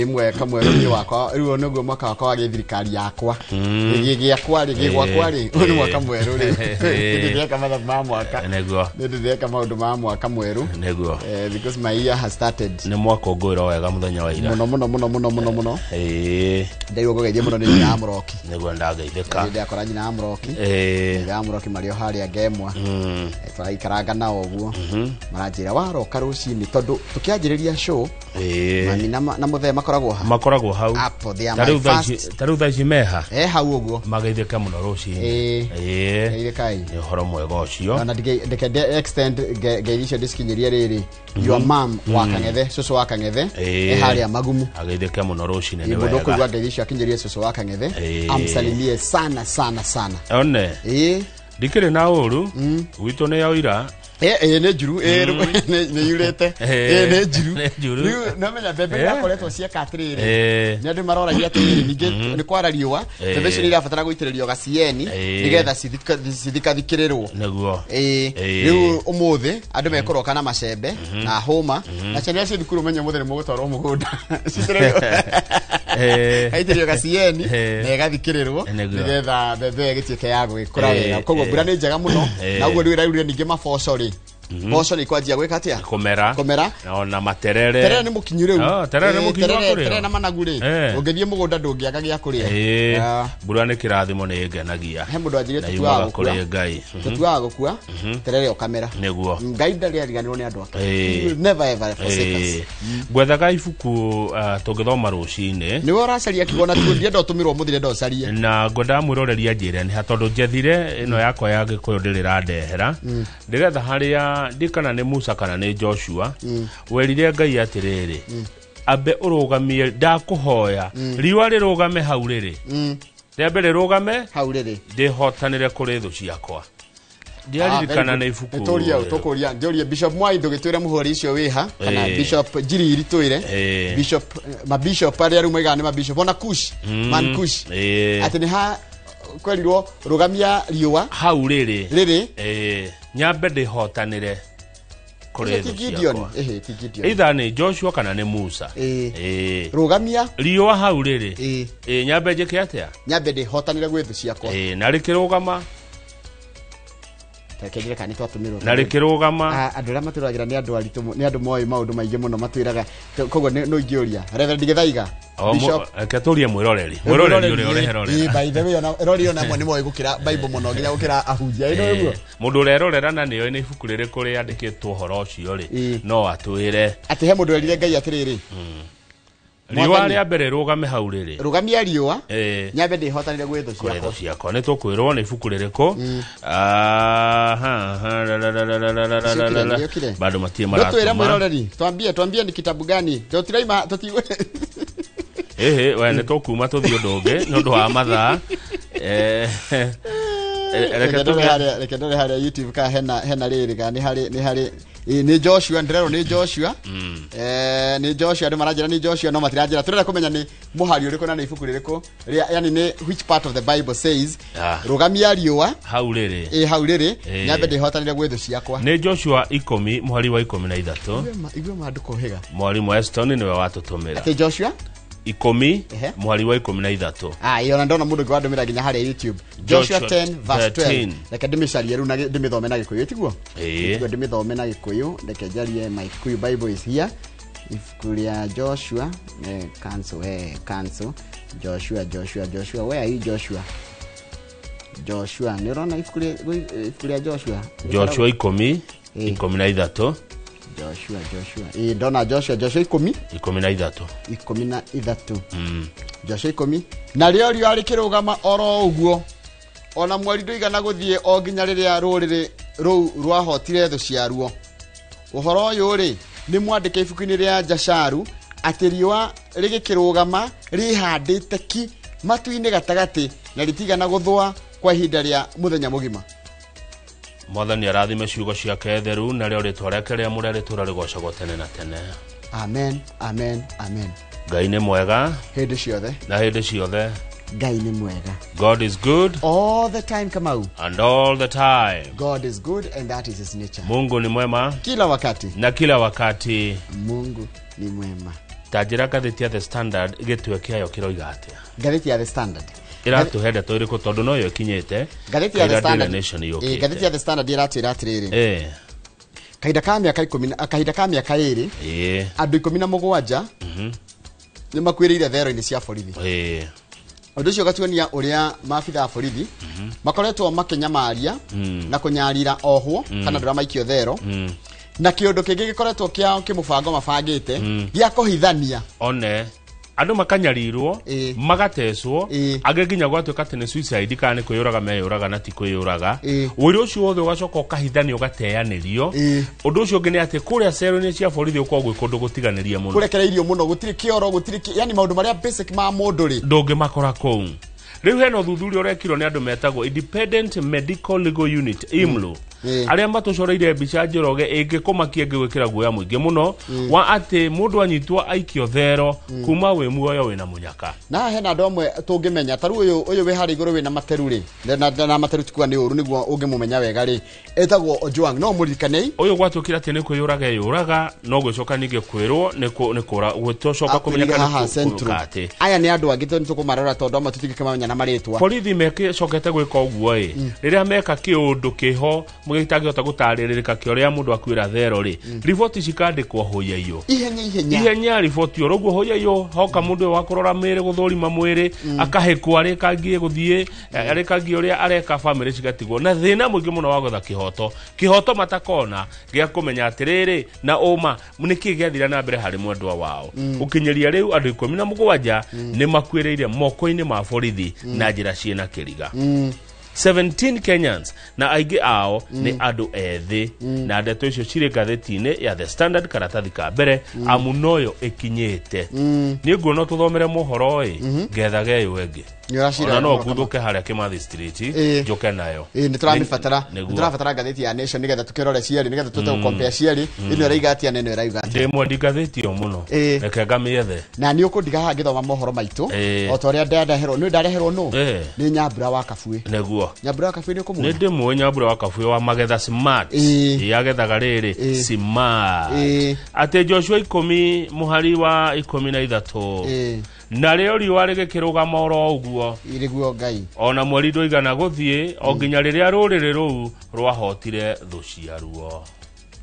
ndimwe kamwe runi wakwa riu noguo mwaka wakwa wa githirikari yakwa gigiakwa gigwakwa ri ni mwaka mweru ri nditheka mathabu ma mwaka neguo nditheka maundu ma mwaka mweru neguo because my year has started ni mwaka ngwira wega muthenya wa ira muno ndio gogeithie muno ni nyina Amroki neguo ndageitheka ndio akora nyina Amroki Amroki mario haria ngemwa twaraikaranga na oguo maranjira waroka rucini tondu tukianjiriria show mami na muthe makoragwo hau apo they taru thaici meha hau uguo mageitheka muno rucini kai ni horo mwega ucio na ndike extend geirisha diskinyiria riri your mom wakangethe susu wakangethe haria magumu ageitheka muno rucini ni wega mudo kuigwa geirisha akinyiria susu wakangethe amsalimie sana one dikire na uru wito ne yaira ne juru ne yurete ne juru no menya bebe yakoretwo cieka atiriri ne andu maroragia atiriri ninge ni kwara riwa bebe cio irabatara guitiririo gacieni nigetha cithikathikirirwo neguo riu umuthi andu mekoroka na macembe na homa na chene cio thukuru menye mutheri mugutwarwo mugunda citirio aitirio gacieni na gathikiririrwo nigetha bebe gitieke ya gwikura wega koguo mbura ni njega muno na uguo riu iraurire ninge maboco ri boco ni kwanjia gwika atia komera na materere ni mukinyure terere terere na managure ungethie mugunda ndungiaga gia kuria mbura ni kirathimo ni ngenagia he mundu anjire tuwa kuria ngai tuwa gukua terere o kamera neguo ngai ndari ariganirwo ni andu ake never ever forsake us gwethaga ibuku tungithoma rucini ni woracaria kigona tuthie ndotumirwo muthire ndocarie na ngwenda mwiroreria njire ni hatondu njethire ino yakwa ya gikuyu ndirira ndehera ndigetha haria ndikana ni Musa kana ni Joshua werire ngai atiriri abe urugamie ndakuhoya riwa rirugame hau riri riambere rugame hau riri ndihotanire kuri thu ciakwa ndiaririkana na ibuku tukuria njoria Bishop Mwai ndugitwira muhori icio wiha kana Bishop Jiriri twire Bishop ari aru mwega ni Bishop ona Kush man Kush ati ni ha kwerirwo rugamia riwa hau riri nyambe ndihotanire kuri thu ciakwa either ni Joshua kana ni Musa rugamia riwa hau riri nyambe njike atia nyambe ndihotanire gwe thu ciakwa na rikirugama tekegire kani twatumirwo na rikirugama andura maturagira ni andu aritu ni andu moyi maundu maingi muno matwiraga koguo no ingioria Reverend Githaiga Bishop akatoria mwiroreri uri oreherorera by the way ona rori ona mwe ni moyi gukira Bible muno nginya gukira ahunjia ino uguo mundu urerorera na niyo ni ibuku riri kuri andikitwo horo ucio ri no atwire ati he mundu erire ngai atiriri riwa ria mbere rugame hau riri rugamia riwa nyambe ndihotanire gwe thu ciakwa ni tukwirwo ni ibuku ririko bado matie mara twira mwiroreri twambie ni kitabu gani tutiraima we ni tukuma tuthio ndungi no ndu wa mathaa reke ndore haria YouTube ka hena riri ga ni hari ni Joshua ndirero ni Joshua ni Joshua ndi maranjira ni Joshua no matiranjira turera kumenya ni muhari uriko na ibuku ririko yani ni which part of the Bible says rugamia riwa hau riri nyambe ndihotanire gwe thu ciakwa ni Joshua 10 muhari wa 13 igwe maanduko higa mwalimu Eston niwe watutumira ati Joshua 10 muhari wa 13 iyo ndona mundu gwadumira ginya haria YouTube Joshua 10 verse 12 reke ndimisharie ru na ndimithome na gikuyu tiguo ndimithome na gikuyu reke jarie my Kikuyu Bible is here ifukuria Joshua cancel Joshua where are you Joshua ni rona ifukuria Joshua 10 13 Joshua dona Joshua 13 Joshua 10 na rio ari kirugama oro uguo ona mweri nduigana guthie o ginya riria ruriri rwahotire thu ciaruo uhoro uyu ri ni mwandike ibuku-ini ria Jasharu ati riwa rigikirugama rihandite ki matu-ini gatagati na ritigana guthwa kwa ihinda ria muthenya mugima Mwathani arathime ciugo ciake theru na rio ritwa riake ria murere turarigocagwo tene na tene amen Ngai ni mwega hindi ciothe na hindi ciothe Ngai ni mwega God is good all the time Kamau and all the time God is good and that is his nature Mungu ni mwema kila wakati na kila wakati Mungu ni mwema Tanjira gatheti ya The Standard igitwe kiayo kiroiga atia. Gatheti ya The Standard Iratuhenda turiku tondu no yo kinyete. Gatheti ya The Standard gatheti ya The Standard iratwira atiriri. Kahinda ka miaka 2 andu 17 ni makwirire thero-ini cia borithi. Undu ucio gatuania uria maabitha a borithi makoretwo makenyamaria na kunyarira ohwo kana ndura maikio thero na kiundu kingi gikoretwo kia kimubango mabangite gia kuhithania one andu makanyarirwo magatecwo ageginya gwatuika ati ni suicide kana kwiyuraga meyuraga na ti kwiyuraga wiri ucio wothe ugacoka ukahithania ugateanirio undu ucio ngi ni ati kuria cero-ini cia borithi ukogwe kundu gutiganiria muno kurekereirio muno gutiri kioro gutiri yani maundu maria basic ma mundu ri ndungi makora kou riu hena thuthuria urekirwo ni andu metagwo Independent Medical Legal Unit IMLO aria matucoreire mbica njoroge ingikumakia ngigwikira guoya muingi muno wa ati mundu anyitwa aikio thero kuma wi muoyo wina munyaka na hena andu amwe tungimenya taru uyu we hari iguru wina materu ri na materu tikwa ni uru niguo ungimumenya wega ri etagwo Ojwang no murikanei uyu gwatukira ati ni kwiyuraga yuraga no gwicoka ninge kwirwo ni kura gwicoka kumenyeka ati aya ni andu angi tukumarora tondu amwe tutigikimanya na maritwa borithi mekicokete gwika uguo riria meka kiundu kiho mugitagihota gutaririka kioria mundu akwira thero ri riboti cikandikwo hoyayo ihenya riboti oroguo hoyayo hoka mundu wa kurora mere guthurima mwiri akahekwa ri kangie guthie ari kangie uria areka family cigatigwo na thina muingi muno wa gutha kihoto matakona gia kumenya atiriri na uma muniki giathira na mbere hari mwendwa wao ukinyeria riu andu 17 ni makwireire moko-ini ma borithi na njira ciena kiriga 17 Kenyans na aigi ao ni andu ethi na ndeto icio ciri gatheti-ini ya The Standard karatathi ka mbere amunoyo ikinyite ni nguona tuthomere mohoro getha geyo wengi ona no nguthuke haria Kimathi Street njuke nayo ni turabatara gatheti ya Nation nigetha tukirore cieri nigetha tute compare cieri ino raiga atia neno iraiga atia ndimwe ndigatheti yo muno reke ngamiethe na ni ukundiga ha ngithoma mohoro maitu o ta uria ndareherwo no ni Nyambura wa Kabui neguo Nyambura wa Kabui ni kumuna ni ndimwe Nyambura wa Kabui wa magetha smart yagethaga riri smart ate Joshua 10 muhari wa 13 na reo riwa rigikirugama oro uguo iriguo ngai ona mweri ndoigana guthie o nginya riria ruriri ruu rwahotire thu ciaruo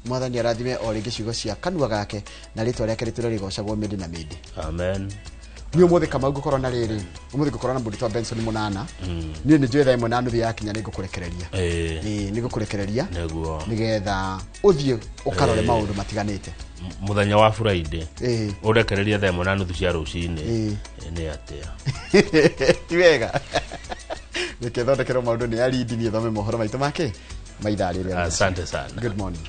mwathani arathime o ringi ciugo cia kanua gake na ritwa riake riturigocagwo mindi na mindi amen ni umuthi kama gukorwo na riri umuthi gukorwo na Mbudito Benson Munana ni njwe tha imwe na nuthu yakinya ni gukurekereria ni gukurekereria neguo nigetha uthie ukarore maundu matiganite muthenya wa Friday urekereria tha imwe na nuthu cia rucini ni atia ti wega nikethondekero maundu ni aridi ni thome mohoro maitu make maithari asante sana good morning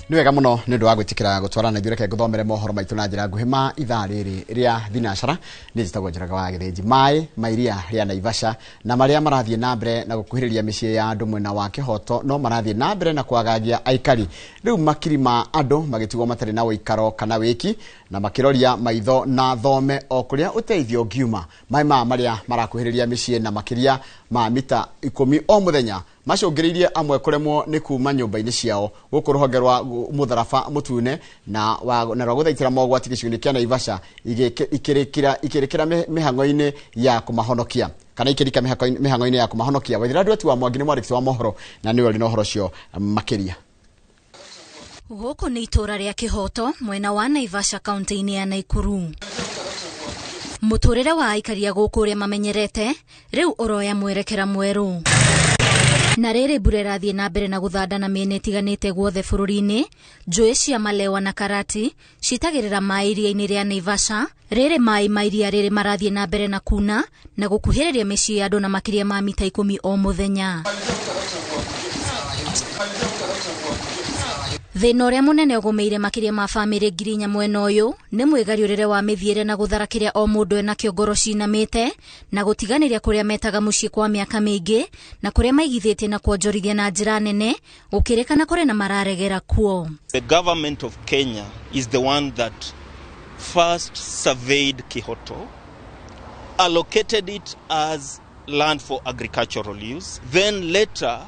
ni wega muno ni ndu wa gwitikira gutwarana ithure ke guthomere mohoro maitu na njira nguhima ithaa riri ria thinacara ni njitagwo Njoroge wa Githinji mai mairia ria Naivasha na maria marathie na mbere na gukuhiriria micii ya andu mwena wa Kihoto no marathie na mbere na kwagagia aikari riu makirima andu magitigwo matari na uikaro kana wiki na makiroria maitho na thome o kuria uteithio ngiuma mai maria marakuhiriria micii na makiria ma mita 10 o muthenya macungiririe amwe kuremwo ni kuma nyumba-ini ciao guku ruhonge rwa Mutharaba Mutune na rwa guthaitira mogwati gicuni kia Naivasha ikirikira mihango-ini ya kumahonokia kana ikirika mihango-ini ya kumahonokia Waithira Ndweti wa Mwangi ni mwandiki wa mohoro na ni wali nohoro cio makiria guku ni itura ria Kihoto mwena wa Naivasha kaunti-ini ya Naikuru muturire wa aikaria guku ria mamenyerete riu uroya mwerekera mweru na riri mbura irathie na mbere na guthandana miene itiganite guothe bururi-ini njui cia Malewa na Karati citagirira mai iria-ini ria Naivasha riri mai mairia riri marathie na mbere na kuna na gukuhiriria micii andu na makiria ma mita 10 o muthenya thina uria munene ugumeire makiria ma family ngirinya mwena uyu ni mwigariurire wa mithiire na gutharakiria o mundu ena kiongoro cinamite na gutiganiria kuria metaga mucii kwa miaka mingi na kuria maigithitie na kuonjorithia na njira nene ukirikana kuri na mararegera kuo. The government of Kenya is the one that first surveyed Kihoto, allocated it as land for agricultural use. Then later,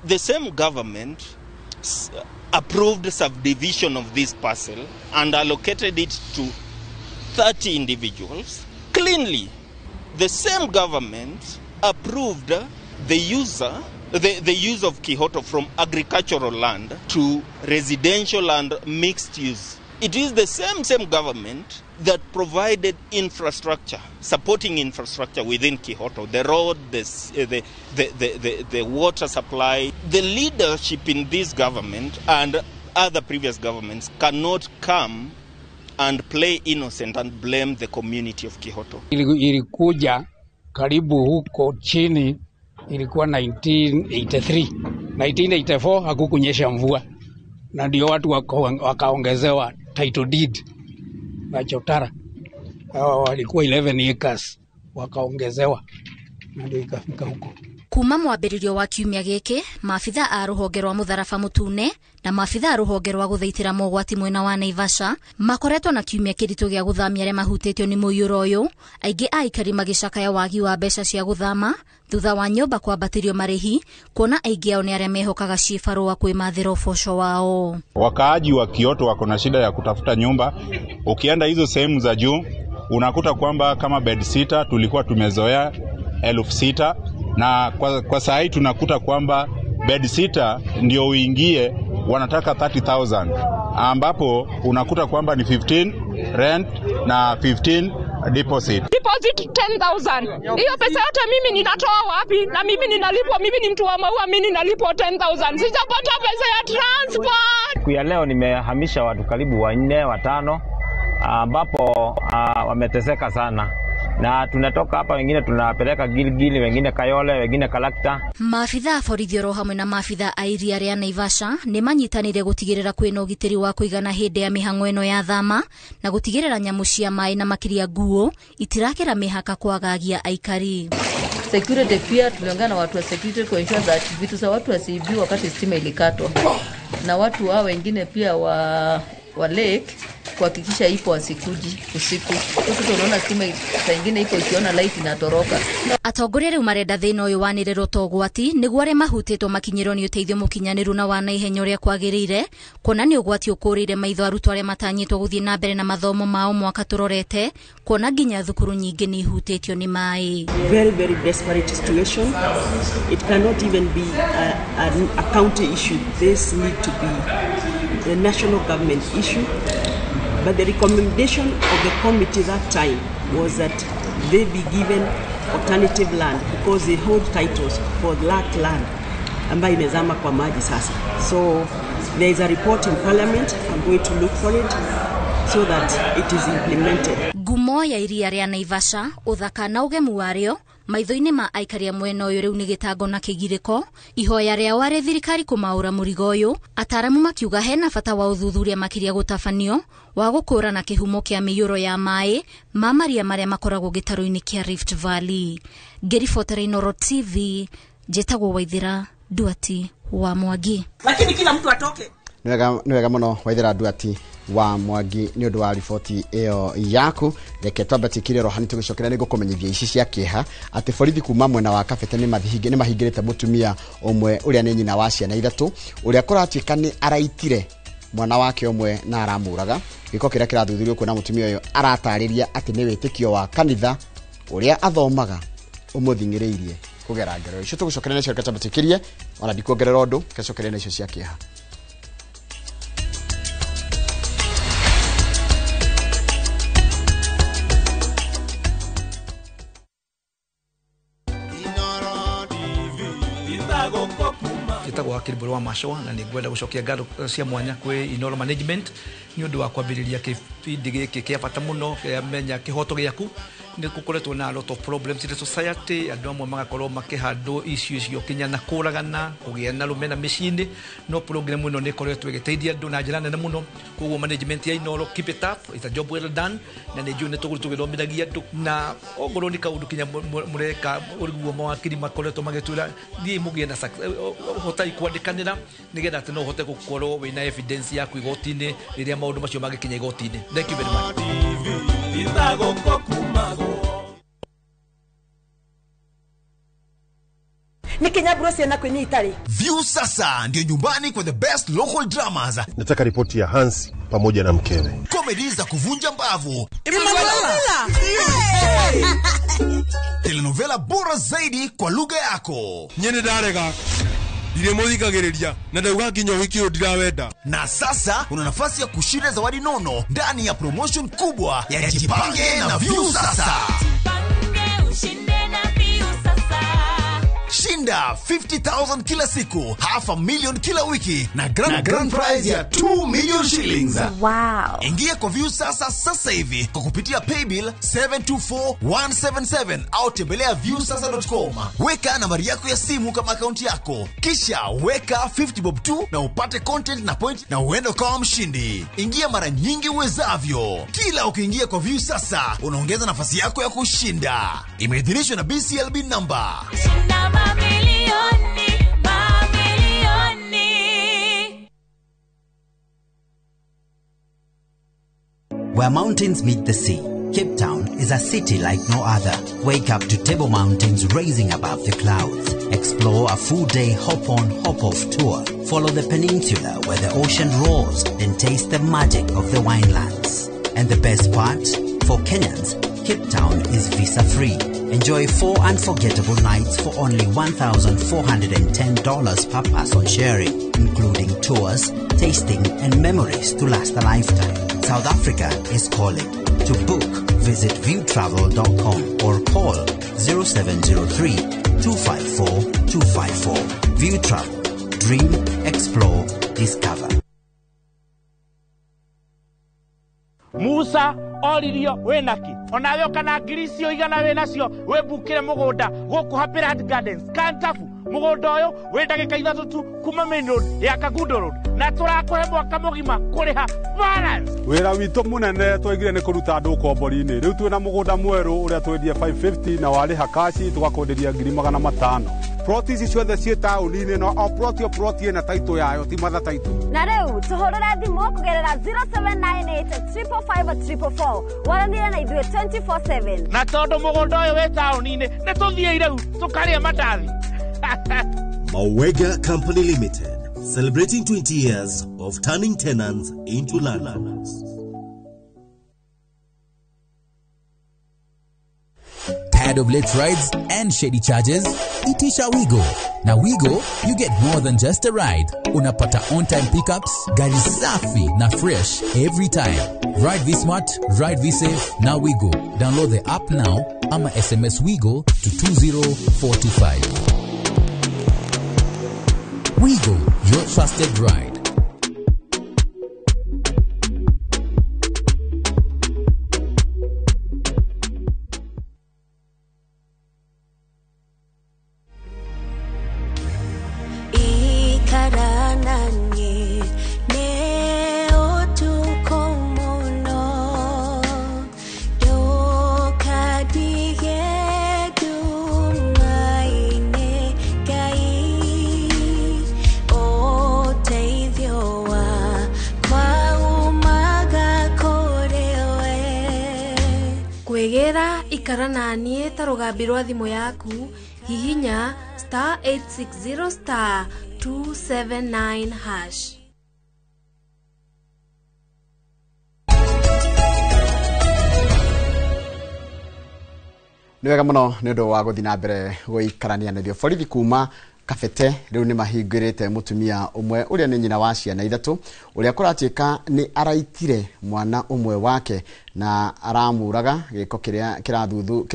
the same government approved subdivision of this parcel and allocated it to 30 individuals. Cleanly, the same government approved the use of Kihoto from agricultural land to residential and mixed use. It is the same government that provided infrastructure, supporting infrastructure within Kihoto, the road, the water supply. The leadership in this government and other previous governments cannot come and play innocent and blame the community of Kihoto. Ilikuja karibu huko chini, ilikuwa 1983. 1984 hakukunyesha mvua, na ndio watu wakaongezewa title deed na Chotara. Walikuwa 11 acres wakaongezewa, na ndio ikafika huko. Kuma mwambĩrĩrio wa kiumia gĩkĩ, maabitha a rũhonge rwa mũtharaba mũtune na maabitha a rũhonge rwa gũthaitĩra mogwati mwena wa Naivasha makoretwo na kiumia kĩritũ gĩa gũthamia arĩa mahutĩtio nĩ mũiyũro ũyũ, aingĩ a aikari magĩcakaya wagi wa mbeca cia gũthama thutha wa nyũmba kwambatĩrio marĩhi, kuona aingĩ ao nĩ arĩa mehokaga ciĩbarũa kwĩmathĩra ũboco wao. Wakaaji wa Kyoto wako na shida ya kutafuta nyumba. Ukienda hizo sehemu za juu unakuta kwamba kama bed sitter tulikuwa tumezoea 6,000, na kwa saa hii tunakuta kwamba bed sitter ndio uingie wanataka 30,000, ambapo unakuta kwamba ni 15 rent na 15 deposit 10,000. Hiyo pesa yote mimi ninatoa wapi? Na mimi ninalipwa, mimi ni mtu wa maua, mimi ninalipwa 10,000. Sijapata pesa ya transport. Kwa leo nimehamisha watu karibu 4 5 ambapo wameteseka sana. Na tunatoka hapa, wengine tunapeleka Gilgil, wengine Kayole, wengine Kalakta. Maafitha a borithi ro hamwe na maafitha a iria rĩa Naivasha nĩ manyitanire gutigirira kwĩna ũgitĩri wa kũigana hĩndĩ ya mĩhang'o ĩno ya thama na gutigirira nyamũ cia maĩ na makĩria nguo itirakĩra mĩhaka kwagagia aikari. Security pia tuliongea na watu wa security ku ensure that vitu za watu wasiibiwe wakati stima ilikatwa, na watu hao wengine pia wa lake kuhakikisha ipo asikuji usiku. Sasa tunaona stima saa nyingine ipo ikiona light inatoroka. Atongoria rĩu marenda thĩna ũyũ wanĩrĩrwo togwati nĩguo arĩa mahutĩtwo makinyĩrwo nĩ ũteithio mũkinyanĩru na wa naihenya ũrĩa kwagĩrĩire, kuona nĩ ũgwati ũkũrĩire maitho arutwo arĩa matanyĩtwo gũthiĩ na mbere na mathomo mao mwaka tũrorete, kuona nginya thukuru nyingĩ nĩ ihutĩtio nĩ maĩ. Very desperate situation. It cannot even be a county issue. This need to be the national government issue. But the recommendation of the committee that time was that they be given alternative land because they hold titles for that land ambayo imezama kwa maji sasa. So there is a report in parliament. I'm going to look for it so that it is implemented. Ngumo ya iria rĩa Naivasha, ũthaka na ũgemu warĩo maitho-inĩ ma aikaria mwena ũyũ rĩu nĩ gĩtango na kĩgirĩko. Ihoya rĩa warĩ thirikari kũmaũra mũrigo ũyũ, ataramu makiuga hena bata wa ũthuthuria makĩria gũtabanio wa gũkũrana kĩhumo kĩa mĩiyũro ya maĩ ma maria marĩa makoragwo gĩtarũ-inĩ kĩa Rift Valley. Ngĩribotera Inooro TV, njĩtagwo Waithĩra Nduati wa Mwangi. Lakini kila mtu atoke. Nĩ wega mũno Waithĩra Nduati wa Mwangi nĩ ũndũ wa riboti ĩyo yaku. Reke twambatikire rohani tũgĩcokera nĩguo kũmenyithia ici cia kĩeha atĩ borithi kuma mwena wa Kabete nĩ mahingĩrĩte mũtumia ũmwe ũrĩa nĩ nyina wa ciana 3 ũrĩa kũratuĩka nĩ araitire mwana wake ũmwe na aramũraga. Gĩko kĩrĩa kĩrathuthurio kuona mũtumia ũyũ aratarĩria atĩ nĩ wĩtĩkio wa kanitha ũrĩa athomaga ũmũthingĩrĩirie kũgera ngero icio. Tũgĩcokera nĩcio reke twambatikirie ona ndikuongerera ũndũ, gĩcokera nĩcio cia kĩeha. Gitagwo Hakiri wa Mashoa na nĩngwenda gũcokia ngatho cia mwanya kwĩ Inooro Management nĩ ũndũ wa kwambĩrĩria kĩbindi gĩkĩ kĩa bata mũno kĩa menya kĩhoto gĩaku nä gå koretwo na a lot of problems in the society andå amwe magakorwo makähandwo icio cio kinya na kåragana kå gä a na rå mena mä ciä-inä no program ä no nä koretwo ä gä teithia andå na njä ra nene må no koguo management ya Inoro keep it up it's a job well done na nä njå nä tå gå tå gä thomithagia andå na ongorwo nä kaå ndå kinya må reka å riguo mawakiri makoretwo magä twä ra thiä må gä e na hotai kwandä kanä ra nä getha atä no hote gå korwo wä na evidence yaku igoti-inä rä rä a maå ndå macio magä kinya igoti-inä. Thank you very much. View sasa ndio nyumbani kwa the best local dramas. Nataka ripoti ya Hansi pamoja na mkewe. Comedy za kuvunja mbavu. Telenovela bora zaidi kwa lugha yako. Nyene darega. Dire muthikagiriria na ndauga kinyo wiki ndirawenda. Na sasa una nafasi ya kushinda zawadi nono ndani ya promotion kubwa ya Jipange na View sasa. Shinda 50,000 kila siku, $500,000 kila wiki na grand prize ya 2 million shillings. Wow. Ingia kwa View sasa hivi kwa kupitia paybill 724177 au tembelea viewsasa.com. Weka nambari yako ya simu kama akaunti yako. Kisha weka 50 bob tu na upate content na point na uende kama mshindi. Ingia mara nyingi uwezavyo. Kila ukiingia kwa View sasa unaongeza nafasi yako ya kushinda. Imeidhinishwa na BCLB number. Where mountains meet the sea, Cape Town is a city like no other. Wake up to Table Mountains rising above the clouds. Explore a full-day hop-on, hop-off tour. Follow the peninsula where the ocean roars and taste the magic of the winelands. And the best part, for Kenyans, Cape Town is visa-free. Enjoy 4 unforgettable nights for only $1,410 per person sharing, including tours, tasting, and memories to last a lifetime. South Africa is calling. To book, visit viewtravel.com or call 0703-254-254. View Travel. Dream, explore, discover. Musa oririo wenaki onawe kana ngiricio igana we nacio we bukire mugunda guku Happy Land Gardens Kantafu mugunda uyu we ndagika 3 tu kuma main road ya Kagundo road na turakuhe mwaka mugima kuriha balance. Wira witu munene twigire ni kuruta andu kombori-ini riu twina mugunda mweru uria twendia 550 na wari hakashi tugakonderia 500,000. Proti ici ciothe ciĩ taũni-inĩ no o proti ĩna taitũ yayo ti matha taitũ. Na rĩu tũhũrĩre thimũ kũgerera 0798-345-344 waranĩre na ithuĩ 24/7. Na tondũ mũgũnda ũyũ wĩ taũni-inĩ nĩ tũthiĩ rĩu tũkarĩa mandathi. Mawega Company Limited, celebrating 20 years of turning tenants into landlords. Tired of late rides and shady charges? Itisha Wigo. Na Wigo, you get more than just a ride. Unapata on-time pickups, gari safi na fresh every time. Ride V-Smart, ride V-Safe, na Wigo. Download the app now, ama SMS Wigo to 2045. Wigo, your trusted ride. Ikarana nie tarugambi rwa thimu yaku hihinya *860*279#. Nĩ wega mũno nĩ ũndũ wa gũthiĩ na mbere gũikarania na borithi kuma Kabete rĩu nĩ mahingĩrĩte mũtumia ũmwe ũrĩa nĩ nyina wa ciana 3 ũrĩa kũratuĩka nĩ araitire mwana ũmwe wake na aramuraga gĩko kĩrĩa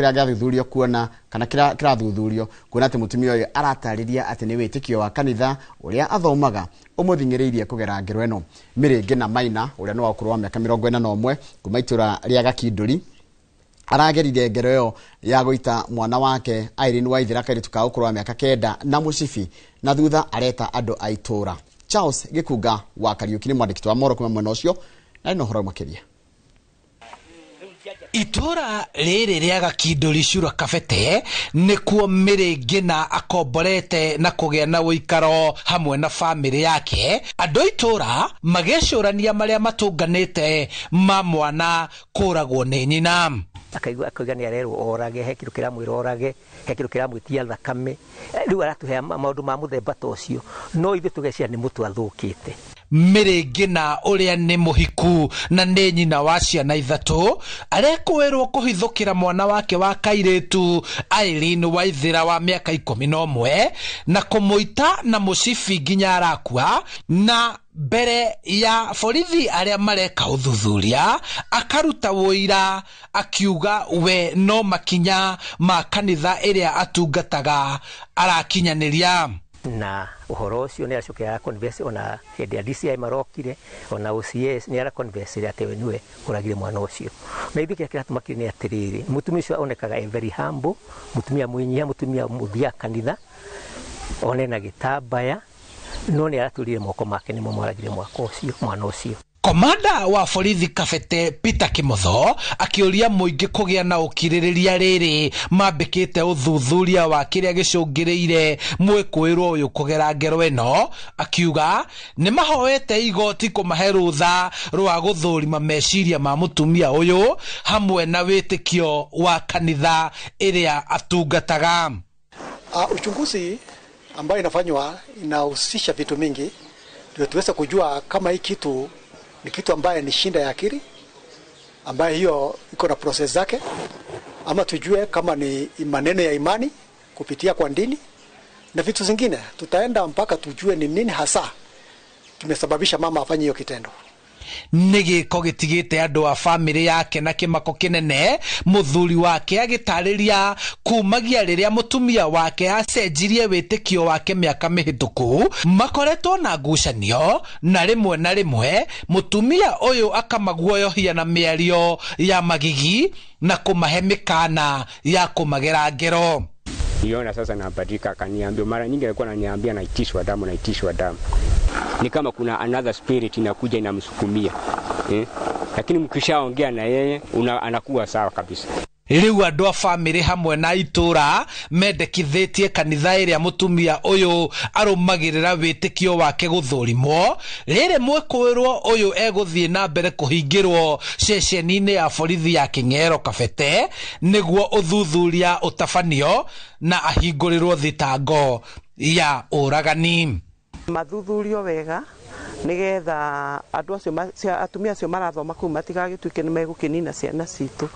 gĩathuthurio kuona kana kĩrathuthurio kuona atĩ mũtumia ũyũ aratarĩria atĩ nĩ wĩtĩkio wa kanitha ũrĩa athomaga ũmũthingĩrĩirie kũgera ngero ĩno. Mĩrĩngĩ na Maina ũrĩa nĩ wa ũkũrũ wa mĩaka 41 kuma itũra rĩa Gakindũri aragerire ngero yo ya goita mwana wake Irene Waithira kairitu ka ukuru wa miaka 9 na mucibi na thutha areta andu aitura. Charles Gikuga wa Kariuki ni mwandiki wa Moro kuma mwena ucio na no horo makiria. Itura riri ria Gakinduri Cura Kabete nikuo Mirĩngĩna akomborete na kugĩa na ũikaro hamwe na family yake. Andũ itura magĩcũrania marĩa matũnganĩte ma mwana kũragwo nĩ nyina. Akauga nĩ arerwo orage he kĩndũ kĩramwĩra orage he kĩndũ kĩramwĩtia thakame rĩu aratũhe maũndũ ma mũthemba ta ũcio no ithuĩ tũgeciria nĩ mũtu athũkĩte. Mirĩngĩna ũrĩa nĩ mũhiku na nĩ nyina wa ciana 3 arekwĩrwo kũhithũkĩra mwana wake wa kairĩtu Irene Waithira wa mĩaka 11 na kũmũita na mũcibi nginya arakua. Na mbere ya borithi arĩa mareka ũthuthuria akaruta wũira akiuga we no makinya ma kanitha ĩrĩa atungataga arakinyanĩria. Na uhoro ucio ni acokera converse ona hedi ya DCI marokire ona OCS ni ara converse ria tewe niwe uragire mwana ucio na ithuĩ kĩrĩa kĩratũmakire nĩ atĩrĩrĩ mutumia ucio onekaga very humble mutumia mwĩnyihia mutumia muthia kanitha one na gĩtambaya no nĩ aratũrire moko make nĩmo mwaragire mwana ucio. Komanda wa borithi Kabete Peter Kimotho akĩũria mũingĩ kũgĩa na ũkirĩrĩria rĩrĩ mambĩkĩte ũthuthuria wa kĩrĩa gĩcũngĩrĩire mwĩkũĩrwo ũyũ kũgera ngero ĩno, akiuga nĩ mahoete igoti kũmahe rũtha rwa gũthũrima meciria ma mũtumia ũyũ hamwe na wĩtĩkio wa kanitha ĩrĩa atungataga. Uchunguzi ambayo inafanywa inahusisha vitu mingi ndio tuweze kujua kama hii kitu ni kitu ambaye ni shinda ya akili ambaye hiyo iko na process zake, ama tujue kama ni maneno ya imani kupitia kwa dini na vitu zingine. Tutaenda mpaka tujue ni nini hasa kimesababisha mama afanye hiyo kitendo. Nĩgĩko gĩtigĩte andũ a family yake na kĩmako kĩnene. Mũthuri wake agĩtarĩria kumagia rĩrĩa mũtumia wake acenjirie wĩtĩkio wake mĩaka mĩhĩtũku makoretwo na ngucanio na rĩmwe mũtumia ũyũ akamaguoyohia na mĩario ya magigi na kũmahe mĩkana ya kũmagera ngero. Niona sasa nabadilika, akaniambia mara nyingi alikuwa ananiambia naitishwa damu. Ni kama kuna another spirit inakuja inamsukumia. Lakini mkishaongea na yeye anakuwa sawa kabisa. Rĩu andũ a family hamwe na itura mendekithĩtie kanitha ĩrĩa mũtumia ũyũ arũmagĩrĩra wĩtĩkio wake gũthũrimwo. Rĩrĩ mwĩkũĩrwo ũyũ egũthiĩ na mbere kũhingĩrwo ceceni-inĩ ya borithi ya Kĩng'ero Kabete nĩguo ũthuthuria ũtabanio na ahingũrĩrwo thitango ya ũragani. Mathuthurio wega nigetha andu acio atumia acio marathoma kuu matigagĩtuĩke nĩ megũkĩnina ciana citũ.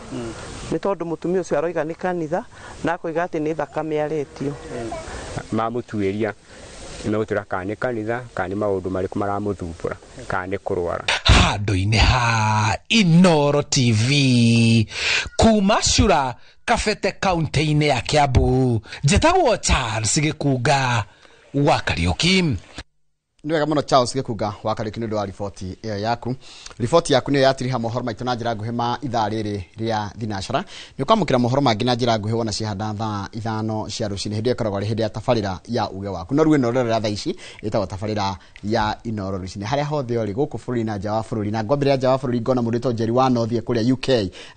Nĩ tondũ mũtumia ũcio aroiga nĩ kanitha na akoiga atĩ nĩ thakame aretio. Mamũtuĩria nĩmegũtwĩra kana nĩ kanitha kana nĩ maũndũ marĩkũ maramũthumbũra kana nĩ kũrwara. Handũ-inĩ ha Inoro TV kuma Cura Kabete kaunti-inĩ ya Kiambu, njĩtagwo Charles Gikuga wa Kariuki. Niwega muno Charles Gikuga wa Kariuki nĩ wa riboti ĩyo yaku. Riboti yaku nĩyo yatiriha mohoro maitũ na njĩra nguhĩ ma ithaa rĩrĩ rĩa thinacara. Nĩ ũkwamũkĩra mohoro mangĩ na njĩra nguhĩ wona cihanda thaa 5 cia rũcinĩ hĩndĩ ĩkoragwo hĩndĩ ya tabarĩra ya uge waku. No rĩu ĩno rĩrĩa thaa ici ĩtagwo tabarĩra ya Inoro rũcinĩ harĩa hothe ũrĩ gũkũ bũrũri na nja wa bũrũri. Na ngwambĩrĩria nja wa bũrũri ngona mũndũ wĩtagwo Njeri wa North kũrĩa UK.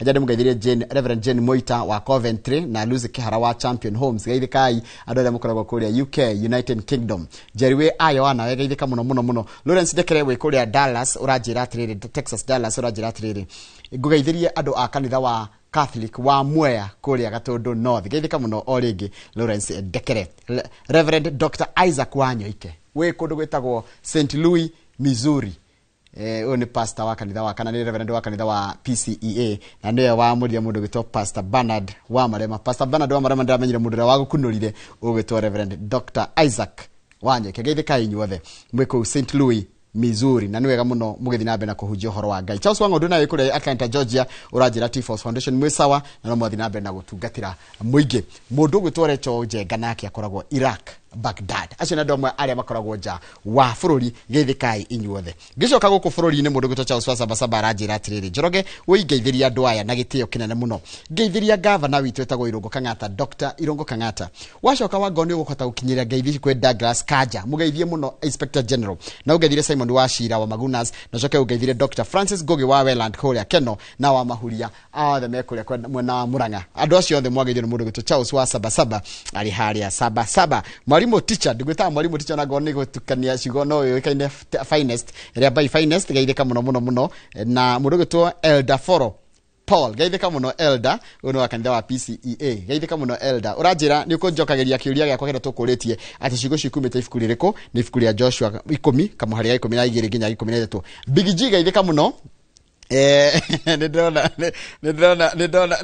Aja ndĩmũgeithirie Reverend Jane Moita wa Coventry na Lucy Kĩhara wa Champion Homes. Geithĩkai andũ arĩa mũkoragwo kũrĩa UK United Kingdom. Njeri we Ayoana wegeithĩka muno. Lawrence Dekere we kũrĩa Dallas ũranjĩra atĩrĩrĩ, Texas Dallas ũranjĩra atĩrĩrĩ, ngũgeithirie andũ a kanitha wa Catholic wa Mwea kũrĩa Gatũndũ North. Geithĩka muno o rĩngĩ Lawrence Dekere. Reverend Dr. Isaac Wanyoike we kũndũ gwĩtagwo St. Louis, Missouri. Ũyũ nĩ pastor wa kanitha wa kana nĩ reverend wa kanitha wa PCEA na nĩwe wa mũria mũndũ gwĩtwo Pastor Bernard wa Marema. Pastor Bernard wa Marema ndamenyire mũndũ ũrĩa wagũkunũrire ũgwĩtwo Reverend Dr. Isaac Wanyoike. Geithĩkai inyuothe mwĩ kũu St. Louis, Missouri na nĩwega mũno mũgĩthiĩ na mbere na kũhunjia ũhoro wa Ngai. Charles Wang'ondu nawe kũrĩa Atlanta, Georgia ũranjĩra T-Force Foundation mwĩ sawa na no mwathiĩ na mbere na gũtungatĩra mũingĩ. Mũndũ ũgwĩtwo Rachel Njenga nake akoragwo Iraq Baghdad. Acio na ndomwe aria makoragwo nja wa bururi geithikai inyuothe. Ngicoka guku bururi ni mundu gwitwo Charles Wasabasaba aranjira atiriri Njoroge uingeithiria andu aya na gitio kinene muno. Ngeithiria gavana witu etagwo Irungu Kang'ata, Dr. Irungu Kang'ata. Wacoka wangoni uguhota gukinyiria ngeithi kwe Douglas Kanja, mugeithie muno Inspector General. Na ugeithire Simon Wachira wa Magunas, na coke ugeithire Dr. Francis Gogi wa Welland Korea Keno na wa Mahuria. Othe mekuria kwa mwena wa Murang'a. Andu acio othe mwageithio ni mundu gwitwo Charles Wasabasaba ali haria Sabasaba. Mwalimu teacher ndigwita mwalimu teacher na goni gutukania cigo no yoikaine finest ria by finest geithika muno na mundu gwitwo Elder Foro Paul geithika muno Elder uno wa kanitha wa PCEA geithika muno Elder uranjira ni ukunjokageria kiuria gya kwagera tukuritie ati cigo cikumite ifuku ririko ni ifuku ria Joshua 10 kamuharia 12 nginya 13 Big G geithika muno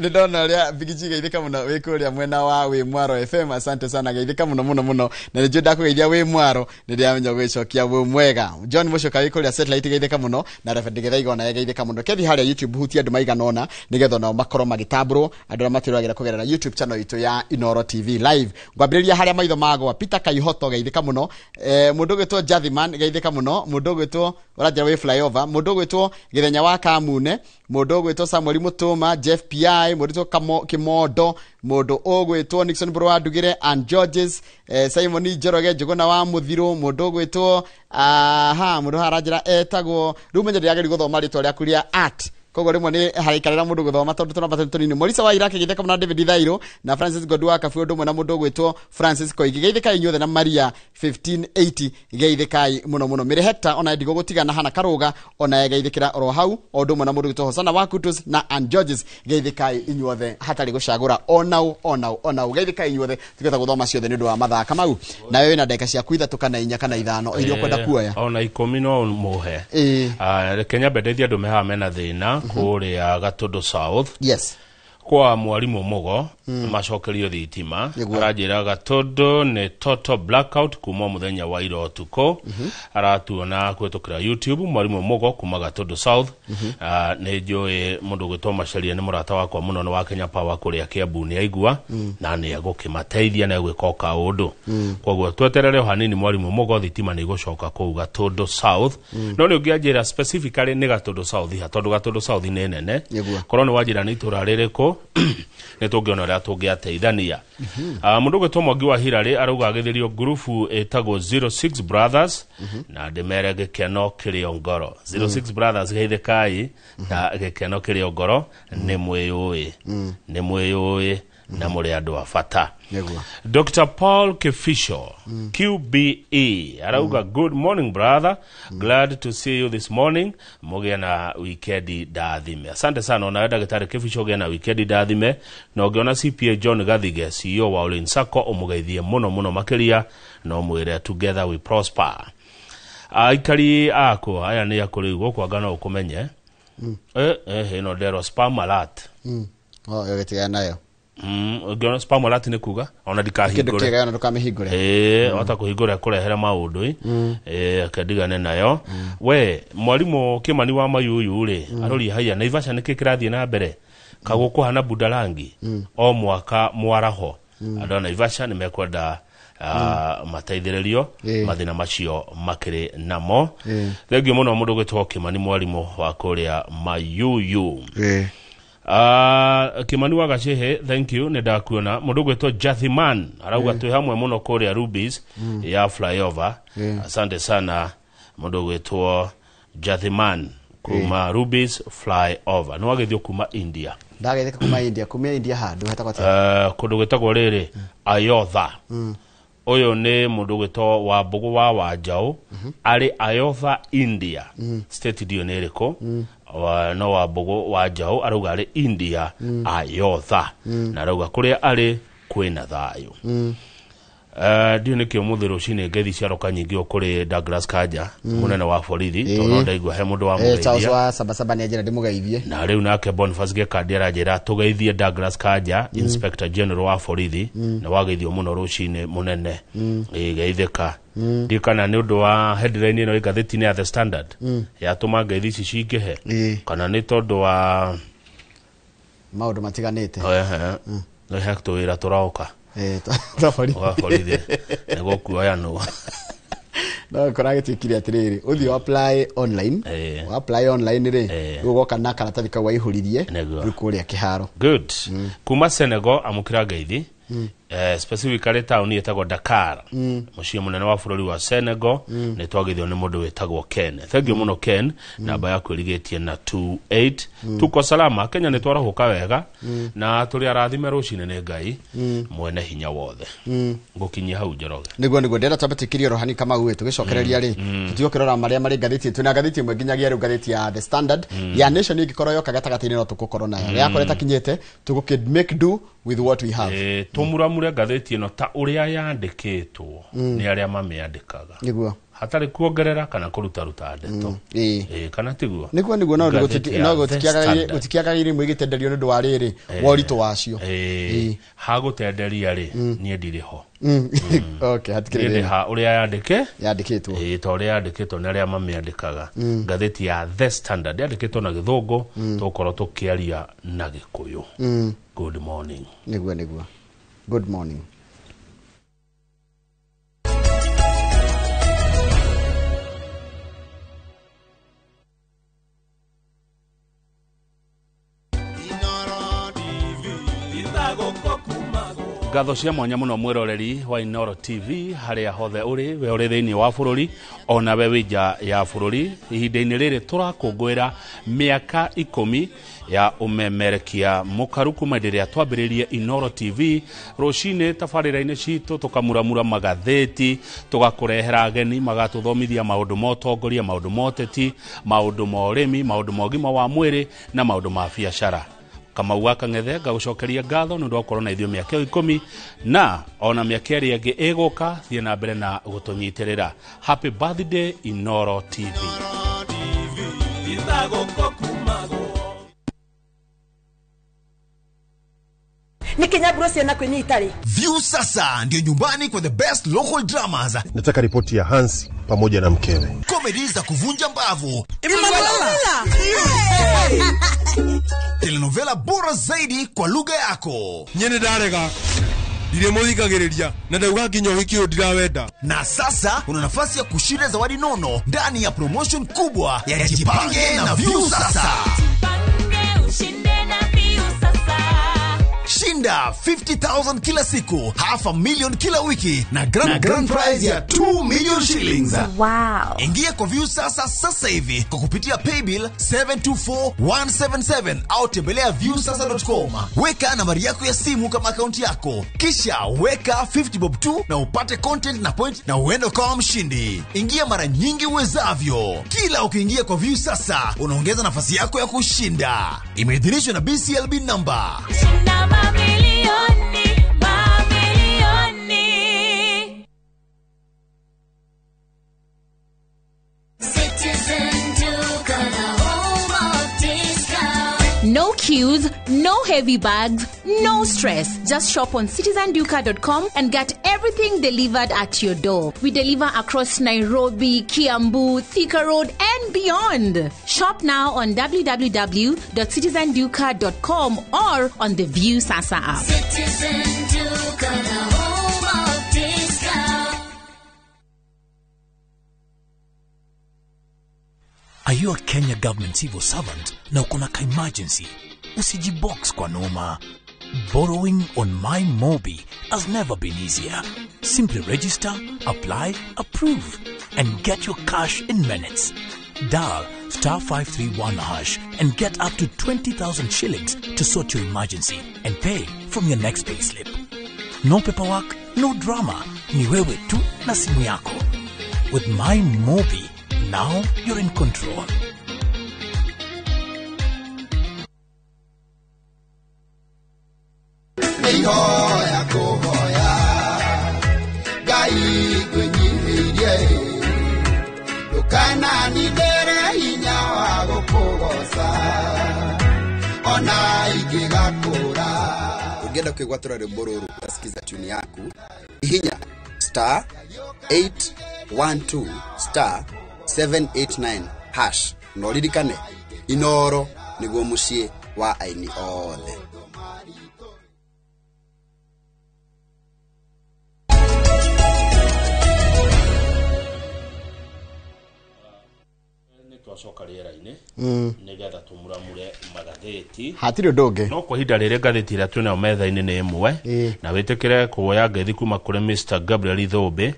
nidona ria Bigiji geithika muno wikuria mwena wa wi Mwaro FM. Asante sana geithika muno na nijue ndakugeithia wi Mwaro ndiramenya gwicokia wi mwega. John Mushoka wikuria satellite geithika muno na Reverend Githaiga ona geithika muno. Kethi haria YouTube hutia andu maiga nona nigetho nao makoro magitabro andu ra matiragira kugerera YouTube channel itu ya Inoro TV live. Ngwambiriria haria maitho magwa Peter Kaihoto geithika muno. Mundu gwitwo Jathiman geithika muno. Mundu gwitwo urajira wi flyover. Mundu gwitwo Githenya wa Kamune. Mundu gwitwo Samuel Mutuma, Jeff PI, mundu Kimodo, mundu ogwitwo Nixon Bro Adugire and Georges, Simon Njoroge Njuguna wa Muthiru, mundu gwitwo mundu harajira etagwo rumenye ndiageri guthoma ritwa rya kuria art. Kogo rimwe ni harikarira mundu guthoma tondu tunamba tunini Morisa wa Iraq githeka muna David Thairo na Francis Godwa Kafundo mwe na mundu gwitwo Francis Koigi geitheka inyuothe na Maria 1580 geitheka muno Mire Hector ona ndigo gutigana hana Karuga ona geithikira oro hau ondu mwe na mundu gwitwo Hosana wa Kutus na and Georges geitheka inyuothe hatari gucagura onau geitheka inyuothe tugetha guthoma ciothe nindu wa mathaka mau na wewe na dakika cia kuitha tukana 4 kana 5 irio kwenda kuoya ona 10 no muhe Kenya bedethia andu meha mena thina kuria Gatondo South. Yes. Kwa mwalimu Mugo macokerio thitima arajira Gatondo ni total blackout kuma muthenya wa ira utuko aratuona kwetukira YouTube mwalimu Mugo kuma Gatondo South ni njui mundu gwitwo Macharia ni murata wakwa muno no wa Kenya Power kuria Kiambu ni aigua na ni agukimateithia na gwikoka undu koguo tweterere hanini mwalimu Mugo thitima ni gucoka ku Gatondo South no ni ungianjira specifically ni Gatondo South hatondu Gatondo South ni nene koroni wajira ni itura ririko netongiona ria tungiateithania mundu gwitwo Mwangi wa Hirari arauga agithirio grupu etagwo 06 Brothers na ndemere gikeno kirio ngoro 06 Brothers geithikai na gikeno kirio ngoro ni mwiyui na muri andu afata Dr. Paul Kefisho QBE arauga good morning brother, glad to see you this morning, mugia na weekend dathime. Asante sana ona Dr. Kefisho gena weekend dathime na ugiona CPA John Gathige CEO wa Olin Sacco umugeithie muno makiria no mwire together we prosper. Aikari ako aya ni akurigo kwagana ukumenye no dero spam alert yogetiga nayo ugiona spam alert ni kuga ona dikahingure kigega na tukamihingure ota kuhingura kurehera maundu akadigane nayo we mwalimu Kimani wa Mayuyu ri arori haya Naivasha nikikirathie na mbere kagukuhana Budalangi o mwaka mwaraho andå Naivasha nimekwenda mateithĩrĩrio mathina macio makĩrĩ namo thengio mũno mũndũ gwĩtwo Kimani mwarimu wa kũrĩa Mayuyu Kimani wa Gacehe thank you nĩ ndakuona mũndũ gwĩtwo Jathiman arauga twĩ hamwe mũno kũrĩa Rubies ya flyover asante sana mũndũ gwĩtwo Jathiman kuma Rubies flyover no agĩthio kuma India ndagetheka kuma India handu hetagwo kũndũ gwĩtagwo rĩrĩ Ayodha oyo ne mundu gwito wa Mbugu wa Wanjau ari Ayodha India state dio neriko no wa Mbugu wa Wanjau arauga ari India Ayodha na arauga kuria ari kwina thayo dio nikio muthiro cine ngethi ciaroka nyingi okuri Douglas Kanja munene wa borithi tono ndaigua he mundu wa mugeithia Charles wa Sabasaba ni njira ndimugeithie na riu nake Boniface Gekandira njira tugeithie Douglas Kanja Inspector General wa borithi na wageithio muno rucine munene geitheka dikana ni undu wa headline ino igatheti ni ya The Standard ya tuma ngeithi ici cingihe kana ni tondu wa maundu matiganite no hekto wira turauka Waborithia. Nego kuoya no. No korage tikiri atiriri uthi apply online apply online ri ugoka na karatathi ka waihuririe rikuria kiharo. Good. Kuma Senegal amukira ngeithi specifically town yetagwo Dakar muciĩ munene wa bũrũri wa Senegal nĩ twagithio nĩ mũndũ wetagwo Ken. Thank you muno Ken. Namba yaku ĩrigetie na 28 tuko salama. Kenya nĩ twarahũka wega na tũrĩ arathime rũcinĩ nĩ Ngai mwene hinya wothe gũkinyia hau Njoroge. Niguo ndera tabatikirio rohani kama uwe tugicokereria ri tutikirora maria mari ngathĩti tuna ngathĩti imwe nginyagia rĩu ngathĩti ya The Standard ya Nation ingĩkorwo yoka gatagati-inĩ no tugukorwo nayo ya koreta kinyete tugukid make do with what we have. Tumuramure ngathĩti ino ta uria yandĩkĩtwo nĩ arĩa mamĩandĩkaga. Niguo hatari kuongerera kana kuruta ndeto kana tiguo niguo no gutikiagaire mwigitenderio ndu wa riri worito wacio hagutenderia ri nie ndiriho okay hatikire ha uria yandikitwo to uria yandikitwo na aria mamiandikaga ngatheti ya The Standard yandikitwo na githungu tukorwo tukiaria na gikuyu. Good morning. Niguo good morning. Ngatho cia mwanya muno mwiroreri wa Inoro TV haria hothe uri we uri thiini wa bururi ona we wija ya bururi ihinda-ini riri turakungwira miaka 10 ya umemerekia mukaru kuma ndiria twambiririe Inoro TV rucine tabarira-ini citu tukamuramura magatheti tugakurehera ageni magatuthomithia maundu ma utongoria maundu ma uteti maundu ma urimi maundu ma ugima wa mwiri na maundu ma biashara. Kama uwaka ng'ethe gagucokeria ngatho nundu okorwo na ithio miaka 10 na ona miaka iri ingi egoka thie na mbere na gutunyitirira. Happy birthday Inoro TV. View sasa ndio nyumbani kwa the best local dramas. Nataka ripoti ya Hansi pamoja na mkewe. Comedy za kuvunja mbavu. Telenovela bora zaidi kwa lugha yako. Nyene darega. Dire muthikagiriria na ndauga nginya wiki ndirawenda. Na sasa una nafasi ya kushinda zawadi nono ndani ya promotion kubwa ya Jipange na View sasa. Shinda 50,000 kila siku, $500,000 kila wiki na grand prize ya 2 million shillings. Wow. Ingia kwa View sasa hivi kwa kupitia paybill 724177 au tembelea viewsasa.com. Weka nambari yako ya simu kama akaunti yako, kisha weka 50 bob tu na upate content na point na uende kama mshindi. Ingia mara nyingi uwezavyo. Kila ukiingia kwa View sasa unaongeza nafasi yako ya kushinda. Imeidhinishwa na BCLB number. No queues, no heavy bags, no stress. Just shop on citizenduka.com and get everything delivered at your door. We deliver across Nairobi, Kiambu, Thika Road and beyond. Shop now on www.citizenduka.com or on the View Sasa app. Citizen Duka, the home of discount. Are you a Kenya government civil servant na uko na emergency? Usijibox kwa noma. Borrowing on MyMobi has never been easier. Simply register, apply, approve, and get your cash in minutes. Dial *531# and get up to 20,000 shillings to sort your emergency and pay from your next payslip. No paperwork, no drama. Ni wewe tu na simu yako. With MyMobi, now you're in control. Hoya kuhoya gai kwenyihirie dukana nidere hinya wa gukugosa ona igigakura. Ugenda kwigwatura rĩmbororo asikiza tune yaku hinya *812*789# noririkane Inoro niguo muciĩ wa aini othe. twacoka rĩera-inĩ nĩgetha tumuramure magathĩti hatirĩ ũndũ ũngĩ no kwa hinda rĩrĩ ngathĩti ĩrĩa twĩnayo metha-inĩ nĩ ĩmwe na wĩtĩkĩre kuoya ngeithi kuma kũrĩ Mr. Gabriel Ithũmbĩ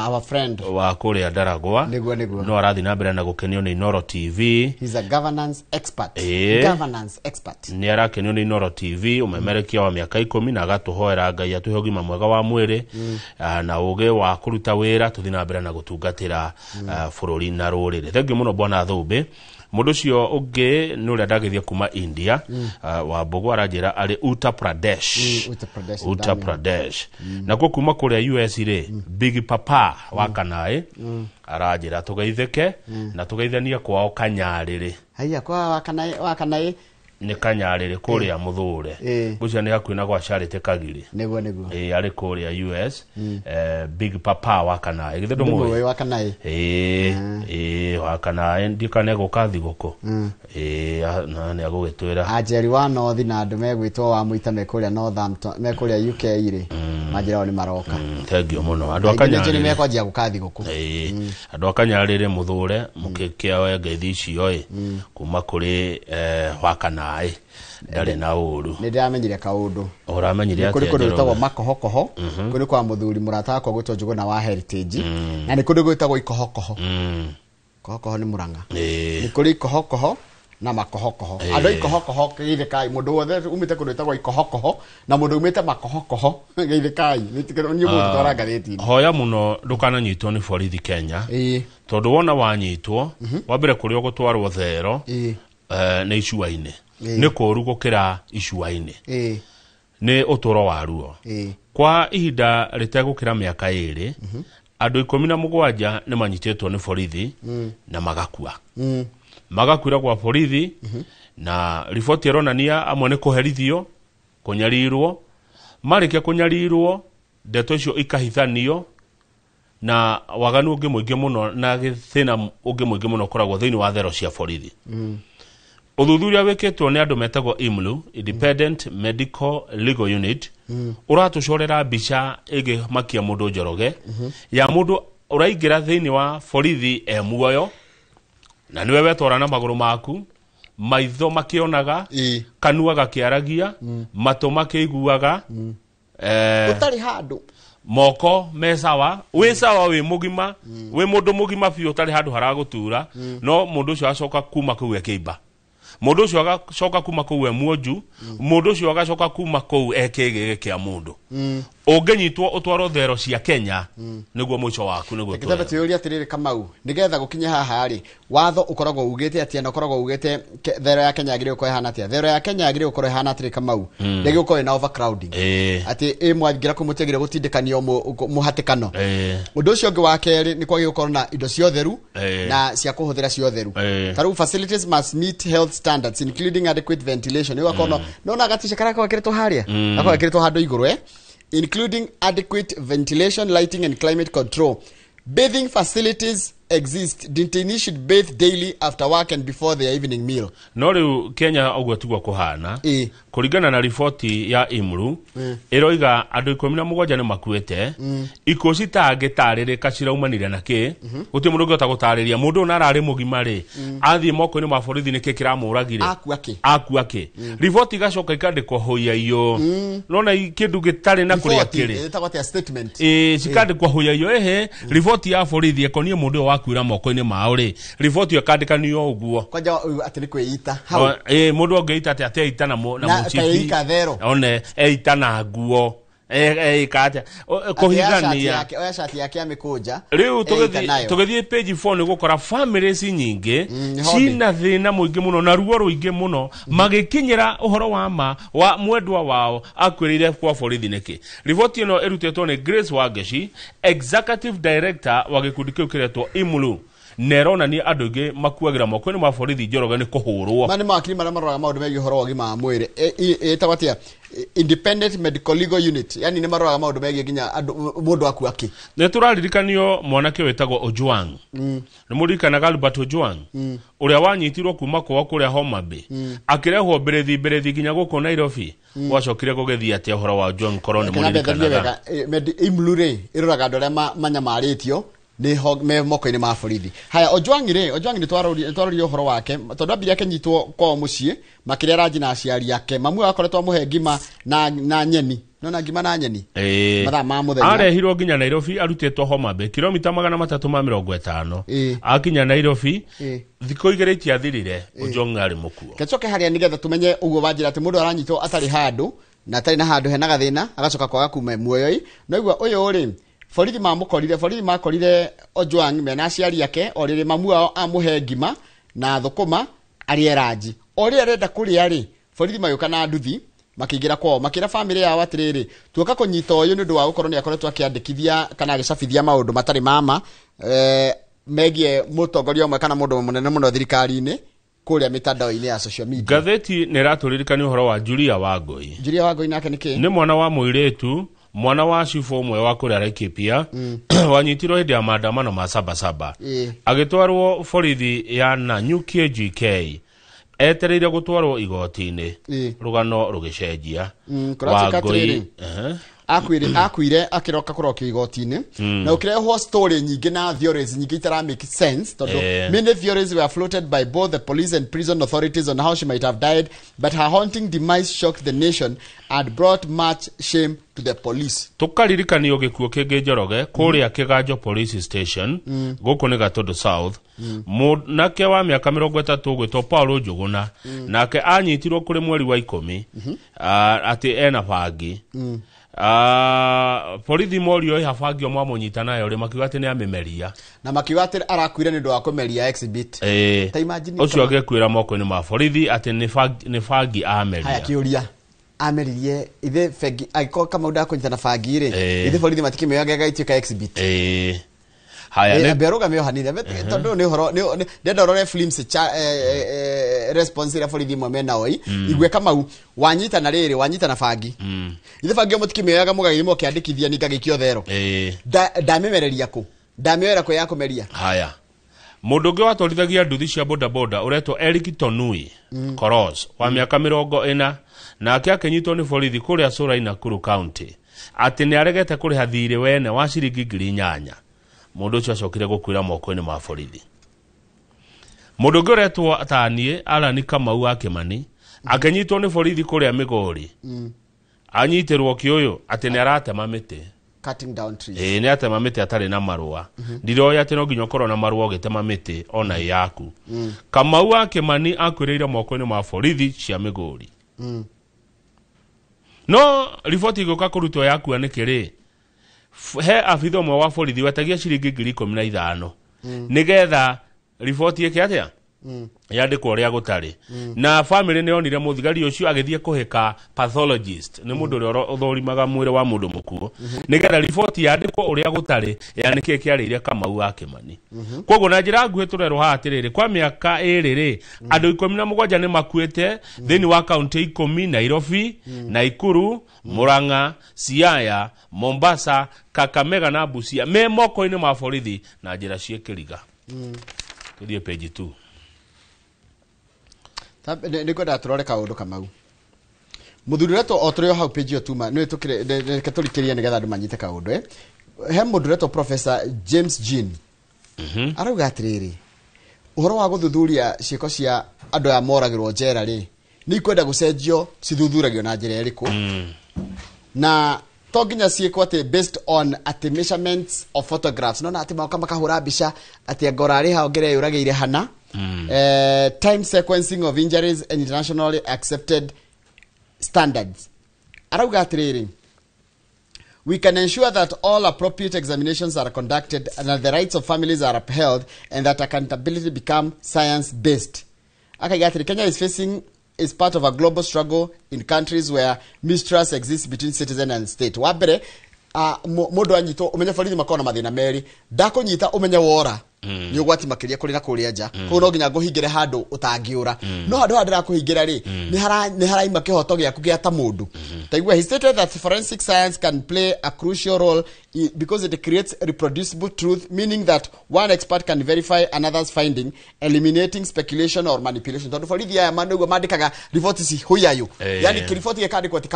our friend wa kũrĩa Ndaragwa nĩguo no arathi na mbere na gũkenio nĩ Inoro TV. He's a governance expert nĩ arakenio nĩ Inoro TV umemerekia wa mĩaka 10 na agatũhoera Ngai atũhe ũgima mwega wa mwĩrĩ na ũgĩ wa kũruta wĩra tũthi na mbere na gũtungatĩra bũrũri na rũrĩrĩ. Thengiũ mũno bwana Thũmbĩ. Mũndũ ũcio ũngĩ nĩ ũrĩa ndagĩthia kuma India wa Mbogo aranjĩra arĩ Uttar Pradesh na kuma kũrĩa US rĩ Big Papa wa Kanaĩ aranjĩra tũgeithĩke na tũgeithanie kwao Kanyarĩrĩ. Haiya kwa wa Kanaĩ nĩ Kanyarĩrĩ kũrĩa Mũthũre gũcia nĩ hakuhĩ na gwa Charity Kagiri nĩguo arĩ kũrĩa US Big Papa wa Kanaĩ githĩ ndũmũĩ wa Kanaĩ wa Kanaĩ ndikane gũkathi gũkũ na nĩ agũgĩtwĩra ajeri wa North na andũ megwĩtwo wa Mũita mekũrĩa Northampton mekũrĩa UK rĩ majira nĩ maroka thengiũ mũno andũ a Kanyarĩrĩ nĩ mekwanjia gũkathi gũkũ andũ a Kanyarĩrĩ Mũthũre mũkĩkĩa ngeithi icio kuma kũrĩ wa Kanaĩ ndarĩ na ũru nĩ ndamenyire kaũndũ ũramenyire atĩa kũrĩ gwĩtagwo makohokoho kũrĩ kwa mũthuri mũrata wakwa gwĩtwo Njũgũna wa Heritage na nĩ kũrĩ gwĩtagwo ikohokoho kohokoho nĩ Mũrang'a nĩ kũrĩ ikohokoho na makohokoho andũ ikohokoho geithĩkai mũndũ wothe umĩte kũrĩ gwĩtagwo ikohokoho na mũndũ umĩte makohokoho geithĩkai nĩ mũndũ twara ngathĩti hoya mũno ndũkananyitwo nĩ borithi Kenya tondũ wona wanyitwo wambere kũrĩ ũgũtwarwo thero nĩ icua-inĩ nĩ kũru gũkĩra icua-inĩ nĩ ũtũro wa ruo kwa ihinda rĩtegũkĩra mĩaka 2 andũ 17 nĩ manyitĩtwo nĩ borithi na magakua magakwĩra kwa borithi na riboti ĩronania amwe nĩ kũherithio kũnyarirwo marĩkia kũnyarirwo ndeto icio ikahithanio na waganu ũngĩ mũingĩ mũno na gĩthĩna ũngĩ mũingĩ mũno ũkoragwo thĩinĩ wa thero cia borithi Uthuthuria weketwo nĩ andũ metagwo IMLU Independent Medical Legal Unit ũratũcorera mbica ĩgĩmakia mũndũ Njoroge ya mũndũ ũraingĩra thĩinĩ wa borithi muoyo na niwe wetwara na magũrũ maku maitho makĩonaga kanua gakĩaragia matũ makĩiguaga ũtarĩ handũ moko mesawa we sawa we mugima we mũndũ mũgima biũ ũtarĩ handũ haragũtura no mũndũ ũcio acoka kuma kũu ekĩimba mũndũ ũcio agacoka kuma kũu muonju mũndũ ũcio agacoka kuma kũu ekĩgĩgĩ kĩa mũndũ ũngĩnyitwo ũtwarwo thero cia Kenya nĩguo mũico waku nĩguo twĩra tĩũria atĩrĩrĩ Kamau nĩgetha gũkinya haha rĩ watho ũkoragwo ugĩte atĩa na ũkoragwo ugĩte thero ya Kenya agĩrĩirwo gũkorwo ihana atĩa thero ya Kenya agĩrĩirwo gũkorwo ihana atĩrĩ Kamau ndĩgĩ gũkorwo na overcrowding atĩ mwathingira kũmũtegĩre gũtindĩkanio mũhatĩkano ũndũ ũcio ũngĩ wa kerĩ nĩ kwagĩrĩirwo gũkorwo na indo cia ũtheru na cia kũhũthĩra cia ũtheru tarĩu facilities must meet health standards including adequate ventilation nĩ wakorwo nona gatisha karako gakĩrĩtwo harĩa gako gakĩrĩtwo handũ igũrũ including adequate ventilation, lighting and climate control. Bathing facilities exist. Detainees should bathe daily after work and before their evening meal. No rĩu Kenya ũguo tigwo kũhana kũringana na riboti ya IMLU ĩroiga andũ 17 nĩ makuĩte ikuũ citangĩtarĩrĩka ciraumanire na kĩ gũtirĩ mũndũ ũngĩhota gũtarĩria mũndũ ũna ararĩ mũgima rĩ athiĩ moko-inĩ ma borithi nĩkĩ kĩramũragire akua kĩ riboti igacoka ikandĩkwo hũia iyo nona kĩndũ gĩtarĩ na kũrĩa kĩrĩ cikandĩkwo hũia iyo riboti ya borithi ĩkonie mũndũ ũyũ wakuĩra moko-inĩ mao rĩ riboti ĩyo ĩkandĩkanio ũguo kwanja atĩ nĩ kwĩita hau mũndũ ũngĩita atĩ atĩita na mũcibi one eita na nguo ikata kuhigania oya shati yake amekuja riu tugithie page 4 ni gukora families nyingi cina thina muingi muno na ruo ruingi muno magikinyira uhoro wa ma wa mwendwa wao akwirire kwa borithi niki riboti ino irutetwo ni Grace Wangeci executive director wa gikundi kiu kiretwo IMLU nerona ni andũ ingĩ makuagira moko-inĩ ma borithi Njoroge nĩ kũhũrwo mani makiri marĩa maroraga maũndũ megiĩ ũhoro wa ũgima wa mwĩrĩ ĩtagwo Independent Medical Legal Unit yani nĩ maroraga maũndũ megiĩ nginya mũndũ akua kĩ nĩ tũraririkanio mwanake wetagwo Ojwang nĩ mũririkanaga Albert Ojwang ũrĩa wanyitirwo kuma kwao kũrĩa Homa Bay akĩrehwo mberethi nginya gũkũ Nairobi wacokire gũgethia atĩa ũhoro wa Ojwang korwo nĩ mũririkanaga IMLU ĩroraga andũ arĩa manyamarĩtio me moko-ini ma borithi. Haya Ojwang twarori uhoro wake tondu ambire akenyitwo kwa mucii makire ranji na aciari yake mamu akoretwo amuhe ngima na nyeni na ngima na nyeni mathaa ma muthenya arehirwo nginya Nairobi arutĩtwo Homa Bay kilomita 350 akinya Nairobi thikũ igĩrĩ itiathirire Ojwang ari mukuo kecoke haria nigetha tumenye uguo wanjira ati mundu aranyitwo atari handu na atari na handu hena gathina agacoka kwaga kuma muoyo no igua uyu ri borithi makorire Ojwang mena aciari yake orire mamu ao amuhe ngima na thukuma arie ranji ori arenda kuria ri borithi mayuka na nduthi makigira kwao makira family yao atiriri tuoka kunyita uyu ni ndu wa gukorwo ni akoretwo akiandikithia kana agicabithia maundu matari mama megie mutongoria umwe kana mundu munene muno thirikari-ini kuria mitandao-ini ya social media. Gatheti ni raturirikania uhoro wa Julia Wangui nake niki ni mwana wa muiretu mwana wa cibo umwe wa kuria Laikipia wanyitirwo hindi ya maandamano ma Sabasaba agitwarwo borithi ya Nanyuki GK etereire gutwarwo igoti-ini rugano rugicenjia Wangui akuire akiroka kurokio igoti-ini na ukirehwo story nyingi na theories nyingi itara make sense tondu many theories were floated by both the police and prison authorities on how she might have died, but her haunting demise shocked the nation and brought much shame to the police. Tukaririkania gikuo kingi Njoroge kuria Kiganjo police station guku ni Gatundu South nake wa miaka 30 gwitwo Paul Njuguna nake anyitirwo kuri mweri wa 10 ati ena bangi borithi morio ihabangio mwamunyita nayo ri makiuga ati ni amemeria na makiuga ati arakuire ni ndu wa kumeria exhibit ta imagine ucio agekwira moko-ini ma borithi ati ni bangi ameria. Haya kiuria ameririe ithe fegi agiko kama uda kunyita na bangi ri ithe borithi matikimeo agaituika exhibit haya ne beroga meo hanire tondu ni horo ni ndenda rore films response ya borithi mwe mena oi igwe kama wanyita na riri wanyita na bangi ithe bangi mutikimeo mugairimo kiandikithia ningagikio thero ndamemereria ku ndamewera ko yako meria. Haya mundu ungi watwarithagia nduthi cia boda uretwo Eric Tonui Koros wa miaka 40 nake akenyitwo ni borithi kuria Sura Nakuru County ati ni aregete kuriha thirĩ wene wa ciringi 8,000 mundu ucio acokire gukwira moko-ini ma borithi. Mundu ungi uretwo Atanie Alan Kamau wa Kimani akenyitwo ni borithi kuria Migori anyitirwo kiuyu ati ni aratema miti cutting down trees ni atema miti atari na marua ndiroya ati no nginya ukorwo na marua ugitema miti ona yaku Kamau wa Kimani akwireire moko-ini ma borithi cia Migori no riboti iguka kurutwo yaku anikiri he afitho mwe wa borithi wetagia ciringi 15,000 nigetha riboti yake atia yandikwo ria gutari na family ne onire muthigari ucio agithie kuhika pathologist ni mundu uri uthorimaga mwire wa mundu mukuo nigetha riboti yandikwo uria gutari yanike kiarire Kamau wa Kimani koguo na njira nguhe turerwo hatiriri kwa miaka iriri andu 17 ni makuite thini wa county 10 Nairobi Naikuru Murang'a Siaya Mombasa Kakamega na Busia me moko-ini ma borithi na njira ciekiriga tuthie page 2 niko ndaturore kaundu Kamau muthuri reto otrio hau page 2 no tukire katolikiria nigetha andu manyite kaundu he mundu reto Professor James Jean arauga atiriri uhoro wa guthuthuria ciiko cia andu ya moragirwo njera ri ni ikwenda gucenjio cithuthuragio na njira iriku na to nginya ciiko ati based on ati measurements of photographs no na ati kama kahura mbica ati ngorari ha ongere yurageire hana time sequencing of injuries and internationally accepted standards. Arauga atiriri we can ensure that all appropriate examinations are conducted and that the rights of families are upheld and that accountability become science based. Akaiga Kenya is part of a global struggle in countries where mistrust exists between citizen and state. Wabere mundu anyito umenya borithi makona mathina meri ndakunyita umenya wora ni ugwati makiria kuri na kuria nja ko no nginya nguhingire handu utangiura no handu handira kuhingira ri ni haraima kihoto giaku gia ta mundu taigua he stated that forensic science can play a crucial role because it creates reproducible truth, meaning that one expert can verify another's finding, eliminating speculation or manipulation. Tondu borithi aya mandugo mandikaga report ici huyayo. Yani kiripoti gekandikwo ati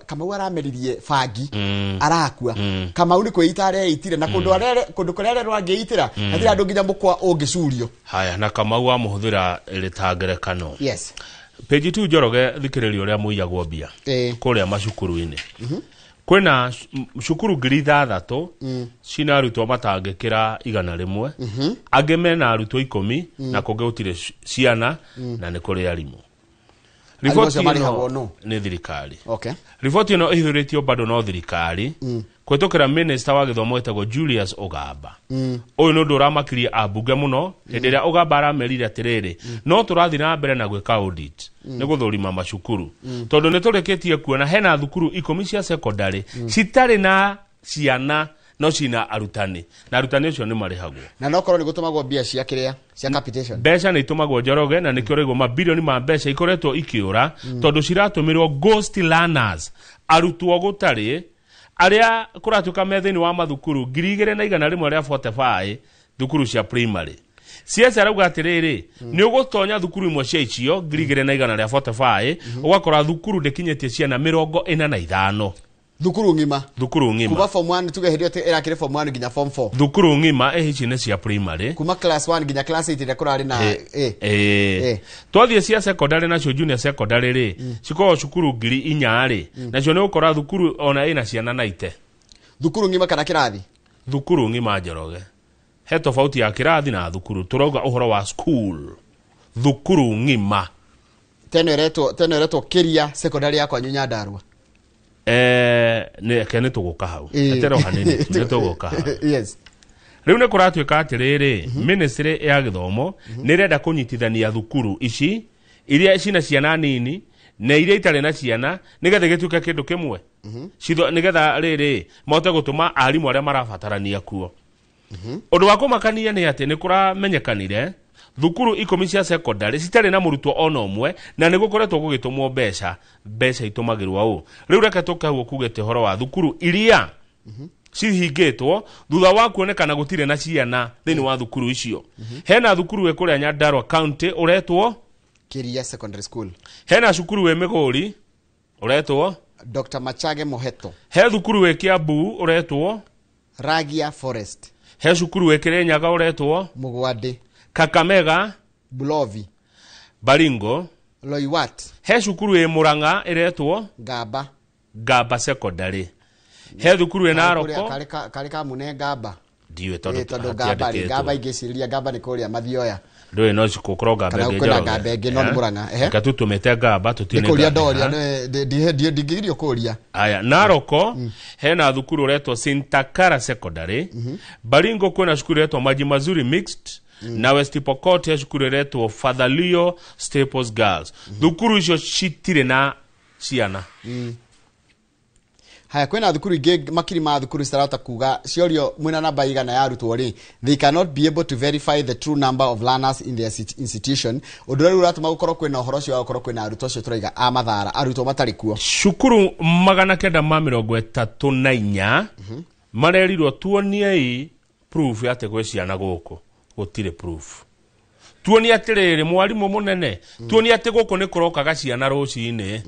Kamau arameririe fangi arakua. Kamau ni kwita areitire na kundu kurere rwangiitira atira andu nginya mukwa ungicurio. Haya na Kamau amuhuthira ritangerekano. Yes. Page 2 Njoroge thikiririo ria muiyagwo mbia kuria macukuru-ini. Kwena cukuru 6,000 cina arutwo matangikira 100 angi mena arutwo 10 na kungi gutire ciana na ni kuri arimu. Riboti ino ni thirikari. Okay. Riboti ino ihithuritio bado no thirikari kwetukira minister wa githomo etagwo Julius Ogamba. Uyu no nduramakirie abunge muno hindi ria Ogamba aramerire atiriri no turathi na mbere na gwika audit ni guthurima macukuru tondu ni tureketie kuona hena thukuru 10 cia secondary citari na ciana no cina arutani na arutani ucio ni marihagwo na no korwo ni gutumagwo mbia cia kiria cia capitation mbeca ni itumagwo Njoroge na nikio rego mabilioni ma mbeca ikoretwo ikiura tondu ciratumirwo ghost learners arutwo gutari aria kuratuka methini wa mathukuru 2,145 thukuru cia primary ciesa rauga atiriri ni ugutonya thukuru imwe cia icio 2,145 ugakora thukuru ndekinyetie ciana 45 thukuru ngima kuma form 1 tuge hedio te era kire form 1 nginya form 4 thukuru ngima hici ne cia primary kuma class 1 nginya class 8 ira kurari na twathie cia secondary na cio junior secondary ri ciko cukuru 4,000 ri na cio ne ukora thukuru ona ina ciana naite thukuru ngima kana kirathi thukuru ngima Njoroge he tofauti ya kirathi na thukuru turauga uhoro wa school thukuru ngima teno ereto kiria secondary yakwa Nyandarua ne kene tuguka hau atero hanini ne tuguka yes riu ne kuratuika atiriri ministry ya githomo ni renda kunyitithania thukuru ici iria cina ciana nini na iria itari na ciana nigetha gituke kindu kimwe citho nigetha riri mote gutuma arimu aria marabatarania kuo undu wa kumakania ni ati ni kuramenyekanire thukuru 10 cia secondary citari na murutwo ona umwe na nigukoretwo gugitumwo mbeca itumagirwa u riu reke tukahuo kugete horo wa thukuru iria cihingitwo thutha wa kuonekana gutire na ciana thini wa thukuru icio hena thukuru we kuria Nyandarua county uretwo Kiria Secondary School hena cukuru we Migori uretwo Dr. Machage Moheto he thukuru we Kiambu uretwo Ragia Forest he cukuru we Kirinyaga uretwo Mugwande Kakamega Bulovi Baringo Loiwat he cukuru we Muranga iretwo Gaba Secondary he thukuru we Naroko karika mune Gaba ndiwe tondu Gaba igeciria Gaba ni kuria Mathioya ndoe no cikukoro Gaba ngenge no Muranga katutumete Gaba tutine kuria doria ndigirio kuria aya Naroko hena thukuru uretwo Sintakara Secondary Baringo kuna cukuru uretwo Maji Mazuri Mixed na West Pokot ya cukuru uretwo Father Leo Staples Girls thukuru icio citire na ciana haya kwena thukuru ingi makiri ma thukuru citarata kuga ciorio mwina namba igana ya arutwo ri they cannot be able to verify the true number of learners in their institution udure uratuma gukorwo kwena uhoro cio gukorwo kwena arutwo cio turaiga amathara arutwo matari kuo cukuru 934 marerirwo tuonie proof ya te gwiciana guku gutire proof tuonie atiriri mwarimu munene tuonie ati guku ni kurokaga ciana rucini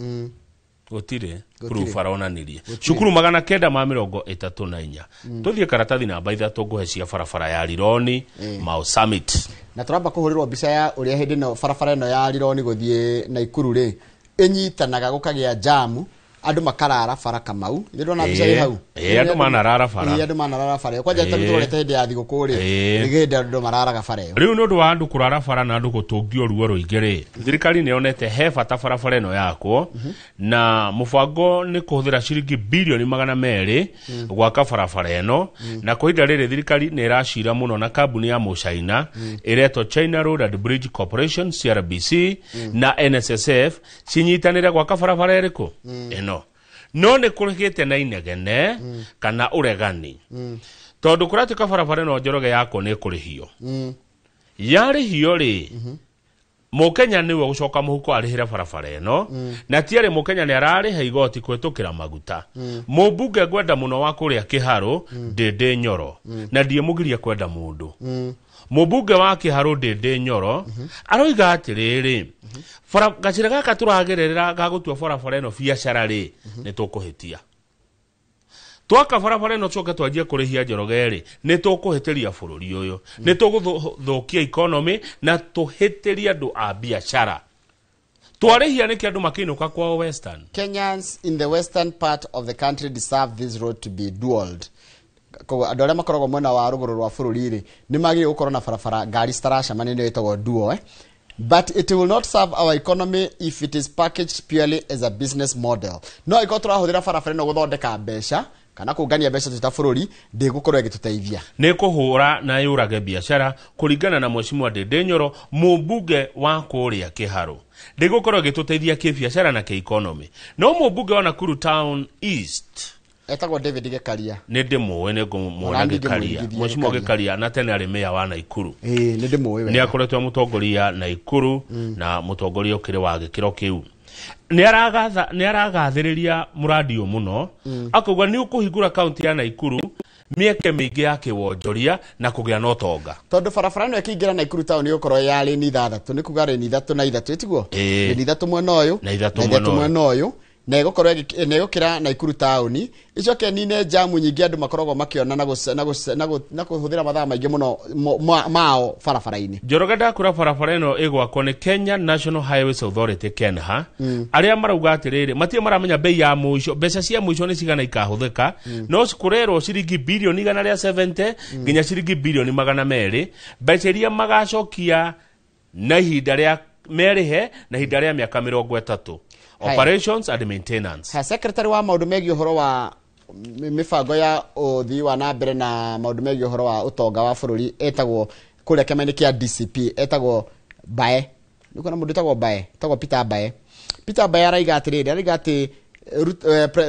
gutire proof aronanirie cukuru 934 tuthie karatathi namba 3 nguhe cia barabara ya Rironi Mau Summit na turamba kuhurirwo mbica ya uria hindi no barabara ino ya Rironi guthie Naikuru ri inyitanaga gukagia jamu andu makarara bara Kamau ndona mbica iri hau andu manarara bara andu manarara bara kwanja turorete hindi ya thiguku ri nigende andu mararaga bara iyo riu nundu wa andu kurara bara na andu gutungio ruo ruingiri thirikari ni onete he bata barabara ino yako na mubango ni kuhuthira ciringi bilioni 200 gwaka barabara ino na kuhinda riri thirikari ni iracira muno na kambuni ya Muchaina ireto China Road and Bridge Corporation CRBC na NSSF cinyitanire gwaka barabara iriku no ne kurigite na inegene kana uregani tondu kuratuka barabara no Njoroge yako ni kurihio yari hiyo ri Mukenya niwe gucoka muhuko arihira barabara eno na tiare Mukenya ni arariha igoti kwetukira maguta mubunge gwenda muno wa kuria Kiharo Ndindi Nyoro na ndie mugiria kwenda mundu mubunge wa Kiharo Ndindi Nyoro aroiga atiriri gacira gaka turagerera gagutua barabara eno biacara ri ni tukuhitia twaka barabara eno coke twanjie kurihia Njoroge ni tukuhitiria bururi uyu ni tuguthukia economy na tuhitiria andu a biashara twarihia niki andu makinuka kwa western. Kenyans in the western part of the country deserve this road to be dualed. Ko andu aria makoragwo mwena wa ruguru rwa bururi ri ni magi gukorwo na barabara ngari citaracamania ni yetagwo duo but it will not serve our economy if it is packaged purely as a business model. No ikotora huthira barabara no guthondeka mbeca kana kungania mbeca tuta bururi ndigukorwo igituteithia ni kuhura na yurage biashara kuringana na Mheshimiwa Ndindi Nyoro mubunge wa kuria Kiharo ndigukorwo igituteithia kibiashara na economy. No mubunge wa Nakuru Town East etagwo David Gekaria ni ndimuwe ni ngumuona Gekaria Mheshimiwa Gekaria na tene ari meya wa Naikuru ni ndimuwe ni akoretwo mutongoria Naikuru na mutongoria ukiri wa gikiro kiu ni aragathiriria muradio muno akogwa ni ukuhingura county ya Naikuru mieke mingi ya kiwonjoria na kugia no tonga tondu barabara no ikingira Naikuru town ni ukorwo yari ni 3 ni kuga ni 3 na 3 etiguo ni 3 mwena uyu na 3 mwena uyu na igukorwo na igukira Naikuru town icoke nine jamu nyingi andu makoragwo makiona na kuhuthira mathaa maingi muno mao barabara-ini. Njoroge ndakura barabara eno igwako ni Kenya National Highways Authority KENHA aria marauga atiriri matie maramenya bei ya muico mbeca cia muico ni cigana ikahuthika no cikurerwo ciringi bilioni 170 nginya ciringi bilioni 200 mbeca iria magacokia na ihinda ria merihe na ihinda ria miaka 30 operations and maintenance. Secretary wa maundu megi uhoro wa mifango ya uthii wa na mbere na maundu megi uhoro wa utonga wa bururi etagwo kuria kemeni kia DCP etagwo Bae niko na mundu etagwo Bae etagwo Peter Bae araiga ati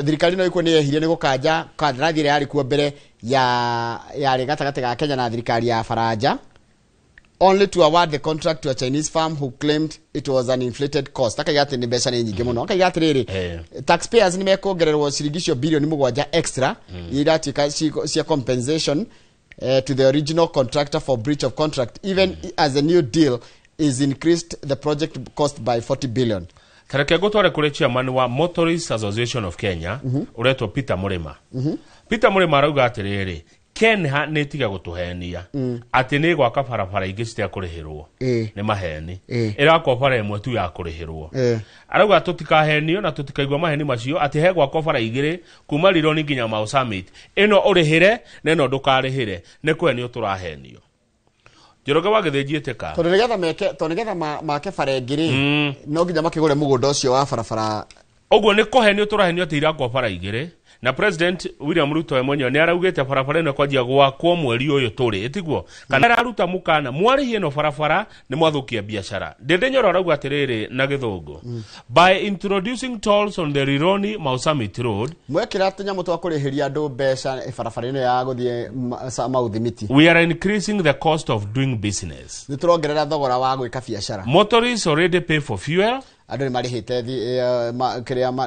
thirikari no iko ni ehirie ni gukanja kandarathi ria ari kuo mbere ya gatagati ga Kenya na thirikari ya Faranja only to award the contract to a Chinese firm who claimed it was an inflated cost. Akaiga ni mbeca ni nyingi muno. Akaiga atiriri taxpayers ni mekongererwo ciringi bilioni 7 extra iratika cia compensation to the original contractor for breach of contract even as a new deal is increased the project cost by 40 billion. Tareke gotware kure chairman wa Motorists Association of Kenya uretwo Peter Murima. Peter Murima arauga atiriri KENHA netiga gutuhenia ati ni gwaka barabara ingi citia kurihirwo ni maheni irakwa bara imwe tu ya kurihirwo arauga tutikahenio na tutikaigwa maheni macio ati he gwakwa bara igiri kuma Rironi nginya Mau Summit ino urihire na ino ndukarihire ni kwenio turahenio Njoroge wagithinjiite ka tondu nigetha make bara ingiri no nginya makigure mugunda ucio wa barabara oguo ni kuhenio turahenio ati irakwa bara igiri na President William Ruto we mwenyewe ni araugite barabara ino kwajia gwakwo mweri uyu turi etiguo kana araruta mukana mwari ino barabara ni mwathukia biashara Ndindi Nyoro arauga atiriri na githungu by introducing tolls on the Rironi Mau Summit Road mwekira tunyamu twa kurihiria andu mbeca barabara ino ya guthie mauthimiti we are increasing the cost of doing business ni turongerera thogora wa gwika biashara motorists already pay for fuel andu ni marihite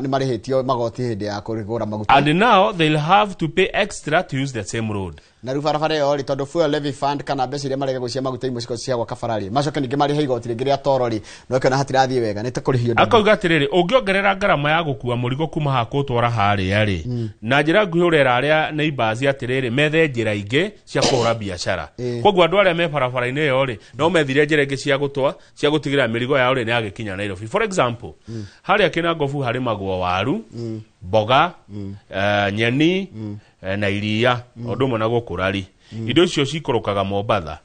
ni marihitio magoti hindi ya kurigura maguta and now they'll have to pay extra to use the same road na rubarabara yo ri tondu fuel levy fund kana mbeca iria marege gucia maguta imwe ciko cia gwaka barari macoke ningi marihe igoti ringi ria torori no kana hatirathie wega ni takurihio akauga atiriri ungiongerera ngarama ya gukua murigo kuma hakutwara haria ri na njira nguhurera aria neighbors atiriri methe njira ingi cia kuhura biashara koguo andu aria me barabara-ini yo ri no methire njira ingi cia gutwa cia gutigira mirigo yao ri ni agikinya Nairobi for example haria kina ngofu hari magwo waru boga nyeni na iria odumo na gukurari indo icio cikorokaga Mombatha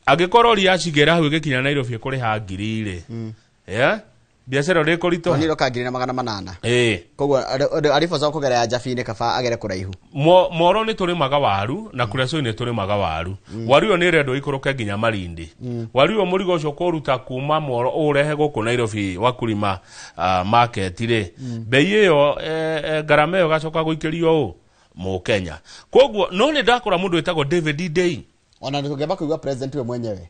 agikorwo ria cigera hau gikinya Nairobi kuri ha ngiri biashara ri kurito ni rokagire na 800 koguo arifa za kugera ya Jafine kaba agere kuraihu moro ni turi maga waru na kureso ni turi maga waru waru yo ni rendo ikoroke nginya Malindi waru yo murigo ucio kuruta kuma moro urehe guku Nairobi wakulima market ri bei iyo garama yo gacoka guikirio mu Kenya koguo no ni ndakora mundu etagwo David Day ona ndungeba kuigwa president we mwenyewe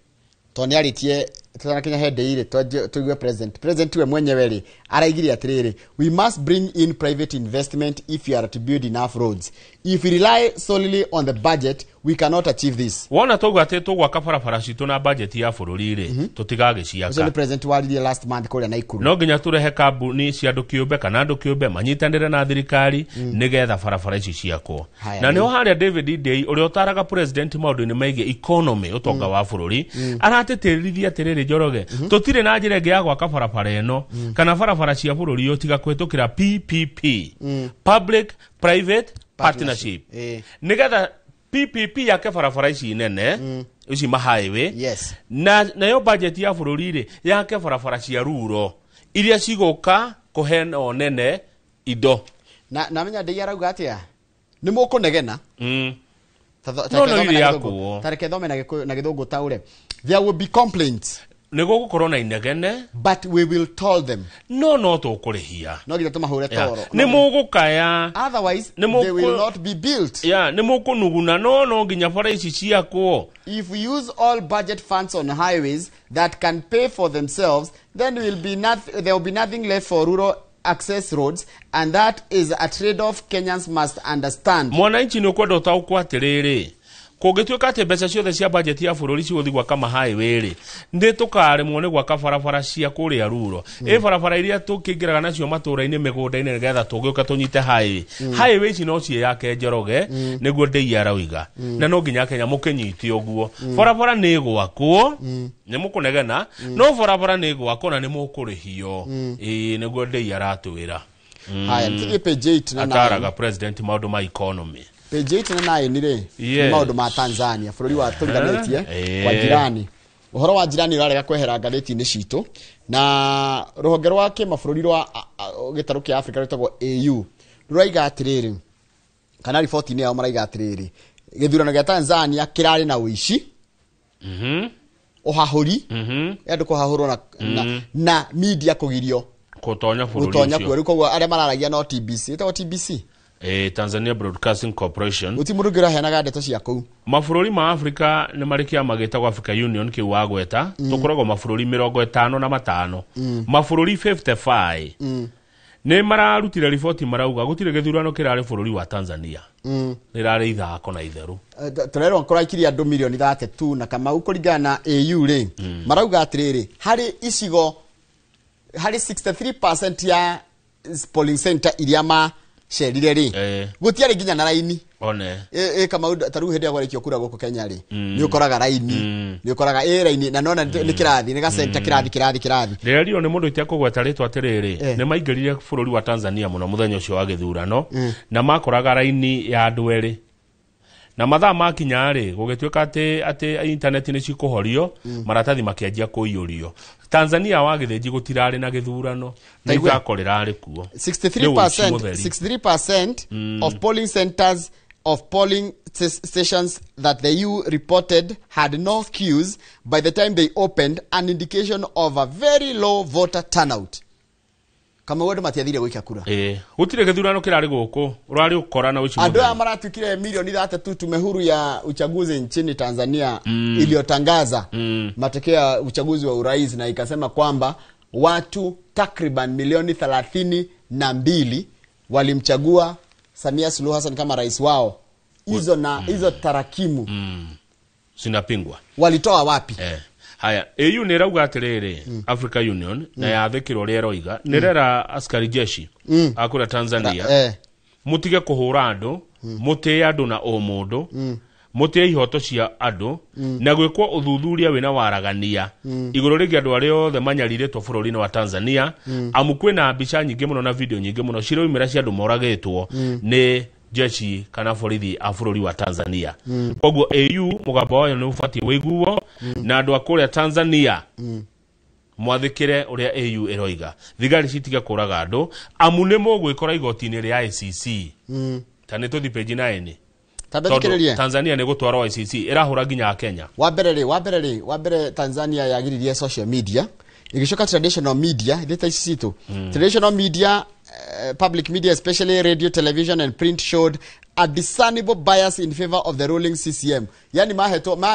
toni aritie tana Kenya hede ile tuwe president we mwenyewe ri araigiri atiriri we must bring in private investment if you are to build enough roads. If we rely solely on the budget, we cannot achieve this. Wona tugate tugwaka barabara citu na budget ya bururi ri tutigage ciaka. So the president wali last month kuri na Ikuru. No nginya turehe kambuni cia andu kiumbe kana andu kiumbe manyitanire na thirikari nigetha barabara ici ciakwo. Na niho haria David Day uri otaraga president maundu-ini maige economy utonga wa bururi arateterithia atiriri Njoroge tutire na njira ya gwaka barabara eno kana barabara cia bururi yo tiga kwetukira PPP public private partnership nigetha PPP yake barabara ici nene ici highway na yo budget ya bururi ri yake barabara cia ruro iria cigoka kuhena onene ido na menya ndei arauga atia ni mukunegena tareke thome na githungu taure there will be complaints nego gukorwo na inegene but we will tell them no tukurihia no githa tumahure toro ni mugukaya otherwise they will not be built ni mukunuguna no nginya bara ici ciakwo. If we use all budget funds on highways that can pay for themselves, then there will be nothing left for rural access roads, and that is a trade-off Kenyans must understand. Mwananchi ni kwenda utauko atiriri kugituika ati mbeca ciothe cia budget ya bururi cigothi gwaka highway ri ndi tukaremwo ni gwaka barabara cia kuria ruro barabara iria tukingiraga nacio matura-ini migunda-ini nigetha tugiuka tunyite highway ici no cie yake Njoroge niguo Ndei arauiga na no nginya Kenya mukinyite uguo barabara ni gwakwo ni mukunegena no barabara ni gwakwo na ni mukurihio niguo Ndei aratwira haya ntige page 8 na ataraga president maundu ma economy page 8 na 9 ri maundu ma Tanzania bururi wa turiganitie kwa jirani uhoro wa jirani urarega kwehera ngatheti-ini citu na ruhonge rwa kimabũrũri rwa gĩtarũ kĩa Africa rwĩtagwo AU ruraiga atiriri kana riboti-inĩ yao maraiga atiriri gĩthurano gĩa Tanzania kĩrarĩ na ũici uhahuri andũ kũhahũrwo na media kũgirio kutonya bũrũri ucio riu koguo arĩa mararagia no TBC ĩtagwo TBC Tanzania Broadcasting Corporation utimurugira henaga ndeto cia kou mabũrũri ma Africa ni marikia magĩtagwo Africa Union kiu wagweta tukoragwo mabũrũri 55 mabũrũri 55 ni mararutire riboti marauga gutire gĩthurano kĩrarĩ bũrũri wa Tanzania nĩrarĩ ithako na itheru turerwo nkoraikiria andũ milioni 32 na kama ũkũringana na AU ri marauga atiriri hari icigo hari 63% ya polling center iria ma sherire ri gutiari nginya na raini one kama taru hende ya gwarikio kura goko Kenya ri ni ukoraga raini ni ukoraga raini na nona ni kirathi ni ga center kirathi rĩrĩa ni mundu itia kugweta ritwa atiriri ni maingĩrire bũrũri wa Tanzania muno muthenya ucio wa gĩthurano na makoraga raini ya andũ erĩ na mathaa makinya ri gugituika ati internet ni cikuhorio maratathi makianjia kuiyurio Tanzania wa githĩnji gutirarĩ na gĩthurano na igakorera ari kuo 63% of polling centers of polling stations that the EU reported had no queues by the time they opened, an indication of a very low voter turnout. Kama wewe matiathire gwika kura gutire gĩthurano kĩrarĩ gũkũ urari ukora na uci andũ aya maratukire milioni 3 tume huru ya uchaguzi nchini Tanzania iliyotangaza matokeo ya uchaguzi wa urais na ikasema kwamba watu takriban milioni 32 walimchagua Samia Suluhu Hassan kama rais wao. Hizo tarakimu sinapingwa walitoa wapi? Haya AU ni rauga atiriri Africa Union na yathikirwo rero iga nirera askari jeshi akura Tanzania mutige kuhura andu mutie andu na o mundu mutie ihoto cia andu na gwikwo uthuthuria wina waragania iguru rigi andu ari othe manyariritwo bũrũri-inĩ wa Tanzania amu kwina mbica nyingĩ muno na video nyingĩ muno ciroimira cia andu moragĩtwo ni jeshi kana borithi a bũrũri wa Tanzania koguo AU mugambo wayo ni ubatie wiguo na andu akuria Tanzania mwathikire uria AU eroiga thigari citige kuraga andu amu ni mugwikora igoti-inĩ ria ICC tani tuthi page 9 Tanzania ni gutwarwo ICC irahura nginya Kenya wa mbere Tanzania yagiririe social media igishoka traditional media theta ICC traditional media public media especially radio, television and print showed a discernible bias in favor of the ruling CCM. Yani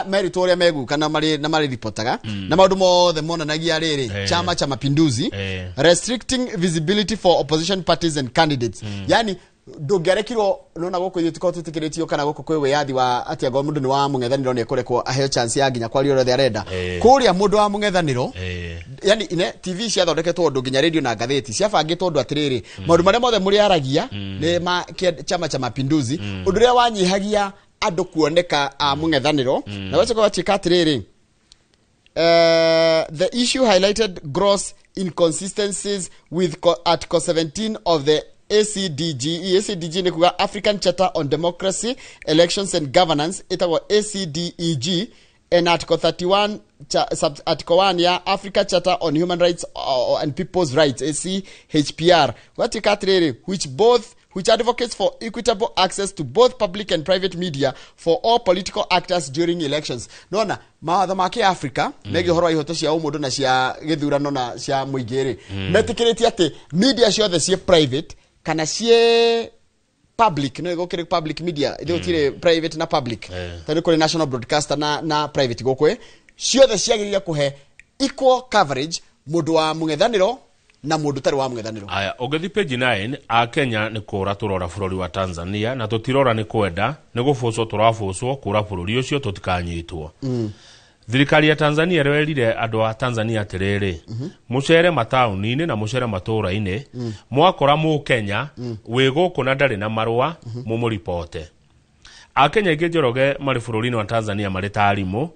meritoria megu kana na mari reportaga na maundu mothe monanagia riri chama cha mapinduzi restricting visibility for opposition parties and candidates. Yani ndugerekirwo nona goko yitiko tutikiritio kana goko kwe wiyathi wa atia go mundu ni wa mung'ethaniro ne kurekwo aheo chance ya ginya kwari rothe arenda kuria mundu wa mung'ethaniro yani ine TV cia thondeketwo ndu ginya radio na ngatheti cia bangitwo ndu atiriri maundu maria mothe muri aragia ni chama cha mapinduzi undu ria wanyihagia andu kuoneka a mung'ethaniro na wacha kwa chika atiriri the issue highlighted gross inconsistencies with Article 17 of the ACDG ni kuga African Charter on Democracy, Elections and Governance, itawa ACDEG, and Article 31, Article 1 ya Africa Charter on Human Rights and People's Rights, ACHPR, which advocates for equitable access to both public and private media for all political actors during elections. Nona mawatho make Africa megi horo ihoto cia umundu na cia githurano na cia muigiri metikiriti ati media ciothe cie private kana cie public no igokire public media itire private na public tani kuri national broadcaster na private gokwe ciothe ciagiriria kuhe equal coverage mundu wa mung'ethaniro na mundu tari wa mung'ethaniro. Aya ogethi page 9 a Kenya ni kura turora bururi wa Tanzania na tutirora ni kwenda ni gufucwo turafucwo kura bururi ucio tutikanyitwo. Thirikari ya Tanzania rwerire andu a Tanzania atiriri mucere matauni-ini na mucere matura-ini mwakora mu Kenya wi guku na ndari na marua mumuripote. A Kenya ingi njoroge mari bururi-ini wa Tanzania mari tarimu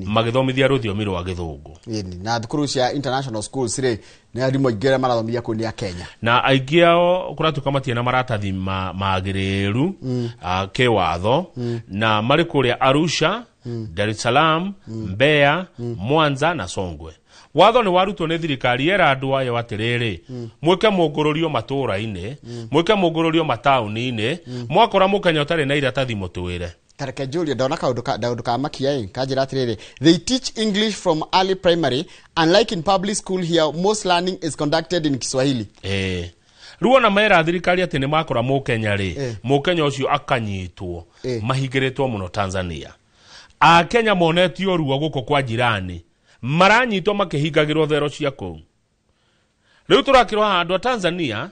magithomithia rũthiomi rwa githungu na thukuru cia international schools ri na arimu ingire marathomithia kunia Kenya na aingi ao kuratuka matie na maratathi magiriru ke watho na mari kuria Arusha, Dar es Salaam, Mbeya, Mwanza na Songwe. Watho ni warutwo ni thirikari era andu aya watiriri mweke mugururio matura-ini mweke mugururio matauni-ini mwakora mukenya utari na iratathi mutwire. Kareke Julia dona kaudu ka makia kajira atiriri they teach English from early primary, unlike in public school here most learning is conducted in Kiswahili. Ruo na mera thirikari ati ni makora mukenya ri mukenya ucio akanyitwo mahigiritwo muno Tanzania. A Kenya monetio ruo guko kwa jirani maranyitwo makihingagirwo thero cia kou. Riu turakirwo handu Tanzania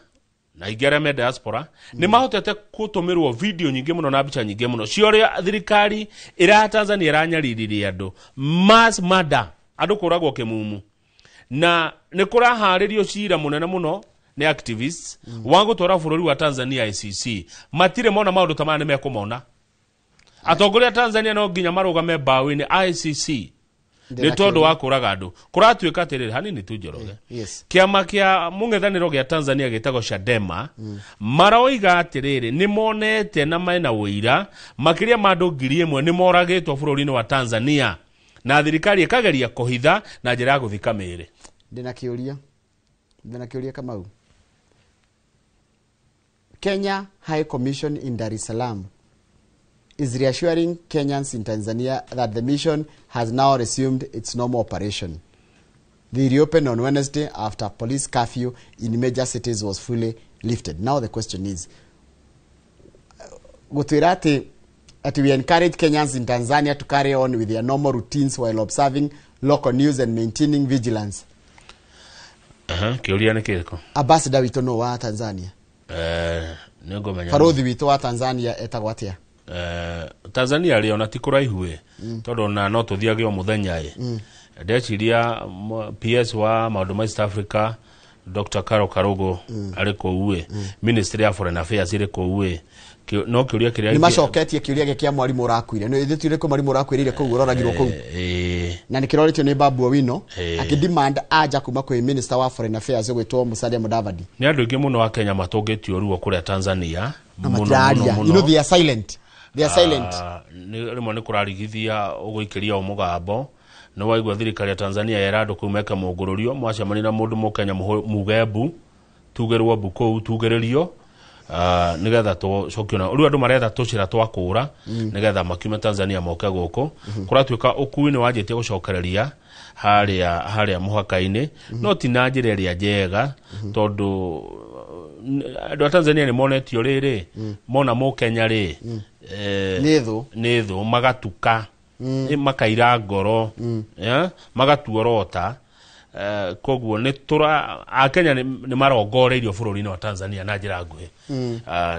na igereme diaspora ni mahotete kutumirwo video nyingi muno na bicha nyingi muno cioria thirikari ira Tanzania iranyaririria andu mass murder andu kuragwo kimumu na ni kuraharirio cira munene muno ni activists wangu tora bururi wa Tanzania ICC matire mona maundu tamane mekumona atongoria Tanzania no ginya marugame bawi-ini ICC ni tondu wa kuraga andu kuratuika atiriri hanini tu njoroge kiama kia mung'ethaniro gia Tanzania gitagwo Chadema maroiga atiriri ni monete na maina wira makiria mandu 1,000 ni moragitwo bururi-ini wa Tanzania na thirikari ikageria kuhitha na njira ya guthika miri. Ndina kiuria Kamau. Kenya High Commission in Dar es Salaam is reassuring Kenyans in Tanzania that the mission has now resumed its normal operation. They reopened on Wednesday after police curfew in major cities was fully lifted. Now the question is, we encourage Kenyans in Tanzania to carry on with their normal routines while observing local news and maintaining vigilance. Kiuria ni kiriko? Ambassador wito no wa Tanzania. Nego menya. Farodhi wito wa Tanzania etagwo atia? Tanzania ri ona tikuraihuwe tondu na no tuthiage o muthenya ndeciria PS wa maundu ma East Africa Dr. Carol Karugo ari kuuwe Ministry of Foreign Affairs iri kuuwe no kiuria kiria ni macoketie kiuria gike kia mwarimu urakwire no ithitire ko mwarimu urakwirire ko uroragirwo ko na nikiroritio ni Babu Owino akidemand aja kuma kwa Minister wa Foreign Affairs gwitwo Musalia Mudavadi. Ni andu ingi muno wa Kenya matongitio ruo kuria Tanzania muno you know they are silent. They are silent. Rimwe ni kurarigithia uguikiria umugambo no waigwa thirikari ya Tanzania yerado kumeka mugururio mwacamani na mundu mukenya mugebu tugerwo buko tugererio nigetha to cokiona uru andu maretha tucira twakura nigetha makiuma Tanzania moke guko kuratuika ukuini wajete gucokereria haria muhaka-ini no ti na njira ria njega tondu andå a Tanzania nä monetio rä rä mona må Kenya rä nä thå magatuka makaira ngoro magatuorota koguo nä akenya nä marongoreirio bå rå ri-inä wa Tanzania na njä ra nguhä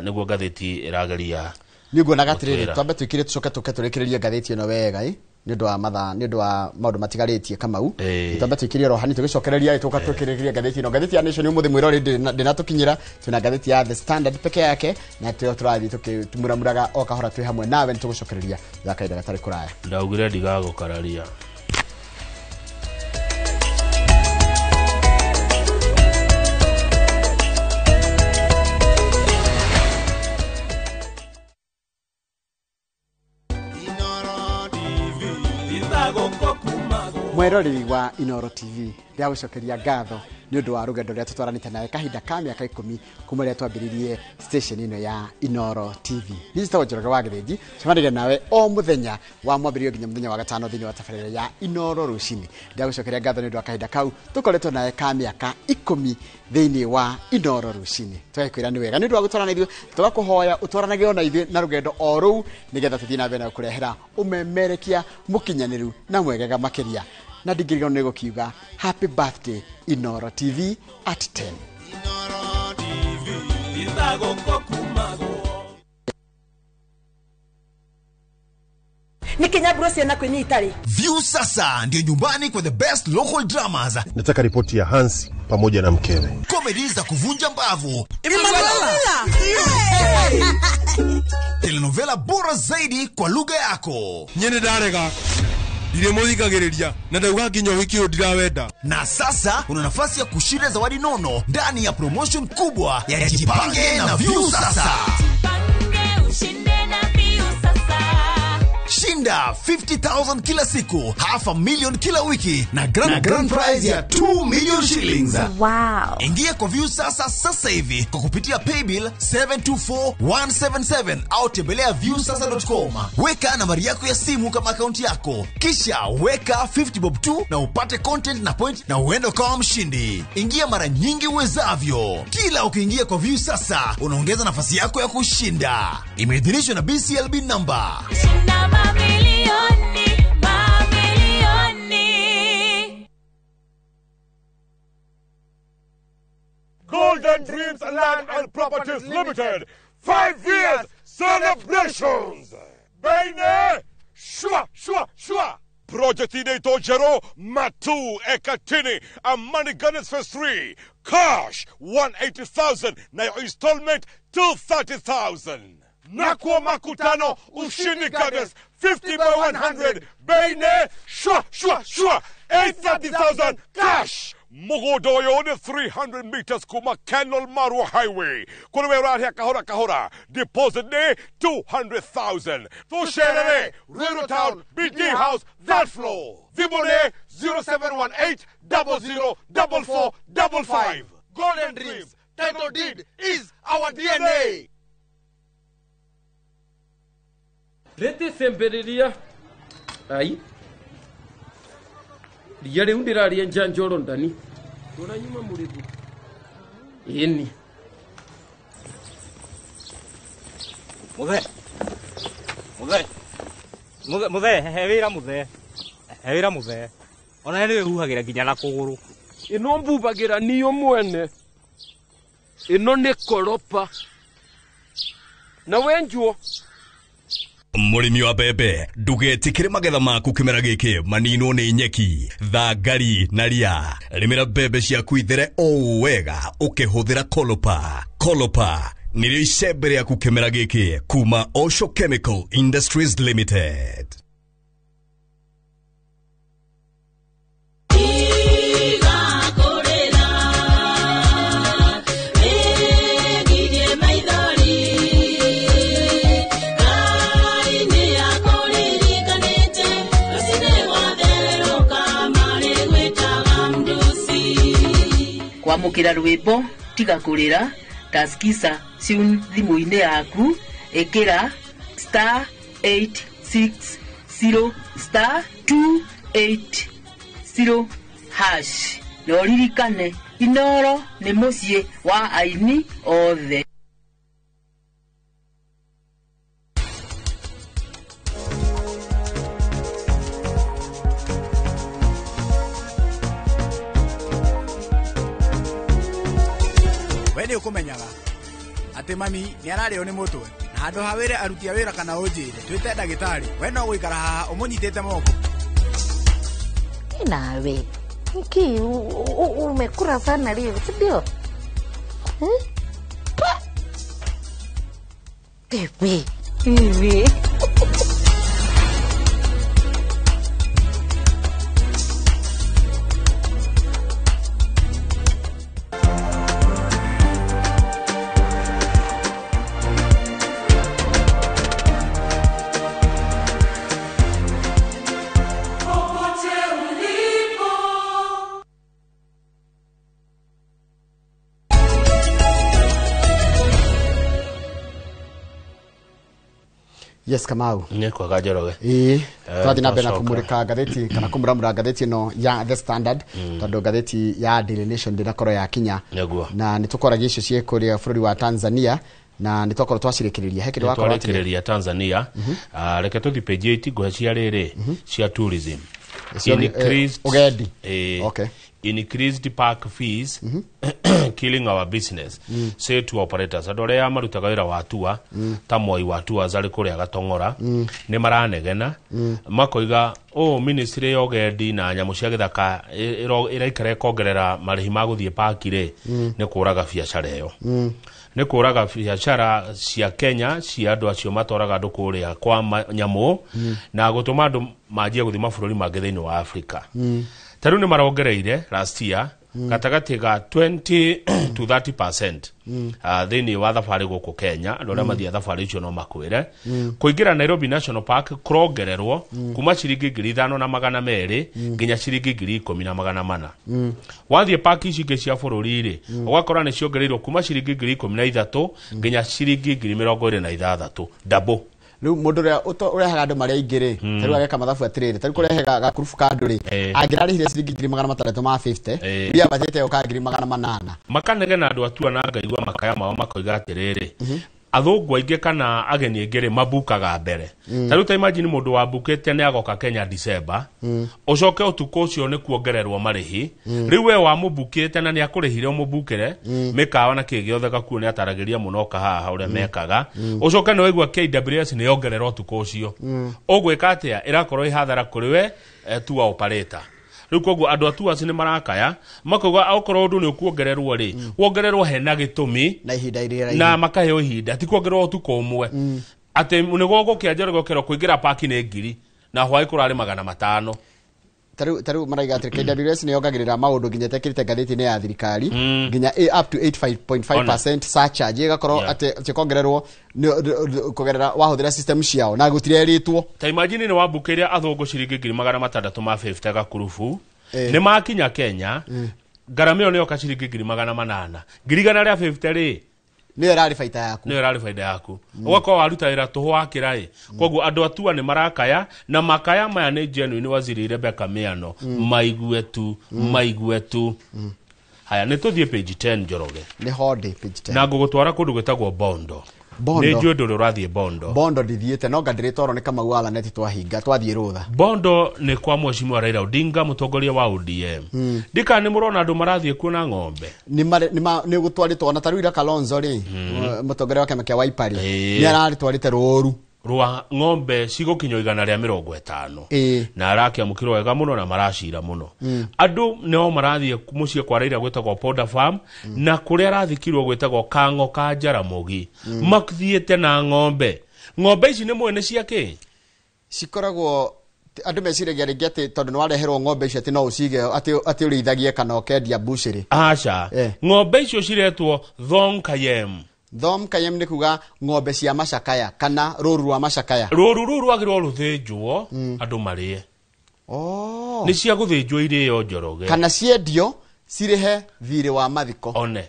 nä guo ngathä ä rageria nä guo nagatä rä twambe tå kä rä tå coke tå ke tå rä kä rä rie ngathä ä no wega nä ndå wa mathaa nä ndå wa maå ndå matigarä tie Kamau twambe tå kä rie rohani tå gä cokereria tå ka tå kä rä rie ngathä ä no ngathä ya Nation må thä mwä rorä ndä na tå kinyä ra twä na ngathä ya The Standard peke yake na tå tårathiä tå kä tumuramuraga o kahora twä hamwe nawe nä tå gå cokereria thakainda gatarä kå raya ndaugire ndigagå kararia mwerori wa Inoro TV ndia gucokeria ngatho ni undu wa rugendo ria tutwaranite nawe kahinda ka miaka 10 kuma ria twambiririe station ino ya Inoro TV. Nizitawa Njoroge wa Githĩnji cemanirie nawe o muthenya wa mwambirio nginya muthenya wa gatano thiini wa tabarĩra ya Inoro rucini. Ndia gucokeria ngatho ni undu wa kahinda kau tukoretwo nawe ka miaka 10 thiini wa Inoro rucini. Twakwira ni wega ni undu wa gutwaranithio tugakuhoya utwaranage ona ithuĩ na rugendo o rũu nigetha tuthii na mbere na kurehera umemerekia mukinyaniru na mwegega makiria. Na ndingĩriganĩrwo nĩ gũkiuga happy birthday Inoro TV at 10. Inoro TV ni Kenya Bruce na kwenye Itali. View sasa ndio nyumbani kwa the best local dramas. Nataka ripoti ya Hansi pamoja na mkewe. Comedy za kuvunja mbavu. Telenovela bora zaidi kwa lugha yako. Nyene darega. Ndire muthikagiriria na ndauga nginya uhiki ndirawenda. Na sasa una nafasi ya kushinda zawadi nono ndani ya promotion kubwa ya Jipange na View sasa. Jipange ushinde na View sasa. Shinda 50,000 kila siku, $500,000 kila wiki na grand prize ya 2 million shillings. Wow. Ingia kwa View sasa hivi kwa kupitia paybill 724177 au tembelea viewsasa.com. Weka nambari yako ya simu kama akaunti yako, kisha weka 50 bob tu na upate content na point na uende kama mshindi. Ingia mara nyingi uwezavyo. Kila ukiingia kwa View sasa unaongeza nafasi yako ya kushinda. Imeidhinishwa na BCLB number. Golden Dreams Land and Properties Limited 5 years celebrations. Baine shwa Project Inato Jero Matu Ekatini Amani Gunners Phase 3 cash 180,000 na installment 230,000. Nakwa Makutano Ushini Gardens 50 by 100 Baine shwa 830,000 cash. Mogodoyo on 300 meters kuma Canal Maru Highway. Kunawera kahora. Deposit ne 200,000. To share Railroad Town BD House that floor. Vibone 0718 004455. Golden Dreams. Title deed is our DNA. Lete semberiria. Ai. Ria undiraria njanjoro ndani. Tuna nyuma muribu. Yeni. Muthe, hewira muthe. Ona niwe huhagira nginya na kuguru. Ino mbubagira niyo mwene. Ino ni koropa. Na wenjuo. Murimi wa bebe ndugetikire magetha maku kimera giki manino ni nyeki thangari na ria rimira bebe ciaku ithere o wega ukihuthira Kolopa nirio icembe riaku kimera giki kuma Osho Chemical Industries Limited. Kwamukira rwimbo tiga kurira taskiza siun thimu-ine yaku ekira *860 *280# no ririkane Inoro nĩ mũciĩ wa aini othe. We nĩ ũkũmenyaga atĩ mami nĩ ararĩo nĩ mũtwe na handũ ha wĩre aruti a wĩra kana ũnjĩre twĩte ndagĩtarĩ we no gũikara haha ũmũnyitĩte moko. Nawe Niki umekula sana leo, si ndio? Hivi. Yes, Kamau. Niko Njoroge. Twathi na mbere na kumurika ngatheti kana kumuramura ngatheti no ya The Standard tondu ngatheti ya Daily Nation ndirakorwo ya Kinya na nitukoragia icio ciekuria bururi wa Tanzania na nitokoro twacirikiriria hekindo wakora twacirikiriria Tanzania reke tuthi page 8 gohe cia riri cia tourism increased ugendi increased park fees killing our business say to operators adore ya marutaga wira wa tua ta moi wa tua zari kuria gatongora ni maranegena makoiga ministry ya ugendi na nyamu cia githaka iraikare kongerera marihi maguthie park ri ni kuraga biacara iyo ni kuraga biacara cia Kenya cia andu acio matoraga andu kuria kwa nyamu na gutuma andu majie guthima bururi mangĩ thĩinĩ wa Africa taru ni marongereire last year gatagati ga 20 to 30% thĩinĩ wa thabarĩ gũkũ Kenya andũ arĩa mathiĩ thabarĩ icio no makwĩre kũingĩra Nairobi National Park kũrongererwo kuma ciringi 5,200 nginya ciringi 10,400 wathiĩ park ici ingĩ cia bũrũri rĩ ũgakora nĩ ciongereirwo kuma ciringi 13,000 nginya ciringi 26,000 double. Riu mundu urehaga andu maria ingire taru ageka mathabu atirire taru kurehaga gakurufu ka andu ri angirarihire ciringi 350 bia batete ukagiri 800 makanegena andu atua na ngaigua makaya mao makoiga atirire athungu aingĩ kana ageni aingĩ mabukaga mbere taru ta imagine mundu wa bukete ni agoka Kenya December ucoke utuko ucio ni kuongererwo marihi riu we wa mubukete na ni akurihire umubukire mikawa na kigiothe gakuo ni ataragiria muno kahaha uria mekaga ucoke ni waigua KWS ni yongererwo utuko ucio ugwika atia irakorwo ihathara kuri we tu operator riu koguo andu atu aci ni marakaya makoga akorwo ndu ni kuongererwo ri wongererwo hena gitumi na ihinda irira na makaheo ihinda ti kuongererwo tuko umwe ate ni gogo kianjero gokero kuingira park ni ngiri na hwai kurari 500 taru maraiga atiri KWS ni yongagirira maundu nginya tekirite ngatheti ni ya thirikari nginya up to 85.5% surcharge igakorwo ate cikongererwo kugerera wahuthira system ciao na gutireritwo ta imagine ni wabukiria athungu ciringi 650 gakurufu ni makinya Kenya garamio ni yoka ciringi 800 ngirigana ria 50 ri ni rari faida yaku ni rari faida yaku ugako waruta wira tuhwa kirai koguo andu atua ni marakaya na makaya maya ni genuine waziri Rebecca Miano maigwetu haya ni tuthie page 10 Njoroge ni hode page 10 na ngugutwara kundu gwetagwo Bondo ni njue ndu rathie Bondo ndithiete no ngandiritoro ni kama wala neti twahinga twathie rutha Bondo ni kwa mheshimiwa Raila Odinga mutongoria wa ODM ndika ni murona andu marathie kuona ng'ombe ni gutwaritwo na tarwira Kalonzo ri mutongoria wa kema kia Wiper ni araritwarite ruru rwa ng'ombe cigukinywo 150 na arakiamukirwo wega muno na maracira muno andu no marathie mucie kwa Raila gwetagwo Poda Farm na kuria arathikirwo gwetagwo Kang'o ka Jaramogi makuthiete na ng'ombe ici ni mwene ciake cikoragwo andu meciragia ringi ati tondu nwareherwo ng'ombe icio ati no ucige ati urithagie kana ukendia bushiri aca ng'ombe icio ciretwo Thong Kayem ni kuga ng'ombe cia macakaya kana ruru rwa macakaya ruru agirwo ruthinjwo andu marie ni cia guthinjwo irio Njoroge kana ciendio cirihe thirĩ wa mathiko one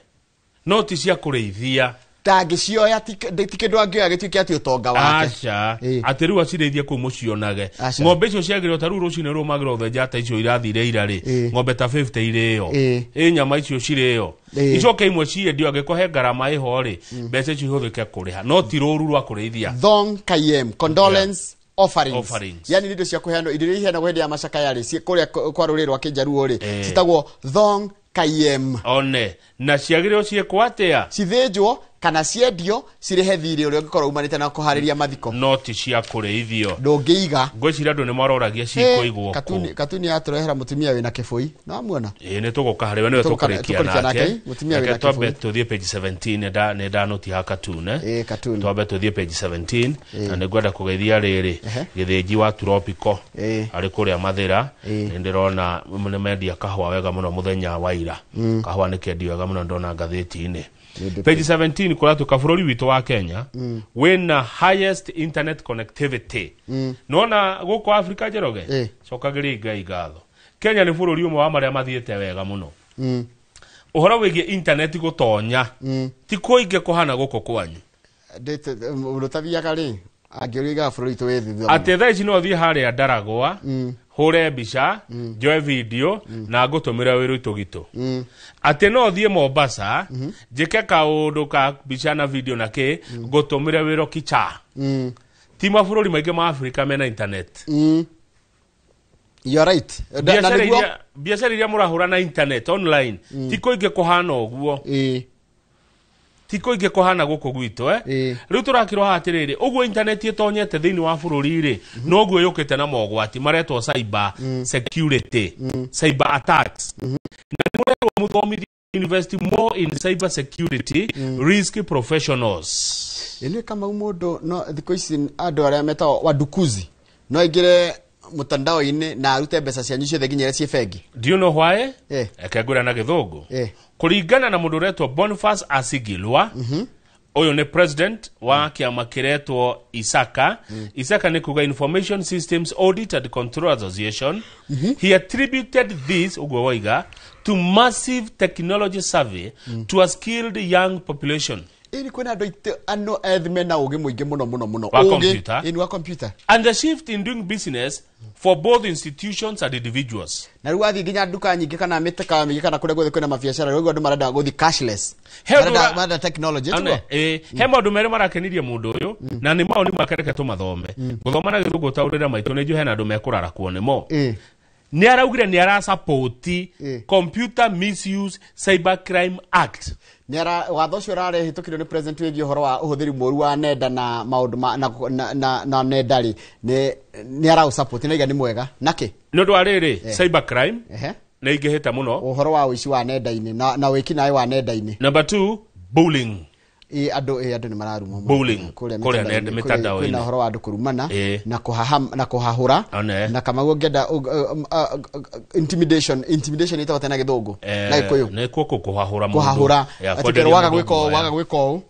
no ti cia kureithia tangĩcioya ti kĩndũ angĩoya gĩtuĩke atĩ ũtonga wake. Aca atĩ rĩu acirĩithie kũu mũcionage. Ng'ombe icio ciagĩrĩrwo ta rĩu rũcinĩ rũmagĩrwo ũthenja ta icio irathire ira-rĩ, ng'ombe ta 50 irĩo, nyama icio cirĩo, icoke imwe ciendio angĩkũhe ngarama ĩho-rĩ, mbeca icio ihũthĩke kũrĩha, no ti rũru rwa kũrĩithia. Thong Kayem, condolence offerings. Yani nĩ indo cia kũheanwo, indo iria iheanagwo hĩndĩ ya macakaya-rĩ, kũrĩa kwa rũrĩrĩ rwa Kĩnjaruo-rĩ, citagwo Thong Kayem. One na ciagĩrĩrwo ciĩkwo atĩa? Cithĩnjwo kana ciendio cirehe thirĩ ũrĩa ũngĩkorwo umanĩte na kũharĩria mathiko. No ti cia kũrĩithio. Ndũngĩiga. Ngwĩciria andũ nĩ maroragia cikũigwo kũ. Katuni atũrehera mũtumia wĩna kĩbũi. No muona. Nĩ tũgũka harĩ we nĩwe tũkũrĩkia nake. Reke twambe tũthiĩ page 17 nĩ ndanoti ha Katune. Twambe tũthiĩ page 17 na nĩngwenda kũgeithia rĩrĩ gĩthĩnji wa Tropical arĩ kũrĩa Mathĩra. Nĩ ndĩrona nĩ mendia kahũa wega mũno mũthenya wa ira. Kahũa nĩ kendio wega mũno ndona ngathĩti-inĩ. Page 17 kuratuka bũrũri witũ wa Kenya wĩna highest internet connectivity. Nona gũkũ Afrika Njoroge cokagĩria Ngai ngatho. Kenya nĩ bũrũri ũmwe wa marĩa mathiĩte wega mũno. Ũhoro wĩgiĩ internet gũtonya ti kũingĩ kũhana gũkũ kwanyu. Mũndũ tathiaga rĩ angĩũriga bũrũri witũ wĩ atĩ thaa ici no thiĩ harĩa Ndaragwa hũre mbica njoe video na ngũtũmĩra wĩra itũgitũ. Atĩ no thiĩ Mombasa njĩke kaũndũ ka mbica na video na kĩ ngũtũmĩra wĩra Kicha. Ti mabũrũri maingĩ ma Afrika mena internet. You are right. Biacara iria mũrahũra na internet online ti kũingĩ kũhana ũguo. Tiko ige kohana gũkũ gwitũ rĩu tũrakirwo hatirĩrĩ ũguo internet ĩtonyete thĩinĩ wa bũrũri-rĩ no guo yũkĩte na mogwati maretwo cyber security, cyber attacks. Na mũretwo mũthomithia university more in cyber security risk professionals. Ĩnĩ kama mũndũ no thikũ ici andũ arĩa metagwo wadukuzi no ingire mutandao-inĩ na arute mbeca cianyu ciothe nginya iria ciĩ bengi. Do you know why? Eke ngwĩra na gĩthũngũ. Kũringana na mũndũ ũretwo Boniface Asigilwa, ũyũ nĩ president wa kĩama kĩretwo ISACA. ISACA nĩ kuga Information Systems Audit and Control Association. He attributed this ũguo waiga to massive technology survey to a skilled young population. Ini kwena ndo ano edme na uge muige muno wa computer in wa computer and the shift in doing business for both institutions and individuals. Na ruathi ginya duka nyingi kana miteka mingi kana kure kwena mabiashara rwego andu marada gothi cashless marada technology tu he maundu mere marakenirie mundu uyu na ni maoni makereke tumathome guthoma na githungu taurira maito ni juhena andu mekurara kuone mo ni araugire ni ara support Computer Misuse Cybercrime Act. Nera watho cio rare hitukire ni president wegi horo wa uhuthiri moru wa nenda na maundu na nendari ni ara support na iga ni mwega nake no ndwariri cybercrime na ingeheta muno uhoro wa uici wa nenda-ini na wiki nayo wa nenda-ini. Number 2 bullying. Andu ni mararuma bullying kule nenda mitandao ina horo wa andu kurumana na kuhahura na kama ngenda intimidation itawa tena githungu na ikoyo na kuko kuhahura atikero waga gwiko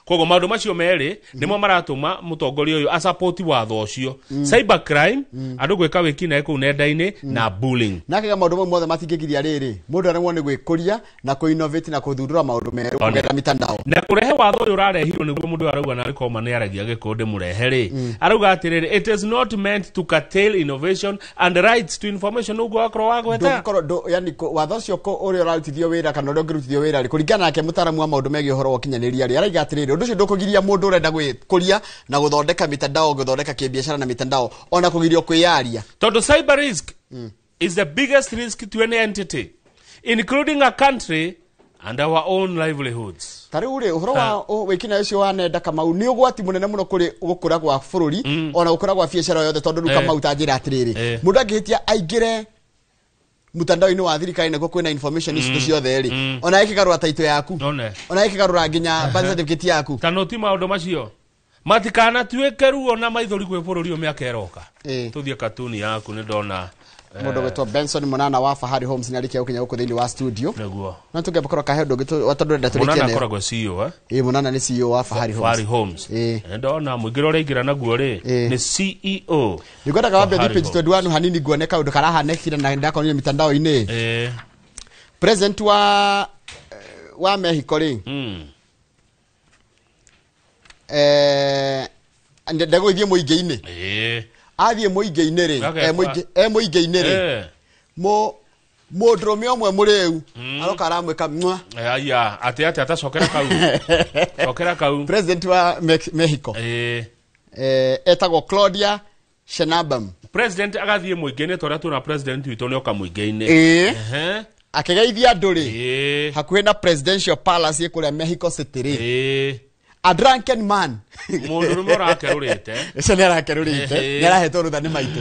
kogo maundu macio meri nimo maratuma mutongoria uyu a support watho ucio cybercrime andu gwika wiki na ku nenda-ini na bullying nake maundu mothe matingigiria riri mundu aremwo ni gwikuria na ku innovate na kuthundura maundu meru kugera mitandao na kurehe watho uyu rarehirwo niguo mundu arauga na ariko mane aragia gikundi murehere arauga atiriri it is not meant to curtail innovation and rights to information ugo akro wagweta yani watho cio ko uri urarutithio wira kana uri ngirutithio wira ri kuringana nake mutaramu wa maundu megi uhoro wakinyaniria ri araiga atiriri undu cio ndukugiria mundu urenda gwikuria na guthondeka mitandao guthondeka kibiashara na mitandao ona kugirio kwiyaria tondu cyber risk is the biggest risk to any entity including a country and our own livelihoods. Tariu ri uhoro wa wikina ucio wa nenda kama ni ugwati munene muno kuri gukura gwa bururi ona gukura gwa biashara yothe tondu ruka mauta njira atiriri mundu angihitia aingire mutandao-ini wa thirikari naguo kwina information icio ciothe ri ona ikigarura taito yaku ona ikigarura nginya birth certificate yaku tanoti maundu macio matikana tuike ruo na maithori gwe bururi o miaka eroka tuthie katuni yaku ni ndona mundu gwetwo Benson Munana wa Fahari Homes ni arikia ukinya guku thiini wa studio neguo na tungepokora kahe ndu watondu nda turikia Munana akoragwo CEO Munana ni CEO wa Fahari Homes ndona mwingiro uraingira naguo ri ni CEO nigwenda kawabe ni page 21 hanini guone kaundu karahanekire na ndakonire mitandao-ini president wa Mexico ri ndego ithie muingi-ini athie muingi-ini ri muingi-ini ri mundurume omwe muriu aroka aramwika mwa aya ati atacokera kau cokera kau president wa Mexico etagwo Claudia Sheinbaum president agathie muingi-ini toria tuna president witu ni oka muingi-ini akigeithia andu ri hakuhe na presidential palace ikuria Mexico City ri a drunken man mundurume urakerurite ese ni arakerurite ni arahetwo rutha ni maitu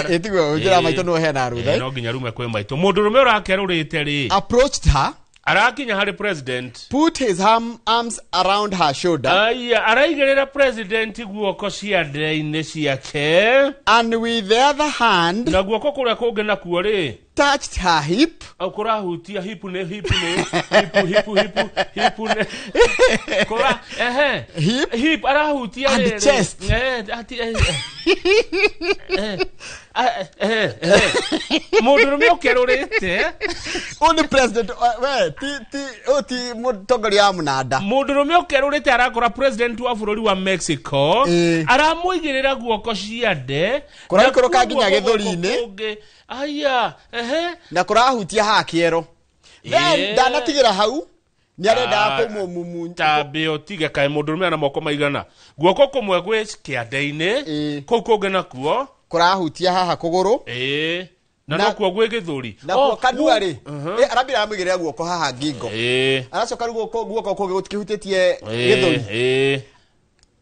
etigo njira maitu no hena rutha no ginya rume kwe maitu mundurume urakerurite ri approached her arakinya hari president put his arms around her shoulder aya araigerera president guoko cia nda-ini ciake and with the other hand na guoko kuria kungi nakuo ri touched her hip kurahutia hip ne kora hip arahutia and chest mundurume ukerurite only president ti mutongoria wa munada mundurume ukerurite arakora president wa bururi wa Mexico aramuigirira guoko cia nde kurakoroka nginya githuri-ini aya na kurahutia ha kiero then danatigira hau ni arenda kumumumu tabe otige kae mundurume na moko maigana guoko kumwe gwe kiande-ini kou kungi nakuo kurahutia haha kuguru na nakuo gwe githuri na kanua ri arabira amwigirira guoko haha ngingo aracoka guoko kungi gutikihutĩtie githuri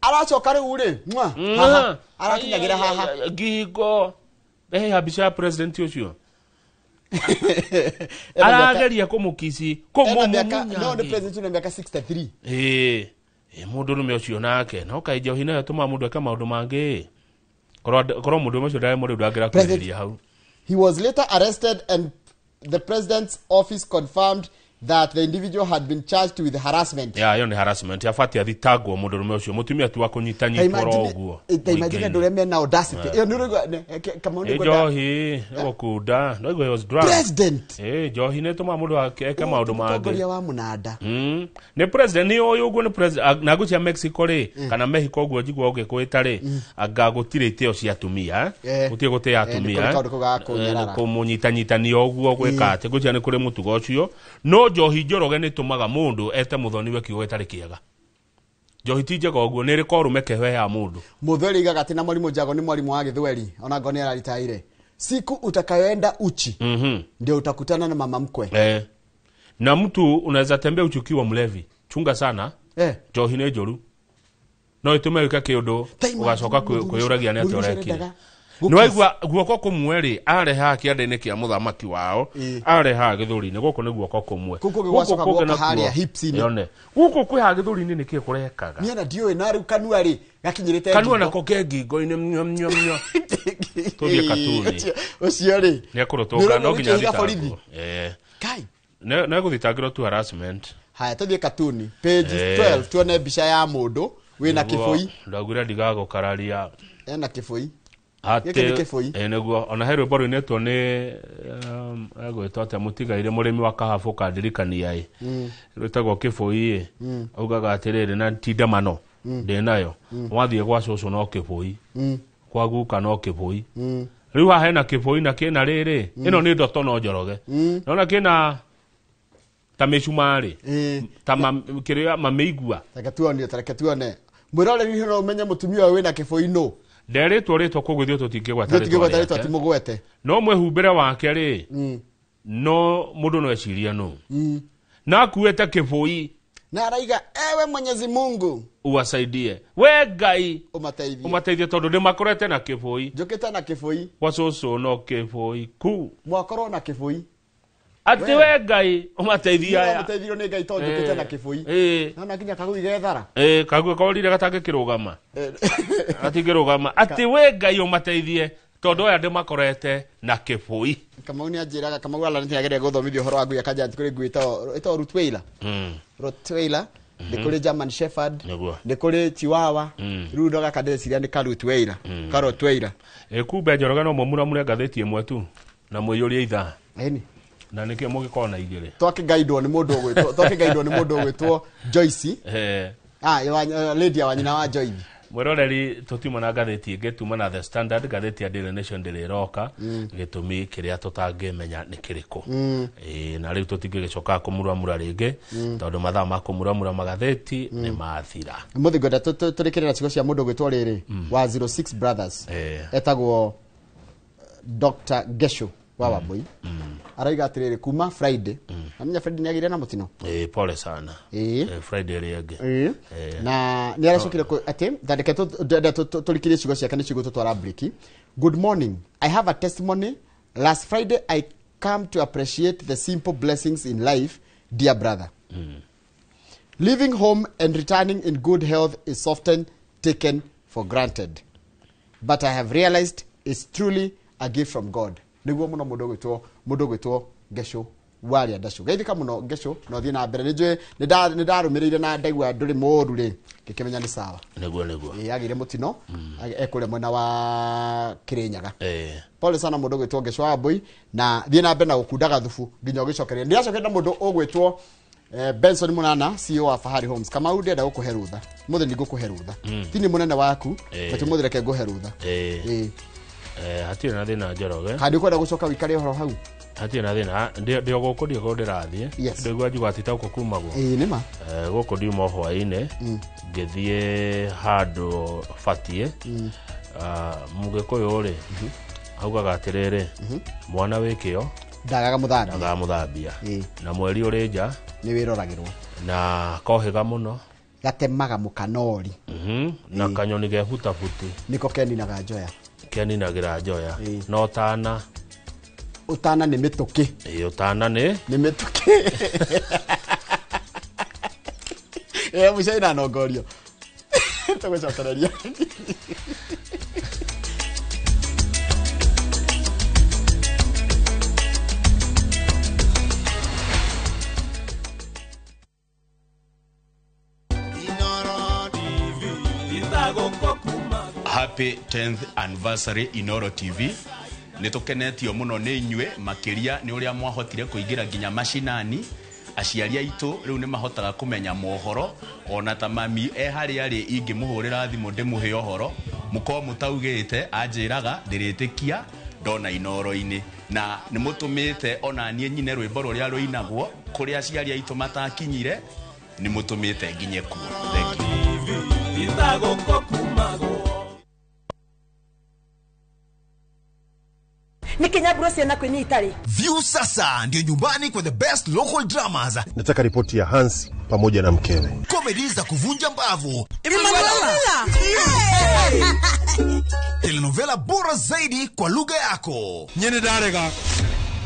aracoka riu ri arakinyagira haha ngingo habisha president ucio arageria kumukisi no the president una miaka 63 mundurume ucio nake no kaija hina yatuma mundu eka maundu mangi korwo mundu ucio ndare mundu angira kwiriria hau. He was later arrested and the president's office confirmed that the individual had been charged with harassment. Yo ni harassment. Afati athitagwo mundurume ucio mutumia tu akunyitanya ikoro uguo. Imagine ndureme na audacity. Yo nirugo kama ni goda. Johi, ego kuda. No he was drunk. President. Johi ne tuma mundu aka maundu mage. Mutongoria wa munada. Ne president ni oyo uguo ni president na gucia Mexico ri kana Mexico uguo jigwo ugikwita ri agagutirite cia atumia. Gutie gutie atumia. Kumunyitanyitani uguo gwika ati gucia ni kuri mutugo ucio. No Johi Njoroge ni tumaga mundu ete muthoni we kiugo etari kiega. Johi tijega uguo ni rikorume kehe ya mundu. Muthori gagati na mwalimu Njago ni mwalimu wa Githweri ona ngoni araritaire. Siku utakayoenda uchi ndio utakutana na mama mkwe. Na mtu unaweza tembea uchukiwa mlevi. Chunga sana. Johi ni njoru. No itume wika kiundu ugacoka kwiyuragia ni atoreki. Nwaigwa guoko kumweri areha kiande-ini kia muthamaki wao areha githuri-ini guko ni guoko kumwe guko gwacoka guoko haria hips-ini yone guko kwi ha githuri-ini ni ki kurekaga niena ndiwe na riu kanua ri gakinyirite kanua nako ke ngingo-ini mnyo tuthie katuni ucio ri ni akurutunga no nginya thitangirwo kai na guthitangirwo tu harassment haya tuthie katuni page 12 tuone bica ya mundu wina kibui ndagura ndigago kararia ena kibui ate eneguo ona hero boro inetwo ni agwetwo ate mutigaire murimi wa kahabu kandirikania rutagwo kibui augaga atiriri na tindamano ndinayo wathie gwa cucu no kibui kwa guka no kibui riu ha hena kibui na kina riri ino ni ndoto no Njoroge nona kina ta mecumari ta kiria mameigua tareke tuone mwirore ni hero umenye mutumia we na kibui no Deretwo ritwo kugwithio tutingigwa taritwo atimugwete no mwehumbira wake ri no mundu no eciria no na kuete kibui na araiga ewe Mwenyezi Mungu uwasaidie we Ngai umateithie tondu ndi makorete na kibui njukite na kibui wacucu no kibui ku mwakorwo na kibui ati we Ngai umateithie aya umateithio ni Ngai tondu njukite na kibui na nginya kagui gethara kagui kaurire gatange kirugama ati kirugama ati we Ngai umateithie tondu aya ndi makorete na kibui kama ni ajiraga kama wala ni agere guthomithio horo agui akaja kuri gwita ito Rottweiler Rottweiler ni kuri German Shepherd ni kuri Chihuahua riu ndo gakadeciria ni Rottweiler Rottweiler kumbe Njoroge no mumura mure gatheti imwe tu na mwiyuria itha na nikio mugikona igire twake guide ni mundu ogwitwo Joyce lady wa nyina wa Joy. Mwiroreri tutuma na gatheti ngetuma na The Standard, gatheti ya Daily Nation ndiriroka gitumi kiria tutangimenya ni kiriko. Na riu tutingicoka kumuramura ringi tondu mathaa ma kumuramura magatheti ni mathira. Muthigoda turikirira cigo cia mundu gwitwo riri wa 06 Brothers. Etagwo Dr. Gesho wa Wambui. Araiga atiriri kuma Friday. Amenya Friday ni agire na mutino. Pole sana. Friday riege. Na ni aracokire ati ndandike tulikirie cigo cia kana cigo tutwara break. Good morning. I have a testimony. Last Friday I come to appreciate the simple blessings in life, dear brother. Leaving home and returning in good health is often taken for granted. But I have realized it's truly a gift from God. Niguo muno mundu gwitwo Gesho wari andasho. Geithika muno Gesho no thie na mbere njwe nidarumirire na ndaigua nduri moru ri gikimenya ni sawa. Niguo. Agire mutino ekure mwena wa Kirinyaga. Pole sana mundu gwitwo Gesho Wambui na thie na mbere na gukundaga thufu nginya gicokeria. Ndiacokera mundu ogwitwo Benson Munana CEO wa Fahari Homes. Kama ndenda gukuhe rutha muthe ni gukuhe rutha tini munene waku bati muthe reke guhe rutha hatire na thina Njoroge hadi kwenda gucoka wikare horo hau hatire na thina ndio guku ndio ndirathie ndio gwaji gwatita uko kumagwo nima guku ndio mo hwaine ngithie handu fatie mugikuyu ri augaga atiriri mwana wikio ndagaga muthambia na mweri urinja ni wiroragirwo na kohiga muno gatemaga mukanori na kanyoni ge hutafuti niko keninaga njoya keninagira njoya no utana ni mituki utana ni mituki mushaina nogorio tugucokereria Happy 10th anniversary Inoro TV. Nitukenetio muno ni inywe makiria ni uria mwahotire kuingira ginya mashinani aciari aitu riu ni mahotaga kumenya mohoro ona ta mami hari ari ingimuhurira thimu ndimuhe ohoro muko mutaugite anjiraga ndiritikia ndona Inoro-ini na ni mutumite ona nie nyine rwimbo ruria ruinagwo kuri aciari aitu matakinyire ni mutumite nginye kuo. Thank you. View sasa ndio nyumbani kwa the best local dramas. Nataka ripoti ya Hansi pamoja na mkewe. Comedy za kuvunja mbavu. Telenovela bora zaidi kwa lugha yako. Nyene darega.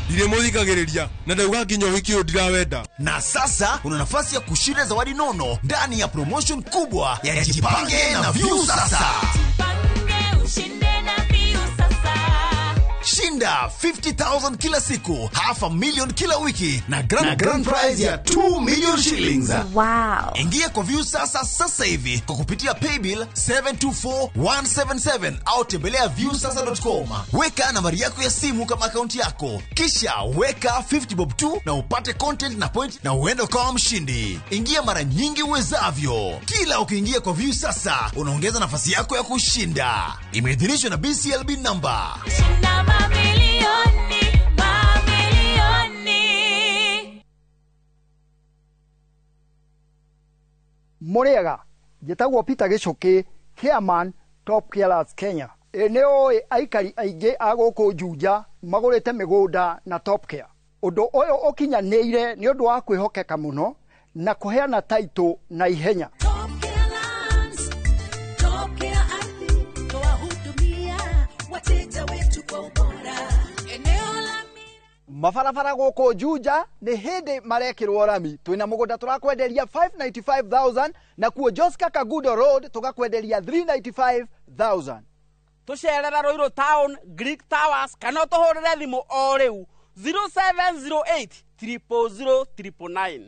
Dire muthikagiriria na ndauga nginya wiki ndirawenda. Na sasa una nafasi ya kushinda zawadi nono ndani ya promotion kubwa ya Jipange na View sasa. Shinda 50,000 kila siku, $500,000 kila wiki na grand prize ya 2 million shillings. Wow. Ingia kwa View sasa hivi kwa kupitia paybill 724177 au tembelea viewsasa.com. Weka nambari yako ya simu kama akaunti yako, kisha weka 50 bob tu na upate content na point na uende kwa mshindi. Ingia mara nyingi uwezavyo. Kila ukiingia kwa View sasa unaongeza nafasi yako ya kushinda. Imeidhinishwa na BCLB number. Muriega gitagwo Peter Gichuki, chairman Top Carers Kenya. Eneo aikari aige aguku Juja magurite migunda na Top Care. Undu uyu ukinyanire ni undu wa kwihokeka muno na kuheana title na ihenya. Mafarafara guku Juja ni hindi marekirwo rami. Twina mugunda turakwenderia 595,000 na kuo Joska Kagudo Road tugakwenderia 395,000. Tucerera Roiro Town, Greek Towers, kana tuhurire thimu o riu 0708 000 999.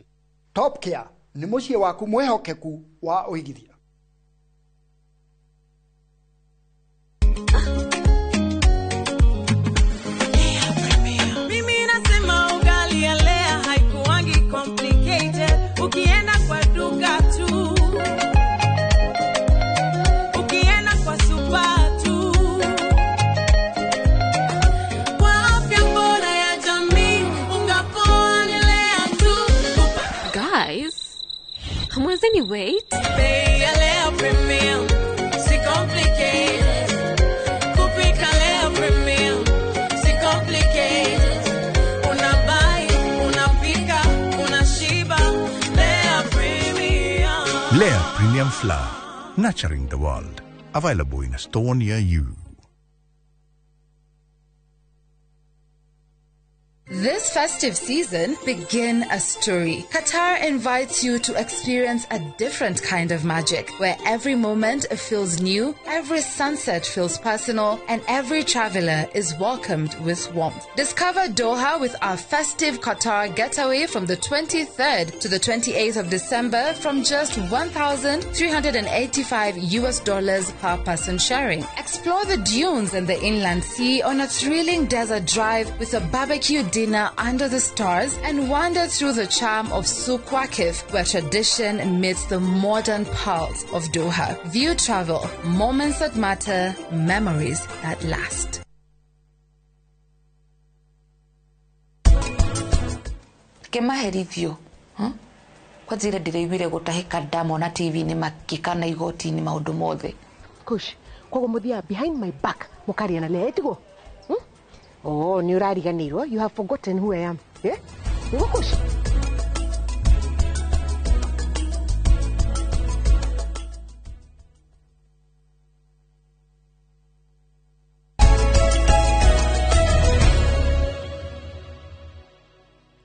Top Care ni mucie waku mwehokeku wa uigithia. Ukienda kwa duka tu wait? Pay a Lea Premium, si complicated. Kupika Lea Premium, si complicated. Unabai, unapika, unashiba. Lea Premium. Lea Premium Flour, nurturing the world. Available in a store near you. This festive season, begin a story. Qatar invites you to experience a different kind of magic, where every moment feels new, every sunset feels personal, and every traveler is welcomed with warmth. Discover Doha with our festive Qatar getaway from the 23rd to the 28th of December from just $1,385 per person sharing. Explore the dunes and the inland sea on a thrilling desert drive with a barbecue dinner under the stars and wander through the charm of Souq Waqif, where tradition meets the modern pearls of Doha. View travel, moments that matter, memories that last. Kemaherithio kwa zile ndiraiguire gutahika ndamona TV ni makikana igoti ni maundu mothe Kush kwa muthia behind my back mukaria na letigo Oh, ni urariganirwo. You have forgotten who I am. Yeah? Kush.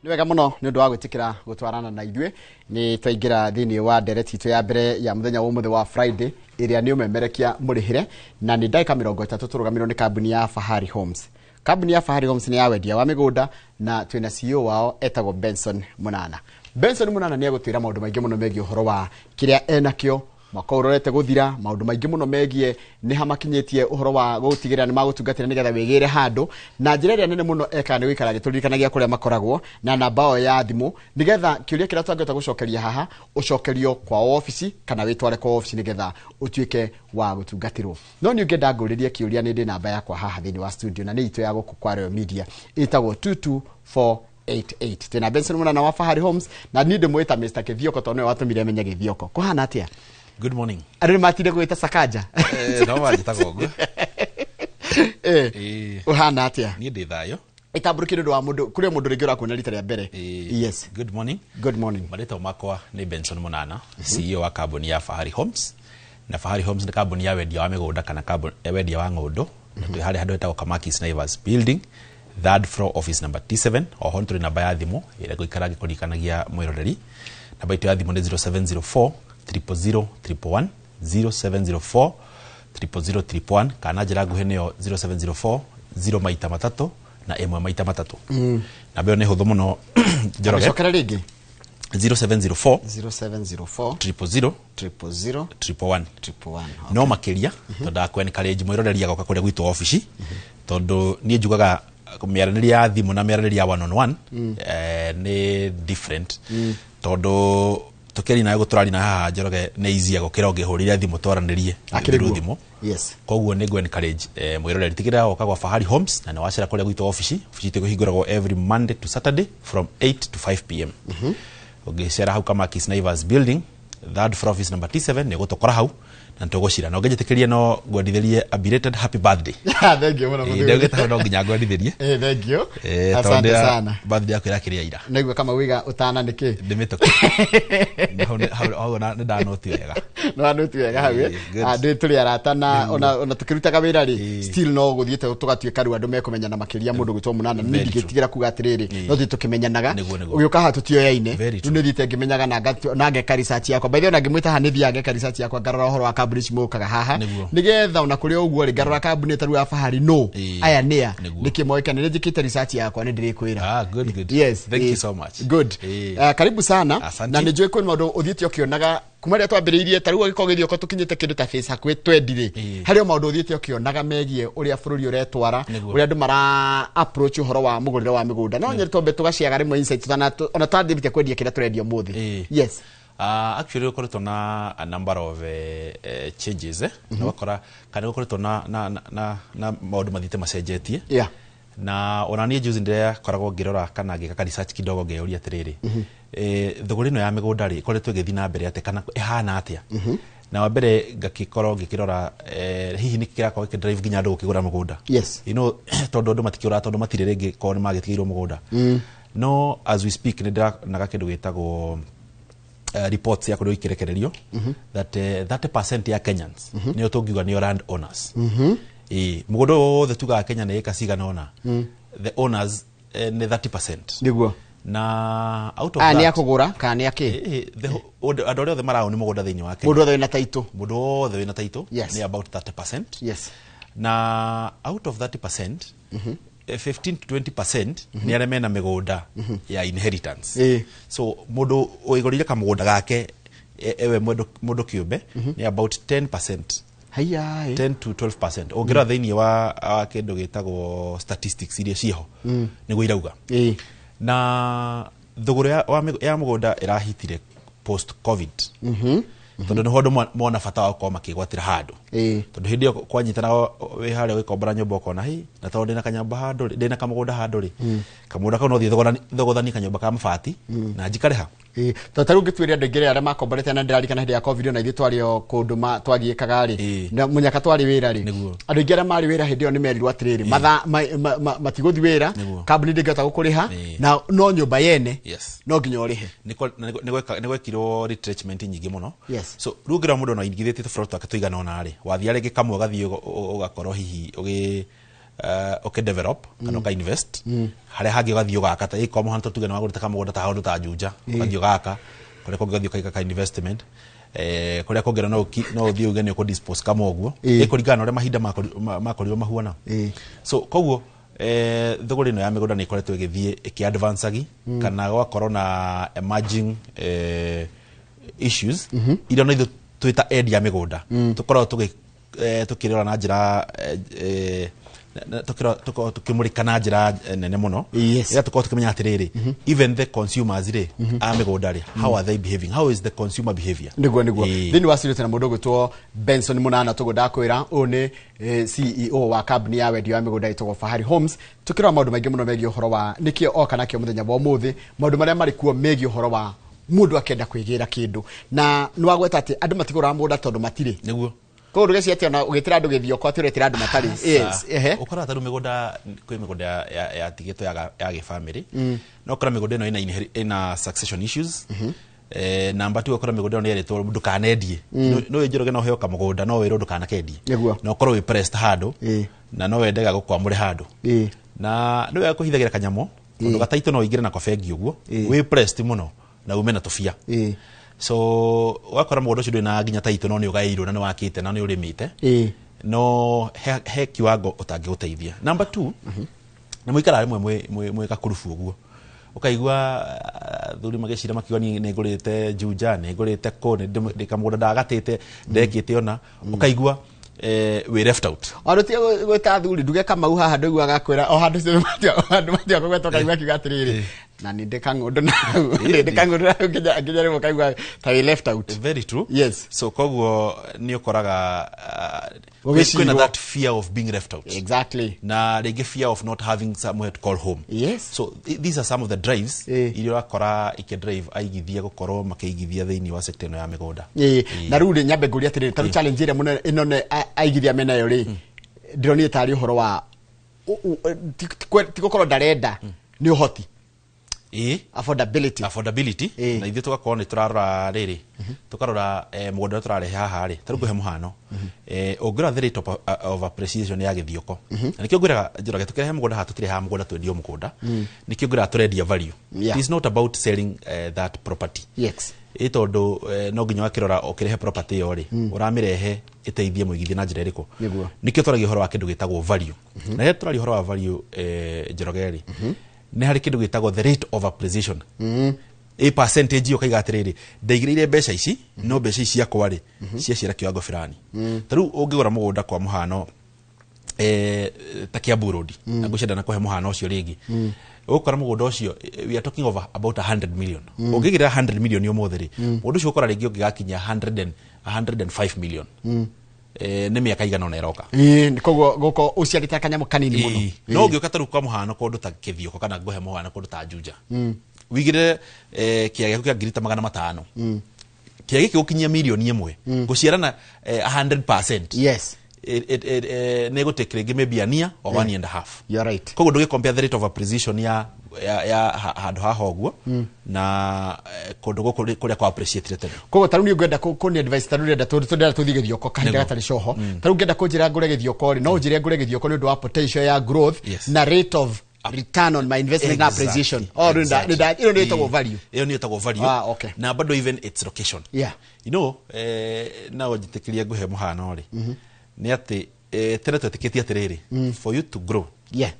Ni wega muno ni undu wa gwitikira gutwarana na ithuĩ ni twaingira thĩinĩ wa ndereti itũ ya mbere ya muthenya wa ũmũthĩ wa Friday ĩrĩa nĩ ũmemerekia mũrĩhĩre na nĩ ndagĩka 30 tũrũgamirwo nĩ kambuni ya Fahari Homes. Kambuni ya Fahari Homes ni ya wendia wa mĩgũnda na twĩna CEO wao etagwo Benson Munana. Benson Munana nĩ egũtwĩra maũndũ maingĩ mũno megiĩ ũhoro wa kĩrĩa enakĩo mwaka ũrorete gũthira, maũndũ maingĩ mũno megiĩ nĩ hamakinyĩtie ũhoro wa gũtigĩrĩra nĩ magũtungatĩra nĩgetha wĩgĩre handũ na njĩra ĩrĩa nene mũno eka nĩ gũikara gĩtũririkanagia kũrĩa makoragwo na namba yao ya thimũ nĩgetha kĩũria kĩrĩa twangĩhota gũcokeria haha ũcokerio kwa ofici kana wĩtware kwa ofici nĩgetha ũtuĩke wa gũtungatĩrwo. No nĩ ũngĩenda ngũrĩrie kĩũria nĩ ndĩ namba yakwa haha thĩinĩ wa studio na nĩ itũ ya gũkũ kwa Royal Media ĩtagwo 22488. Tena Benson Munana wa Fahari Homes na niĩ ndĩmwĩta Mr. Kithioko tondũ nĩwe watũmire menye Gĩthioko. Kũhana atĩa? Good morning. Arĩ matire gwĩta Sakaja. No wanjĩtaga ũguo. Ũhana atĩa? Niĩ ndĩ thayũ. Ĩtambũrũkire ũndũ wa mũndũ kũrĩa mũndũ rĩngĩ ũrakuona rita rĩa mbere. Yes. Good morning. Good morning. Marĩtwa makwa nĩ Benson Munana, CEO wa kambuni ya Fahari Homes. Na Fahari Homes nĩ kambuni ya wendia wa mĩgũnda kana kambuni wendia wa ng'ũndũ. Twĩ harĩa handũ hetagwo Kamakis Naivas Building, third floor, office number T7. Oho tũrĩ namba ya thimũ ĩrĩa ngũikara ngĩkũririkanagia mwĩroreri. Namba itũ ya thimũ nĩ 0704 000 111 0704 000 kana njĩra nguhĩ nĩyo 0704 0 maita matatũ na 1 maita matatũ. Namba ĩyo nĩ hũthũ mũno Njoroge. Cokera rĩngĩ 0704 000 111. No makĩria tondũ akwencourage mwĩroreri agoka kũrĩa gwitũ ofici tondũ niĩ njugaga mĩaranĩria ya thimũ na mĩaranĩria ya one on one nĩ different tondũ tukeri nayo gũtũrari na haha Njoroge nĩ easy gũkĩra ũngĩhũrĩra thimũ twaranĩrie thimũ. Yes. Koguo nĩ encourage mwĩroreri tigĩrĩra ũka gwa Fahari Homes na nĩ wacera kũrĩa gwitũ ofici itũ kũhingũragwo every Monday to Saturday from 8 to 5 pm. Ũngĩcera hau Kamakis Naivas Building, third floor, office number T7 nĩ gũtũkora hau na ntũgũcira na ũngĩjĩtĩkĩria no ngwendithĩrie a belated happy birthday. Thank you mũno mũthuri. Ndagĩta no nginya ngwendithĩrie. Thank you. Asante sana. Birthday yako ĩrakĩrĩa ira. Naigua kama wiga utana nĩkĩ? Ndĩmĩtoka. Hau na nĩ ndanoti wega. No noti wega hau. Andũ tũrĩ arata na ona tũkĩrutaga wĩra rĩ still no gũthiĩte tũgatuĩka rĩu andũ mekũmenyana makĩria mũndũ gwĩtwo Munana nĩ ndigĩtigĩra kuga atĩrĩrĩ no tũkĩmenyanaga ũgĩũka haha tũtioyaine rĩu nĩ thiĩte ngĩmenyaga na ngeka research yakwa by the way ngĩmwĩta haha nĩ thiaga ngeka research yakwa ngarora ũhoro wa kambuni cimokaga haha nĩgetha ona kũrĩ ũguo rĩ ngarora kambuni ĩtarũ ya Fahari no aya nĩa nĩkĩmoĩka nĩ njĩkĩte research yakwa nĩ ndĩrĩkwĩra. Good. Yes. Thank you so much. Good. Karibu sana na nĩ njũĩ kwĩ maũndũ ũthiĩte ũkĩonaga kuma rĩa twambĩrĩirie tarũ agĩkorwo Gĩthioko tũkinyĩte kĩndũ ta face hakuhĩ twendire harĩ maũndũ ũthiĩte ũkĩonaga megiĩ ũrĩa bũrũri ũretwara ũrĩa andũ mara approach ũhoro wa mũgũrĩre wa mĩgũnda no nyeri twambe tũgaciaga rĩmwe insight ona twambĩte kwendia kĩrĩa tũrendia mũthĩ. Yes. Actually ukoretwo na a number of changes na wakora kana ukoretwo na maũndũ mathite macenjetie na onanie juzi ndire koragwo ngirora kana ngika research kidogo ngeuria atiriri thogora ino ya migunda ri koretwo githi na mbere ate kana ihana atia na wambere ngakikorwo ngikirora hihi nikirakorwo ikidrive ginya andu gukigura mugunda yes tondu andu matikira tondu matire ringi korwo ni magitigirwo mugunda no as we speak ndira naga kindu gitagwo reports ya kurio ikirekererio that 30% ya Kenyans ni otungiuga ni land owners mugunda wothe tuga Kenya ni eka cigana ona the owners ni 30% niguo na out of that ni akugura kana ni aki andu othe marao ni mugunda thiini wa Kenya mundu othe na taito wina taito ni about 30% yes na out of 30% 15 to 20% ni arĩa mena mĩgũnda ya inheritance so mũndũ ũigũrĩire kamũgũnda gake ewe mũndũ kĩũmbe ni about 10% haya 10 to 12% ũngĩrora thĩinĩ wa kĩndũ gĩtagwo statistics iria ciho nĩguo irauga na thogora ya mũgũnda ĩrahitire post covid tondu niho andu mona bata wa gũkorwo makĩgwatĩra handũ tondu hĩndĩ ĩyo kwanyitana wĩ harĩa ũgĩkombora nyũmba ũkona hi na tondu ndĩna kanyũmba handũ ndĩna kamũgũnda handũ rĩ kamũgũnda kau no thiĩ thogothani kanyũmba ka mabati na njikarĩha ta rĩu ngĩtuĩria andũ aingĩ arĩa makomborete na ndĩrarikana hĩndĩ ya covid na ithuĩ twarĩo kũndũ twagiĩkaga rĩ na mũnyaka twarĩ wĩra rĩ andũ aingĩ arĩa marĩ wĩra hĩndĩ ĩyo nĩ merirwo atĩrĩrĩ matigũthiĩ wĩra kambuni ndĩngĩhota gũkũrĩha na no nyũmba yene no nginya ũrĩhe nĩ gwekirwo retrenchment nyingĩ mũno so rĩu ngĩrora mũndũ no ingithĩtie tũbũrũri twake tũigana ona rĩ wathiĩ rĩngĩ kamwe ũgathiĩ ũgakorwo hihi develop kana ũka invest harĩa hangĩ ũgathiĩ ũgaka ta ĩkorwo mũhano tuge nĩ wagũrĩte kamũgũnda ta handũ ta Juja ũgathiĩ ũgaka kũrĩa kũngĩ ũgathiĩ ũkaika ka investment kũrĩa kũngĩ no ũthiĩ uge nĩ ũkũdispose kama ũguo ĩkũringana na ũrĩa mahinda makorirwo mahuana so koguo thogora ino ya mĩgũnda nĩ ĩkoretwo ĩgĩthiĩ ĩkĩ-advance-agi kana gwakorwo na emerging issues iria no ithuĩ twĩta endi ya mĩgũnda tũkoragwo tukirora na njira tukimurika na njira nene muno ira tukorwo tukimenya atiriri even the consumers ri a mĩgũnda ri how are they behaving, how is the consumer behavior niguo thini wa sirute na mundu gwitwo Benson Munana tugunda kwira une CEO wa company ya wendio ya mĩgũnda itagwo Fahari Homes tukirora maundu maingi muno megie uhoro wa nikio oka nakio muthenya wa umuthi maundu maria mari kuo megie uhoro wa mundu akenda kwigira kindu na nwagweta ati andu matigura mũgũnda tondu matire niguo ko ndugeci ati ona ugitira andu githio kwa turetira andu matari ukora taru mĩgũnda kwĩ mĩgũnda ya tigito ya gĩbamĩrĩ no ukora mĩgũnda ĩno ina succession issues number 2 ukora mĩgũnda ĩno nĩeretwo ndukanendie no wĩnjĩroge no heo kamũgũnda no wĩrwo ndukanakendie no ukorwo wĩ pressed handũ na no wendega gũkwamũre handũ na nĩ wega kũhithagira kanyamo tondu gataito no ingire na kwa bengi ũguo wĩ pressed mũno na ume na tũbia so wakora mũgũnda ũcio ndũrĩ na nginya taito no nĩ ũgaĩirwo na nĩ wakĩte na nĩ ũrĩmĩte no he kiwango ũtangĩgũteithia number 2 nĩ mũikara rĩmwe mwĩ gakurubu ũguo ũkaigua thuri magĩcira makiuga nĩ ngũrĩte Juja nĩ ngũrĩte kũ nĩ kamũgũnda ndagatĩte ndekĩte ona ũkaigua we left out andu tie gweta thuri nduge Kamau haha ndũigua gakwĩra o handũ cio matia kũgweta kaigua kigatirĩrĩ na nĩ ndĩkang'ũndũ na ndĩkang'ũndũ nginya rĩmwe kaigua ta we left out very true yes so koguo nĩ ũkoraga kwĩna that fear of being left out exactly na rĩngĩ fear of not having somewhere to call home yes so these are some of the drives iria ũrakora ikidrive aigithia gũkorwo makĩigithia thĩinĩ wa sector ĩno ya mĩgũnda na rĩu rĩ nyambe ngũria atĩrĩrĩ ta challenge ĩrĩa mũno ĩno aigithia mena yo rĩ ndĩronire tarĩ ũhoro wa ti gũkorwo ndarenda nĩ ũhoti affordability na ithuĩ tugakorwo nĩ tũrarora rĩrĩ tukarora mũgũnda ũrĩa tũrarehe haha rĩ tarĩ kũhe mũhano ũngĩrora the rate of appreciation ya gĩthioko na nĩkĩo ngwĩraga njũrage tũkĩrehe mũgũnda haha tũtirehaga mũgũnda twendio mũgũnda nĩkĩo ngwĩraga tũrendia value it is not about selling that property tondũ no nginya wakĩrora ũkĩrehe property ĩyo rĩ ũramĩrehe ĩteithie mũigithia na njĩra ĩrĩkũ nĩkĩo tũragia ũhoro wa kĩndũ gĩtagwo value na rĩrĩa tũraria ũhoro wa value Njoroge rĩ nĩ harĩ kĩndũ gĩtagwo the rate of appreciation a percentage ũkaiga atĩrĩrĩ ndaigĩrĩire mbeca ici no mbeca ici ciakwa rĩ ciaciara kiwango fulani ta rĩu ũngĩgũra mũgũnda kwa mũhano ta Kiambu Road na ngũcenda na kũhe mũhano ũcio rĩngĩ ũkora mũgũnda ũcio we are talking of about 100 million ũngĩgĩra 100 million ũmũthĩ rĩ mũgũnda ũcio ũkora rĩngĩ ũngĩgakinya 105 million nä mä aka igana ona äroka koguo goko uciarite kanyamå kanini muno no ngä å ka tarä kwa må hano kå ndå ta kä thioko kana ngå he må hano kå ndå ta njunja wigä re kä gä kä a ngiri ta 500 kä gä kä gå kinyia milioni 1 gå ciarana 100% yes nä gå tä rä maybe a near or 1.5 you're right koguo ndå gä compare the rate of appreciation ya handå haha å guo na kå ndå gå kå rä a kwa appreciate tene koguo tarä u nä ngwenda kå nä advice tarä u renda tå ndä tå thiä gä thioko kahinda gatarä coho tarä u ngenda kå njä ra ngå re gä thioko no njä re ngå re gä thioko nä å ndå wa potential ya growth na rate of return on my investment na appreciation or ino nä tagwo value ino nä tagwo value na bado even its location yeah you know no njä tä kä ria ngå he må hano rä nä atä tene twä tä kä tie atä rä rä for you to grow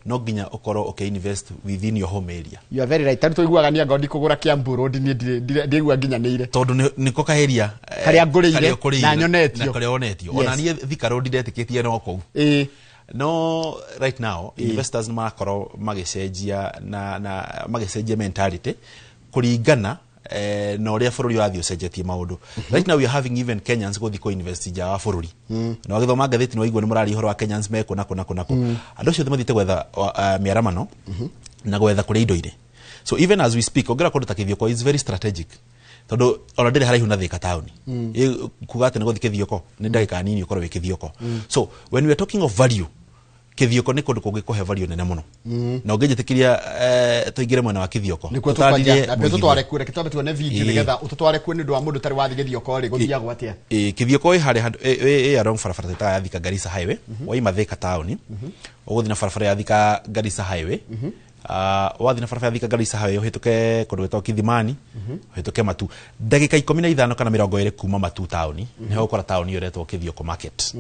no nginya ukorwo okay invest within your home area you are very right tari tuiguaga ni ngondi kugura Kiambu Road ni ndigua nginyanĩire tondu niko kaheria karia ngurĩire na nyonetio na karia onetio ona niĩ Thika Road ndetĩkĩtie no kũu no right now investors makorwo magĩcenjia na magĩcenjia mentality kũringana na ũrĩa bũrũri wathiĩ ũcenjetie maũndũ right now we are having even Kenyans gũthiĩ kũ invest nja wa bũrũri na wagĩthoma ngathĩti nĩ waigua nĩ mũrari ũhoro wa Kenyans meko nako andũ acio mathiĩte gwetha mĩaramano na gwetha kũrĩa indo irĩ so even as we speak ongera kũndũ ta Kĩthioko is very strategic tondũ ona ndĩrĩ haraihu na Thika town kuga atĩ nĩ gũthiĩ Kĩthioko nĩ ndagĩka nini ũkorwo wĩ Kĩthioko so when we are talking of value Kĩthioko nĩ kũndũ kũngĩkũhe value nene mũno na ũngĩnjĩtĩkĩria tũingĩre mwena wa Kĩthioko tũtware kure kĩtwambe tuone video nĩgetha ũtũtware kuo nĩ ũndũ wa mũndũ tarĩ wathiĩ Kĩthioko rĩ gũthiagwo atĩa Kĩthioko ĩ harĩa along barabara ya Thika Garissa highway waima Thika town ũgũthiĩ na barabara ya Thika Garissa highway wathi na barabara ya Thika Garissa highway ũhĩtũke kũndũ gwĩtagwo Kithimani ũhĩtũke Matu ndagĩka 15 kana 20 kuma Matu town nĩho ũkora town ĩyo ĩretwo Kĩthioko market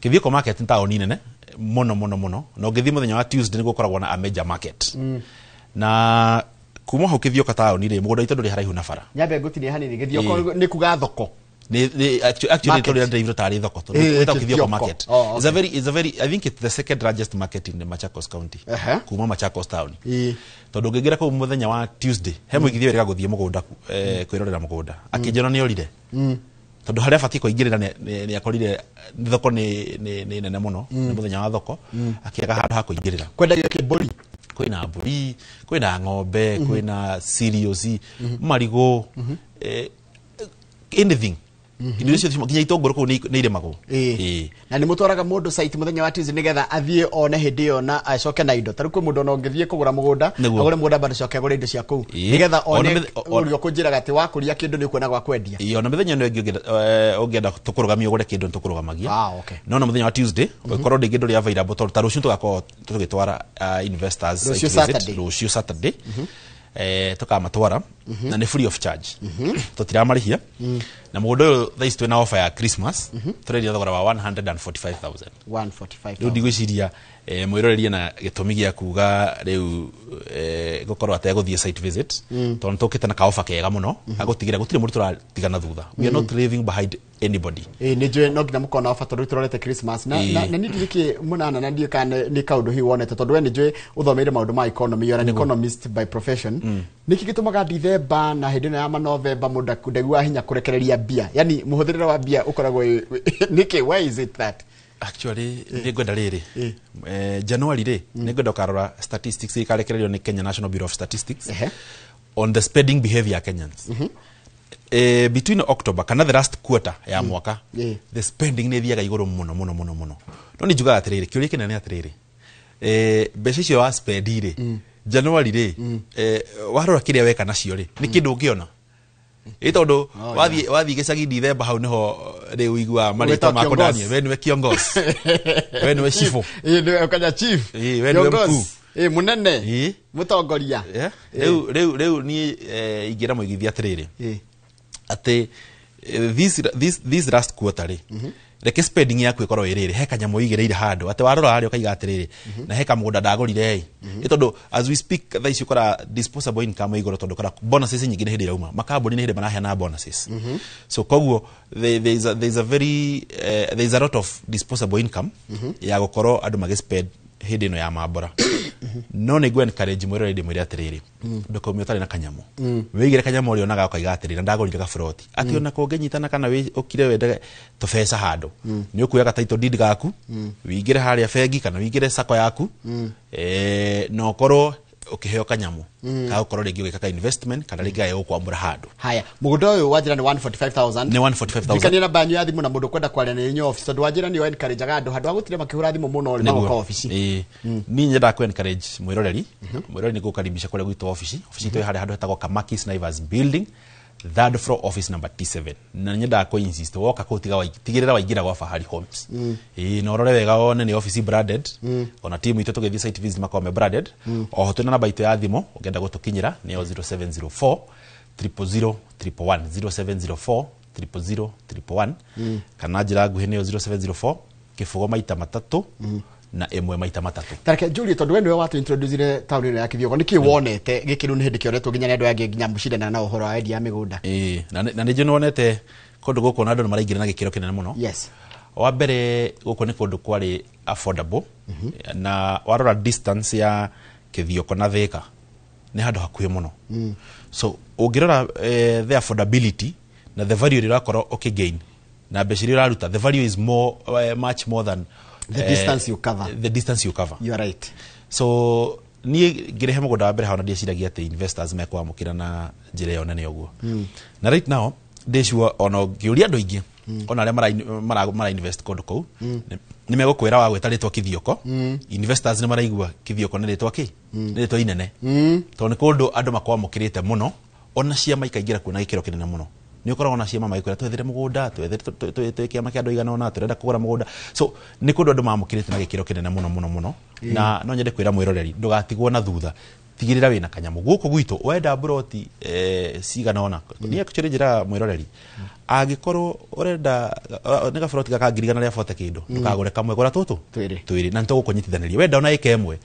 Kĩthioko market nĩ town nene muno na ũngĩthiĩ mũthenya wa Tuesday nĩ gũkoragwo na a major market na kuma hau Kĩthioko town rĩ mũgũnda witũ ndũrĩ haraihu na bara nyambe ngũtinie hanini Kĩthioko nĩ kuga thoko actually to the tari thoko to Kĩthioko market it's a very I think it's the second largest market in the Machakos County kuma Machakos town tondu ngĩngĩra kũu mũthenya wa Tuesday he mũigithia wĩrĩga gũthiĩ mũgũnda kwĩrorera mũgũnda akĩnjona nĩ orire tondu harĩa bati kũingĩrĩra nĩ akorire thoko nĩ nene mũno nĩ mũthenya wa thoko akĩaga handũ ha kũingĩrĩra kwendagio kĩmbũri kwĩna mbũri kwĩna ng'ombe kwĩna cereals marigũ anything indo icio nginya itongoro kũu nĩ irĩmagwo na nĩ mũtwaraga mũndũ site mũthenya wa Tuesday nĩgetha athiĩ one hĩndĩ ĩyo na acoke na indo tarĩ kwĩ mũndũ ona ũngĩthiĩ kũgũra mũgũnda agũre mũgũnda bado acoke agũre indo cia kũu nĩgetha one ũrĩa ũkũnjĩraga atĩ wakũria kĩndũ nĩ ũkuona gwa kwendia ona mĩthenya ĩno ĩngĩ ũngĩenda tũkũrũgamia ũgũre kĩndũ tũkũrũgamagia no ona mũthenya wa Tuesday ũkorwo ndĩ kĩndũ rĩ available tondũ ta rũciũ tũgakorwo tũgĩtwara investors rũciũ Saturday tukamatwara na nĩ free of charge tutiramarĩhia na mũgũnda ũyũ thaa ici twĩna offer ya Christmas tũrendia thogora wa 145,000 rĩu ndigwĩciria mwĩrorerie na gĩtũmi gĩa kuga rĩu gũkorwo ategũthiĩ site visit tondũ tũkĩte na kaofa kega mũno agũtigĩra gũtirĩ mũndũ tũratigana thutha we are not leaving behind anybody nĩ njũĩ no nginya mũkona ofa tondũ tũrorete Christmas na nĩ ndirĩkĩ mũnana na ndiĩ kana nĩ kaũndũ hiu wonete tondũ we nĩ njũĩ ũthomeire maũndũ ma economy you are an economist by profession nĩkĩ gĩtũmaga December na hĩndĩ ĩno ya November mũndũ ndegwa hinya kũrekereria mbia yani mũhũthĩrĩre wa mbia ũkoragwo nĩkĩ why is it that actually nĩ ngwenda rĩrĩ January rĩ nĩ ngwenda ũkarora statistics ikarekererio nĩ Kenya National Bureau of Statistics on the spending behavior ya Kenyans between October kana the last quarter ya mwaka the spending nĩ thiaga igũrũ mũno no nĩ njugaga atĩrĩrĩ kĩũria kĩnene atĩrĩrĩ mbeca icio wa spend rĩ January rĩ warora kĩrĩa weka nacio rĩ nĩ kĩndũ ũngĩona ĩtondũ wathiĩ gĩcagi December hau nĩho rĩu igua marĩtwa makũndanie we nĩwe kiongozi we nĩwe chifu ũkanya chief we nĩwe mkuu mũnene mũtongoria rĩu niĩ ingĩra mũigithia atĩrĩrĩ atĩ this last quarter rĩ reke spending yaku ikorwo ĩrĩrĩ he kanyamũ igĩrĩire handũ atĩ warora harĩa ũkaiga atĩrĩrĩ na he kamũgũnda ndagũrire ĩ tondũ as we speak thaa ici ũkora disposable income igũrũ tondũ ũkora bonuses nyingĩ nĩ hĩndĩ irauma makambuni nĩ hĩndĩ maraheana bonuses so koguo there is a lot of disposable income ya gũkorwo andũ magĩspend hĩndĩ ĩno ya mambura no nĩ encourage mwĩrore ndĩmwĩre atĩrĩrĩ ndũkaumie ũtarĩ na kanyamu wĩigĩre kanyamu ũrĩa onaga ũkaiga atĩrĩrĩ ndagũrire gaburoti atĩ ona kũngĩnyitana kana ũkire wende tũbeca handũ nĩ ũkuoyaga title deed gaku wĩigĩre harĩa bengi kana wĩigĩre sako yaku na ũkorwo ukiheo kanyamu ka ukorwo rĩngĩ ũgĩka investment kana rĩngĩ ayo kwamũra handũ. Haya, mũgũnda ũyũ wajira ni 145,000. Ni 145,000. Ndikania na banyu ya thimũ na mũndũ kwenda kwaria na inyo office. Tondũ wajira ni encourage andũ handũ agũtire makĩhũra thimũ mũno ri magoka office. Ni nyenda ku encourage mwĩroreri. Mwĩroreri ni gũkaribisha kũrĩa gwitũ office. Office ito harĩa handũ hetagwo Kamakis Naivas Building. Third floor office number T7. Na nyenda ku insist woka ko tigĩrĩra waingĩra gwa Fahari Homes. Na ũrore wega one ni office branded. Ona team ito tũgĩthiĩ site visit makome branded. Oho twĩna namba ito ya thimũ ũngĩenda gũtũkinyĩra ni 0704 000 111 0704 000 111 kana njĩra nguhĩ ni 0704 kĩbũgo maita matatũ na emwe maita matatũ. Tareke Julie tondu we niwe watu introduce town ĩno ya Kithiogo niki wonete gĩkĩru nĩ hĩndĩ kĩoretwo nginya andũ angĩ nginya mũcindana na ũhoro wa endia mĩgũnda. Na nĩ njĩ wonete kũndũ gũkũ na andũ nĩ maraingĩra na gĩkĩro kĩnene mũno. Yes. Wa mbere gũkũ nĩ kũndũ kwarĩ affordable na warora distance ya Kithiogo na Thika nĩ handũ hakuhĩ mũno. So ũngĩrora the affordability na the value ĩrakorwo ũkĩgain na mbeca iria ũraruta the value is more much more than the distance you cover. The distance you cover. You are right. So ni ngirehe mũgũnda wa mbere haona ndĩciragia atĩ investors mekwamũkĩra na njĩra ĩyo nene ũguo. Na right now ndĩcua ona ngĩũria andũ aingĩ ona arĩa mara invest kũndũ kũu nĩ megũkwĩra wa gwĩtarĩtwo Kithiogo. Investors nĩ maraigua Kithiogo nĩ rĩtwa kĩ nĩ rĩtwa inene tondũ nĩ kũndũ andũ makwamũkĩrĩte mũno ona ciama ikaingĩra kuona gĩkĩro kĩnene mũno. Ni ukoragwo na ciama magĩkwĩra twethere mũgũnda twethere kĩama kĩa andũ igana ũna tũrenda kũgũra mũgũnda. So nĩ kũndũ andũ mamũkĩrĩte na gĩkĩro kĩnene mũno na no nyende kwĩra mwĩroreri ndũgatigwo na thutha tigĩrĩra wĩna kanyamu gũkũ gwitũ wenda broti cigana ũna ni actually njĩra mwĩroreri angĩkorwo ũrenda nĩ gabroti gaka ngirigana rĩa bote kĩndũ ndũkagũre kamwe gũra tũtũ twĩrĩ na nĩtũgũkũnyitithanĩria wenda ona ĩka ĩmwe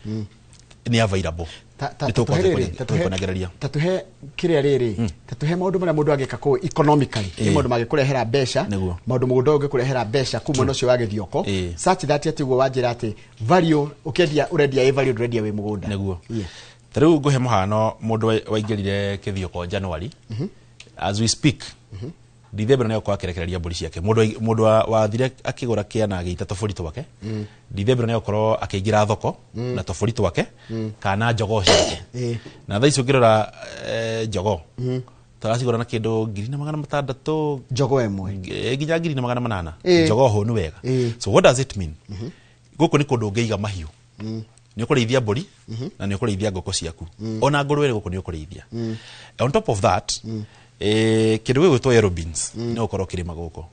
ni available. Tatuhe kĩrĩa rĩrĩ tatuhe maũndũ marĩa mũndũ angĩka kũ economically ni maũndũ magĩkũrehera mbeca maũndũ mũgũnda ũngĩkũrehera mbeca kuma ũcio wa Gĩthioko such that atiguo wanjĩra atĩ value ũkĩendia ũrendia value ũrendia wĩ mũgũnda nĩguo. Tarĩu ngũhe mũhano mũndũ waingĩrire Kĩthioko January as we speak December nĩ gũkorwo akĩrekereria mbũri ciake mũndũ wathire akĩgũra kĩana agĩita tũbũri twake December nĩ gũkorwo akĩingĩra thoko na tũbũri twake kana njogoo ciake na thaa ici ũngĩrora njogoo tũracigũra na kĩndũ 600,000 njogoo ĩmwe nginya 800,000 njogoo hũnu wega. So what does it mean? Gũkũ nĩ kũndũ ũngĩiga mahiũ ni ũkũrĩithia mbũri na ni ũkũrĩithia ngũkũ ciaku ona ngũrũwe gũkũ ni ũkũrĩithia. On top of that kĩndũ gĩgwĩtwo yellow beans nĩ ũkorwo kĩrĩma gũkũ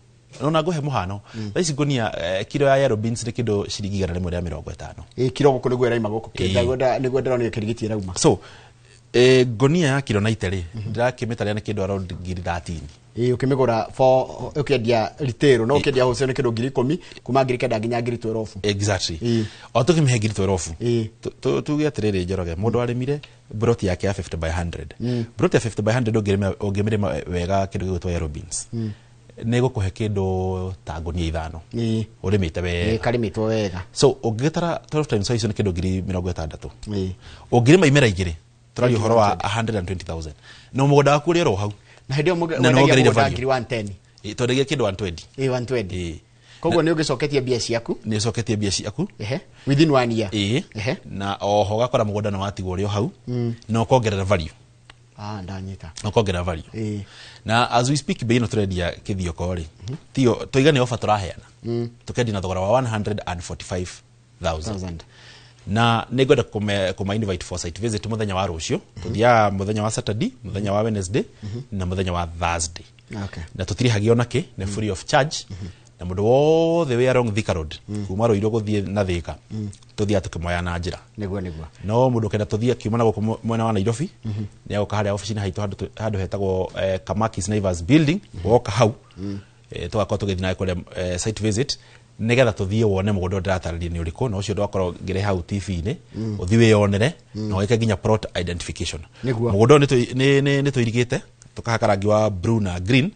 ona ngũhe mũhano thaa ici ngũnia kilo ya yellow beans nĩ kĩndũ ciringi 150. Kilo gũkũ nĩguo ĩraima gũkũ nĩguo ndĩronire kĩrigiti ĩrauma. So ngũnia ya kilo 90 ndĩrakĩmĩtarĩra nĩ kĩndũ around 13. Ukimigura for ukiendia retail no ukiendia wholesale ni kĩndũ 10,000 kuma 9,000 nginya 12,000. Exactly. O tukimihe 12,000 tuge atiriri Njoroge mũndũ arĩmire broti yake ya 50 by 100. Broti ya 50 by 100 ũngĩmĩrĩma wega kĩndũ gĩgwĩtwo yellow beans nĩ gũkũhe kĩndũ ta ngũnia 5 ũrĩmĩte wega karĩmĩtwo wega. So ũngĩtara 12 times size ni kĩndũ 60,000 ũngĩrĩma imera igĩrĩ tũraria ũhoro wa 120,000 na mũgũnda waku ũrĩ ro hau na hĩndĩ mũgũnda ngiri 110 twendagia kĩndũ 120. 120. Koguo nĩ ũgĩcoketie mbia ciaku nĩ ũcoketie mbia ciaku within 1 year. Na oho gakora mũgũnda nĩ watigwo ũrĩ o hau na ũkongerera value. Ndanyita ũkongerera value. Na as we speak bei ĩno tũrendia Kĩthioko rĩ tio tũigane ofa tũraheana tũkendia na thogora wa 145,000 na nĩngwenda kuma invite for site visit mũthenya wa rũciũ tuthiaga mũthenya wa Saturday mũthenya wa Wednesday na mũthenya wa Thursday. Na tũtirĩhagia ona kĩ nĩ free of charge na mũndũ wothe wĩ along Thika Road kuma Rũirũ gũthiĩ na Thika tũthiaga tũkĩmoya na njĩra nĩguo no mũndũ kenda tũthiĩ kiuma na gũkũ mwena wa Nairobi nĩ agũka harĩa ofici-inĩ haitũ handũ hetagwo Kamakis Naivas Building woka hau tũgakorwo tũgĩthiĩ nawe kũrĩa site visit nĩgetha tũthiĩ wone mũgũnda ndĩratarĩria nĩ ũrĩkũ na ũcio ndwakorwo ngĩre hau TV-inĩ ũthiĩ wĩyonere na wĩke nginya plot identification. Mũgũnda nĩ tũirigĩte tũkahaka rangi wa blue na green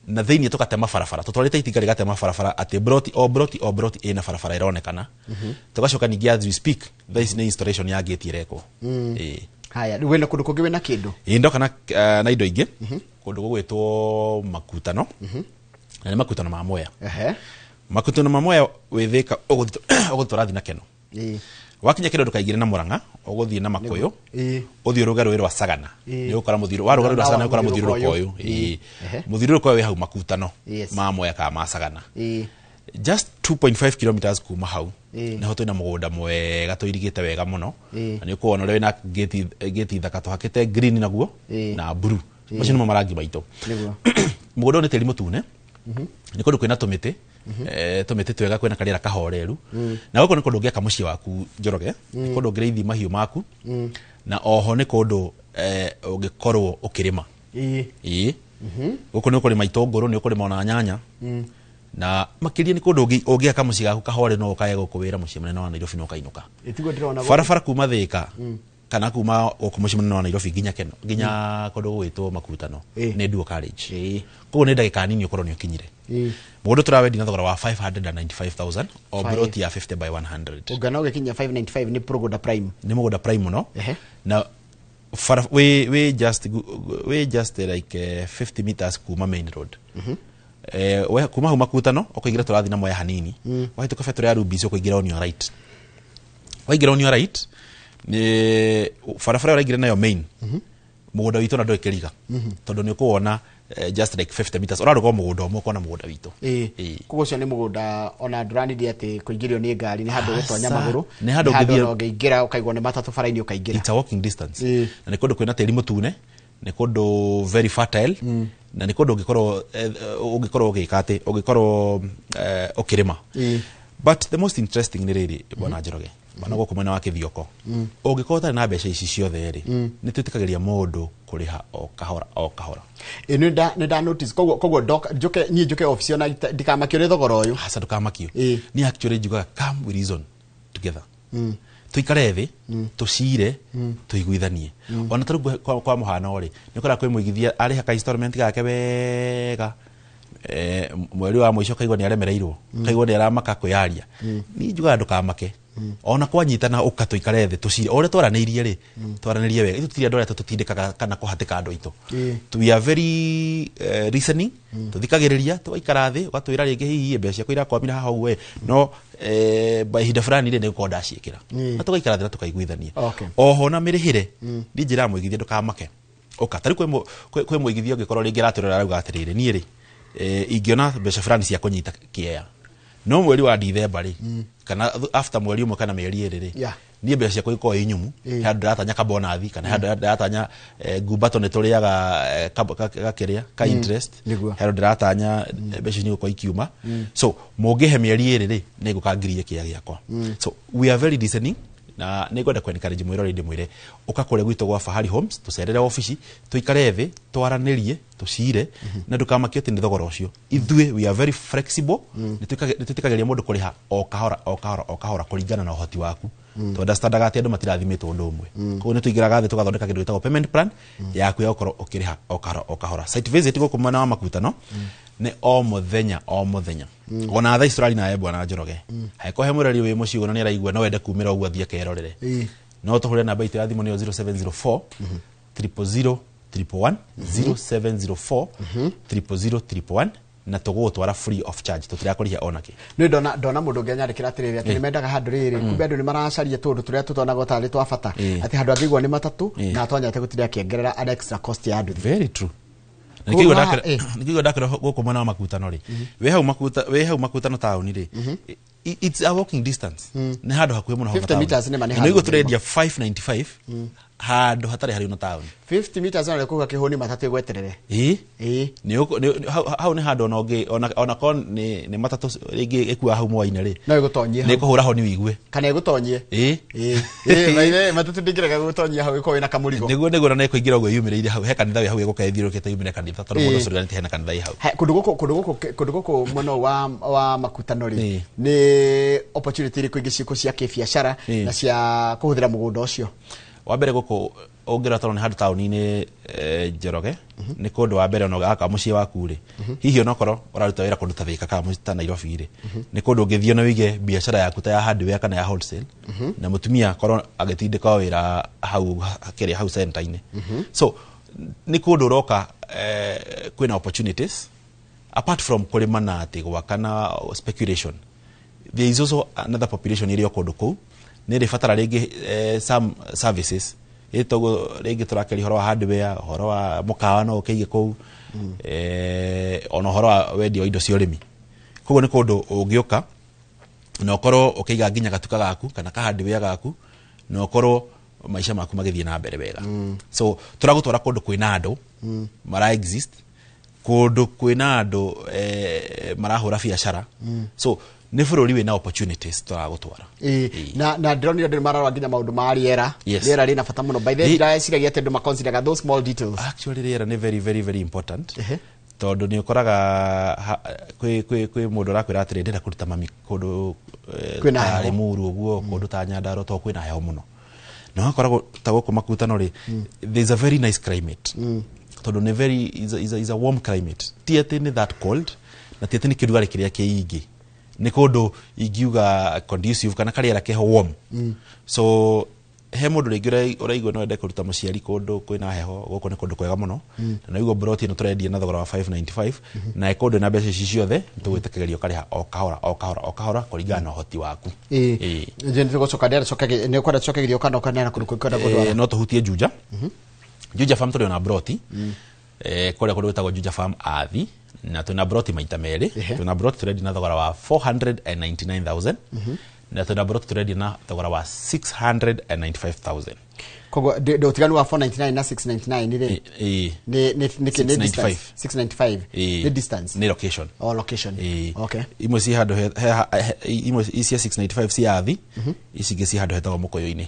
na thiini tukatema barabara tutwarite itinga rigatema barabara ati broti ina barabara ironekana tugacoka ningi as we speak this ni installation ya gate ireko haya riwe na kundu kungi na kindu ndoka na indo ingi kundu gugwitwo makutano na ni makutano ma moya makutano ma moya withika uguturathi na keno wakinya kindu ndukaigire na Murang'a uguthie na Makoyo uthio rugaru rwa Sagana ni ukora muthiru wa rugaru rwa Sagana ukora muthiru koyo muthiru koyo hau makutano ma moya ka ma Sagana just 2.5 kilometers kuma hau niho twina mugunda mwega tuirigite wega muno na ni kuona uri na gate thaka tuhakite green naguo na blue macio nimo marangi maito mugunda ni tiri mutune ni kundu kwina tumiti tumiti twega kwina karira kahoreru na goko ni kundu ngiaka mucii waku Njoroge ni kundu ngireithi mahiu maku na oho ni kundu ungikorwo ukirima goko ni ukurima itongoro ni ukurima ona nyanya na makiria ni kundu ungiaka mucii waku kahore no ukaye gukuwira mucii munene wa Nairobi no kainuka barabara kuma Thika kana kuma okumucii munene wa Nairobi ginya kundu gwitwo makutano ni Duo College koguo ni ndagika nini ukorwo ni ukinyire mugundu turawendi na thogora wa 595,000 o broti ya 50 by 100 ugana ugikinya 595 ni mugunda prime no na we just like 50 meters kuma main road we kuma huma makutano ukaingira turathi na moya hanini wahituka factory ya Rubis ukaingira on your right waigira on your right ni farafara uraingira nayo main mugunda witu na ndwekeriga tondu ni kuona just like 50 meters ora rugo mugunda omwe kona mugunda witu kugo cio ni mugunda ona ndurani di ati kuingirio ni ngari ni handu gutwanya maguru ni handu ngithia ungiingira ukaigwa ni matatu faraini ukaingira it's a walking distance na ni kundu kwina tiri mutune ni kundu very fertile na ni kundu ungikorwo ugikate ungikorwo ukirima but the most interesting ni riri bwana Njoroge bana goko mwena wa Kithioko ungikota na mbeca ici ciothe ri ni tutikageria mundu kuriha o kahora ni da notice kogo njuke office ona ndikamakio ni thogora uyu hasa ndukamakio ni actually njuga come we reason together tuikare thi tucire tuiguithanie ona taru kwa muhano ri nikora kwi muigithia ari haka installment gake wega mweri wa mwisho kaigwa ni aremereirwo kaigwa ni aramaka kuyaria ni njuga ndukamake ona kwanyitana ukatuikare thi tucire ore twaranirie ri twaranirie wega itutiri andu aria tutindikaga kana kuhatika andu itu we are very listening tuthikagiriria twaikara thi ugatwira ringi hihi mbeca kwira kwamira haha we no by hinda fulani ri ni gukonda ciikira na tugaikara thi na tukaiguithania oho na mirihire ni njira muigithia ndukamake ukatari kwe muigithia ungikorwo ringi raturira rauga atiriri ni ri ingiona mbeca fulani cia kunyita kiea no mweri wa December ri kana after mweri umwe kana mieri iri ri ni mbeca ciakwa ikorwo inyumu handu ndatanya kabonathi kana handu ndatanya ngumbato ni turiaga gakiria ka interest handu ndatanya mbeca ni gukorwo ikiuma so mungihe mieri iri ri ni gukangirie kia giakwa so we are very listening na nigwenda kwencourage mwirori ndi mwire ukakore gwito gwa Fahari Homes tucerere office tuikare thi twaranirie tucire na ndukamakio ti ni thogora ucio ithue we are very flexible nitutikageria mundu kuriha o kahora kuringana na uhoti waku to understand ati andu matirathimitwo undu umwe koguo nituingiraga thi tugathondeka kindu gitagwo payment plan yaku ya ukorwo ukiriha o kahora site visit go kumana wa makutano ni o muthenya ona tha Israeli na bwana Njoroge haiko he murari wi muci gona ni araigua no wende kumira uguo athie kerorere no tuhure namba itu ya thimu ni 0704 000 111 0704 000 na tugutwara free of charge tutirakurihia onake ni ndona mundu ngenyarikira atiriri ati nimendaga handu riri kumbe andu ni maracaria tundu turia tutona gotari twa bata ati handu angigwa ni matatu na atonyate gutira kiongerera an extra cost ya andu very true nikigo ndakira guku mwana wa makutano ri we hau makutano town ri it's a walking distance ni handu hakuhe muno 50 meters ni mane handu nigo turendia 595 handu hatari hari no town 50 meters na kuga kihoni matatu gweterere ni hau ni handu ona kon ni matatu ringi ikua hau mwaine ri no igutonyie ni kuhura ho ni wigue kana igutonyie maine matatu ndingiraga gutonyie hau iko ina kamurigo nigo na kuingira ugo yumireire hau he kanitha we hau gukaithirukite yumire kanitha tondu mundu curi nti hena kanitha hau kundu guko mwana wa makutano ri ni opportunity ri kuingi ciku cia kibiashara na cia kuhuthira mugunda ucio wa mbere guko ongera toro ni handu tauni-ini Njoroge ni kundu wa mbere no aka mucii waku ri hihi onokoro uraruta wira kundu ta Thika ka mucii Nairobi ri ni kundu ngithio na wige biashara yaku ta ya hardware kana ya wholesale na mutumia korwo agitindika wira hau center-ini so ni kundu roka kwina opportunities apart from kurima na ati gwaka na speculation. There is also another population area kundu kou ni rifatara ringi some services itogo ringi turakeri horo wa hardware horo wa mukawa no ukeige kou ono horo wa wendio indo cia urimi koguo ni kundu ungioka na ukorwo ukeiga nginya gatuka gaku kana ka hardware gaku na ukorwo maisha maku magithie na mbere wega so turagutwara kundu kwina andu mara exist kundu kwina andu marahura biashara so ni bururi wina opportunities turagutwara na ndronire ndio mararwa nginya maundu ma riera riera rina bata muno by the way ndira ciragia ate nduma consider those small details. Actually riera ni very important tondu ni ukoraga kwi mundu rakwira atire ndira kuruta mami kundu kwina Limuru uguo kundu ta Nyandarua to kwina heho muno na akoragwo ta guku makutano ri there is a very nice climate tondu ni very is a warm climate tiete ni that cold na tiete ni kirugari kiria kiingi ni kundu ingiuga conducive kana kariera keho warm so he mundu ringi uraigwa no ende kuruta muciari kundu kwina heho guku ni kundu kwega muno na igwa broti no turendia na thogora wa 595 na kundu na mbeca ciothe tugwitekegerio kariha o kahora kuringana na uhoti waku je ndio gucoka ndera cokage ni kwenda cokegerio kana kana kundu kwenda kundu no tuhutie Juja Juja farm turi na broti kuria kundu gwitagwo Juja farm athi na tuna broti maita meri tuna broti turendia na thogora wa 499,000 na tuna broti turendia na thogora wa 695,000 kogo do tiganu wa 499 na 699 ni distance 695 the distance ni location okay imwe si hado imwe isia 695 si athi isinge si hado hetagwo mukoyo-ini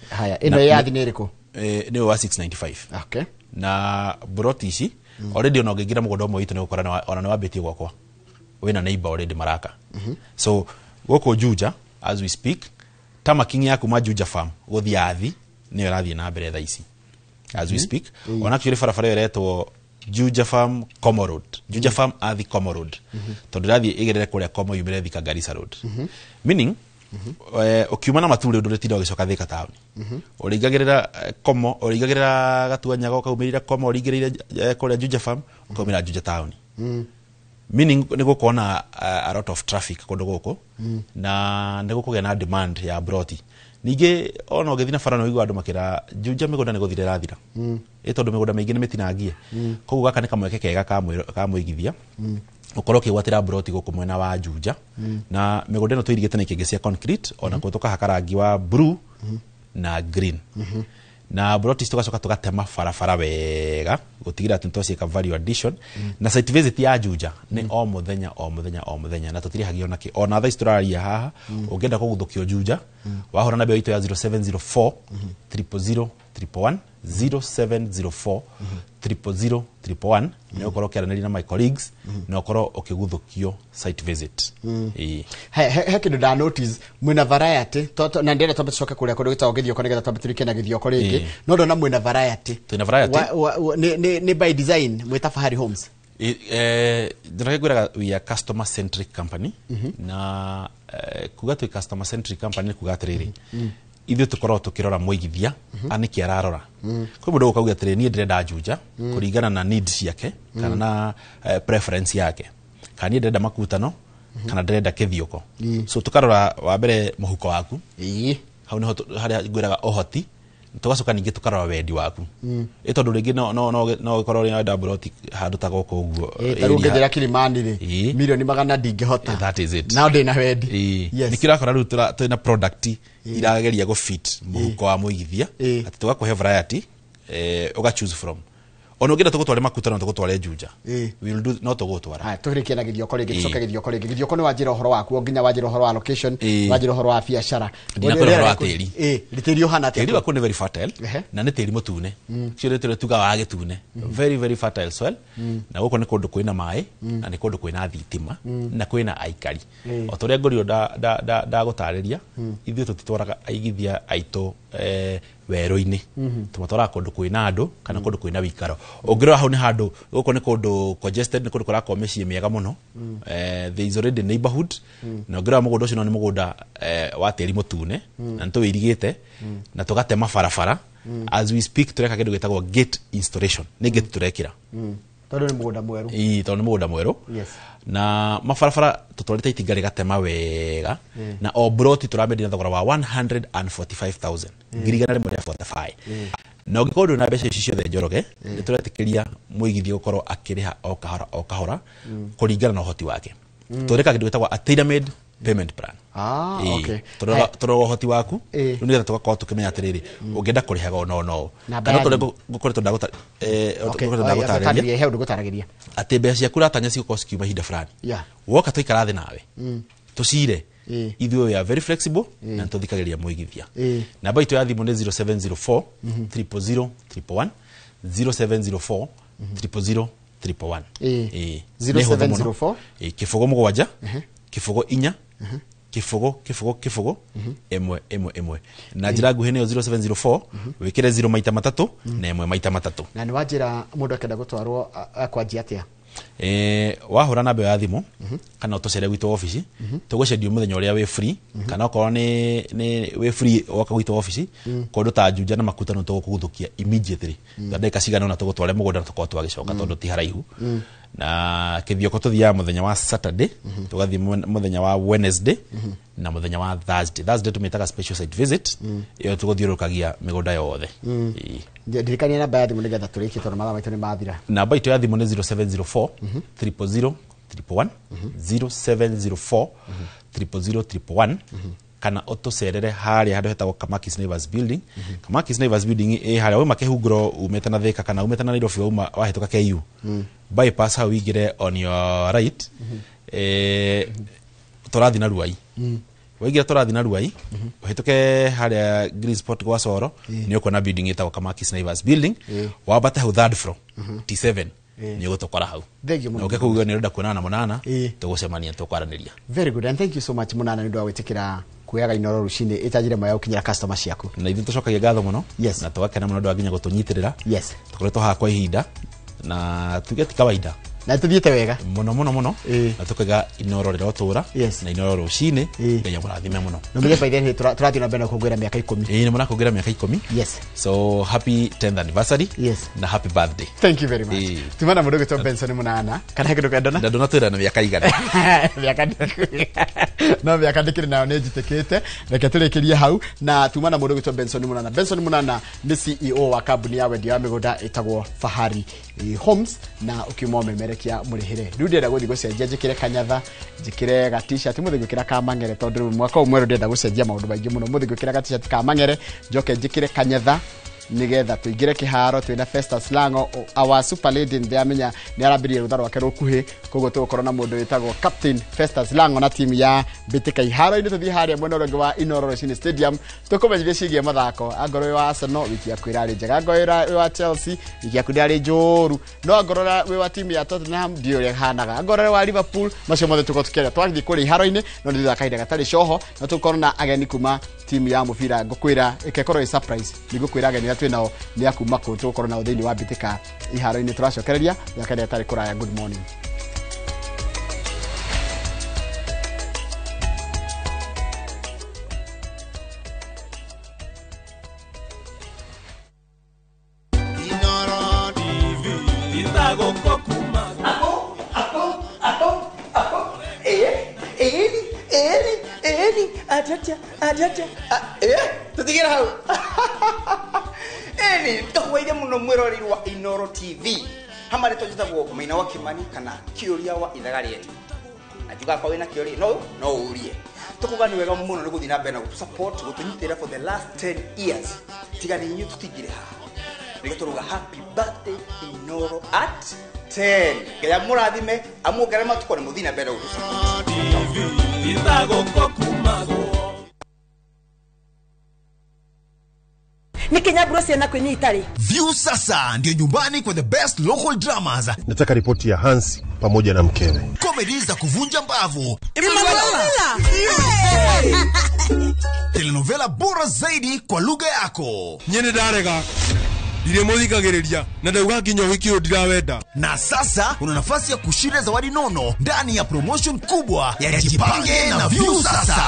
haya ino yathi ni riko ni wa 695 okay na broti ici already ono ngingira mugondo mo itu ni gukora ona ni wambitie gwakwa wina neighbor already maraka so goko Juja as we speak tama king yaku ma Juja farm guthi athi ni rathie na mbere tha ici as we speak ona actually farafara yeretwo Juja farm Como Road Juja farm athi Como Road tondu rathie igerere kuria Como yumire Thika Garissa Road meaning ukiuma na Mature nduretinda ugicoka Thika town uringagirira Como uringagirira Gatuanyaga ukaumirira Como uringirire kuria Juja farm ukaumira Juja town meaning ni gukona a lot of traffic kundu guku na ni gukugia na demand ya broti ningi ona ugithina farano igwa andu makira Juja migunda ni guthire rathira tondu migunda maingi ni mitinangie koguo gaka ni kamweke kega ka muigithia ukorwo kigwatira broti guku mwena wa Juja na migunda no tuirigite na ikingi cia concrete ona kutoka hakarangi wa blue na green na broti tugacoka tugatema farafara wega gutigira tuntocie value addition na site visit ya Juja ni o muthenya na tutiri hagio naki ona tha Australia haha ungenda kuguthukio Juja wahora na beito ya 0704 000 111 0704 000 ni ukoro kiaranĩria na my colleagues na ukoro ukiguthukio site visit he kindu da notice mwina variety to na ndere tombe coka kuria kundu gitagwo githio konega tombe turike na githio koringi no ndo na mwina variety ni by design mwita Fahari Homes ndirakwiraga we are customer centric company na kuga tu customer centric company kuga atiriri ithu tukorwo tukirora muigithia aniki ararora kwa mundu ukauga atiri ni ndirenda Juja kuringana na needs yake kana na preference yake kana ni ndirenda makutano kana ndirenda kithioko so tukarora wa mbere muhuko waku hau ni haria ngwiraga ohoti tugacoka ningi tukarora wendi waku itondu ringi no ikorwo ri nda broti handu ta goko uguo tarungethera Kilimani ri milioni 100 ndingihota that is it now ndina wendi nikirakora ru twina product irageria go fit muhuko wa muigithia ati tugakuhe variety uga choose from ono ngenda tugutware makutano tugutware Juja we will do not tugutwara ha tugirikia na githio koringi tucoke githio kono wajira uhoro waku nginya wajira uhoro wa location wajira uhoro wa biashara ndina uhoro wa tiri riterio hana tiri wako ni very fertile na ni tiri mutune cire tire tuga wa gitune very fertile soil na guko ni kundu kwina mai na ni kundu kwina thitima na kwina aikari otoria ngorio da gutariria ithu tutitwaraga aigithia aito werũ-inĩ tũmatwara kũndũ kwĩna andũ kana kũndũ kwĩna wĩikaro ũngĩrora hau nĩ handũ gũkũ nĩ kũndũ congested nĩ kũndũ kũrakorwo mĩciĩ mĩega mũno there is already neighborhood na ũngĩrora mũgũnda ũcio nĩ mũgũnda wa tĩri mũtune na nĩ tũwĩirigĩte na tũgatema barabara as we speak tũreka kĩndũ gĩtagwo gate installation nĩ gate tũrekĩra tondũ nĩ mũgũnda mwerũ tondũ nĩ mũgũnda mwerũ na mabarabara tũtwarĩte itinga rĩgatema wega na o broti tũramendia na thogora wa 145,000 ngirigana rĩmwe rĩa Spotify na ũngĩkorwo ndũrĩ na mbeca ici ciothe njoroge nĩ tũretĩkĩria mũigithia gũkorwo akĩrĩha o kahora kũringana na ũhoti wake tũreka kĩndũ gĩtagwo a tailor-made payment plan tũrora ũhoti waku rĩu nĩgetha tũgakorwo tũkĩmenya atĩrĩrĩ ũngĩenda kũrĩhaga no kana tũkoretwo ndagũtarĩria atĩ mbeca ciaku ratanya cigũkorwo cikiuma ihinda fulani woka tũikara thĩ nawe tũcire ithuĩ we are very flexible na tũthikagĩrĩria mũigithia namba itũ ya thimũ nĩ 0704 000 111 0704 000 111 0704 kĩbũgũ mũgwanja kĩbũgũ inya kĩbũgũ ĩmwe na njĩra nguhĩ nĩyo 0704 wĩkĩre 0 maita matatũ na 1 maita matatũ na nĩ wanjĩra mũndũ akenda gũtwarwo akwanjia atĩa wahũra namba ya thimũ kana ũtũcere gwitũ ofici tũgũcendia mũthenya ũrĩa wĩ free kana okorwo nĩ wĩ free woka gwitũ ofici kũndũ ta Juja na Makuta no tũgũkũguthũkia immediately ndagĩka cigana na tũgũtware mũgũnda na tũkorwo twagĩcoka tondũ ti haraihu na kĩthioko tũthiaga mũthenya wa Saturday tũgathiĩ mũthenya wa Wednesday na mũthenya wa Thursday tũmĩtaga special site visit ĩyo tũgũthiũrũrũkagia mĩgũnda yothe ndirikania namba ya thimũ nĩgetha tũrĩkie tondũ mathaa maitũ nĩ mathira namba itũ ya thimũ nĩ 0704 000 111 0704 000 111 kana ũtũcerere harĩa handũ hetagwo Kamakis Naivas Building Kamakis Naivas Building harĩa wauma Kĩhunguro umĩte na Thika kana umĩte na Nairobi wauma wahĩtũka KU bypass hau igire on your right tũrathi na Ruai waingira tũrathi na Ruai ũhĩtũke harĩa Green Spot gwa Coro nĩ ũkuona building ĩtagwo Kamakis Naivas Building wambate hau third floor T7 nĩ ũgũtũkora hau na ũgĩkũgua nĩ ũrenda kuonana na Mũnana tũgũcemania tũkwaranĩria very good and thank you so much Mũnana nĩ ũndũ wa gwĩtĩkĩra kuoyaga Inooro rũcinĩ ĩtanjire moya gũkinyĩra customer ciaku na ithuĩ tũcokagia ngatho mũno na tũgakena mũno ndũ nginya gũtũnyitĩrĩra tũkoretwo haha kwa ihinda na tuge ti kawaida na tuthiĩte wega mũno na tũkaiga Inooro rĩrĩa ũtũra na Inooro rũcinĩ nginya mũrathime mũno no mũge by then tũrathiĩ na mbere kũngũĩra mĩaka 10 nĩ mũrakũngũĩra mĩaka 10 so happy 10th anniversary na happy birthday thank you very much tumana mũndũ gĩtwo Benson Mũnana kana kĩndũ kĩndona ndona twĩra na mĩaka igana no mĩaka ndĩkĩrĩ nayo nĩ njitĩkĩte reke tũrĩkĩrie hau na tumana mũndũ gĩtwo Benson Mũnana nĩ CEO wa kambuni ya wendia wa mĩgũnda ĩtagwo Fahari Homes na ukiuma umemerekia mũrĩhĩre rĩu ndĩrenda gũthiĩ gũcenjia njĩkĩre kanyatha njĩkĩre ga t-shirt mũthĩ gwĩkĩra ka Mang'ere tondũ mwaka ũmwe ndĩrenda gũcenjia maũndũ maingĩ mũno mũthĩ gwĩkĩra ga t-shirt ka Mang'ere njoke njĩkĩre kanyatha nigetha tuingire kiharo twina Festus Lango our super lady ndiamenya ni arambiririe rutha rwake rukuhi koguo tugukorwo na mundu witagwo Captain Festus Lango na timu ya Bitika iharo-ini tuthii haria mwena uria wa Inooro Racing Stadium tukumenyithie cigie mathako angoro wa Arsenal wiki ya kwirari njega ngoira wa Chelsea wiki ya kwirari njuru no ngorora we wa timu ya Tottenham ndio ria hanaga angorora wa Liverpool macio mothe tuko tukiria twathi kuri iharo-ini no nditha kahinda gatari coho na tukorwo na ageni kuma timu ya mubira ngukwira ikekorwo surprise nigukwira ageni twinao ni akuma ku tukorwo na uthini wa Bitika iharo-ini turacokereria yakari atari kuraya. Good morning. Tutigira hau eni tokwaire muno mwirori wa Inooro TV hamari tojitagwo Maina wa Kimani kana Kiuria wa Ithaga rietu ajuga kwa wina Kiuria no urie tukuga ni wega muno niguthi na mbere na support gutunyitira for the last 10 years tigani nyu tutigire ha nigaturuga happy birthday Inooro at 10 kaya murathime amugere matukone muthi na mbere nikinyaburo ciana kwenye itari. View sasa ndio nyumbani kwa the best local dramas. Nataka ripoti ya Hansi pamoja na mkewe. Comedy za kuvunja mbavu. Telenovela bora zaidi kwa lugha yako. Nyene darega. Dire muthikagiriria na ndauga nginya wiki ndirawenda. Na sasa una nafasi ya kushinda zawadi nono ndani ya promotion kubwa ya Jipange na View sasa.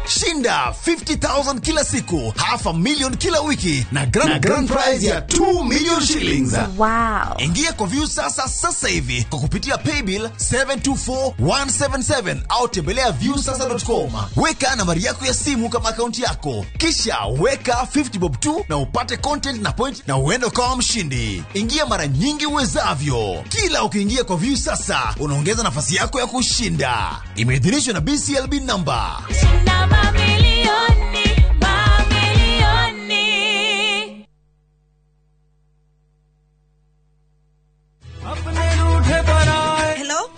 Shinda 50,000 kila siku, $500,000 kila wiki na grand prize ya 2 million shillings. Wow. Ingia kwa View sasa hivi kwa kupitia paybill 724177 au tembelea viewsasa.com. Weka nambari yako ya simu kama akaunti yako, kisha weka 50 bob tu na upate content na point na uende kama mshindi. Ingia mara nyingi uwezavyo. Kila ukiingia kwa View sasa unaongeza nafasi yako ya kushinda. Imeidhinishwa na BCLB number. Hello?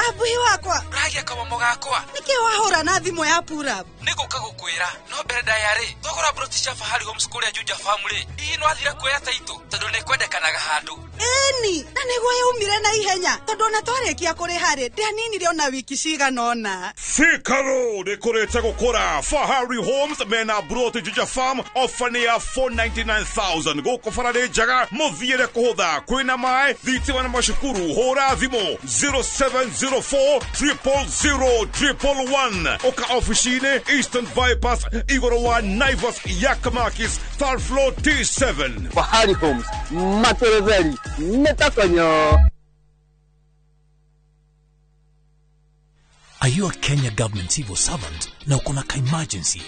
Abuhi wakwa. Ragia kama mogakwa. Niki wahora na thimo ya pura. Niko kagukwira. No mbere ndayari. Thogora brotisha Fahari Homes kuria Juja family. Ino athira kuoya taito. Tondu ne kwendekanaga handu. Eni, na niguo yaumire na ihenya. Tondu na twarekia kuri hari. Ndianini rio na wiki ciganona. Sikaro nikurete gukura. Fahari Homes mena broti Juja farm ofania 499,000. Goko farade jaga muthiire kuhutha. Kwina mai thitima na mashukuru. Hora thimo 0704000111. Oka officine Eastern Bypass Igoro wa Naivas Yakamakis third floor T7. Fahari Homes Matereveri Netakonyo. Are you a Kenya government civil servant na uko na emergency?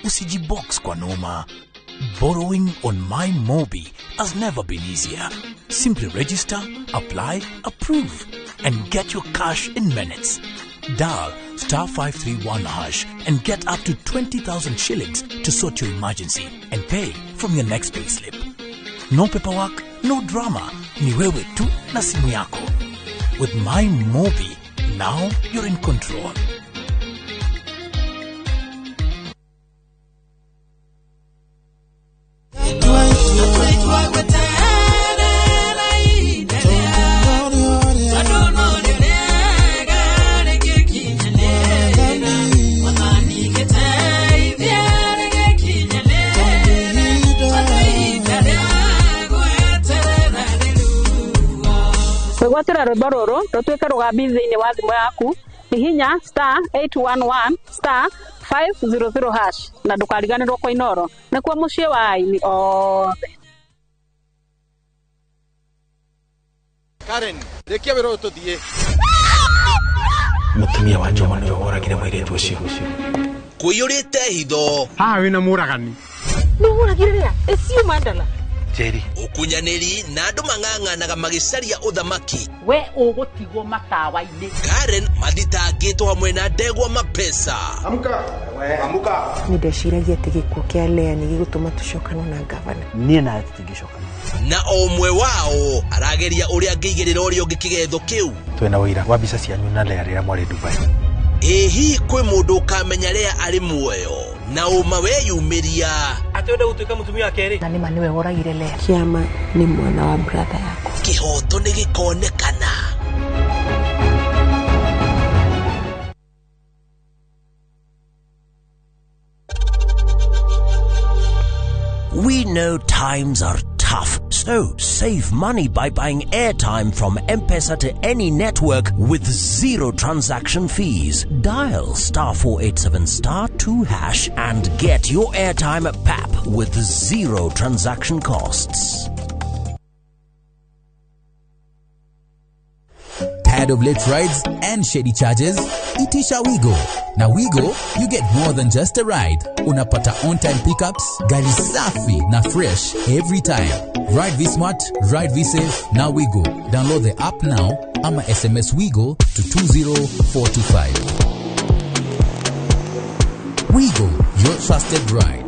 Usijibox kwa noma. Borrowing on MyMobi has never been easier. Simply register, apply, approve, and get your cash in minutes. Dial *531# and get up to 20,000 shillings to sort your emergency and pay from your next payslip. No paperwork, no drama. Ni wewe tu na simu yako. With MyMobi, now you're in control. Gwatira rwimbo ruru rutwike rugambi thiini wa thimu yaku ni hinya *811*500# na ndukariganirwo kwa inoro nikuo mucii wa aini othe. Karen, rekia wiro tuthie. Mutumia wa Joma niwe woragire mwiritu ucio. Kuyurite hitho. Ha wina muragani. Nuragire esiu mandala. Jerry. Ukunyaniri na andu mang'ang'anaga magicaria uthamaki. We ugutigwo matawa-ini. Karen mathitangitwo hamwe na Ndegwa Mapesa. Amuka. Amuka. Nindeciragia ati gikuo kia Lea ni gigutuma tucokana na gavana. Nie na tutingicokana. Na omwe wao arageria uria ngigirira urio ngikigetho kiu. Twena wira wa mbica cianyu na Lea rira mwari Dubai. Ehi kwi mundu ukamenya Lea ari muoyo na uma weyumiria atwende gutuika mutumia keri na nima niwe woragire Lea. Kiama ni mwana wa brother yako. Kihoto ni gikonekana. We know times are tough, so save money by buying airtime from M-Pesa to any network with zero transaction fees. Dial *487*2# and get your airtime PAP with zero transaction costs. Tired of late rides and shady charges? Itisha Wigo. Na Wigo, you get more than just a ride. Unapata on-time pickups, gari safi na fresh every time. Ride V-Smart, ride V-Safe, na Wigo. Download the app now ama SMS Wigo to 20425. Wigo, your trusted ride.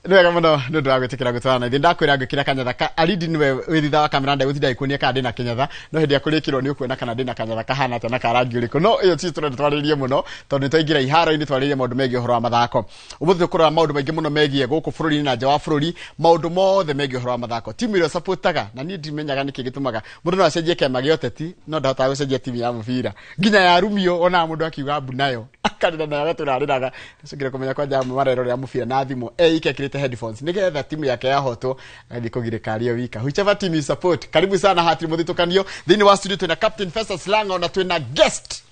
Nwega muno ndu wa gwitikira gutwana ithi ndakwira ngikira kanyatha alidi niwe withitha wa kamera ndagutithia ikunia kana ndina kinyatha no hindi akurikirwo ni ukuona kana ndina kanyatha kahana ata na karangi uriku no iyo ci turende twaririe muno tondu twaingira iharo-ini twaririe maundu megie uhoro wa mathako umuthi tukurora maundu maingi muno megie guku bururi na nja wa bururi maundu mothe megie uhoro wa mathako timu ile supportaga na ni ndimenyaga niki gitumaga mundu no acenjie kema gioteti no ndahota gucenjia timu ya mubira nginya ya rumio ona mundu akiuga mbu nayo akanina nayo turariraga nicungire kumenya kwa jamu marero ya mubira na thimu ikekirite headphones nigetha timu yake yahoto ngathi kugirikaria wika whichever team you support karibu sana hatiri muthitukanio thini wa studio tuna Captain Festus Lango na tuna guest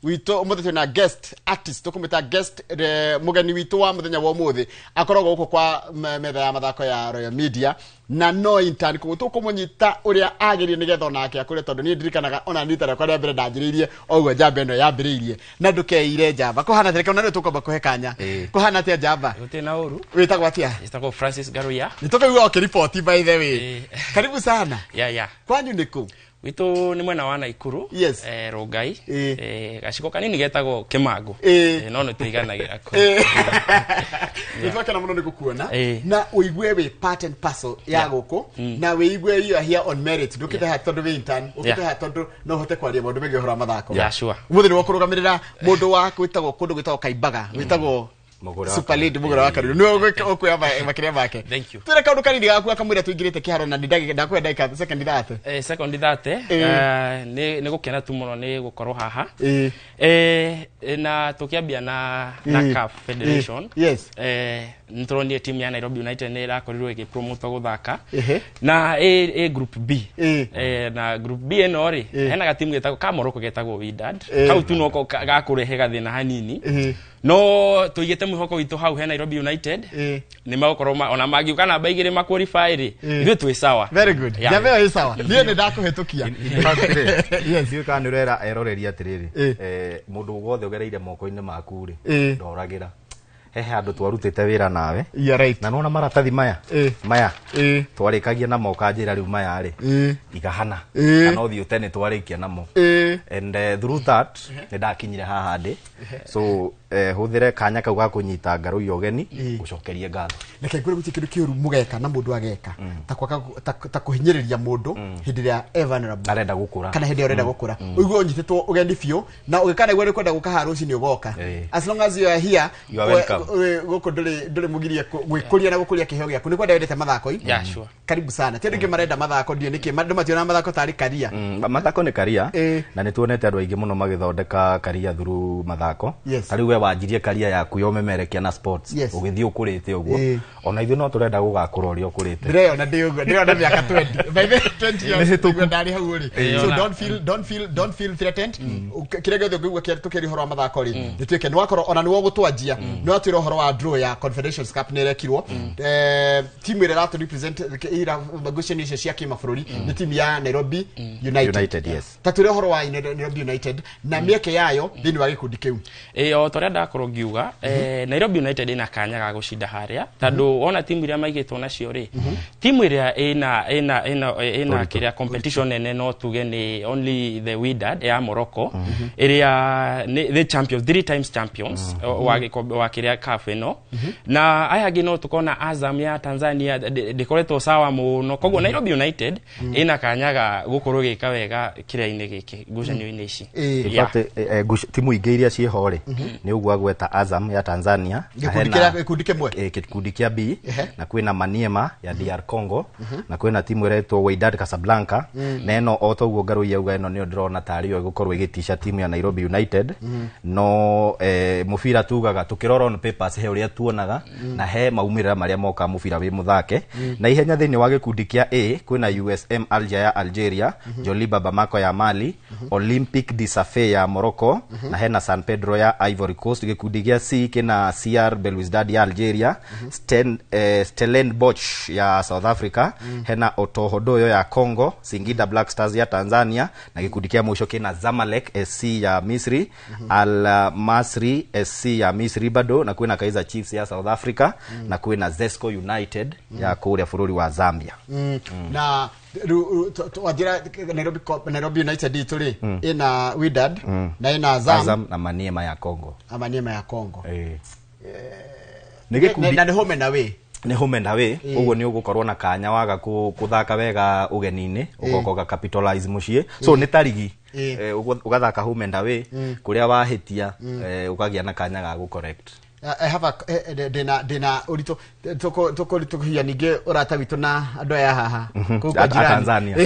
wito umuthi tuna guest artist tukumita guest mugeni wito wa muthenya wa umuthi akoragwo guko kwa metha ya mathako ya Royal Media na no intern ko tukumunyita uria agirie nigetha onake akure tondu ni ndirikanaga ona nitara kwa rĩa mbere ndanjiririe ogwo njamba ĩno yambĩrĩirie na ndukeire njamba kuhana tereka ona tukomba kuhekanya kuhana tia njamba uti na uru witagwo atia witagwo Francis Garuya nitoka ukiripoti by the way karibu sana ya kwanyu niku witu ni mwena wa Naikuru yes. Rongai gaciko kanini getagwo Kimangu no no tuiganagira ko nitwaka na muno nikukuona na uigwe we part and parcel ya goko na we igwe you are here on merit ndukite ha tondu we intern ukite ha tondu no hote kwaria maundu mege hora mathako ya sure umuthi ni wakurugamirira mundu wa kwitagwo kundu gwitagwo Kaimbaga witagwo Super League mugora wa Karuru no okuya makiria make thank you tira kaundu kanini gaku akamwira tuingirite kiharo na ndakwenda dakika second that second that ni gukena tu muno ni gukorwo haha na tukiambia na CAF Federation yes nituronie team ya Nairobi United ni irakorirwo igipromote guthaka na group B na group B eno ri hena ga team getagwo ka Morocco getagwo Wydad kau tu no gakurehe gathina hanini no tuigite muhoko witu hau he Nairobi United ni magukorwo ona magiuka namba igire maqualify ri ithu twi sawa very good jabe ĩ sawa nie ni ndakuhitukia yes you can rera eroreria atiriri mundu wothe ugereire moko-ini maku ri ndoragira hehe andu twarutite wira nawe na nona maratathi maya twarikagia namo kanjira riu maya ri igahana kana uthio tene twarikia namo and through that ndakinyire haha ndi so huthire kanya kau ga kunyita ngaru yogeni gucokerie ngatho reke ngure guti kindu kiuru mugeka na mundu ageka ta kuhinyiriria mundu hindi ya vulnerable arenda gukura kana hindi urenda gukura uiguo nyititwo ugeni biu na ugikana igwe kwenda gukaha ruci ni ugoka as long as you are here you are welcome guko nduri mugirie gwikuria na gukuria kiheo gyaku ni kwenda wendete mathako yeah sure karibu sana tindi ngi marenda mathako ndio niki mandu mationa mathako tari karia mathako ni karia na ni tuonete andu aingi muno magithondeka karia through mathako tari we wanjirie karia yaku yo memerekia na sports ugithii ukurite uguo ona ithu no turenda gugakura uria ukurite ndio na ndio na miaka 20 by the 20 years tu ndari hau ri so don't feel threatened kirege uthe kuigwa tukiri horo wa mathako ri ndituike ni wakoro ona ni wogutwanjia ni watwira horo wa draw ya Confederations Cup ni rekirwo timu ire ratu represent ira negotiation icio cia kimabũrũri ni timu ya Nairobi United yes tatwira horo wa Nairobi United na mieke yayo thini wa gikundi kiu o toria ndakorwo ngiuga Nairobi United ina kanya ga gucinda haria tondu ona timu iria maigitwo nacio ri timu iria ina kiria competition nene no tuge ni only the Wydad ya Morocco iria the champions 3 times champions wa kiria CAF eno na aya gino tukona Azam ya Tanzania dikoretwo sawa muno koguo Nairobi United ina kanya ga gukorwo gika wega kiria-ini giki ngucanio-ini ici timu ingi iria cie hore ni ugwa gweta Azam ya Tanzania gikundi kia B na kwina Maniema ya DR Congo na kwina timu iretwo Wydad Casablanca na eno otoguo ngaru yauga eno ni ndirona tari yo gukorwo igitisha timu ya Nairobi United no mufira tugaga tukirora on papers he uria tuonaga na he maumirira maria moka mufira wi muthake na ihenya thini wa gikundi kia A kwina USM Alger ya Algeria Joliba Bamako ya Mali Olympique de Safé ya Morocco na hena San Pedro ya Ivory Coast gikundi kia C kina CR Belouizdad ya Algeria Stellenbosch ya South Africa hena Otohodoyo ya Congo Singida Black Stars ya Tanzania na gikundi kia mwisho kina Zamalek SC ya Misri Al Masry SC ya Misri bado na kwina Kaizer Chiefs ya South Africa na kwina Zesco United ya kuria bururi wa Zambia na wajira Nairobi United ituri ina Wydad na ina Azam na Maniema ya Congo Maniema ya Congo nigikundi na home na we ni home and away uguo ni ugukorwo na kanya waga kuthaka wega ugenini ugokoga capitalize mucie so ni tarigi ugathaka home and away kuria wahitia ukagia na kanya ga gu correct. I have a dena urito tukuhia ninge urata witu na andu aya haha kuko Tanzania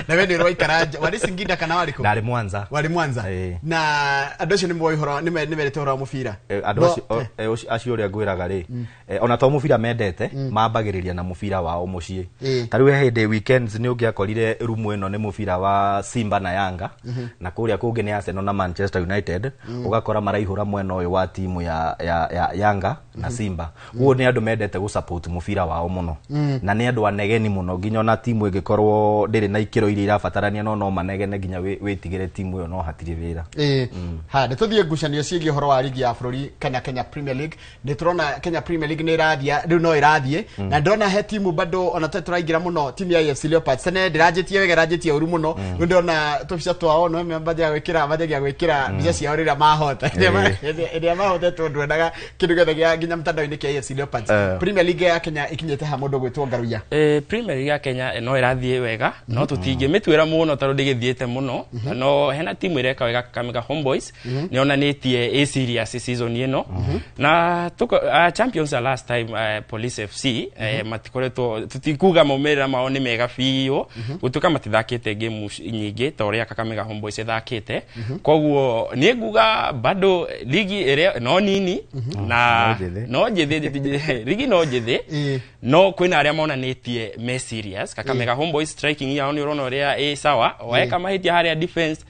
na wewe ni roi karaja wali Singida kana waliko wali Mwanza na andu acio ni moi horo ni merete horo mubira andu acio ria ngwiraga ri ona to mubira mendete mambagiriria na mubira wao mucie tariu hinde weekends ni ungiakorire rumu eno ni mubira wa Simba na Yanga na kuria kungi ni Arsenal na Manchester United ugakora maraihura mwena uyu wa timu ya Yanga na Simba uo ni andu mendete gu support mubira wao muno na ni andu anegeni muno nginya na timu ingikorwo ndiri na ikiro iria irabatarania no manegene nginya witigire timu yo no hatiri wira ha ni tuthie ngucanio ciigi horo wa ligi ya bururi Kenya Premier League ni turona Kenya Premier League ni irathia riu no irathie na ndona he timu bado ona turaingira muno timu ya AFC Leopards ne ndirajitie wega rajitie uru muno ndona tubica twao no membaja gwikira bica cia urira mahota iria mahota tondwenaga kindu gothe gia nginya mtandao-ini kia AFC Leopards Premier League ya Kenya ikinyete ha mundu gwitwo Ngaruya Premier League ya Kenya no irathie wega no tutinge mitwira muno taro ndigithiete muno no hena timu ireka wega Kakamega Homeboys ni onanitie a serious season ino na tuko champions last time Police FC matikoretwo tutikuga maumira mao ni mega fiyo gutuka matithakite game nyingi toria Kakamega Homeboys ithakite koguo ni nguga bado ligi ire no nini na no njithi ligi no njithi no kwina aria monanitie me serious Kakamega Homeboys striking yao ni urona ria sawa waeka mahitia haria defense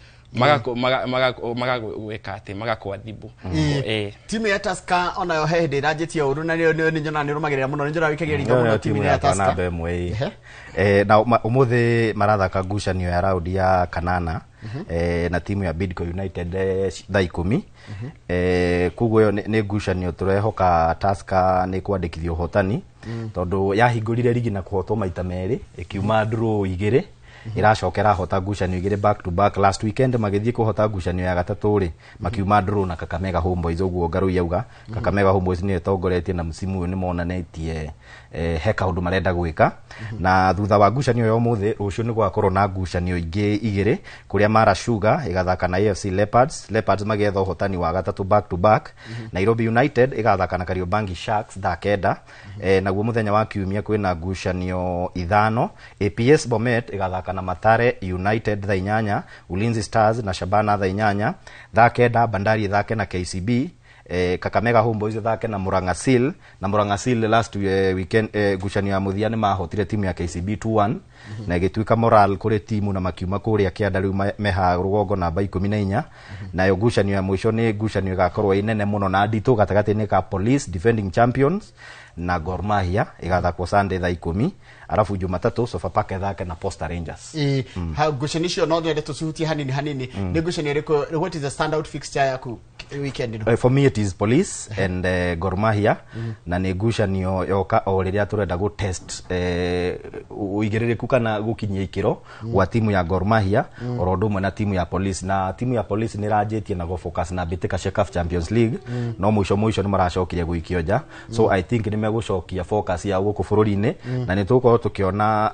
magawekate magakwadhibu timu ya Tusker ona yo hede rajetie uru na ni nyona ni rumagirira muno njora wikagia ringa muno timu ya Tusker na umuthi marathaka ngucanio ya round ya kanana na timu ya Bidco United thaa 10 kuguo ni ngucanio turehoka Tusker ni kwandikithio hotani tondu yahingurire ligi na kuhotwo maita meri ikiuma draw igire iracokera hota ngucanio igire back to back last weekend magithie kuhota ngucanio ya gatatu ri makiuma draw na Kakamega Homeboys uguo Ngaru yauga Kakamega Homeboys ni etongoretie na msimu uyu ni monanetie he kaundu marenda gwika na thutha wa ngucanio yo muthi rucio ni gwakorwo na ngucanio ingi igire kuria Mara Sugar igathaka na AFC Leopards magetha hotani wa gatatu back to back Nairobi United igathaka na Kariobangi Sharks kenda naguo muthenya wa kiumia kwina ngucanio ithano APS Bomet igathaka na Mathare United thaa 8 Ulinzi Stars na Shabana thaa 9 Bandari thake na KCB Kakamega Homeboys thake na Murang'a Seal last weekend ngucanio ya muthia ni mahotire timu ya KCB 2-1 na igituika moral kuri timu na makiuma kuria kianda riu meha rugongo namba 14 na yo ngucanio ya mwisho ni ngucanio gakorwo inene muno na ndito gatagati ni ka Police defending champions na Gor Mahia igathakwo Sunday thaa 10 alafu Jumatatu Sofapaka thake na Posta Rangers ha ngucanisho no ndende tusuhutie hanini ni ngucanio riko what is the standout fixture yaku weekend for me it is Police and Gor Mahia na ni ngucanio yoka o riria turenda go test uigiririku kana gukinyia ikiro wa timu ya Gor Mahia orondo mwe na timu ya Police na timu ya Police ni rajetie na go focus na bitika CAF Champions League no mwisho ni maracokire guikioja so I think ni megucokia focus ya guku bururi-ini na ni tuko tukiona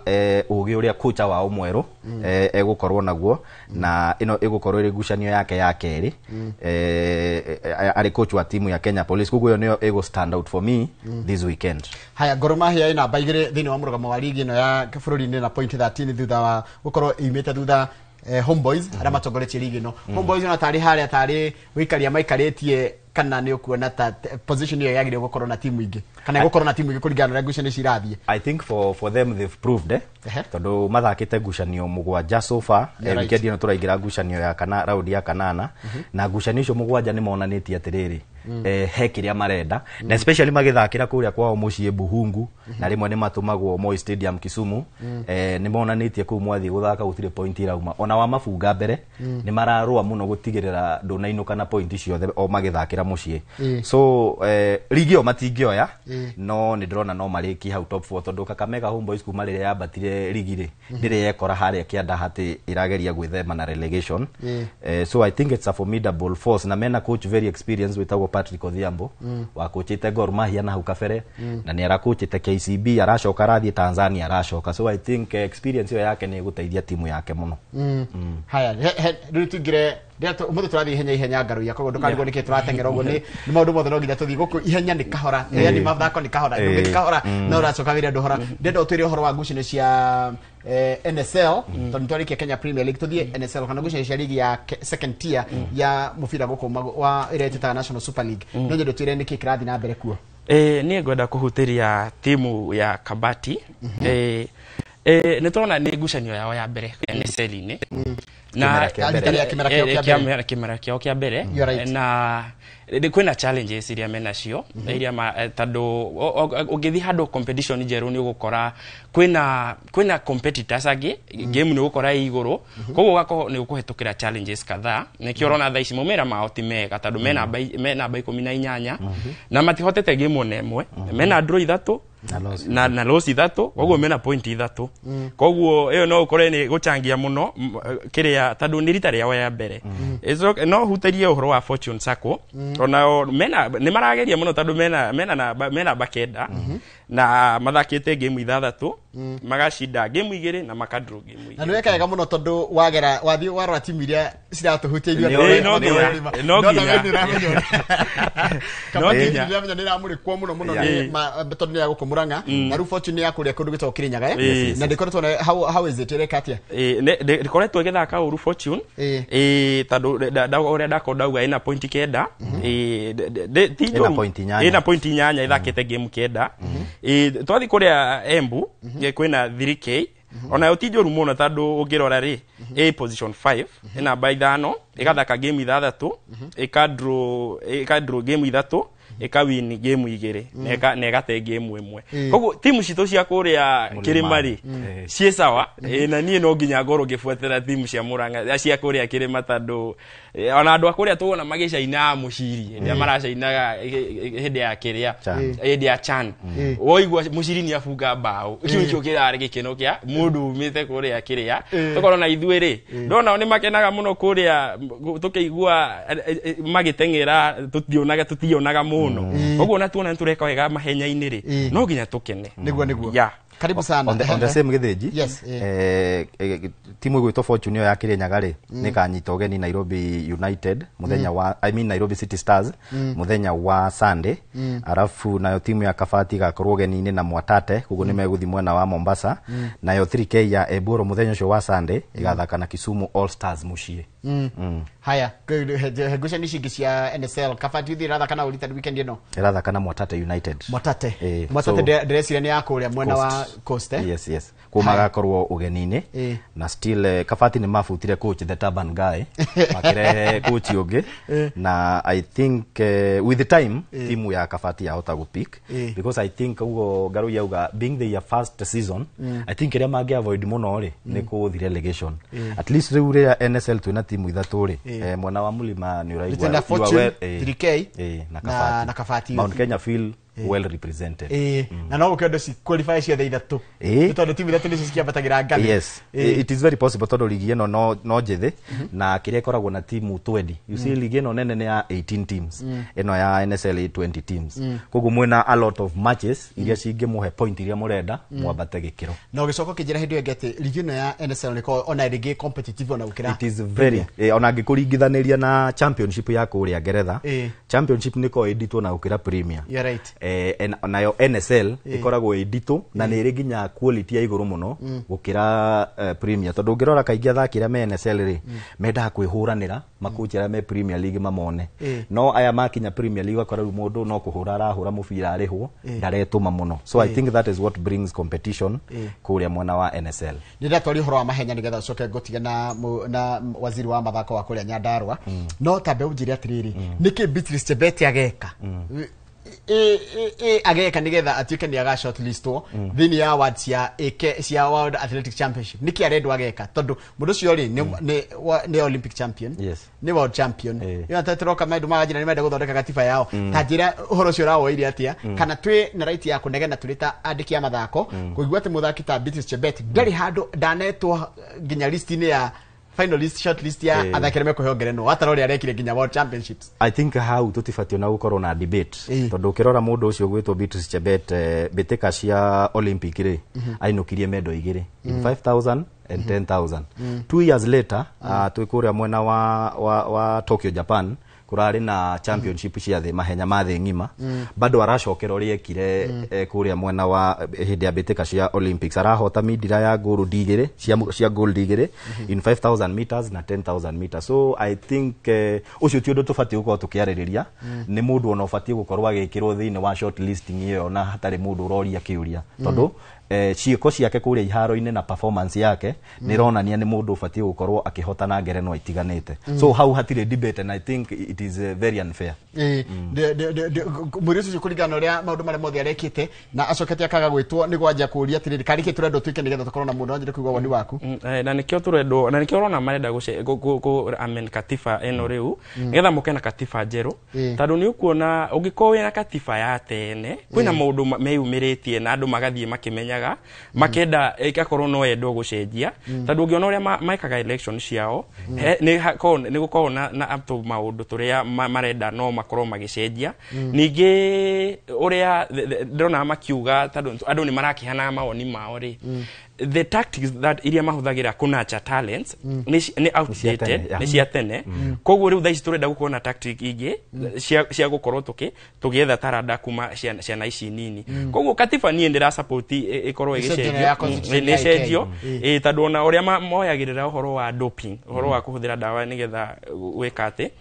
ugi uria kocha wa umweru egukorwo naguo na ino egukorwo iri ngucanio yake ya keri ari coach wa timu ya Kenya Police kuguo niyo ego stand out for me this weekend. Haya Gor Mahia ina baigire thini wa murugamo wa ligi ino ya bururi-ini na point 13 thutha wa gukorwo imete thutha Homeboys ara matongoretie ligi no Homeboys na tari haria tari wikaria maikaritie kana ni ukuona ta position hiyo yagire gukorwo na timu ingi kana gukorwo na timu ingi kuringana na ngucanio cirathie. I think for them they've proved tondu mathakite ngucanio mugwanja so far weekend ino turaingira ngucanio ya kana round ya kanana na ngucanio icio mugwanja ni monanitie atiriri he kiria marenda na especially magithakira kuria kwao mucie Buhungu na rimwe ni matumagwo Moi Stadium Kisumu ni monanitie ku mwathi guthaka gutire point irauma ona wa mafunga mbere ni mararua muno gutigirira ndunainuka na point icio o magithakira muciĩ so ligi yo matingĩoya no nĩ ndĩrona no marĩki hau top 4 tondũ Kakamega Homeboys kuma rĩrĩa yambatire ligi rĩ ndĩrĩ yekora harĩa kĩanda hatĩ irageria gwĩthema na relegation so I think it's a formidable force na mena coach very experienced witagwo Patrick Odhiambo wa coachite Gor Mahia na hau kabere na nĩ aracoachite KCB aracoka rathiĩ Tanzania aracoka so I think experience yo yake nĩ gũteithia timu yake mũno haya rĩu tũngire mũndũ tũrathiĩ ihenya ngaru ya koguo ndũkarigwo nĩkĩ tũratengera ũguo nĩ maũndũ mothe no nginya tũthiĩ gũkũ ihenya nĩ kahora yani mathako nĩ kahora nĩ kahora no ũracoka wĩra ndũhora ndenda ũtwĩre ũhoro wa ngucanio cia NSL tondũ twarĩkia Kenya Premier League tũthiĩ NSL kana ngucanio cia ligi ya second tier ya mũbira gũkũ wa ĩrĩa ĩtĩtaga National Super League no nyende twĩre nĩkĩ kĩrathiĩ na mbere kuo niĩ ngwenda kũhutĩria timu ya Kabati nĩ tũrona nĩ ngucanio yao ya mbere NSL-inĩ na kĩmera kĩao kĩa mbere na kwĩna challenges iria menacio iria tondũ ũngĩthiĩ handũ competition njerũ nĩ ũgũkora kwĩna competitors angĩ game nĩ ũgũkora igũrũ koguo ũgakorwo nĩ ũkũhetũkĩra challenges kadhaa nĩkĩo ũrona thaa ici maumĩra mao ti mega tondũ mena namba 18 na matihotete game ona ĩmwe mena draw 3 na loss 3 koguo mena point 3 koguo ĩyo no ũkore nĩ gũchangia mũno kĩrĩa tondũ nĩ rita rĩao ya mbere no hutarie ũhoro wa Fortune Sacco ona nĩ marageria mũno tondũ mena namba 9 na mathakĩte game 6 magacinda game 2 na makadraw game 2 na nĩ weka wega mũno tondũ wagera wathiĩ warora timu iria ciratũhutia irio no nginya nĩ ramũrĩkwo mũno tondũ nĩ yagũkũ Murang'a na rĩu Fortune ya kũrĩa kũndũ gĩtagwo Kirinyaga na ndĩkoretwo how is it reka atĩa ndĩkoretwo ĩgĩthaka ũru Fortune tondũ ũrĩa ndakondauga ĩna point 9 ĩna point 8 ĩthakĩte game 9 twathi kũrĩa Embu kwĩna 3K ona ũtinjoru mũno tondũ ũngĩrora rĩ position 5 ĩna namba 5 ĩgathaka game 6 ĩkadraw game 3 ikawini game 2 na igate game 1 koguo timu citũ cia kũrĩa Kĩrĩma rĩ ciĩ sawa na niĩ no nginya ngorwo ngĩbuatĩra timu cia Murang'a cia kũrĩa Kĩrĩma tondũ ona andũ akũrĩa tuona magĩcaina mũciri ndia maracainaga hĩndĩ ya kĩrĩa hĩndĩ ya CHAN woigua mũciri nĩ abunga mbaũ kĩu kĩrarĩ gĩkeno kĩa mũndũ umĩte kũrĩa kĩrĩa tũkorwo na ithuĩ rĩ ndona nĩ makenaga mũno kũrĩa tũkĩigua magĩteng'era tutionaga mũno koguo na tuona tureka wega mahenya-inĩ rĩ no nginya tukene niguo karibu sana on the same githinji yes timu gwitwo Fortune ya Kirinyaga rĩ nĩ kanyita ũgeni Nairobi United muthenya wa Nairobi City Stars muthenya wa Sunday arafu nayo timu ya Kabati gakorwo ũgeni-inĩ na Mwatate koguo nĩ megũthi mwena wa Mombasa nayo 3K ya Eburo muthenya ũcio wa Sunday igathaka na Kisumu All Stars muciĩ haya ngucanio ici cia NSL Kabati thĩ irathaka na ũrita weekend ĩno irathaka na Mwatate United Mwatate ndĩreciria nĩ ya kũrĩa mwena wa Coast yes kuma gakorwo ũgeni-inĩ na still Kabati nĩ mabutire coach the Turban guy makirehe coach ũngĩ na I think with the time timu ya Kabati yahota gũpick because I think ugo ngaru yauga being their first season I think ĩrĩa mangĩ avoid mũno rĩ nĩ gũthi relegation at least rĩu rĩrĩa NSL twĩna timu ithatũ rĩ mwena wa Mulima nĩ ũraigua 3K na Kabati Mount Kenya feel well represented na no ũkĩenda ci qualify ciothe ithatũ tondũ timu ithatũ nĩcio cikiambatagira ngani yes it is very possible tondũ ligi ĩno no njĩthĩ na kĩrĩa ĩkoragwo na timu 20 you see ligi ĩno nene nĩ ya 18 teams ĩno ya NSL 20 teams koguo mwena a lot of matches iria cingĩmũhe point iria mũrenda mwambate gĩkĩro na ũgĩcoka ũkĩnjĩra hĩndĩ ĩyo ngĩatĩ ligi ĩno ya NSL nĩko ona rĩngĩ competitive ona gũkĩra it is very ona ngĩkũringithanĩria na championship ya kũrĩa Ngeretha championship nĩko ĩnditwo na gũkĩra premier you're right nayo NSL ikoragwo ĩnditũ na nĩ ĩrĩ nginya quality ya igũrũ mũno gũkĩra premier tondũ ũngĩrora kaingĩ athaki arĩa me NSL rĩ mendaga kwĩhũranĩra makochi arĩa me Premier League mamone no aya makinya Premier League akora rĩu mũndũ no kũhũra arahũra mũbira arĩhwo ndaretũma mũno so I think that is what brings competition kũrĩa mwena wa NSL nĩnda twarĩ ũhoro wa mahenya nĩgetha ũcoke ngũtige na waziri wa mathako wa kũrĩa Nyandarua no tambe ũnjĩre atĩrĩrĩ nĩkĩ Beatrice Chebet ageka ageka nigetha atuike ni aga shortlistwo thini ya awards cia World Athletic Championship niki arendwa ageka tondu mundu cio ri ni Olympic champion ni world champion yo atatroka maidu magajina ni mende guthondeka katiba yao tajira uhoro cio rawoire atia kana twi na right ya kunegena tulita andiki ya mathako kuigua ati muthaki ta Beatrice Chebet ndari handu danetwo ginya list-ini ya finalist shortlist ya athakire kuhongerenwo atarori arekire ginya world championships. I think how tutifatio na gukorwo na debate tondu ukirora mundu ucio gwitwo Beatrice Chebet bitika cia Olympic ri ainukirie medo igiri 5000 and 10,000 2 years later twikuria mwena wa Tokyo Japan kurari na championship cia thi mahenya ma thi ngima bado aracokera uri ekire kuria mwena wa hindi ya bitika cia Olympics arahota midira ya gold digiri cia gold digiri in 5000 meters na 10,000 meters. So I think ucio ti undu tufati gukorwo tukiaririria ni mundu ona ufati gukorwo agikirwo thiini wa short listing iyo na hatari mundu uroria kiuria tondu ciiko ciake kuria iharo-ini na performance yake nironania ni mundu ufati gukorwo akihotana ngerenwa itiganite. So how hatire debate and I think it is very unfair. Murisu cikurigana uria maundu mare mothe arekite na acokete akaga gwitwo ni gwanja kuria atiriri karike turendo twike nigetha tukorwo na mundu wanjire kuigwa woni waku na nikio turendo na nikio rona marenda go amen katifa eno riu nigetha mukena katifa njeru tondu ni ukuona ungiko wina katifa ya tene kwina maundu meyumiritie na andu magathie makimenyaga makenda igakorwo no endo gucenjia tondu ungiona uria maikaga election ciao ni gukorwo na apto maundu turia marenda no makorwo magicenjia ningi uria ndona makiuga tondu andu ni marakihana mawoni mao ri the tactics that iria mahuthagira kunacha talents ni outdated ni cia tene koguo riu thaici turenda gukorwo na tactic ingi cia gukorwo tugietha taranda kuma ciana ici nini koguo katiba nie ndira support ikorwo igicenjio ni cenjio tondu ona uria moyagirira uhoro wa doping uhoro wa kuhuthira dawa nigetha wekate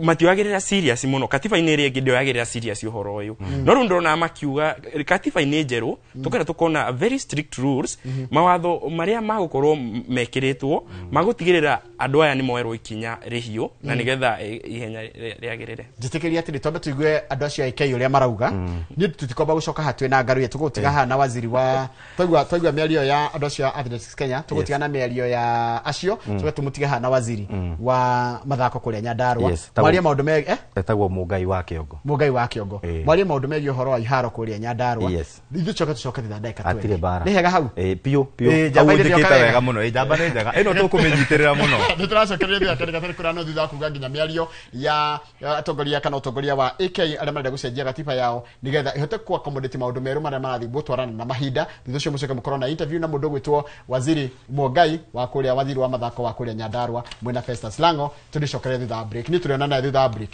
matiwagirira serious muno katiba-ini iri ingi ndioyagirira serious uhoro uyu no ru ndona makiuga katiba-ini njeru tukera tukona very strict rules mawatho maria magukorwo mekiritwo magutigirira andu aya ni moerwo ikinya rihio na nigetha ihenya riagirire njitikiria ati tombe tuigue andu acio IK uria marauga ni tutikomba gucoka hatwe na ngaru yetu gutiga hana waziri wa twaigua miario ya andu acio Athletics Kenya tugutiga na miario ya acio tuge tumutiga hana waziri wa mathako kuria Nyandarua Mwaria maundu me etagwo Mugai wa Kiongo mwaria maundu me uhoro wa iharo kuria Nyandarua ithu coka thadeka tu atire bara ni hega hau pio ndikita wega muno jamba ni njega ino tukuminyitirira muno nituracokereria thia tari kurano thutha kuga nginya miario ya atongoria kana utongoria wa AK aria marenda gucenjia gatiba yao nigetha ihote ku accommodate maundu meru maria marathi gutwarana na mahinda thutha cio mucoke mukorwo na interview na mundu gwitwo Waziri Mugai wa kuria waziri wa mathako wa kuria Nyandarua mwena Festus Lango tudicokereria thutha break ni turiona thutha break.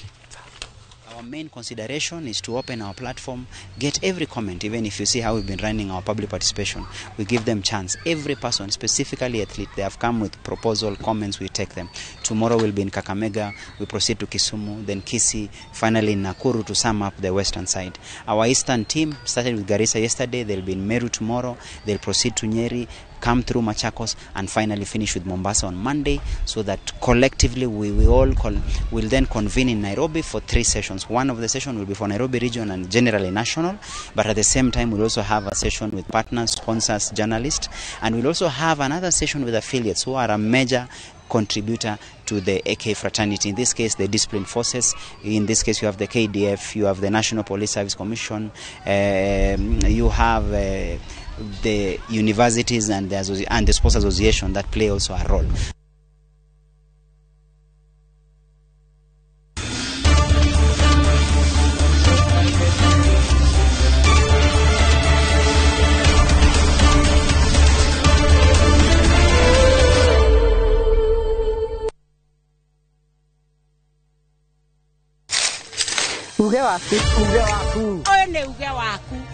Our main consideration is to open our platform, get every comment, even if you see how we've been running our public participation. We give them chance. Every person, specifically athlete, they have come with proposal, comments, we take them. Tomorrow we'll be in Kakamega, we proceed to Kisumu, then Kisii, finally in Nakuru to sum up the western side. Our eastern team started with Garissa yesterday, they'll be in Meru tomorrow, they'll proceed to Nyeri, come through Machakos, and finally finish with Mombasa on Monday, so that collectively we will then convene in Nairobi for 3 sessions. One of the sessions will be for Nairobi region and generally national, but at the same time we'll also have a session with partners, sponsors, journalists, and we'll also have another session with affiliates who are a major contributor to the AK fraternity. In this case, the disciplined forces. In this case, you have the KDF, you have the National Police Service Commission, you have the universities and the sports association that play also a role.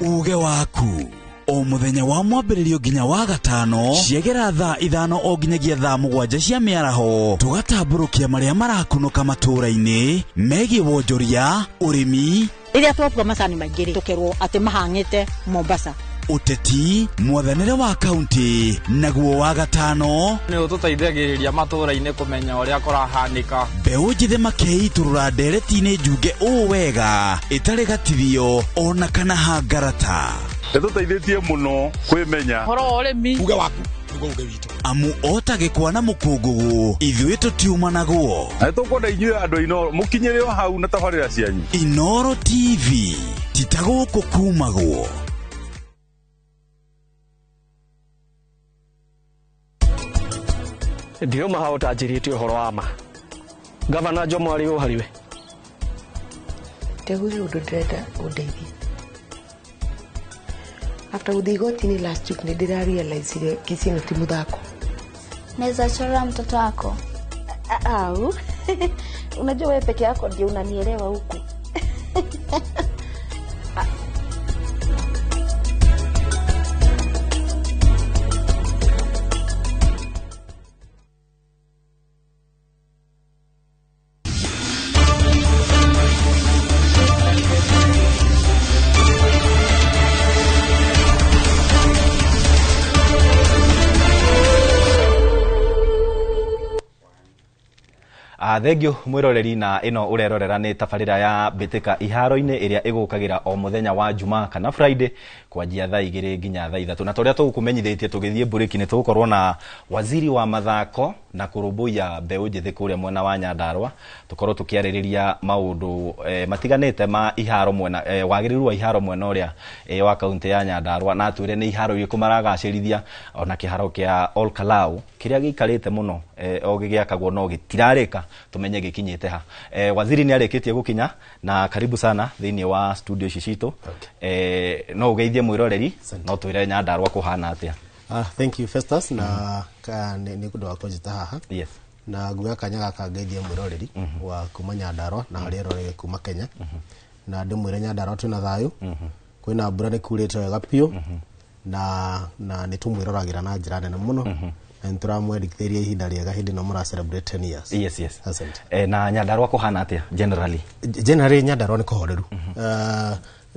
Uge waku o muthenya wa mwambiririo nginya wa gatano ciegera thaa 5 o nginyagia thaa 7 cia miaraho tugatamburukia maria marakunuka matura-ini megie wonjoria urimi iria twatua macani maingĩ tukerwo ati mahang'ite Mombasa uteti mwathanire wa kaunti naguo wa gatano ni ututeithagiriria matura-ini kumenya uria kurahanika mbeũ njĩthĩ makeiturura ndereti-inĩ njunge ũũ wega ĩtarĩ gatithio ona kana hangarata nĩtũteithĩtie mũno kwĩmenya horo wa ũrĩmi uge waku nĩguo uge witũ amu otagĩkwa na mũkũngũgũ ithuĩ tũtiuma naguo na nĩtũkwenda inyuĩ andũ a Inooro mũkinyĩre o hau na tabarĩra cianyu Inooro TV titagũkũ kumagwo ndio mahao tajirĩte ũhoro wa ma Gavana Jomo arĩ ũhariwe tegũrĩ ũndũ ndĩrenda ũndeithie after gũthiĩ igoti-inĩ last week nĩ ndĩrarealize Kisii ti mũthako. Naweza chora mtoto wako au unajua wewe peke yako ndio unanielewa huku. Thengio mwiroreri na ino urerorera ni tabarira ya bitika iharo-ini iria igukagira o muthenya wa Juma kana Friday kwanjia thaa 2 nginya thaa 3 na turia tugukumenyithitie tugithie break ni tugukorwo na waziri wa mathako na kurumbuya mbeũ njĩthĩ kuria mwena wa Nyandarua tukorwo tukiaririria maundu matiganite ma iharo mwena wagiriru wa iharo mwena uria wa kaunti ya Nyandarua na atwire ni iharo iriku maragacirithia ona kiharo kia Ol Kalou kiria giikarite muno o gigiakagwo no gitirarika tumenye gikinyite ha waziri ni areketie gukinya na karibu sana thiini wa studio cicito no ugeithie mwiroreri no twire Nyandarua kuhana atia. Thank you Festus na ni kundu wa kujita haha. Yes. Na nguya kanyaga kangeithie mwiroreri wa kuma Nyandarua na harĩ rorere kuma Kenya. Na ndimwire Nyandarua twina thayu. Kwina mbura ni kurite wega piu. Na ni tumwirораgira na njira nene muno. Nturamwendikithiria ihinda riega hindi no mura celebrate 10 years. Yes, yes. Na Nyandarua kuhana atia generally? Generally Nyandarua ni kuhoreru.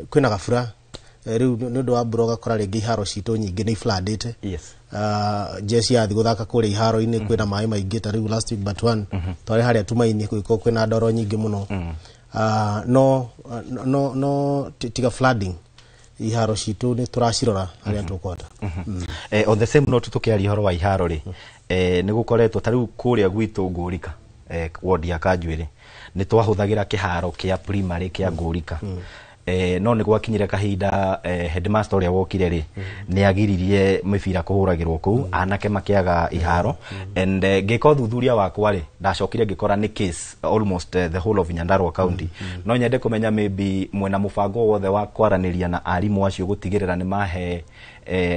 Kwina gabura riu ni ndu wa mbura gakora ringi iharo cito nyingi ni floodite. Yes. Jesi yathi guthaka kuri iharo-ini kwina mai maingi ta riu last week but one twari haria tumaini kwiko kwina ndoro nyingi muno. No tiga flooding iharo cito ni turacirora haria tukwata. On the same note tukiaria horo wa iharo ri ni gukoretwo ta riu kuria gwitu Ngurika ward ya Kanjuiri ni twahuthagira kiharo kia primary kia Ngurika. No ni gwakinyire kahinda headmaster uria wokire ri ni agiririe mibira kuhuragirwo kuu anake makiaga iharo and ngiko thuthuria wakwa ri ndacokire ngikora ni case almost the whole of Nyandarua county. No nyende kumenya maybe mwena mubango wothe wa kwaraniria na arimu acio gutigirira ni mahe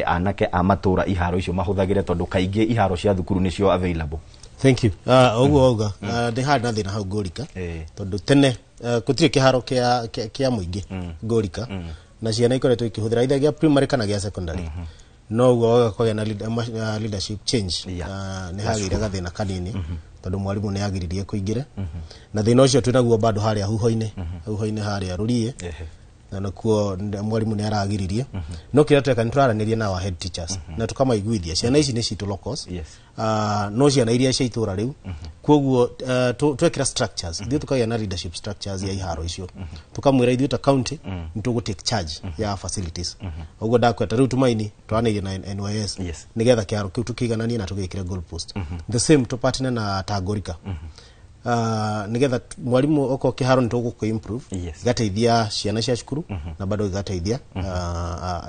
anake amatura iharo icio mahuthagire tondu kaingi iharo cia thukuru nicio available. Thank you. Oguo they had nothing hau Ngurika tondu tene gutire kiharo kia muingi Ngurika na ciana ikoretwo ikihuthira either gia primary kana gia secondary. No ugo kwa na leadership change ni hagire gathina kanini tondu mwarimu ni agiririe kuingire na thina ucio twinaguo bado haria huho-ini haria rurie na nakuo mwarimu ni aragiririe no kira tweka nitwaranirie na our head teachers na tukamaiguithia ciana ici ni citu locals no ciana iria cia itura riu koguo twekira structures ndio tukagia na leadership structures ya iharo icio tukamwira ithuĩ ta county nitugu take charge ya facilities uguo ndakweta riu tumaini twanairie na NYS nigetha kiaro kiu tukigananie na tugikire goal post the same to partner na Ngurika nigetha mwarimu oko kiharo nitugu improve gateithia ciana cia cukuru na bado gateithia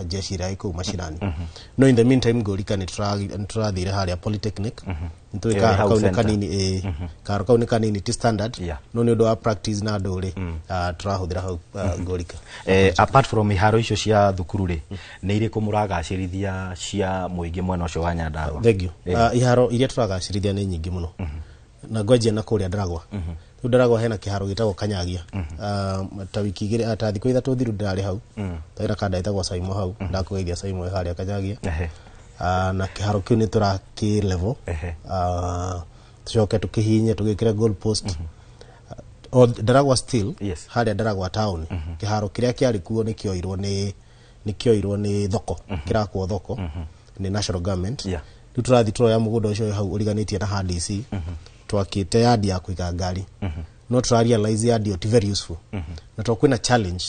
jeshi rai ku mashirani. No in the meantime Ngurika niturathire haria polytechnic nituika kauni kanini kauni kanini ti standard no ni undu wa practice na nduri turahuthira hau Ngurika. Apart from iharo icio cia thukuru ri ni iriku muragacirithia cia muingi mwena ucio wa Nyandarua? Thank you. Iharo iria turagacirithia ni nyingi muno na ngwajia na kuria Ndaragwa. Ndaragwa hena kiharo gitagwo Kanyagia. Ta wiki igiri ta thikũ ithatũ thiru ndirari hau. Taira kada itagwo Saimo hau ndakugeithia Saimo haria Kanyagia. Na kiharo kiu ni turaki level. Tucoke tukihinye tugikire goal post. Ndaragwa still haria Ndaragwa town. Kiharo kiria kiari kuo ni kioirwo ni nikioirwo ni thoko kirakwo thoko ni national government riu turathi turoya mugunda ucio hau uriganitie na HDC twakite yard ya kuiga ngari no tura realize yard yo very useful na twakwina challenge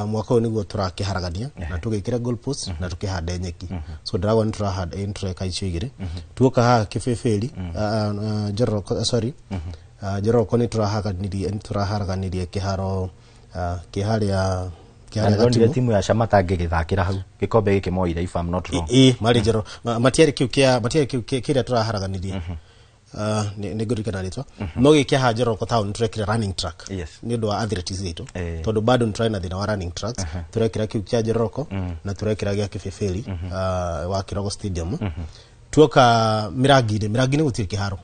mwaka uyu niguo turakiharagania na tugikira goal post na tukihanda nyeki so dragon turahanda intreka icio igire tuoka ha kifeferi Joroko ni turaharaganirie kiharo kiharia kiharia timu ya Shamata ngigithakira hau gikombe giki moire if I'm not wrong mari Joroko matiari kiu kiria turaharaganirie ni gurikana ritwa no gikia ha Joroko town turekira running track ni ndo athletics itu tondu bado ntraina thina wa running tracks turekira kiu kia Joroko na turekira gia kifeferi wa Kirogo stadium tuoka mirangine gutiri kiharo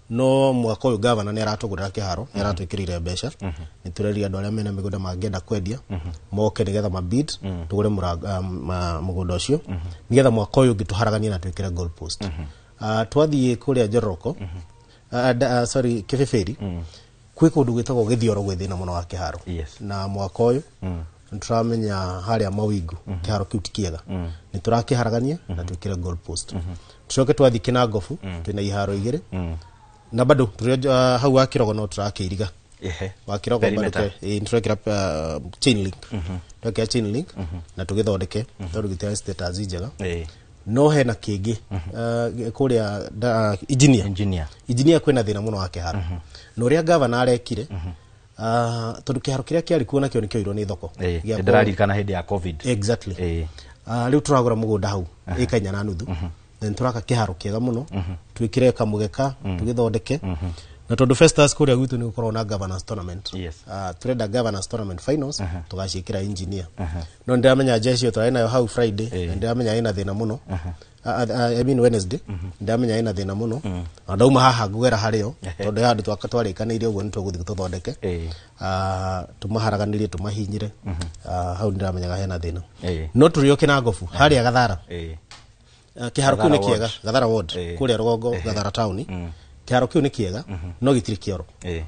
no mwaka uyu governor ni aratugurira kiharo ni aratwikirire mbeca ni tureria andu aria mena migunda mangenda kwendia moke nigetha mabid tugure mugunda ucio nigetha mwaka uyu ngituharagania na twikire goal post twathie kuria Joroko kifeferi kwi kundu gwitagwo githioro gwi thina muno wa kiharo na mwaka uyu nturamenya haria mawingu kiharo kiu tikiega ni turakiharagania na twikire goal post tucoke twathi Kinangofu twina iharo igire na bado hau wa Kirogo no turakiiriga wa Kirogo bado turekira chain link turekira chain link na tugithondeke tondu gitira status njega no hena kingi kuria engineer kwina thina muno wa kiharo no ria governor arekire tondu kiharo kiria kiari kuona kio nikio irwo ni thoko ndararikana hindi ya covid exactly riu turagura mugunda hau ikanya na nuthu then turaka kiharo kiega muno twikire kamugeka tugithondeke na tondu Festus kuria gwitu ni gukorwo na governance tournament turenda governance tournament finals tugacikira engineer no ndiramenya jeshi yo nayo hau Friday ndiramenya ina thina muno I mean Wednesday ndiramenya ina thina muno ndauma haha ngugera hario tondu ya andu twakatwarikanirie uguo nituguthi tuthondeke tumaharaganirie tumahinyire hau ndiramenya hena thina no turio Kinangofu haria Gathara kiharo kiu ni kiega Gathara ward kuria Rugongo Gathara town kiharo kiu ni kiega no gitiri kioro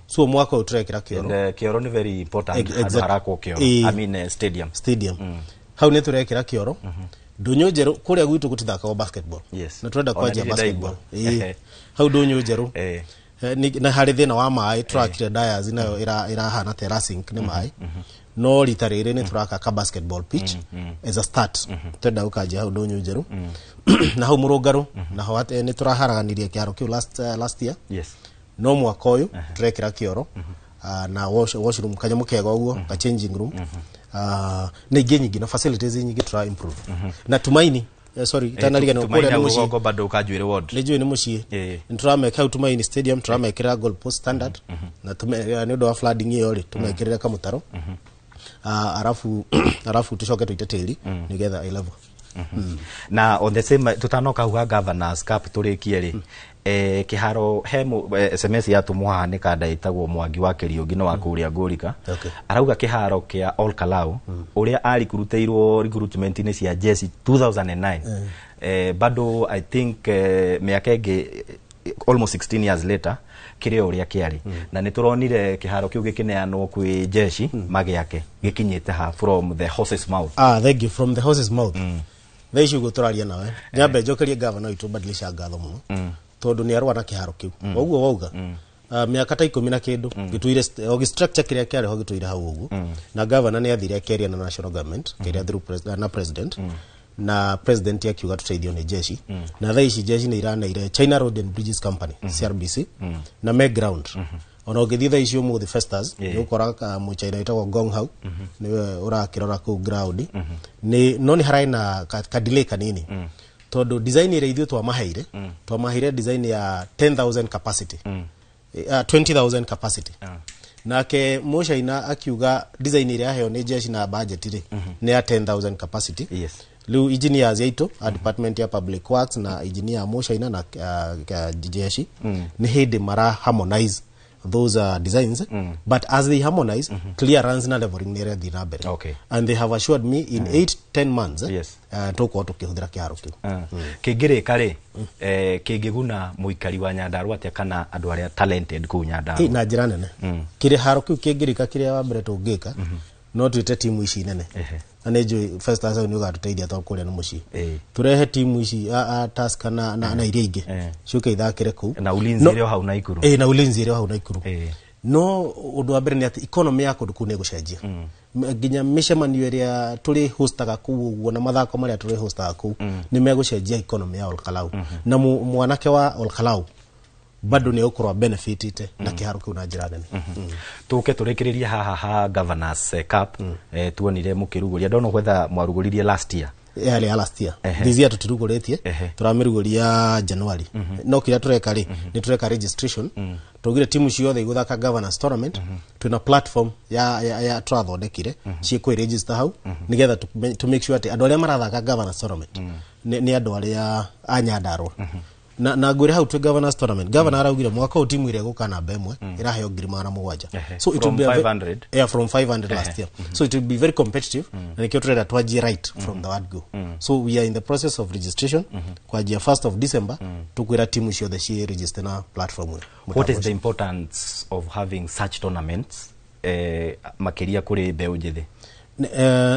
so mwaka uyu turekira kioro kioro ni very important harako kioro I mean stadium hau ni turekira kioro ndunyu njeru kuria gwitu gutithaka basketball na turenda kwajia basketball hau ndunyu njeru na hari thina wa mai turakire dias nayo irahana terracing ni mai no ritarire ni turaka ka basketball pitch as a start turenda ukaje hau ndunyu njeru na hau Murungaru na hau ni turaharaganirie kiharo kiu last year no mwaka uyu turekira kioro na washroom kanyamu kega uguo ka changing room na nyingi na facilities nyingi tura improve na tumaini tanariga no kore ni mushi bado ukajwire ward lejo ni mushi nturameka utumaini stadium turamekira goal post standard na ni ndo flooding hiyo ri tumekirira kamutaro arafu tushoke tuiteteri nigether 11 na on the same tutanoka huga governors cup turikie ri kiharo SMS ya tumuha ni kada itagwo Mwangi wa Kiriungi no wa kuria Ngurika arauga kiharo kia All Kalau uria ari kuruteirwo recruitment ni cia Jesse 2009 bado I think miaka ingi almost 16 years later kire uria kiari na nituronire kiharo kiu gikineanwo kwi Jeshi magiake gikinyite ha from the horse's mouth thank you from the horse's mouth thaici guturaria nawe nyambe njokerie governor itu badilisha ngatho muno tondu ni arwa na kiharo kiu oguo wauga miaka ta 10 na kindu gituire o structure kiria kiari ho gituire hau oguo na governor ni athire keria na national government keria through president na president yakiuga tuteithio ni Jeshi na thaici Jeshi ni iraneire China Road and Bridges Company CRBC na Mayground ona ugithi thaici umuthi Festus ni ukora muchaina itagwo Gong Hau niwe urakirora ku ground ni no ni haraina ka delay kanini tondu design ire ithu twamaheire design ya 10,000 capacity 20,000 capacity nake muchaina akiuga design ire aheo ni Jeshi na budget ire ni ya 10,000 capacity lu engineers yaito department ya public works na engineer muchaina na Jeshi ni hindi mara harmonize those designs but as they harmonize clearance na leveling ni ready na bere and they have assured me in 8-10 months toko tukihudira kiharo kiu kigire kare kigiguna muikari wa Nyandarua atia kana andu aria talented ku Nyandarua na njira nene kire haro kiu kigirika kiria wa mbere tungika no twite timu ici nene ane jo first as ni ugatuteithia to kuria no muci turehe timu ici a Tusker na iria ingi ciuke ithakire ku na ulinzi rio hau na ikuru na ulinzi rio hau na ikuru no undu wa mbere ni ati economy yako nduku ne gucenjia nginya mishemanio iria turi hostaga ku uguo na mathako maria turi hostaga ku ni megucenjia economy ya Olkalau na mwanake wa Olkalau bado ni ukorwa benefitite na kiharu kiu na njira nene tuke turekiriria haha governors cup tuonire mukiruguria ndono kwetha mwaruguririe last year yale last year this year tutiruguritie turamiruguria January no kira tureka ri ni tureka registration tugire timu ciothe iguthaka governors tournament tuna platform ya twathondekire ciiko register hau nigetha to make sure ati andu aria marathaka governors tournament ni andu aria anyandarwa na ngwire hau tu governors tournament governor araugire mwaka timu ile guka namba imwe iraheo ngirima na mugwanja so it will be 500 from 500 last year so it will be very competitive na nikio tureda twaji right from the word go so we are in the process of registration kwa jia 1st of December tukwira timu cio the she register na platform what is the importance of having such tournaments makiria kuri mbeu njithi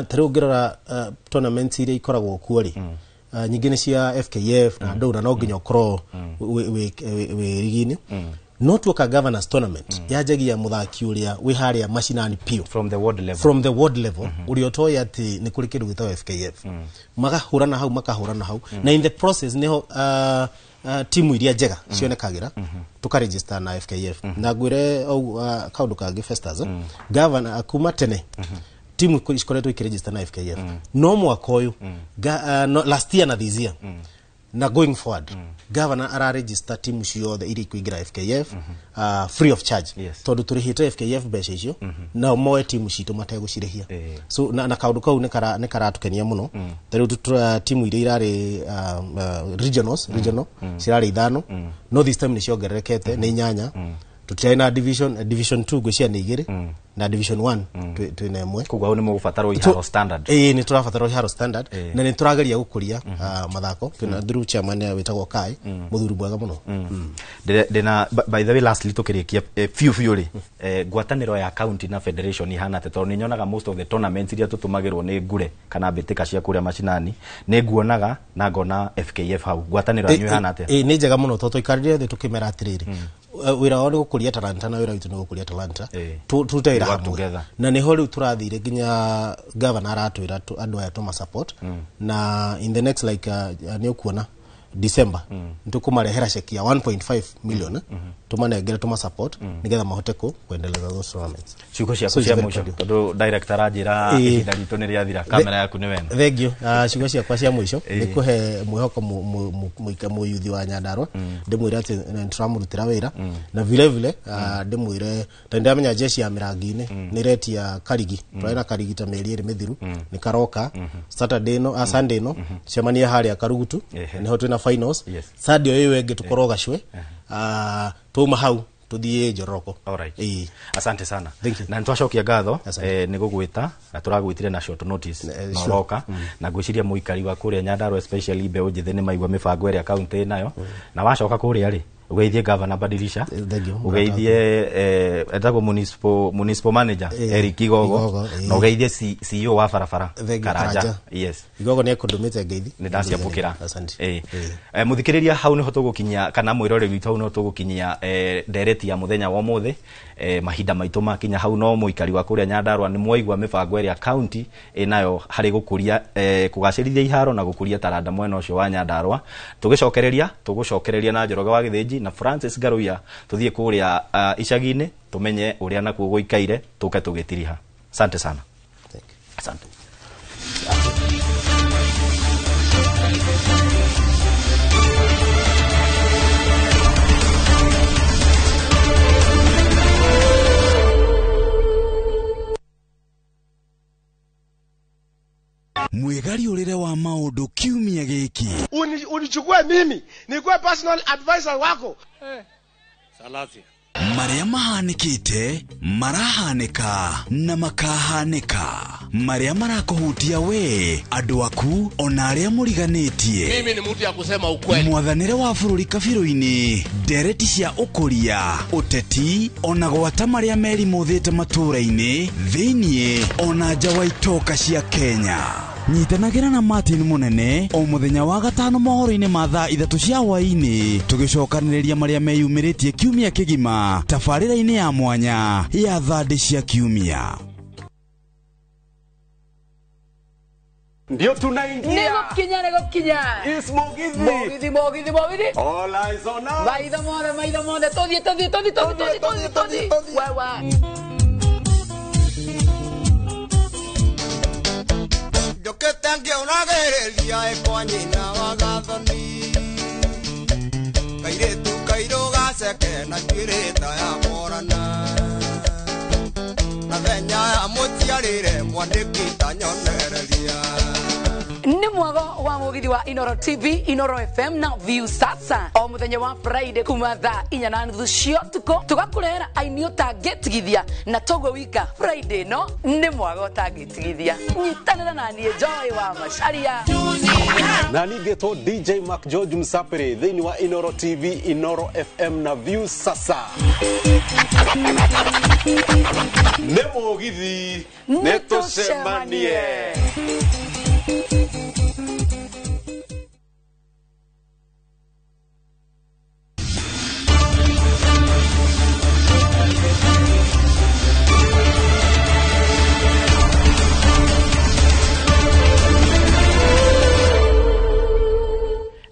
tarugirora tournaments ile ikoragwo kuori nyingine cia FKF na ndura no nginya okro we rigini no tuoka governors tournament yajagia muthaki uria wi haria mashinani pio from the ward level uri otoya ati ni kuri kindu gitawa FKF magahurana hau na in the process neho timu iria njega cionekagira tukaregister na FKF na gwire kaundu kangi Festas governor akuma tene timu ikoretwo ikiregister na FKF no mwaka uyu last year na this year na going forward governor ara register timu ciothe iri kuingira FKF free of charge tondu turihite FKF mbeca icio na moe timu citu mategucirihia so na kaundu kau ne karatukenia muno tari timu iria irari regional cirari 5 no this time ni ciongererekete ni nyanya tutena division 2 gwecia ni igiri na division 1 tunemwe kugwa ni mugufataro iharo standard ni turafataro iharo standard na ni turageria gukuria mathako tuna through chairman witagwo Kai muthuri mwega muno dena by the way lastly tukirikia few ri gwataniro ya county na federation ihana te tondu nyonaga most of the tournaments iria tutumagirwo ni ngure kana mbitika cia kuria mashinani ni nguonaga na ngona FKF hau gwataniro yanyu ihana te ni njega muno toto ikarire the tukimera atiriri wira wao gukuria talanta na wira witu ni gukuria talanta tutawira hamwe na ni hori turathire ginya governor atwira andu aya tuma support na in the next like ni ukuona December ntukumarehera cheki ya 1.5 million tumanengere tuma support nigetha mahote kuendeleza those tournaments ciugo cia cia mwisho tondu director ajira ihinda ritu ni riathira kamera yaku ni wena thank you ciugo cia kwa cia mwisho ni kuhe mwihoko muyuthi wa Nyandarua ndimwira ati nturamurutira wira na vile ndimwire ndamenya jeshi ya mirangini ni reti ya Karigi twaina Karigi ta meri iri mithiru ni karoka Saturday no Sunday no cemania haria Karugutu niho twina finals sadio yewe ngetukorwo gacwe tuma hau tuthie Joroko alright asante sana na ntwacokia ngatho ni gugwita turagwitire na short notice na roka na gwiciria muikari wa kuria Nyandarua especially mbeu njithi ni maigwa mibango area county nayo na wacoka kuria ri ugeithie governor Badilisha ugeithie etago municipal manager Eric Kigogo na ugeithie CEO wa barabara Karanja Kigogo ni ekundumite ngeithi ni ndaciapukira muthikiriria hau ni hotugukinyia kana mwirore witu hau no tugukinyia ndereti ya muthenya wa muthi mahinda maitu makinya hau no muikari wa kuria Nyandarua ni mwaigwa mibango area county inayo hari gukuria kugacirithia iharo na gukuria taranda mwena ucio wa Nyandarua tugucokereria na Njoroge wa Githiji na Francis Garuya tuthie kuria icagine tumenye uria nakuo guikaire tuke tugitiriha asante sana asante mwegari urire wa maundu kiumia giki unichukue mimi nikuwe personal advisor wako Salazia maria mahanikite marahanika na makahanika maria marakuhutia we andu aku ona aria muriganitie. Mimi ni mtu ya kusema ukweli. Mwathanire wa bururi kabiru-ini, ndereti cia ukuria, uteti ona gwata maria meri muthite matura-ini thiini ona nja wa itoka cia Kenya. Nyitanagira na Martin Munene o muthenya wa gatano mohoro-ini ma thaa 3 cia hwaini tugicokaniriria maria meyumiritie kiumia kigima tabarira-ini ya mwanya ya thandi cia kiumia. Ndio tunaingia. Nego kinya. Ismogithi. Mogithi. All eyes on us. Maitha more. Todi. Wawa. Yo que tengo una guerrilla kwa nyina wa gathoni. Kaire tu kairo gaseke na kireta ya morana. Na venya ya mutiarire mwandikita nyonereria. Ni mwago wa mugithi wa Inoro TV, Inoro FM na View Sasa. O muthenya wa Friday kuma thaa 4:30 cia tuko tugakurehera aini utangitigithia na togo wika Friday no ni mwago utangitigithia. Nyitanira na nie Joy wa Macharia. Na nigeto DJ Mark George Msapere thini wa Inoro TV, Inoro FM na View Sasa. Ne mugithi neto semanie.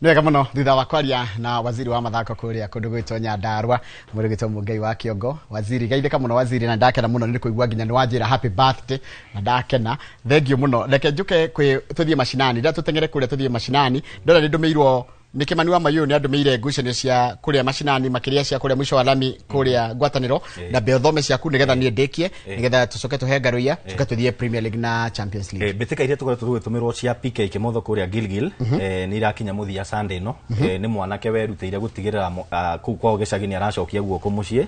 Nwega muno thutha wa kwaria na waziri wa mathako kuria kundu gwitwo Nyandarua muri gwitwo Mungai wa Kiongo. Waziri gaithika muno waziri, na ndakena muno ni kuigua nginya ni wanjira happy birthday na ndakena. Thank you muno. Reke njuke kwi tuthie mashinani nda tutengere kuria tuthie mashinani ndora ni ndumirwo ni Kimani wa Mayu ni andumeire ngucanio cia kuria mashinani makiria cia kuria mwisho wa lami kuria ngwataniro na beothome ciaku nigetha nie ndikie nigetha tucoke tuhenga ruia tukatuthie Premier League na Champions League. Bitika iria tukoretwo tumirwo cia PK Kimotho kuria Gilgil ni irakinya muthia Sunday no ni mwanake werutire gutigirira ku kwa gicagi ni aracokia guoko mucii.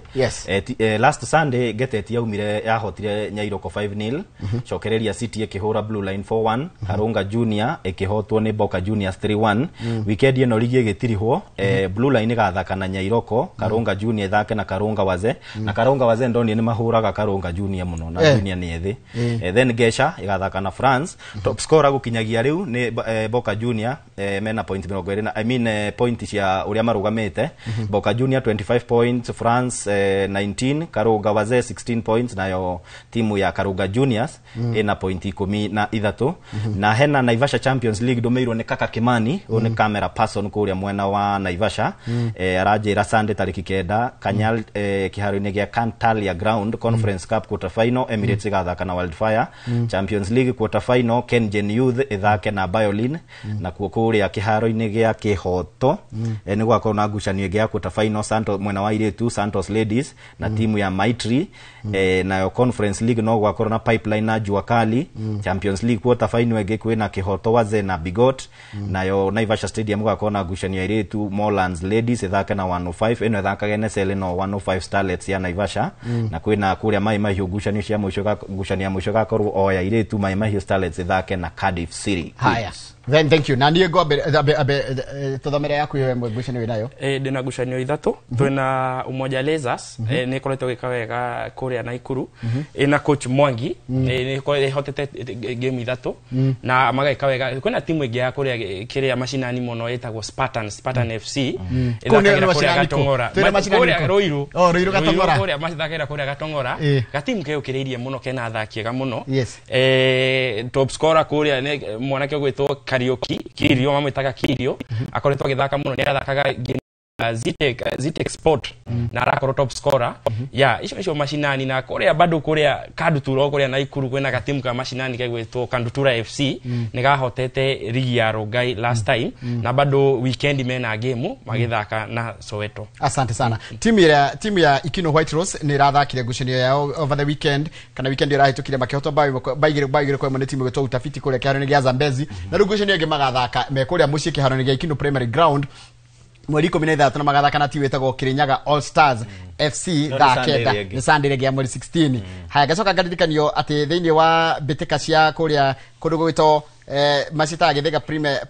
Last Sunday Geteti yaumire yahotire Nyairoko 5-0 cokereria City ikihura Blue Line 4-1 Karunga Junior ikihotwo ni Boca Juniors 3-1 weekend no ligi gitirihwo Blue Line gathaka na Nyairoko Karunga Junior thake na Karunga Waze na Karunga Waze ndoni ni mahuraga Karunga Junior muno na Junior ni ethi then Gesha igathaka na France top scorer gukinyagia riu ni Boca Junior mena point 20 na point cia uria marugamite Boca Junior 25 points France 19 Karunga Waze 16 points nayo timu ya Karunga Juniors ina point 13 na hena Naivasha Champions League domeirwo ni Kaka Kimani one camera person kuria mwena wa Naivasha arajira Sunday tariki 9 Kanyal kiharo-ini gia Cantalia Ground Conference Cup quarter final Emirates igathaka na Wildfire Champions League quarter final Kengen Youth ithake na Biolin na kuria kiharo-ini gia Kihoto ni gwako na ngucanio gia quarter final Santos mwena wa Iretu Santos Ladies na timu ya Maitri nayo Conference League no gwako na Pipeline na Juakali Champions League quarter final ege kwina Kihoto Waze na Bigot nayo Naivasha Stadium gwako na ngucanio Iretu Morelands Ladies ithake na 105 eno ithaka NSL no 105 Starlets ya Naivasha na kwina kuria Mai Mahiu ngucanio cia mwisho ngucanio mwisho gakorwo oya Iretu Mai Mahiu Starlets ithake na Cardiff City. Haya. Then thank you. Na niye go tuthamere yaku yewe ngucanio inayo. Ndina ngucanio ithatu. Twina Umoja Lasers ni koretwo gikawega kuria Naikuru ina coach Mwangi ni hotete game ithatu na magakawega kwina timu ingi ya kuria kiria mashinani muno etagwo Spartan FC ithakira kuria Gatongora kuria Roiru Gatongora kuria mathakira kuria Gatongora gatimu keo kiriirie muno kena athakiega muno top scorer kuria ni mwanake gwitwo Karioki Kirio mamwitaga Kirio akoretwo agithaka muno ni athakaga Zitek Sport na arakorwo top scorer icio mashinani na kuria bado kuria Kaduturo kuria Naikuru kwena gatimu ka mashinani kegwetwo Kandutura FC ni gahotete ligi ya Rogai last time na bado weekend mena game magithaka na Soweto. Asante sana. Timu ya Ikino White Rose ni rathakire ngucanio yao over the weekend kana weekend irahitukire makihoto baigire kwa mane timu gwetwo Utafiti kuria kiharo-ini gia Zambezi na ngucanio ingi magathaka me kuria mucii kiharo-ini gia Ikino Primary Ground mweri 13 na magathaka na timu etagwo Kirinyaga All Stars FC thakenda ni Sunday ya mweri 16. Haya gacoka ngaririkanio ati thiini wa bitika cia kuria kundu gwito Masita Githega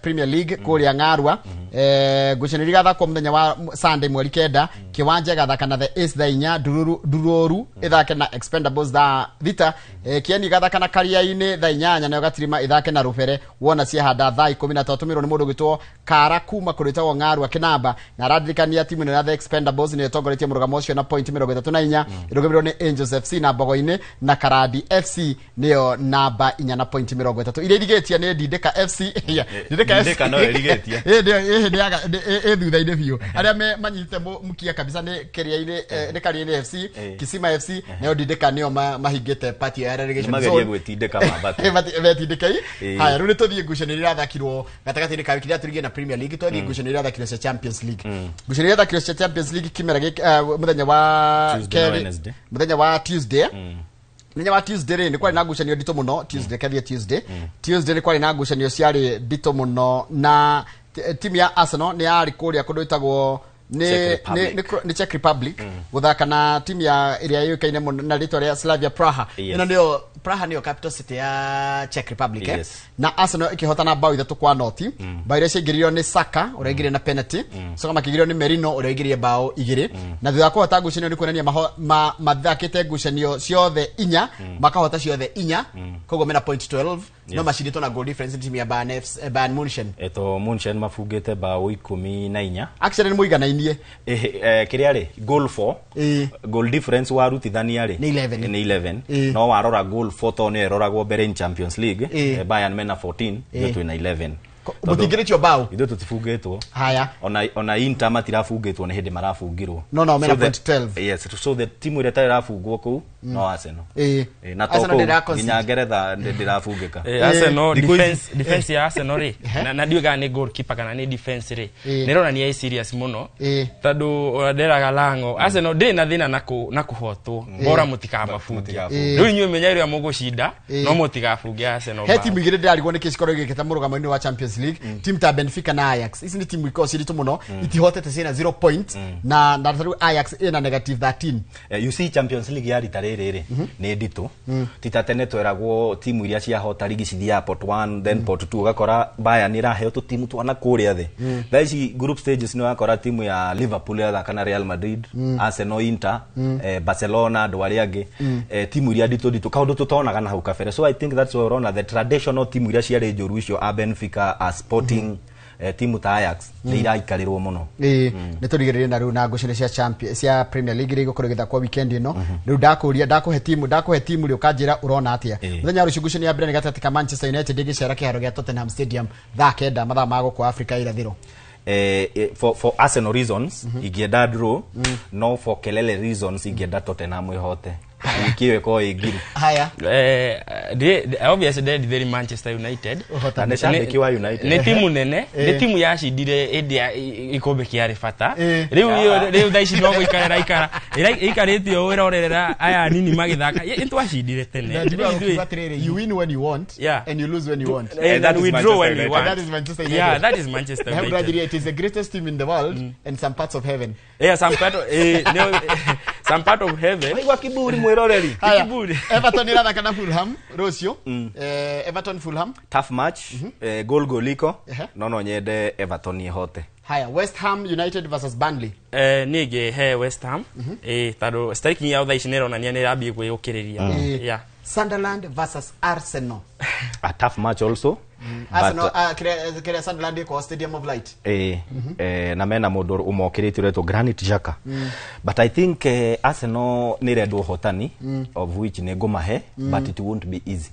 Premier League kuria Ngarua guceneri gathako muthenya wa Sunday mweri 9 kiwanja gathaka na the Ace Thainya Duroru ithake na Expendables da Vita kieni gathaka na Karia-ini Thainyanya nayo gatirima ithake na Rufere wona cia handa thaa 13 miro ni mundu gwitwo Kara kuma kuritagwo Ngarua Kinamba na radirikania timu ni the Expendables ni tongoretie murugamo ucio na point 34 irugamiro ni Angels FC na Bogoini na Karadi FC niyo namba 4 na point 30 ile ligetia ni Dideka FC Dideka no ligetia thutha-ini biu aria manyite mukia kabisa ni Keria-ini ni Karia-ini FC Kisima FC nayo Dideka niyo mahingite party ya relegation zone magarie gwetindeka mabati betindeka haya runi tuthie ngucaniro irathakirwo gatagati-ini ka wiki turigie na Premier League tuthie ngucaniro irathakirwo cia Champions League ngucaniro irathakirwo cia Champions League kimera muthenya wa muthenya wa Tuesday Muthenya wa Tuesday ni kwari na ngucanio ndito muno Tuesday ni kwari na ngucanio ciari ndito muno na timu ya Arsenal ni yari kuria kundu itagwo ni Czech Republic guthaka na timu ya iria yukaine muno na ritwa ria Slavia Praha ino ndio Praha ndio capital city ya Czech Republic na Arsenal ikihotana bao 3-0 bao iria cingiririo ni Saka uria ingirie na penalty soka makigirio ni Merino uria ingirie bao 2 na thutha kuhota ngucanio ni kuonania mathakite ngucanio ciothe 4 makahota ciothe 4 koguo mena point 12 no macindito na goal difference team ya Bayern Munchen eto Munchen mafungite bao 14 actually ni muiganainie kiria ri goal 4 goal difference warutithania ri ni 11 no warora goal 4 to ne roragwo mbere in Champions League Bayern mena 14 yo twina 11 mutingiritio bao ithu tutifungitwo haya ona Inter matirafungitwo ni hindi marafungirwo no mena point 12 yes so the team ile tarafungwo ku no Arsenal na toko nginya Ngeretha ndirafungika Arsenal defense ya Arsenal ri na ndiuga ni goalkeeper kana ni defense ri nirona ni serious muno tadu nderaga lango Arsenal ndi na thina na kuhotwo bora mutikamafunge riu inyu menya iria mugucinda no mutigafunge Arsenal he timu igire ndirarigwo ni kicikoro gikita murugamo-ini wa Champions League team ta Benfica na Ajax ici ni timu ikosi rito muno itihotete cina 0 points na ndataru Ajax ina negative 13 you see Champions League ya riri ni ndito titatene tweragwo timu iria cia hota ligi cithia pot 1 then pot 2 gakora Bayern iraheo tu timu twana kuria thi thaici group stages no gakora timu ya Liverpool ya kana Real Madrid Arsenal Inter Barcelona ndwariangi timu iria ndito kaundu tutonaga na hau kabere so I think that's all on the traditional timu iria cia njoru icio Benfica Sporting timu ta Ajax ni iraikarirwo muno ni turigiririe na riu na ngucanio cia Champions cia Premier League ri gukorwo githakwa weekend ino riu ndakuhe timu ri ukanjira urona atia muthenya rucio ngucanio ya mbere ni gatati ka Manchester United igicera kiharo gia Tottenham Stadium thaa 9 mathaa ma gukwa Africa irathiro for Arsenal reasons igienda draw no for kelele reasons igienda Tottenham ihote ikiwe ko igiri haya obviously they very Manchester United na shabiki wa United ni timu nene ni timu yacindire india ikombe kia rifata riu thaici no guikara ikaritio wirorerera aya nini magithaka intwacindire tene you win when you want and you lose when you want and we draw when we want that is Manchester United that is Manchester United it is the greatest team in the world and some parts of heaven some part of heaven wa kiburi mwiroreri kiburi Everton irathaka na Fulham Rocio Everton Fulham tough match goal iko no nyende Everton ihote haya West Ham United versus Burnley nige he West Ham tado striking ya thaici nironania ni rabi gwiyukiriria Sunderland versus Arsenal a tough match also Arsenal kire Sunderland iko Stadium of Light na mena mundu umokirite uretwo Granit Xhaka but I think Arsenal ni redo hotani of which ne gomahe but it won't be easy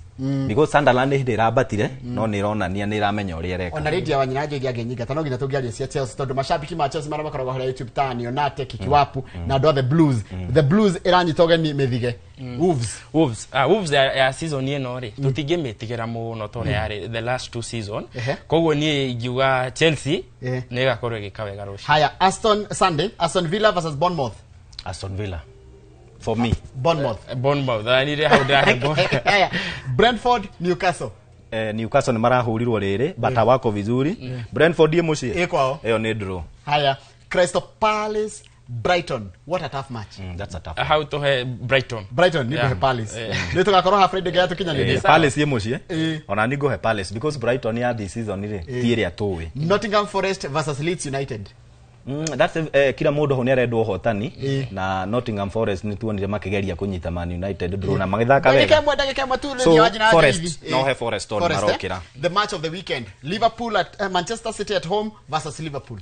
because Sunderland hindi rabatire no nironania ni ramenya uri ereka ona radio wa nyinaje giagenyiga tano ginya tugiaria cia Chelsea tondu mashabiki ma Chelsea mara makoragwo hore YouTube tani onate kikiwapu na do the blues iranyitoge ni methige Wolves ya season ino ri tutingimetigera muno tore yari the last two season koguo ni ingiuga Chelsea ni gakorwo gikawega rucio haya Aston Villa versus Bournemouth Aston Villa for me Bournemouth anire how da Brentford Newcastle Newcastle ni marahurirwo riri bata wako vizuri Brentford ye mucie kwao eyo ni draw haya Crystal Palace Brighton. What a tough match. That's a tough. How to Brighton. Brighton ni go Palace. Ni tugakorwo ha Friday gaya tukinyanya. Palace yemucie. Ona ni go Palace because Brighton ya this season ile tiere atowe. Nottingham Forest versus Leeds United. That's kila mundu ho ni arendwo hotani na Nottingham Forest ni tuonire makigeria kunyita Man United ndrona magithaka wega. Ndagika matulu ni wajina Forest no he Forest on marokira. The match of the weekend, Liverpool at Manchester City at home versus Liverpool.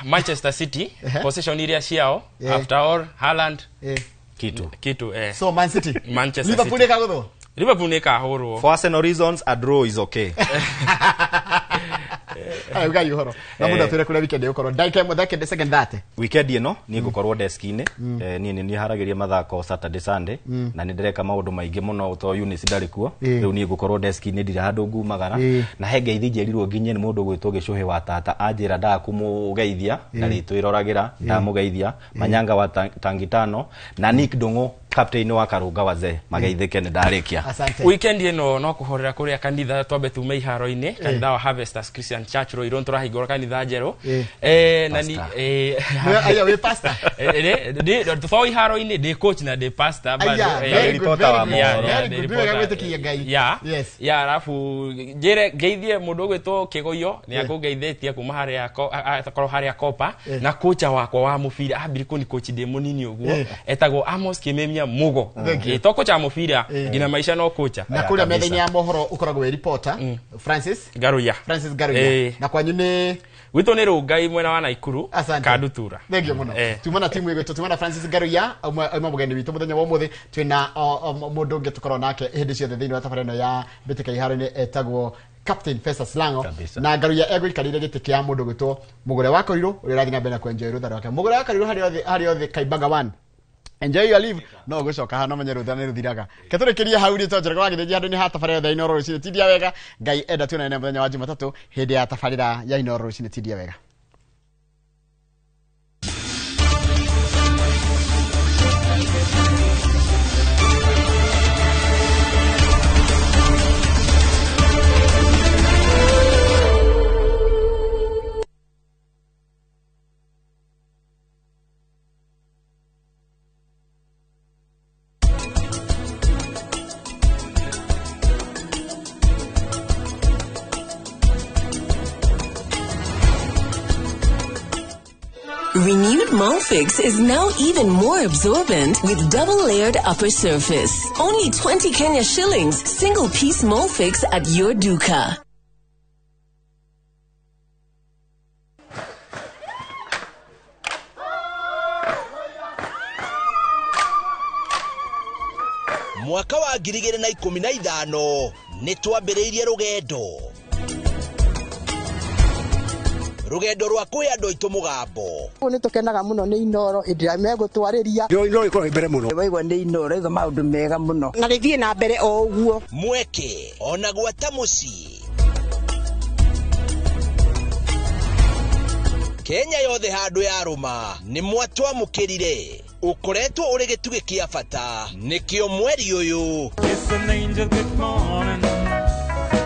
Manchester City possession area ciao after all Haaland kitu so Man City Manchester Liverpool City. Liverpool ne kahoro for Arsenal reasons a draw is okay. Ayo gayo horo na muda tore kula weekend yokoro daika mo the second that weekend ino ni gukorwo desk-ini ni haragiria mathako Saturday Sunday na ni ndireka maundu maingi muno to Eunice ndarikuo riu ni gukorwo desk-ini ndira handu ngumagara na henge ithijerirwo nginye ni mundu gwitwo gicuhi wa tata anjira ndakumugeithia na ritwirораgira ndamugeithia Manyanga wa Tangitano na Nick Dongo captain wa Karunga waze mageithike ni ndarikia weekend ino no kuhorera kuria kanitha twambe tume iharo-ini kanitha wa Harvesters Christian Church ro iron turahingora kanitha njero na ni aya we pastor de tufao iharo-ini de coach na de pastor bado reporter wa ya alafu jere geithie mundu gwitwo Kigoyo ni akugeithĩtie kuma haria akorwo haria Kopa na kocha wakwa wa mubira ambiriko ni coach de munini uguo etagwo Amos Kimemia Mugo to kocha mubira ngina maisha no kocha na kuria methenya ya mohoro ukoragwo we reporter Francis Garuya na kwanyu ni wito ni Rungai mwena wa Naikuru Kadutura thengio muno tumana timu igwe tumana Francis Garuya auma mugeni witu muthenya wa muthi twina mundu ungi tukorwo nake hindi ciothe thiini wa tabareno ya bitika iharo-ini etagwo Captain Festus Lango na Garuya ego ikarire gitike ya mundu gwitwo mugure wa Korirũ uri rathi na mbere kwa enjoy ruthara wake mugure wa Korirũ hari othe Kaimbaga 1 enjoy your live no gucoka hano menye ruthana ruthiraga keturikiria hauri tonjera kwa githiji handu ni ha tabarira ya Inoro Rucini tidia wega ngai enda tuna ne muthenya wa Jumatatu hindi ya tabarira ya Inoro Rucini tidia wega. Renewed Molfix is now even more absorbent with double-layered upper surface. Only 20 Kenya shillings, single-piece Molfix at your duka. Mwaka wa 2015 nitwambiriirie rugendo. Rugendo rwa kuya ndo itu mugambo. Ni tukenaga muno ni Inoro indira megutwariria. Inoro ikoro mbere muno. Waigwa ni Inoro iga maundu mega muno. Na rithie na mbere o uguo. Mweke ona gwata muci. Kenya yothe handu ya ruma ni mwatwa mukirire. Ukoretwo uri gituge kia bata nikio mweri uyu.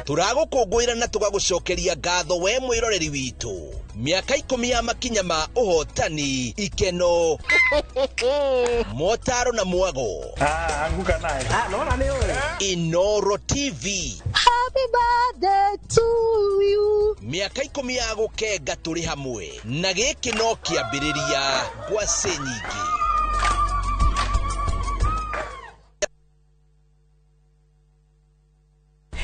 Turagukungwira na tugagucokeria ngatho we mwiroreri witu miaka 10 ya makinya ma uhotani ikeno motaro na mwago anguka naye naona ni wewe Inoro TV. Happy birthday to you. Miaka 10 ya gukenga turi hamwe na giki no kiambiriria kwa senyingi.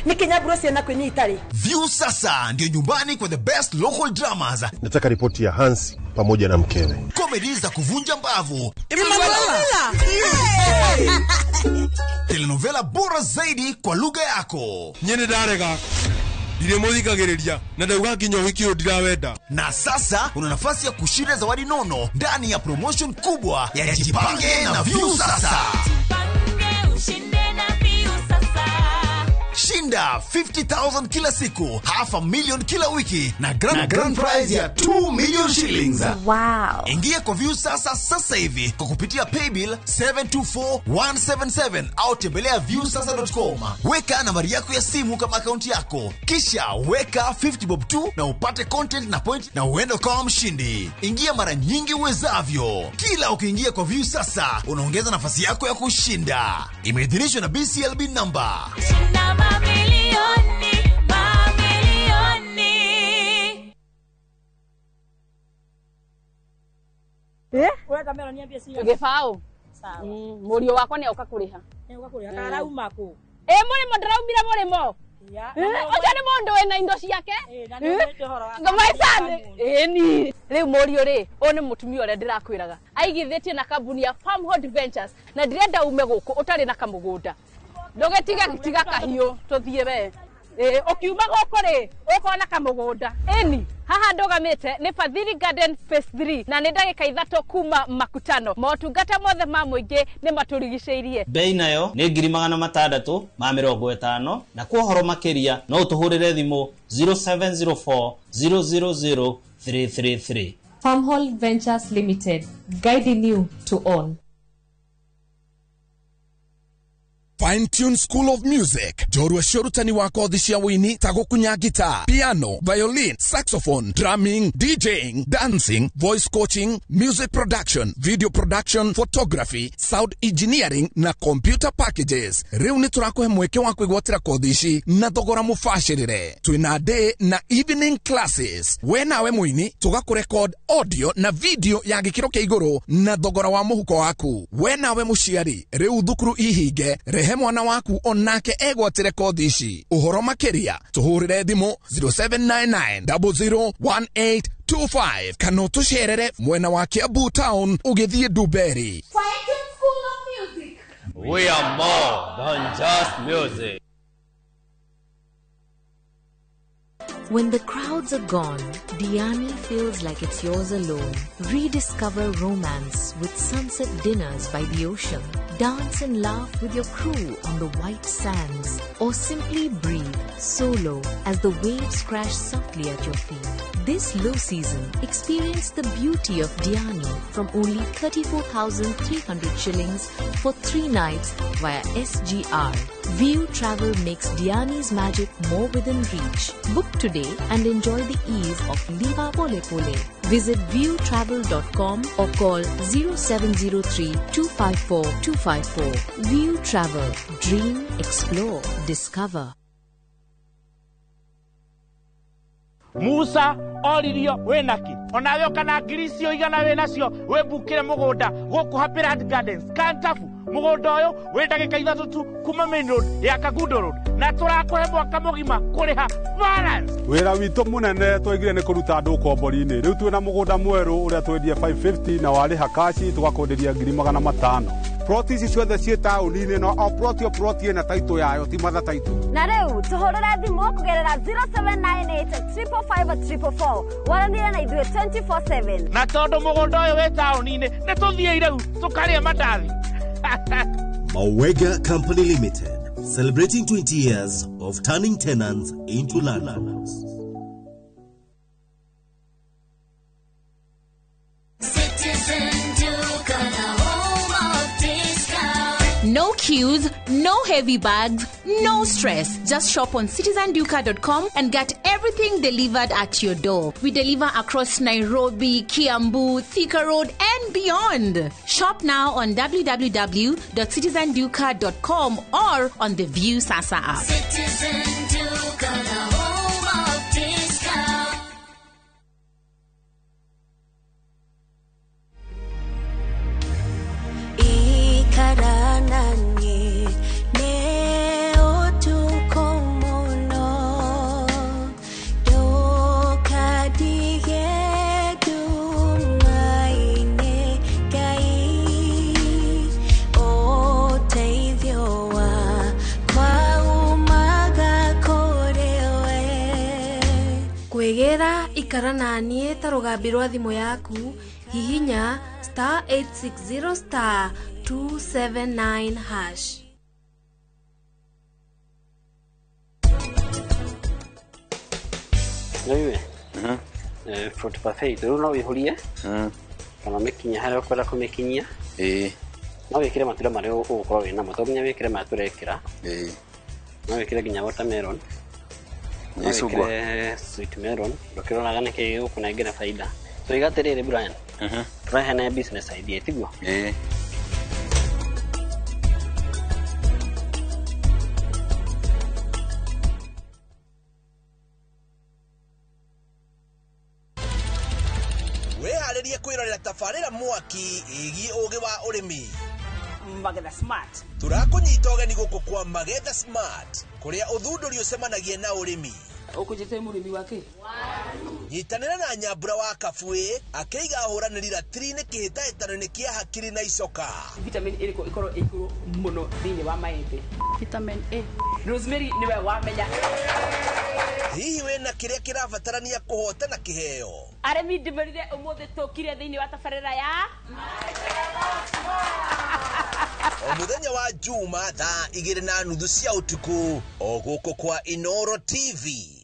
Ni Kenya Bruce na kwenye Itali. View sasa ndio nyumbani kwa the best local dramas. Nataka ripoti ya Hans pamoja na mkewe. Comedy za kuvunja mbavu. Telenovela bora zaidi kwa lugha yako. Nyene darega. Ndire muthikagiriria na ndauga kinyo hikio ndirawenda. Na sasa una nafasi ya kushinda zawadi nono ndani ya promotion kubwa ya Jipange na View sasa. Shinda Shinda 50,000 kila siku, half a million kila wiki na grand prize ya 2 million shillings. Wow. Ingia kwa View sasa hivi kwa kupitia paybill 724177 au tembelea viewsasa.com. Weka nambari yako ya simu kama akaunti yako, kisha weka 50 bob tu na upate content na point na uende kama mshindi. Ingia mara nyingi uwezavyo. Kila ukiingia kwa View sasa unaongeza nafasi yako ya kushinda. Imeidhinishwa na BCLB number. Shinda mamilioni. Wewe kamera niambie si. Tugefao. Sawa. Murio wakwa ni oka kuriha. Ni oka kuriha. Karauma ku. Murimo ndaraumira murimo. Oja ni mundu wena indo ciake. Na ndio horo wa. Ngamaisane. Ni. Riu murio ri, o ni mutumia ore ndirakwiraga. Aigithitie na kambuni ya Farmhold Ventures na ndirenda ume guku utari na kamugunda. Ndogetiga kahiu tuthie we. Okiuma goko ri, ukona kamugunda. Eni. Haha ndogamite ni Fadhili Garden Phase 3 na ni ndagika 3 kuma Makutano. Motungata mothe ma muingi ni maturigiceirie. Bei nayo ni 650 na kwa horo makeria no utuhurire thimu 0704 000 333. Farmhold Ventures Limited, guiding you to all. Fine Tune School of Music. Jorua shorutani wako dhishia wini tago kunya guitar, piano, violin, saxophone, drumming, DJing, dancing, voice coaching, music production, video production, photography, sound engineering na computer packages. Riu ni turako he mweke wako igwatira kodhishi na thogora mufashirire. Twina day na evening classes. We nawe muini tugaku record audio na video ya gikiro kia iguru na thogora wa muhuko waku. We nawe mushiari riu thukuru ihige mwana waku onake egwatire kodhishi. Uhoro makeria tuhurire thimu 0799001825 kana tusherere mwena wa Kiambu Town ugithie Duberi. Fine Tune School of Music. We are more than just music. When the crowds are gone, Diani feels like it's yours alone. Rediscover romance with sunset dinners by the ocean. Dance and laugh with your crew on the white sands. Or simply breathe solo as the waves crash softly at your feet. This low season, experience the beauty of Diani from only 34,300 shillings for 3 nights via SGR. View Travel makes Diani's magic more within reach. Book today and enjoy the ease of Liva Pole Pole. Visit viewtravel.com or call 0703 254 254. View Travel. Dream, explore, discover. Musa oririo wenaki onawe kana ngiricio igana we nacio we bukire mugunda guku Happyland Gardens Kantafu mugunda uyu we ndagika 3 tu kuma Main Road ya Kagundo Road na turakuhe mwaka mugima kuriha balance. Wira witu munene twigire ni kuruta andu kombori-ini riu twina mugunda mweru uria twendie 550 na wariha kashi tugakonderia 500. Ploti ici ciothe ciĩ taũni-inĩ no o ploti ĩna taitũ yayo ti matha taitũ. Na rĩu tũhũrĩre thimũ kũgerera 0798-345-344 waranĩre na ithuĩ 24/7. Na tondũ mũgũnda ũyũ wĩ taũni-inĩ nĩ tũthiĩ rĩu tũkarĩe mandathi. Mawega Company Limited, celebrating 20 years of turning tenants into landlords. No queues, no heavy bags, no stress. Just shop on citizenduka.com and get everything delivered at your door. We deliver across Nairobi, Kiambu, Thika Road and beyond. Shop now on www.citizenduka.com or on the View Sasa app. Citizen Duka, the home of discount. Karanani neo tuko mono dokadige dumaine kai o teithio wa kwa umaga korewe kwegera ikaranani tarugambi rwa thimu yaku hihinya *860 *279#. Niwe. 40% rĩu no wĩhũrie kana mĩkinya harĩa ũkwenda kũmĩkinyia no wĩkĩre matunda marĩa ũgũkorwo wĩnamo to nginya wĩkĩre marĩa tũrekĩra no wĩkĩre nginya watermelon no wĩkĩre sweet melon ndũkĩroraga nĩkĩ gĩgũkũnengera faida so igatĩrĩrĩ Brian tũrahena business idea tiguo weharĩrie kwĩrorera tabarĩra mwaki ĩgiĩ ũgĩ wa ũrĩmi Magetha Smart tũrakũnyita ũgeni gũkũ kwa Magetha Smart kũrĩa ũthundũri ũcemanagia na ũrĩmi ũkũnjĩte mũrĩmi wake nyitanĩra na Nyambura wa Kabuĩ akĩiga hũranĩri ratiri-inĩ kĩhĩtahĩtano-inĩ kĩa hakiri na icoka vitamin ĩrĩkũ ĩkorwo ĩigũrũ mũno thĩinĩ wa maembe vitamin A Rosemary niwe wamenya hihi wĩna kĩrĩa kĩrabatarania kũhotana kĩheo arĩmi ndĩmerire ũmũthĩ tũkire thĩinĩ wa tabarĩra ya o mũthenya wa Juma thaa 2:30 cia ũtukũ o gũkũ kwa Inoro TV.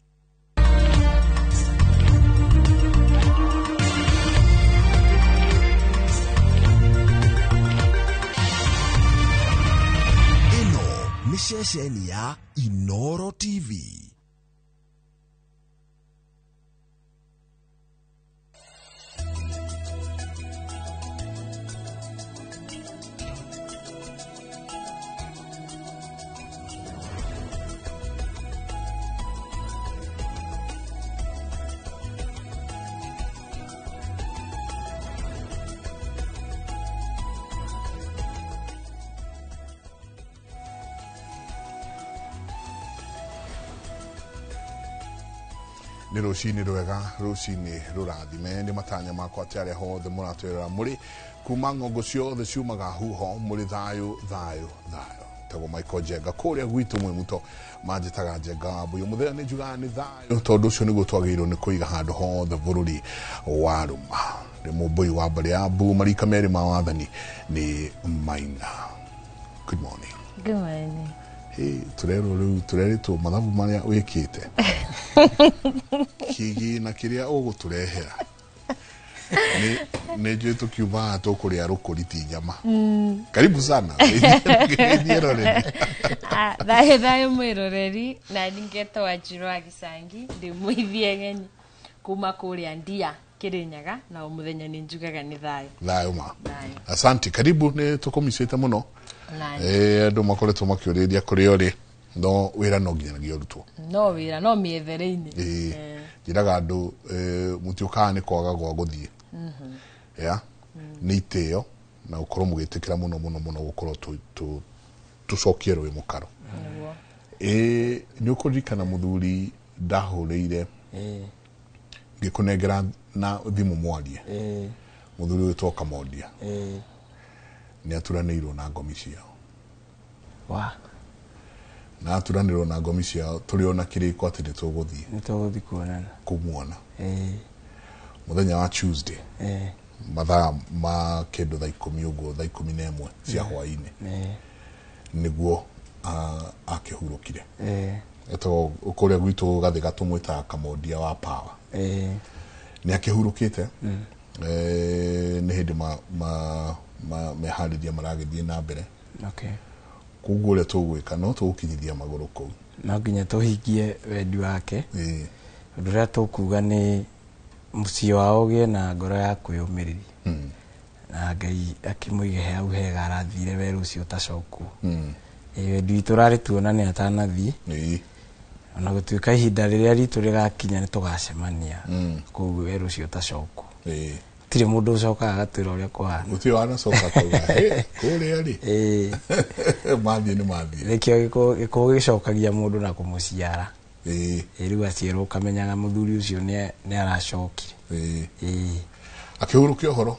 Ino nĩ ceceni ya Inoro TV. Nĩ rũcinĩ rwega rũcinĩ rũrathime nĩ matanya makwa atĩ hothe mũratwĩrora mũrĩ kuma ng'ongo ciothe ciumaga huho mũrĩ thayũ tago Michael Jenga kũrĩa gwitũ Mwĩmuto manjĩtaga Jenga wa Mbũyũ mũthenya nĩ njugaga nĩ thayũ tondũ ũcio nĩguo twagĩrĩirwo nĩ kũiga handũ hothe bũrũri warũma nĩ mũmbũi wa mbarĩ ya Mbu marika merĩ ma wathani nĩ Maina. Good morning. Good morning. Tureritwo mathabu marĩa wĩkĩte kigi na kĩrĩa ũgũtũrehera nĩ njũĩ tũkiumaga tũkũrĩa rũkũriti nyama karibu sana thayũ mwĩroreri na ningetwo Wanjiru wa Gĩcangi ndĩ mũithie ageni kuma kũrĩa Ndia Kĩrĩnyaga na o mũthenya nĩ njugaga nĩ thayũ ma asante karibu nĩ tũkũmicĩte mũno andũ makoretwo makĩũrĩria kũrĩa ũrĩ no wĩra no nginyagia ũrutwo no wĩra no mĩethere-inĩ njĩraga andũ mũtiũkaga nĩ kwaga gwa gũthiĩ nĩ itĩo na gũkorwo mũgĩtĩkĩra mũno gũkorwo tũcokie rũĩ mũkaro nĩ ũkũririkana mũthuri ndahũrĩire ngĩkũnengera na thimũ mwarie mũthuri wĩtwo Kamondia nĩ aturanĩirwo na ngomi ciao na aturanĩirwo na ngomi ciao tũrĩ ona kĩrĩko atĩ nĩ tũgũthiĩ kũmuona mũthenya wa Tuesday mathaa ma kĩndũ thaa 10 ũguo thaa 11 cia hwaĩ-inĩ nĩguo akĩhurũkire eto kũrĩa gwitũ gathĩga tũmwĩtaga Kamondia wa Power nĩ akĩhurũkĩte nĩ hĩndĩ meharĩria maragĩthiĩ na mbere koguo ũrĩa tũgwĩka no tũgũkinyithia magũrũ kũu no nginya tũhingie wendi wake ũndũ ũrĩa tũkuga nĩ mũciĩ wao ũgĩe na ngoro ya kwĩyũmĩrĩria na Ngai akĩmũige hau hega arathire werũ ũcio ũtacokwo wendi witũ ũrarĩ tuona nĩ atanathiĩ ona gũtuĩka ihinda rĩrĩa ritũ rĩgakinya nĩ tũgacemania koguo werũ ũcio ũtacokwo tire mũndũ ũcokaga agatwĩra ũrĩa kũhana gũtirĩ wanacoka kuga kũrĩa rĩ mathiĩ nĩ mathiĩ nĩkĩo gĩkorwo gĩcokagia mũndũ na kũmũciara rĩu aciarwo ũkamenyaga mũthuri ũcio nĩ aracokire akĩhurũkia ũhoro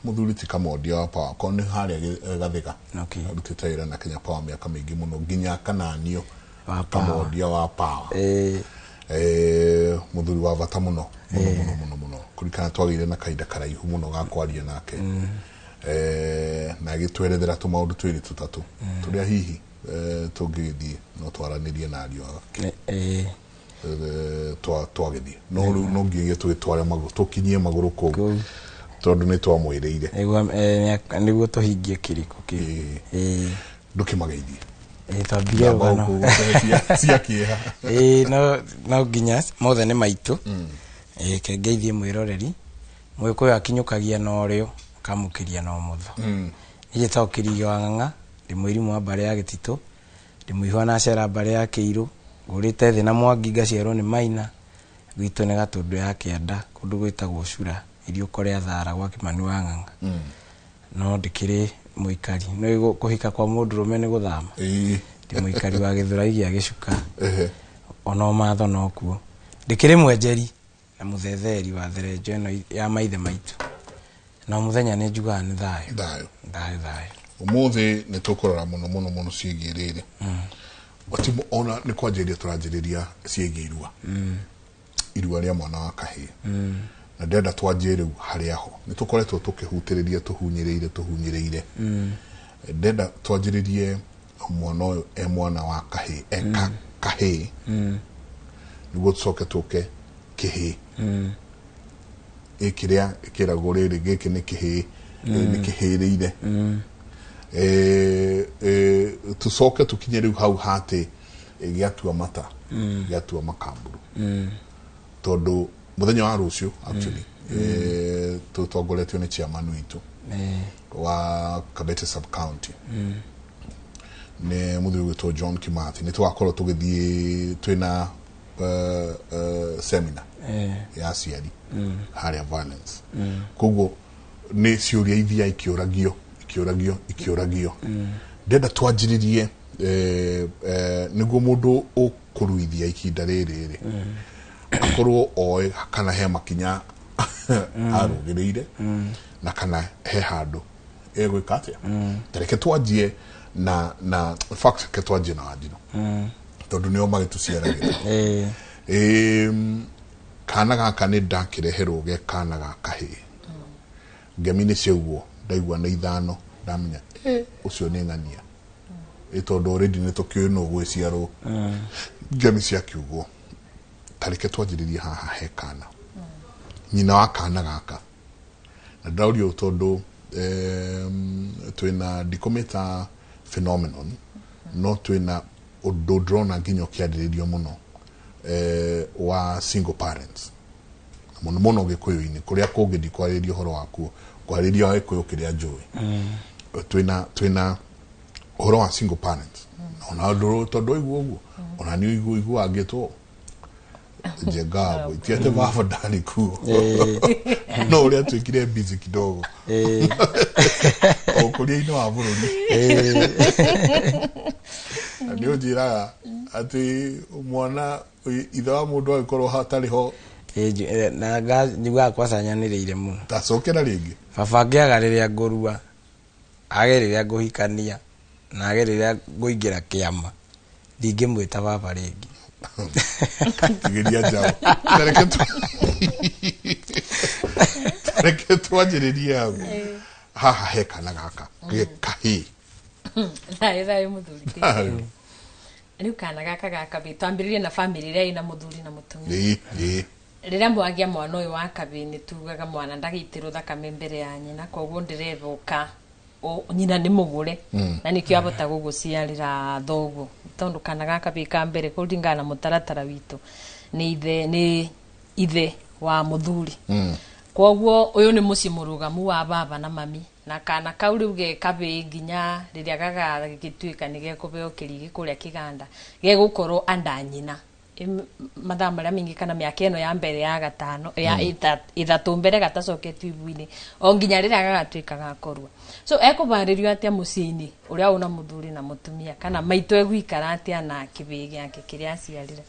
mũthuri ti Kamondia wa Power ko nĩ harĩa gathĩga arutĩte wĩra na Kenya Power mĩaka mĩingĩ mũno nginya kananio Kamondia wa Power mũthuri wa bata mũno kũrikana twagĩire na kahinda karaihu mũno ga kwaria nake na agĩtwerethera tũmaũndũ twĩrĩ tũtatũ tũrĩa hihi tũngĩgĩthiĩ no twaranĩrie na ariũ ake twagithie no nginya twitware maguru tukinyie maguru ko tondu ni twamwiriire niguo tuhingie kiriko ki ndukimageithie twambie bano cia kieha no nginya mothe ni maitu kengeithie mwiroreri mwikuyu akinyukagia no rio kamukiria no mutho ije tokiriga wanganga ndi mwirimu wa bare ya Gitito ndi muihwa na cera bare ya Kiiru ngurite thi na Mwangi ngaciarwo ni Maina gwitu ni Gatundu ya Kianda kundu gwitagwo Cura irio korea thara gwa Kimani Wanganga no ndikiri muikari no kuhika kwa mundurume ni guthama ndi muikari wa Githurai gia Gicuka ono matho no kuo ndikiri mwenjeri na muthetheri wa therenjo ino ya maithe maitu na muthenya ni njuga ni thayo umuthi ni tukurora muno ciigi riri otimo ona ni kwanjiria turanjiriria ciigi irua irua ria mwana wa kahii na ndenda twanjire haria ho ni tukoretwo tukihutiriria tuhunyiriire ndenda twanjiririe mwana uyu mwana wa kahii kahii niguo tucoke tuke kihii ikiria kiragwo riri giki ni kihii ni kihiriire tucoke tukinye riu hau hati giatua mata giatua makamburu tondu muthenya wa rucio actually tutongoretio ni chairman witu wa Kabete sub county ne muthuri witu John Kimathi ni twakorwo tugithie twina seminar ya ciari haria violence koguo ni ciuria ithia ikiuragio ndenda twanjiririe niguo mundu ukuruithia ikinda riri akorwo oe kana he makinya arugiriire na kana he handu egwika atia tareke twanjie na fact ke twanjie na wajino tondu nio magituciaragira kana gaka ni ndakireherwo ge kana gaka he ngemini ciugo ndaigua na ithano ndamenya ucio ni ngania tondu already ni tukio no gwiciarwo ngemi cia kiugo tareke twanjiririe haha he kana nyina wa kana gaka na ndaurio tondu twina dikometa phenomenon no twina undu drona nginyo kiadiririo muno wa single parents muno gikuyu-ini kuria kungi ndikwaririo horo waku kwaririo wa gikuyu kiria njui twina horo wa single parents ona ndoro tondu iguo ona ni iguo agitwo jegabo itiate baba ndani kuo no uria twikire busy kidogo okuria-ini wa bururi ndio njiraga ati mwana ithe wa mundu agikorwo hatari ho na njuga kwacanyaniriire muno tacokera ringi baba angiaga riria ngurua age riria nguhikania na age riria nguingira kiama ndingimwita baba ringi tigiria njao tareke twanjiririe hau haha he kana gaka kahii thayo muthuri riu kana gaka bitwambiririe na family ria ina muthuri na mutumia riria mwagia mwana uyu wa kabini tugaga mwana ndagitirwo thakame mbere ya nyina koguo ndirethuka nyina ni mugure na nikio abota guguciarira thoguo tondu kana gaka bika mbere kuringana na mutaratara witu ni ithe wa muthuri koguo uyu ni muci murugamu wa baba na mami na kana kau riu ge kabe nginya riria gaga gituika ni ge kubeo kirigi kuria kiganda ge gukorwo anda nyina mathaa maria mingi kana miaka ino ya mbere ya gatano ya ithatu mbere gatacoketio ibu-ini o nginya riria gagatuika gakorwa so ekubaririo atia muciini uria una muthuri na mutumia kana maitu egwikara atia na kibii giake kiria aciarire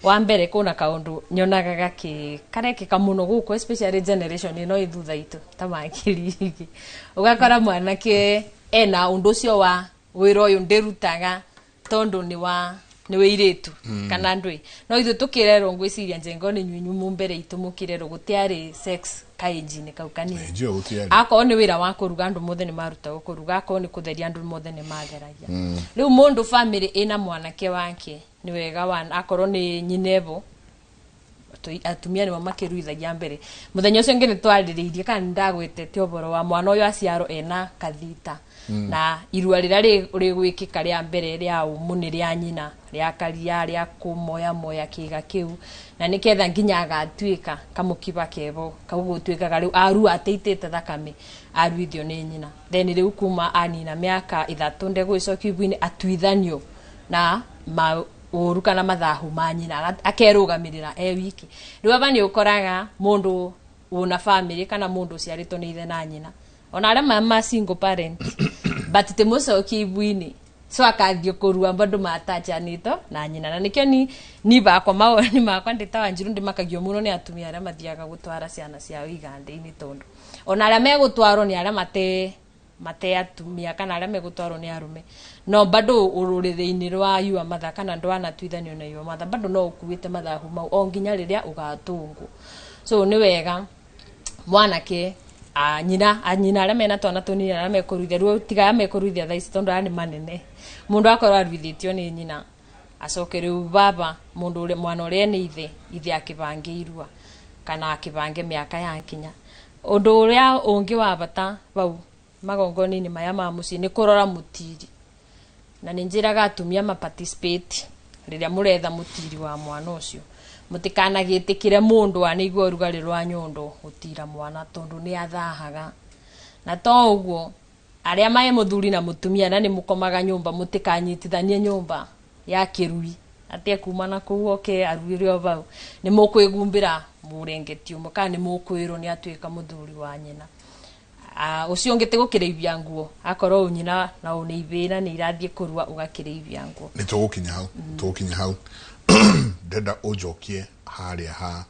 wa mbere kuna kaundu nyonaga gaki karekeka muno guko especially generation ino ithutha itu ta makirigi ugakora mwanake ena undu cio wa wira uyu ndirutaga tondu ni wiritu kana ndui no ithu tukirerwo ngwiciria njengo ni nyunyu mu mbere itu mukirerwo gutiari sex kainjini kaukani ako ni wira wa kuruga andu mothe ni maruta kuruga ako ni kutheria andu mothe ni matheragia riu mundu family ina mwanake wake ni wega wan akorwo ni nyinevo atumia ni makiruithagia mbere muthenya ucio ngene twaririirie kana ndagwetete oboro wa mwana uyu aciaro ena kathita na irua rira rigwikika ria mbere ria umuni ria nyina ria karia ria kumoya moya kiga kiu na niketha nginya agatuika kamukiba kevo kagutuika riu aru ateitete thakame aruithio ni nyina then riu kuma anina miaka 3 ndegwicokio ibwini atuithanio na uru kana mathahu ma nyina akerugamirira wiki riu aba ni ukoraga mundu una family kana mundu uciarito ni ithe na nyina ona aria mama single parent but temucokia ibwini so akathio kurua bandu matachanito na nyina na nikio ni bakwa mawoni makwa nditawa njiru ndimakagio muno ni atumia aria mathiaga gutwara ciana ciao igande-ini tondu ona aria megutwarwo ni aria mate atumia kana aria megutwarwo ni arume no bado ururithi-ini rwa yua matha kana ndwana tuithanio na yua matha bado no ukuite mathahu mau o nginya riria ugatungu so ni wega mwanake nyina aria mena twana tunini aria mekuruithia ruo tiga mekuruithia thaici tondu ani manene mundu akorwo aruithitio ni nyina acoke riu baba mundu ule mwana uria ni ithe akibangeirua kana akibange miaka yakinya undu uria ungi wa bata bau magongoni-ini maya ma mucii ni kurora mutiri na ninjiraga atumia participate riria muretha mutiri wa mwana ucio mutikanagitikire mundu anigwa urugari rwa nyondo gutira mwana tondu ni athahaga na to uguo aria mai muthuri na mutumia na ni mukomaga nyumba mutikanyitithanie nyumba ya kirui atia kumana kuu oke aruire obau ni mukwigumbira murengetio muka ni mukwiro ni atuika muthuri wa nyina ucio ngite gukirithia nguo akorwo unyina na uniibina ni irathie kurua ugakirithia nguo ni tugukinya hau ndenda ujokie haria ha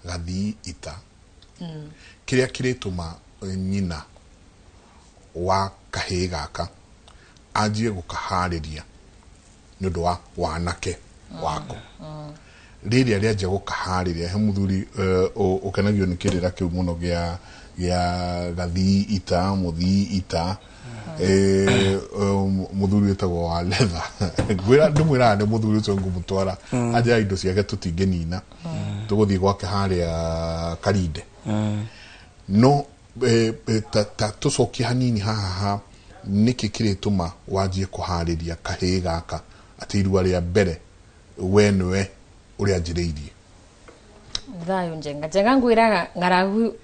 gathii ita kiria kirituma nyina wa kahii gaka anjie gukahariria nundu wa wanake wako riria ria nje gukahariria he muthuri ukenagio ni kirira kiu muno gia gathii ita muthii ita muthuri etagwo wa leather gwira ndumwira ni muthuri ucio ngumutwara aja indo ciake tutingenina tuguthii gwake haria Karinde no tucokie hanini haha niki kirituma wanjie kuhariria kahii gaka ati irua ria mbere wenwe uria njiriirie thayo njenga ngwiraga ngaragu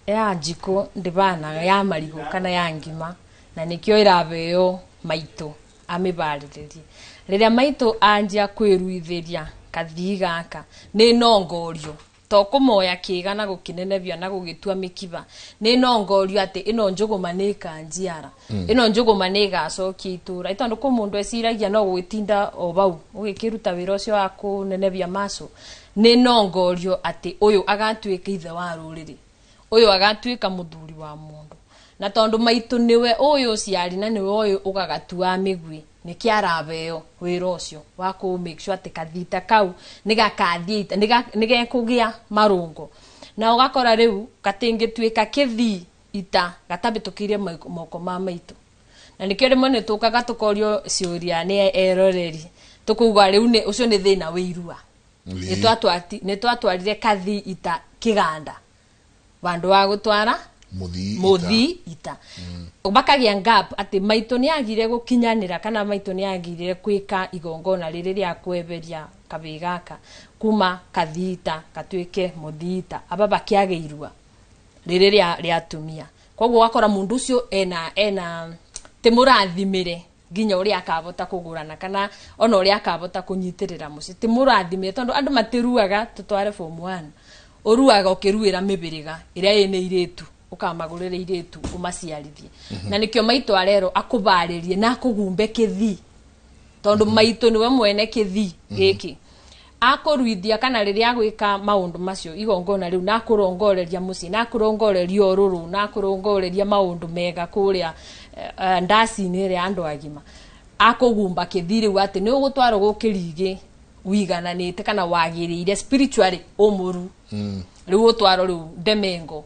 ya jiko ndibana ya marigo kana ya ngima na nikio irabeo maito amibariririe riria maito anjia kwiruithiria kathii gaka ni nongorio to kumoya kiga na gukinenebia na gugitua mikiba ni nongorio ati ino njuguma ni kanjiara ino njuguma ni gacokia itura itondu ku mundu esiragia no gwitinda obau ugikiruta wira ucio wa kunenebia maso ni nongorio ati uyu agatuika ithe wa ruriri uyu agatuika muthuri wa mundu na tondu maitu niwe uyu ciari na niwe uyu ugagatua migwi nikiarabeo wira ucio wa ku make sure ati kathita kau nigakathita nigekugia marungo na ugakora riu katingituika kithi ita gatabitukirie moko ma maitu na nikio rimwe ni tukaga tukorio ciuria ni eroreri tukuga riu ni ucio ni thina wirua ni twatwarire kathi ita kiganda bandu wa gutwara muthi ita bakagia gap ati maito ni agire gukinyanira kana maito ni agire kwika igongona riri ria kweberia kabigaka kuma kathita katuike muthita aba bakiageirua riri ria tumia koguo wakora mundu ucio ena temurathimire ginya uria akabota kugurana kana ona uria akabota kunyitirira muci temurathimire tondu andu matiruaga tutware form 1 uruaga ukiruira mibiriga iria ene iritu ukamagurira iritu umaciarithie na nikio maito arero akubaririe na akugumbe kithi tondu maito niwe mwene kithi giki akuruithia kana riria gwika maundu macio igongona riu na kurongoreria muci na kurongoreria oruru na kurongoreria maundu mega kuria ndasi-ini ria andu agima akugumba kithi riu ati ni ugutwaro gukirigi wigananite kana wagiriire spiritually umuru riu utwaro riu Demengo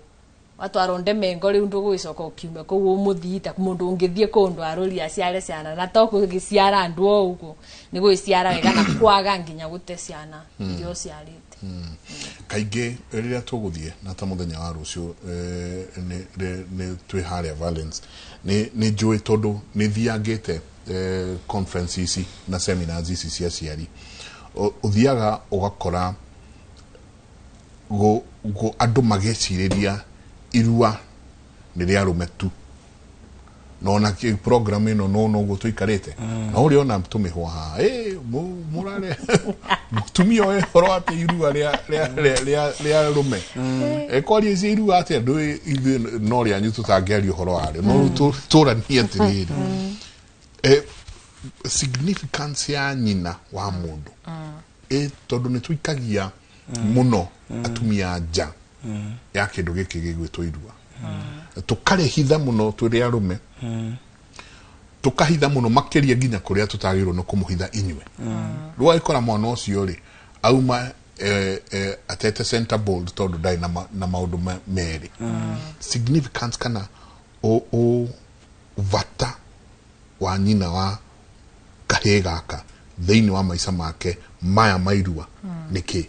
watu aronde mengo riu ndugwicoka ukiume ku umuthita mundu ungithie kundu aruri aciare ciana na to kugiciara andu o ugo ni gwiciara wega na kwaga nginya gute ciana irio ciarite kaingi riria tuguthie na ta muthenya wa rucio ni twi haria Valence ni njui tondu ni thiangite conference ici na seminars ici cia ciari uthiaga ugakora go andu mageciriria irua ni ria rume tu no na ki program ino no go tuikarite na uri ona tumihwa ha murare tumio horo ati irua ria rume kwari zi irua ati andu no ria nyu tutangerio horo ari no turania tiriri significance ya nyina wa mundu tondu ni tuikagia muno atumia nja ya kindu giki gigwitwo irua tukarehitha muno turi arume tukahitha muno makiria nginya kuria tutagirwo no kumuhitha inywe rwa ikora mwana ucio ri auma atete center bold tondu dai na maundu meri significance kana o vata wa nyina wa kahegaka thiini wa maisha make maya mairua niki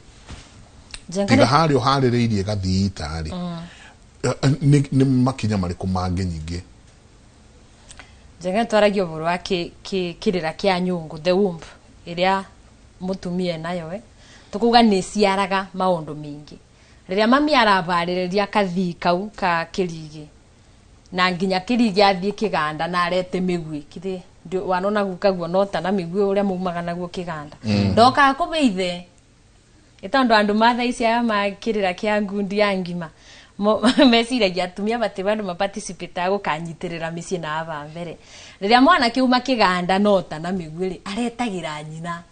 tiga hario harireirie gathiita ri ni makinya mariku mange nyingi jenga twaragio burwa kirira kia nyungu the womb iria mutumie nayo tukuga ni ciaraga maundu mingi riria mami arabarireria kathii kau ka kirigi na nginya kirigi athie kiganda na arete migwi kire ndio wanona gukaguo nota na migwi uria mumaga naguo kiganda ndoka kubeithe itondo andu matha icia makirira kia ngundi ya ngima mesiragia atumia bati bandu maparticipate gukanyitirira micii na aba mbere riria mwana kiuma kiganda nota na migwiri aretagira nyina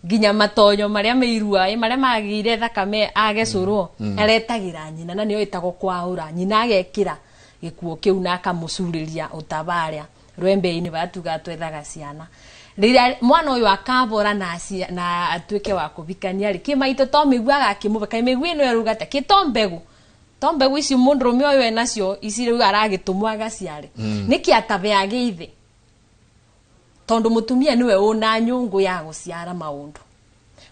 nginya matonyo maria meirua maria magire thakame agecurwo aretagira nyina na niyo itago kwaura nyina agekira gikuo kiu na akamucuriria utabaria rwembe-ini batuga twethaga ciana riria mwana uyu akabora na atuike wa kubikania ri kimaito to migwaga kimubeka migwi no erugate kitombegu tombegu ici mundu rumio uyu enacio ici riu aragitumwa gaciare niki atabeage ithe tondu mutumia niwe una nyungu ya guciara maundu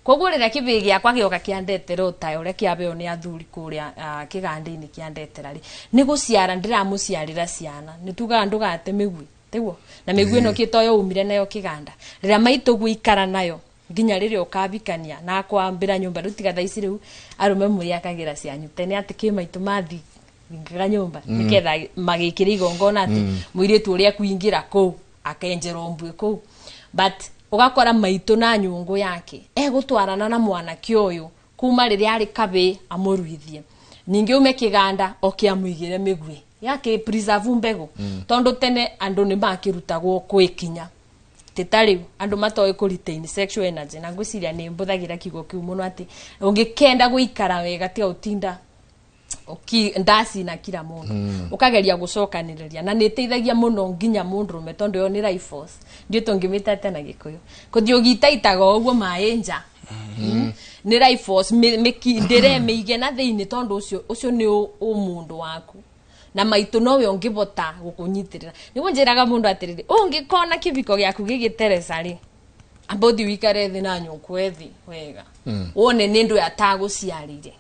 koguo riria kibi giakwa gioka kiandetera utayo uria kiabeo ni athuri kuria kigandi-ini kiandetera ri ni guciara ndiramuciarira ciana nituga ndugate migwi teguo na migwi no kitoyo umire nayo kiganda riria maito guikara nayo nginya riria ukabikania na kwambira nyumba rutiga thaici riu arume muriakagira cianyu tene ati kimaito mathi ngira nyumba niketha magikira igongona ati muiritu uria kuingira ku akenjero mbwe ku but ugakora maito na nyungu yake gutwarana na mwana kioyo kuma riria ari kabe amuruithie ningi ume kiganda okiamuigire migwi yake preserve mbego tondu tene andu ni makirutagwo kwikinya titari andu matoe ku retain sexual energy na ngwiciria ni mbuthagira kigo kiu muno ati ungikenda guikara wega tiga utinda ndasi na kila mundu ukageria gucokaniriria na niteithagia muno nginya mundu rume tondu yo ni life force ndio tungimitete na gikuyu kuthio gitaitaga uguo maenja ni life force ndire meige na thiini tondu ucio ni umundu waku na maito nowe ungibota gukunyitirira nigo njiraga mundu atiriri ungikona kibiko gyaku gigiteresa ri abodi wikare thi na nyuku ethi wega wone nindu ataguciarire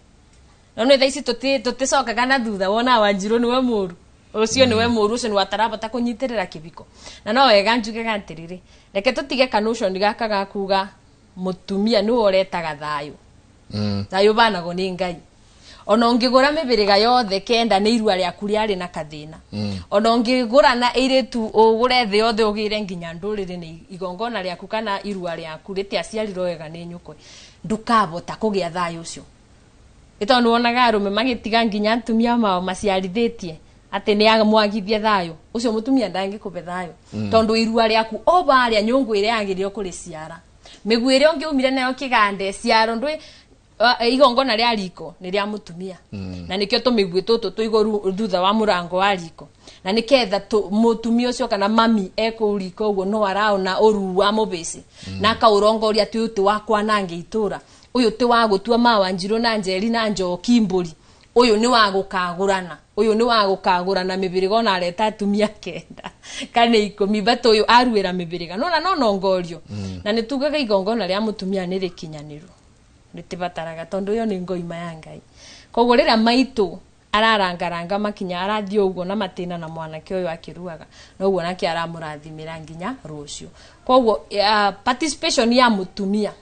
none thaici tuticoka kana thutha wona Wanjiru niwe muru ucio niwe muru ucio ni watarabota kunyitirira kibiko na no wega njuge gantiriri reke tutige kanushoni gaka gakuga mutumia ni oretaga thayo thayo banago ni Ngai ona ungigura mibiriga yothe kenda ni irua ria kuriari na kathina ona ungigura na iritu ugure thi yothe ugire nginya ndurire ni igongona ria kana irua ria kurite aciariro wega ni nyukwe ndukabota kugia thayo ucio itondu wonaga arume magitiga nginya atumia mao maciarithitie ati ni amwagithie thayo ucio mutumia ndangikupe thayo tondu irua riaku obaria nyungu iria yagirio kuri ciara migwire ungiumire nayo kigande ciaro ndwi igongona ria riko ni ria mutumia na nikio tumigwi tutu tuigoru thutha wa murango wa riko na niketha mutumia ucio kana mami eko riko ugo no araona oru wa mubisi na kaurongoria tuti wakwa nange itura uyu ti wa gutua ma Wanjiru na Njeri na Njoki Mburi uyu ni wa gukagurana uyu ni wa gukagurana mibiriga ona areta atumia kenda kana 10 bato uyu aruira mibiriga nona no ngorio na nitugaga igongona ria mutumia ni rikinyaniru ritibataraga tondu yo ni ngoima ya Ngai koguo rira maitu ararangaranga makinya arathie uguo na matina na mwanake uyu akiruaga no uguo nake aramurathimira nginya rucio koguo participation ya mutumia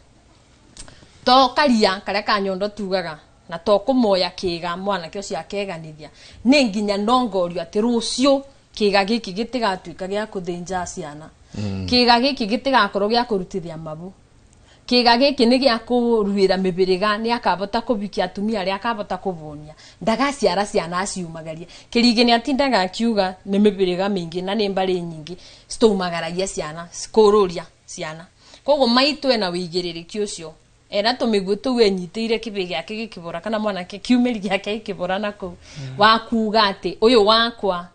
to karia karia kanyondo tugaga na to kumoya kiga mwanake ucio akeganithia ni nginya nongorio ati rucio kiga giki gitigatuika gia kuthinja ciana kiga giki gitigakorwo gia kurutithia mabu kiga giki ni gia kuruira mibiriga ni akabota kubikia atumia aria akabota kuvonia ndagaciara ciana aciumagaria kirigi ni atindaga akiuga ni mibiriga mingi na ni mbari nyingi citumagaragia ciana cikururia ciana koguo maitu ena wigiririki ucio era tumiguo tuwe nyitire kibigi yake gikibora kana mwanake kiumeri gyake gikibora nako wakuga ati uyu wakwa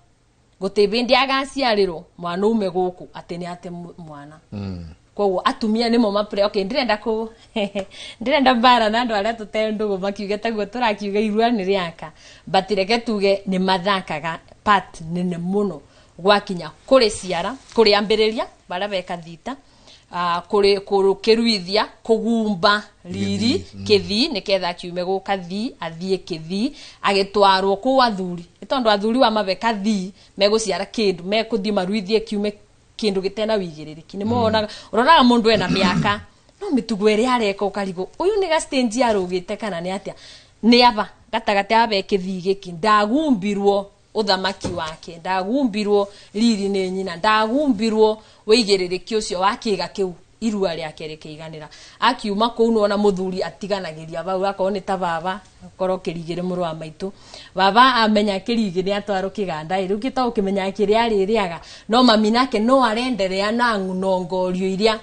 gutibindi agaciarirwo mwana ume guku ati ni ate mwana koguo atumia nimo mapre okay ndirenda bara na andu aria tutendugo makiuge taguo turakiuga irua ni riaka batireke tuge ni mathakaga part nene muno gwakinya kuri ciara kuri ambiriria bara beka thita kuri kurukiruithia kugumba riri kithi niketha kiume gukathi athie kithi agitwarwo ku athuri itondu athuri wa mabeka thi meguciara kindu mekuthi maruithie kiume kindu gitena wigiririki nimona uronaga mundu ena miaka no mitugo eri areka ukarigo uyu ni ga stage arugite kana ni atia ni aba gatagate abe kithi giki ndagumbirwo uthamaki wake ndagumbirwo riri ni nyina ndagumbirwo wigiririki ucio wakiga kiu irua riake rikiiganira akiuma kuu nona muthuri atiganagiria bau akoo ni ta baba koro kirigire muru wa maitu baba amenya kirigi ni atwaro kiganda iru kito ukimenya kiria ririaga no mami nake no arenderea na ngongorio iria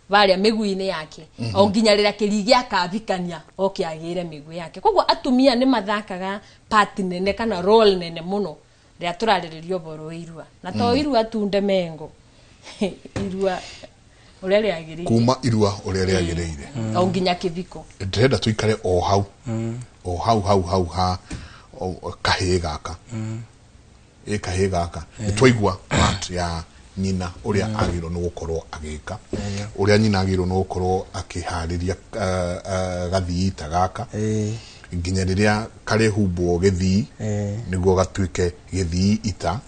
baria miguini yake o nginya rira kirigi akabikania okiagire migui yake koguo atumia ni mathakaga part nene kana role nene muno ria turaririo boro irua na to irua tunde mengo irua uria riagirire kuma irua uria riagirire o nginya kiviko ndenda tuikare o hau ha kahe gaka kahe gaka twaigua part ya nyina uria agiro no gukorwo agika uria nyina agiro no gukorwo akihariria gathiita gaka nginya riria kare humbo githii niguo gatuike githii ita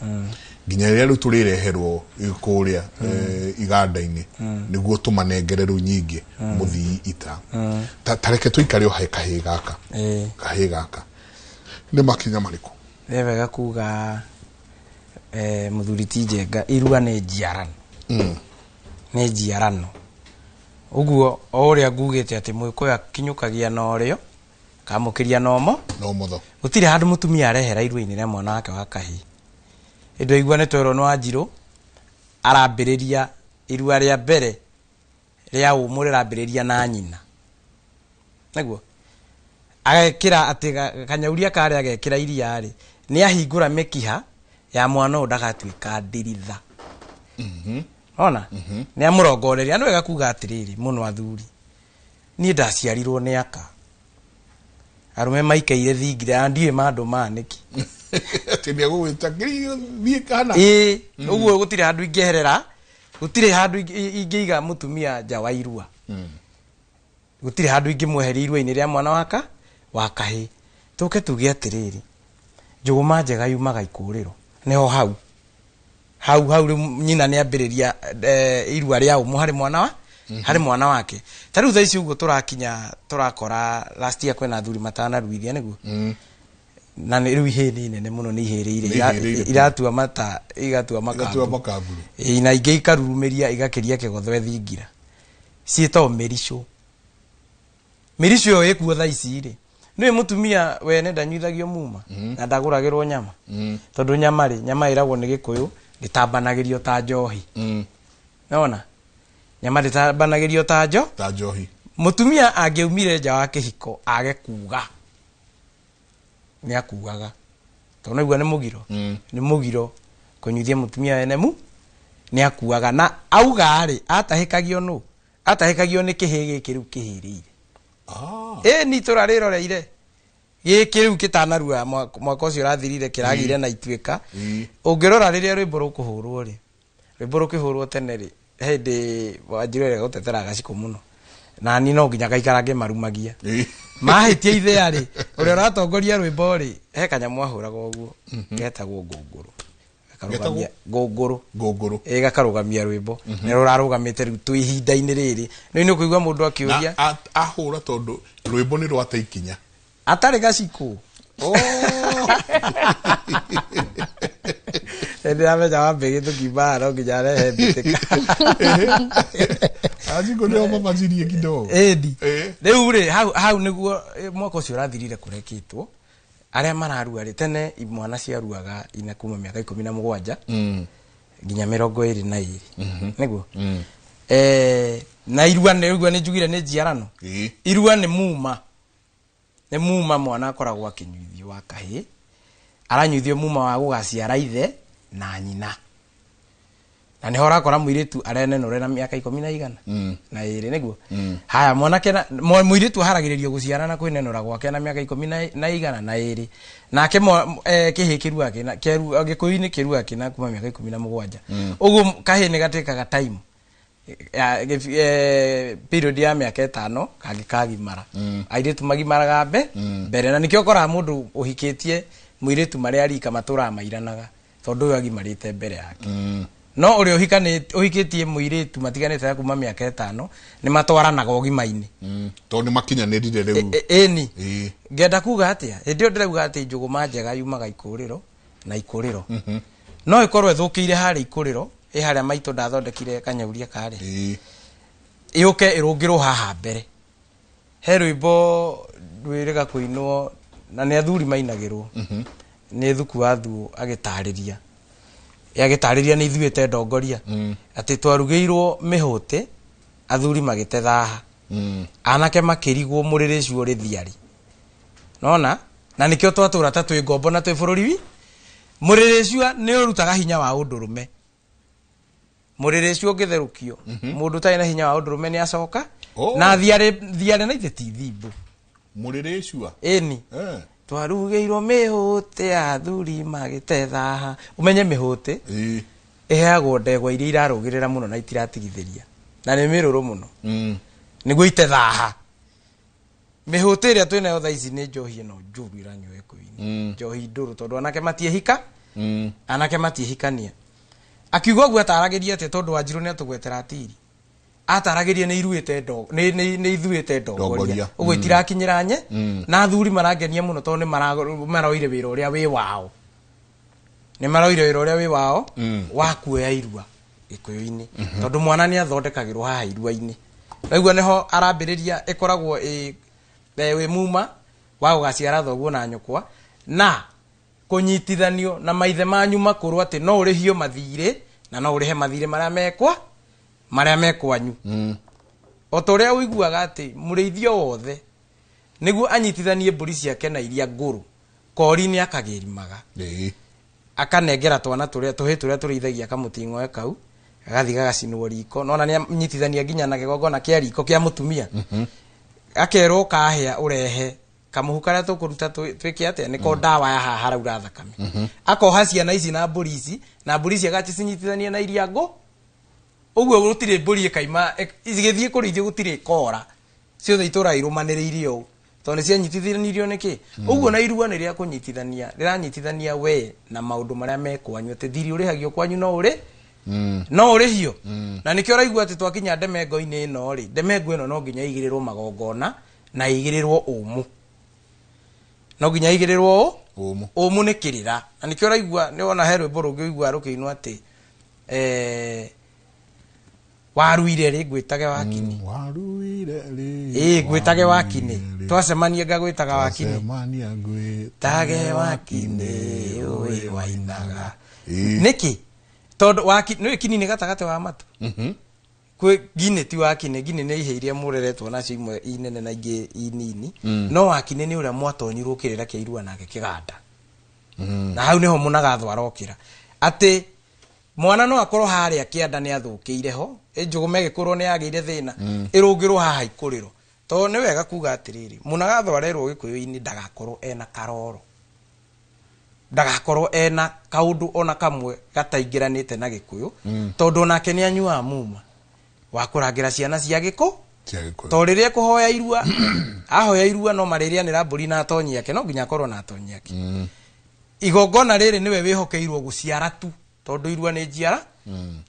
nginya riria ru turireherwo ikuria iganda-ini niguo tumanengereru nyingi muthii ita tareke tuikare o kahe gaka ni makinya mariku wega kuga muthuri Tijenga irua ni njiarano ni njiarano uguo oria ngugite ati mwikoya kinyukagia na orio kamukiria nomo tho gutire handu mutumia arehera irua-ini ria mwana wake wa kahi indo igua ni twero no Wanjiru arambiriria irua ria mbere ria umurira ambiriria na nyina naguo agekira ati kanyauria kare agekira iria ri ni ahingura mikiha ya mwana udagatuika ndiritha ona ni amurongoreria no gakuga atiriri muno athuri ni ndaciarirwo ni aka arume maikaire thingira ndiwe mandu maniki ati ni agwita thie kana uguo gutire handu ingeherera gutire handu ingeiga mutumia nja wa irua gutire handu ingimweheria irua-ini ria mwana waka wakahi tuke tuge atiriri njuguma njega yumaga ikuriro neho hau nyina ni ambiriria irua ria umu hari mwana wa hari mwana wake tariu thaici uguo turakora last year kwena athuri matana ruithia niguo na ni riu ihini nene muno ni ihiriire iratua mata igatua makaburu na inge ikarurumiria igakiria kigothwe thingira cietwo mirisho yo ikuo thaici ri ni mutumia wene ndanyuithagio muma na ndaguragirwo nyama tondu nyama iragwo ni Gikuyu gitambanagirio ta njohi naona nyama nditambanagirio ta njohi mutumia angeumire nja wa kihiko age kuga ni akugaga tondu igua ni mugiro kunyuithia mutumia wene ni akuaga na auga ari atahikagio ni kihi giki riu kihirire ni turariroreire giki riu kitanarua mwaka ucio rathirire kiragire na ituika ungirora riria rwimbo rukuhurwo ri rwimbo rukihurwo tene ri hindi Wanjiru gutetera gaciko muno na ni no nginya gaikarange marumagia mahitia ithea ri uria ratongoria rwimbo ri he kanyamu ahuraga uguo getagwo ngunguru gakarugamia ngunguru gakarugamia rwimbo ni rurarugamite riu tu ihinda-ini riri no ni kuigua mundu akiuria ahura tondu rwimbo ni rwate ikinya atari gaciko Ede ame jawa bege tu kibara nginya rehe bitika Ajiko ni oma mazirie kidogo edi riu ri hau niguo mwaka ucio rathirire kurekitwo aria mararua ri tene imwana ciaruaga ina kuma miaka 17 nginya 22 niguo na irua ni njugire ni njiarano irua ni muma mwana akoragwo akinyuithio wa kahi aranyuithio muma wa gugaciara ithe na nyina na ni hora kora muiritu arenenore na miaka 10 na iri niguo haya mwanake muiritu haragiririo guciara na kwinenora gwake na miaka 10 na iri nake kihikiru ake na keru agikuini kiru ake na kuma miaka 17 uguo kahi ni gatekaga time period ya miaka 5 kagimara airitu magimaraga mbere na nikio kora mundu uhikitie muiritu mari arika matura mairanaga tondu agimarite mbere yake no uri uhikitie muiritu matiganite kuma miaka 5 ni matwaranaga ogima-ini tondu makinyanirire riu eni ngenda kuga atia ndio ndirauga ati njuguma njega yumaga ikuriro na ikuriro no ikorwe thukire hari ikuriro haria maito ndathondekire kanyauria kare iuke irungirwo haha mbere he rwimbo rwirega kuinwo na ni athuri mainagirwo ni thuku wathu agitariria ni ithuite ndongoria ati twarugeirwo mihuti athuri magitethaha anake makirigwo murire cio ri thiari nona na nikio twatura ta twi ngombo na twi bururi murire cio ni urutaga hinya wa undurume murire cio ngitherukio mundu taina hinya wa undurume ni acoka na thiare na ithe ti thimbu murire cio eni twarugeirwo mihuti athuri magitethaha umenye mihuti iheagwo ndegwa iria irarugirira muno na itiratigithiria na ni miruru muno niguo itethaha mihuti iria twinayo thaici ni njohi no njuru iranywe kuini njohi nduru tondu anake matiehika anake matiehikania akiuga guo ataragiria ate tondu Wanjiru ni atugwetera atiri ataragiria ni iruite ndo ni ithuite ndongoria uguo itirakinyira nye na athuri marangenia muno tondu maroire wira uria wi wao ni maroire wira uria wi wao wa kuoya irua gikuyu-ini tondu mwana ni athondekagirwo haha irua-ini naiguo niho arambiriria ikoragwo wi muma wa gugaciara thoguo na nyukwa na kunyitithanio na maithe manyu makuru ati no urihio mathire na no urihe mathire maria mekwanyu otoria uiguaga ati murithio wothe niguo anyitithanie mburi ciake na iria nguru kori ni akagirimaga akanengera twana turia turithagia kamutingo kau agathi gagacinwo riko nona ni anyitithania nginya na gigongona kia riko kia mutumia akerwo kahia urehe kamuhu karia tukuruta twiki ate niko dawa ya haraura thakame akoha ciana ici na mburi ici na mburi ici agacinyitithania na iria ngo uguo gutire mburi kaima igithie kurithio gutire kora ciothe itura irumaniriire u tondu cianyitithanirio niki uguo na irua ni ria kunyitithania riranyitithania we na maundu maria mekwanyu ati thiri urihagio kwanyu no urihio na nikio raigua ati twakinya Ndemengo-ini ino ri Ndemengo ino no nginya igirirwo magongona na igirirwo umu no nginya igirirwo umu ni kirira na nikio raigua ni wona he rwimbo rungi igua rukiinwo ati waruire ri gwitage wakini waruire ri gwitage wakini twacemania ngagwitaga wakini twacemania gwitage wakini oi wainaga niki tondu wakini ni kinini gatagate wa matu kwe gine ti wakini gine ni iheirie mureretwo nacio imwe inene na ingi inini no wakini ni uria mwatonyirwo kirira kia irua nake kiganda na hau niho munaga thwarokira ati mwana no akorwo haria kianda ni athukiire ho njugume gikorwo ni agire thina irungirwo haha ikuriro to nĩ wega kuga atiriri Mũnagatho arerwo Gĩkũyũ-inĩ ndagakorwo ena karoro ndagakorwo ena kaundu ona kamwe gataingĩranĩte na Gĩkũyũ tondũ nake nĩ anyuaga muma wa kũrangira ciana cia Gĩkũyũ to rĩrĩa kũhoya irua ahoya irua no marĩrĩanĩra mbũri na atonyi yake no nginya akorwo na atonyi yake igongona rĩrĩ nĩwe wĩhokeirwo gũciara tu tondũ irua nĩ njiara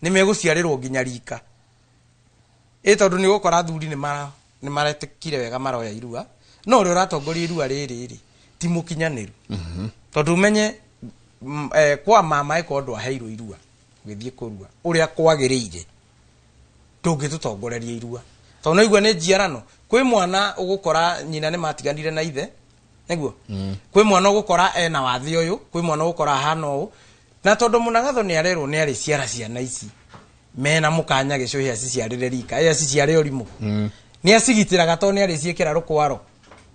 nĩ megũciarĩrwo nginya rika tondũ nĩ gũkora thuri nĩ maretekire wega maroya irua no ũrĩa ũratongoria irua rĩrĩ ti mũkinyanĩru tondũ umenye kwa mama ĩko aheirwo irua gĩthiĩ kũrua ũrĩa kwagĩrĩire ndũngĩtũtongoreria irua tondũ no igua nĩ njiarano kwĩ mwana ũgũkora nyina nĩ matiganire na ithe nĩguo kwĩ mwana ũgũkora ena wathi ũyũ kwĩ mwana ũgũkora ahana ũũ na tondũ Mũnagatho nĩ arerwo nĩ arĩ ciara ciana ici mena mũkanya gĩcũhĩ aciciarĩre rika aciciare ũrimũ nĩ acigitĩraga tondũ nĩ arĩ ciĩkĩra rũkwaro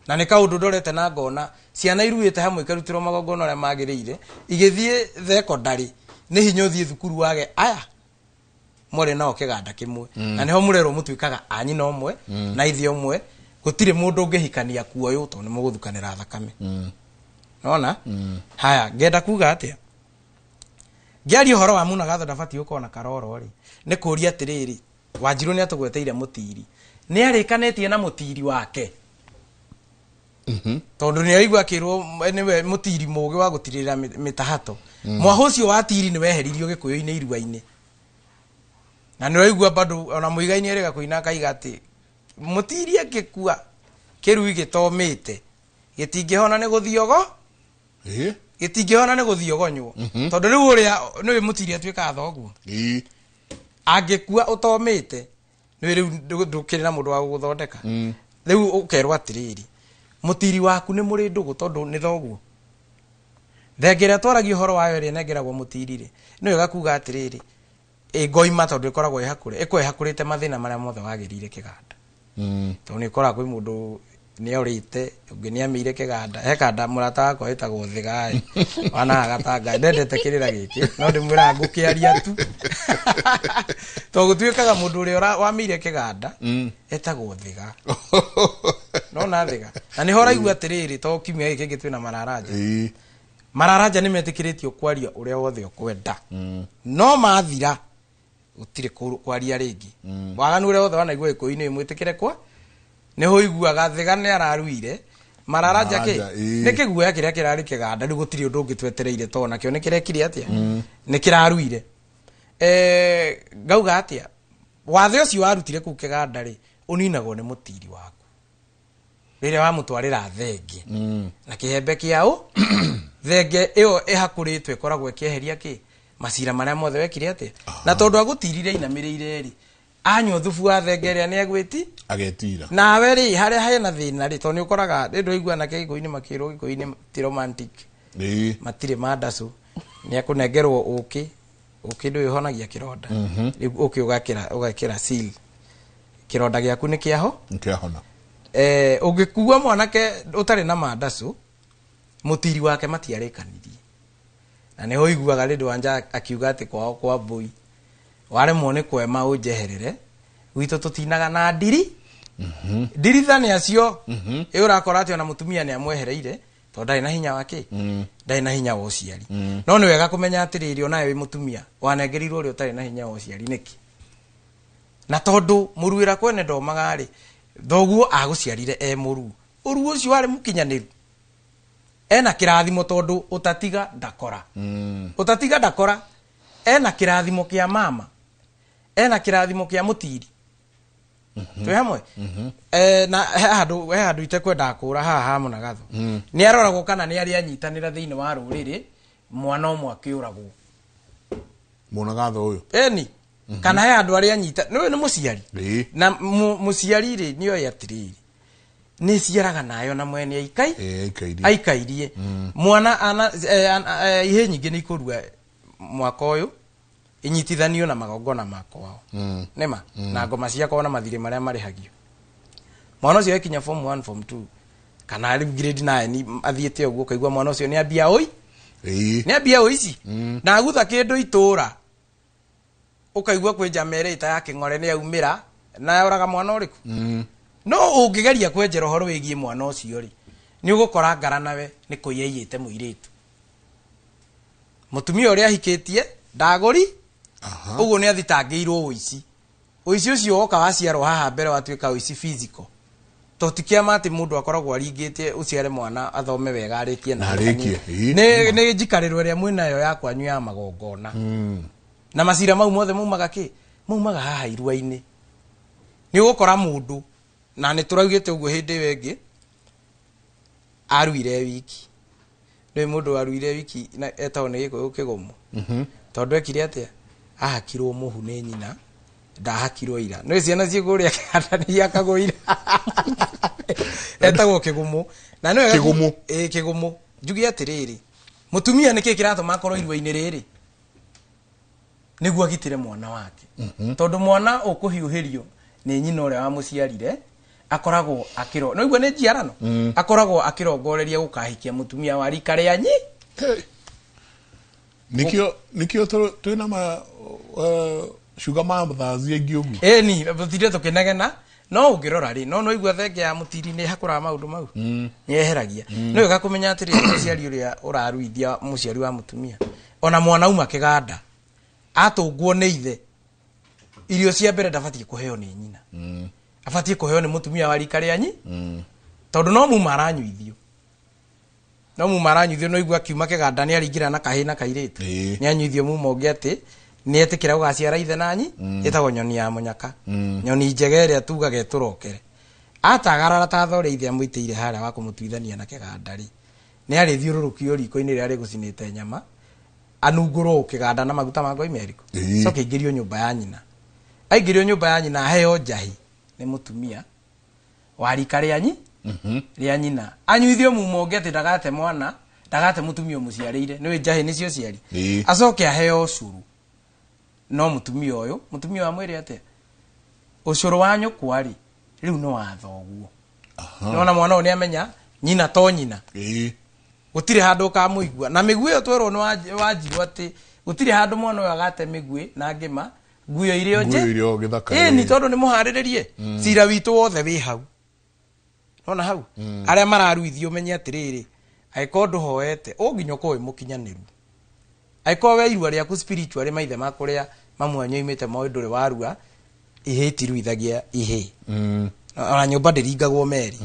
na nĩ kaũndũ ndorete na ngona ciana iruĩte hamwe ikarutĩrwo magongona ũrĩa magĩrĩire igĩthiĩ thekondarĩ nĩ hinya ũthiĩ thukuru wage aya mũrĩ nao kĩganda kĩmwe na nĩho mũrerwo mũtuĩkaga anyina ũmwe na ithe ũmwe gũtirĩ mũndũ ũngĩhikania kuoyũ tondũ nĩ mũgũthukanĩra thakame nona haya ngenda kuga atĩa ngĩaria ũhoro wa Mũnagatho ndabatiĩ gũkorwo na karoro rĩ nĩ kũria atĩrĩrĩ Wanjirũ nĩ atũgweteire mũtiri nĩ arĩkanĩtie na mũtiri wake tondũ nĩ aigua akĩrwo nĩwe mũtiri mũũgĩ wa gũtirĩrĩra mĩtahato mwaha ũcio wa tiri nĩ weheririo Gĩkũyũ-inĩ irua-inĩ na nĩ waigua bado ona mũigai-inĩ erĩga kũina akaiga atĩ mũtiri angĩkua kĩrui gĩtomĩte gĩtingĩhona nĩ gũthiogo gĩtingĩhona nĩ gũthiogonywo tondũ rĩu ũrĩa nĩwe mũtiri atuĩkaga thoguo angĩkua ũtomĩte nĩ rĩu ndũkĩrĩ na mũndũ wa gũgũthondeka rĩu ũkerwo atĩrĩrĩ mũtiri waku nĩ mũrĩ ndũgũ tondũ nĩ thoguo thengera twaragia ũhoro wayo ĩrĩa nengeragwo mũtiri rĩ nĩ wega kuga atĩrĩrĩ ngoima tondũ ĩkoragwo ĩhakũrĩte mathĩna marĩa mothe wagĩrĩire kĩganda tondũ nĩ ĩkoragwo kwĩ mũndũ nĩ orĩte ũngĩ nĩ amĩire kĩganda he kanda mũrata wakwa wĩtagwo Thĩgaĩ wana agatanga ndendete kĩrĩra gĩkĩ no ndĩmwĩraga ngũkĩaria tu tondũ gũtuĩkaga mũndũ ũrĩa wamĩire kĩganda etagwo Thĩga no na Thĩga na nĩho ũraigua atĩrĩrĩ to kiumia gĩkĩ kĩngĩ twĩna mararanja nĩ metĩkĩrĩtio kwaria ũrĩa wothe ũkwenda no mathira gũtirĩ kwaria rĩngĩ waganu ũrĩa wothe wanaigua Gĩkũyũ-inĩ mwĩtĩkĩre kwa nĩho iguaga Thĩga nĩ araruire mararanja nĩ kĩguoya kĩrĩa kĩrarĩ kĩganda rĩu gũtirĩ ũndũ ũngĩ twetereire tondũ nakĩo nĩ kĩrekire atĩa nĩ kĩraruire ngauga atĩa wathe ũcio warutire kũu kĩganda rĩ ũninagwo nĩ mũtiri waku rĩrĩa wamũtwarĩra thenge na kĩhembe kĩaũ thenge ĩyo ĩhakũrĩtwo ĩkoragwo ĩkĩeheria macira marĩa mothe wekire atĩa na tondũ agũtirire inamĩrĩire rĩ anyua thubu wa thenge ĩrĩa nĩ agwĩti agetira nawe rĩ harĩa hena thĩna rĩ tondũ nĩ ũkoraga ndũ igua na Gĩkũyũ-inĩ makĩrwo Gĩkũyũ-inĩ ti romantic matirĩ mandacũ nĩ akũnengerwo ũkĩ ndũ ũhonagia kĩronda rĩu ũkĩ ũgakĩra seal kĩronda gĩaku nĩ kĩahona ũngĩkua mwanake ũtarĩ na mandacũ mũtiri wake matiarĩkanirie na nĩho iguaga rĩndũ Wanja akiuga atĩ kwao kwa mbũi waremwo nĩ kwema ũnjeherere gwitũ tũtinaga na ndiri ndirithania acio ũrakora atĩ ona mũtumia nĩ amwehereire tondũ ndarĩ na hinya wake ndarĩ na hinya wa ũciari no nĩ wega kũmenya atĩrĩrĩ onawe wĩ mũtumia wanengerirwo ũrĩa ũtarĩ na hinya wa ũciari nĩkĩ na tondũ mũruĩra kwene ndomaga rĩ thoguo agũciarire mũru ũruo ũcio warĩ mũkinyanĩru ena kĩrathimo tondũ ũtatiga ndakora ena kĩrathimo kĩa mama ena kĩrathimo kĩa mũtiri twĩ hamwe na he handũ itekwenda kũra haha ha Mũnagatho nĩ aroragwo kana nĩ arĩ anyitanĩra thĩinĩ wa rũrĩrĩ mwana ũmwe akĩũragwo Mũnagatho ũyũ eni kana he handũ arĩ anyita nĩ mũciari na mũciari rĩ nĩ oĩ atĩrĩrĩ nĩ ciaraga nayo na mwene aikairie mwana ihe nyingĩ nĩ ikũrua mwaka ũyũ inyitithanio na magongona makwao nĩma na ngoma ciakwa na mathirĩ marĩa marĩhagio mwana ũcio ekinya form 1 form 2 kana rĩu grade 9 athiĩte ũguo kaigua mwana ũcio nĩ ambia ũici na agutha kĩndũ itũra ũkaigua kwĩ njama ĩrĩa ita ya kĩng'ore nĩ aumĩra na yoraga mwana ũrĩkũ no ungigeria kwenjera horo wigie mwana ucio ri ni ugukora ngara nawe ni kuiyite muiritu mutumia uria hikitie ndagori uguo ni athitangirwo uici ucio woka waciarwo haha mbere watuika uici physical totikia mati mundu akoragwo aringite uciare mwana athome wega arikie na ni njikarirwo ria mwina yo ya kwanyu ya magongona na masira mau mothe maumaga haha irua-ini ni ugukora mundu na ni turaugite uguo hindi wengi aruire wiki ni mundu aruire wiki etao ni gikuyu kigumu tondu ekire atia ahakirwo muhu ni nyina ndahakirwo ira no ciana ciiguria kigandani ya kagoira etagwo kigumu na no kigumu kigumu njugi atiriri mutumia niki kiratuma akorwo irua-ini riri niguo agitire mwana wake tondu mwana ukuhiuhirio ni nyina uria wa muciarire akoragwo akiro no igwe ni njiarano akoragwo akirongoreria gukahikia mutumia wa rika ria nyi nikio twina ma sugar mama thazi ingi ugu ni butire tukinegena no ungirora ri no igwe thenge ya mutiri ni hakura maundu mau nyeheragia no iga kumenya atiri muciari uria uraruithia muciari wa mutumia ona mwana uma kiganda atungwo ni ithe irio cia mbere ndabatie kuheo ni nyina abatie kuheo ni mutumia wa rika ria nyi tondu no mu maranyuithio no igwa kiuma kiganda ni aringira na kahina kairitu ni anyuithio mu monge ati ni etikira ugaciara ithe nanyi etagwo nyoni ya munyaka nyoni njega iria tugaga eturokere atagarara ta thore ithe amuitire haria wa kumutuithania na kiganda ri ni ari thiururukio riko-ini ria rigucinite nyama anungurwo kiganda na maguta ma ngoi meriko so kiingirio nyumba ya nyina aingirio nyumba ya nyina heo njahi ni mutumia wa rika ria nyi ria nyina anyuithio mu monge ati ndagate mwana ndagate mutumia muciarire ni njahi nicio ciari acoke aheo curu no mutumia uyu mutumia wa mwiri ate ucuru wa nyukwa ri riu no wathoguo nona mwana uyu ni amenya nyina to nyina gutire handu kamuigua na migui iyo twerwo ni wanjirwo ati gutire handu mwana uyu agate migui na ngima nguyo irio nje ni tondu ni muhariririe cira witu wothe wi hau nona hau aria mararuithio menye atiriri aiko nduhoete unginya ko mukinyaniru aiko we irua riaku spiritually maithe makuria mamwanyo imite maundure warua ihitiruithagia ihe ona nyumba ndiringagwo meri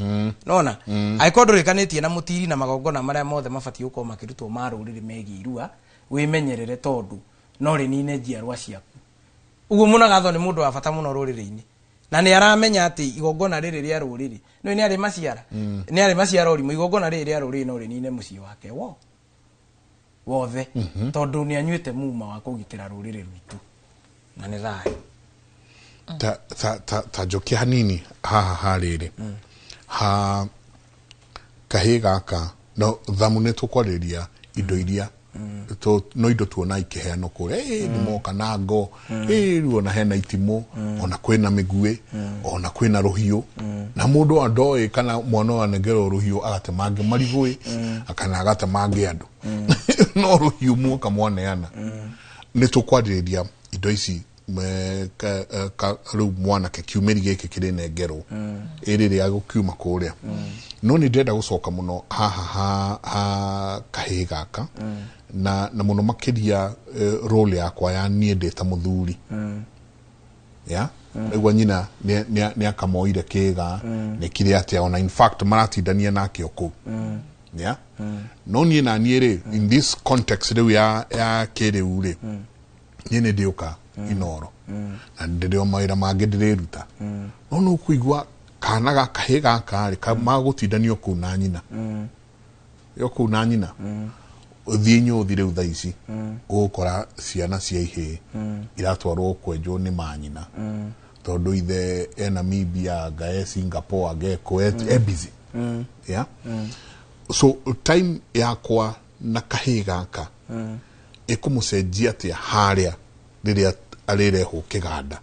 nona aiko ndurikanitie na mutiri na magongona maria mothe mabati uko makirutwo maruriri megi irua wimenyerere tondu no ri nine njiarwa ciaku uguo munagatho ni mundu wa bata muno ruriri-ini na ni aramenya ati igongona riri ria ruriri no ni ari maciara ori igongona riri ria ruriri no ri nine mucii wake wothe tondu ni anyuite muma wa kugitira ruriri rwitu na ni thai ta njoki hanini haha hariri ha kahi gaka no thamu ni tukwariria indo iria no indo tuona ikiheano kuria ni moka na ngo ruona hena itimo ona kwina migui ona kwina ruhiu na mundu andoi kana mwana wa negero ruhiu agatemange marigui akana agatemange andu no ruhiu muka mwaneana ni tukwariria indo ici riu mwana ke kiumiri giki kiri negero iriri agukiuma kuria no ni ndenda gucoka muno ha kahi gaka na muno makiria role yakwa ya nie ndeta muthuri ya egwa nyina ni akamoire kiga ni kiri atia ona in fact maratindania nake oku ya no nie na nie ri in this context riu ya kiri uri nie ni ndioka inoro na ndio maira mangi ndiriruta no kuigwa kana gaka he gaka ri magutindania oku na nyina yoku na nyina uthinyo uthire uthaici ukora ciana cia ihe iratwarwo kwenjwo ni manyina tondu ithe ena Namibia gae Singapore ageko busy yeah so time yakwa na kahi gaka ikumucenjia atia haria riria arireho kiganda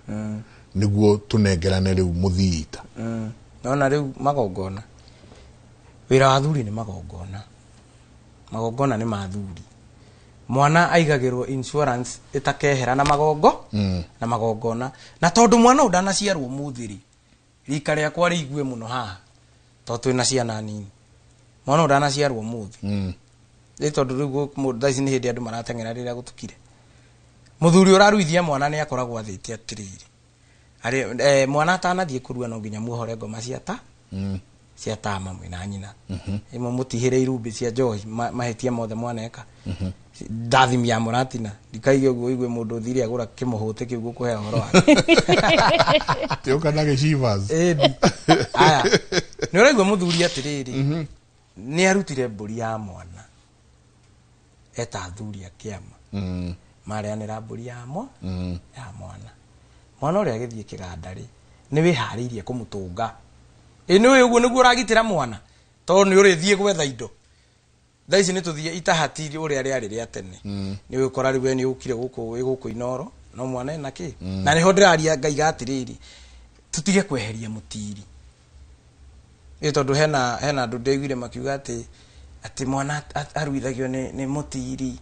niguo tunengerane riu muthiita nona riu magongona wira wa thuri ni magongona ni mathuri mwana aigagirwo insurance itakehera na magongona na tondu mwana udanaciarwo muthiri rika rĩa kwa rĩigue mũno haha to twĩna ciana nini mwana ndanaciarwo muthi nĩ tondũ rĩu mũndũ ici nĩ hĩndĩ andũ marateng'era rĩrĩa gũtukire mũthuri ũraruithia mwana nĩ akoragwo athĩte atĩrĩrĩ mwana atanathiĩ kũrua no nginya muohore ngoma cia tama mwĩna nyina imwe mũtihĩre irumbi cia njohi mahĩtia mothe mwaneka ndathimi ya mũratina ndikaige ũguo igue mũndũ thiri agũra kĩmũhũte kĩu gũkũhe ũhoro wake tĩũka na gĩcivas aya nĩ ũraigua mũthuri atĩrĩrĩ nĩ arutire mbũri ya mwana eta athuri a kĩama mareanĩra mbũri ya mwana ũrĩa agĩthiĩ kĩganda-rĩ nĩ wĩharĩirie kũmũtũnga nĩ ũguo nĩguo ũragitĩra mwana tondũ nĩ ũrĩthiĩ gwetha indo thaa ici nĩ tũthiĩ itahati ũrĩa rĩarĩ rĩa tene nĩ ũgĩkora rĩu nĩ ũkire gũkũ Inoro no mwana ena kĩ na nĩho ndĩraria ngaiga atĩrĩrĩ tũtige kweheria mũtiri tondũ hena andũ ndaiguire makiuga atĩ mwana aruithagio nĩ mũtiri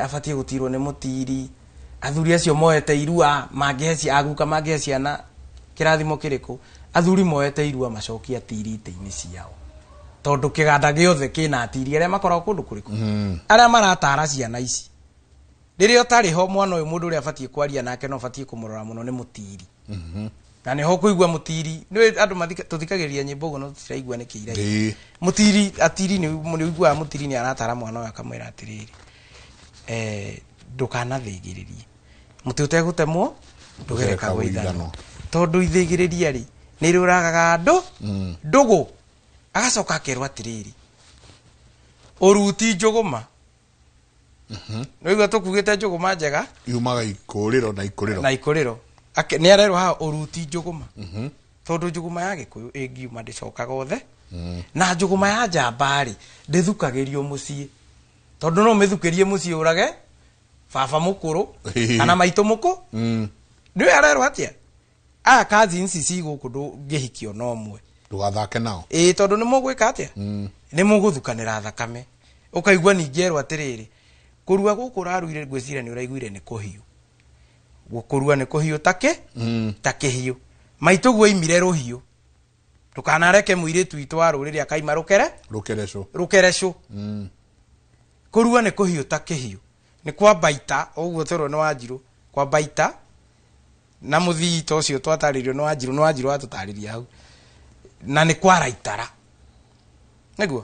abatie gutirwo ni mutiri athuri acio moete irua aguka mangĩhe ciana kĩrathimo kĩrĩkũ athuri moete irua macokia tiri ite-inĩ ciao tondu kĩganda gĩothe kĩna atiri arĩa makoragwo kũndũ kũrĩkũ arĩa maratara ciana ici rĩrĩa ũtarĩ ho mwana ũyũ mũndũ ũrĩa abatie kwaria nake no abatie kũmũrora mũno nĩ mũtiri na nĩ ho kũigua mũtiri nĩ andũ tũthikagĩrĩria nyĩmbo ũguo no tũtiraigua nĩ kĩira mũtiri atiri nĩ ũiguaga mũtiri nĩ aratara mwana ũyũ akamwĩra atĩrĩrĩ ndũkanathĩgĩrĩrie mũtĩ ũtegũtemwo ndũgereka gũithanwo tondũ ithĩgĩrĩria-rĩ nĩ rĩũragaga andũ ndũgũ agacoka akerwo atĩrĩrĩ ũruti njũgũma nĩ ũigua tũkugĩte njũgũma njega yumaga ikũrĩro na ikũrĩro nĩ arerwo haha ũruti njũgũma tondũ njũgũma ya Gĩkũyũ ĩngiuma ndĩcokaga othe na njũgũma ya njamba-rĩ ndĩthukagĩrio mũciĩ tondu no mithukĩrie mũciĩ ũrage baba mũkũrũ kana maitũ mũkũ nĩ arerwo atia aya cousins ici gũkũ ndũngĩhikio no ũmwe ndũgathake nao tondu nĩ mũgwĩka atia nĩ mũgũthukanĩra thakame ũkaigua ningĩ erwo atĩrĩrĩ kũrua gũkũ ũraruire ngwĩciria nĩ ũraiguire nĩ kũhiũ gũkũrua nĩ kũhiũ ta kĩhiũ maitũ guo imire rũhiũ ndũkanareke mũirĩtu witũ wa rũrĩrĩ akaima rũkerecũ kũrua nĩ kũhiũ ta kĩhiũ nĩ kwa baita ũguo twerwo nĩ Wanjirũ kwa baita na mũthii ta ũcio twatarĩrio nĩ Wanjirũ watũtarĩria hau na nĩ kwa raitara nĩguo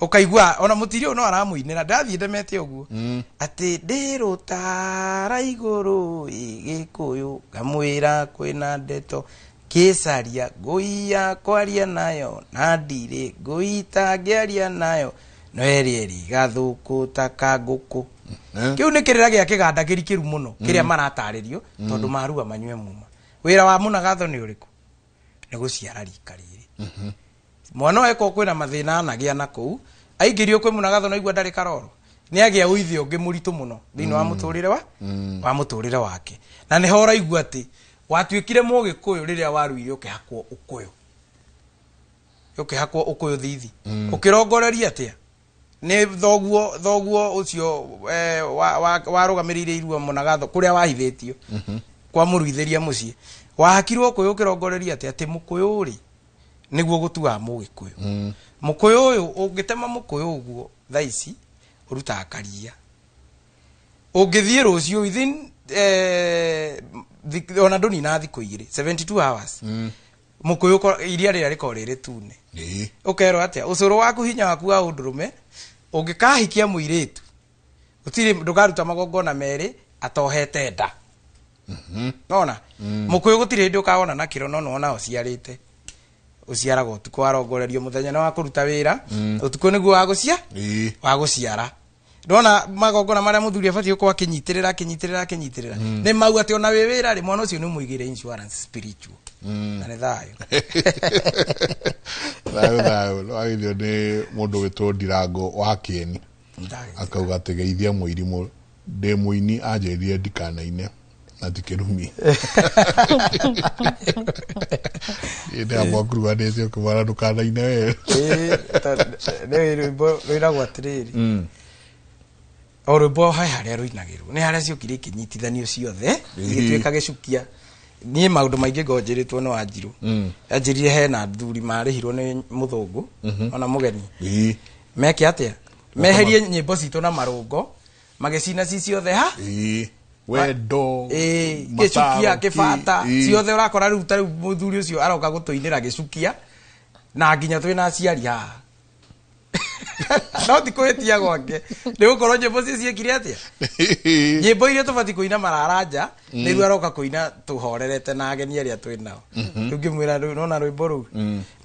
ũkaigua ona mũtiri ũyũ no aramũinĩra ndathiĩ ndemete ũguo atĩ ndĩrũtara igũrũ Gĩkũyũ ngamwĩra kwĩna ndeto kĩcaria ngũiya kwaria nayo na ndirĩ ngũita ngĩaria nayo no eri gathũkũ ta kangũkũ kĩu nĩ kĩrĩra gĩa kĩganda kĩrikĩru mũno kĩrĩa maratarĩrio tondũ marua manyue muma wĩra wa Mũnagatho nĩ ũrĩkũ nĩ gũciara rika rĩrĩ mwana weko kwĩna mathĩna anagĩa na kũu aingĩrio kwĩ Mũnagatho no igua ndarĩ karoro nĩ agĩa ũithio ũngĩ mũritũ mũno thĩinĩ wa mũtũrĩre wake na nĩ ho ũraigua atĩ watuĩkire Mũgĩkũyũ rĩrĩa waruire ũkĩhakwo ũkũyũ thithi ũkĩrongoreria atĩa nĩ thoguo ũcio warũgamĩrĩire irua Mũnagatho kũrĩa wahithĩtio kwa mũruithĩria mũciĩ wahakirwo ũkũyũ ũkĩrongoreria atĩ mũkũyũ-rĩ nĩguo gũtuaga Mũgĩkũyũ mũkũyũ ũyũ ũngĩtema mũkũyũ ũguo thaa ici ũrutaga karia ũngĩthiĩ rũciũ within ona ndũnina thikũ igĩrĩ 72 hours mũkũyũ iria rĩrĩa rĩkorwo rĩrĩ tune ũkerwo atĩa ũcũrũ waku hinya waku wa ũndũrũme ũngĩkahikia mũirĩtu ndũkaruta magongona merĩ atohete nda nona mũkũyũ gũtirĩ hĩndĩ ũkawona na kĩro no nona ũciarĩte ũciaraga ũtukũ warongorerio mũthenya nĩ wa kũruta wĩra ũtukũ nĩguo wa gũciara ndona magongona marĩa mũthuri abatie gũkorwo akĩnyitĩrĩra nĩ mau atĩ ona wĩ wĩra rĩ mwana ũcio nĩ mũigĩre insurance spiritual na nĩ thayũ no agithio nĩ mũndũ wĩtwo Ndirango wa Kĩeni akauga atĩ geithia mũirimũ ndĩ mũini anjĩrire ndikanaine na ti kĩrumi ĩndĩ amwakuruhanĩte ũkĩmwara ndũkanaine we nĩ rwĩmbo rwĩragwo atĩrĩrĩ o rwĩmbo harĩa rũinagĩrwo nĩ harĩa ciũkire ikĩnyitithanio ciothe igĩtuĩka gĩcukia nie maundu maingi ngonjiritwo no Wanjiru anjirire hena thuri marihirwo ni muthungu ona mugeni meke atia meherie nyimbo citu na marungo magicina ciothe ha wendo gicukia kibata ciothe urakora riu tari muthuri ucio aroka gutuinira gicukia na nginya twina aciari ha no ti kwetia gwake ni gukorwo nyimbo ciekire atia nyimbo iria tubati kuina mararanja ni riu aroka kuina tuhorerete na ageni aria twinao tungimwira riu nona rwimbo ru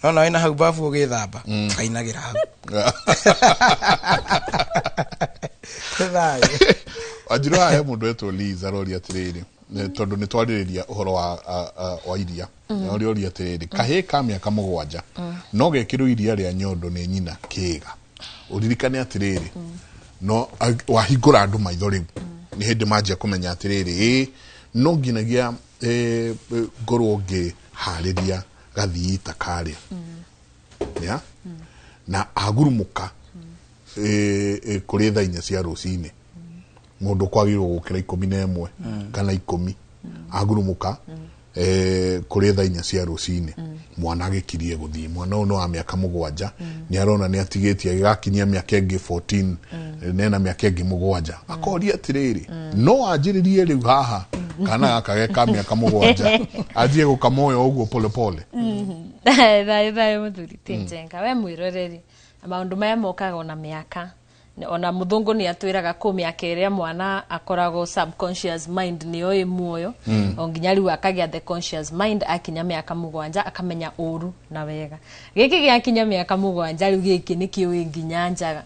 nona wina hau bafu ugithamba kainagira hau Wanjiru ha he mundu etwo Liza rori atiriri tondu ni twaririria uhoro wa iria no rori atiriri kahe ka miaka 7 no gekirwo iria ria nyondo ni nyina kiga uririkane atiriri no wahingura andu maitho riu ni hindi manjia kumenya atiriri no nginagia ngorwo ngi hariria gathii karia ya na agurumuka kuri thaa 4 cia rucini mundu kwagirwo gukira 11 kana 10 agurumuka kuri thaa 4 cia rucini mwana agikirie guthii mwana no wa miaka 7 ni arona ni atigitie gakinyia miaka ingi 14 nena miaka ingi 7 akoria atiriri no anjiririe riu haha kana gakageka miaka 7 ajie gukamoyo uguo pole pole dai muthuri tinjenga we mwiroreri maundu maya mokaga na miaka ona muthungu ni atwiraga ku miaka iria mwana akorago subconscious mind ni oi muoyo onginya riu akagia the conscious mind akinya miaka 7 akamenya uru na wega giki giakinya miaka 7 riu giki ni kiwi nginya njaga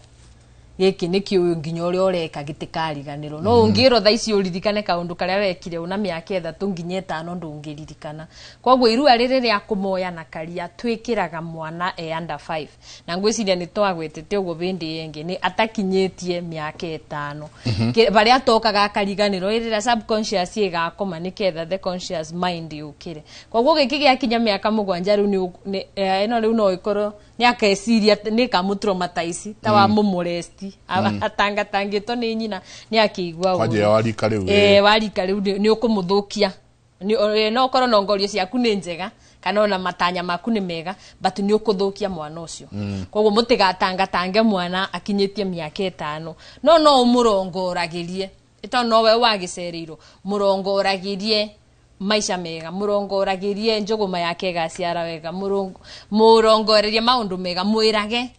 giki ni kiwi nginya uri oreka gitikariganiro no ungiro tha ici uririkane kaundu karia wekire una miaka 3 nginya 5 ndungiririkana kogwo iru arire ria kumoya na karia twikiraga mwana under 5 na ngwiciria ni twagwetete ugo bindi yengi ni atakinyetie miaka 5 bari atokaga kariganiro irira subconscious igakoma ni ketha the conscious mind yukire kogwo giki giakinya miaka 7 riu ni eno riu no ikoro ni akesiria ni kamutraumatize tawa mumuresti atanga tangito ni nyina ni akigwa kwaje warika riu warika riu ni ukumuthukia no korwo no ngorio ciaku ni njega kana ona matanya maku ni mega but ni ukuthukia mwana ucio kogwo mutigatanga tange mwana akinyitie miaka 5 no umurongoragirie ito no we wagicereirwo murongoragirie maisha mega murongoragirie njuguma yake gaciara wega murongorerie maundu mega mwirage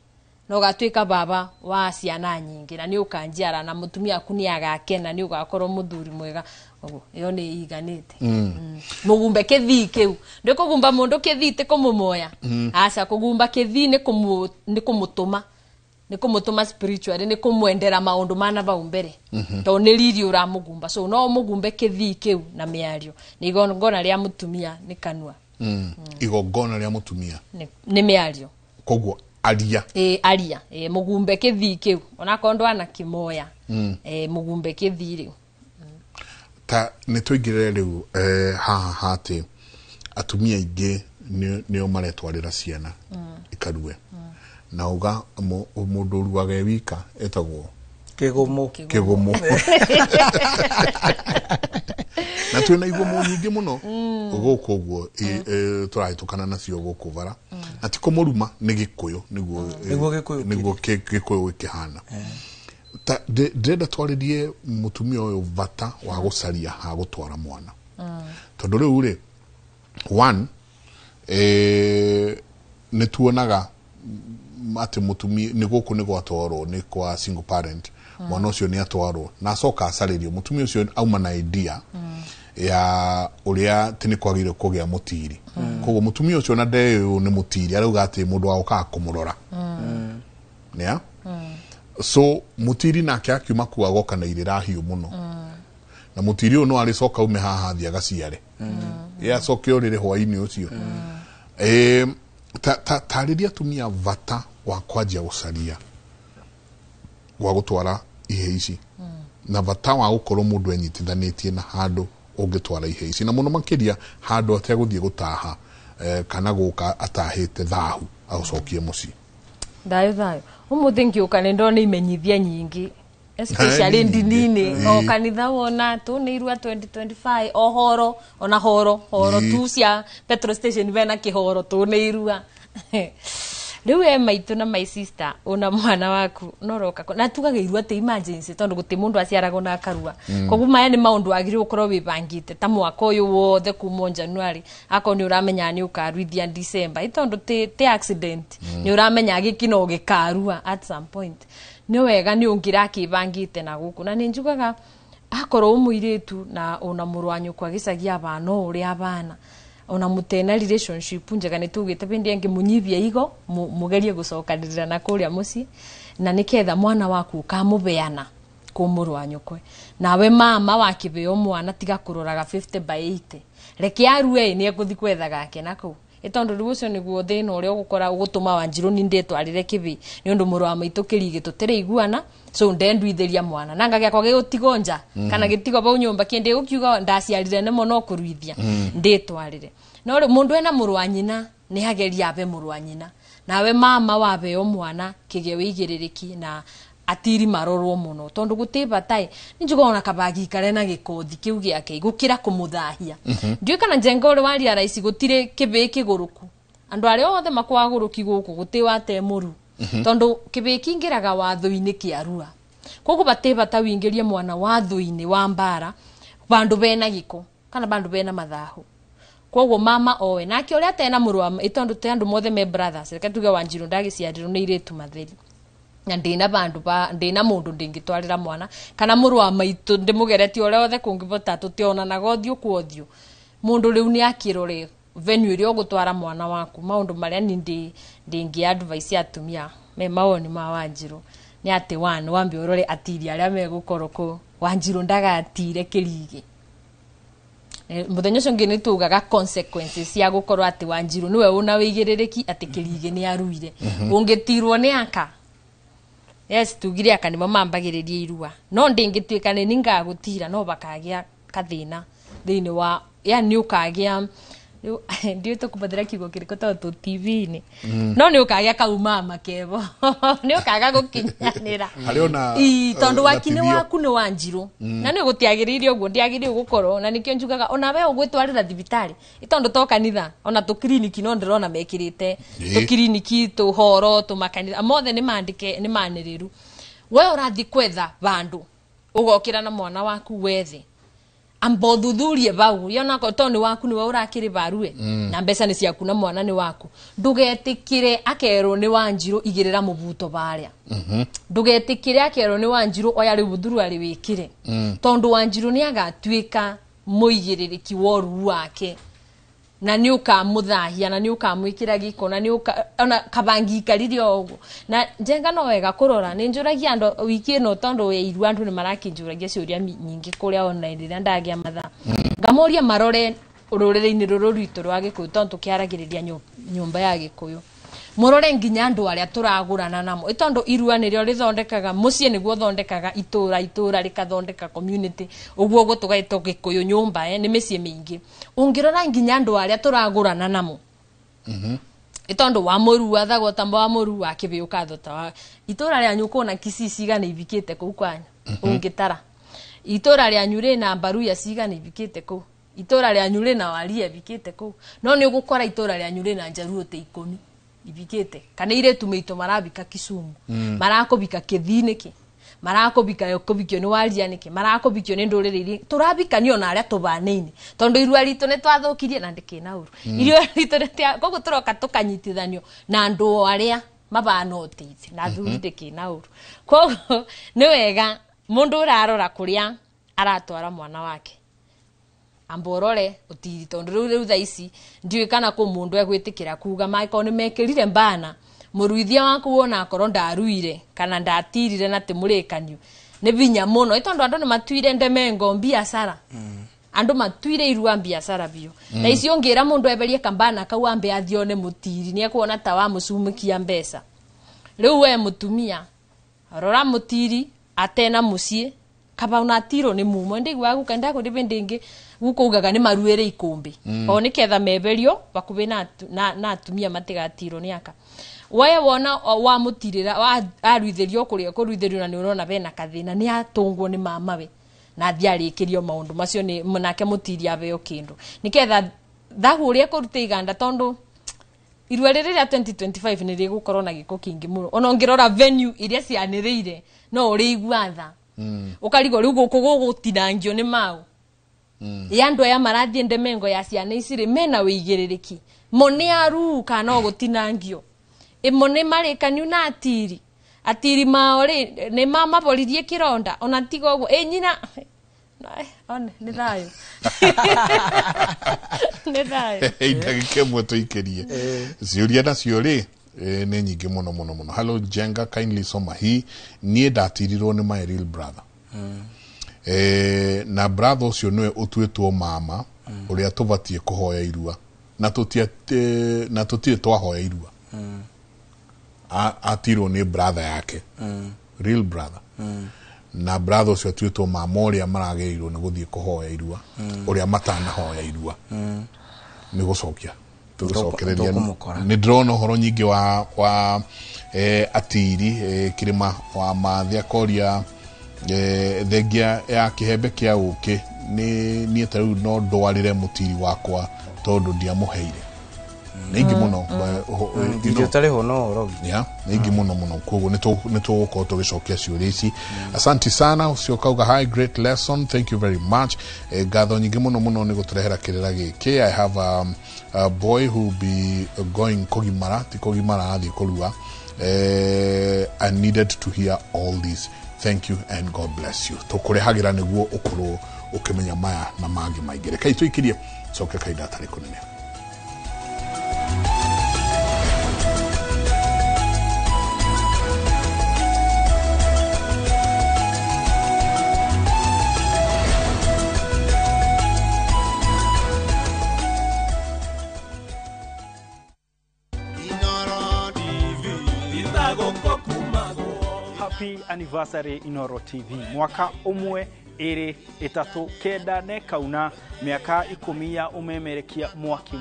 no gatwika baba wa ciana nyingi na ni ukanjiara na mutumia aku ni agakena ni ugakorwo muthuri mwega iyo ni iganite mugumbe kithii kiu ndikugumba mundu kithii ti kumumoya aca kugumba kithii ni kumutuma spiritually ni kumwendera maundu mana bau mbere to ni riri uramugumba so no mugumbe kithii kiu na miario ni igongona ria mutumia ni kanua igongona ria mutumia ni miario kogwo aria aria mugumbe kithii kiu ona kondo ana kimoya mugumbe kithii riu ta ni twingire riu haha hati atumia ingi nio maretwarira ciana ikarue na uga mundu ruaga wika etagwo kigumu na twina igumu nyingi muno guku guo turahitukana nacio guku bara ati kumuruma ni gikuyu niguo gikuyu kihana ta ndenda twaririe mutumia uyu vata wa gucaria ha gutwara mwana tondu riu ri one ni tuonaga ati mutumia ni guku ni gwatwarwo ni kwa single parent mwana ucio ni atwarwo na acoka acaririo mutumia ucio auma na idea ya uria tini kwagire kugia mutiri kogwo mutumia ucio na ndeyo ni mutiri arauga ati mundu wa uka kumurora ne so mutiri nake akiuma ku agoka na irira hiu muno na mutiri uno ari coka ume haha thia gaciare ya coke urire hwaini ucio tariria tumia vata wa kwajia gucaria wa gutwara ihe ici na vata wa gukorwo mundu enyitithanitie na handu ungitwara ihe ici na muno makiria handu ateguthie gutaha kana guka atahite thahu aucokie muci dayo umuthi ngiuka ni ndona imenyithia nyingi especially ndinini o kanitha wona tu ni irua 2025 ohoro ona horo tu cia petrol station vena kihoro tu ni irua riu maitu na my sister ona mwana waku noroka na tugagirwa ate emergency tondu guti mundu aciarago na akarua koguo maya ni maundu agiri ukorwo wibangite ta mwaka uyu wothe kuma January ako ni uramenya ni ukaruithia December itondu te accident ni uramenya gikino gikarua at some point ni wega ni ungira kibangite na guku na ninjugaga akorwo umuiritu na ona murwanyu kwa gicagia abana uri abana ona mutena relationship njega ni tugite bindi ngi munyithia igo mugerie gucokanirira na kuria muci na niketha mwana waku ukamubeana ku murwanyu kwe nawe mama wakibeo mwana tiga kuroraga 50/80 reke arue ni ekuthi kwetha gake nako itondu rucio niguo thina uria ugukora ugutuma Wanjiru ni ndetwarire kibi ni undu muru wa maitu kirige tutire iguana so ndenduitheria mwana nanga gyakwa gigutigonja kana gitigo bau nyumba kindi gukiuga ndaciarire nemo no kuruithia ndetwarire no mundu ena muru wa nyina ni hageria abe muru wa nyina nawe mama wabe o mwana kige wigiririki na atiri marorwo muno tondu gutiba tai ninjugona kabagi kare na gikothi kiu giake gukira kumuthahia ndiyo kana njengore wali araisi gutire kibiki guruku andu ari othe makwaguruki guku gutiwa te muru tondu kibiki ngiraga watho-ini kiarua koguo batiba ta wingirie mwana watho-ini wa mbara bandu bena giko kana bandu bena mathahu koguo mama owe nake uria tena muru wa itondu te andu mothe me brothers reka tuge Wanjiru ndagiciarirwo ni iretu matheri na ndina bandu ndina mundu ndingitwarira mwana kana muru wa maitu ndimugereti ore othe kungibota tutionana gothio kuothio mundu riu ni akirore venue ri ogutwara mwana waku maundu maria ni ndingi advice atumia me mawoni ma Wanjiru ni ati wambe urore atiri aria megukorwo ku Wanjiru ndagatire kirige muthenya ucio ngi nitugaga consequences cia gukorwo ati Wanjiru niwe una wigiririki ati kirige ni aruire ungitirwo ni aka yes tugire aka nimo mambagiriria irua no ndingituika ni ngagutira no bakagia kathina thini wa yani ukagia ndio tukubathira kigo kiriko ta TV ni no ni ukagia kauma makebo ni ukaga gukinyanira aliona tondu wakine waku ni Wanjiru na ni gutiagiririe uguo ndiagiririe gukorwo na nikio njugaga ona we ugwitwarira thibitari itondu to kanitha ona to kliniki no ndirona mekirite to kliniki to horo to makanitha mothe ni mandike ni maniriru we urathi kwetha bandu ugokira na mwana waku wethe ambodhudhurie bau yona ko toni waku ni urakiri barue na mbeca ni ciaku na mwana ni waku ndugetikire akero ni Wanjiru igirira mubuto baria ndugetikire akero ni Wanjiru oyari budhuru ari wikire tondu Wanjiru ni agatuika muigiririki woru wake na ni ukamuthahia na ni ukamwikira giko na ni ona kabangi karirio ogo na njenga no wega kurora ni njuragia ando wiki no tondu we iru andu ni marakinjuragia ciuria nyingi kuria online rira ndagia matha ngamoria marore ururire-ini ruru rwitu rwa Gikuyu tondu kiaragiriria nyumba ya Gikuyu murore nginya andu aria turagurana namo itondu irua nirio rithondekaga mucie niguo thondekaga itura rikathondeka community uguo gutugaito Gikuyu nyumba ni micie mingi ungirora nginya andu aria turagurana namo itondu wa muru athago tambo wa muru wa kibiuka thota itura ria nyuko na kisisi gana ibikite ku kwanya ungitara itura ria nyure na mbaru ya sigana ibikite ku itura ria nyure na waria ibikite ku no ni ugukora itura ria nyure na njaruo te 10 ibikite kana ire tumeito marabika Kisumu marakobika Kithiniki marakobika yokobikio ni waria niki marakobikio ni nduriri turabika ni ona aria tubanini tondu irua ritu ni twathukirie na ndikina uru irua ritu koguo turoka tukanyitithanio na andu aria mabana otithi na thuri ndikina uru koguo ni wega mundu urarora kuria aratwara mwana wake amborore utiri tondu riu thaici ndiwe kana ku mundu egwitikira kuga maiko ni mekirire mbana muruithia waku wona akoro ndaruire kana ndatirire na timurikanio ni binya muno itondu andu ni matuire ndemengo biashara andu matuire irua biashara bio na icio ngira mundu eberie kambana kau ambe athione mutiri ni ekuona ta wa mucumukia mbeca riu we mutumia rora mutiri atena mucie kaba una tiro ni mumo ndigwa gukenda ko dibendingi gukugaga ni maruere ikumbi o ni ketha meberio bakube na atumia matigatiro ni aka we wona wa mutirira aruitherio kuria kuruitherio na ni urona bena kathina ni atungwo ni mamawe na thiarikirio maundu macio ni munake mutiria beo kindu niketha thahuria kuruta iganda tondu irua ririria 2025 ni rigukorwo na giko kingi muno ona ngirora venue iria cianiriire no uri igwatha ukarigo riu gugutinangio ni mau yandu aya marathie ndemengo ya ciana iciri mena wigiririki moni aru kana gutinangio imone marikaniu na atiri mao ri ni mama boririe kironda ona tigo uguo nyina one ni thayo ni thayo ndagike mweto ikerie ciuria nacio ri ni nyingi muno. Hello Jenga, kindly soma hii nie ndatirirwo ni my real brother na brother ucio niwe utwitwo mama uria tubatie kuhoya irua na tutie twahoya irua atirwo ni brother yake real brother na brother ucio atwitwo mama uria marageirwo ni guthie kuhoya irua uria matanahoya irua ni gucokia tugucokereria ni drone horo nyingi wa atiri kirima wa mathia koria thengia ya kihembe kia uki ni taru no ndwarire mutiri wakwa tondu ndiamuheire ningi muno ndio tare hono rogi ningi muno koguo nitugukorwo tugicokia ciuria ici asante sana ucio kauga high great lesson thank you very much gatho nyingi muno ni guturehera kirira giki I have a boy who be going kogimara athi kurua I needed to hear all this. Thank you and God bless you. Tukurehagira niguo ukorwo ukimenya maya na mangi maigire kai tuikirie coke kaida tari kunene. Happy anniversary Inoro TV. Mwaka umwe iri itatu kenda ne kauna miaka 10 ya umemerekia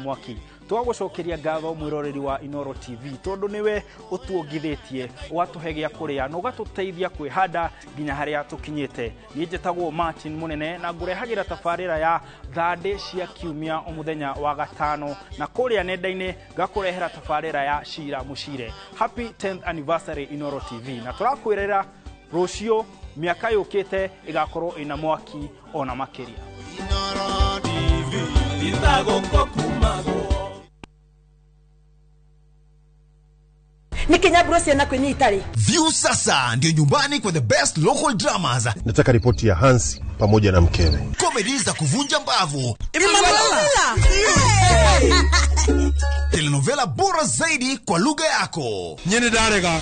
mwaki. Twagucokeria ngatho mwiroreri wa Inoro TV tondu niwe utuongithitie watuhegia kuria no gatuteithia kwihanda nginya haria tukinyite. Ni njitagwo Martin Munene na ngurehagira tafarira ya thande cia kiumia umuthenya wa gatano na kuria nenda-ini gakurehera tafarira ya Shira Mushire. Happy 10th anniversary Inoro TV na turakwirira rucio miaka yukite igakorwo ina mwaki ona makiria. Inoro TV itagongo kumago Nikinya Bruce na kwenye Itali. View sasa ndio nyumbani kwa the best local dramas. Nataka ripoti ya Hansi pamoja na mkewe. Comedy za kuvunja mbavu. Telenovela bora zaidi kwa lugha yako. Nyene darega.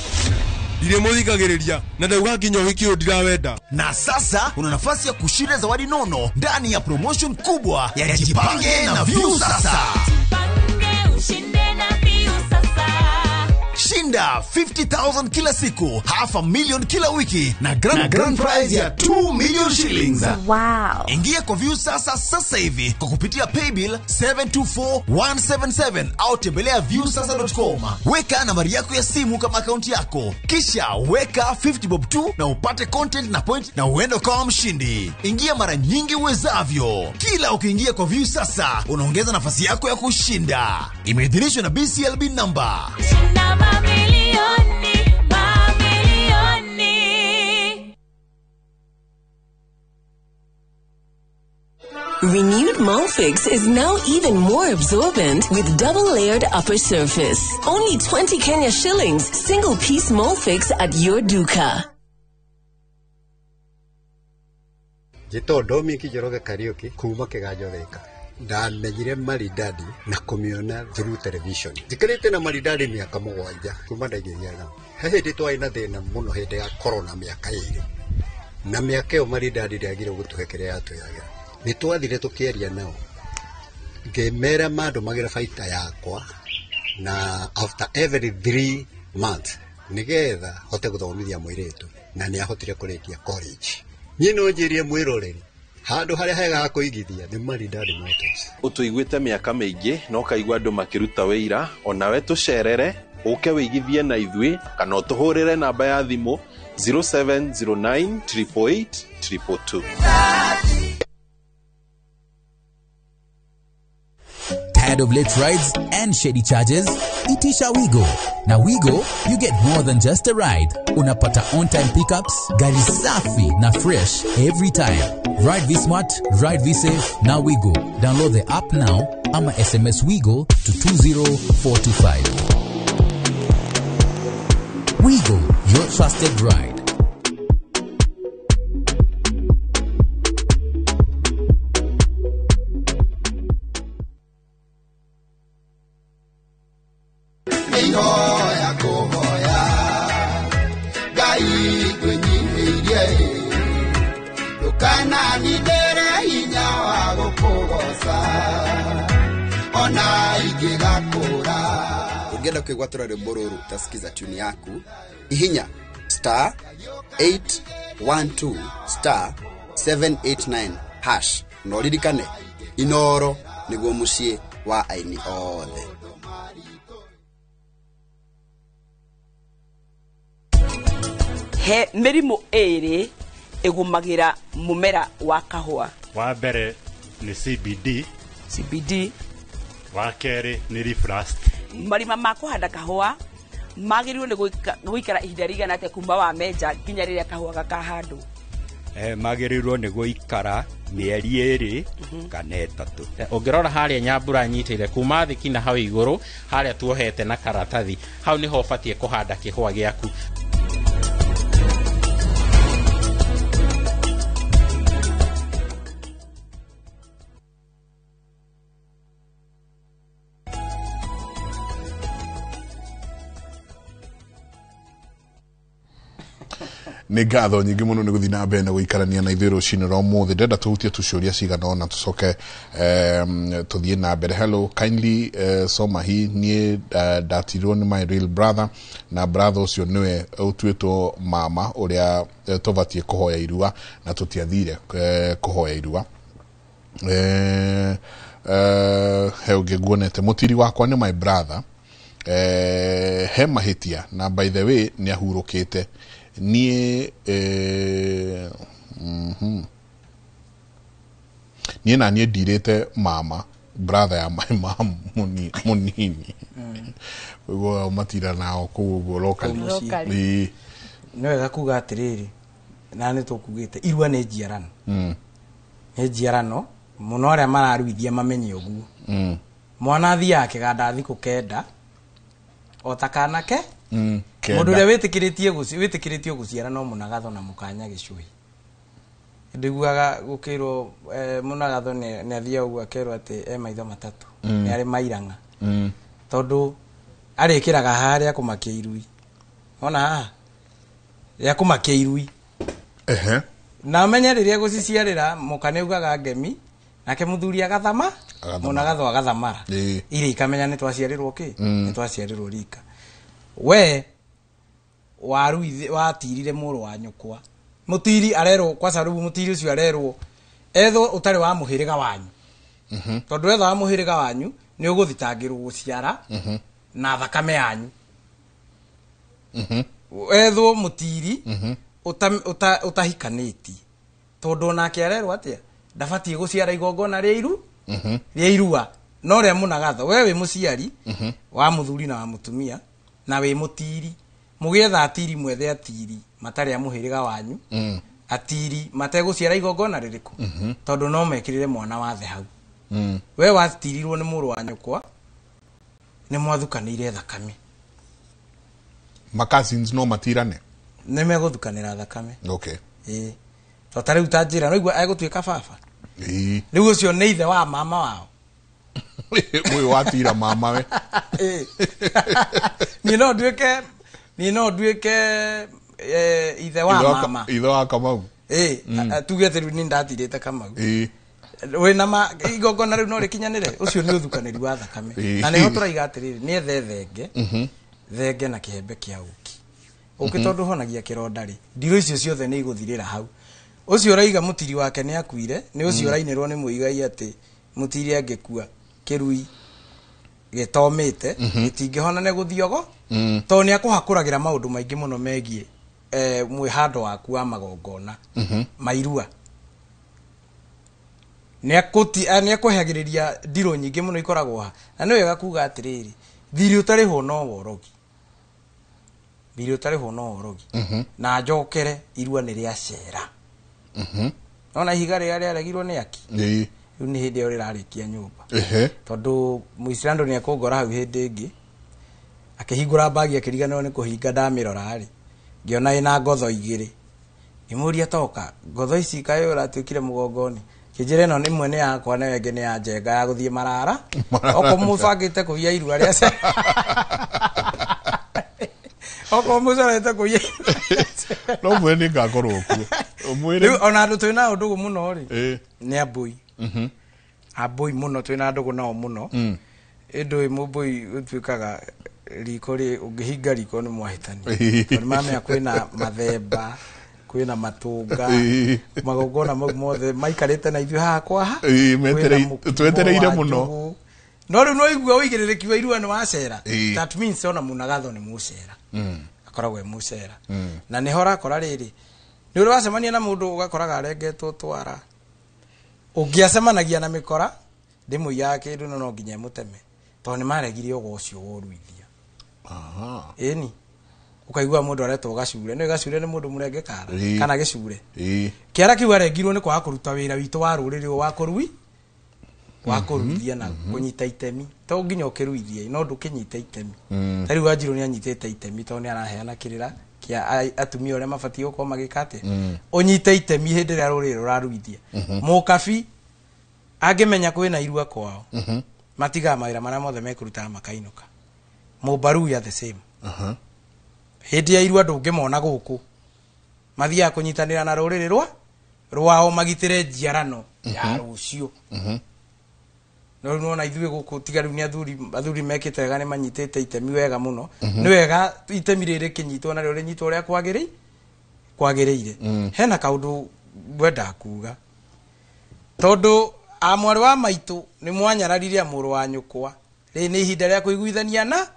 Dire muthikagiriria na ndauga nginya hikio ndirawenda. Na sasa una nafasi ya kushinda zawadi nono ndani ya promotion kubwa ya Jipange na View sasa. Jipange ushinde na View sasa. Shinda 50,000 kila siku, $500,000 kila wiki na grand prize ya 2 million shillings. Wow. Ingia kwa View sasa hivi kwa kupitia paybill 724-177 au tembelea viewsasa.com. Weka nambari yako ya simu kama akaunti yako. Kisha weka 50 bob tu na upate content na point na uende kama mshindi. Ingia mara nyingi uwezavyo. Kila ukiingia kwa View sasa, unaongeza nafasi yako ya kushinda. Imeidhinishwa na BCLB number. Renewed Molfix is now even more absorbent with double-layered upper surface. Only 20 Kenya shillings, single-piece Molfix at your duka. Jito Domi Kijoroge Karaoke kuma Kigajoreka. Ndamenyire Maridadi na kumiona through television. Ndikarite na Maridadi miaka 7 kuma ndaigiriaga. Hindi twaina thina muno hindi ya corona miaka 2. Na miaka iyo Maridadi ndiagire gutuhekerea atuyaga. Nitwathire tukieria nao. Ngemera mandu magira faita yakwa na after every 3 months nigetha hote guthomithia mwiritu na ni ahotire kurikia college. Nyino njirie mwiroreri handu haria hega kuigithia ni Maridadi Motors. Utuiguite miaka mingi no kaigwa andu makiruta wira onawe tucerere uke wĩigithie na ithuĩ kana ũtũhũrĩre namba ya thimũ 0709 888 222. Tired of late rides and shady charges? Itisha Wigo. Na Wigo, you get more than just a ride. Unapata on-time pickups, gari safi na fresh every time. Ride V-Smart, ride V-Safe, na Wigo. Download the app now, ama SMS Wigo to 20425. Wigo, your trusted ride. Ugenda kwigwatura rwimbo ruru utasikiza tune yaku ihinya star 812 star 789 hash no ririkane Inoro niguo mucie wa aini othe. He mirimu eri egumagira mumera wa kahua. Wa mbere ni CBD wa keri ni Refrust. Marima ma kuhanda kahua magiriwo ni guikara ihinda rigana atia kuma wa menja nginya riria kahua gakahandwo. Magirirwo ni guikara mieri eri kana etatu. Ungirora haria nyambura nyitire kuma thiki na hau iguru haria tuohete na karatathi hau niho batie kuhanda kihwa giaku. nĩ ngatho nyingĩ mũno nĩ gũthiĩ na mbere na gũikarania na ithuĩ rũcinĩ rwa ũmũthĩ. Ndenda tũhutie tũciũria cigana ũna tũcoke tũthiĩ na mbere. Hello, kindly soma hii niĩ ndatirwo nĩ my real brother, na brother ũcio nĩwe ũtuĩtwo mama ũrĩa tũbatiĩ kũhoya irua na tũtiathire kũhoya irua. He ũngĩ nguonete mũtiri wakwa nĩ my brother, he mahĩtia na by the way nĩ ahurũkĩte niĩ na niĩ ndirĩte mama brother ya my mom mũnini ũguo matira nao kũu ũguo locally. Nĩ wega kuga atĩrĩrĩ na nĩ tũkugĩte irua nĩ njiarano, nĩ njiarano mũno arĩa mararuithia mamenye ũguo. Mwana athiaga kĩganda thikũ kenda o ta kanake mundu ũrĩa wĩtĩkĩrĩtio gũciara no Mũnagatho na Mũkanya Gĩcũhĩ. Ndiguaga gũkĩrwo Mũnagatho nĩ athiaga ũguo akerwo atĩ maitho matatũ nĩ arĩ mairanga tondũ arĩkĩraga harĩa kũmakia irui. Ona haha rĩa kũmakia irui na menye rĩrĩa gũciciarĩra Mũka ugaga ngemi nake mũthuri agathama Mũnagatho agathamara iria ikamenya nĩ twaciarĩrwo kĩ nĩ twaciarĩrwo rika. We watirire mũrũ wa nyũkwa mũtiri arerwo kwa sababu mũtiri ũcio arerwo etho ũtarĩ wa mũhĩrĩga wanyu tondũ etho wa mũhĩrĩga wanyu nĩ ũgũthitangĩrwo gũciara na thakame yanyu. Etho mũtiri utahikanĩtie tondũ nake arerwo atĩa ndabatiĩ gũciara igongona rĩa irua. No rĩa Mũnagatho we wĩ mũciari wa mũthuri na wa mũtumia na wĩ mũtiri mũgĩetha atiri mwethe atiri matarĩ a mũhĩrĩga wanyu atiri mategũciara igongona rĩrĩkũ tondũ no mekĩrĩre mwana wathe hau. We watirirwo nĩ mũrũ wa nyũkwa nĩ mwathukanĩire thakame. Cousins no matirane nĩ megũthukanĩra thakame. Okay. To tarĩu ta njĩra no igua egũtuĩka baba. Rĩu ũcio nĩ ithe wa mama wao. Mũi watira mama we. Niĩ no nduĩke ithe wa mama. Ithe wa Kamau. Tuge atĩ rĩu nĩ ndatirĩte Kamau. Wĩna igongona rĩu no rĩkinyanĩre ũcio nĩ ũthukanĩri wa thakame. Na nĩho tũraiga atĩrĩrĩ nĩ ethe thenge na kĩhembe kĩa ũki. Ũki tondũ honagia kĩronda rĩ ndiro icio ciothe nĩ igũthirĩra hau. Ucio raiga mũtiri wake nĩ akuire nĩ ucio rainĩrwo nĩ mũigai atĩ mũtiri angĩkua kĩrui gitomite gitingihona ne guthiogo to ni akuhakuragira maundu maingi muno megie mwihando waku wa magongona mairua ni akuhagiriria ndiro nyingi muno ikoragwo ha na ni wega kuga atiriri thiri utariho no worogi thiri utariho no worogi na njokere irua ni ria cera ona higa ria regirwo ni aki ni hindi ori rarikia nyumba tondu muislando ni akongora hau hindi ingi akihingura bagi akiriganwo ni kuhinga ndamirora ri ngiona ina ngotho igiri imuria toka ngotho ici kayo ratwikire mugongoni kijire no ni mwene yakwa na wenge ni ya njenga ya guthie marara oko mubangite kuya irua ria oko muzarete kuya no mwene ngakorwo ku mwene ona andu twina undu muno ri ni abui abui muno twina ndugu nao muno indu imubui utwikaga riko ri ungihinga riko ni mwahitani ni mame kwina mathemba kwina matunga magogona mau mothe maikarite na ithu hakwa twetereire muno no ri no igua wigirereki wa irua ni wacera that means ona munagatho ni mucera akoragwo mucera na ni hora kora riri ni uri wacemania na mundu ugakoraga arengetwo twara ungiacemanagia na mikora ndimu yake ndu no nginya muteme to ni maregire ogo ucio woruithia eni ukaigua mundu aretwo gacure ni gacure ni mundu murenge kara kana gicure kiara kiu arengirwo ni kwa kuruta wira witu wa ruriri wa kurui wa kuruithia na kunyita itemi to nginya ukiruithia no ndukinyita itemi tari wajiro ni anyitete itemi to ni araheana kirira kia atumia ore mabati uko magikate unyite itemi hindi ria ruriri ruraruithia mukabi angemenya kwina irua kwao matiga mawira maria mothe mekuruta makainuka mubaru ya the same hindi ya irua ndungimona guku mathia kunyitanira na ruriri rwao magitire njiarano ya rucio no na ithuĩ guku tigaru ni athuri mekite wega ni manyitite itemi wega muno ni wega itemi riri kinyitwo na riri nyitwo ria kwagiriire hena kaundu gwenda kuga tondu amwari wa maitu ni mwanyarariria muru wa nyukwa ri ni ihinda ria kuiguithania na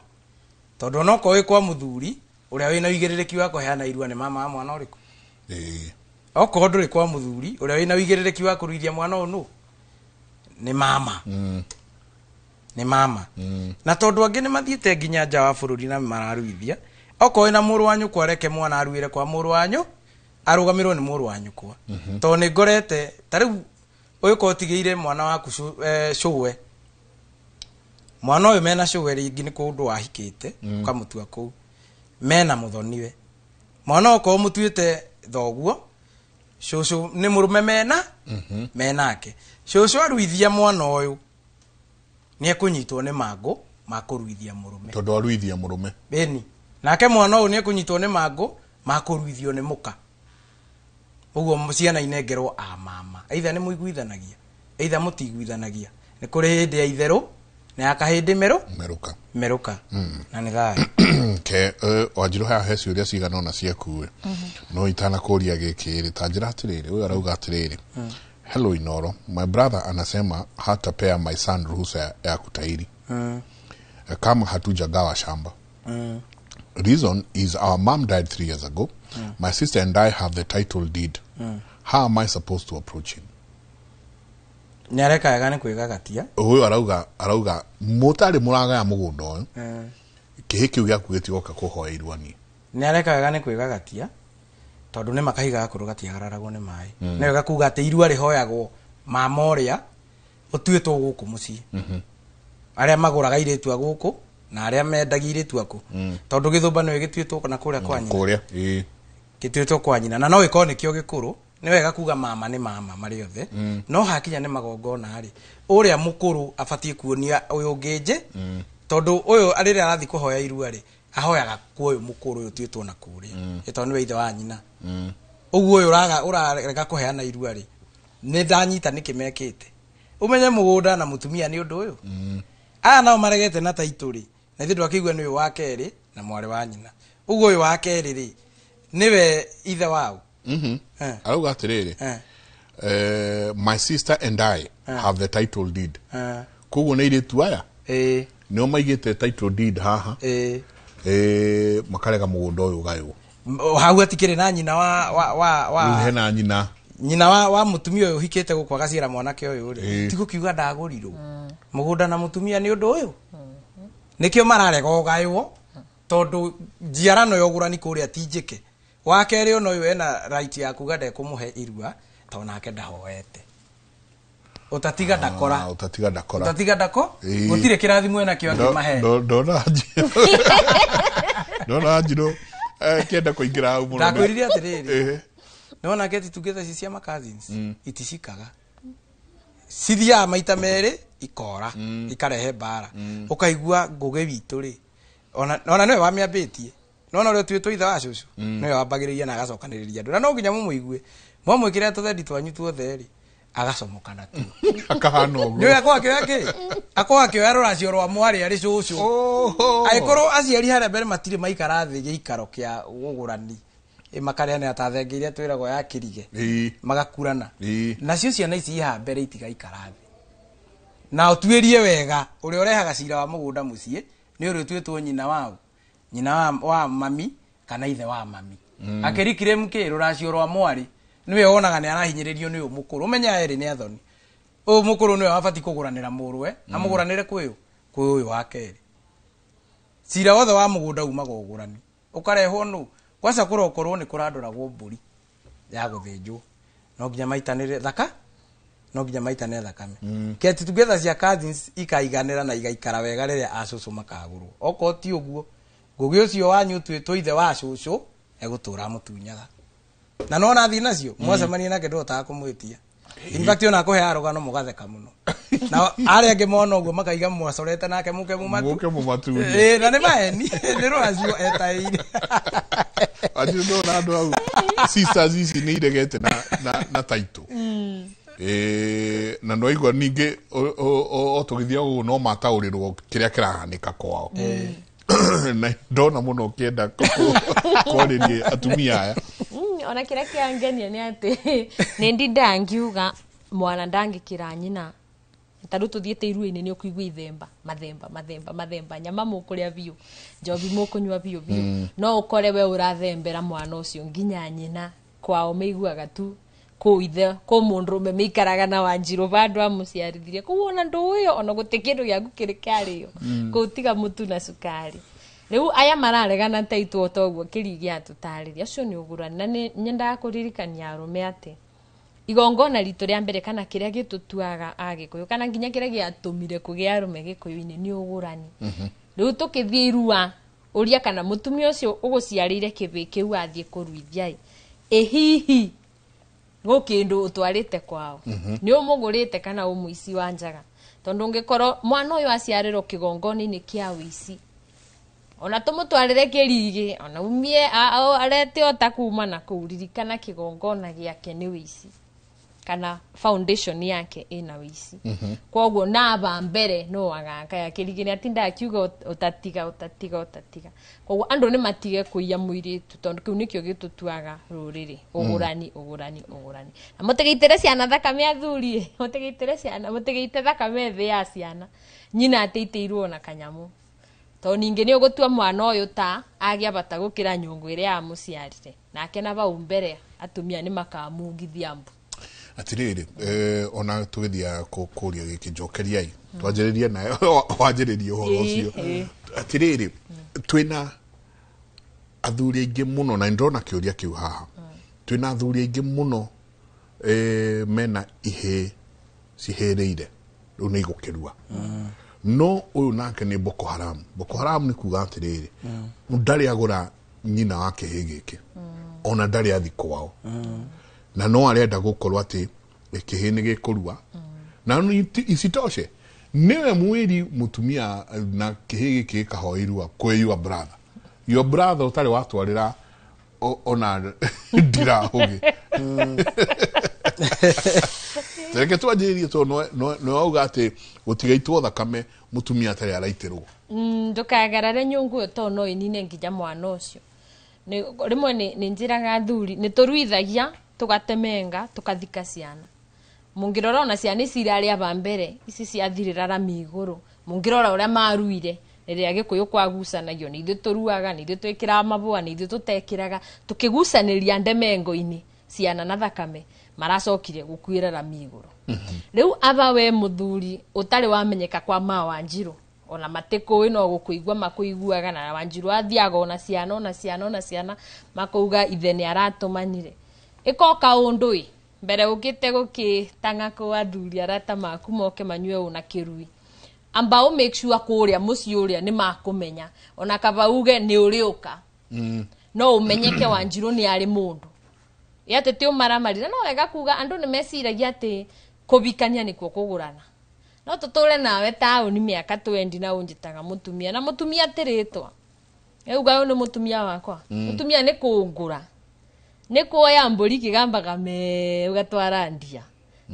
tondu no ko kwa muthuri uria wina uigirereki wa kuheana irua ni mama mwana uriku oko nduri kwa muthuri uria wina uigirereki wa kuruithia mwana onu ni mama ni mama na tondu angi ni mathiete nginya nja wa bururi na mararuithia oko ina muru wa nyukwa reke mwana aruire kwa muru wanyu arugamirwo ni muru wa nyukwa to ni ngorete tariu uyu ko tigeire mwana waku shuwe mwana uyu mena shuwe ringi ni kundu wahikite ukamutua ku mena muthoniwe mwana uko mutuite thoguo shushu ni murume menake shushu aruithia mwana uyu ni ekunyitwo ni mango makuruithia murume tondu aruithia murume beni nake mwana uyu ni ekunyitwo ni mango makuruithio ni muka uguo muciana inengerwo a mama either ni muiguithanagia either mutiguithanagia ni kuri hindi ya itheru na akahindi meruka na ni thai ke wajiro ha hesi uria cigana ona ciakuwe no itana kuria gikiri tanjira atiriri uyu arauga atiriri hello Inoro, my brother anasema hatapea my son ruhusa ya kutairi kama hatujagawa shamba reason is our mom died 3 years ago my sister and I have the title deed how am I supposed to approach him nyareka yagane kwigagatia uyu arauga mutari muraga ya mugunda uyu kihikiu gyaku gitioka kuhoya irwani nyareka yagane kwigagatia tondu ni makahiga kurugatia gararagwo ni mai ni wega kuga ati irua rihoyagwo mama uria utuitwo guku mucii aria maguraga iretu guku na aria mendagia iretu aku tondu githumba ni gituitwo kana kuria kwa nyina gituitwo kwa nyina na no ikone kio gikuru ni wega kuga mama ni mama mari othe no hakinya ni magongona ari uria mukuru abatie kuonia uyu ngeje tondu uyu arire arathi kuhoya irua ri ahoyaga kuoyo mukuru uyu tuitwo na kuria ito ni weithe wa nyina uguo uyu urarega kuheana irua ri ni ndanyita nikimekite umenye mugunda na mutumia ni undu uyu nao maregete na taituri na ithu ndwakigwa ni uyu wa keri na mwari wa nyina uguo uyu wa keri ri niwe ithe wao arauga atiriri my sister and I have the title deed kuguo ni iritu aya nio maigite title deed haha makarega mugunda uyu gayo hau atikire na nyina wa hena nyina wa mutumia uyu hikite gukwa gacira mwanake uyu ri ti gukiuga ndagurirwo mugunda na mutumia ni undu uyu nikio mararega ugayo tondu njiarano yogurani kuria tinjike wakere ono uyu ena right ya kuga ndekumuhe irua tonake ndahoete utatiga ndakora utatiga ndako gutire kirathimo ena kio ngimahe ndona njiro kenda kuingira hau muno ndakwiriria atiriri nona get together cia ma cousins itishikaga cithia maita mere ikora ikarehe bara ukaigua nguge witu ri ona no wamiambitie nona ro twitwo itha wa cucu no wambagiriria na agacokaniriria andu na no nginya mumuigue mwamwikira tuthendi twanyu tuothe ri agacomokana tu akahana uguo ni akwa akioya ruracio rwa mwari ari cucu aikoro aciari haria mbere matire maikara thi giikaro kia gugurani makareane atathengeire twiragwo ya kirige magakurana nacio ciana ici iha mbere itigaikara thi na otwirie wega uri orehaga cira wa mugunda mucie ni uri twitwo nyina wa mami kana ithe wa mami akirikire mke ruracio rwa mwari niwe wonaga ni arahinyiririo ni umukuru umenya eri ni athoni umukuru niwe abati kuguranira murwe amuguranire kwi uyu wake cira wothe wa mugunda uma gugurani ukarehwo nu kwasa kurokorwo ni kuranduragwo mburi ya guthinjwo no nginya maitanire thakame keti together cia cousins ikaiganira na igaikara wega riria acucu makagurwo oko ti uguo ngugi ucio wanyu twitwo ithe wa cucu egutura mutunyaga na nona thi nacio mwacemania nake ndota kumwitia in fact ona kuhe arugano mugatheka muno na ari ange mona uguo makaiga mwacorete nake muke mumatu na ni maeni ni rwacio etaire adio ndona andu au sisters ici ni iregete na title na no igwa ninge o tugithia uguo no mataurirwo kiria kirahanika kwao na ndona muno kienda kwaririe atumia aya ona kira kiangenia ni ati ni ndidangiuga mwana ndangikira nyina tadu tuthiete iruini ni ukuigwa ithemba mathemba nyama mukuria biu njobi mukunywa biu no ukore we urathembera mwana ucio nginya nyina kwao meiguaga tu kuithe ko mundume meikaraga na Wanjiru bandu amuciarithirie kuona ndu uyo ona gutikindu gya gukiri kari yo kutiga mutu na sukari riu aya mararegana taitwo toguo kirigia tutariria acio ni ugurani na nyenda kuririkania arume ati igongona rito ria mbere kana kiria gitutuaga agikuyu kana nginya kiria giatumire kugia arume gikuyu-ini ni ugurani riu tukithie irua uria kana mutumia ucio uguciarire kibi kiu athie kuruithia hihi gokindu utwarite kwao ni umugurite kana umuici wa njaga tondu ngikoro mwana uyu aciarirwo kigongoni-ini kia wici ona tumutwarire kirigi ona umie arete otakuma na kuririkana kigongona giake ni wici kana foundation yake ina wici koguo naba mbere no agaka ya kirigi ni atinda akiuga utatiga koguo andu ni matige kuiya muiritu tondu kiu nikio gitutuaga ruriri ugurani na mutigeitere ciana thakame athuri mutigeitere thakame thi ya ciana nyina ateiteirwo na kanyamu to ninge ni ugutua mwana uyu ta agia bata gukira nyungu iria amuciarire nake na bau mbere atumia ni makamungithia mbu atiriri ona tugithia kuria giki njokeriai twanjiririe na wanjiririe horo ucio atiriri twina athuri aingi muno na ndona kiuria kiu haha twina athuri aingi muno mena ihe cihereire riu ni igukirua no uyu nake ni Boko Haram ni kuga atiriri ndari agura nyina wake higiki ona ndari athi kwao na no arenda gukorwo ati ikihini gikurua na isitoshe niwe mwiri mutumia na kihigi kikahoirwa kweyua brother your brother utari watwarira ona ndira hoge Tereke twanjiririe to no auga ati gutigaitwo thakame mutumia atari araitirwo ndukagarare nyungu to no inine ngija mwana ucio ni rimwe ni njiraga thuri ni turuithagia tugatemenga tukathika ciana mungirora ona ciana cirari aba mbere ici ciathirira rami iguru mungirora uria maruire riria gikuyu kwagucanagio ni ithu turuaga ni ithu twikira mabua ni ithu tutekiraga tukigucaniria ndemengo-ini ciana na thakame maracokire gukuira rami iguru riu aba we muthuri utari wamenyeka kwa ma Wanjiru ona matiko no gukuigwa makuiguaga na Wanjiru athiaga ona ciana makuga ithe ni aratumanire ikoka undu mbere ukite gukitanga kwa athuri arata maku moke manywe una kirui amba make sure kuria muci uria ni makumenya ona kaba uge ni uriuka no umenyeke Wanjiru ni ari mundu yate ti umaramarira no wega kuga andu ni mesiragia ati kubikania nikuo kugurana no tutule nawe tauni miaka 20 na unjitaga mutumia na mutumia tiritwa euga ni mutumia wakwa mutumia ni kungura ni kuoya mburi kigambaga me ugatwara ndia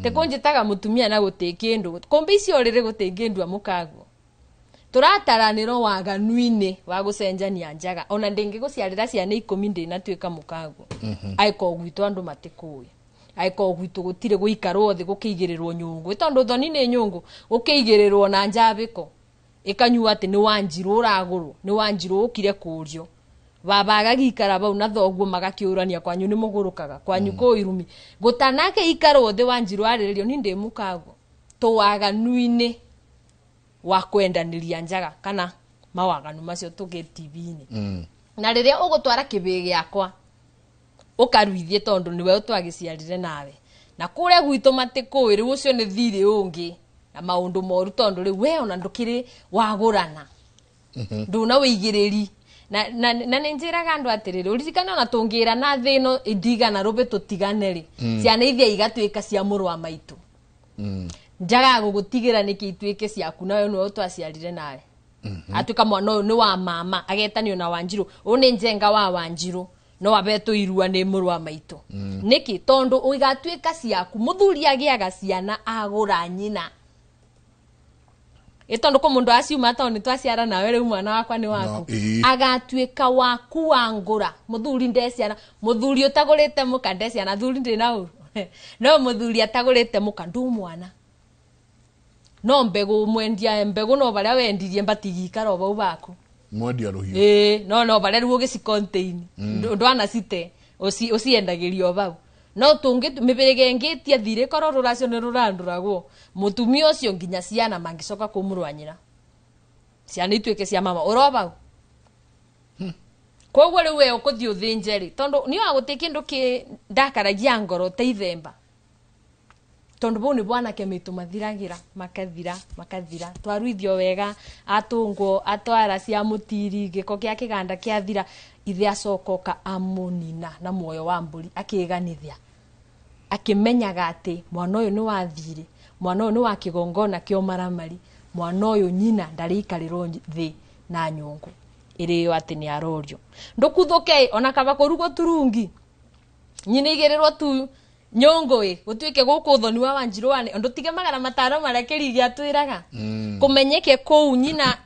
te kunjitaga mutumia na gutekindu kumbe icio riri gutekindu amukago turataraniro waganuine wa gucenjania njaga ona ndingi guciarira ciana 10 ndina twika mukago aiko gwitu andu matikuye aiko gwitu gutire guikarwo thi gukigirirwo nyungu tondu thoni ni nyungu gukigirirwo na njabiko ikanyua ati ni Wanjiru uraguru ni Wanjiru ukire kurio baba agagikara bau na thoguo magakiurania kwanyu ni mugurukaga kwanyu ko irumi gutanake ikarwo thi Wanjiru aririo ni ndi mukago tuwaganuine wa kwendaniria njaga kana mawaganu macio tuge TV-ini na riria ugutwara kibigi yakwa ukaruithie tondu niwe utwagiciarire nawe na kuria gwitu matikuwi riu ucio ni thiri ungi na maundu moru tondu riu we ona ndukiri wagurana nduna wigiriri na ninjiraga andu atiriri uririkana ona tungira na thino indiga na rube tutigane ri ciana ithia igatwika cia muru wa maitu njaga gugutigira niki itwike ciaku nayo no twaciarire nawe atuka mwana ni wa mama agetanio na Wanjiru une njenga wa Wanjiru no abeto irua ni muru wa maitu niki tondu uigatwika ciaku muthuri agiaga ciana agura nyina itondo ko mundu aciuma tondu twaciara nawe riu mwana wakwa ni waku agatwika waku wangura muthuri ndeciana muthuri utagurite muka ndeciana thuri ndina uru no muthuri atagurite muka ndu mwana no mbegu mwendia mbegu no baria wendirie mbatigikara obau baku mwendia ruhiu no baria ruo gici contain ndwana cite uciendagirio bau no tungi mibirige ngitia thire koro ruracio ni ruranduragwo mutumia ucio nginya ciana mangicoka kumurwanyira ciana itwike cia mama urobau koguo riu we ukuthio thinjeri tondu ni wa guti kindu ki ndakaragia ngoro te ithemba tondu bone bwana ke mitu mathiragira makathira twaruithio wega atungwo atwara cia mutiri giko kia kiganda kia thira ithe acokoka amunina na muoyo wa mburi akiganithia akimenyaga ati mwana uyu ni wathire mwana uyu ni wa kigongona kio maramari mwana uyu nyina ndariikarirwo thi na nyungu iriyo ati ni arorio ndukuthuke ona kaba kurugo turungi nyina igerirwo tu nyongoi gutwike guku thoni wa Wanjiru ane ndutige magara mataro marekeri giatwiraga kumenyeke ku nyina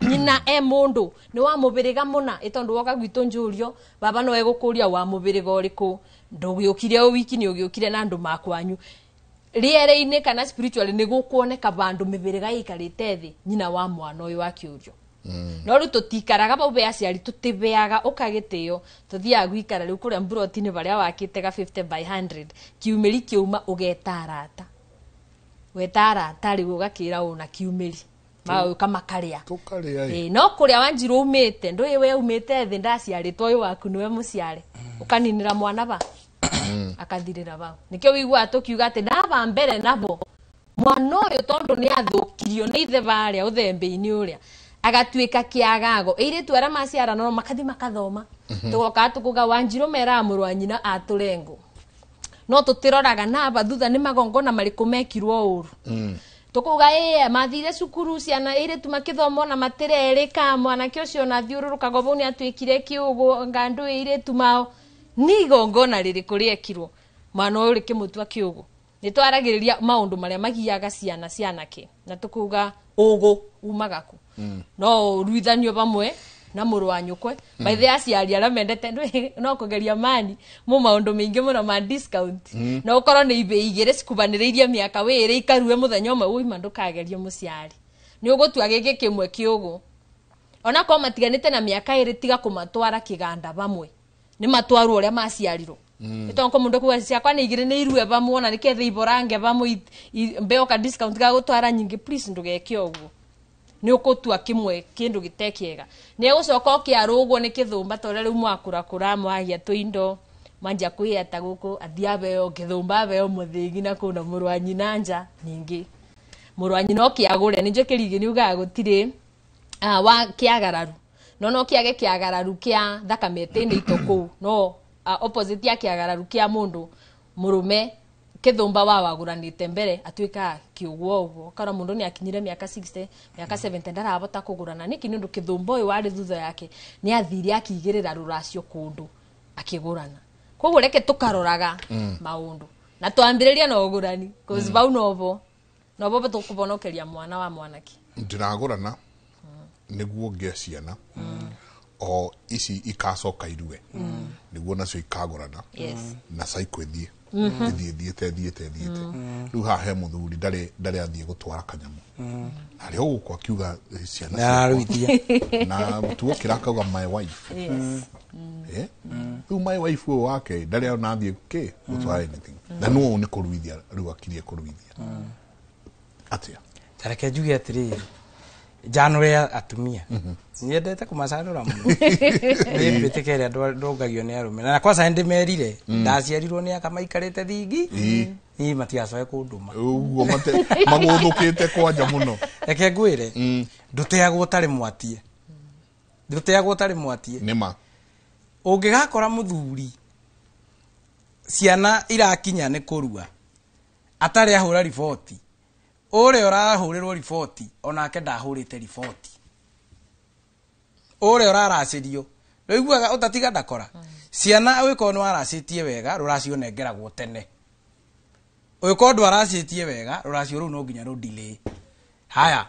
mundu ni wa mubiriga muna itondu woka gwitu njurio baba no egukuria wa mubiriga uriku ndugiukire o wiki ni ugiukire na andu makwanyu riere-ini kana spiritually ni gukuoneka bandu mibiriga ikarite thi nyina wa mwana uyu wa kiurio no ru tutikaraga bau be aciari tutibeaga ukagitio tuthia gwikara riu kuria mburoti-ini baria wakite ga 50 by 100 kiumiri kiuma ugetarata wetarata riu ugakira una kiumiri mau kama karia no kuria Wanjiru umite ndu we umite thi ndaciaritwo uyu waku niwe muciare ukaninira mwana ba akathirira bau nikio wigwa atukiuga ati ndaba mbere nabo mwana uyu tondu ni athukirio ni ithe baria uthembe-ini uria agatwika kiagago ire twara maciara no makathi makathoma tugoka tukuga Wanjiru mera murwa nyina aturengo no tutiroraga na bathutha ni magongona mariku mekirwo uru tukuga mathire cukuru ciana ire tumakithoma na matirerika mwana kiocio na thiururukaga bau ni atwikire kiugo ngandu ire tumao ni gongona riri kuriekirwo mwana uyu rikimutua kiugo nitwaragiriria maundu maria magiaga ciana ke na tukuga ugu umagaku no ruithanio bamwe na muru wa nyukwe by the aciari ara mendete no kugeria mani mu maundu mingi muno ma discount no ukoro ni ibe igire cikubaniririe miaka wire ikaruwe muthenya umwe uima ndukagerio muciari ni ugutua giki kimwe kiugu ona ko matiganite na miaka iri tiga kumatwara kiganda bamwe ni matwaru uria maciarirwo itonko mundu kuwa ciakwa ni igire ni irue bamwe ona nikethe iborange bamwe mbeo ka discount ga gutwara nyingi please ndugeke uguo ni ukutua kimwe kindu gitekiega ni egucoka kiarugwo ni kithumba tore riu mwakura mwagia tuindo manja kuyeta guku athiabeo kithumba beo muthigi na kuna murwanyi nanja ningi murwanyi no kiagure ni njokirigi ni uga gutire wa kiagararu no kiage kiagararu kia thakamete ni itoku no opposite ya kiagararu kia mundu murume kithumba waguranite mbere atwika kiugwo ugo kana mundu ni akinyire miaka 60 miaka 70 ndarabota kugurana niki ni ndu kithumba uyu wari thutha yake ni athiri akigirira ruracio kundu akigurana koguo reke tukaroraga maundu na twambiriria no gurani cause bau novo tukubonokeria mwana wa mwanaki ndiragurana niguo ngia ciana o ici ikacoka irue niguo nacio ikagurana na cycle ithie thiete riu ha he muthuri ndari athie gutwara kanyamu na ri ugukwa kiuga ciana na ruithia na tuo kirakauga my wife riu my wife wake ndari ona athie gutwara anything na no ni kuruithia riu akirie kuruithia atia tareke njuge atiriri January atumia niendete kumacarura muno ni mbitikeria ndongagio ni arume na kwanza ndi merire ndaciarirwo ni akamaikarite thingi ni matiacoe kunduma uguo maguthukite kwanja muno reke ngwire nduteagwo tari mwatie nima ungigakora muthuri ciana irakinya ni kurua atari ahura riboti ore orahurirwo riboti onake ndahurite riboti ore oraracirio riguaga utatiga ndakora ciana wiko no aracitie wega ruracio nengeragwo tene wiko ndu aracitie wega ruracio ru no nginya ru delay haya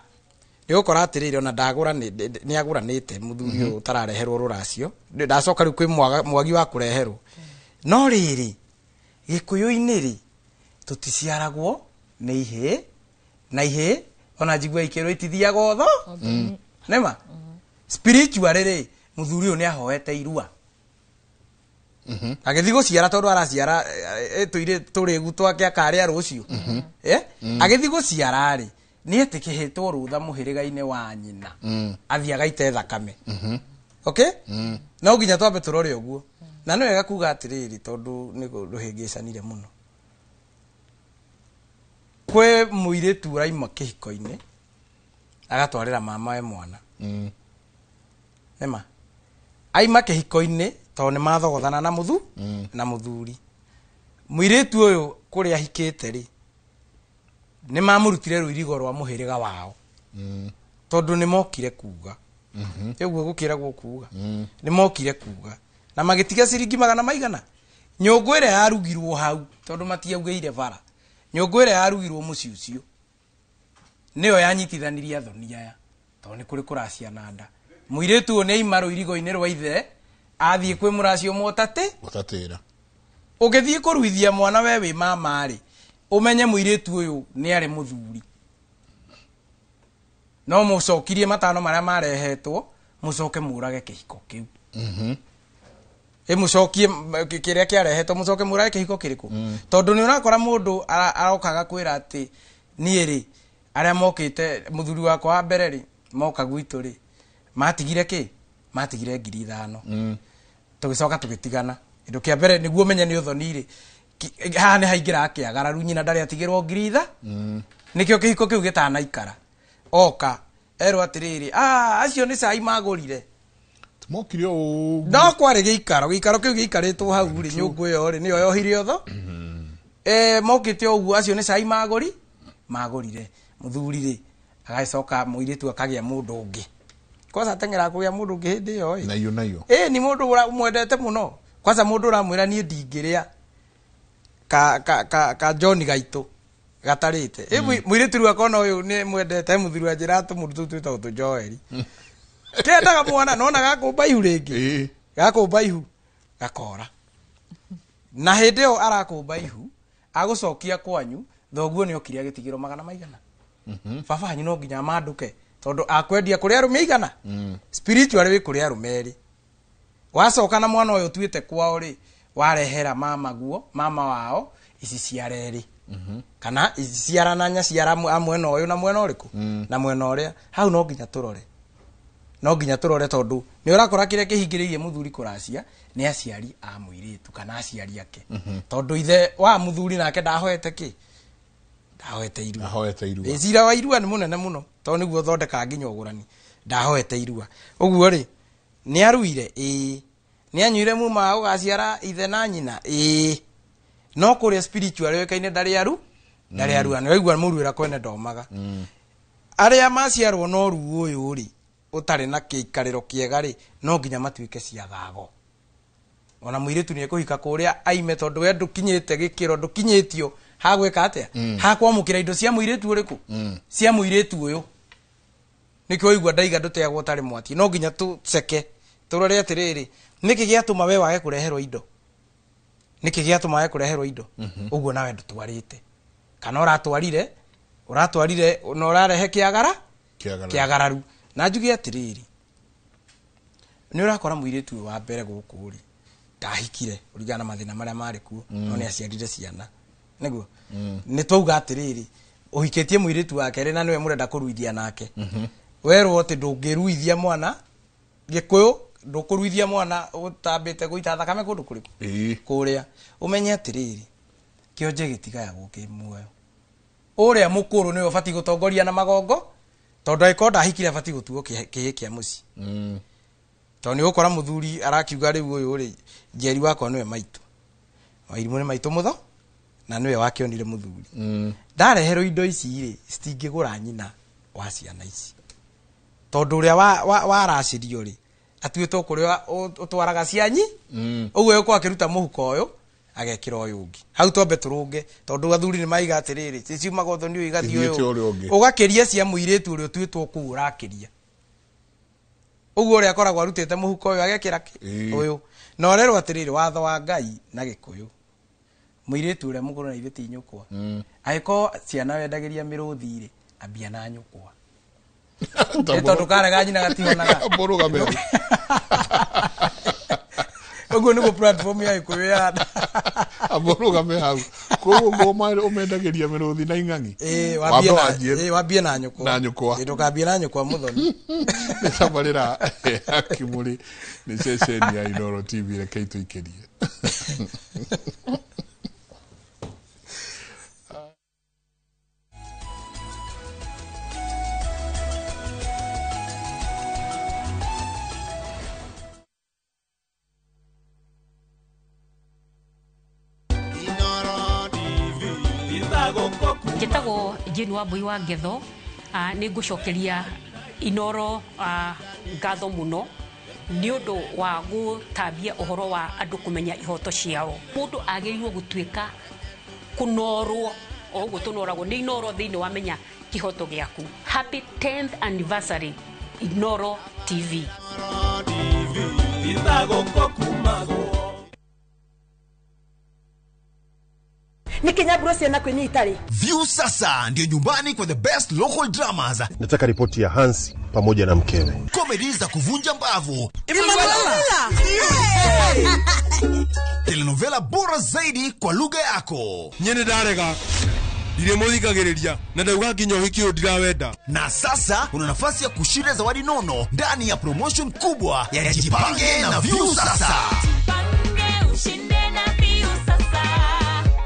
ni ukora atirire ona ndagura ni aguranite muthuri utarareherwo ruracio ndacoka ru kwi mwagi wa kureherwo no riri gikuyu-ini ri tuticiaragwo ni ihe na ihe ona jigwa ikero itithia gotho nema spiritual ri muthuri uyu ni ahoete irua agithi guciara tondu araciara tuire turigu twake akaria rucio agithi guciara ri ni etikihitwo rutha muhiriga-ini wa nyina athiaga ite thakame okay no nginya twambe turore uguo na no wega kuga atiriri tondu ni ruhingicanire muno kwe muiretu uraima kihiko-ini agatwarira mama we mwana nema aima kihiko-ini to ni mathogothana na muthuri muiretu uyu kuria hikite ri ni mamurutire ruirigo rwa muhiriga wao tondu ni mokire kuga eguo gukiragwo kuga ni mokire kuga na magitiga ciringi 100 nyungu ire yarugirwo hau tondu matiaugeire bara nyungu ire yarugirwo muci ucio niyo yanyitithaniria thoni aya to ni kuri kuracia nanda muiretu one imaro irigo-ini rwa ithe athie kwi muracio mutatira ugithie kuruithia mwana we wi mama ri umenye muiretu uyu ni ari muthuri no mucokirie matano maria marehetwo mucoke murage kihiko kiu mucokie kiria kiarehetwo mucoke murage kihiko kiriku tondu ni urakora mundu arokaga kwira ati nie ri aria mokite muthuri wakwa wa mbere ri moka gwitu ri matigire 5,000 tugicoka tugitigana indo kia mbere niguo menye ni uthoni ri ha ni haingira akiagararu nyina ndari atigirwo 1,000 nikio kihiko kiu gitanaikara oka ero atiriri acio ni cai magurire tumokire o no kwari giikaro kiu giikaritwo hau ri nyungu yo ri niyo yohire otho mokite oguo acio ni cai magurire muthuri ri agacoka muiritu akagia mundu ungi kwanza tengera kugia mundu ungi hindi yo nayo ni mundu mwendete muno kwanza mundu uramwira nie ndingiria ka John gaitu gatarite muiritu ru akona uyu ni mwendete muthuri wa njira tumurutu twita tu Joeli kendaga mwana nona gakumba ihu ringi gakumba ihu gakora na hindi yo arakumba ihu agucokia kwanyu thoguo ni okiria gitigiro 100 baba hanyu no nginya manduke tondu akwendia kuri arume igana spiritual wi kuri arume ri wacoka na mwana uyu tuite kwao ri warehera mama guo mama wao ici ciareri kana ici ciarananya ciara amwena uyu na mwena uriku na mwena uria hau no nginya turore tondu ni urakora kire kihingiririe muthuri kuracia ni aciari a muiritu kana aciari ake tondu ithe wa muthuri nake ndahoete ki ndahoete irua ecira wa irua ni munene muno tondu niguo thondeka nginya ugurani ndahoete irua uguo ri ni aruire ni anyuire muma ugaciara ithe na nyina no kuria spiritual wekaine ndari aru ani waigua muruira kwene ndomaga aria maciarwo no ru uyu ri utari na kiikariro kiega ri no nginya matuike cia thago ona muiritu ni kuhika kuria aime tondu we ndukinyite gikiro ndukinyitio hagweka atia hakwamukira indo cia muiritu uriku cia muiritu uyu nikio igua ndaiga nduteagwo utari mwati no nginya tuceke turore atiriri niki giatuma we wage kureherwo indo niki giatuma wage kureherwo indo uguo nawe ndutwarite kana uratwarire no urarehe kiagararu na njugi atiriri ni urakora muiritu wa mbere guku ri ndahikire urigana mathina maria mari ku no ni aciarire ciana niguo ni twauga atiriri uhikitie muiritu wake ri na niwe murenda kuruithia nake werwo ati ndungiruithia mwana gikuyu ndukuruithia mwana utambite guita thakame kundu kuriku kuria umenye atiriri kionje gitigaya guki muoyo uria mukuru niwe fati gutongoria na magongo tondu aikonda hikire fati gutuo kihikia muci tondu ni ukora muthuri arakiuga riu uyu ri njeri wako niwe maitu wairimwe ni maitu mutho na niwe wakionire muthuri ndarehero indo ici ri stingigura nyina wa ciana ici tondu uria waracirio ri atuitwo kuria utwaraga cianyi uguo yuko akiruta muhuko uyu agekira uyu ungi hau tombe turunge tondu athuri ni maiga atiriri ciciuma gothoni uyu igathi uyu ugakiria cia muiritu uria tuitwo ku urakiria uguo uria akoragwo arutite muhuko uyu agekira uyu na orerwo atiriri watho wa Ngai na gikuyu muiritu uria muguru na ithiti nyukwa aiko ciana wendagiria miruthi ri ambia na nyukwa tondu karega nyina gatihonaga murugame uguo niguo platform ya ikuyu ya murugame hau koguo umendagiria miruthi na ing'ang'i wambie na nyukwa ndukambie na nyukwa muthoni ni sabarira akimuri ni session ya Inoro TV reke tuikerie Njĩtagwo Jane Wambui wa Ngetho nĩ ngũcokeria Inoro ngatho mũno nĩ ũndũ wa gũtambia ũhoro wa andũ kũmenya ihoto ciao. Mũndũ agĩrĩirwo gũtuĩka kũnorwo o ũguo tũnoragwo nĩ Inoro thĩinĩ wa menya kĩhoto gĩaku. Happy 10th anniversary Inoro TV. Nikinyaburo ciana kwenye itari. View sasa ndio nyumbani kwa the best local dramas. Nataka ripoti ya Hansi pamoja na mkewe. Comedy za kuvunja mbavu. Telenovela bora zaidi kwa lugha yako. Nyene darega. Dire muthikagiriria na ndauga nginya uhiki ndirawenda. Na sasa una nafasi ya kushinda zawadi nono ndani ya promotion kubwa ya Jipange na View sasa.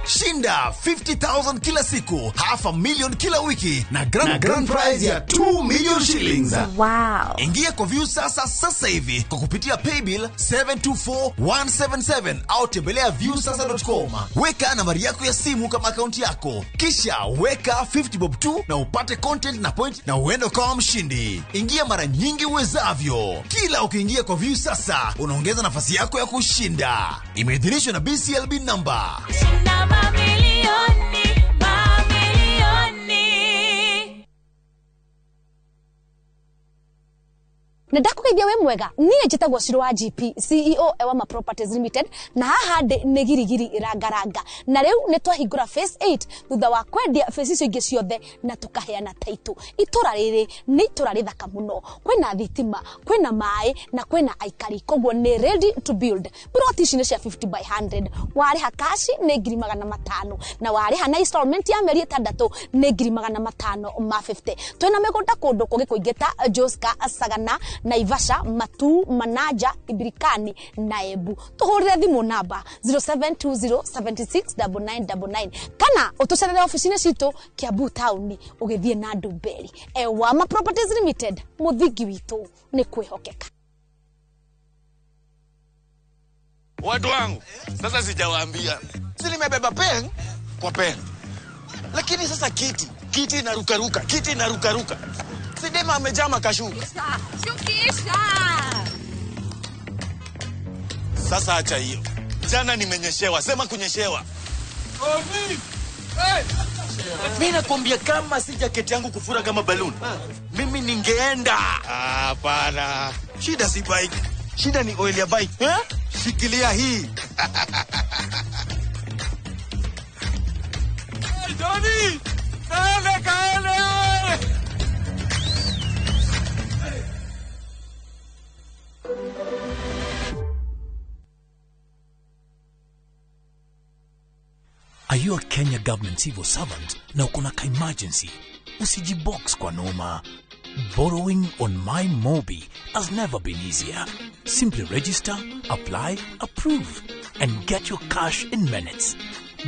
Shinda 50,000 kila siku, $500,000 kila wiki na grand prize ya 2 million shillings. Wow. Ingia kwa View sasa hivi kwa kupitia paybill 724177 au tembelea viewsasa.com. Weka nambari yako ya simu kama akaunti yako, kisha weka 50 bob tu na upate content na point na uende kama mshindi. Ingia mara nyingi uwezavyo. Kila ukiingia kwa View sasa unaongeza nafasi yako ya kushinda. Imeidhinishwa na BCLB number. na ndakugeithia we mwega niĩ njĩtagwo Shiro wa GP CEO Ewama Properties Limited na haha ndĩ nĩ girigiri irangaranga na rĩu nĩ twahingũra phase 8 thutha wa kwendia phase icio ingĩ ciothe na tukaheana title. Itura rĩrĩ nĩ itura rĩthaka mũno, kwĩna thitima, kwĩna maĩ na kwĩna aikari, koguo nĩ ready to build. Plot ici nĩ cia 50 by 100, warĩha cash nĩ 500 na warĩha na installment ya mĩeri 6 nĩ 550. Twĩna mĩgũnda kũndũ kũngĩ kũingĩ ta Joska, Sagana, Naivasha, Matu, Manaja, Ibirikani na Embu. Tuhurire thimu namba 0720769999 kana utucerere ofisini citu Kiambu town ugithie na Ndumberi. Ewama Properties Limited, muthingi witu ni kwihokeka. Watu wangu, sasa sijawaambia. Si nimebeba pen kwa pen. Lakini sasa kiti inarukaruka, kiti inarukaruka. Sidema amejaa makashuka. Shukisha. Sasa acha hiyo. Jana nimenyeshewa, sema kunyeshewa. Omi! Hey! Mimi nakwambia kama si jaketi yangu kufura kama balloon. Mimi ningeenda. Hapana. Shida si bike. Shida ni oil ya bike. Eh? Shikilia hii. Hey, Johnny! Kaele! Are you a Kenya government civil servant na uko na emergency? Usijibox kwa noma. Borrowing on MyMobi has never been easier. Simply register, apply, approve, and get your cash in minutes.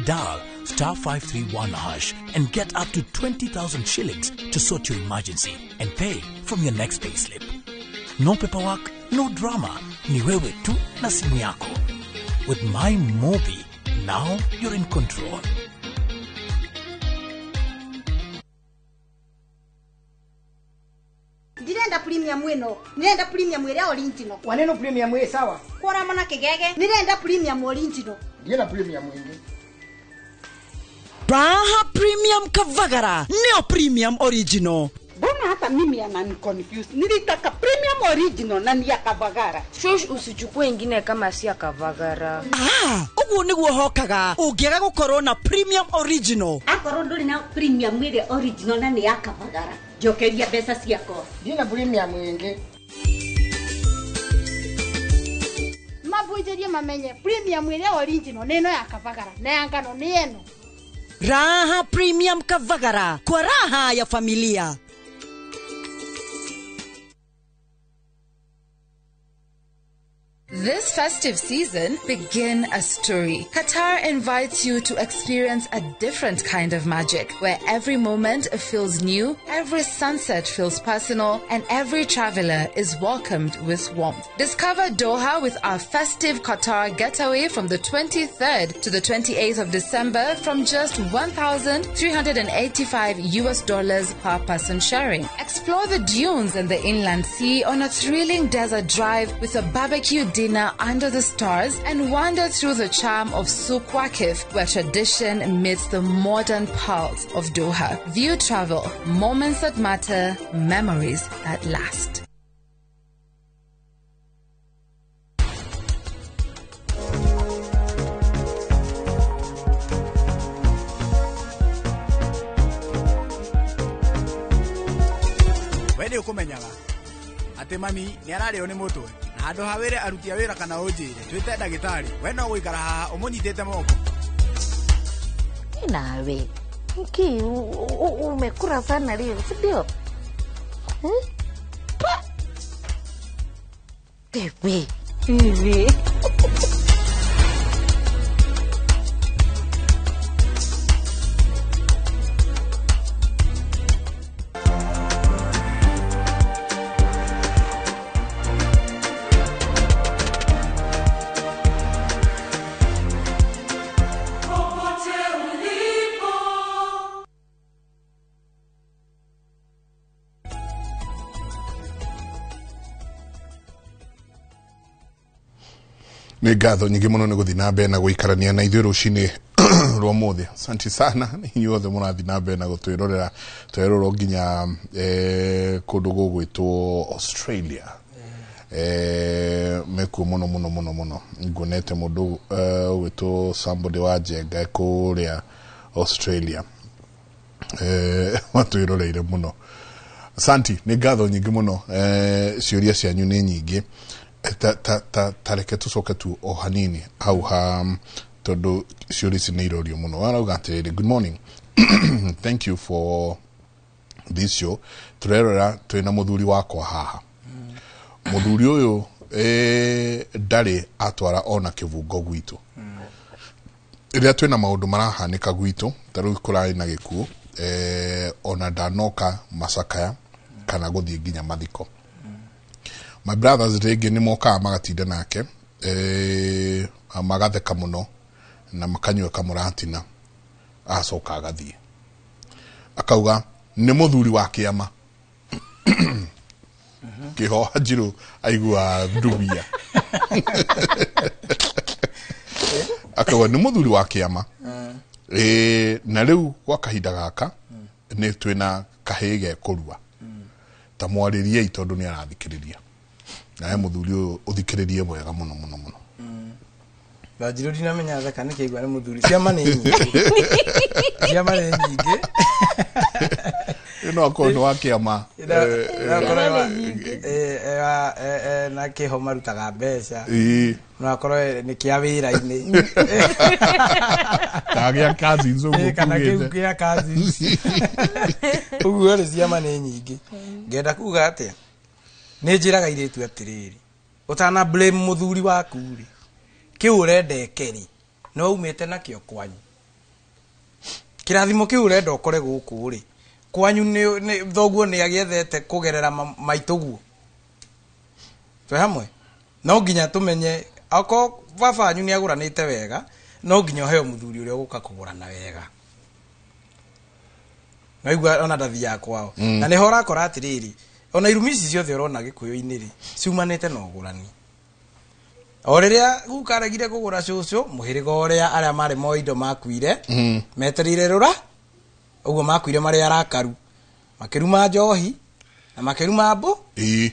Dial *531# and get up to 20,000 shillings to sort your emergency and pay from your next payslip. No paperwork, no drama. Ni wewe tu na simu yako. With MyMobi, now you're in control. Ndirenda premium wino, nirenda premium ĩrĩa original. Waneno premium ĩ sawa? Kwara mana kigege, nirenda premium original. Ndiena premium ĩngĩ. Raha Premium Kavagara, neo premium original. Mbona hata mimi anani confused? Nilitaka premium original na ni ya Kavagara. Shosh usichukue ingine kama si ya Kavagara. Uguo niguo hokaga. Ungiaga gukorwo na premium original. Akorwo nduri na premium ĩrĩa original na ni ya Kavagara. Jokeria pesa ciako. Ndiena premium ĩngĩ. Mabunjĩrie mamenye premium ĩrĩa original neno ya Kavagara na ya ngano ni eno. Raha Premium Kavagara, kwa raha ya familia. This festive season, begin a story. Qatar invites you to experience a different kind of magic, where every moment feels new, every sunset feels personal, and every traveler is welcomed with warmth. Discover Doha with our festive Qatar getaway from the 23rd to the 28th of December from just $1,385 per person sharing. Explore the dunes and the inland sea on a thrilling desert drive with a barbecue dinner under the stars and wander through the charm of Souq Waqif, where tradition meets the modern pearls of Doha. View travel, moments that matter, memories that last. Wende ukumenyaga ati mami ni ararĩo nĩ mũtwe na handũ ha wĩre aruti a wĩra kana ũnjĩre twĩte ndagĩtarĩ we no gũikara haha ũmũnyitĩte moko. Nawe hiki umekura sana leo, si ndio? Hivi nĩ ngatho nyingĩ mũno nĩ gũthiĩ na mbere na gũikarania na ithuĩ rũcinĩ rwa mũthĩ. Asante sana nĩ inyuothe mũrathiĩ na mbere na gũtwĩrorera twerorwo nginya kũndũ gũgwĩtwo Australia. meku muno ngonete mundu wito somebody wa Jenga kuria Australia watuiroreire muno. Santi ni gatho nyingi muno ciuria cianyu ni nyingi tareke tucoke tu o hanini au ha tondu ciuria ci ni irorio muno. Warauga atiriri, good morning. Thank you for this show. Turerora twina muthuri wakwa haha. Muthuri uyu ndari atwara ona kivungo gwitu. Iria twina maundu marahanika gwitu taru kurai na gikuo ona ndanoka macakaya kana guthie nginya mathiko. My brothers rege ni moka magatinda nake magatheka muno na makanywa kamuratina acoka agathie akauga ni muthuri wa kiama kiho Njiru aigua ndubia akauga ni muthuri wa kiama na riu gwa kahinda gaka ni twina kahige kurua ta mwaririe itondu ni arathikiriria na muthuri uthikiririe mwega muno Njiru dinamenya thaka ni kigwa ni muthuri ciama ni nyingi ciama ni nyingi ino akono wa kiama na kiho marutaga mbeca no akorwo ni kia wira-ini kagia kazi nzugu kana kia kazi uguo ri ciama ni nyingi ngenda kuga atia ni njiraga iritu atiriri utana blame muthuri waku ri kiu urendekeri no umite nakio kwanyu kirathimo kiu urenda ukore guku ri kwanyu ni thoguo ni agiethete kugerera maituguo twe hamwe no nginya tumenye ako baba anyu ni aguranite wega no nginya heo muthuri uria uguka kugurana wega na igwa ona ndathia kwao na ni hora kora atiriri ona irumisi ciothe urona gikuyu-ini ri ciumanite na ugurani o riria gukaregire kugura cucu muhiriga uria aria mari moindo makuire meterire rura uguo makuire mari arakaru makiruma njohi na makiruma mbu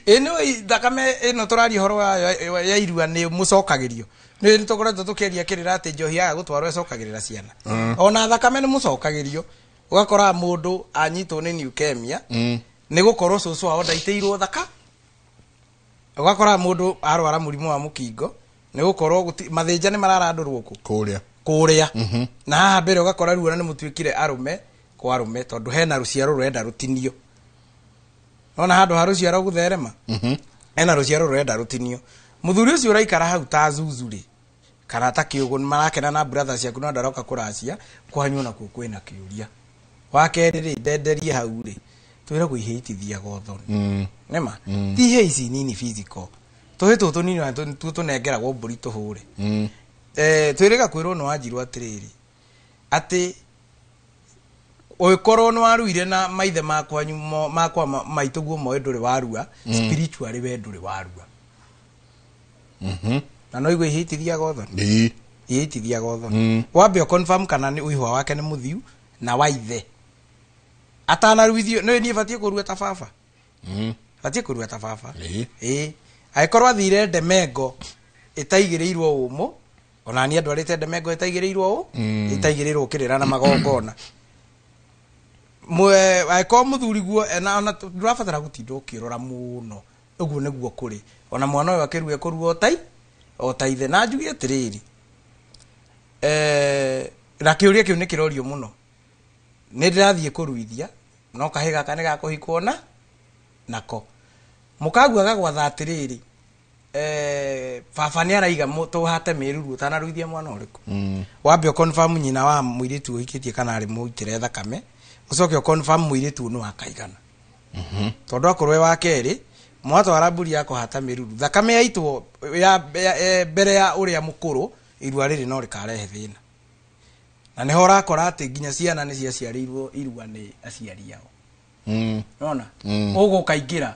ino thakame ino turari horo ya irua ni mucokagirio ni tukoretwo tukiria kirira ati njohi ya gutwarwo icokagirira ciana ona thakame ni mucokagirio ugakora mundu anyitwo ni leukemia ni gukorwo cucu wao ndaiteirwo thaka ugakora mundu arwara murimu wa mukingo ni gukorwo mathinja ni mararandurwo kuria na haha mbere ugakora ruona ni mutwikire arume kwa arume tondu hena ruciaro rurenda rutinio nona handu ha ruciaro gutherema hena ruciaro rurenda rutinio muthuri ucio uraikara hau ta zuzuri kana ta kiugo ni marakena na brothers yaku no ndaroka kuracia kwanyu na kwina kiuria wakeriri ndenderie hau ri twira kuihitithia gothoni nema ti heici nini physical tuhitu tunini na tunengera go mburi tuhure twirega kwirwo no Wanjiru atiriri ati oikorwo no waruire na maithe makwa maituguo moe nduri warua spiritually we nduri warua na no igwe ihitithia gothoni ihitithia gothoni wambe confirm kana ni uihwa wake ni muthiu na waithe atana ruithio no ni batie kurua ta baba batie kurua ta baba aikorwo athire Ndemengo itaigirirwo umo ona ni andu arite Ndemengo itaigirirwo itaigirirwo kirira na magongona aikorwo muthuri guo ona ndurabatara gutinda ukirora muno uguo niguo kuri ona mwana uyu akirue kurua otaithe na njugi atiriri na kiuria kiu ni kirorio muno ni ndirathie kuruithia no kahiga kane ga kuhikwo nako mukagu agagwatha atiriri baba ni araiga tuhate miruru utanaruithia mwana uriku wambe confirm nyina wa muiritu uhikitie kana ari muitire thakame ucoke confirm muiritu no akaigana tondu akorwe wa keri mwatwara mburi yako hata miruru thakame yaitwo ya mbere ya uria mukuru irua riri no rikarehe thina na ni hora kora ati nginya ciana ni ciaciarirwo irua ni aciari yao nona ugo kaingira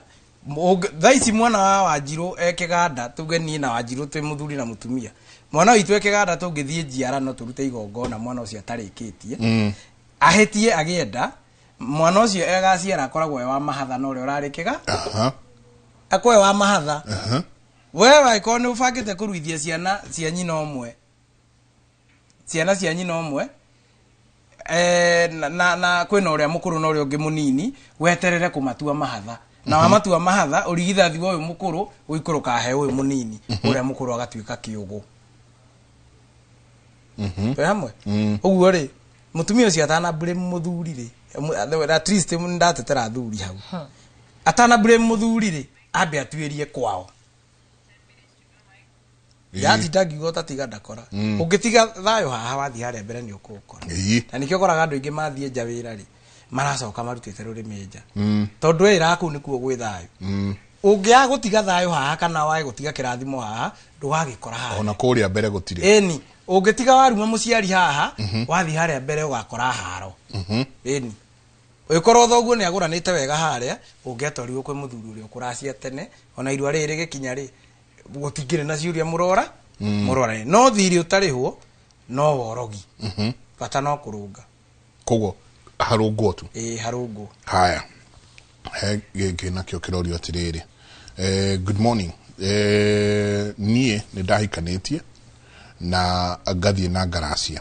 thaici mwana wa Wanjiru ekeganda tugenie na Wanjiru twi muthuri na mutumia mwana witu ekeganda tungithie njiara no turute igongona mwana ucio atarikitie ahetie agienda mwana ucio egaciara akoragwo wa mahatha no ri urarikega akwe wa mahatha wewe iko ni ufakite kuruithia ciana cia nyina omwe ciana cia nyina omwe na kwina uria mukuru na uria ungi munini weterere kumatua mahatha na wamatua mahatha urigithathi wa uyu mukuru uikuruka he uyu munini uria mukuru agatuika kiugo hamwe uguo ri mutumia ucio atana blame muthuri ri at least ndatetera thuri hau atana blame muthuri ri ambe atuirie kwao yathi ndangigota tiga ndakora ungitiga thayo haha wathi haria mbere ni ukukora na nikio koraga andu ingi mathie nja wira ri maracoka marutite rurimi nja tondu wira aku nikuo gwi thayo ungia gutiga thayo haha kana wae gutiga kirathimo haha ndugagikora haha ona kuria mbere gutire eni ungitiga waruma muciari haha wathi haria mbere ugakora haro eni uikorwo thoguo ni aguranite wega haria ungiatorirwo kwi muthuri uria ukuracia tene ona irua riri gikinya ri gutingire na ciuria murora murora no thiri utarihwo no worogi bata no kurunga koguo harungwo tu harungwo haya gege nakio kirorio atiriri good morning nie ni ndahikanitie na agathie na ngaracia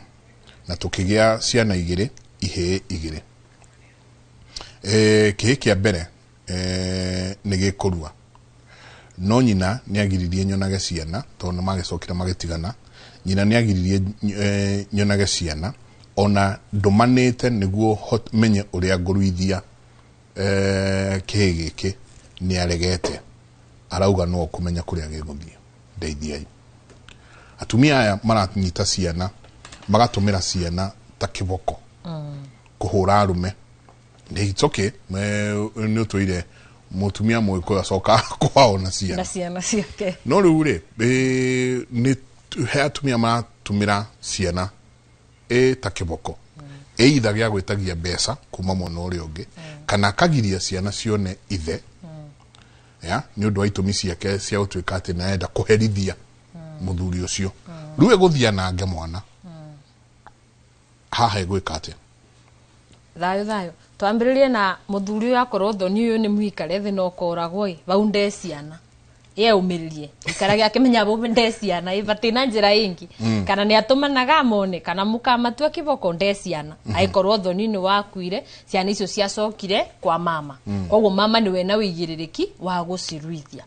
na tukigia ciana igire ihe igire kihe kia mbere ni gikurua no nyina ni agiririe nyonage ciana tondu magicokira magitigana nyina ni agiririe nyonage ciana ona ndumanite niguo menye uria nguruithia kihe giki ni aregete arauga no kumenya kuria giguthia ndeithiai atumia aya maranyita ciana magatumira ciana ta kiboko kuhura arume it's okay ni utuire mutumia mwiko acoka kwao na ciana ciake no riu ri ni he atumia maratumira ciana ta kiboko either gya gwitagia mbeca kuma mwena uria ungi kana akagiria ciana cione ithe ya ni undu wa itumi ciake cia gutuika ati naenda kuherithia muthuri ucio riu eguthia nange mwana haha egwika ati thayo twambiririe na muthuri uyu akorwo thoni uyu ni muhikare thi no koragwo vau nde ciana ye umiririe ikaragia akimenya bo nde ciana ibatina njira ingi kana ni atumanaga amone kana mukamatua kiboko nde ciana aikorwo thoni ni wakuire ciana icio ciacokire kwa mama koguo mama ni we na wigiririki wa guciruithia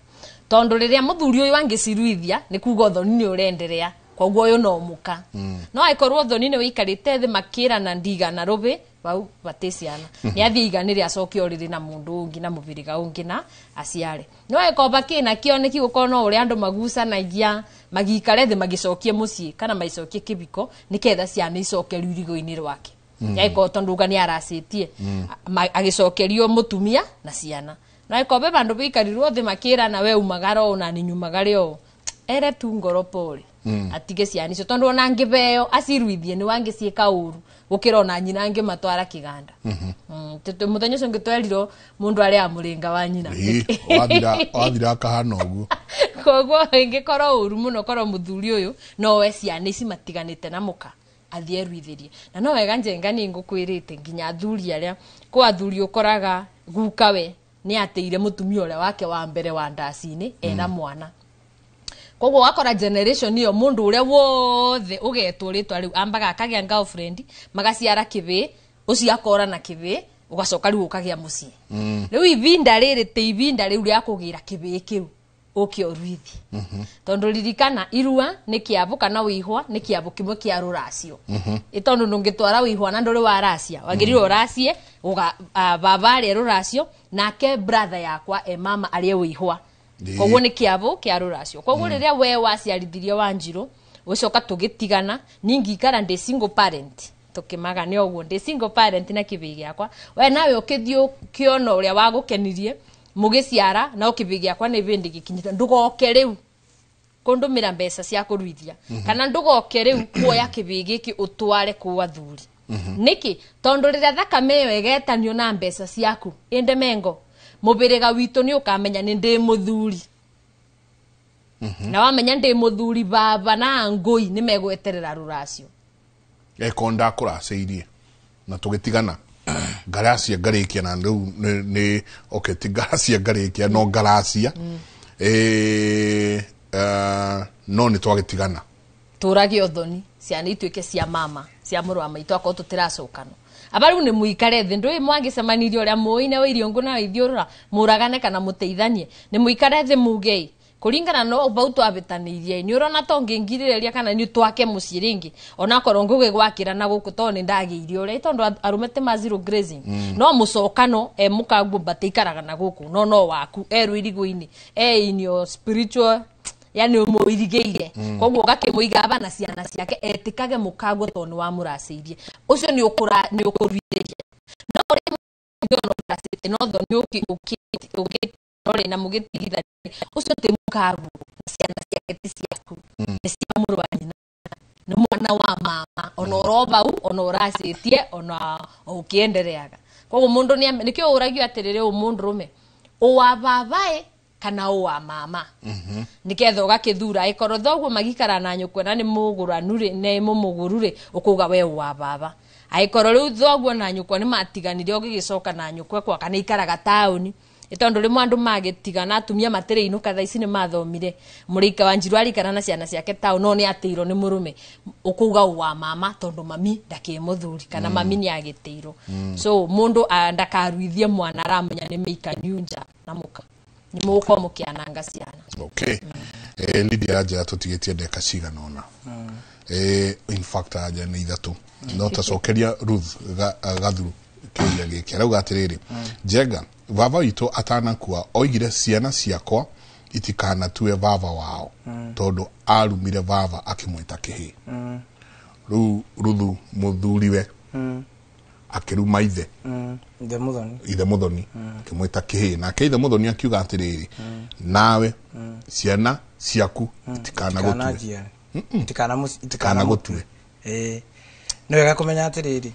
tondu riria muthuri uyu angiciruithia ni kuga thoni ni urenderea koguo uyu no muka no aikorwo thoni ni wikarite thi makira na ndiga na rubi vau bateciana ni athie iganire acoke oriri na mundu ungi na muviriga ungi na aciare no ekomba kina kioneki gukorwo no uri andu magucanagia magikare thi magicokie mucii kana maicokie kibiko niketha ciana icoke rurigo-ini rwake yaiko tonduga ni aracitie agicokerio mutumia na ciana no ekombe bandu bikarirwo thi makira na we umagaro na ni nyumagare o ere tu ngoro pole atige ciana icio tondu ona ngibeo aciruithie ni wangi ciika uru gukira ona nyina ngi matwara kiganda muthenya ucio ngitwerirwo mundu ari amuringa wa nyina wathira kahana uguo koguo ingikorwo uru muno korwo muthuri uyu no we ciana ici matiganite na muka athie ruithirie na no wega njenga ni ngukwirite nginya athuri aria kwa athuri ukoraga guka we ni ateire mutumia uria wake wa mbere wa ndacini ena mwana koguo wakora generation iyo mundu uria wothe ugetwo ritwa riu ambaga akagia girlfriend magaciara kibi ucio akora na kibi ugacoka riu ukagia mucii riu ivinda riri ti ivinda riu ria kugira kibi kiu ukio ruithi tondu ririkana irua ni kiabu kana wihwa ni kiabu kimwe kia ruracio itondu ndungitwara wihwa na nduri wa racia wagirirwo uracie baba ari ruracio nake brother yakwa mama ari wihwa koguo ni kiabu kia ruracio koguo riria we waciarithirie Wanjiru ucoka tugitigana ningi ikara ndi single parent tukimaga ni oguo ndi single parent na kibi giakwa we nawe ukithio kiono uria wagukenirie mugiciara na kibi giakwa ni vindi gikinyita ndugoke riu kundumira mbeca cia kuruithia kana ndugoke riu kuoya kibi giki utware kwa athuri niki tondu riria thakame iyo egetanio na mbeca ciaku inde mengo mubiriga witu ni ukamenya ni ndi muthuri na wamenya ndi muthuri baba na ngui ni megweterera ruracio ekonda kuraceirie na tugitigana ngaracia ngarikia na riu ni okay ti ngaracia ngarikia no ngaracia no nĩ twagetigana turage othoni ciana ituike cia mama cia mũrũ wa maitũ akorwo tũtiracokana abaru nĩ muikare thĩ ndũĩ mwangĩcemanirie ũrĩa mũine wa Iriongo na Ithiũrũra mũragane kana mũteithanie nĩ muikare thĩ mugei kuringana no bau twabitanirie ni urona tongingirireria kana ni twake mucii ringi ona korwo ngugi gwakira na guku to ni ndagiirie ure itondo arumete ma zero grazing no mucokano mukagu batikaraga na guku no waku erwiriguini in your spiritual yani umuirigeire koguo gakimuiga bana ciana ciake etikage mukagu to ni wa muraceirie ucio ni ukuriria no no no ore na mugitigitha ucio te mukagu ciana ciake ti ciaku ni cia mũrũ wa nyina ni mwana wa mama ona roba ona uracitie ona ukiendereaga koguo mundu ni nikio uragio atirire umundurume uwa babae kana uwa mama niketho gakithura ikoro thoguo magikara na nyukwe na ni muguranure ne mumugurure ukuga we uwa baba aikoro riu thoguo na nyukwe ni matiganire ogigicoka na nyukwe kwa kana ikaraga tauni itondo rimwe andu magetigana atumia matere inuka thaa ici ni mathomire murika wa Njirũ arikana na ciana ciake tauni no ni ateirwo ni murume ukuga uwa mama tondo mami ndakimuthuri kana mami ni agiteirwo so mundu ndakaruithie mwana aramenya ni meika nyunja na muka ni muko mukiananga ciana okay Lydia aja tutigetie ndeka cigana ona in fact aja ni ithatu no tacokeria Ruth gathuru kiuria giki arauga atiriri Njenga baba witũ atanakua oigire ciana ciakwa itikana tuwe baba wao tondu arumire baba akimwita kihi Ruthu muthuriwe akiruma ithe ithe muthoni akimwita kihi na ithe muthoni akiuga atiriri nawe ciana ciaku itikana gutue no wega kumenya atiriri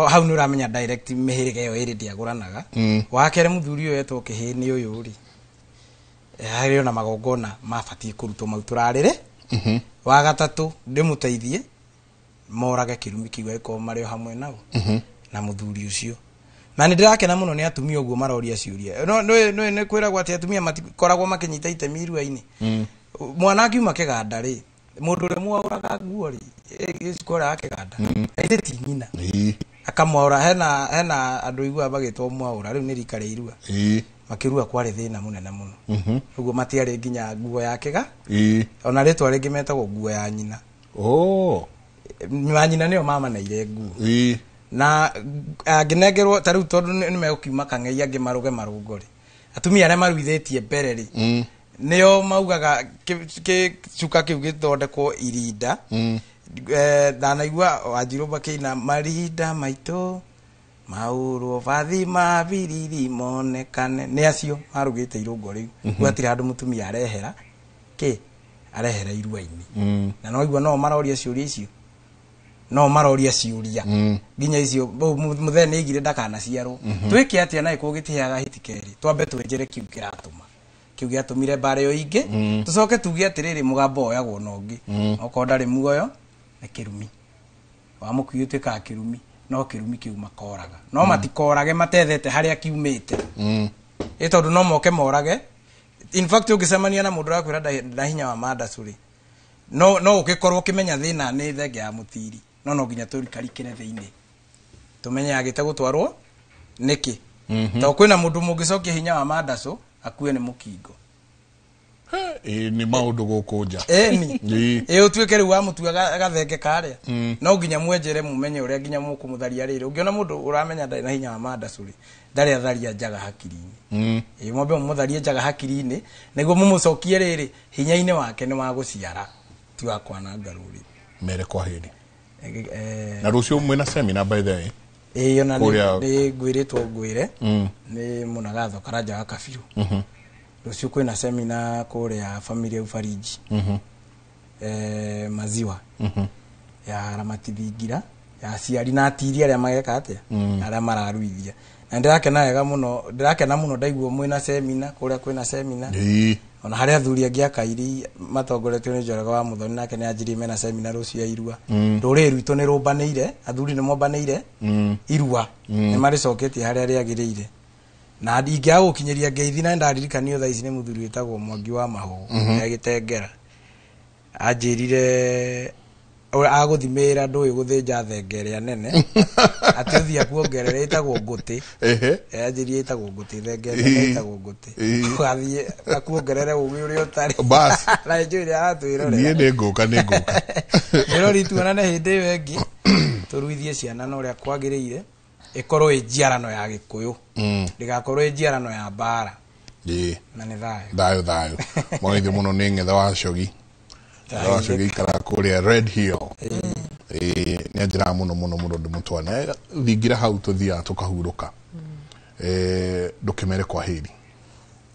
hau ni uramenya direct mihirige yo iri ndiaguranaga wakere muthuri uyu etwo kihi ni uyu ri hari ona magongona mabatie kurutwo mau turarire wa gatatu ndimuteithie morage kirumi kiwe ko mario hamwe nao na muthuri ucio na ni ndirakena muno ni atumia uguo maroria ciuria no ni kwiragwo ati atumia matikoragwo makinyita itemi iruaini mwana akiuma kiganda ri mundu rimwe uraga nguo ri isikora akiganda ite ti nyina akamwora hena andu igua bagitwo mwaura riu ni rika ri irua makirua kwari thina munene muno uguo matiari nginya nguo yakiga ona ritwa ringi metagwo nguo ya nyina wa nyina niyo mama na ire nguo na anginegerwo tariu tondu ni megukiuma kang'ei angi maruge marungori atumia aria maruithetie mbere ri niyo maugaga kicuka kiu githondekwo irinda ndanaigua Wanjiru bakina marinda maito mauru fathima biriri monekane ni acio marugite irungo riu gwatira andu mutumia arehera arehera iruaini na no igua no maroria ciuria icio no maroria ciuria nginya icio muthene igire ndakana ciarwo twike atia nae kugitiaga hitikeri twambe twenjere kiu kiratuma kiu giatumire bare yo ingi tucoke tugie atiriri mugambo oyagwo nongi okondari muoyo na kirumi wa mukuyute ka kirumi no kirumi kiu makoraga no matikorage matethete haria kiumite itondu no moke morage in fact ugisemania na mundu rakwira ndahinya wa mandacuri no ugikorwo kimenya thina ni thenge ya mutiri no nginya turikarikire thiini tumenye agite gutwarwo niki to kwina mundu mungicokia hinya wa mandacu akue ni mukingo ni maundu gukunja ni utuike riu wa mutua gathenge karia no nginya mwenjere mumenye uria nginya mukumutharia riri ungiona mundu uramenya ndari na hinya wa mandacu ri ndari atharia njaga hakiri-ini mwambe mumutharie njaga hakiri-ini niguo mumucokie riri hinya-ini wake ni wa guciara ti wa kwananga ruri mere kwa heri na rucio mwena seminar by the way yona ni ngwiritwo ngwire ni munagatho karanja wa kabiru rucio kwina seminar kuria family ufariji maziwa ya ramatithingira ya ciari na atiri aria mageka atia aria mararuithia na ndirakena wega muno ndaiguo mwina seminar kuria kwina seminar ona haria athuri angi akairi matongoretio ni Njoroge wa Muthoni nake ni anjiri mena seminar rucio ya irua ruri rwito ni rumbaneire athuri ni mombaneire irua ni maricoketie haria riagirire na ndingĩaga gũkinyeria ngeithi na ndaririkania thaa ici nĩ mũthuri wĩtagwo Mwangi wa Mahũgũ agĩtengera anjĩrire agũthimĩra ndũĩ gũthĩnja thengere nene atĩ ũthiĩ akuongerera ĩtagwo ngũtĩ anjĩrire ĩtagwo ngũtĩ thengere ĩtagwo ngũtĩ ũgathiĩ akuongerere ũgĩ ũrĩa ũtarĩ basi na njũĩ rĩa atwĩrorera niĩ nĩ ngũka ĩrori tuonane hĩndĩ ĩyo ĩngĩ tũruithie ciana na ũrĩa kwagĩrĩire ĩkorwo ĩ njiarano ya Gĩkũyũ ndĩgakorwo ĩ njiarano ya mbara na nĩ thayũ mwaithĩ mũno nĩ Ng'ethe wa Cogi Cogi ikara kũrĩa Red Hill nĩ njĩra mũno ndĩmũtwane thingira hau tũthiaga tũkahurũka ndũkĩmere kwa hĩri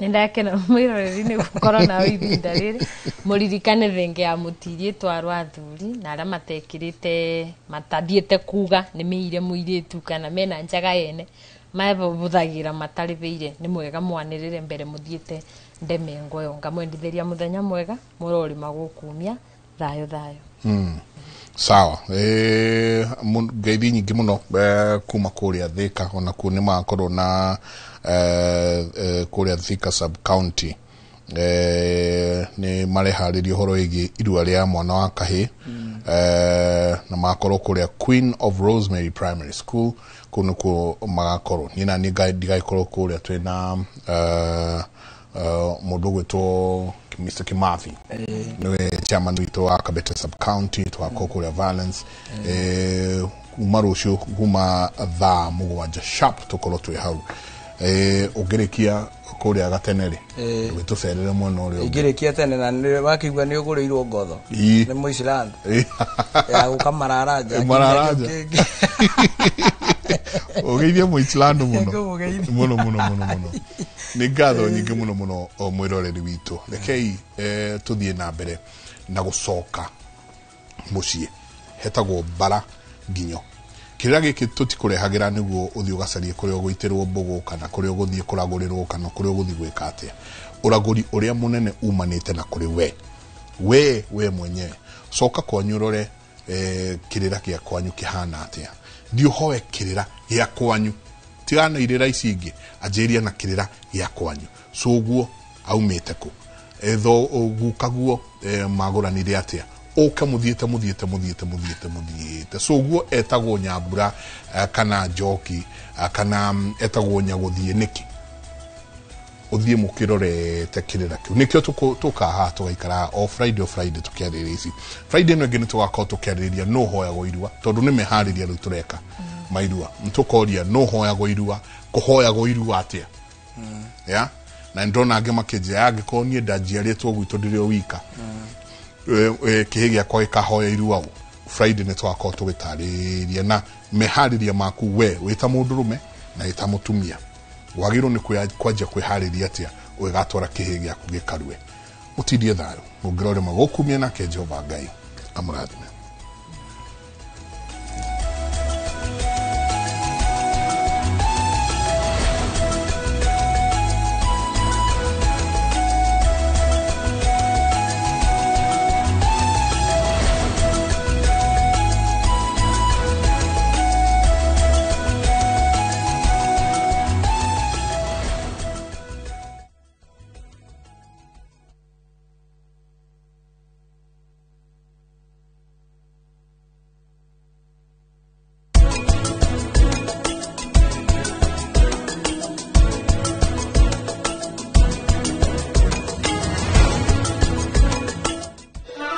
nĩndakena mwĩroreri nĩ gũkorwo nawe ihinda rĩrĩ mũririkane thenge ya mũtirie twarwo athuri na arĩa matekĩrĩte matathiĩte kuga nĩ mĩire mũirĩtu kana mena njaga yene mabũthagĩra matarĩbĩire nĩ mwega mwanĩrĩre mbere mũthiĩte ndemengo yo ngamwendithĩria mũthenya mwega mũrori magũkumia thayũ sawa ngeithi nyingĩ mũno kuma kũrĩa Thika ona kuo nĩ makorwo na kũrĩa Thika sub county nĩ mareharĩria ũhoro wĩgiĩ irua rĩa mwana wa kahĩ na makorwo kũrĩa Queen of Rosemary Primary School kũu nĩkuo magakorwo niĩ na niĩ ndigagĩkorwo kũrĩa twĩna mũndũ gwĩtwo Mr. Kimathi nĩwe chairman witũ wa Kabete sub county twakorwo kũrĩa Valence kuma rũciũ kuma thaa mũgwanja sharp tũkorwo twĩ hau ũngĩrĩkia kũrĩa Gatenere tũgĩtũcerere mwena ũrĩa ũngĩrĩkia tene na wakĩigua nĩ ũgũrĩirwo ngotho nĩ Mũislamu ya gũkamararanja ũgeithie Mũislamu mũno nĩ ngatho nyingĩ mũno o mwĩroreri witũ rekei tũthiĩ na mbere na gũcoka mũciĩ hetagwo Bara Nginyo kĩrĩa gĩkĩ tũtikũrehagĩra nĩguo ũthiĩ ũgacarie kũrĩa ũgũitĩrwo mbũgũ kana kũrĩa ũgũthiĩ kũragũrĩrwo kana kũrĩa ũgũthiĩ gwĩka atĩa ũragũri ũrĩa mũnene umanĩte na kũrĩ we mwenyewe coka kwanyu ũrore kĩrĩra gĩa kwanyu kĩhana atĩa thiĩ ũhoe kĩrĩra gĩa kwanyu tigana irĩra ici ingĩ anjĩria na kĩrĩra gĩa kwanyu coguo aumĩte kũ etho gukaguo magũranire atĩa oka muthiete coguo etagwo Nyambura kana Njoki kana etagwo Nyagũthiĩ nĩkĩ uthie mukirorete kĩrĩra kĩu nĩkĩo tũkaha tũgaikara o Friday tũkĩarĩrĩria ici Friday no ngene tũgakorwo tũkĩarĩrĩria no hoyagwo irua tondũ nĩ meharĩria rĩu tũreka mairua nĩtũkoria no hoyagwo irua kũhoyagwo irua atĩa ya na ndona angĩ makĩnjia angĩkorwo niĩ ndanjiarĩtwo gwitũ ndĩrĩ o wika kĩhĩ gĩakwa gĩkahoya irua Friday nĩ tũgakorwo tũgĩtarĩria na meharĩria maku we wĩta mũndũrũme na wĩta mũtumia wagĩrwo nĩ kwanjia kwĩharĩria atĩa ũgatwara kĩhĩ gĩaku gĩkarue ũtindie thayũ mũngĩrore magũkumia nake Jehova Ngai amũrathime.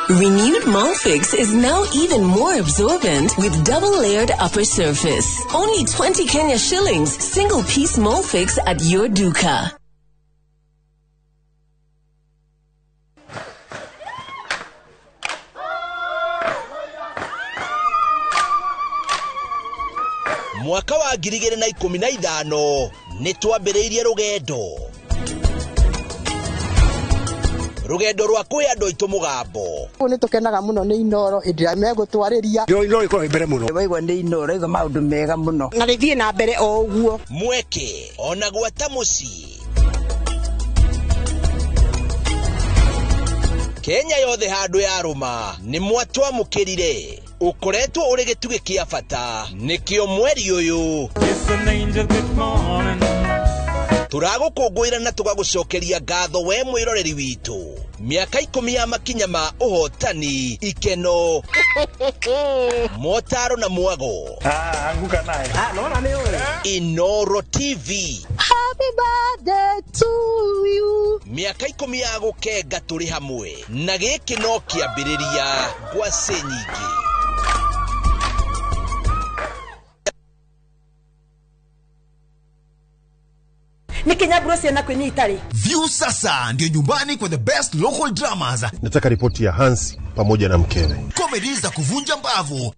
Renewed Molfix is now even more absorbent with double-layered upper surface. Only 20 Kenya shillings, single-piece Molfix at your duka. Mwaka wa 2015 nĩtwambĩrĩirie rugendo rwa kwĩ andũ aitũ mũgambo nĩ tũkenaga mũno nĩ Inoro hĩndĩ ĩrĩa megũtwarĩria Inoro ĩkorwo mbere mũno waigua nĩ Inoro iga maũndũ mega mũno na rĩthiĩ na mbere o ũguo mweke ona gwata mũciĩ Kenya yothe handũ ya rũma nĩ mwatwamũkĩrire ukoretwo ũrĩ gĩtugĩ kĩa bata nĩkĩo mweri ũyũ turagukungwira na tugagucokeria ngatho we mwiroreri witu. Miaka 10 ya makinya ma uhotani, ikeno motaro na mwago. Anguka naye. Naona ni wewe. Inoro TV. Happy birthday to you. Miaka 10 ya gukenga turi hamwe na giki no kiambiriria gwa senyingi. View sasa ndio nyumbani kwa the best local dramas. Nataka ripoti ya Hansi pamoja na mkewe. Comedy za kuvunja mbavu.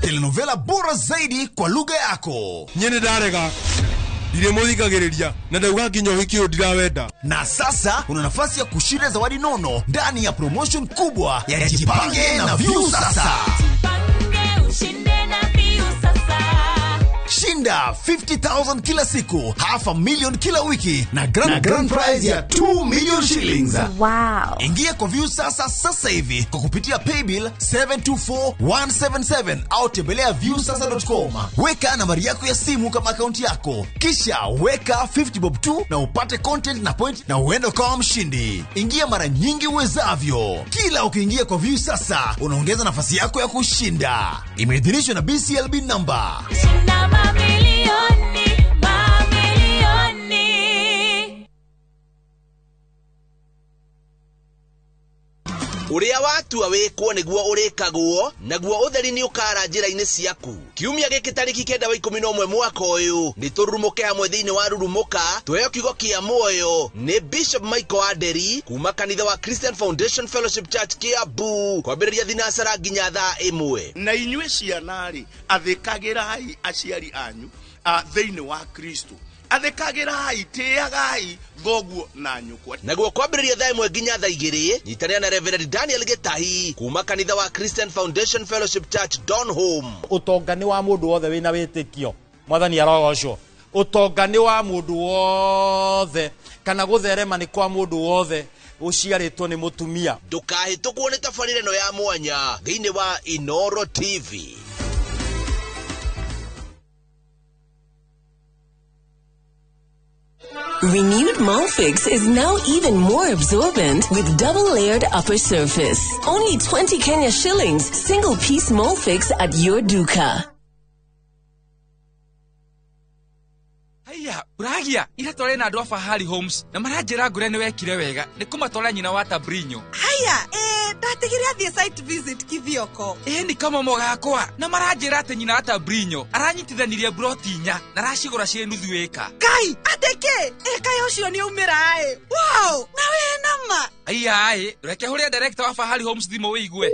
Telenovela bora zaidi kwa lugha yako. Nyene darega. Dire muthikagiriria na ndauga kinyo hikio ndirawenda. Na sasa una nafasi ya kushinda zawadi nono ndani ya promotion kubwa ya Jipange na View sasa. Shinda 50,000 kila siku, $500,000 kila wiki na grand prize ya 2 million shillings. Wow. Ingia kwa View sasa hivi kwa kupitia paybill 724177 au tembelea viewsasa.com. Weka nambari yako ya simu kama akaunti yako, kisha weka 50 bob tu na upate content na point na uende kama mshindi. Ingia mara nyingi uwezavyo. Kila ukiingia kwa View sasa unaongeza nafasi yako ya kushinda. Imeidhinishwa na BCLB number. Uria watu awekwo niguo urikagwo naguo utheri ni ukara njira-ini ciaku. Kiumia giki tariki 9/11 mwaka uyu ni turumuke hamwe thiini wa rurumuka tweyo kiugo kia muoyo ni Bishop Michael Aderi kuma kanitha wa Christian Foundation Fellowship Church Kiambu kwambiriria thinasara nginya thaa 1. Na inyue cianari athikagirai aciari anyu thiini wa Kristo. Athikagirai, tiagai thoguo na nyukwa. Naguo kwambiriria thaa 1 nginya thaa 2 nyitania na Reverend Daniel Gitahi kuma kanitha wa Christian Foundation Fellowship Church Donholm. Utongani wa mundu wothe wina witikio mwathani arogocwo. Utongani wa mundu wothe kana gutherema ni kwa mundu wothe uciaritwo ni mutumia. Ndukahitũkwo ni tabarĩra ĩno ya mwanya thiini wa Inoro TV. Renewed Molfix is now even more absorbent with double-layered upper surface. Only 20 Kenya shillings, single-piece Molfix at your duka. Haya, uragia, ira tole na andũ a Fahari Homes na maranjĩra ngure nĩ wekire wega nĩ kũmatwara nyina wa Tabrinyo. Haya, ndatigire athie site visit kithioko. Ni kama mogakwa na maranjĩra atĩ nyina wa Tabrinyo aranyitithanirie broti 4 na aracigũra ciĩ nuthu ĩka. Kai, ateke, kayo ũcio nĩ umĩra Wow, na we nama. Haya, reke hũrĩa director wa Fahari Homes thimo wĩigue.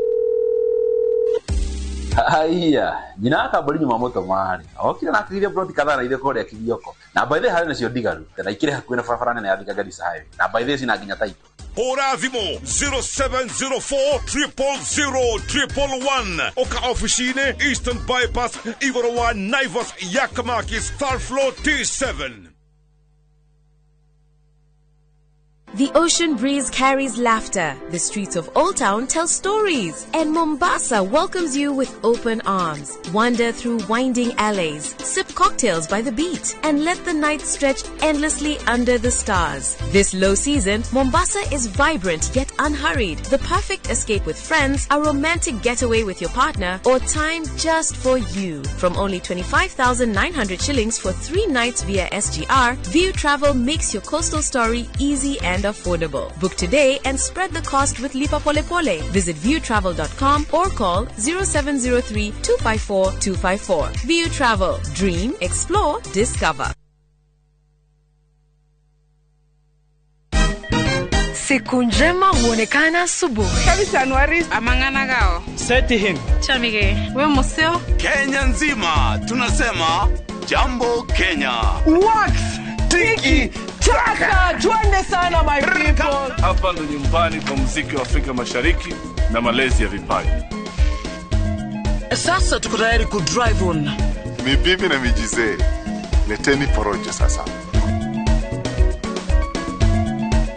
Haya, nyina Tabrinyo mamoto mari. Okire na akigire broti kadhaa na ile kore ya kithioko. Na by the way nacio ndigaru. Tena ikire hakuĩ na barabara nene ya Thika Garissa Highway. Na by the way sina nginya title. Hora thimo 0704000111 Oka officine Eastern Bypass Igorowa Naivas Yakamaki Star Floor T7. The ocean breeze carries laughter. The streets of Old Town tell stories. And Mombasa welcomes you with open arms. Wander through winding alleys, sip cocktails by the beach, and let the night stretch endlessly under the stars. This low season, Mombasa is vibrant yet unhurried. The perfect escape with friends, a romantic getaway with your partner, or time just for you. From only 25,900 shillings for 3 nights via SGR, View Travel makes your coastal story easy and affordable. Book today and spread the cost with Lipa Pole Pole. Visit viewtravel.com or call 0703-254-254. View Travel. Dream, explore, discover. Siku njema huonekana asubuhi. Kabisa Januari amangana gao. Seti hin. Chamige, we museo. Kenya nzima tunasema jambo Kenya. Wax, tiki, taka. Twende sana my people. Hapa ndo nyumbani kwa muziki wa Afrika Mashariki na malezi ya vipaji. Sasa tuko tayari ku drive on. Mibibi na mijize. Leteni porojo sasa.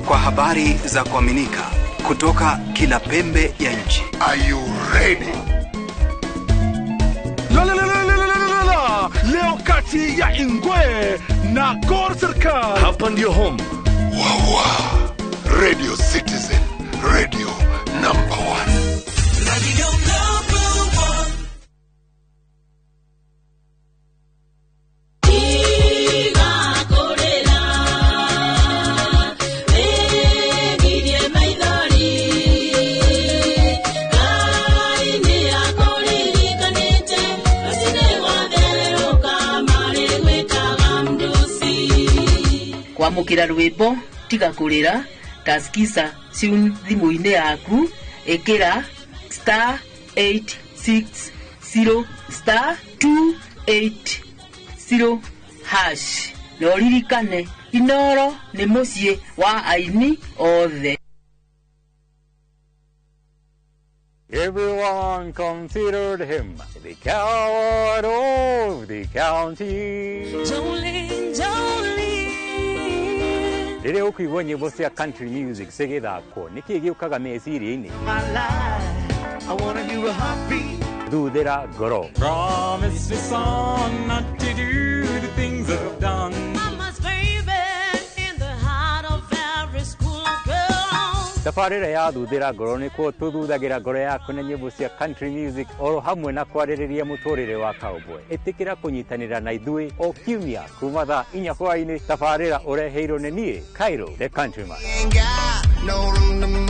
Kwa habari za kuaminika kutoka kila pembe ya nchi. Are you ready? Leo kati ya Ingwe na Gor Serikali. Hapa ndio home. Wawa Radio Citizen, radio number 1. Radio number 1. Kwamukira rwimbo tiga kurira taskisa siun thimu-ine yaku ekira *860 *280 hash noririkane Inoro ni mucie wa aini othe. Everyone considered him the coward of the county. Jolene, Jolene. Rĩrĩa ũkũigua nyĩmbo cia country music cigĩthakwo nĩkĩ gĩũkaga meciria-inĩ? I wanna do a heartbeat. Thuthĩra ngoro. Promise me son not to do the things I've done. Mama's baby in the heart of every school girl. Tabarĩra ya thuthĩra ngoro nĩkuo tũthuthagĩra ngoro yaku na nyĩmbo cia country music oro hamwe na kwarĩrĩria mũtũrĩre wa cowboy. Ĩtĩkĩra kũnyitanĩra na ithuĩ o kiumia kuma thaa 4 hwaĩ-inĩ. Tabarĩra ũreheirwo nĩ niĩ Cairo the Countryman. No room to move.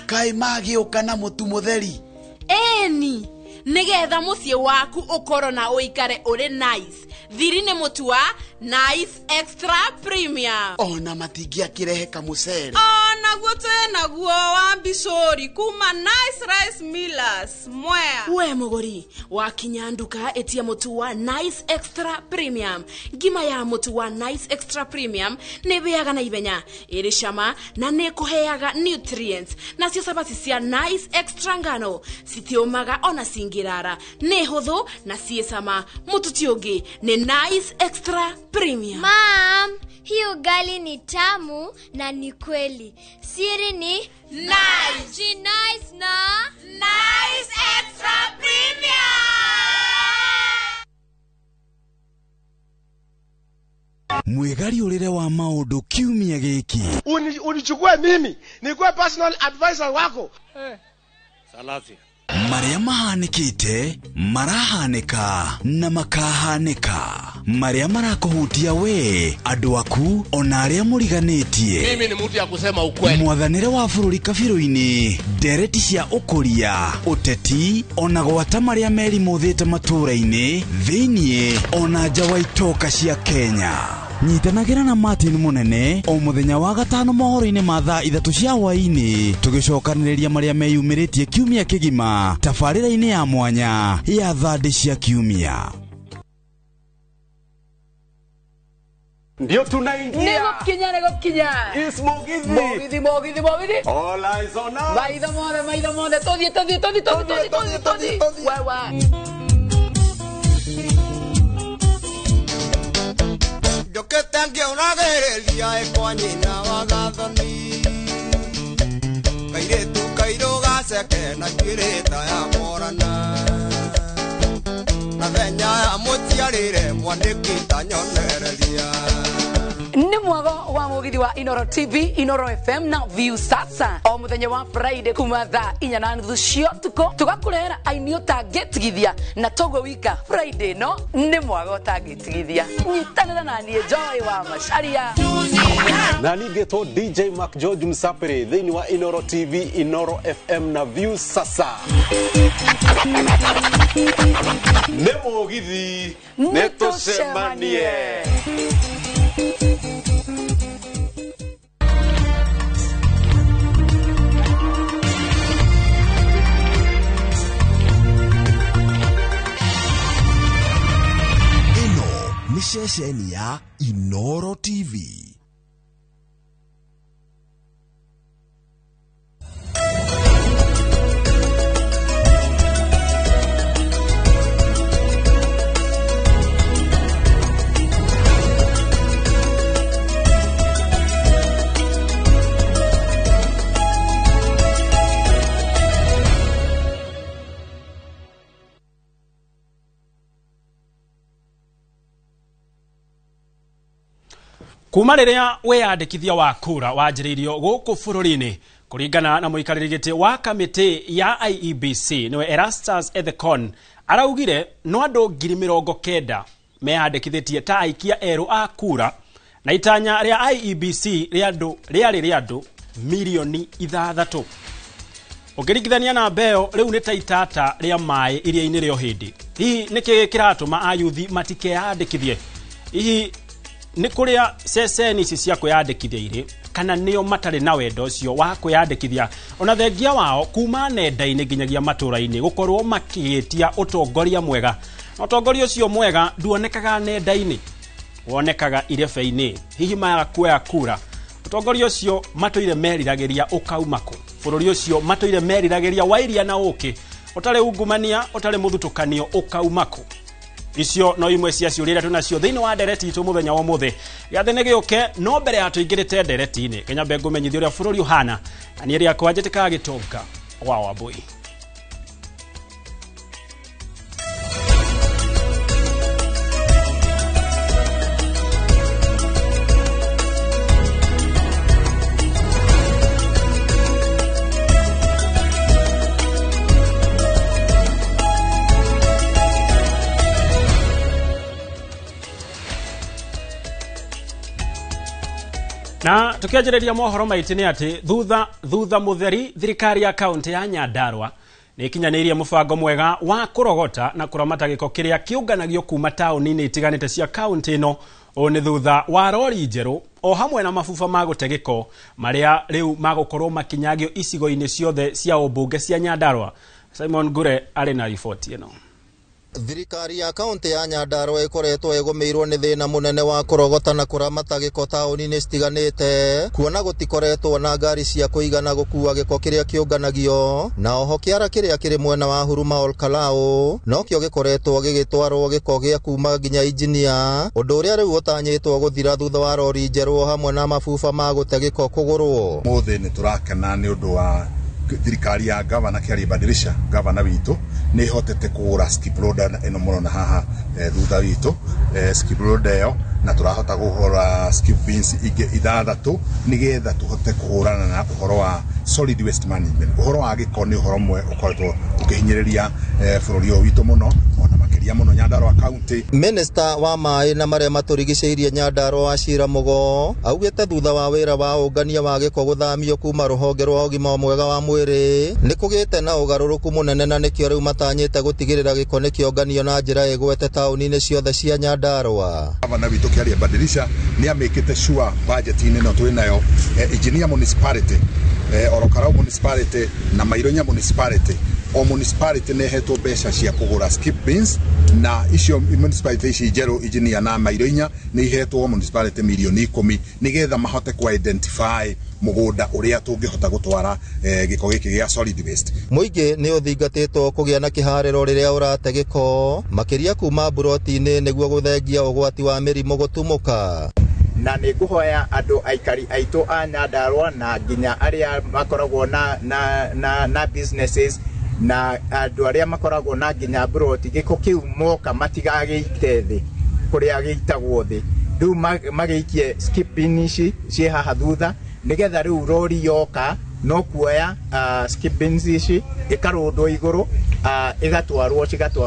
Kai magĩũka na mũtu mũtheri. Eni, nigetha mucie waku ukoro na uikare uri nice. Thiri ni mutu wa Nice Extra Premium. Ona matingĩakĩrehe kamucere. Naguo naguo wa Bishori kuma Nice Rice Millers Mwea. We mugori wakinya nduka etia mutu wa Nice Extra Premium. Ngima ya mutu wa Nice Extra Premium ne beaga na ibenya iri shama na ne kuheaga nutrients. Na cio sabasi cia Nice Extra ngano sitiomaga ona singirara ne hotho na siesama mutu tiongi ne Nice Extra Premium. Mom, hii ugali ni tamu na ni kweli. Siri ni Nice. Ji nice na Nice Extra Premium. Mwegari urire wa maundu kiumia giki. Unichukue mimi nikuwe personal advisor wako. Salazia. Maria mahanikite, marahanika na makahanika. Maria marakuhutia we, andu aku ona aria muriganitie. Mimi ni mtu ya kusema ukweli. Mwathanire wa bururi kabiru-ini, ndereti cia ukuria, uteti ona gwata maria merimuthite matura-ini, thiini ona nja wa itoka cia Kenya. Nyitanagira na Martin Munene o muthenya wa gatano mohoro-ini ma thaa 3 cia hwaĩ-ini tugicokanĩrĩria maria meyumĩrĩtie kiumia kĩgima tabarĩra-inĩ ya mwanya ya thande cia kiumia. Ndio tunaingia. Nego kinya. Ismogithi. Mogithi. All eyes on us. Maitho mothe. Todhi. Wewe. Yo que tengo una guerrilla kwa nyina wa gathoni. Kairo gase ke na kireta ya morana. Na venya ya mutiarire mwaniki tanyonereria. Ni mwago wa mugithi wa Inoro TV, Inoro FM na View sasa. O muthenya wa Friday kuma thaa 4:30 cia tuko tugakurehera aini utangitigithia na togo wika Friday no ni mwago utangitigithia. Nyitanira na niĩ Joy wa Macharia. Na ningetwo DJ Mark George Msapere thĩinĩ wa Inoro TV, Inoro FM na View sasa. Nĩ mugithi nĩtũcemanie. Ni ceceni ya Inoro TV. Kuma riria weyandikithia wa kura wanjiririo guku bururi-ini kuringana na muikariri giti wa kamiti ya IEBC niwe Erastus Ethekon araugire no andu 90,000 meyandikithitie ta aikia eru a kura na itanya ria IEBC riari andu milioni 6. Ukiringithania na mbeo riu ni ta itata ria mai iria-ini rio hindi. Hihi niki kiratuma ayuthi matikeyandikithie? Hihi ni kuria ceceni ici cia kwiyandikithia iri kana nio matari na wendo ucio wa kwiyandikithia ona thengia wao kuma nenda-ini nginyagia matura-ini gukorwo makigitia utongoria mwega na utongoria ucio mwega nduonekaga nenda-ini, wonekaga irebe-ini. Hihi maya kuoya kura utongoria ucio matuire meriragiria ukaumako, bururi ucio matuire meriragiria wairia na uki utari ungumania utari muthutukanio ukaumako. Icio no imwe cia ciuria tunacio thiini wa ndereti itu muthenya wa muthe gathene giuke no mbere ya tuingirite ndereti-ini Kenya Bengo menyithio uria bururi uhana na ni ria kwa njitika gitonga wa Wambui. Na tukiajereria mohoro maiti ni ati thutha mutheri thirikari ya kaunti ya Nyandarua ni ikinyanirie mubango mwega wa kurogota na kuramata giko kiria kiunganagio kuma tauni-ini itiganite cia kaunti ino o ni thutha wa rori njeru o hamwe na mafufa ma gutegiko maria riu magukorwo makinyagio icigo-ini ciothe cia ubunge cia Nyandarua. Simon Gure ari na ripoti ino. Thirikari ya kaunti ya Nyandarua ikoretwo egomeirwo ni thina munene wa kurogota na kuramata giko tauni-ini citiganite kuona gutikoretwo na ngari cia kuigana gukua giko kiria kiunganagio na oho kiara kiria kiri mwena wa Huruma Olkalau no kio gikoretwo gigitwarwo giko gia kuma nginya injinia undu uria riu utanyitwo guthira thutha wa rori njeru hamwe na mafufa ma gute giko kugurwo. Mothe ni turakena ni undu wa thirikari ya gavana Kiari Badirisha gavana witu ni hotete kugura skip loader eno muno na haha thutha witu skip loader yo na turahota guhora skip bins ige 6 nigetha tuhote kuhurana na uhoro wa solid waste management. Uhoro wa giko ni uhoro mwe ukoretwo ukihinyiriria bururi witu muno ona makiria muno Nyandarua county. Minister wa mai na maria maturigiceirie Nyandarua Ashira Mugo augite thutha wa wira wa ungania wa giko guthamio kuma ruhonge rwa ugima mwega wa mwiri ni kugite na ugaruruku munene na nikio riu matanyite gutigirira giko ni kionganio na njira egwete tauni-ini ciothe cia Nyandarua. Gavana witu Kiari Badirisha ni amekite sure budget-ini no twinayo engineer municipality Orokarau municipality na Maironya municipality o municipality ne heto besha cia kugura skip bins na icio municipality ici njeru engineer na Maironya ni heto municipality milioni 10 nigetha mahote ku identify mugunda uria tungihota gutwara giko giki gia solid waste. Muingi ni uthingatitwo kugia na kihariro riria urate giko makiria kuma buroti-ini niguo guthengia ugwati wa mirimo gutumuka na ni nguhoya andu aikari aitu a Nyandarua na nginya aria makoragwo na businesses na andu aria makoragwo na nginya buroti giko kiu moka matigagite thi kuria gitagwo thi riu magiikie skipping ici cie haha thutha nigetha riu rori yoka no kuoya skippings ici ikarundwo iguru igatwarwo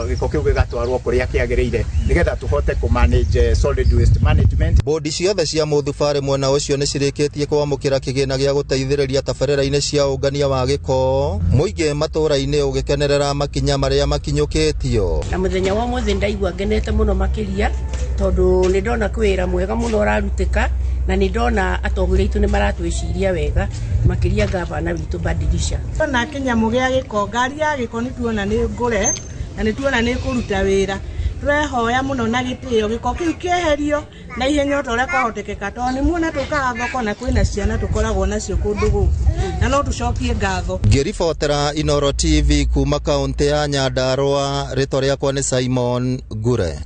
giko kiu gigatwarwo kuria kiagiriire nigetha tuhote ku manage solid waste management. Bodi ciothe cia muthubari mwena ucio ni cirikitie kwamukira kigina gia guteithiriria tabarira-ini cia ungania wa giko muingi matura-ini ugikenerera makinya maria makinyukitio. Na muthenya wa mothe ndaigua ngenete muno makiria tondu ni ndona kwira mwega muno urarutika na ni ndona atongoria itu ni maratwiciria wega makiria gavana witu Badirisha. Na kinyamo gia giko ngari ya giko ni tuona ni ngure na ni tuona ni kuruta wira twehoya muno na gitio giko kiu kieherio na ihenya utore kwahotekeka toni muona tukaga thoko na kwina ciana tukoragwo nacio kundu guku na no tucokie ngatho. Ngiribotera Inoro TV kuma kaunti ya Nyandarua ritwa riakwa ni Simon Gure.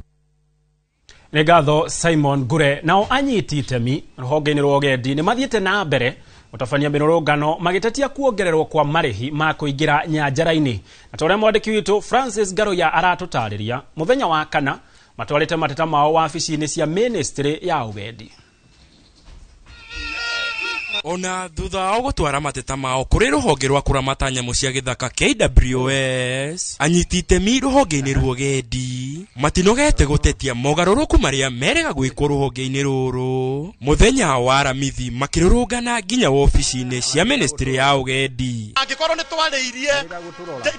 Negatho Simon Gure nao anyiti itemi ruhonge-ini rwa ugendi ni mathiete na mbere utafania mirurungano magitetia kuongererwo kwa marihi ma kuingira nyanjara-ini na tore mwandiki witu Francis Garoya aratutariria muthenya wa kana matwarite mateta mao wabici-ini cia ministry ya ugendi. Ona thutha wa gũtwara mateta mao kũrĩ rũhonge rwa kũramata nyamũ cia gĩthaka KWS, anyiti itemi rũhonge-inĩ rwa ũgendi matinogete gũtetia mogarũrũku marĩa merĩga gwĩkwo rũhonge-inĩ rũrũ. Mũthenya wa aramithi makĩrũrũngana nginya ofici-inĩ cia ministry ya ũgendi. Angĩkorwo nĩ twarĩirie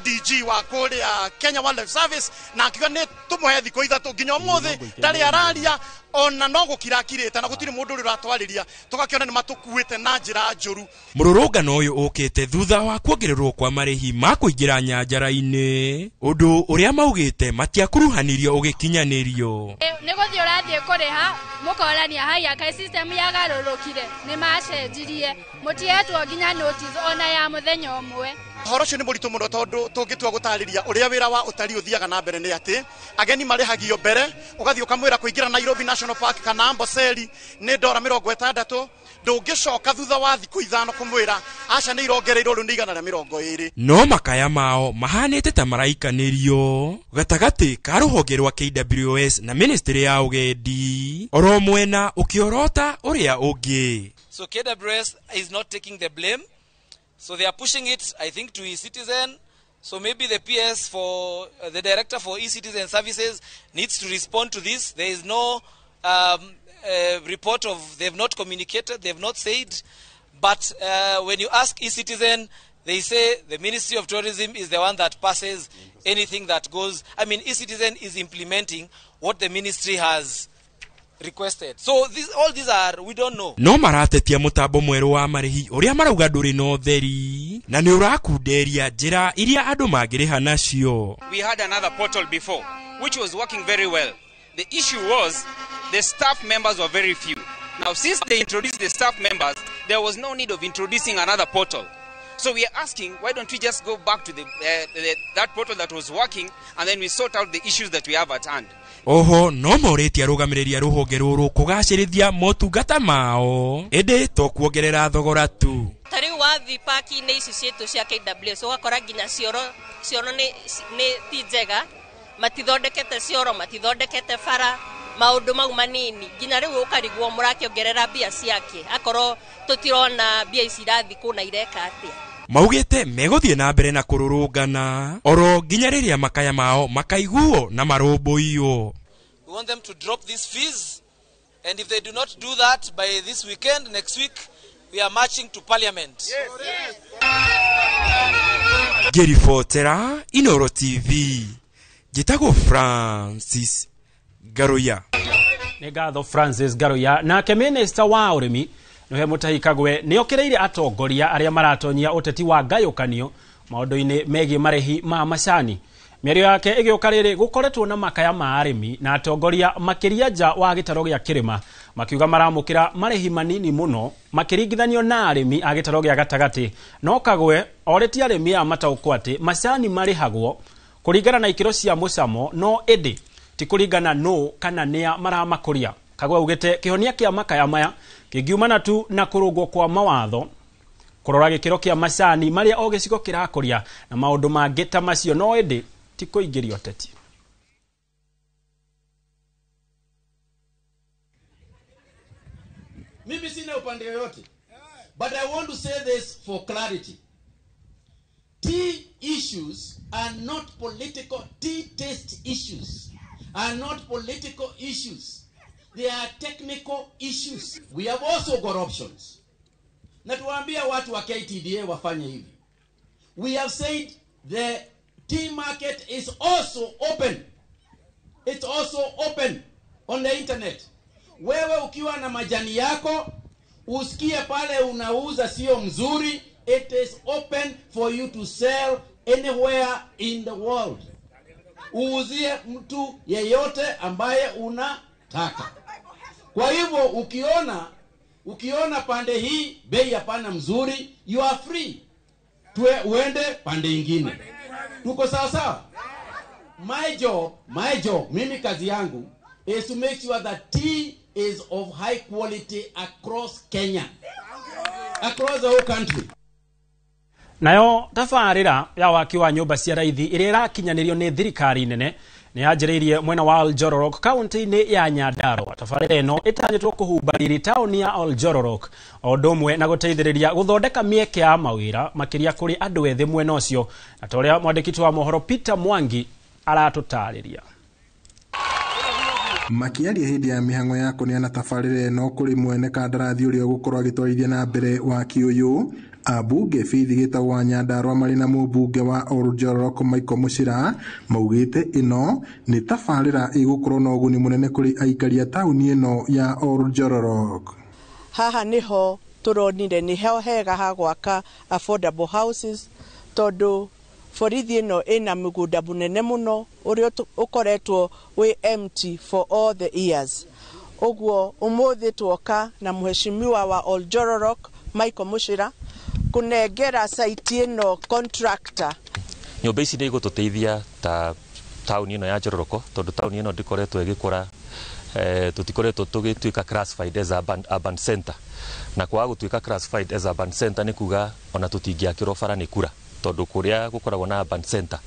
DG wa kũrĩa Kenya Wildlife Service na akiuga nĩ tũmũhe thikũ ithatũ nginya ũmũthĩ ndarĩ araria, ona no gũkirakirĩte na gũtirĩ mũndũ ũrĩa ũratwarĩria, tũgakĩona nĩ matũkuĩte na njĩra njũru. Mũrũrũngano ũyũ ũkĩte thutha wa kuongererwo kwa marĩhi ma kũingĩra nyanjara-inĩ, ũndũ ũrĩa maugĩte matiakuruhanirio ũgĩkinyanĩrio. Nĩ gũthiĩ ũrathiĩ kũrĩha mũkorania haya kai system yagarũrũkire nĩ macenjirie, mũtihetwo nginya notice ona ya mũthenya ũmwe. Horo cio nĩ mũritũ mũno tondũ tũngĩtua gũtarĩria ũrĩa wĩra wa ũtari ũthiaga na mbere nĩ atĩ ageni marĩhagio mbere, ũgathiĩ ũkamwĩra kũingĩra Nairobi National Park kana Amboseli nĩ $60, ndũngĩcoka thutha wa thikũ ithano kũmwĩra aca nĩ irongereirwo rĩu nĩ $120. No makaya mao mahanĩte ta maraikanĩrio gatagatĩ ka rũhonge rwa KWS na ministry ya ũgendi, oro mwena ũkĩorota ũrĩa ũngĩ. So KWS is not taking the blame. So they are pushing it, I think, to eCitizen. So maybe the PS for the director for eCitizen services needs to respond to this. There is no report of, they have not communicated, they have not said. But when you ask eCitizen, they say the Ministry of Tourism is the one that passes anything that goes. I mean, eCitizen is implementing what the ministry has requested. So all these are, we don't know. No maratetia mutambo mweru wa marihi uria marauga nduri no theri na ni urakunderia njira iria andu mangiriha nacio. We had another portal before which was working very well. The issue was the staff members were very few. Now since they introduced the staff members, there was no need of introducing another portal. So we are asking, why don't we just go back to that portal that was working and then we sort out the issues that we have at hand. Oho no moretia rugamireria ruhonge ruru kugacirithia motungata mao ende to kuongerera thogora tu. Tari wa vipaki ne ici cietu cia KWS ugakora nginya cioro ne ti njega, matithondekete cioro, matithondekete bara, maundu mau manini nginya riu ukarigwo murakiongerera mbia ciake akorwo tutirona mbia ici irathi kuna ireka atia. Maugite megothie na mbere na kururungana oro nginya riria makaya mao makaiguo na marũmbũiyo. We want them to drop these fees, and if they do not do that by this weekend, next week we are marching to parliament. Gerifotera Inoro TV. Jitago Francis Garoya. Negatho Francis Garoya nake minister wa urimi Nohe Mutahi Kagwe nĩokereire atongoria arĩa maratonyia ũteti wa ngayũkanio maũndũ-inĩ megiĩ marĩhi ma macani. Mĩario yake ĩgĩũka rĩrĩ gũkoretwo na makaya ma arĩmi na atongoria makĩria nja wa gĩtaro gĩa kĩrĩma makiuga maramũkĩra marĩhi manini mũno makĩringithanio na arĩmi a gĩtaro gĩa gatagatĩ. No Kagwe orĩtie arĩmi a mataũkwo atĩ macani marĩhagwo kũringana na ikĩro cia mũcamo no ĩndĩ ti kũringana no kana nĩa maramakũria. Kagwe ugĩte kĩhonia kĩa makaya maya kĩngiumana tu na kũrũngwo kwa mawatho kũrora gĩkĩro kĩa macani marĩa o gĩcigo kĩrakũria na maũndũ mangĩ ta macio no ĩndĩ ti kũingĩria ũteti. Mimi sina upande yoyote, but I want to say this for clarity. Tea issues are not political. Tea taste issues are not political issues. They are technical issues. We have also got options. Na tuambia watu wa KTDA wafanye hivi. We have said the tea market is also open. It's also open on the internet. Wewe ukiwa na majani yako, usikie pale unauza sio mzuri, it is open for you to sell anywhere in the world. Uuzie mtu yeyote ambaye unataka. Kwa hivyo ukiona pande hii bei hapana mzuri, you are free. Uende pande ingine. Tuko sawa sawa? My job, mimi kazi yangu is to make sure that tea is of high quality across Kenya. Across the whole country. Nayo tafarĩra ya waki wa nyũmba cia raithi ĩrĩa ĩrakinyanĩrio nĩ thirikari nene nĩ yanjĩrĩirie mwena wa Oljororok kaunti-inĩ ya Nyandarua. Tabarĩra ĩno ĩtanyĩtwo kũhumbarĩria taũni ya Oljororok o ũndũ ũmwe na gũteithĩrĩria gũthondeka mĩeke ya mawĩra makĩria kũrĩ andũ ethĩ mwena ũcio, na ta ũrĩa mwandĩki wa mohoro Peter Mwangi aratũtarĩria. Makiaria hindi ya mihango ya kũneana tabarĩra ĩno kũrĩ mwene kandarathi ũrĩa gũkorwo agĩtwarithia na mbere waki ũyũ, abunge Faith Gitau wa Nyandarua marĩ na mũmbunge wa Oljororok Michael Muchira maugĩte ĩno nĩ tabarĩra ĩgũkorwo na ũguni mũnene kũrĩ aikari a taũni ĩno ya Oljororok. Haha niho turonire niho hega ha gwaka affordable houses tondũ borithi ĩno ĩna mĩgũnda mũnene mũno ũrĩa ũkoretwo wĩ empty for all the years. Ũguo ũmũthĩ tuoka na mheshimiwa wa Oljororok Michael Muchira kunengera site ĩno contractor. Nyũmba ici nĩ igũtũteithia ta taũni ĩno ya Njororoko tondũ taũni ĩno ndĩkoretwo ĩgĩkũra, tũtikoretwo tũgĩtuĩka classified as urban center, na kwaga gũtuĩka classified as urban center nĩ kuga ona tũtingĩakĩrwo bara nĩ kura tondũ kũrĩa gũkoragwo na urban center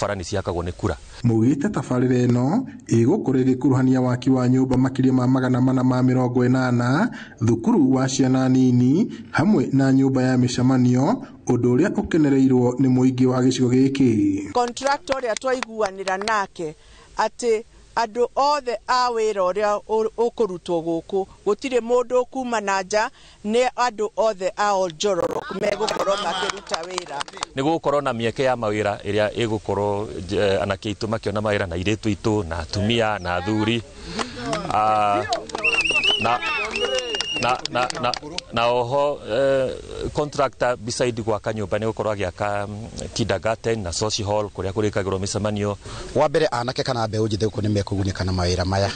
bara nĩ ciakagwo nĩ kura. Mugĩte tabarĩra ĩno ĩgũkorwo ĩgĩkuruhania waki wa nyũmba makĩria ma 480, thukuru wa ciana nini hamwe na nyũmba ya mĩcemanio, ũndũ ũrĩa ũkenereirwo nĩ mũingĩ wa gĩcigo gĩkĩ. Contractor ũrĩa twaiguanĩra nake atĩ andũ othe a wĩra ũrĩa ũkũrutwo gũkũ gũtirĩ mũndũ kuma na nja, nĩ andũ othe a Oljororok megũkorwo makĩruta wĩra. Nĩ gũkorwo na mĩeke ya mawĩra ĩrĩa ĩgũkorwo anake aitũ makĩona mawĩra na airĩtu aitũ na atumia na athuri na oho contractor beside gwaka nyũmba nĩ gũkorwo agĩaka kindergarten na social hall kũrĩa kũrĩkagĩrwo mĩcemanio. Wa mbere anake kana mbeũ njĩthĩ gũkũ nĩ mekũgunĩka na mawĩra maya,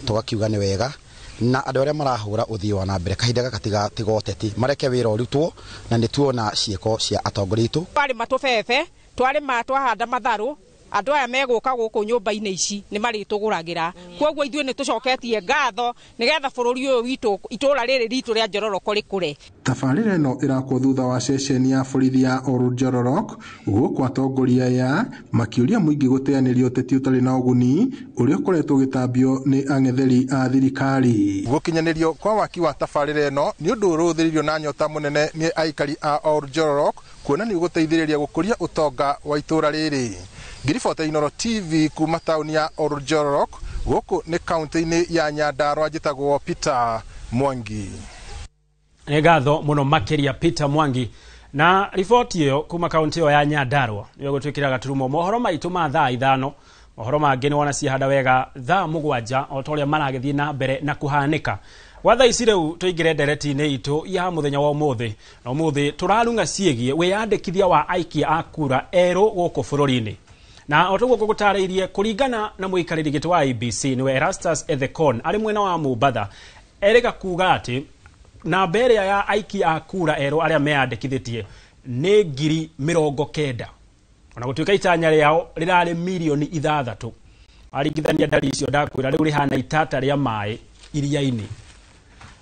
tũgakiuga nĩ wega na andũ arĩa marahũra ũthii wa na mbere kahinda gaka tiga ũteti mareke wĩra ũrutwo na nĩ tuona ciĩko cia atongoria aitũ. Twarĩma tũbebe, twarĩma twahanda matharũ, andũ aya megũka gũkũ nyũmba-inĩ ici nĩ marĩtũgũragĩra. Kwoguo ithuĩ nĩ tũcoketie ngatho nĩgetha bũrũri ũyũ witũ itũũra rĩrĩ ritũ rĩa Njororoko rĩkũre. Tabarĩra ĩno ĩrakwo thutha wa ceceni ya borithi ya Oljororok gũkũ atongoria ya makĩũria mũingĩ gũteanĩria ũteti ũtarĩ na ũguni ũrĩa ũkoretwo ũgĩtambio nĩ ang'etheri a thirikari. Gũkinyanĩrio kwa waki wa tabarĩra ĩno nĩ ũndũ ũrũthĩrĩirio na nyota mũnene nĩ aikari a Oljororok kuona nĩ gũteithĩrĩria gũkũria ũtonga wa itũũra rĩrĩ. Ngiribota Inoro TV kuma taũni ya Oljororok gũkũ nĩ kaunti-inĩ ya Nyandarua, njĩtagwo Peter Mwangi. Nĩ ngatho mũno makĩria Peter Mwangi na riboti ĩyo kuma kaunti ĩyo ya Nyandarua nĩyo gũtwĩkĩra gaturumo mohoro maitũ ma thaa 5. Mohoro mangĩ nĩ wona ciahanda wega thaa 7 o ta ũrĩa maragĩthiĩ na mbere na kũhanĩka. Watha ici rĩu tũingĩre ndereti-inĩ itũ ya mũthenya wa ũmũthĩ. Na ũmũthĩ tũrarunga ciĩgiĩ wĩyandĩkithia wa aikia a kura erũ gũkũ bũrũri-inĩ. Na otoguo gũgũtarĩirie kũringana na mũikarĩri gĩtĩ wa IEBC nĩwe Erastus Ethekon arĩ mwena wa Mombatha, erĩga kuga atĩ namba ĩrĩa ya aikia a kura erũ arĩa meyandĩkithĩtie nĩ 90,000, ona gũtuĩka itanya rĩao rĩrarĩ milioni 6. Aringithania ndari icio ndakwĩra rĩu rĩhana itata rĩa maĩ iria-inĩ.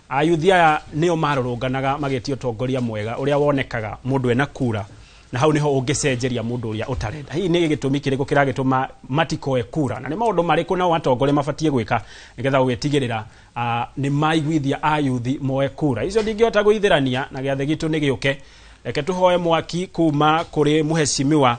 Ayuthi aya nĩo marũrũnganaga magĩtio ũtongoria mwega ũrĩa wonekaga mũndũ ena kura, na hau niho ũngĩcenjeria mũndũ ũrĩa ũtarenda. Hihi nĩ gĩtũmi kĩrĩkũ kĩragĩtũma matikoe kura, na nĩ maũndũ marĩkũ nao atongoria mabatie gwĩka nĩgetha gũgĩtigĩrĩra nĩ maiguithia ayuthi moe kura. Icio ndingĩhota gũithĩrania na gĩathĩ gitũ nĩ gĩũke. Reke tũhoe mwaki kuma kũrĩ mũheshimiwa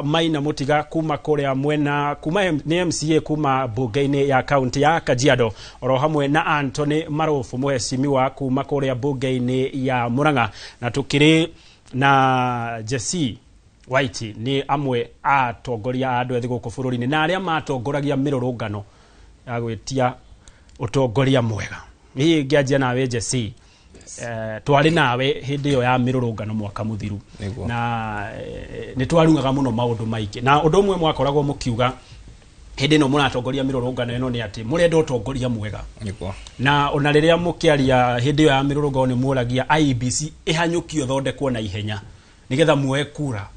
Maina Mũtiga kuma kũrĩa mwena kuma nĩ MCA kuma mbunge-inĩ ya kaunti ya Kajiado, oro hamwe na Anthony Marofu mũheshimiwa kuma kũrĩa mbunge-inĩ ya Murang'a, na tukĩrĩ na Jesse White ni amwe atongoria a andũ ethĩ gũkũ bũrũri-inĩ na arĩa matongoragia mĩrũrũngano ya gwĩtia ũtongoria mwega. Hihi ngĩanjia nawe Jesse, twarĩ nawe hĩndĩ ĩyo ya mĩrũrũngano mwaka mũthiru na nĩ twarungaga mũno maũndũ maingĩ, na ũndũ ũmwe mwakoragwo mũkiuga hĩndĩ ĩno mũratongoria mĩrũrũngano ĩno nĩ atĩ mũrenda ũtongoria mwega. Na ona rĩrĩa mũkĩaria hĩndĩ ĩyo ya mĩrũrũngano nĩ mũragia IEBC ĩhanyũkio thondekwo na ihenya nĩgetha muoe kura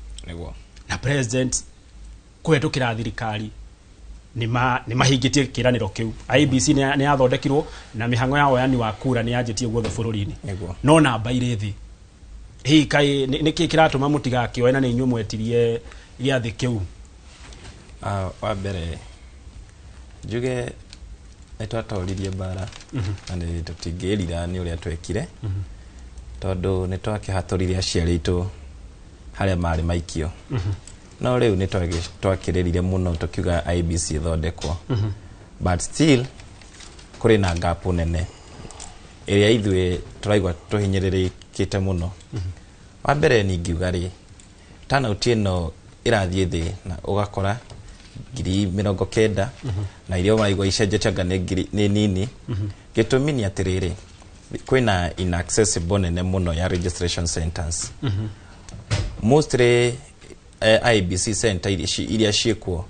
na president kũhetũkĩra thirikari nĩ mahingĩtie kĩranĩro kĩu. IEBC nĩ yathondekirwo na mĩhang'o ya woyani wa kura nĩ yanjĩtie guothe bũrũri-inĩ, no namba irĩ thĩ. Hihi kaĩ nĩkĩ kĩratũma mũtigakĩoe na nĩ inyuĩ mwetirie gĩathĩ kĩu? Wa mbere njuge nitwatoririe bara na nä tå tingä rira nä å rä a twekire tondå nä twakähatårire aciari aitå harä a marä maikio no rä u nä twakä rä rire må no tå kiuga IBC ithondekwo but still kå rä na ngapu nene ä rä a ithuä tå raigua tå hinyä rä rä kä te må no wa mbere ningiuga rä turnout ä no ä rathiä thä na å gakora 90,000 na iria maraigua icenjetanga nä nini gä tå mi nä atä rä rä kwä na inaccessible nene må no ya registration centers mostly IBC center iria ciäkuo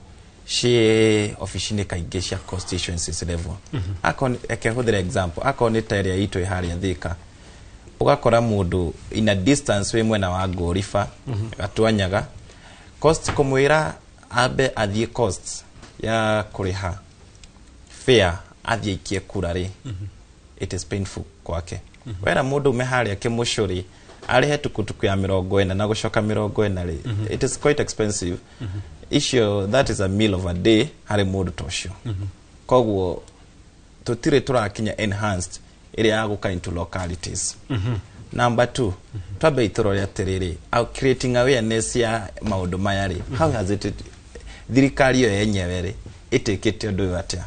ciä ofici-inä kaingä cia constituencies level eke hå thä ra example akorwo nä ta ä rä a itå ä harä a thä ka å gakora må ndå in a distance wä mwena wa Ngåriba Gatwanyaga cost kå mwä ra ambe athiä cost ya kå rä ha fair athiä ikie kura rä it is painful kwake wera må ndå ume harä a kä må cå rä arä he tukutuku ya 40 na gå coka 40 rä it is quite expensive icio that is a meal of a day harä må ndå ta å cio koguo tå tirä tå rakinya enhanced ä rä ya gå ka into localities number 2 twambe itå rå rä atä rä rä creating awareness ya maå ndå maya rä how has it thirikari yo yenyewe rä itä kä te å ndå å yå atä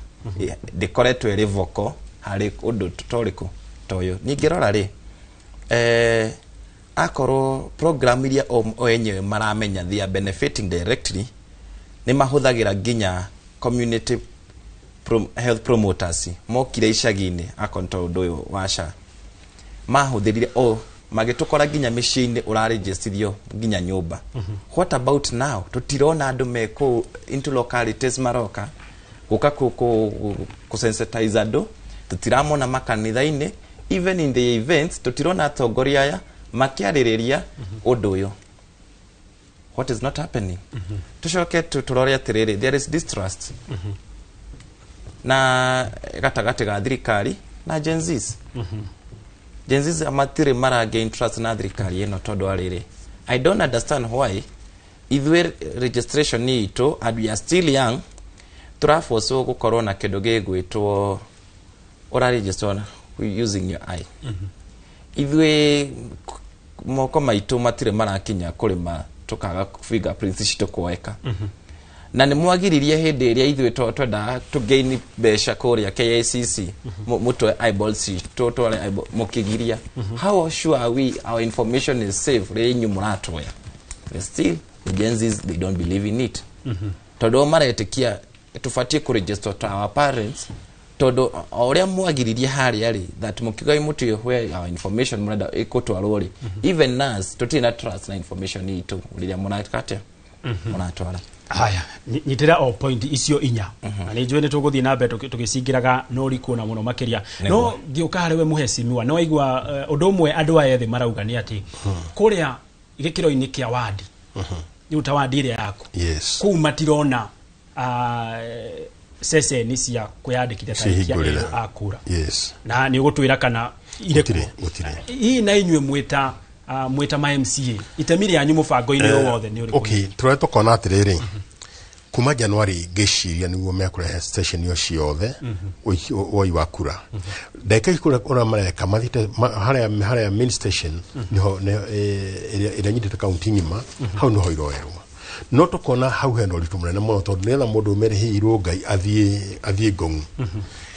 ndä koretwo ä rä voko harä å ndå torä kå ta å yå ningä rora rä akorwo program iria o yenyewe maramenya they are benefiting directly nä mahå thagä ra nginya community health promoters mokire icagi-inä akonta å ndå å yå waca mahå thä rire magä tå kora nginya mä ciä-inä å rarĩnjĩcithio nginya nyũmba what about now tå tirona andå mekå into localities maroka gå ka kå sensitize andå tå tiramona makanitha-inä even in the events tå tirona atongoria aya makiarĩrĩria ũndũ ũyũ what is not happening tucoke tũrore atĩrĩrĩ there is distrust na gatagatĩ ga thirikari na Gen Zs Gen Zs matirĩ maragain trust na thirikari ĩno tondũ arĩrĩ I don't understand why ithuĩ registration itũ and we are still young tũraforcwo gũkorwo na kĩndũ gĩgwĩtwo ũraregister using your eye ithuĩ moko maitũ matirĩ marakinya kũrĩma tũkaga fingerprints citũ kuoeka na nĩ mwagiririe hĩndĩ ĩrĩa ithuĩ twendaga tũgaini mbeca kũrĩa KICC mũtwe eyeballs tũtware mũkĩgiria how sure are we our information is safe rĩ inyuĩ mũratwoya still the Gen Zs they don't believe in it tondũ maretĩkia tũbatiĩ kũregister to our parents tondũ o ũrĩa mwagiririe harĩa rĩ that mũkiuga mũtũ where our information mũrenda ĩkũtwarwo rĩ even us tũtirĩ na trust na information itũ rĩrĩa mũratwara mũratwara haya nyitira o point icio inya na nĩ njũĩ nĩ tũgũthiĩ na mbere tũgĩcingĩraga no rikuona mũno makĩria no ngĩũka harĩ we mũhecimiwa no aigua ũndũ ũmwe andũ aya ethĩ marauga nĩ atĩ kũrĩa gĩkĩro-inĩ kĩa wadi nĩ ta wadi ĩrĩa yaku kũu matirona ceceni cia kwĩyandĩkithia tarĩki ĩyo akura na nĩ ũgũtwĩra kana irĩkũ hihi na inyuĩ mwĩta ma MCA itemi rĩanyu mũbango-inĩ ũyũ wothe nĩ ũrĩkũ okay tũrĩa tũkona atĩrĩrĩ kuma January ngĩciria nĩguo mekũrehe station ĩyo ciothe woi wa kura ndeka ikũra ũrĩa mareka mathite harĩa main station nĩho ĩrĩa nyitĩte kaunti ng'ima hau nĩho iroerwo no tũkona hau hena ũritũ mũnene mũno tondũ nĩgetha mũndũ ũmerĩhĩirwo Ngai athiĩ Ngong'u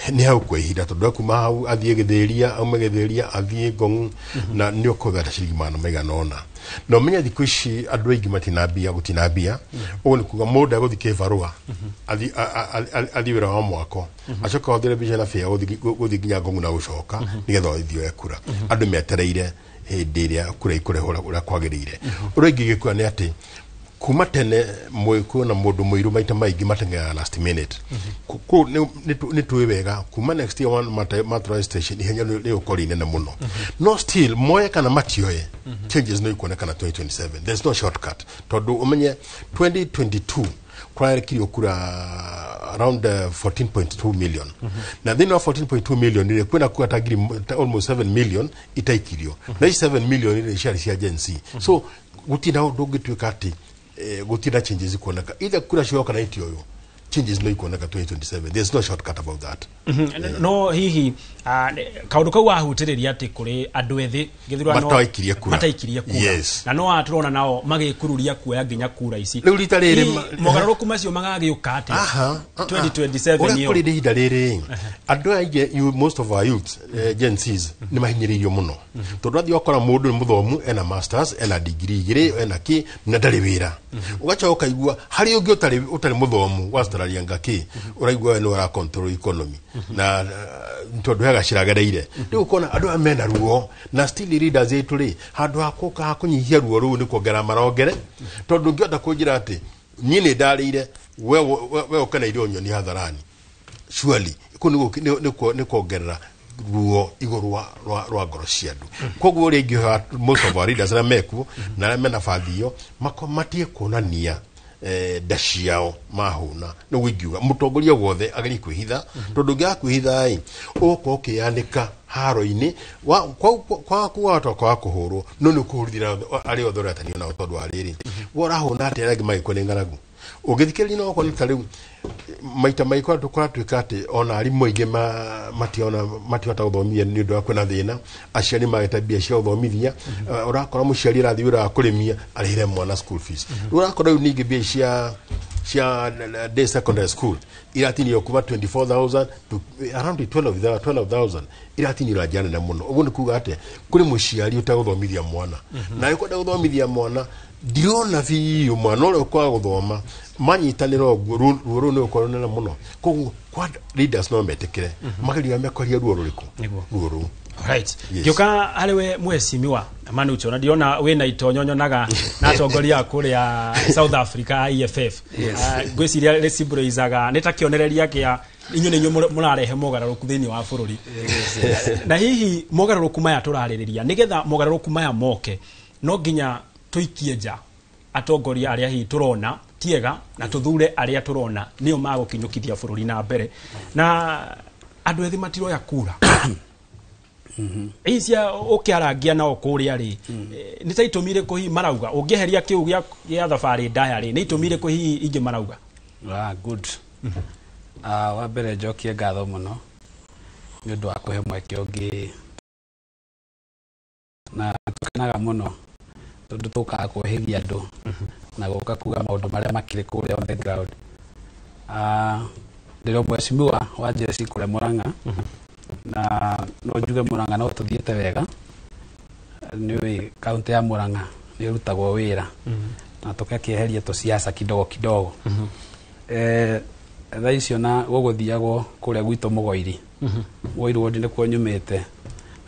nĩ hau kwa ihinda tondũ kuma hau athiĩ Gĩthĩria aume Gĩthĩria athiĩ Ngong'u na nĩ ũkũhũthĩra ciringi magana maigana ũna no menya thikũ ici andũ aingĩ gũtinambia ũguo nĩ kuga mũndũ egũthiĩ kĩbarũa athiĩ wĩra wa mwako acoka hũthĩre mbica na bĩa gũthiĩ nginya Ngong'u na gũcoka nĩgetha oithio ekura andũ metereire hĩndĩ ĩrĩa kura ikũrehwo ũrĩa kwagĩrĩire ũrĩa ingĩgĩkua nĩ atĩ kuma tene mwĩkũ na mũndũ mũirũ maita maingĩ mateng'eraga last minute kũu nĩ tũĩ wega kuma next year matura station ihenya nĩ ũkora inene mũno no still moye kana matioye changes no ikuonekana 2027 there's no shortcut tondũ umenye 2022 kwarekirio kura around 14.2 million na thĩinĩ wa 14.2 million ile kwĩna kura tagiri almost 7 million itaikirio na 7 million ile ciarĩ cia Gen Z so gutina ũndũ ũngĩtuĩka atĩ gutira changes kuoneka either kura cioka na itio yo changes no ikuoneka 2027. There's no shortcut about that. No hihi kaundu kau ahutiriria ati kuri andu ethi githurano mataikirie kura. Yes. Na no aturona nao magikururia kuoya nginya kura ici. Riu rita riri mogaruruku macio magagiuka ati 2027 yo. Kuri rita riri andu aige most of our youth Gen Zs ni mahinyiririo muno. Tondu athi okora mundu ni muthomu ena masters ena degree igiri ena ki na ndari wira. Ugacha ukaigua hari ungi utari muthomu wa Australia ngaki uraigua we no ra control economy na tondu hagaciragereire riu ukona andu amena ruo na still leaders etu ri handu hakuka hakunyihia ruo ru ni kuongera marongere tondu ngiota kunjira ati ni ni ndarire we ukana irio nyoni hatharani surely ni kuongerera ruo iguru rwa ngoro cia andu koguo ri ngiha most of our leaders na meku na mena fathio makomatie kunania daciao mahuna no wigiuga mutongoria wothe agari kwihitha tondu ngia kwihitha ai uko kiandika haro-ini kwa kwa kuhurwo no ni kuhurithira ari othoratani na tondu ariri worahuna ati aragi maikone ngaragu ugithikirira no kwa tariu maita maikwa tukora twikate ona ari moige matiota uthomithia ni ndu akona thina aciari magetabia cia uthomithia urakora muciari rathi ura kurimia arihire mwana school fees urakora ningi bia cia day secondary school iratini yokuva 24,000 to around 12,000 iratini rajana na muno ubundi kuga ate kuri muciari utaguthomithia mwana na yuko ndaguthomithia mwana dirona vi umwana ule kwa guthoma manyitaniro ruo no ukorona muno kwa leaders no metekere magaria mekoria ruo ruriku ruo right gioka halewe mwesimiwa amani uchona ndiona we na itonyonyo naga na tongoria kuri ya South Africa IFF gwiciria recibroizaga netakionereria kia inyu ninyu murarehe mogararuku thini wa bururi na hihi mogararuku maya turaririria nigetha mogararuku maya moke no nginya tuikie nja atongoria aria hi turona tiega na tuthure aria turona nio magukinyukithia bururi na mbere na andu ethi matiroya kura isia ukiarangia na okuria ri nitaitumire kuhi marauga ungeheria kiu gya thabari ndaya ri nitumire kuhi ingi marauga good wa mbere njokie ngatho muno ni undu wa kuhe mweke ungi na tukanaga muno tondu tukaga kuhigia andu na guka kuga maundu maria makire kuria on the ground ndiro mweshimiwa wa jesi kule Murang'a na no njuge Murang'a no tuthiete wega ni kaunti ya Murang'a ni rutagwo wira na tukakieheria to siasa kidogo tha icio na guguthiagwo kuria gwito Mugoiri Mugoiri wodi ni kwa nyumete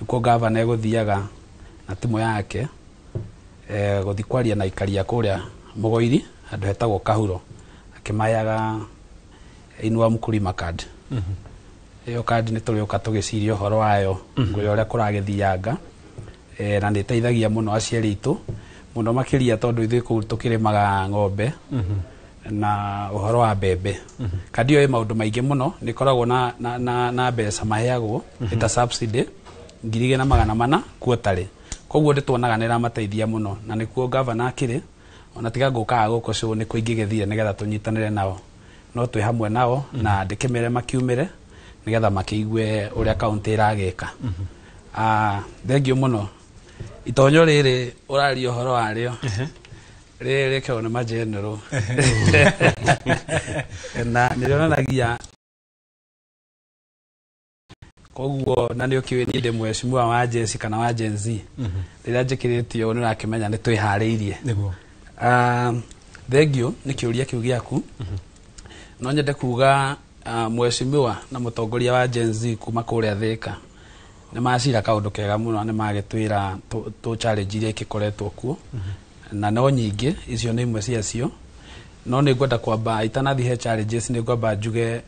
niko governor eguthiaga na timu yake guthikwaria na ikaria kuria Mugoiri andu hetagwo Kahuro akimayaga inua mkulima card iyo card ni turioka tugiciria horo wayo ngwe uria kuragithianga na ni teithagia muno aciari itu muno makiria tondu ithui ku tukirimaga ng'ombe na uhoro wa bebe kadi yo maundu maingi muno ni koragwo na mbeca maheagwo ita subsidy 2,400 kuotari koguo ndituonaga nira mateithia muno na nikuo governor akiri ona tiga nguka guko so ni kuingigethire nigetha tunyitanire nao no twi hamwe nao na ndikimere makiumire nigetha makiigwe uria county irageka thengio muno itonyo riri urari uhoro wario riri kione ma general na nirionanagia koguo na nio kiwe ni ndemwe mweshimiwa wa Jesi kana wa Gen Z rira njikiritio ni rakimenya ni twihariirie niguo thengio ni kiuria kiu giaku no nyende kuga mweshimiwa na mutongoria wa Gen Z kuma kuria Thika ni macira kaundu kega muno ni magitwira to challenge iria ikikoretwo kuo na no nyingi icio ni imwe ciacio no ni ngwenda kwamba itanathi he challenges ni ngwamba njuge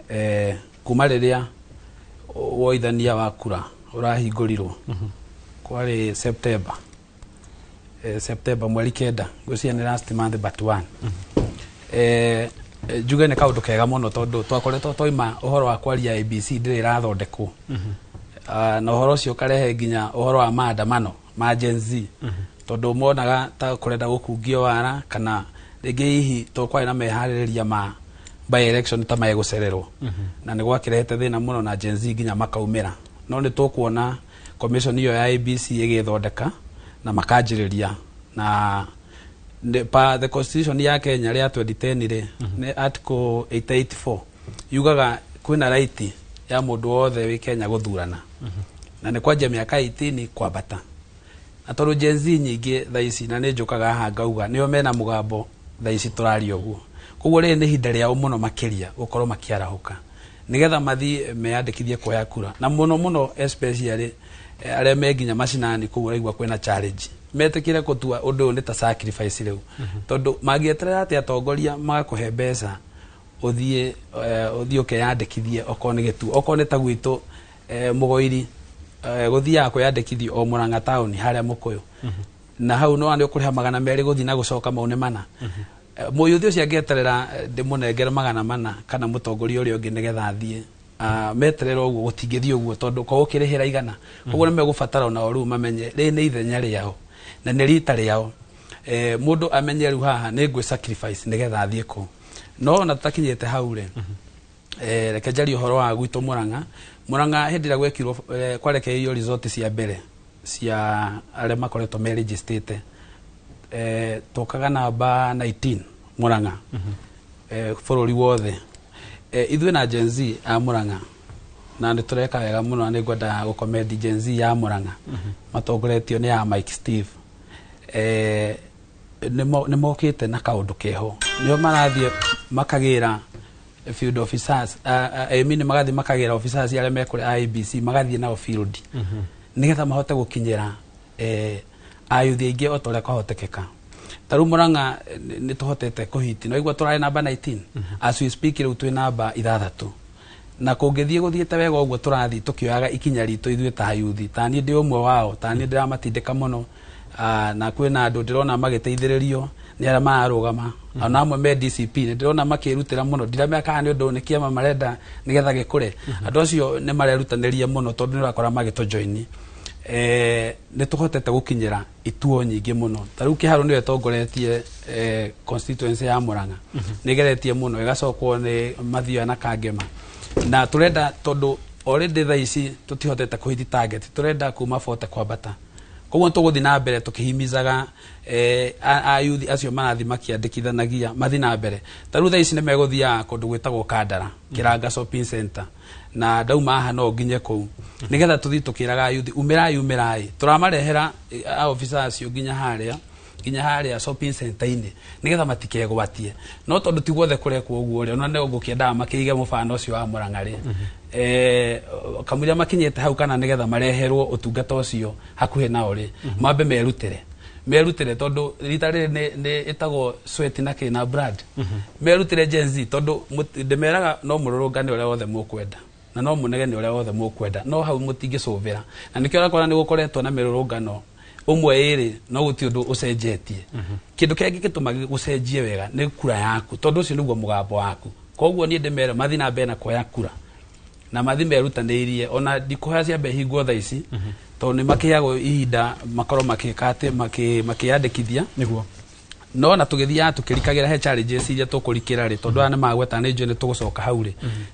kuma riria woithania wa kura urahingũrirwo kwari September mweri 9 ngwĩciria nĩ last month but one njuge nĩ kaũndũ kega mũno tondũ twakoretwo toima ũhoro wa kwaria ABC ndĩrĩ irathondekwo na ũhoro ũcio karehe nginya ũhoro wa maandamano ma Gen Z tondũ monaga ta kũrenda gũkungio wara kana rĩngĩ hihi tũkwarĩ na meharĩrĩria ma by election ta mae gucererwo na nĩ gwakirehete thĩna mũno na Gen Z nginya makaumĩra no nĩ tũkuona commission iyo ya IEBC ĩgĩthondeka na makanjĩrĩria na the constitution ya Kenya ya 2010 ri nĩ article 884 yugaga kwĩna right ya mũndũ wothe wĩ Kenya gũthurana na nĩ kwanja mĩaka 18 kwambata na tondũ Gen Z nyingĩ thaa ici na nĩ njokaga haha ngauga nĩo mena mũgambo thaa ici tũraria ũguo koguo rĩ nĩ ihinda rĩao mũno makĩria gũkorwo makiarahũka nigetha mathi meyandĩkithie kuoya kura na mũno especially arĩa me nginya macinani koguo raigua kwĩna challenge metĩkire gũtua ũndũ ũyũ nĩ ta sacrifice rĩu tondũ mangĩeterera atĩ atongoria magakũhe mbeca ũthiĩ ũkeyandĩkithie okorwo nĩ gĩtu okorwo nĩ ta gwitũ mũgoiri gũthiaga kwĩyandĩkithio o Murang'a town harĩa Mũkũyũ na hau no nĩ ũkũrĩha 200 gũthiĩ na gũcoka maune mana mũyũthi ũcio angĩeterera ndĩmũnengere 400 kana mũtongoria ũrĩa ũngĩ nĩgetha athiĩ meterera ũguo gũtingĩthiĩ ũguo tondũ kwa gũkĩrĩhĩra igana ũguo nĩ megũbatara ona rĩu mamenye rĩ nĩ ithenya rĩao na nĩ rita rĩao mũndũ amenye rĩu haha nĩ ngwĩ sacrifice nĩgetha athiĩ kũ no ona tutakinyĩte hau rĩ reke njarie ũhoro wa gwitũ Murang'a hĩndĩ ĩrĩa gwekirwo kwarekereirio resort cia mbere cia arĩa makoretwo me registered tokaga namba 19 Murang'a bũrũri wothe ithuĩ na Gen Z a Murang'a na nĩ tũreka wega mũno nĩ ngwenda gũkomendi Gen Z ya Murang'a matongoretio nĩ ya Mike Steve nĩ mokĩte na kaũndũ keho nĩo marathiĩ makagĩra field officers mini magathi makagĩra officers arĩa me kũrĩ IEBC magathiĩ nao field nĩgetha mahote gũkinyĩra ayuthi aingĩ o torĩa kwahotekeka taru Murang'a nĩ tũhotete kũhiti no igua tũrarĩ namba 19 as we speak rĩu twĩ namba 6 na kũngĩthiĩ gũthiĩte wega ũguo tũrathiĩ tũkĩoyaga ikinya ritũ ithuĩ ta ayuthi ta niĩ ndĩ ũmwe wao ta niĩ ndĩramatindĩka mũno na kwĩna andũ ndĩrona magĩteithĩrĩrio nĩ arĩa mararũgama ona amwe me DCP nĩ ndĩrona makĩrutĩra mũno ndirameka nĩ ũndũ nĩ kĩama marenda nĩgetha gĩkũre andũ acio nĩ marerutanĩria mũno tondũ nĩ ũrakora magĩtũjoini nĩ tũhotete gũkinyĩra ituo nyingĩ mũno ta rĩu Kĩharũ nĩwe tongoretie constituency ya Murang'a nĩgeretie mũno ĩgacokwo nĩ Mathioya na Kangema na tũrenda tondũ already thaa ici tũtihotete kũhiti target tũrenda kuma forte kwambata koguo tũgũthiĩ na mbere tũkĩhimizaga ayuthi acio marathi makĩandĩkithanagia mathi na mbere ta rĩu thaa ici nĩ megũthiaga kũndũ gwĩtagwo Kandara Kĩranga shopping center na ndauma haha no nginye kũu nĩgetha tũthiĩ tũkĩraga ayuthi umĩrai tũramarehera officers acio nginya harĩa shopping center-inĩ nĩgetha matikegwatie no tondũ ti guothe kũrekwo ũguo rĩ ona nĩ ngũkĩendaga makĩige mũbano ũcio wa Murang'a rĩ kamũira makinyĩte hau kana nĩgetha mareherwo ũtungata ũcio hakuhĩ nao rĩ mambe merutĩre tondũ rita rĩrĩ nĩ ĩtagwo sweat na kĩna brand merutĩre Gen Z tondũ ndĩmeraga no mũrũrũngane ũrĩa wothe mũkwenda na no mũnegene ũrĩa wothe mũkwenda no hau mũtingĩcũvĩra na nĩkĩo ũrakora nĩ gũkoretwo na mĩrũrũngano ũmwe ĩrĩ no gũtirĩ ũndũ ũcenjetie kĩndũ kĩngĩ gĩtũma gũcenjie wega nĩ kura yaku tondũ ũcio nĩguo mũgambo waku koguo niĩ ndĩmera mathi na mbere na kuoya kura na mathi merutanĩirie ona ndikũhoya ciambe hingwo thaa ici tondũ nĩ makĩheagwo ihinda makorwo makĩyandĩkithia nĩguo no na tũgĩthiaga tũkĩrikagĩra he challenges iria tũkũrikĩra rĩ tondũ aya nĩ magweta nĩ njũĩ nĩ tũgũcoka hau rĩ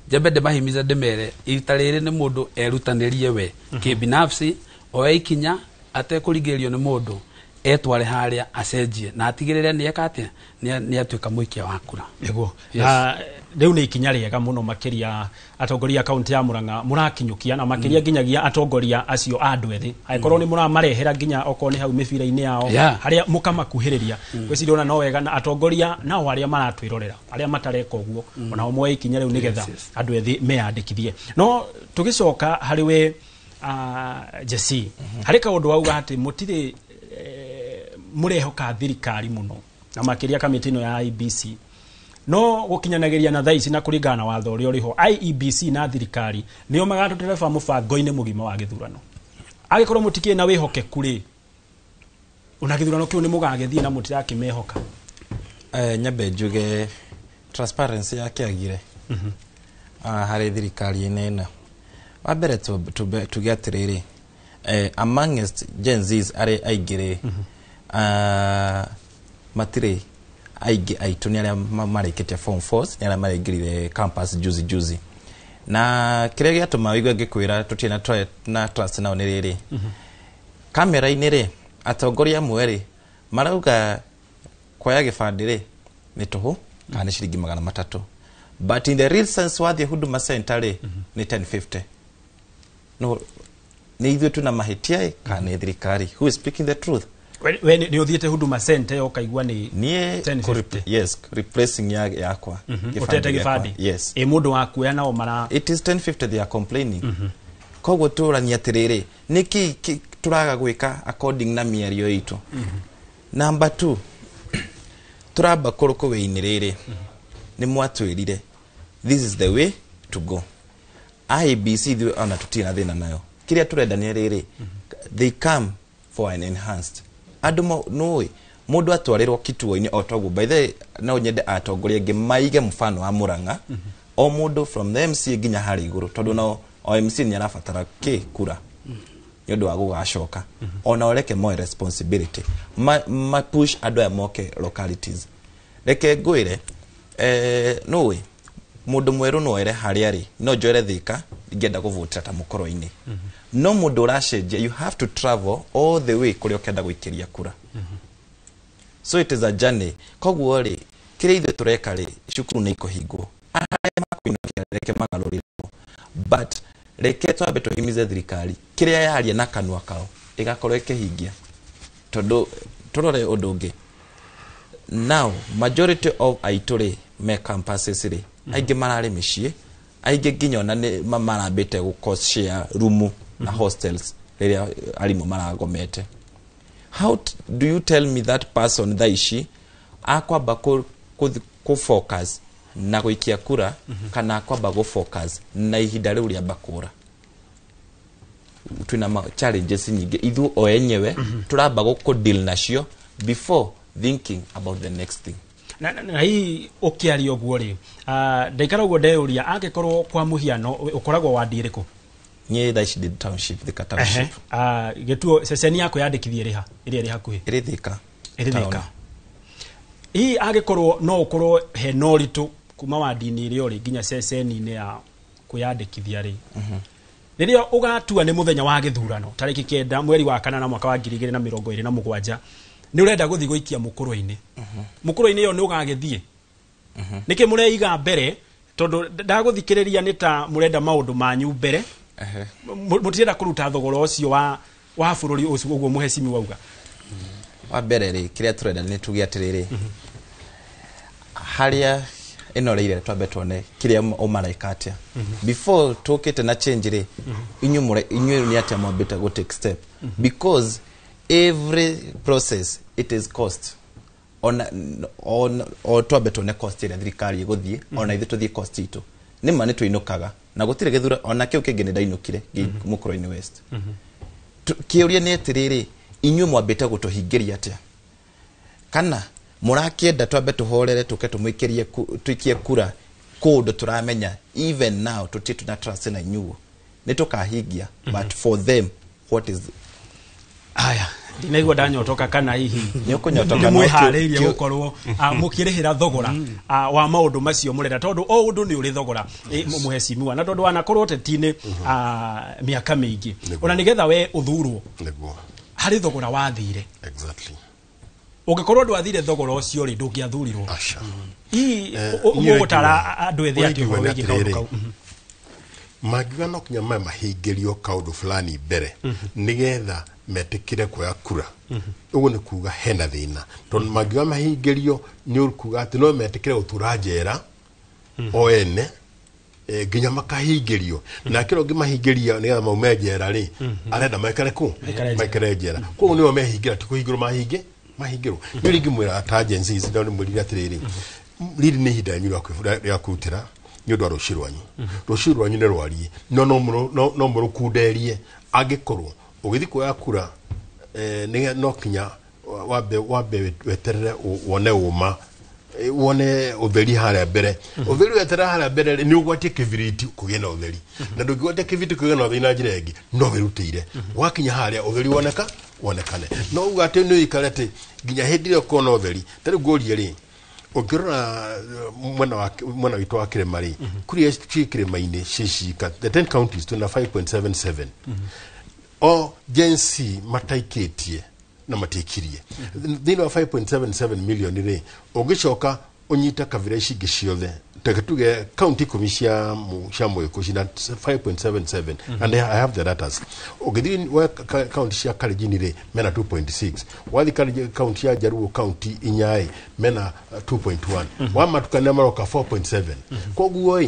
njambe ndĩmahimiza ndĩmere ita rĩrĩ nĩ mũndũ erutanĩrie we kĩbinafsi oya ikinya atekũringĩrĩrio nĩ mũndũ etware harĩa acenjie na atigĩrĩre nĩ eka atĩa nĩ atuĩka mũikia wa kura nĩguo rĩu nĩ ikinya rĩega mũno makĩria atongoria kaunti ya Murang'a mũrakinyũkia na makĩria nginyagia atongoria acio a andũ ethĩ angĩkorwo nĩ mũramarehera nginya okorwo nĩ hau mĩbira-inĩ yao harĩa mũkamakuhĩrĩria gwĩciria ona no wega na atongoria nao arĩa maratwĩrorera arĩa matareka ũguo onao moe ikinya rĩu nĩgetha andũ ethĩ meyandĩkithie no tũgĩcoka harĩ we Jesse harĩ kaũndũ wauga atĩ mũtirĩ mũrehoka thirikari mũno na makĩria kamĩtĩ ĩno ya IEBC no gũkinyanagĩria na thaa ici na kũringana na watho ũrĩa ũrĩho IEBC na thirikari nĩo magatũtereba mũbango-inĩ mũgima wa gĩthurano agĩkorwo mũtikĩrĩ na wĩhokeku rĩ ona gĩthurano kĩu nĩ mũgagĩthiĩ na mũtirakĩmehoka nyambe njuge transparency yakĩagire harĩ thirikari-inĩ ĩno wa mbere tuge atĩrĩrĩ amongst Gen Zs arĩa aingĩ rĩ matirĩ aige aitu ni aria marikite form 4 ni aria maringirire campus juzi na kiria giatuma wigwa ngikwira tutina na trust nao ni riri kamera ini ri atongoria mweri marauga kwaya gibandire ni tuhu kana shiringi 300 but in the real sense wa the Huduma Center ri ni 1050 no ni ithu tuna mahitia kana thirikari who is speaking the truth we ni uthiete Huduma Center ukaigua ni 1050 yes replacing yakwa utete gibandi yes mundu wakuya nao mara it is 1050 they are complaining koguo turania atiriri niki turaga gwika according na mĩario itu number 2 turamba kuruko weini riri ni mwatwirire this is the way to go IBC the ona tutina thina nayo kiria turenda ni riri they come for an enhanced adumo noi mundu atwarirwo kituo-ini otogu by the no nyende atongoria ngi maige mfano wa Murang'a o mundu from the MC ginya hari iguru tondu no OMC ni arabatara kura nyondo wa gugacoka ona oreke more responsibility ma push ado ya moke localities reke ngwire no we mundu mweru no ere hariari no njore thika ngenda kuvutira ta mukoro-ini no mundu urashenjia you have to travel all the way kuri okenda guikiria kura so it is a journey koguo ri kire ithu tureka ri cukuru ni ikohingwo makwinokia reke magaruriro but reke twabe tuhimize thirikari kiria yaria na kanwa kao igakorwo ikihingia tondu turore undu ungi now majority of aituri me campuses ri aingi marari micii aingi nginya ona ni marambite gukoshare room na hostels riria arimu maragomete how do you tell me that person thaishi akwamba ku focus na guikia kura kana akwamba go focus na ihinda riu ria bakura tuna challenges nyingi ithu o enyewe turamba go deal nacio before thinking about the next thing na hii ukiario guo ri ndaikara guo ndeuria angikorwo kwa muhiano ukoragwo wandiriku nye thaici the township the township gituo seseni yako yandikithie riha iria ri hakuhi iri thika hii angikorwo no ukorwo he noritu kuma wandini iri ori ginya seseni ne ya kuyandikithia ri riria ugatua ni muthenya wa githurano tariki 9 mweri wa 4 mwaka wa 2027 ni urenda guthi guikia mukuru-ini mukuru-ini yo ni ugagithie niki mureiga mbere tondu ndaguthikiriria ni ta murenda maundu manyu mbere mutirenda kuruta thogora ucio wa bururi ucio uguo muhecimi wauga wa mbere ri kiria turenda ni tugi atiriri haria ino reire twabe tuone kiria umaraika atia before tukite na change ri inyu ni atia mwambite go take step because every process it is cost on twabe tuone cost ira thirikari guthie ona ithu tuthie cost itu ni mane tuinukaga na gutire githura ona kiu kingine ndainukire mukoro-ini west kiuria ni atiriri inyu mwambite gutuhingiria atia kana murakienda twabe tuhorere tuke tumwikirie tuikie kura kundu turamenya even now tutitu na trust na inyu ni tukahingia but for them what is aya ndinaigua ndanyotoka kana hihi ni ukunyotoka mwihariirie gukorwo mukirihira thogora wa maundu macio murenda tondu o undu ni uri thogora muhecimiwa na tondu wanakorwo tetine miaka mingi ona nigetha we uthurwo hari thogora wathire exactly ugikorwo ndwathire thogora ucio ri ndungiathurirwo hii ugutara andu ethi ati wigi kaundu magiwa no kinya mahingirio kaundu fulani mbere nigetha metikire kuya kura ugu ni kuga hena thina tondu magiwa mahingirio ni ukuga ati no metikire utura njera o ene ginya makahingirio na kiro ngimahingiria nigetha maume njera ri arenda maikare ku maikare njera koguo niyo mehingira ti kuhingirwo mahingirwo ni ringi mwira ata agencies ndio ni mwirira atiriri riri ni hinda nyu ya kurutira ni undu wa ruciru rwanyu ni rwarie no murukunderie angikorwo ugithi kuya kura no kinya wambe weterere wone uma wone utheri haria mbere utheri weterera haria mbere ni ugwatie kibiriti kugie na utheri na ndungigwatie kibiriti kugie na utheri na njira ingi no wirutire wakinya haria utheri wonekane no ugate ni ikarete ginya hindi ro kona utheri tari ngurie ri Ogirona mwana witu wa Kiremari kuri Kiremaine shishika the 10 counties to 5.77 o jensi mataiketie na matikirie thina 5.77 million re ogicoka onyita kavira ishigi ciothe tuge county commission cia Moyoko cina 5.77 and I have the data. Ogithini wa county cia Kalenjin re mena 2.6 wathi county ya Jaruo county inyai mena 2.1 wa matukana maroka 4.7 koguo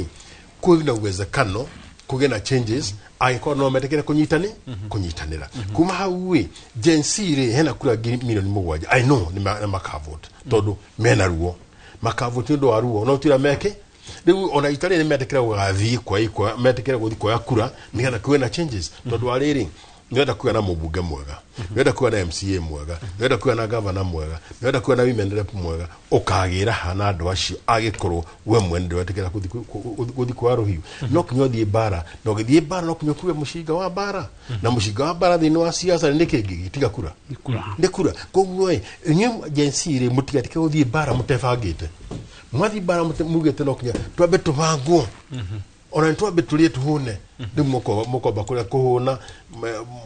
kwina uwezekano kugena changes aiko no metekere kunyitanira kuma hauwe jensire hena kura milioni mugwaja I know ni makavote todo mena ruo makavote ndo aruo no tira meke riu ona itali ni metekere gathi kwa metekere guthi kwa kura nigana kwena changes todo ariri nenda kuwa na mubunge mwega nenda kuwa na MCA mwega nenda kuwa na governor mwega nenda kuwa na women rep mwega ukagira hana andu acio agikorwo we mwende wetekera guthi kwa rohiu no kinyothie bara no githie bara no kinyokuwe mushinga wa bara na mushinga wa bara thini wa siasa ni kingi tiga kura ndikura koguo nye agency ire mutigatike guthie bara mutebangite mwathi bara mugete no kinya twabe tubangu ona ntwabe tulie tuhune ndi moko bakura kuhuna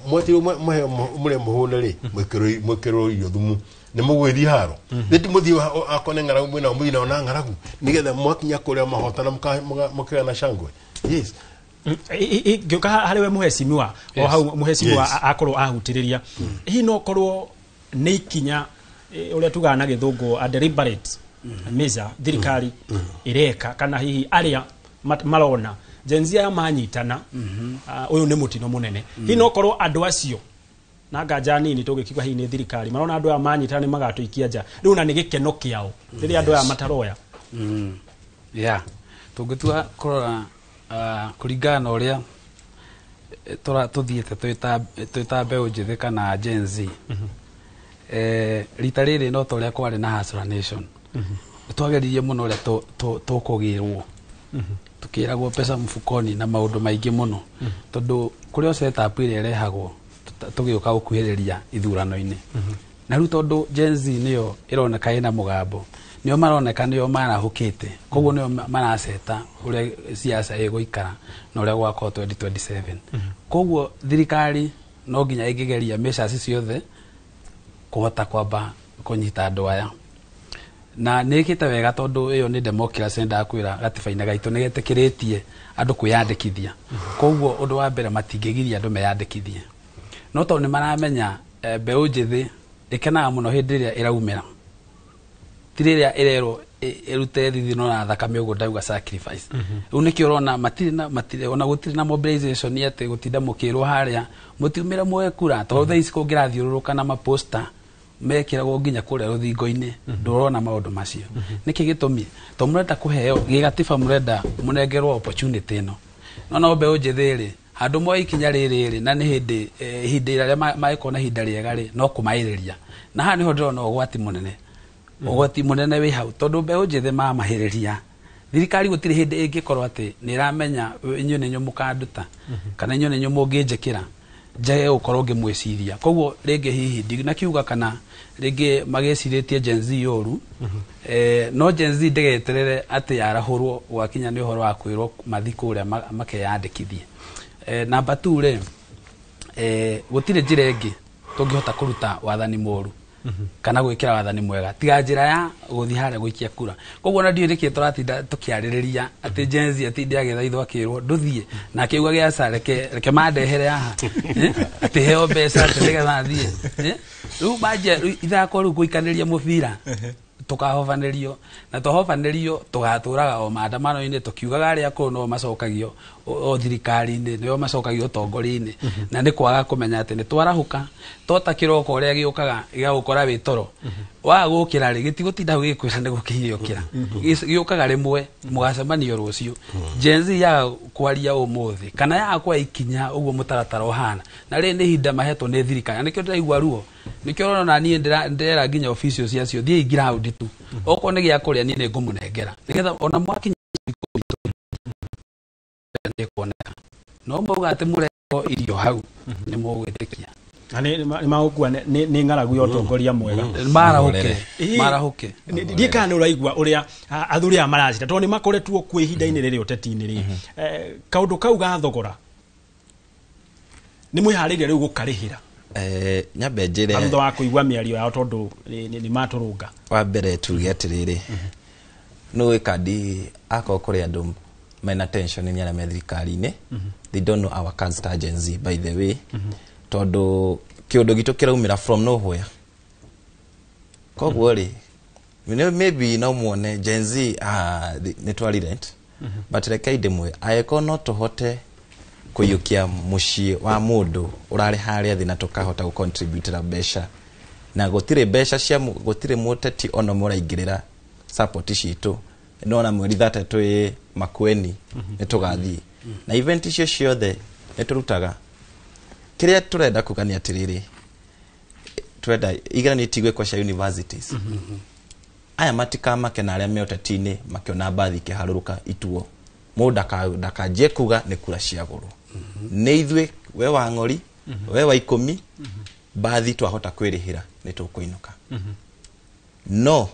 mwati mure muhune ri mwekero iyo thumu ni mugwithi haro ndi muthi akone ngaragu mwina mwina ona ngaragu nigetha mwakinya kuria mahotana mukira na shangwe yes gyoka hariwe muhesimiwa o hau muhesimiwa akorwo ahutiriria hi no korwo ni ikinya uria tugana githungu a deliberate measure thirikari ireka kana hihi aria marona jenzia ya manyitana uyu ni mutino munene hi no korwo andu acio na nganja nini tugikigwa hi ni thirikari marona andu ya manyitana ni magatuikia nja riu na ni gikeno kiao riri andu ya mataroya tungitua kurora kuringana uria tuthiete twita mbeu njithi kana Gen Z rita riri no toria kwari na Hustler Nation twageririe muno uria tukugirwo tukiragwo pesa mfukoni na maundu maingi muno tondu kurio setup ile irehagwo tugiuka gukuhiriria ithurano-ini na riu tondu Gen Z niyo ironeka ina mugambo niyo maroneka niyo marahukite koguo niyo maraceta uria siasa iguikara na uria gwako 2027 koguo thirikari no nginya ingigeria measures ciothe kuhota kwamba kunyita andu aya na nikite wega tondu iyo ni democracy ndakwira gatiba-ini gaitu nigetikiritie andu kwiyandikithia koguo undu wa mbere matingigiria andu meyandikithie no tondu ni maramenya mbeu njithi ikenaga muno hindi iria iraumira tiriria irero irute thithino na thakame uguo ndauga sacrifice riu nikio urona matire ona gutire na mobilization yete gutinda mukirwo haria mutiumira mwe kura tondu thaa ici kungirathiururuka na maposta mekiragwo nginya kuria ruthingo-ini ndurona maundu macio niki gitumi to murenda kuheo gigatiba murenda munengerwo opportunity no no mbeu njithi ri handu mo ikinya riri na ni hindi iria maikona hinda riega ri no kumairiria na ha niho ndirona ugwati munene wi hau tondu mbeu njithi mamahiriria thirikari gutire hindi ingikorwo ati ni ramenya inyu ni nyumukanduta kana inyu ni nyumunginjikira njage ukorwo ngimwiciria koguo ringi hihi na kiuga kana ringi mageciritie Gen Z yoru no Gen Z ndegeterere ati yarahurwo gwakinya ni uhoro wa kwirwo mathiko uria makeyandikithie number 2 ri gutire njira ingi tungihota kuruta wathani moru kana gwikira wathani mwega tiga njira ya guthi haria gwikia kura koguo na ndiriki turatinda tukiaririria ati Gen Z atinde agithaithwo akirwo nduthie na kiuga gia reke mandehere haha ati heo mbeca tigetha thie riu baje ithako riu guikaniria mubira tukahovanerio na tuhovanerio tugaturaga o maandamano-ini tukiugaga aria ko no macokagio o thirikari-ini nio macokagio tongori-ini na ni kwaga kumenya ati ni twarahuka tota kiroko uria giukaga gigukora wi toro wa gukira ri gitigutinda gikwira ni gukirio kira giukaga rimwe mugacemanio rucio Gen Z ya kwaria umuthi kana ya kwa ikinya uguo mutaratara uhana na ri ni hinda mahetwo ni thirikari nikio ndiraigua ruo nikio rona na nie ndera nginya officials ciacio thie ground tu oko ni gia kuria nie ngumunengera nigetha ona mwakinya kuoneka no mauga ati mureko irio hau ni mugwitikia ani maukua ni ngaragu yotongoria mwega marahuke ndika ni uraigua uria athuri a maracita to ni makoretwo kwi hinda-ini riri uteti-ini ri kaundu kau ga thogora ni mwihariria riu gukarihira nyambe njire arutho wa kuigua miario yao tondu ni maturunga wa mbere tuge atiriri no ikadi ako kuri andu mena tension ni ara me thirikari-ini they don't know our current agency by the way tondu kiundu gitu kiraumira from nowhere koguo ri maybe no muone Gen Z ni twarirent but reke ndimwe aiko no tuhote kuyukia mushie wa mundu urari haria thina tukahota gucontribute besha na gutire besha cia gutire muteti ono muraingirira support citu no na mweri 3 Makueni nitugathii na event icio ciothe niturutaga kiria turenda kugania atiriri turenda igana tigwe kwa cia universities aya matikama kena aria meoteti-ini makiona bathi kiharuruka ituo muda kaje kuga ni kura cia guru ni ithwe we wa ng'ori we wa ikumi bathi twahota kwirihira ni tukuinuka no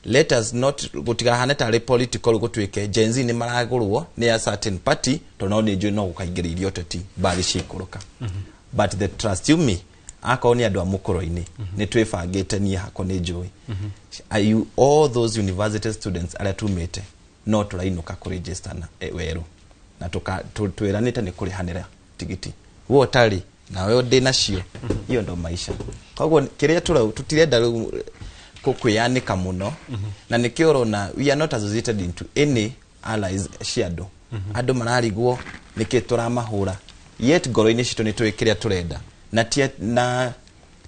let us not gutigahane tari political gutwike Gen Z ni maragurwo ni a certain party to no ni no gukaingiririo teti bathi cikuruka but the trust you me ako ni andu amukoro-ini ni twibangite ni hako ni njui are you all those university students aria tumite no turainuka ku register na weru na twiranite ni kurihanira tigiti wo tari na we ndi nacio iyo ndo maisha koguo kiria tutirenda kukwianika muno na nikio rona we are not associated into any allies shiado andu mararigwo niki turamahura yet ngoro-ini citu ni twikiria turenda na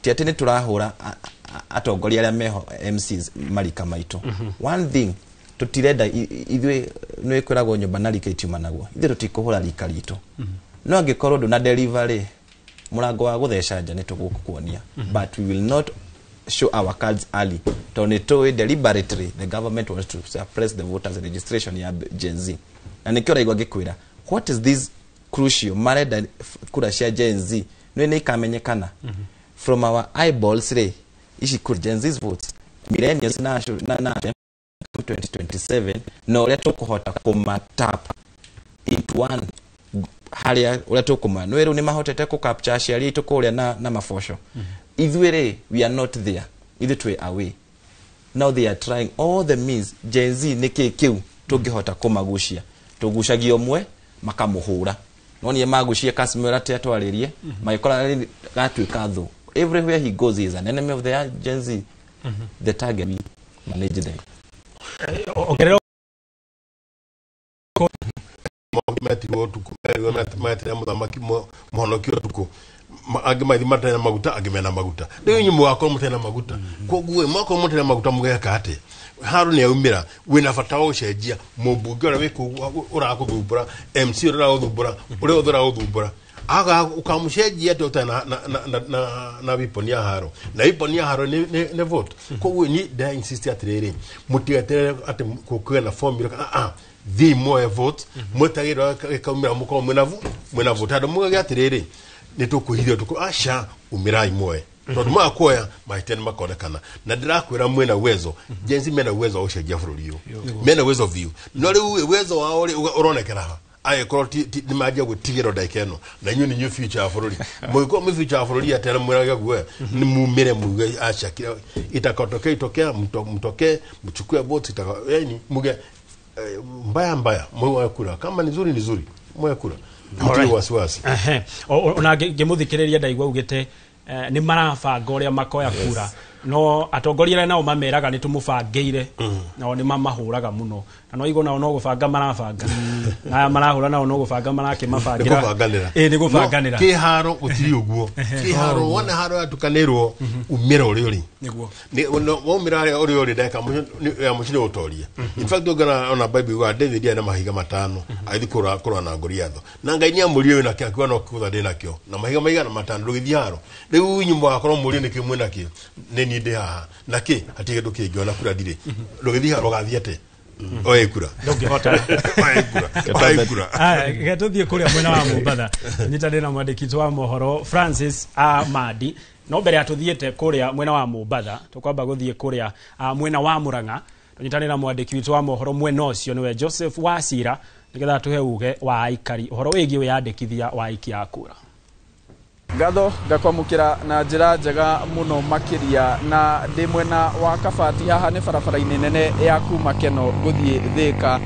tiatini turahura atongoria aria meho MCs marika maitu one thing tutirenda ithwe no ikoragwo nyumba na rika itiuma naguo ithe tutikuhura rika ritu no angikorwo ndu na delivery murango wa gutheca nja ni tugukuonia but we will not show our cards early to deliberately the government wants to suppress the voters registration ya Gen Z na nikio raigwa gikwira what is this crucial mareda kura cia Gen Z no ni ikamenyekana from our eyeballs re ishi kur Gen Z's votes millennials na 2027 no uria tukuhota kumatap into one haria uria tukuma no eru ni mahotete ku capture aciari itu kuria na mafosho ithwere we are not there ithe twe away now they are trying all the means Gen Z niki kiu tungihota kumagucia tugucagia omwe makamuhura no ni magucia Casimira te atwaririe magikora gatwika thu everywhere he goes he is an enemy of the Gen Z the target we manage them matiwo tukumeri matira muthamaki muhonokio tuku agimaithi matena maguta agimena maguta riu nyimu wako mutena maguta koguo mwako mutena maguta mugeka ate haru ni aumira wina fata wo cenjia mubunge ora wiku urakuthumbura MC ora uthumbura uri uthura uthumbura aga ukamucenjia ate utana na viponia haro na viponia haro ne vote koguo ni da insist atiriri mutigatere ate kukwena na formula the more vote mutagira kaumira muko mwena vote ado muga atiriri nitukuhithio tuku asha umirai moe tondu makoya maiteni makonekana na ndirakwira mwena uwezo Gen Z mena uwezo ucenjia bururi uyu mena uwezo view no riu uwezo wao uronekera ha aye koroti ni majia gutigiro daikeno na nyuni new future ya bururi mwiko mu future ya bururi atera mwiraga gwe ni mumire muge asha itakotokea itokea mtoke mchukue vote yani muge mbaya mwe kura kama ni nzuri mwe kura ndio wasiwasi ona ngemuthikiriria ndaigwa ugite ni marabanga uria makoya kura no atongoria nao mameraga ni tumubangeire nao ni mamahuraga muno na no igo nao no gubanga marabanga na marahura nao no gubanga marake mabangira ni gubanganira kiharo utiri uguo kiharo wona haro atukanirwo umira uri niguo ni umira uri ndeka ya mushire utoria in fact ogana ona bible wa David ya na mahiga matano aithikura na ngoriatho na ngai ni amuri we na kyo no kutha ndina kyo na mahiga na matano rugithiaro riu nyumba akoro muri ni kimwe nakio ni ndi haha naki hatige ndukingiona kura ndire rugithiaro gathiete oekura ndongihota oekura getuthie kuria mwena wa Mombatha nyitane na mwandiki wa mohoro Francis Amadi no mbere atuthiete kuria mwena wa Mombatha tukwamba guthie kuria mwena wa Murang'a tunyitane na mwandiki wa mohoro mwena ucio niwe Joseph Wasira nigetha tuhe uge wa aikari uhoro wigi wiyandikithia wa aiki a kura. Ngatho ngakwamukira na njira njega muno makiria na ndi mwena wa Kabati haha ni barabara-ini nene ya kuma Keno guthie Thika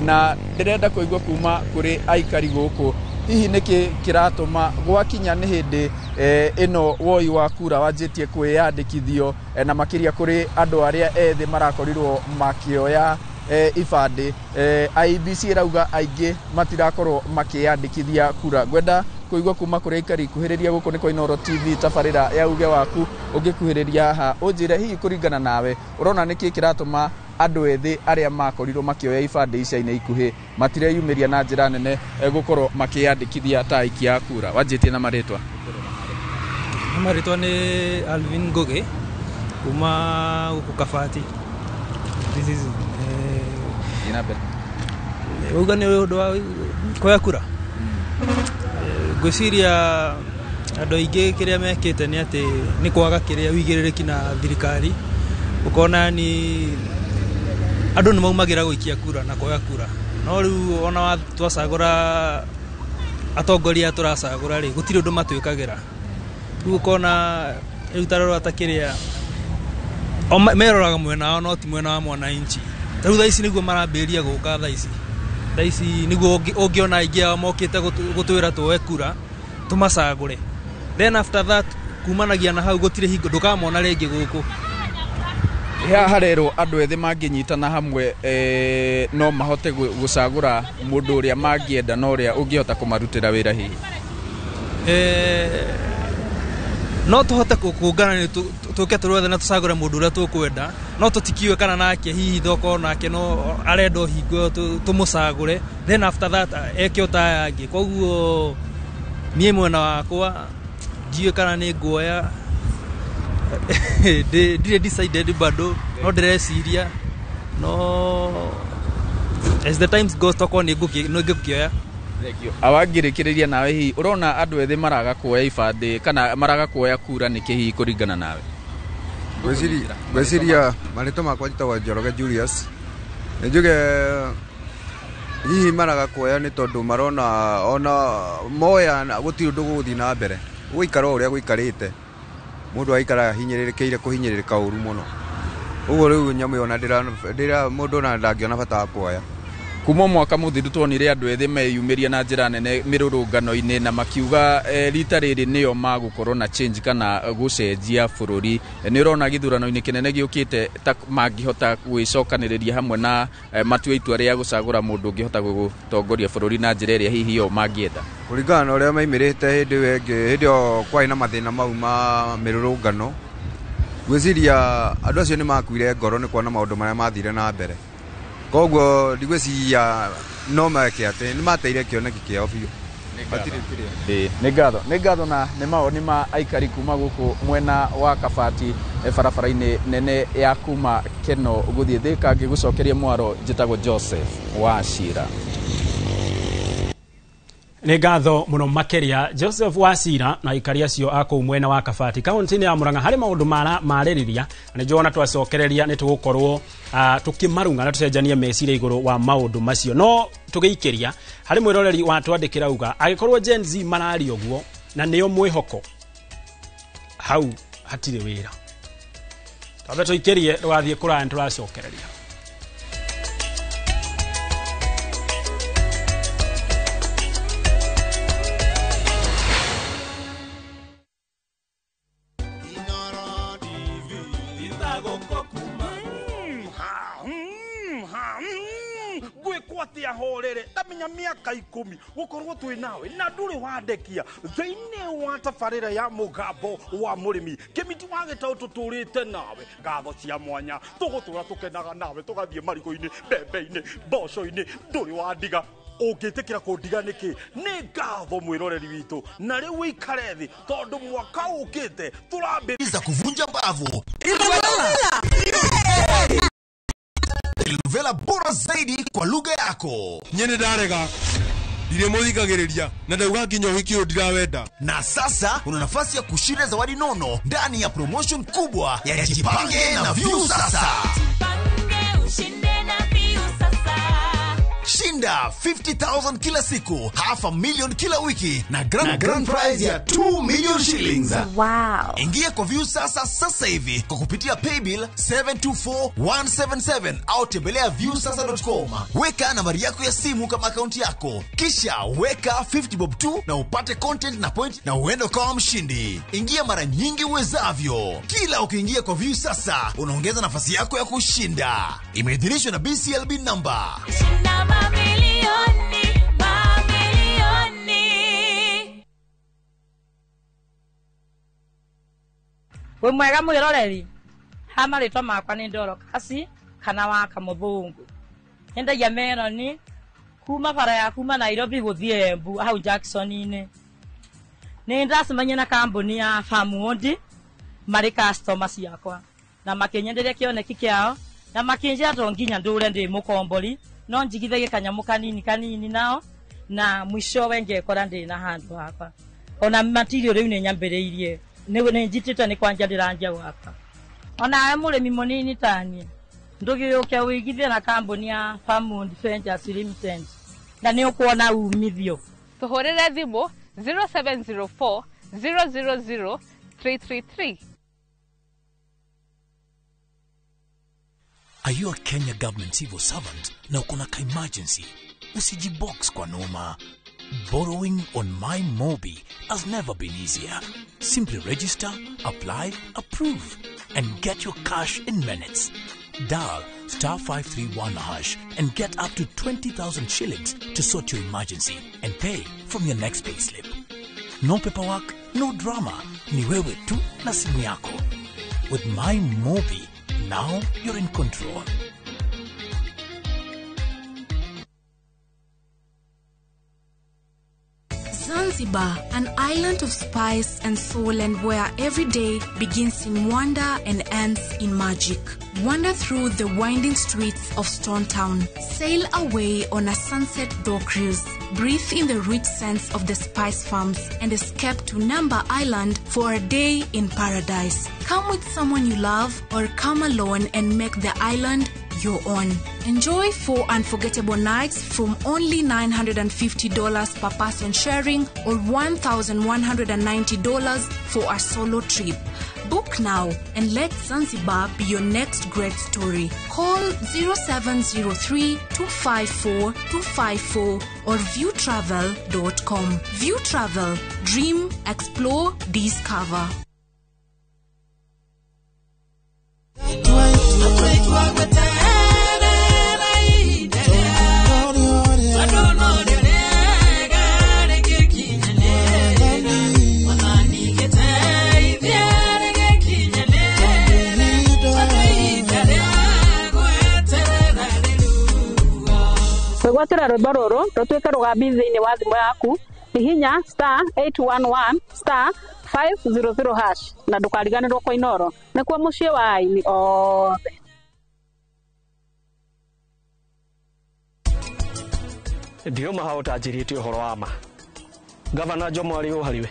na ndirenda kuigua kuma kuri aikari guku hihi niki kiratuma gwakinya ni hindi ino woi wa kura wanjitie kwiyandikithio na makiria kuri andu aria ethi marakorirwo makioya ibande IBC irauga aingi matirakorwo makiyandikithia kura. Gwenda kuigua kuma kuri aikari kuhiriria guku ni kwa Inooro TV tabarira ya uge waku ungikuhiriria haha unjire hihi kuringana nawe urona niki kiratuma andu ethi aria makorirwo makioya ibande icaine ikuhi matireyumiria na njira nene gukorwo makiyandikithia ta aiki a kura. Wanjitie na maritwa ni Alvin Ngoge kuma guku Kabati. This is uga ni undu wa kuoya kura gwiciria andu aingi kiria mekite ni ati ni kwaga kiria wigiririki na thirikari ukona ni andu ni maumagira guikia kura na kuoya kura no riu ona twacagura atongoria turacagura ri gutiri undu matwikagira riu ukona riu taroro atakiria meroraga mwena wa no ti mwena wa mwananchi. Riu thaa ici niguo marambiria guka thaa ici niguo ungiona aingi ao mokite gutwira tuoe kura tumacagure then after that kumanagia na hau gutire hingo ndukamona ringi guku harero andu ethi manginyitana hamwe no mahote gucagura mundu uria mangienda no uria ungihota kumarutira wira hihi no tuhote kungana ni tuke turwethe na tucagure mundu uria tukwenda no tutikiwe kana nake hihi thoko nake no arendo hingo tumucagure then after that eke utayangi koguo nie mwena wakwa njiwe kana ni nguoya dire decided bado no direciria no as the times goes toko ni ngukioya awangirikiriria nawe hihi urona andu ethi maraga kuoya ibande kana maraga kuoya kura niki hihi kuringana nawe gweciria marito makwa njitagwo Njoroge Julius njuge hihi maraga kuoya ni tondu marona ona moya gutiri undu guthi na mbere guikara uria guikarite mundu aikara hinyiririkiire kuhinyiririka uru muno uguo riu nyamu yona ndira mundu na ndangiona bata wa kuoya. Kuma mwaka muthiru tuonire andu ethi meyumiria na njira nene mirurungano-ini na makiuga rita riri niyo magukorwo na change kana gucenjia bururi ni urona githurano-ini kinene giukite mangihota gwicokaniriria hamwe na matua itua ria gucagura mundu ungihota gutongoria bururi na njira iria hihi yo mangienda kuringana na uria maimirite hindi o kwai na mathina mau ma mirurungano gwiciria andu acio ni makuire ngoro ni kuona maundu maria mathire na mbere koguo ndigwiciria no meke ati ni mateire kioneki kiao biu ni ngatho na ni maoni ma aikari kuma guku mwena wa Kabati barabara-ini nene ya kuma Keno guthie Thika ngigucokeria mwaro njitagwo Joseph Wasira. Ni ngatho muno makiria Joseph Wasira na aikari acio ako mwena wa Kabati kaunti ya Murang'a hari maundu mareriria ni njona twacokereria ni tugukorwo tukimarunga na tucenjanie meciria iguru wa maundu macio no tugiikiria hari mwiroreri wa twandikira uga agikorwo Gen Z marari oguo na niyo mwihoko hau hatire wira tabe tuikirie rwathie kura turacokereria. Gwekwati ahorere tamenya miaka 10 gukorwo twi nawe na nduri wandekia thiini wa tabarira ya mugambo wa murimi kimiti wa gitau tuturite nawe ngatho cia mwanya tugutura tukenaga nawe tugathie marigo-ini mbembe-ini mboco-ini nduri wandiga ungitikira kundiga niki ni ngatho mwiroreri witu na riu wikare thi tondu mwaka ukite turambiriza kuvunja mbavu vuvuzela bora zaidi kwa lugha yako. Nyene darega ndiremuthikagiriria na ndauga nginya uhikio ndirawenda. Na sasa una nafasi ya kushinda zawadi nono ndani ya promotion kubwa ya Jipange na View Sasa. Jipange ushinde na View Sasa. Shinda 50,000 kila siku, $500,000 kila wiki na grand prize ya 2 million shillings. Wow. Ingia kwa View sasa hivi kwa kupitia paybill 724177 au tembelea viewsasa.com. Weka nambari yako ya simu kama akaunti yako, kisha weka 50 bob tu na upate content na point na uende kama mshindi. Ingia mara nyingi uwezavyo. Kila ukiingia kwa View Sasa unaongeza nafasi yako ya kushinda. Imeidhinishwa na BCLB number. Shinda mamilioni, mamilioni. We mwega mwiroreri hama ritwa makwa ni Ndoro Kasi kana wa Kamuthungu. Nyendagia meroni kuma bara ya kuma Nairobi guthie Embu hau Jackson-ini. Ni ndacemania na kambuni ya Farmwood mari customers yakwa na makinyenderia kioneki kiao na makinjira to nginya ndure ndi mukombori no njigithagie kanyamu kanini nao na mwisho wenge kora ndi na handu hapa ona material riu ni nyambiriirie ni njitite ni kwanja ndiranja gwaka ona murimi munini tani ndugiyukia wigithie na kambuni ya Farmwood Ventures Limited na ni ukuona umithio tuhurire thimu 0704 000 333. Are you a Kenya government civil servant na uko na emergency? Usijibox kwa noma. Borrowing on MyMobi has never been easier. Simply register, apply, approve, and get your cash in minutes. Dial *531# and get up to 20,000 shillings to sort your emergency and pay from your next payslip. No paperwork, no drama. Ni wewe tu na simu yako. With MyMobi, now you're in control. Zanzibar, an island of spice and soul, and where every day begins in wonder and ends in magic. Wander through the winding streets of Stone Town. Sail away on a sunset door cruise. Breathe in the rich scents of the spice farms and escape to Namba Island for a day in paradise. Come with someone you love or come alone and make the island your own. Enjoy 4 unforgettable nights from only $950 per person sharing or $1,190 for a solo trip. Book now and let Zanzibar be your next great story. Call 0703-254-254 or viewtravel.com. View Travel. Dream, explore, discover. Gwatira rwimbo ruru rutwike rugambi thiini wa thimu yaku hihinya *811*500# na ndukariganirwo kwa inoro nikuo mucii wa aini othe. Ndio maha utajirite uhoro wa ma Governor Jomo ari uhariwe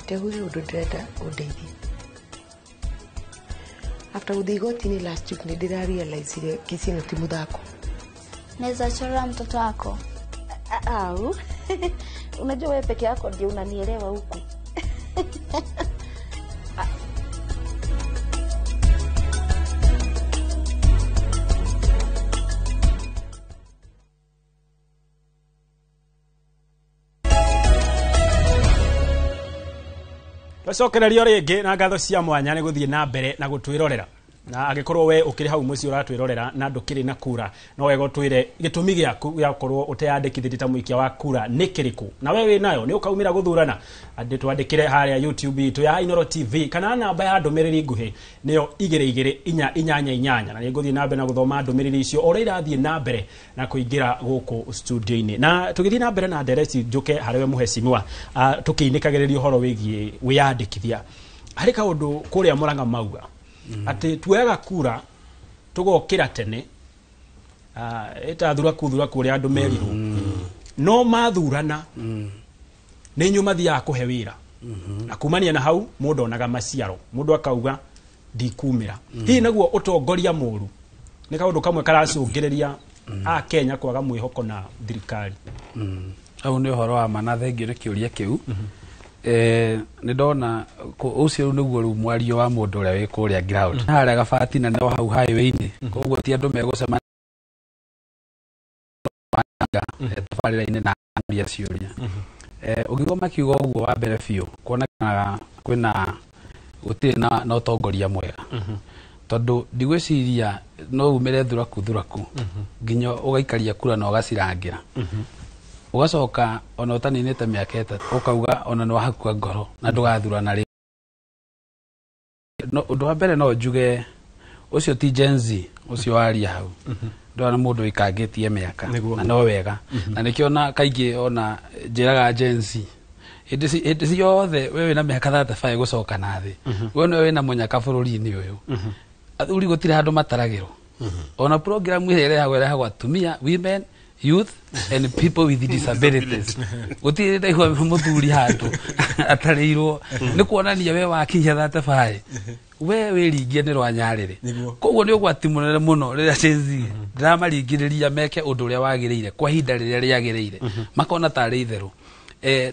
teguri undu ndenda undeithie after uthigotini last week ndira realize kisino ti muthako. Naweza chora mtoto wako? Au. Unajua wewe peke yako ndio unanielewa huku. Twacokererio ringi na ngatho cia mwanya ni guthie na mbere na gutwirorera na agikorwo we ukiri hau muci uratwirorera na ndukiri na kura no wego twire gitumi giaku gya gukorwo uteyandikithiti ta muikia wa kura ni kiriku na wewe nayo ni ukaumira guthurana andi twandikire haria YouTube itu ya Inoro TV kana namba ya ndumiriri nguhi niyo 2288 na ni nguthie na mbere na guthoma ndumiriri icio ora irathie na mbere na kuingira guku studio-ini na tugithie na mbere na ndereti njuke hariwe muhecimiwa tukiinikagiriria horo wigie wiyandikithia hari kaundu kuria Murang'a mauga ati tuoyaga kura tugokira tene eta thura kuria andu merirwo no mathurana ni nyu mathia kuhe wira na kumania na hau mundu onaga maciaro mundu akauga ndikumira hihi naguo utongoria muru ni kaundu kamwe karacungiriria a Kenya kwaga mwihoko na thirikari au ni horo wa mana thengio ni kiuria kiu ni ndona ucio niguo ru mwario wa mundu uria wi kuria ground haria gabati na no hau highway-ini koguo ti andu megũcemania tabarĩra-inĩ na mbia ciũria ũngĩgwa makiuga ũguo wa mbere biũ kuonekana kwĩna gũtirĩ na ũtongoria mwega tondũ ndigwĩciria no umĩre thuraku nginya ũgaikaria kura na ũgacirangĩra ugacoka ona ũtaninĩte mĩaka ĩtatũ ũkauga ona nĩ wahakua ngoro na ndũgathurana rĩngĩ ũndũ wa mbere no njuge ucio ti Gen Z ucio waria hau ndona mundu ikangĩtie mĩaka na no wega na nikiona kaingĩ ona njĩraga Gen Z hĩndĩ ciothe wewe na mĩaka 35 gũcoka na thĩ we no wĩna mũnyaka bũrũri-inĩ ũyũ athuri gũtirĩ handũ mataragĩrwo ona program ĩrehagwo atumia women youth and people with disabilities gũtirĩ ndaigua mũthuri handũ atarĩirwo nĩ kuonania we wakinya 35 we wĩringie nĩ rwanyarĩrĩ koguo nĩ ũgwati mũnene mũno rĩrĩa Gen Z ndĩramaringĩrĩria meke ũndũ ũrĩa wagĩrĩire kwa ihinda rĩrĩa rĩagĩrĩire makona tarĩ itherũ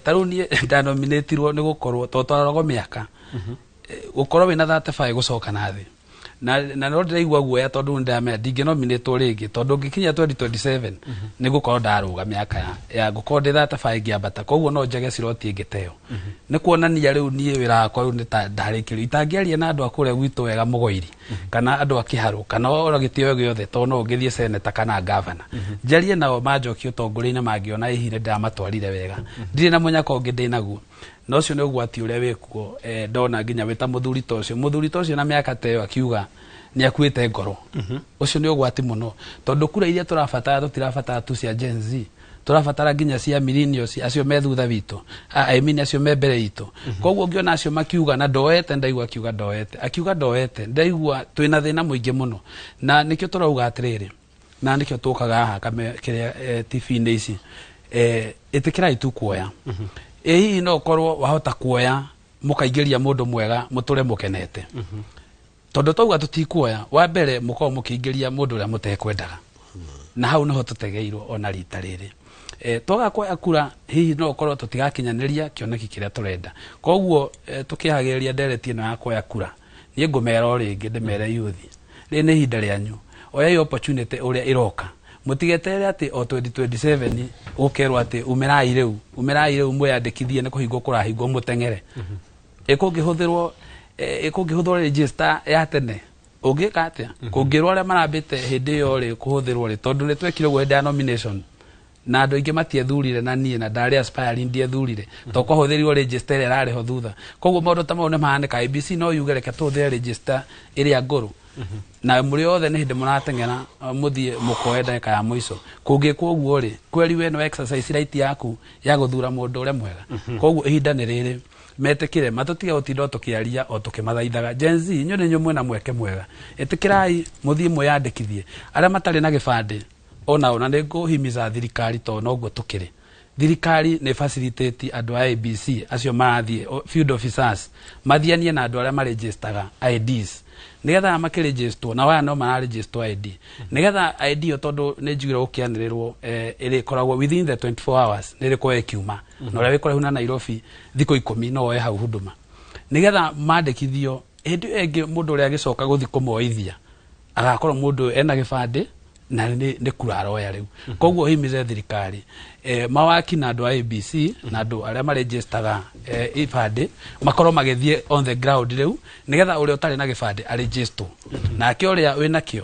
tarĩu niĩ ndanominatirwo nĩ gũkorwo twaragwo mĩaka gũkorwo wĩna 35 gũcoka na thĩ na no ndĩraigua guoya tondũ ndamenya ndingĩnominĩtwo rĩngĩ tondũ ngĩkinya 2027 nĩ gũkorwo ndarũga mĩaka ya gũkorwo ndĩ 35 ngĩambata koguo no njage ciroti ĩngĩteo nĩ kuonania rĩu niĩ wĩra wakwa rĩu nĩ ndarĩkĩrio itangĩaria na andũ a kũrĩa gwitũ wega mũgoiri kana andũ a kĩharũ kana ona gĩtĩo gĩothe tondũ no ũgĩthiĩ seneta kana gavana njarie nao manjokie ũtongoria-inĩ mangĩona hihi nĩ ndamatwarire wega ndirĩ na mũnyaka ũngĩ ndĩ naguo no ũcio nĩ ũgwati ũrĩa wĩkuo ndona nginya wĩta mũthuri ta ũcio na mĩaka ta ĩyo akiuga nĩ akuĩte ngoro ũcio nĩ ũgwati mũno tondũ kura iria tũrabatara tũtirabatara tu cia Gen Z tũrabatara nginya cia millennials acio me thutha witũ I mean acio me mbere itũ koguo ngĩona acio makiuga na ndoete ndaigua akiuga ndoete ndaigua twĩna thĩna mũingĩ mũno na nĩkĩo tũrauga atĩrĩrĩ na nĩkĩo tũkaga haha kĩrĩa TV-inĩ ici ĩtĩkĩrai tu kuoya hihi no korwo wahota kuoya mũkaingĩria mũndũ mwega mũtũre mũkenete tondu twauga tutikuoya wa mbere mukorwo mukiingĩria mũndũ ũrĩa mũtekwendaga na hau niho tũtegeirwo ona rita rĩrĩ twaga kuoya kura hihi no korwo tutigakinyanĩria kĩoneki kĩrĩa tũrenda koguo tukĩhagĩrĩria ndereti ĩno ya kuoya kura niĩ ngũmera o rĩngĩ ndĩmere yuthi rĩ nĩ ihinda rĩanyu oyai opportunity ũrĩa ĩroka mũtigetere atĩ o 2027 ũkerwo atĩ umĩrai rĩu mwĩyandĩkithie nĩ kũhingwo kũrahingwo mũteng'ere ĩkũngĩhũthĩrwo register ya tene ũngĩka atĩa kũngĩrwo arĩa marambĩte hĩndĩ ĩyo rĩ kũhũthĩrwo rĩ tondũ nĩ twekire ũguo hĩndĩ ya nomination na andũ aingĩ matiethurire na niĩ na ndarĩ aspiring ndiethurire to kwahũthĩrirwo register ĩrĩa ĩrarĩho thutha koguo maũndũ ta mau nĩ mahanĩka IEBC no yuge reke tũhũthĩre register ĩrĩa ngũrũ na mũrĩ othe nĩ hĩndĩ mũrateng'era mũthiĩ mũkoe ndagĩka ya mũico kũngĩkwo ũguo rĩ kweri we no exercise right yaku ya gũthura mũndũ ũrĩa mwega koguo ihinda nĩ rĩrĩ metĩkĩre matũtige gũtinda tũkĩaria o tũkĩmathaithaga Gen Z inyuĩ nĩ nyumwe na mweke mwega ĩtĩkĩrai mũthiĩ mwĩyandĩkithie arĩa matarĩ na gĩbandĩ ona nĩ ngũhimiza thirikari to noguo tũkĩrĩ thirikari nĩ facilitate andũ a IEBC acio marathiĩ field officers mathianie na andũ arĩa maregistaga IDs nigetha makĩregistwo na waya no mararegistwo ID nigetha ID yo tondũ nĩ njugire gũkĩanĩrĩrwo ĩrĩkoragwo within the 24 hours nĩ ĩrĩkorwo ĩkiuma na ũrĩa wĩkora na Nairobi thikũ 10 no oe hau Huduma nigetha mandĩkithio hĩndĩ ĩyo ĩngĩ mũndũ ũrĩa agĩcoka gũthiĩ kũmoithia agakorwo mũndũ ena gĩbandĩ na nĩ kura aroya rĩu koguo himize thirikari mawaki na andũ a IEBC na andũ arĩa maregistaga ibandĩ makorwo magĩthiĩ on the ground rĩu nigetha ũrĩa ũtarĩ na gĩbandĩ aregistwo nake ũrĩa wĩna kĩo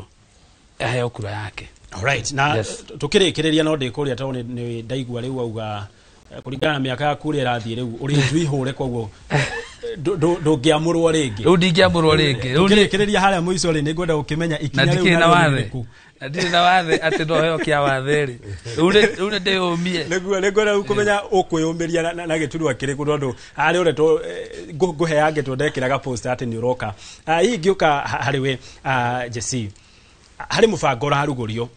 aheo kura yake. Alright, na tukĩrĩkĩrĩria no ndĩkũrĩa tondũ nĩ ndaigua rĩu auga kũringana na mĩaka yaku ũrĩa ĩrathiĩ rĩu ũrĩ njũihũre koguo ndũngĩamũrwo rĩngĩ rĩu ndingĩamũrwo rĩngĩ tukĩrĩkĩrĩria harĩa mũico rĩ nĩngwenda gũkĩmenya ikinya rĩu na ndirĩ na wathe atĩ no heo kĩa wathe rĩ rĩu nĩ ndĩyũmie nĩngwenda kũmenya ũkwĩyũmĩria na gĩturwa kĩrĩkũ tondũ harĩ ũretwo ngũheange ndekĩraga post atĩ nĩ ũroka hihi ngĩũka harĩ we Jesse hari mubango urarugurio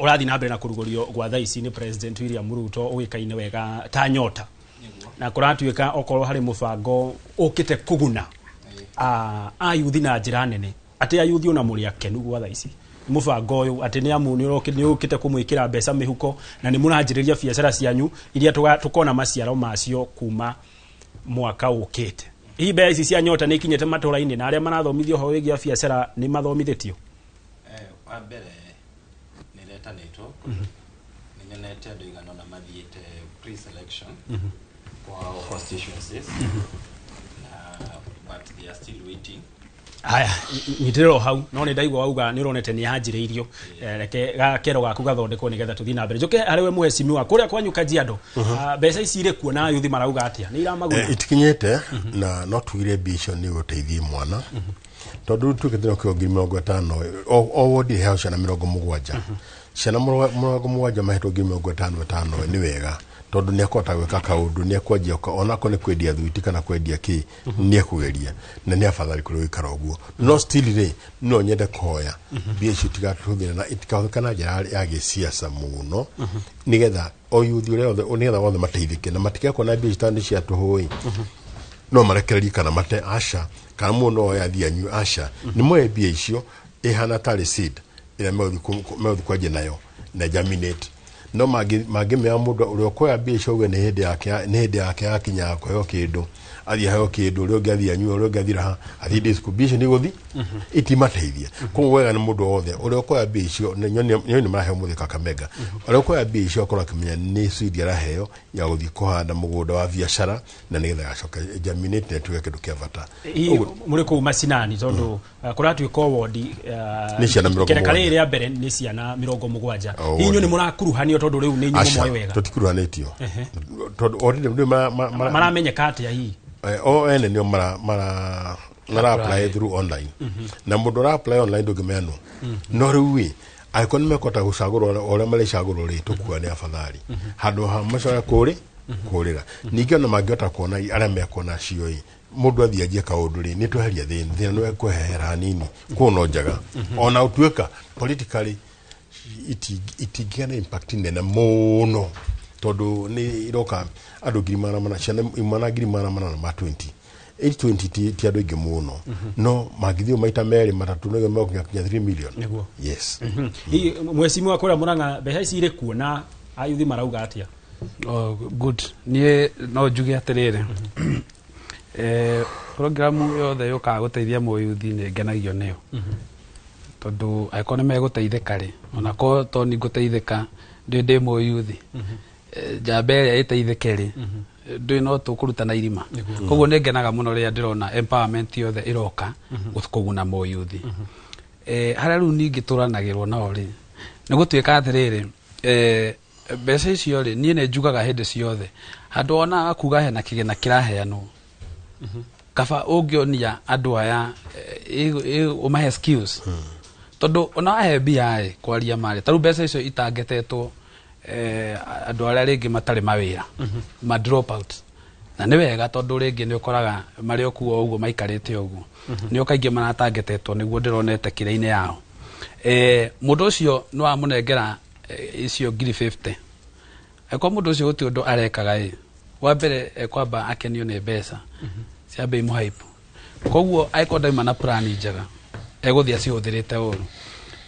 urathi na mbere na kurugurio gwa thaa ici ni President William Ruto uikaine wega ta nyota na kuratuika okorwo hari mubango ukite kuguna ayuthi na njira nene ati ayuthi ona muri akenu gwa thaa ici mubango uyu ati ni amu ni ukite kumwikira mbeca mihuko na ni muranjiriria biacara cianyu iria tukona maciaro macio kuma mwaka ukite hii mbeca ici cia nyota ni ikinyete matura-ini na aria marathomithio ho wigia biacara ni mathomithitio wa mbere ni retanetwo ni nyonete andu igana na mathiete pre-selection kwa constituencies but they are still waiting. Haya nyitiriro hau no ni ndaigwa wauga ni uronete ni yanjiriirio reke gakero gaku gathondekwo nigetha tuthi na mbere njoke ariwe muhecimi wa kuria kwanyu Kajiado mbeca ici ire kuo na yuthi marauga atia ni iramaguna itikinyete na no tuire bisho ni guteithia mwana tondu tukithira kwa 50 o wodi health na 70 ciana 70 mahitwo 55 ni wega tondu ni akota gwika kaundu ni akwanjia onako ni kwendia thuiti kana kwendia ki ni akugeria na ni afadhali kuri wikara uguo no still ri no nyende koya bisho tigatuthira na itikahukana njira ya gisiasa muno nigetha o yuthi ure othe unigetha othe mateithike na matikako na bisho tani cia tuhui no marekereria kana mate asha kana muno ya thianyu asha ni mwe bia icio ihana tari seed ila meuthi kwaje nayo na germinate no magi me mundu uri okoya bia icio we ni hinde yake akinya koyo kindu athi hayo kindu uri ngathianyu uri ngathira ha athi disco bia ni guthi itimateithia ko wega ni mundu othe uri okoya bia icio nyoni marahe muthi Kakamega uri okoya bia icio akora kimenya ni seed yaraheo ya guthi kuhanda mugunda wa biacara na nigetha gacoka germinate na tuge kindu kia bata muri ku macinani tondu kuratuika wodi ni ciana 70 kerekare ire mbere ni ciana 70 inyu ni murakuruhanio tondu riu ni nyumo moyo wega tutikuruhanitio tondu already maramenyeka atia hii o ene ni mara apply through online na mundu ra apply online ndugimeno no riu aikoni mekota gucagura ore male cagura ri tukua ni afadhali handu ha macoya kurira ningi na magiota kuona aria mekona cio mundu athiaje kaundu ri ni tweheria thina no kwehera nini kuno njaga ona utuika politically itigena impact nene muno tondu ni iroka andu girimana ciana imana girimana na 20 820 ti andu ingi muno no magithio maita meri matatu no mekinya 3 million yes hii mwesimu wa kura Murang'a mbeca ici ire kuona ayuthi marauga atia good nie no njuge atirire programu yothe yoka guteithia moyuthi ni ngenagio neo tondu aikone meguteithika ri ona ko to ni guteithika ndi moyuthi jambe iteithike ri ndi no tukurutana irima koguo ni ngenaga muno ria ndirona empowerment yothe iroka kuguna moyuthi haria riu ningi turanagirwo nao ri ni gutuika atiriri mbeca icio ri nie ne njugaga hindi ciothe handu ona akuga hena kigena kiraheanwo kaba ungionia andu aya umahe skills tondu ona ahe bia kwaria mari taru mbeca icio itangetetwo andu aria ringi matari mawira ma drop out na ni wega tondu ringi ni ukoraga mari okuo uguo maikarite uguo ni ukaingi maratangetetwo niguo ndironete kire-ini yao mundu ucio no amunengera icio 50 eko mundu ucio guti undu arekaga wa mbere kwamba akenio ni mbeca cia bei muhaipu koguo aiko ndaima na plan njega eguthia cihuthirite uru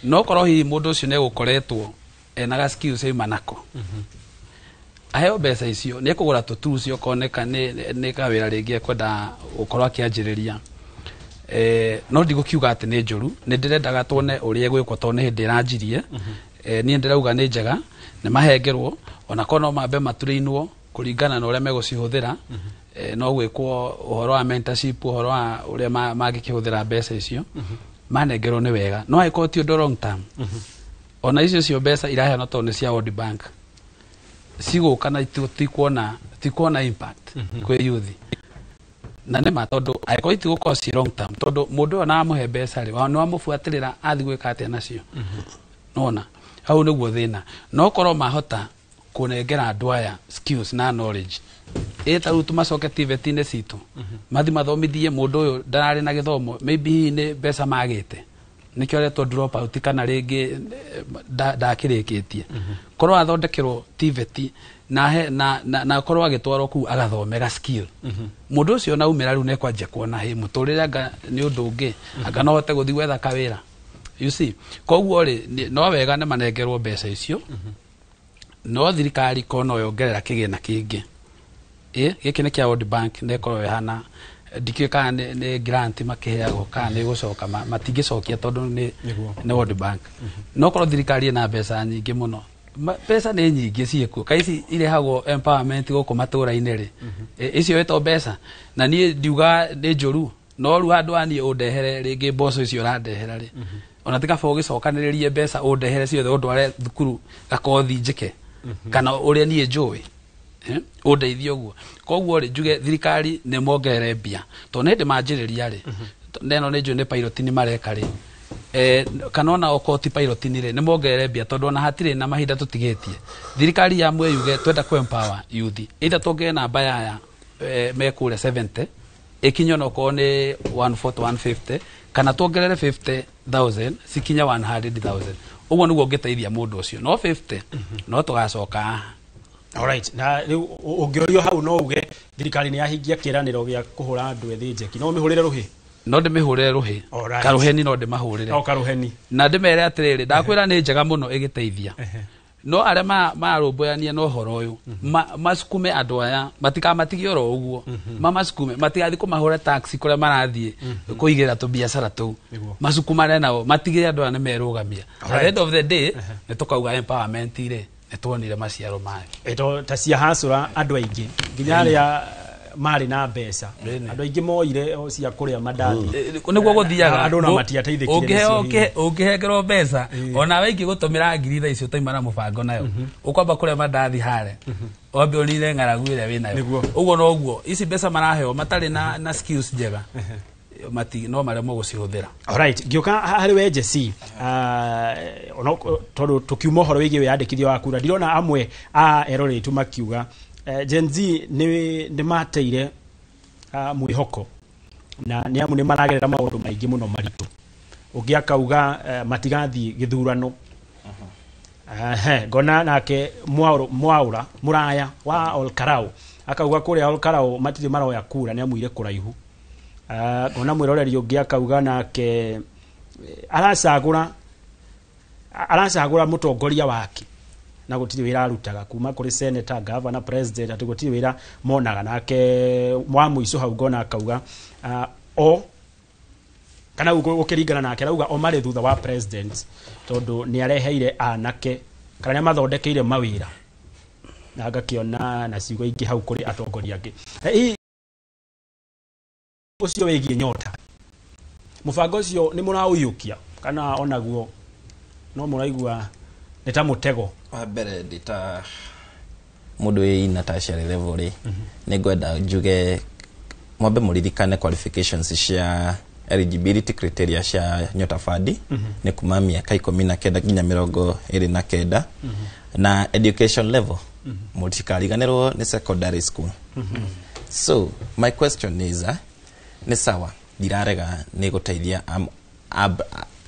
no korwo hi mundu ucio ne gukoretwo enaga skills imanako aheo mbeca icio ni kugura tutu cio koneka ni kawira ringi ekwenda gukorwo akianjiriria no ndigukiuga ati ni njuru ni ndirendaga tuone uria egwikwo to ni hindi iranjirie ni ndirauga ni njega ni mahengerwo ona kono mambe matureinwo kuringana na uria megucihuthira no gwikwo uhoro wa mentorship uhoro wa uria magikihudira mbeca icio manengerwo ni wega no aiko ti undu long term ona icio cio mbeca iraheana to ni cia World Bank ciguka na tikuona impact kwi yuthi na ne matondu aiko itigukorwo ci long term tondu mundu ona amuhe mbeca ri no amubuatirira athi gwika atia nacio nona hau niguo thina no korwo mahota kunengera andu aya skills na knowledge eta rutu macoke TVET-ini citu mathi mathomithie mundu uyu ndarari na githomo maybe ni mbeca magite nikio aretwo drop out kana ringi ndakirikitie korwo athondekerwo TVET na korwo agitwarwo ku agathomera skill mundu ucio na umira riu nekwanjia kuona he muturire anga ni undu ungi anga no hote guthi gwetha kawira you see koguo ri no wega ne manengerwo mbeca icio no thirikari kono yongerera kigina kingi giki ni kia World Bank nekorwo hana ndikika ni grant makiheagwo kana ni gucoka matingicokia tondu ni World Bank no korwo thirikari na mbeca nyingi muno pesa ni nyingi ciekuo kaisi irehagwo empowerment goko matura-ini ri icio eto mbeca na nie ndiuga ni njuru no ru handu ani undehere ringi mboco icio randehera ri ona tika fo gicokaniririe mbeca undehere ciothe undware thukuru gakothi njike kana uria nie njui undeithio guo koguo ri njuge thirikari ne mongerere mbia to ne ndimanjiriria ri neno ne njui ne pilot ni mareka ri kana ona okoti pilot ni ri ne mongerere mbia tondu ona hatire na mahinda tutigetie thirikari ya mwe yuge twenda ku empower youth ita tonge namba ya mekure 70 ikinyo no ko ni 140 150 kana tongerere 50,000 sikinya 100,000 uguo niguo ngeteithia mundu ucio no 50 no tugacoka. Alright, na riu ungiorio hau no uge thirikari ni yahingia kiraniro gia kuhura andu ethi njeki no mihurire ruhi no ndimihurire ruhi karuheni no ndimahurire o karuheni na ndimere atiriri ndakwira ni njega muno igiteithia no aria marumbuania no horo uyu masukume andu aya matikamatigi oro uguo mamasukume matigathi kumahura taxi kuria marathie kuigira tu biashara tu masukumane nao matigire andu aya nimerugamia at the end of the day nitukauga empowerment ire etwonire maciaro mayo eto tacia hasura andu aingi nginya aria mari na mbeca andu aingi moire cia kuria madathi niguo guthiaga andu na matiateithikire ukihengero mbeca ona wengi gutumira ngiri tha icio taima na mubango nayo ukwamba kuria madathi hare wambe unire ngaragu iria winayo uguo no uguo ici mbeca maraheo matari na skills njega mati no maremo gucihuthira. Alright, ngioka hari we Jesse ono tondu tukiuma horo wigi wiyandikithio wa kura ndirona amwe erore tu makiuga Gen Z ni mateire mwihoko na ni amu ni maragerera maundu maingi muno maritu ugiakauga matigathi githurano gona nake mwaura muraya wa Olkarau akauga kuria Olkarau matiri maroya kura ni amuire kuraihu ona mwiroreri ungi akauga nake aracagura mutongoria wake na gutiri wira arutaga kuma kuri senator governor president ati gutiri wira monaga nake mwa muico hau gona akauga kana ukiringana nake arauga o mari thutha wa president tondu ni areheire anake kana ni mathondekeire mawira na agakiona na ciugo ingi hau kuri atongoria angi ucio wigie nyota mubango ucio ni murauyukia kana onaguo no muraigua neta mutego wa mbere ndita mundu ina tertiary level ri ni gwenda njuge mwambe muririkane qualifications cia eligibility criteria cia nyota fadi ni kuma miaka 19 nginya 29 na education level mutikariganirwo ni secondary school so my question is ni sawa dirarega ni guteithia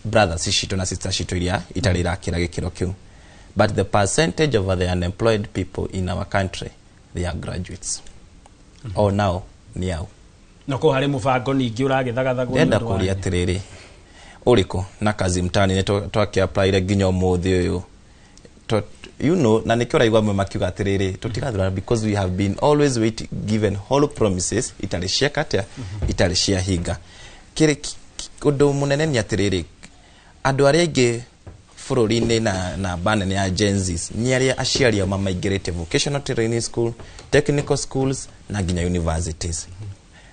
brothers citu na sisters citu iria itarira kira gikiro kiu but the percentage of the unemployed people in our country they are graduates or now ni yao noko hari mubango ningi uragithagathago ndenda kuria atiriri uriko na kazi mtani ni twaki apply nginya umuthi uyu you know na nikio raigwa mwe makiuga atiriri tutigathura because we have been always given hollow promises itarishia katia itarishia higa kire undu munene ni atiriri andu aria ingi fururi-ini na bane ya Gen Z ni aria aciari ao mamaingirite vocational training school, technical schools na nginya universities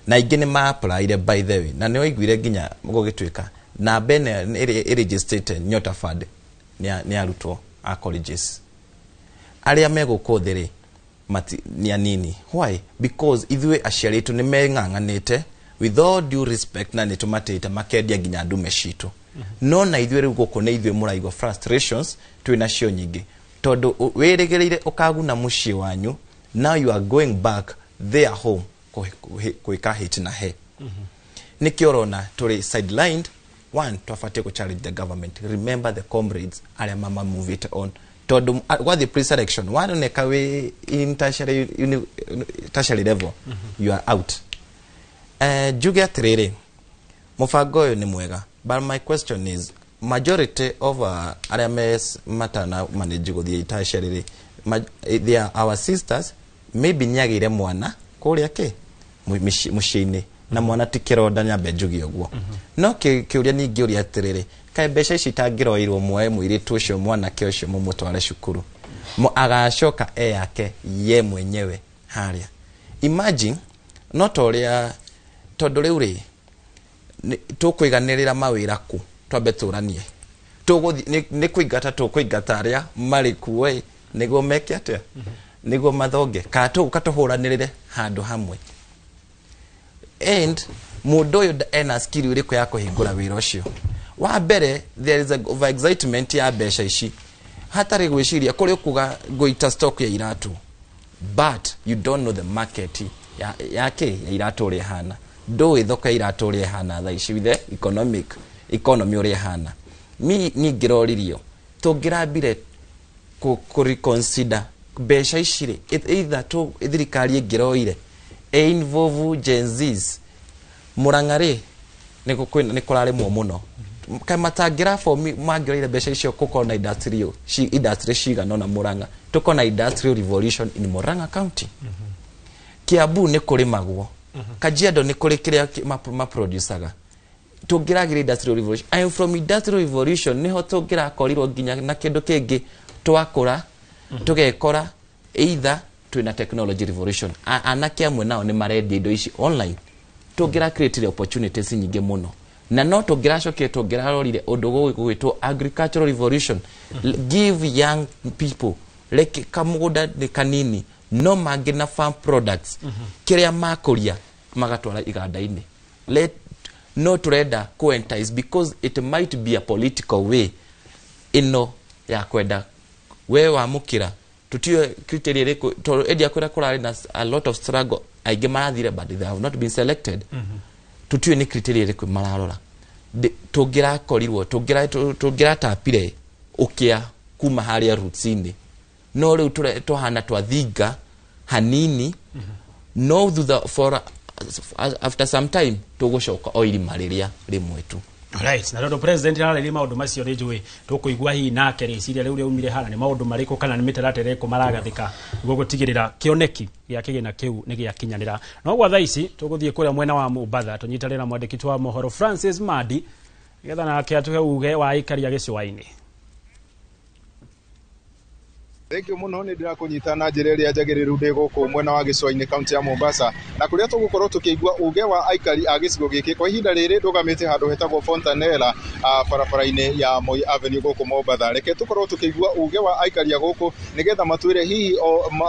na ingi ni ma apply by the way na ni oiguire nginya gugituika na bene registered nyota fund ni arutwo a colleges aria megukuthiri ni anini why because ithwe aciari itu ni meng'ang'anite with all due respect na nitumatite makendia nginya ndume citu no na ithwe riu guku ni ithwe muraigwa frustrations twina cio nyingi tondu wirigereire ukaguna mucii wanyu now you are going back their home kuika hit na he nikio rona turi sidelined one twafatie ku challenge the government. Remember the comrades aria mama move it on todo what the pre-selection one ne kawe in tertiary level you are out. Juge atiriri mufango uyu ni mwega, but my question is majority of aria mes matana manage guthie tertiary they are our sisters, maybe nyagire mwana kuria ke mushini na mwana tikironda nyambe njugi ogwo no kiuria ningi uria atiriri kai besha ici tangiroirwo mwe mwiritu ucio mwana ke ucio mumutware cukuru agacoka yake ye mwenyewe haria. Imagine not oria tondu riu ri tukwiganirira mawira ku twambe turanie tuguthi ni kuingata tukuingata aria mari kuwe niguo meke atia niguo mathonge ka tukatuhuranirire handu hamwe. And mundu uyu ena skill uriku ya kuhingura wira ucio wa mbere. There is a over excitement ya besha ici hatari gwiciria kuri kuga goita stock ya iratu, but you don't know the market yake ya iratu uri hana do ithoka iratu uri hana tha ici with the economy uri hana. Mi ni ngiroririo tungirambire ku reconsider besha ici either to thirikari ngiroire involve Gen Zs murangare ni kurare muno kai matangira for me magire besha icio kukona industry shiga nona Muranga tukona industrial revolution in Muranga County. Kiambu ni kurimagwo Kajiado ni kuri kiria ma producerga tungiragira industrial revolution. I am from industrial revolution niho tungira korirwo ginya na kindu kingi twakura tugekora either twina technology revolution anake amwe nao ni maredi indo ici online tungira create opportunities nyingi muno na no tungira cokie tungira rorire undu gwitwo agricultural revolution. Give young people like kamuguda ni kanini no magina farm products kiria makuria magatwara iganda-ini. Let no turenda coentize because it might be a political way ino ya kwenda we wa mukira tutio criteria reko to edia kwenda kurari na a lot of struggle aige marathire but they have not been selected. Tutio ni criteria reko mararora tugira korirwo tugira tapire ukia kuma haria rootsini no riu tuhana twathinga hanini no thutha for after some time tugucoka oiri mariria rimwe tu. Alright, na ndo president ararĩrĩ maũndũ macio nĩ njũĩ tũkũigua hihi nake rĩciria rĩu rĩaumire hana nĩ maũndũ marĩkũ kana nĩ mĩtaratara ĩrĩkũ maragathĩka nĩguo gũtigĩrĩra kĩoneki gĩa kĩgĩna kĩu nĩ gĩakinyanĩra. No gwa thaa ici tũgũthiĩ kũrĩa mwena wa Mombatha tũnyitanĩre na mwandĩki wa mohoro Francis Madi nĩgetha nake atuhe uge wa ikaria gĩcũa-inĩ. Thank you muno ni ndira kunyita na njira iria njagiriru ndi guku mwena wa gicua-ini kaunti ya Mombasa na kuria tugukorwo tukigua uge wa aikari a gicigo giki kwa ihinda riri ndugamite handu hetagwo Fontanella barabara-ini ya Moi Avenue guku Mombasa. Reke tukorwo tukigua uge wa aikari a guku nigetha matwire hihi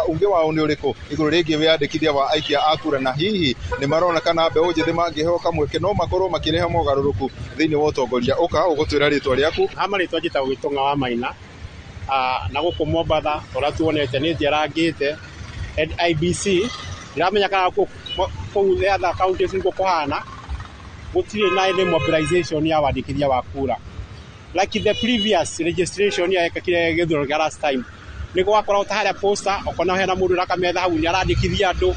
uge wao ni uriku iguru rigi wiyandikithia wa aikia a kura na hihi ni marona kana mbeu njithi mangiheo kamweke no makorwo makireha mogaruruku thiini wa utongoria uka ugutwira ritwa riaku. Amaritwa njitagwo Gitunga wa Maina na guku Mombatha ora tuonete ni njerangite IBC iramenya kana ku the other counties niko kuhana gutire na ile mobilization ya wandikithia wa kura like the previous registration ya kile githuro ya last time niko wakora utaharia poster okona hena mundu rakametha hau ni arandikithia andu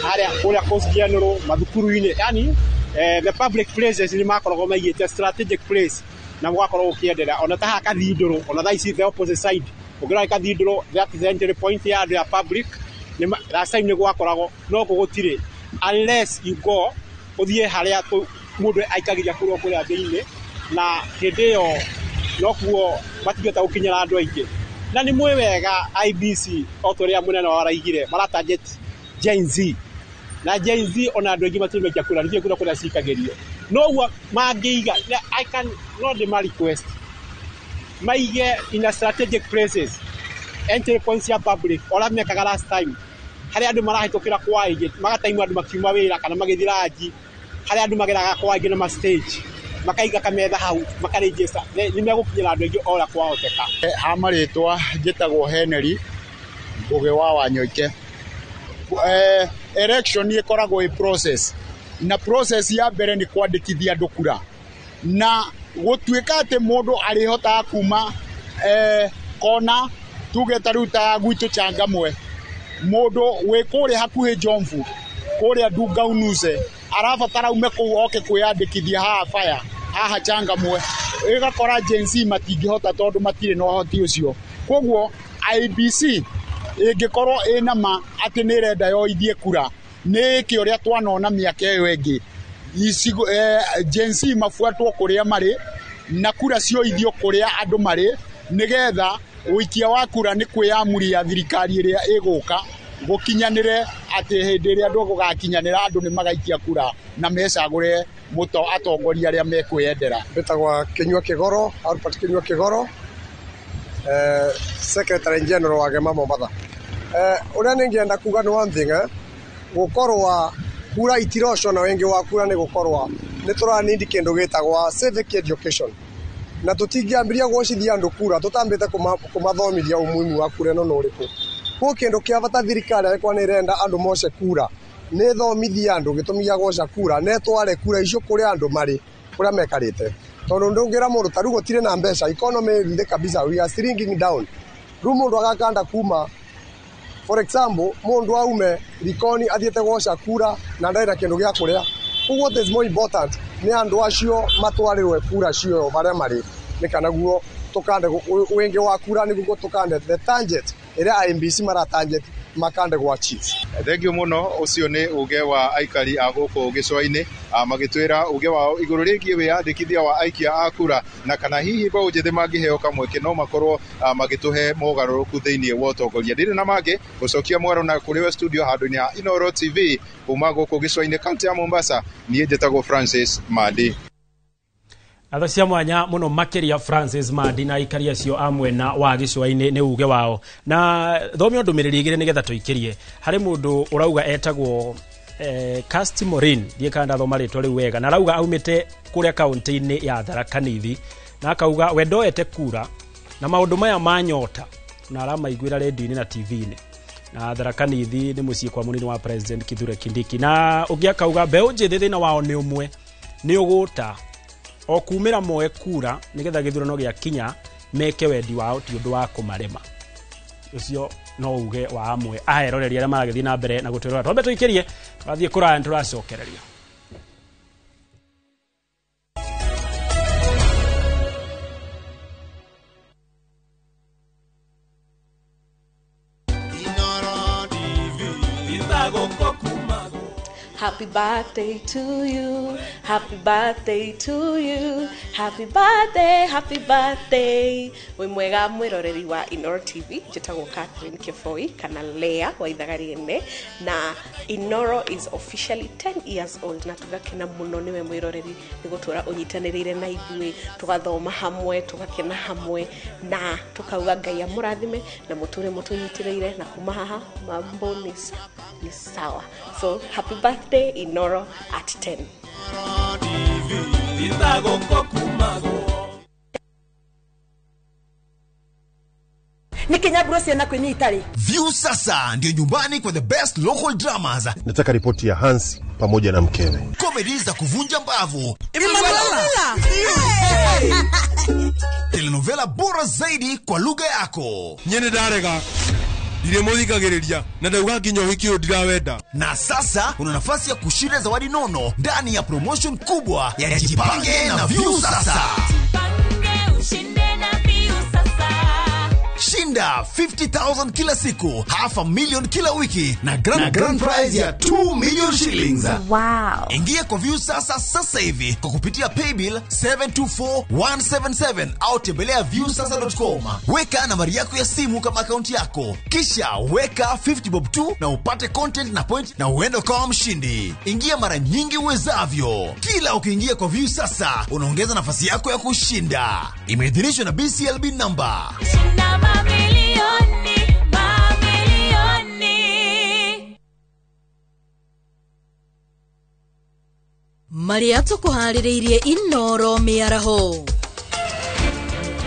haria kuria constituency mathukuru-ini yani the public places ni makoragwo maigite strategic place na mwakorwo ukiendelea ona taha kathinduro ona tha ici the opposite side ugira kathinduro that is the entry point ya the public ni last time ni gwakoragwo no gugutire unless you go uthie haria mundu aikagiria kuro kuria thiini na hindio no kuo matigeta ukinyira andu aingi na ni mwe wega IBC otoria munene wa raigire maratarget Gen Z na Gen Z ona andu aingi matumekia kura ngie kura kuria cikagerio no mangiiga I can not the request maige in a strategic places entry points ya public ora mekaga last time hari andu marahitukira kwa aige magataimu andu makiuma wira kana magithiraji hari andu mageraga kwa aige na ma stage makaiga kametha hau makaregister ni megukinyira andu aingi ora kwa hoteka ha maritwa njitagwo Henry Ngugi wa Wanyoike. Election ikoragwo i process na process ya mbere ni kwandikithia andu kura na gũtuĩka atĩ mũndũ arĩhotaga kuma kona tuge taruta gwitũ Changamwe mũndũ wĩ kũrĩa hakuhĩ Jomvu kũrĩa Ndungaunuze arabatara ume kũu oke kwĩyandĩkithia haha Changamwe ĩgakora Gen Z matingĩhota tondũ matirĩ na ũhoti ũcio. Koguo IBC ĩngĩkorwo ĩna ma atĩ nĩ ĩrenda yoithie kura nĩ kĩ ũrĩa twanona mĩaka ĩyo ĩngĩ Gen Z mafuatwo kũrĩa marĩ na kura cioithio kũrĩa andũ marĩ nĩgetha ũikia wa kura nĩ kwĩyamuria thirikari ĩrĩa ĩgũka gũkinyanĩre atĩ hĩndĩ ĩrĩa andũ gũgakinyanĩra andũ nĩ magaikia kura na mecagũre atongoria arĩa mekwĩyendera. Mbĩtagwa Kĩnyua Kĩgoro, Albert Kĩnyua Kĩgoro, Secretary General wa Gema Mombasa. Ũrĩa ningĩenda kuga nĩ one thing, gũkorwa kura itirosho na wengi wa kura nĩ gũkorwa nĩ tũranindi kĩndũ gĩtagwa civic education, na tũtingĩambĩria gũcithia andũ kura tũtambĩte kũmathomithia umuhimu wa kura ĩno nĩ ũrĩkũ. Kwa kĩndũ kĩa bata thirikari arĩkwa nĩ ĩrenda andũ moce kura nĩ thomithia andũ gĩtũmi gĩa goca kura na tware kura icio kũrĩa andũ marĩ kũrĩa mekarĩte, tondũ ndũngĩra mũndũ tarũ gũtirĩ na mbeca, economy thĩ kabisa, we are shrinking down. Rĩu mũndũ agakanda kuma, for example mũndũ aume Likoni athiĩte goca kura na ndarĩ na kĩndũ gĩa kũrĩa. What is more important nĩ andũ acio matwarĩrwe kura cio barĩa marĩ nĩ kana guo tũkande wengi wa kura nĩguo tũkande the target ĩrĩa IBC mara target makande gwa cheats. Thengio muno ucio ni uge wa aikari a guku gicwa-ini magitwira uge wao iguru rĩgiĩ wĩyandĩkithia wa aikia a kura na kana hihi mbaũ njĩthĩ mangĩheo kamweke no makorwo magĩtũhe mogarũrũku thĩinĩ wa ũtongoria. Ndirĩ na mangĩ gũcokia mwaro na kũrĩ we studio handũ-inĩ ha Inooro TV kuma guku gicwa-ini kaunti ya Mombasa. Niĩ njĩtagwo Francis Madi. Atho cia mwanya muno makiria Francis Madi na ikaria cio amwena wa gicwa-ini ni uge wao na thomio ndumiriri igire nigetha tuikirie hari mundu urauga etagwo Casti Morin ndiekanda thoma ritwa riu wega na arauga aumite kuria kaunti-ini ya Tharaka Nithi na akauga we ndoete kura na maundu maya manyota na aramaiguira radio-ini na TV-ini na Tharaka Nithi ni mucii kwa munini wa President Kithure Kindiki na ugia kauga mbeũ njĩthĩ thĩna wao ni umwe ni uguta o kumira moe kura nigetha githurano gĩa kinya meke wendi wao ti undu wa kumarema. Ucio no uge wa amwe aheroreria arĩa maragĩthiĩ na mbere na gũtwĩrora twambe tũikĩrie twathiĩ kũraya tũracokereria. Happy birthday to you, happy birthday to you, happy birthday, happy birthday. Wĩ mwega mwĩroreri wa Inooro TV, njĩtagwo Catherine Kĩboi kana Lea wa Ithagari-inĩ na Inooro is officially 10 years old na tugakena mũno nĩwe mwĩroreri nĩgũtũra ũnyitanĩrĩire na ithuĩ tũgathoma hamwe tũgakena hamwe na tũkauga Ngai amũrathime na mũtũre mũtũnyitĩrĩire na kuma haha mambo ni sawa. So happy birthday Inooro at 10. Ni Kenya Bruce na kwenye Itali. View sasa ndio nyumbani kwa the best local dramas. Nataka ripoti ya Hans pamoja na mkewe. Comedy za kuvunja mbavu. Telenovela bora zaidi kwa lugha yako. Nyene darega. Dire muthikagiriria na ndauga nginya uhiki ndirawenda. Na sasa una nafasi ya kushinda zawadi nono ndani ya promotion kubwa ya Jipange na View sasa. Jipange ushinde na View sasa. Shinda 50,000 kila siku, $500,000 kila wiki na grand prize ya 2 million shillings. Wow. Ingia kwa View sasa hivi kwa kupitia paybill 724177 au tembelea viewsasa.com. Weka nambari yako ya simu kama akaunti yako. Kisha weka 50 bob tu na upate content na point na uende kama mshindi. Ingia mara nyingi uwezavyo. Kila ukiingia kwa View sasa unaongeza nafasi yako ya kushinda. Imeidhinishwa na BCLB number. Shinda mamilioni. Maria tukuharĩrĩirie Inooro mĩaraho.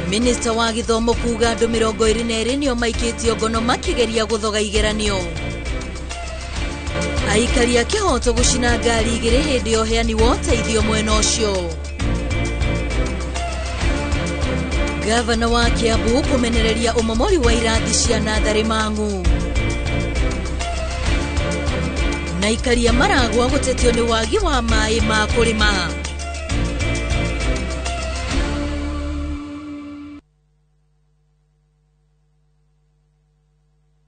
Minista wa gĩthomo kuga andũ 22 nĩo maikĩtio ngono makĩgeria gũthoga igeranio. Aikari a kĩhoto gũcina ngari igĩrĩ hĩndĩ ya ũheani wa ũteithio mwena ũcio. Gavana wa Kiambu kumenereria umomori wa irathi cia Natharĩ Mang'u. Na ikaria Maragwa gutetio ni wagi wa mai ma kurima.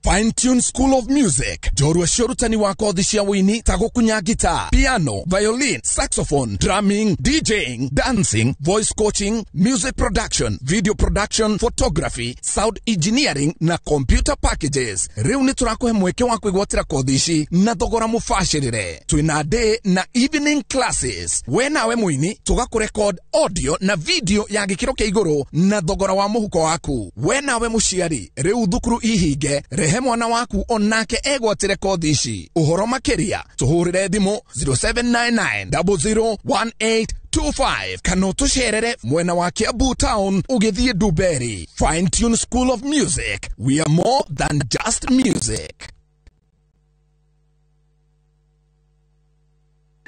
Fine Tune School of Music. Jorua shorutani wa kothi cia wini ta gukunya guitar, piano, violin, saxophone, drumming, DJing, dancing, voice coaching, music production, video production, photography, sound engineering na computer packages. Riu ni turakuhe mweke wa kwigwatira kothi ici na thogora mubashirire. Twina day na evening classes. We nawe mwini tugakurecord audio na video ya gikiro kia iguru na thogora wa muhuko waku. We nawe muciari riu thukuru ihinge rehe mwana waku onake egwatire kothi ici. Uhoro makiria tuhurire thimu 0799001825 kana tucerere mwena wa Kiambu Town ugithie Duberi. Fine Tune School of Music. We are more than just music.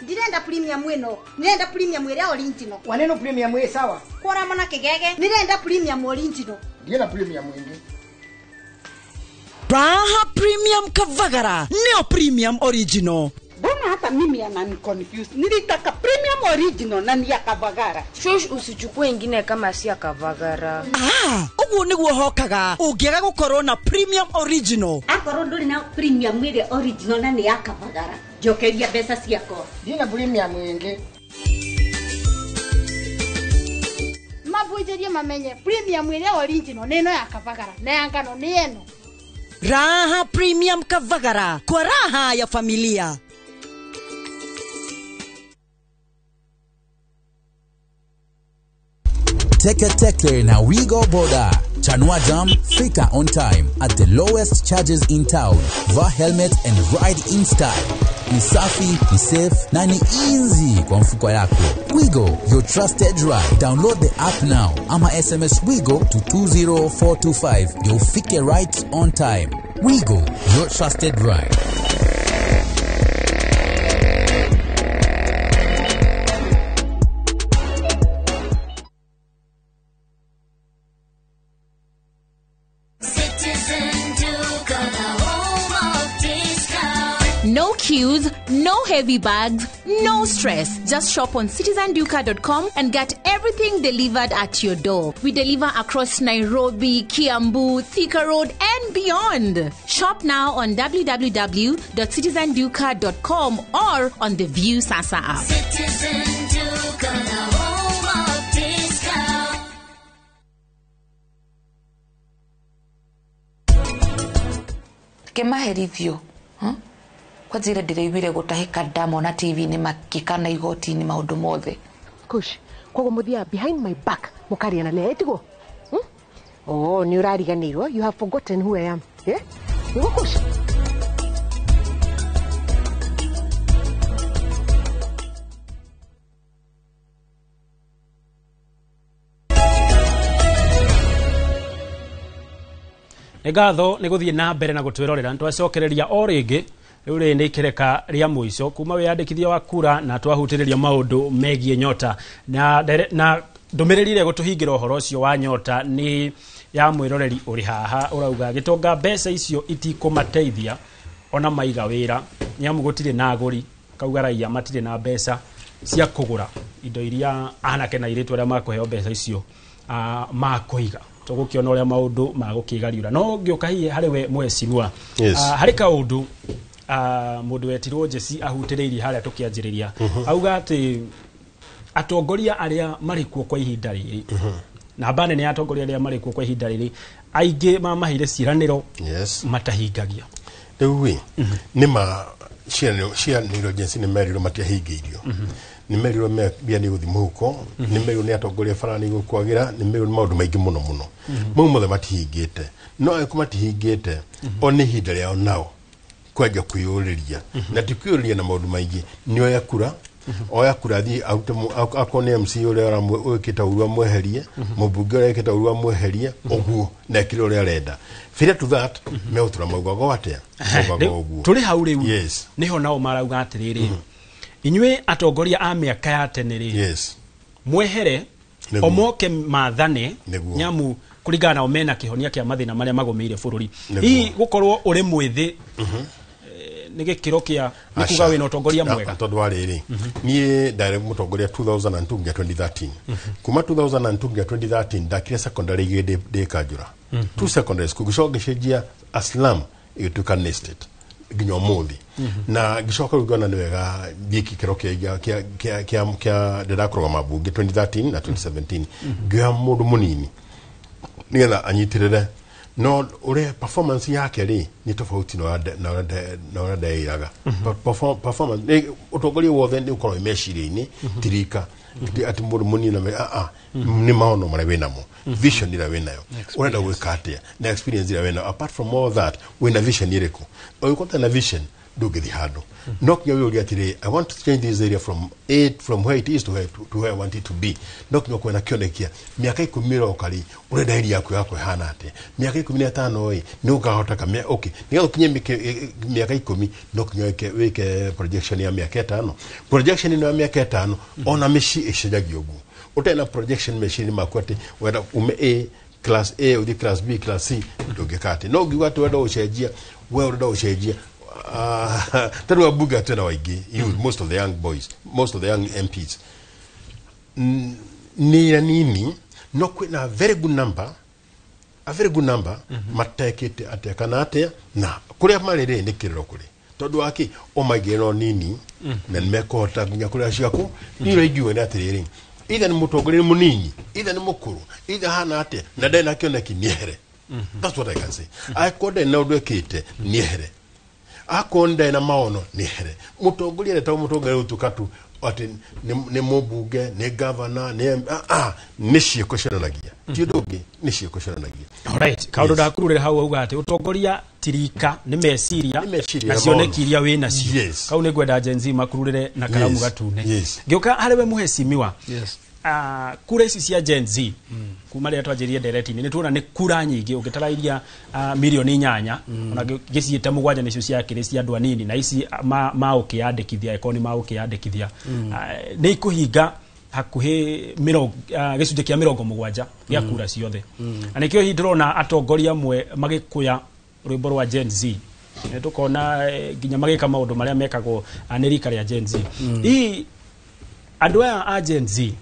Ndirenda premium wino. Nirenda premium ire original. Waneno premium we sawa. Kwora mona kigege. Nirenda premium original. Ndiena premium wingi. Raha Premium Kavagara. Neo Premium Original. Mbona hata mimi anani confused. Nilitaka premium original na ni ya Kavagara. Shosh usichukue ingine kama si ya Kavagara. Ugu niguo hokaga. Ugiaga gukorwo na premium original. Akorwo nduri na premium ile original na ni ya Kavagara. Jokeria pesa ciako. Ndina premium wingi. Mabujerie mamenye premium ile original neno ya Kavagara. Na yangano ni eno. Raha Premium Kavagara. Kwa raha ya familia. Teke na Wigo Boda. Chanua Jam, fika on time at the lowest charges in town. Vaa helmet and ride in style. Ni safi, ni safe, na ni easy kwa mfuko yako. Wigo, your trusted ride. Download the app now. Ama SMS Wigo to 20425. You'll fike right on time. Wigo, your trusted ride. No queues, no heavy bags, no stress. Just shop on citizenduka.com and get everything delivered at your door. We deliver across Nairobi, Kiambu, Thika Road and beyond. Shop now on www.citizenduka.com or on the View Sasa app. Citizen Duka, the home of discount. Kemaherithio. Kwa zile ndireiguire gutahika ndamona TV ni makikana igoti ni maundu mothe. Kush, kwa muthia behind my back mukariana na etigo. Oh, ni urariganirwo. You have forgotten who I am. Yeah? Nigo Kush. Egatho ni guthie na mbere na gutwirorera ntwacokereria o ringi riu ri ni kireka ria muico kuma wiyandikithia wa kura na twahutiriria maundu megie nyota na ndumiriri ire gutuhingira uhoro ucio wa nyota ni ya mwiroreri uri haha urauga gitonga mbeca icio itikumateithia ona maiga wira nyamu gutire na aguri kauga raia matire na mbeca cia kugura indo iria anake na iritu aria makuheo mbeca icio makuiga tugukiona uria maundu magukigariura no ngioka hiye hari we mwecirwa hari kaundu mundu wetirwo Jesse ahutiririe haria tukianjiriria auga ati atongoria aria marikuo kwa ihinda riri na bane ni atongoria aria marikuo kwa ihinda riri aingi mamahire ciraniro matahingagia riu wi nima cianiro Jesse ni meriro matiahingeirio ni meriro bia ni guthi muhuko ni meriro ni atongoria farani gukwagira ni meriro maundu maingi muno mau mothe matihingite no akumatihingite oni ihinda riao nao kwaja kuyuriria na tikuyuriria na maundu maingi ni oya kura oya kura thi akone MC ule ukita urwa mweherie mubunge ule ukita urwa mweherie oguo na kile ule arenda fira to that me utura maugago atia oguo tuli hau riu niho nao marauga atiriri inywe atongoria a miaka ya tene ri mwehere omoke mathane nyamu kuringana na omena kihonia kia mathina maria magomeire bururi hii gukorwo uri mwithi ni gikiro kia nikuga wina utongoria mwega tondu wa riri nie ndare mutongoria 2002 nginya 2013 kuma 2002 nginya 2013 ndakire secondary gide Kanjura two secondary school gicoka cenjia Aslam igituka nested nginya muthi na gicoka rugana ni wega biki kiro kia ndirakorwa mabunge 2013 na 2017 gya mundu munini nigetha anyitirire no ure performance yake ri ni tofauti na ndairaga performance utongoria wothe ni ukorwo imeciria-ini tirika ati mundu munini na ni maono mara winamo vision ira winayo urenda gwika atia na experience ira winayo apart from all that wina vision iriku oyukota na vision dogethi hado nok nyawe uri atire I want to change this area from where it is to where I want it to be nok nyoko na kionekia miaka 10 okari urenda area yako hana ate miaka 15 oi ni ukahota kamia okay niga kinye miaka 10 nok nyoke weke projection ya miaka 5 projection ni ya miaka 5 ona meshi ishajagi ogu utena projection machine makwate weda A class A or class B class C dogekate no giwa to weda ushejia we weda ushejia tadu abuga tena waigi most of the young boys most of the young MPs nini no kwina a very good number matekete atekana ate na kuria marire ni kiriro kuri tondu aki omagero nini na nimekota gunya kuria ciaku ni regiwe na atiriri either ni mutongore munini either ni mukuru either hana ate na ndena kioneki nihere that's what I can say I code na udwekite nihere akonde na maono nihere mutongoria leta mutongoria utukatu ati ni mubunge ni governor ni ciiko cionanagia tiudogi ni ciiko cionanagia alright kaundu da kurure hau uga ati utongoria tirika ni meciria na cionekiria wina cio kau ni gwenda Gen Z makururire na karamu gatune ngioka hariwe muhecimiwa kura ici cia Gen Z kuma ria twanjirie ndereti-ini ni tuona ni kura nyingi ugitarairia milioni 8 ona giciite mugwanja nicio cia kiri cia andu anini na ici maukiyandikithia ekoni maukiyandikithia ni ikuhinga hakuhi gicunje kia 70 gia kura ciothe na nikio hi ndrona atongoria amwe magikuya rwimbo rwa Gen Z tukona ginya magika maundu maria mekagwo anirika ria Gen Z hii andu a Gen Z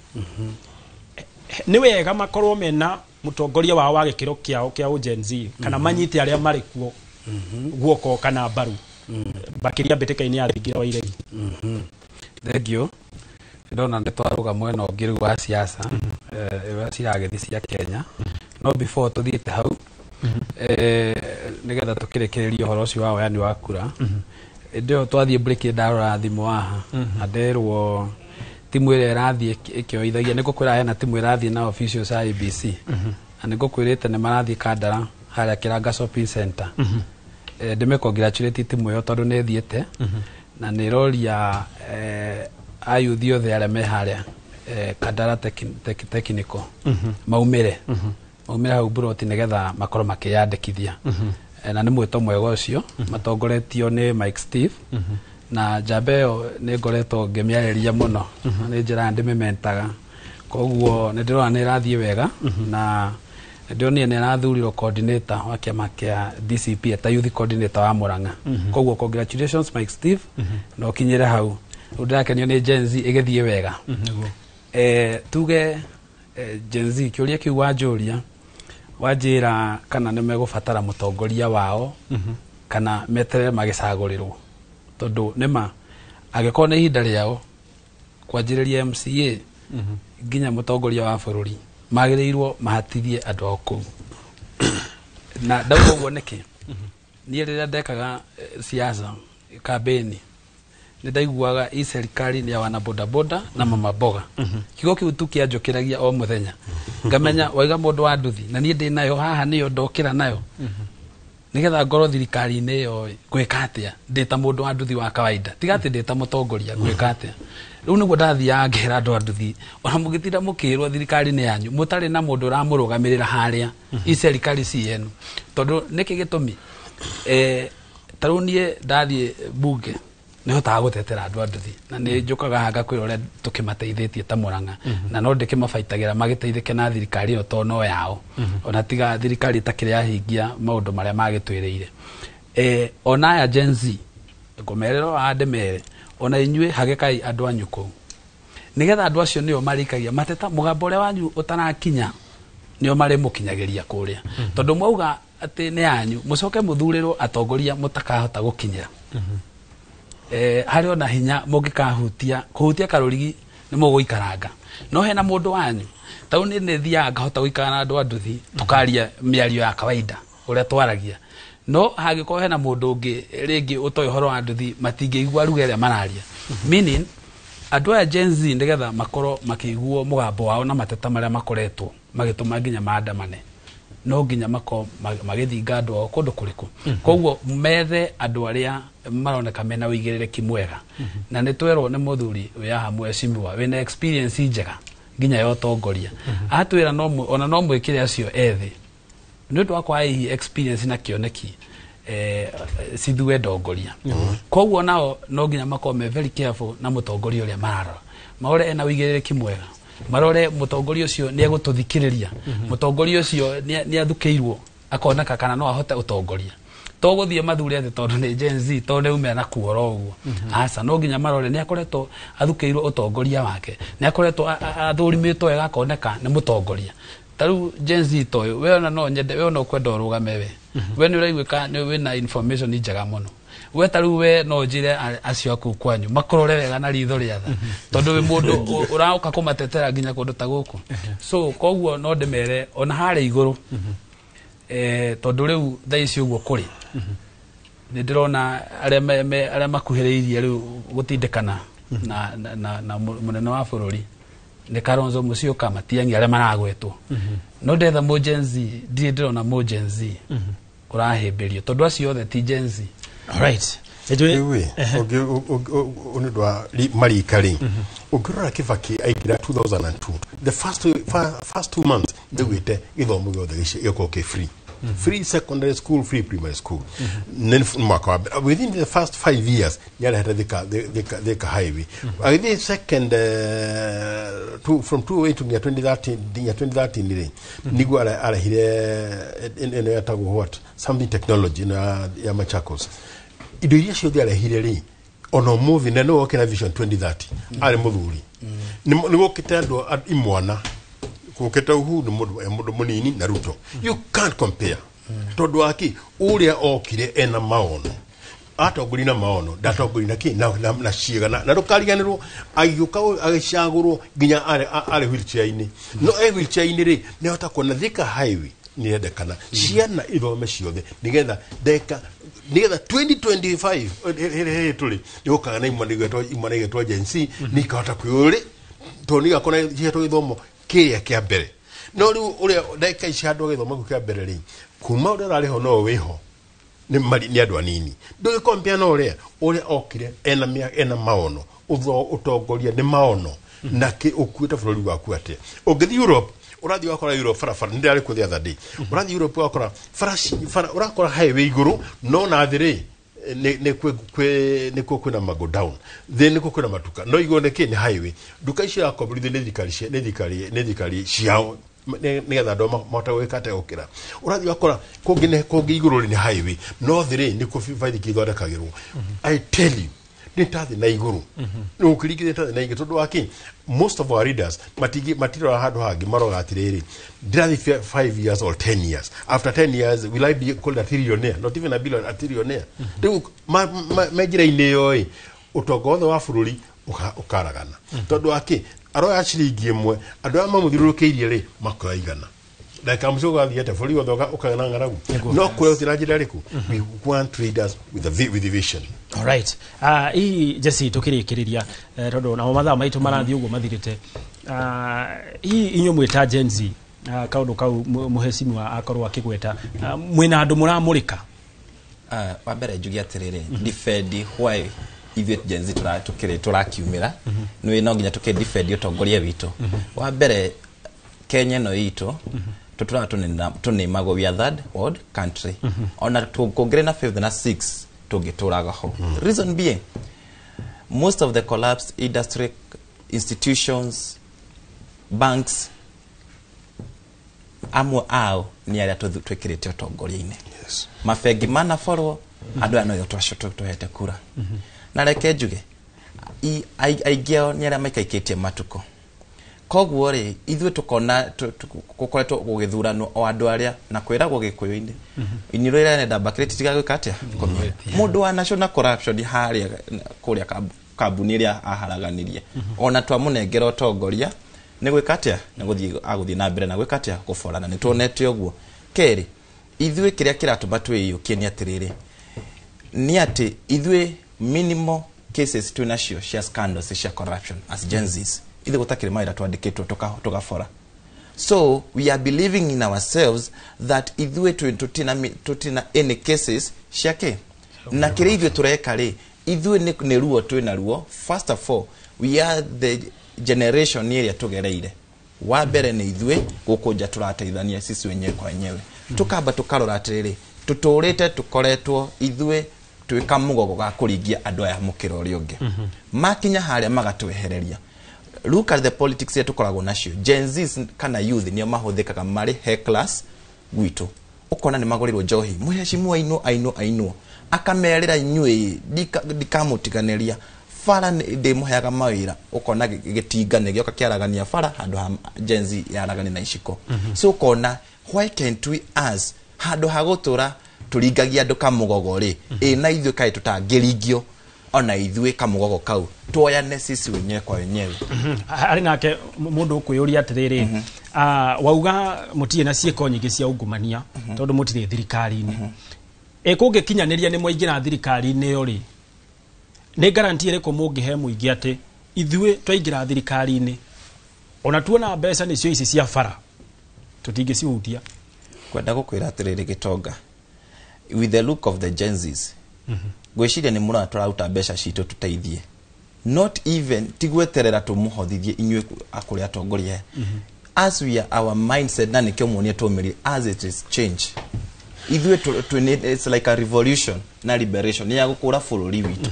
ni wega makorwo mena mutongoria wao wa gikiro kiao kia Gen Z kana manyite aria mari kuo guoko kana baru bakiria mbiteka-ini ya thingira wa iregi thank you ndona ndetwaruga mwena ngiru wa siasa ciragethi cia Kenya no before tuthiite hau nigetha tukirekereria uhoro ucio wa wayani wa kura ndio twathie break ndarora thimu haha nderwo timu ire irathie ikioithagia nigukwira hena timu irathie na officials IBC nigukwirite ni marathie Kandara haria Kiranga Shopping Center ndime congratulate timu yo tondu ne thiete na ni roria ayuthi othe aria me haria Kandara technical maumire hau buroti nigetha makorwo makiyandikithia na ni mwito mwega ucio matongoretio ni Mike Steve na Jabeo ni ngoretwo ngemiareria muno ni njira ndimementaga koguo ni ndirona ni rathie wega na ndio ni rathurirwo coordinator wa kiama kia DCP eta youth coordinator wa Murang'a koguo congratulations Mike Steve no kinyire hau undakenio ni Gen Z igethie wega tuge Gen Z kiuria kiu wanjuria wajira kana ni megubatara mutongoria wao kana metere magicagurirwo tondu nima agikona ni ihinda riao kwanjiriria MCA nginya mutongoria wa bururi magirirwo mahatithie andu aku na ndauga uguo niki ni riria ndekaga siasa kampeni ni ndaiguaga i serikali ni ya wana boda boda na mama boga kigo kiu tu kianjukiragia o muthenya ngamenya waiga mundu wa nduthi na ni ndi nayo haha niyo ndokira nayo nigetha ngoro thirikari-ini yo gwika atia ndita mundu wa nduthi wa kawaida tigati ndita mutongoria gwika atia riu niguo ndathia ngera andu a nduthi ona mugitira mukirwo thirikari-ini yanyu mutari na mundu ramurugamirira haria i serikali cienu tondu niki gitumi tarunie ndathie bunge nä hotaga gå tetera andå a nduthi na nä njå kaga hanga kwä rore tå kä mateithä ta Murang'a na no ndä kä mabaitagä ra magä teithä ke na thirikari ä yo to no yao ona tiga thirikari ĩtakĩrĩ yahingia maũndũ marĩa magä twä rä ire ona aya Gen Z ngå merera wande mere ona inyuä hagekai andå anyu kũu nä getha andå acio nä o marĩkagia mateta mũgambo ũrĩa wanyu ũtanakinya nä o marä må kinyagä ria kå rä a tondå mwauga atä nä yanyu må coke må thurä rwo atongoria må takahota gå kinyä ra harä ona hinya må ngä kå hutia karå rigi nä må gå ikaranga no hena må ndå wanyu tau nä thiaga ngahota gå ikara na andå a nduthi tå karia mä ario ya kawaida å rä a twaragia no hangä korwo hena må ndå å ngä rä ngä å toä horo wa nduthi matingä igua ruga ä rä a mararia meaning andå aya Gen Z nä getha makorwo makä iguo må gambo wao na mateta marä a makoretwo magä tå ma nginya maandamane no nginya mako magä thinga andå ao kå ndå kå rä kå koguo methe andå arä a maroneka mena wä igä rä rä ki mwega na nä twerwo nä må thuri wä yaha mwecimiwa wä na experience njega nginya ya ũtongoria atwä ra ona no mwä kä re acio ethĩ nä å ndå wa kwaga hihi experience na kä oneki cithue ndongoria koguo nao no nginya makorwo me very careful na mũtongoria ũrĩa mararora marore ena wĩigĩrĩrĩki mwega marore mũtongoria ũcio nĩ egũtũ thikĩrĩria mũtongoria ũcio nĩ athukĩirwo akoneka kana no ahote ũtongoria to gũthiĩ mathure thĩ tondũ nĩ Gen Z tondũ nĩ umea na kuora ũguo aca no nginya marore nĩ akoretwo athukĩirwo ũtongoria wake nĩ akoretwo athũrimĩtwo wega akoneka nĩ mũtongoria taru Gen Z toyo we ona no nyende we ona ukwenda urugame we ni uraigwika ni we na information njega muno we taru we no njire acio aku kwanyu makorore wega na ritho ria tha tondu we mundu urauka kumatetera nginya kundu ta guku so koguo no ndemere ona hare iguru tondu riu thaici uguo kuri ni ndirona aria makuhiriirie riu gutindikana na munene wa bururi ne Kalonzo Musyoka matiangi aria maragwetwo no ndetha mo Gen Z ndire ndirona mo Gen Z kurahimbirio tondu acio othe ti Gen Z alright ewe onidwa marikari ukirora Kibaki aikira 2002 the first 2 months ndegwite githomo giothe gĩko free free secondary school, free primary school. Within the first 5 years, you had the highway. I think second from 2008 to 2013, Nigu are here in what something technology in Machakos. It is show there here on a movie. No working vision 2030. Are movie. Nigo kitendo at imwana. Kuketa huu mudu munini na Ruto. You can't compare. Todo waki uria okire ena maono. Atoguri na maono, datoguri ki na shiga na rukariganiro ayuka agishaguro ginya ale wheelchair ini. No wheelchair ini ri ne otakona thika highway ni edekana. Ciana ithome ciothe nigetha 2025 tuli yoka na imane getwa Gen Z nikahota kwiyuri to nigakona gitwa ithomo kia kia mbere no riu uria ndaika ici handu githomo kia mbere ri kuma uria rari ho no wiho ni andu anini ndu kompia no uria okire ena maono utongoria ni maono na ki ukuita bururi waku atia ungithi Europe urathi wakora Europe farafara ndari ku the other day urathi Europe wakora urakora highway iguru no na thiri ne kwina mago down then kwina matuka no igoneke ni highway duka ici yakobrithie ne thikari ciao nigetha ndo matawekate okira urathi wakora kungi iguru ni highway no thiri ni kufivathi kithondekagirwo I tell you nitathi na iguru no kirigire tathi na iguru tondu waki most of our readers matiro handu hangi maroga atiriri ndirathi 5 years or 10 years after 10 years will I be called a trillionaire not even a billion a trillionaire riu mejira ine yoi utogotho wa bururi ukaragana tondu waki aroya ciringi imwe andu a mamuthirurukiirie ri makoigana like I'm so glad yet for you ukagana ngaragu no kwe tirajira riku we want traders with the vision. All right hii Jesse tukirikiriria tondu na mathaa maitu marathi uguo mathirite hii inyo mwita Gen Z kaundu kau muhesimu akorwo akigweta mwina andu muramurika wa mbere njugi atiriri defend why ithuĩ Gen Z turakiumira no nginya tukidefend utongoria witu wa mbere Kenya no itu tutura tunimagwo we are third world country ona tungire na 5th na 6 tungituraga ho reason being most of the collapsed industry institutions, banks, amwe ao ni aria twikirite utongoria-ini. Yes. Mafegi mana forwo andu ano yo twashoto tuhete kura. Na reke njuge aigeo ni aria maikaikitie matuko. Koguo ri ithuĩ tukona gukoretwo gugithurano o andu aria na kwiragwo gikuyu-ini iniro ira nenda bakiriti tiga gwika atia mundu wa national corruption haria kuria kambuni iria aharaganirie ona twamunengera utongoria ni gwika atia na guthii na mbere na gwika atia guforana ni tuonete uguo. Keri ithuĩ kiria kiratuma twiyukie ni atiriri ni ati ithuĩ minimal cases tunacio cia scandals cia corruption as Gen Zs ithe gutakire maira twandikitwo tukafora. So we are believing in ourselves that ithuĩ tutina any cases ciake na kire ithuĩ tureka ri ithuĩ ni ruo twina ruo. First of all, we are the generation iria tugereire. Wa mbere ni ithuĩ gukunja turateithania sisi wenyewe kwa wenyewe tukamba tukarora atiriri tuturite tukoretwo ithuĩ twika mugogo ga kuringia andu aya mukiro uri ungi makinya haria magatwehereria. Look at the politics yetu koragwo nacio. Gen Zs kana youth ni mahuthikaga mari hecklers gwitu. Ukona ni magorirwo njohi muheshimu aino akamerera inyui dikamutiganeria fara de muheaga mawira ukona gitingane gioka kiaragania fara handu ha Gen Z yaragani na iciko. So ukona why can't we as handu hagutura turingagia andu kamugogori na ithuĩ kai tutangirigio ona ithuĩ kamugogo kau tuoyane sisi wenyewe kwa wenyewe. Ari nake mundu ukuyuria atiriri wauga mutie na cieko nyingi cia ungumania tondu mutire thirikari-ini kungikinyaniria ni mwaingira thirikari-ini yo ri ni guarantee ire ko mungihe muingi ati ithuĩ twaingira thirikari-ini ona tuona mbeca nicio ici cia fara tutingicihutia. Kwenda gukwira atiriri Gitonga, with the look of the Gen Zs gwiciria ni mura turauta mbeca citu tuteithie, not even tigweterera tumuhothithie inywe akuri atongoria. As we are our mindset na nikyo muonie tumiri as it is change ithuĩ it's like a revolution na liberation ya gukura bururi witu.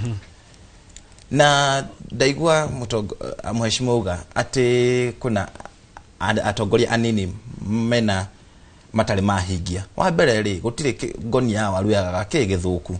Na ndaigua mheshimiwa uga ati kuna atongoria anini mena matari mahingia. Wa mbere ri gutire ngonia waru ya gigithuku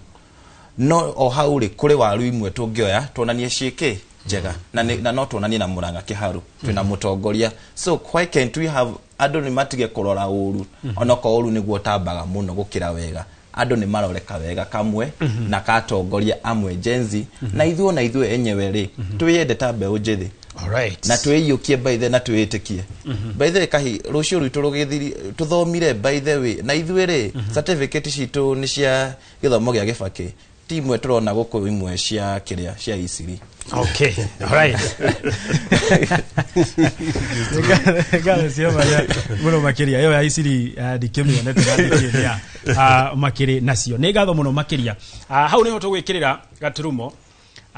no o hauri kuri waru imwe tungioya tuonanie ciike njega na no tuonanie na Murang'a Kiharu twina mutongoria. So why can't we have andu ni matige kurora uru ona ko uru niguo tambaga muno gukira wega andu ni maroreka wega kamwe na katongoria amwe Gen Z na ithuĩ enyewe ri twiyende tambe unjithi. Alright. Na twiyukie by the na twitikie by the kahi rucio rwitu rugithiri tuthomire by the way na ithuĩ ri certificate citu ni cia githomo gia Gibaki timwe turona guku imwe cia kiria cia isiri. Okay, alright. Ngale cia baya muno makiria yo ya isiri dikemionete na makiri nacio ni ngatho muno makiria. Hau niho tugwikirira gaturumo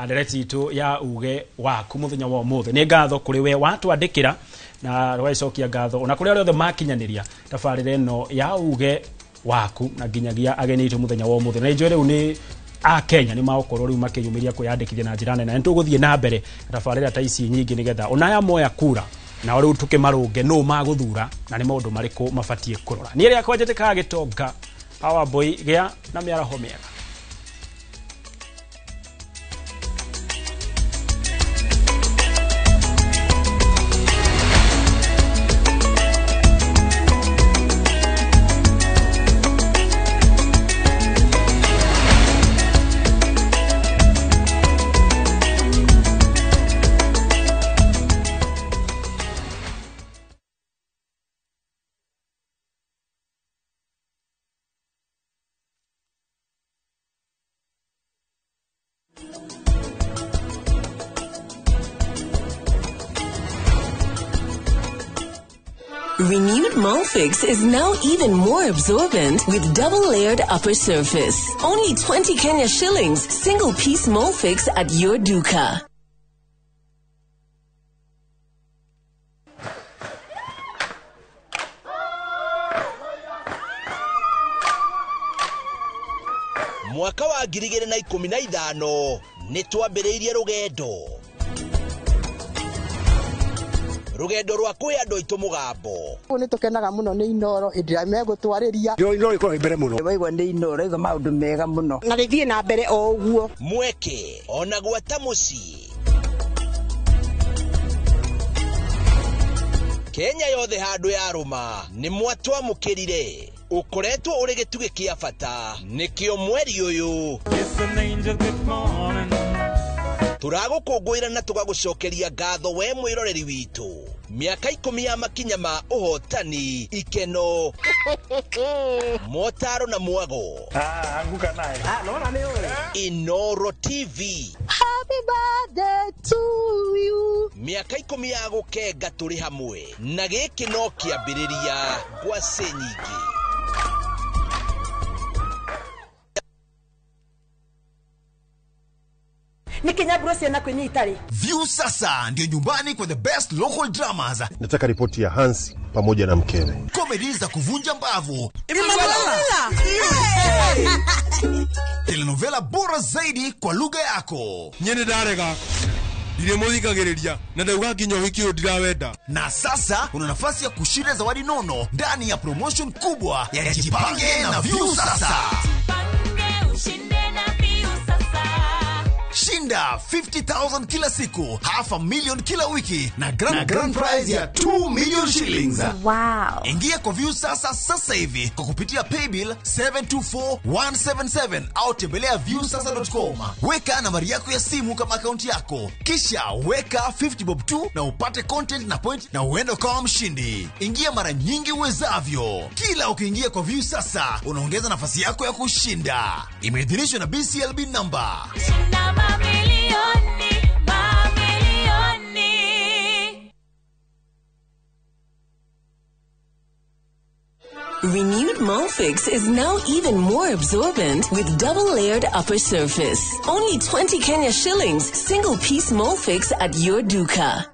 ndereti itu ya uge waku muthenya wa mothe. Ni ngatho kuri we watwandikira na rwaicokia ngatho ona kuri ariothe makinyaniria tabarire no ya uge waku na nginyagia ageni itu muthenya wa mothe. Na ijo riu ni a Kenya ni maokorwo riu makiyumiria kwiyandikithia na njira nene na nituguthie na mbere tabarira ta ici nyingi nigetha onaya moya kura na riu tukimarunge no maguthura na ni maundu mariku mabatie kurora. Ni ria kwanjitikaga Gitonga Power Boy gea na miaraho mega. Renewed Molfix is now even more absorbent with double-layered upper surface. Only 20 Kenya shillings, single-piece Molfix at your duka. Mwaka wa 2015 nitwambiriirie rugendo rwa kwi andu aitu mugambo ni tukenaga muno ni Inoro indira megutwariria Inoro iko mbere muno waigwa ni Inoro iga maundu mega muno na rithie na mbere o uguo mweke ona gwata muci Kenya yothe handu ya ruma ni mwatwa mukirire ukoretwo uri gituge kia bata nikio mweri uyu turagukungwira na tugagucokeria ngatho we mwiroreri witu miaka 10 ya makinya ma uhotani ikeno motaro na mwago anguka naye naona ni wewe Inoro TV happy birthday to you miaka 10 ya gukenga turi hamwe na giki no kiambiriria gwa senyingi Nikinya Bruce na kwenye itali. View sasa ndio nyumbani kwa the best local dramas. Nataka ripoti ya Hansi pamoja na mkewe. Comedy za kuvunja mbavu. Telenovela bora zaidi kwa lugha yako. Nyene darega. Dire muthikagiriria na ndauga nginya wiki ndirawenda. Na sasa una nafasi ya kushinda zawadi nono ndani ya promotion kubwa ya Jipange na View sasa. Shinda 50,000 kila siku, $500,000 kila wiki na grand prize ya 2 million shillings. Wow. Ingia kwa View sasa hivi kwa kupitia paybill 724177 au tembelea viewsasa.com. Weka nambari yako ya simu kama akaunti yako, kisha weka 50 bob tu na upate content na point na uende kama mshindi. Ingia mara nyingi uwezavyo. Kila ukiingia kwa View sasa unaongeza nafasi yako ya kushinda. Imeidhinishwa na BCLB number. Renewed Molfix is now even more absorbent with double-layered upper surface. Only 20 Kenya shillings, single-piece Molfix at your duka.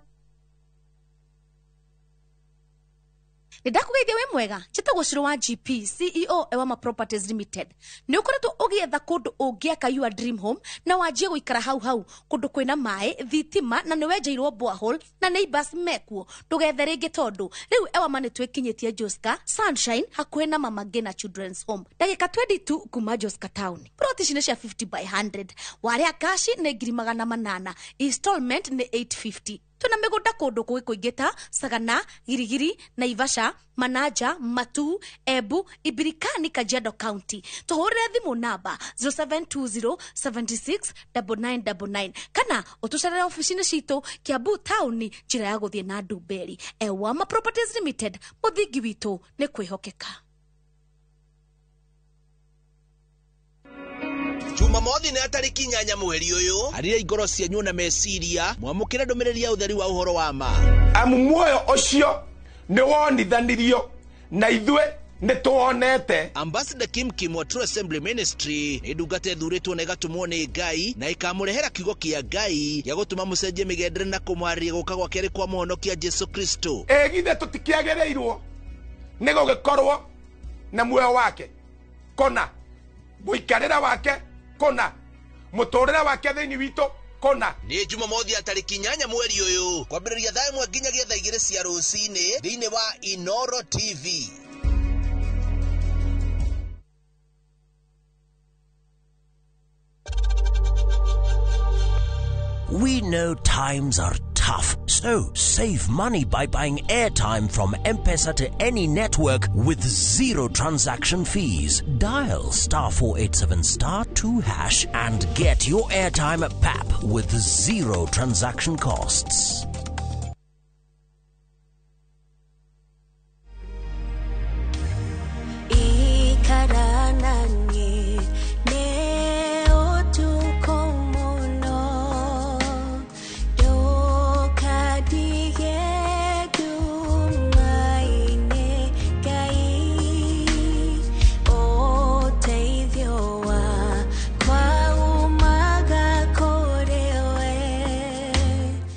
Nidakugeithia we mwega chitagwo Shiro wa GP CEO Ewama Properties Limited ni ukoretwo ugietha kundu ungiaka your dream home na wajie guikara hau kundu kwina mai thitima na niwenjeirwo borehole na neighbors mekuo tugethe ringi tondu riu Ewama ni twikinyitie Joska Sunshine hakuhe na Mama Ngina Children's Home dagika 22 kuma Joska Town plot cine cia 50 by 100 waria kashi ni 800 installment ni 850 tuna migunda kundu kuingita Sagana Girigiri Naivasha Manaja Matu Ebu Ibirikani Kajiado County tuhurire thimu namba 0720769999 kana utucerere ofisini citu Kiambu Town njira ya guthie na Ndumberi. Ewama Properties Limited muthingi witu ni kwihokeka. Jumamothi na tariki 8 mweri uyu harire igoro cianyu na meciria mwamukira ndumiriri ya utheri wa uhoro wa ma muoyo ucio ni wonithanirio na ithwe ni tuonete. Ambassador Kim wa True Assembly Ministry ni ndungata thuritwo na igatumwo ni Ngai na ikamurehera kiugo kia Ngai ya gutuma mucenjie migendere na kumwariria guka gwa keri kwa muhonokia Jesu Kristo. Githe tutikiagereirwo ni gugikorwo na muoyo wake kona muikarira wake kona mutorera wake thini wito kona ni Jumamothi ya tariki 8 mweri uyu kwambiriria thaa 1 nginyagia thaa 2 cia rucini thiini wa Inoro TV. We know times are tough, so save money by buying airtime from M-Pesa to any network with zero transaction fees. Dial *487*2# and get your airtime PAP with zero transaction costs.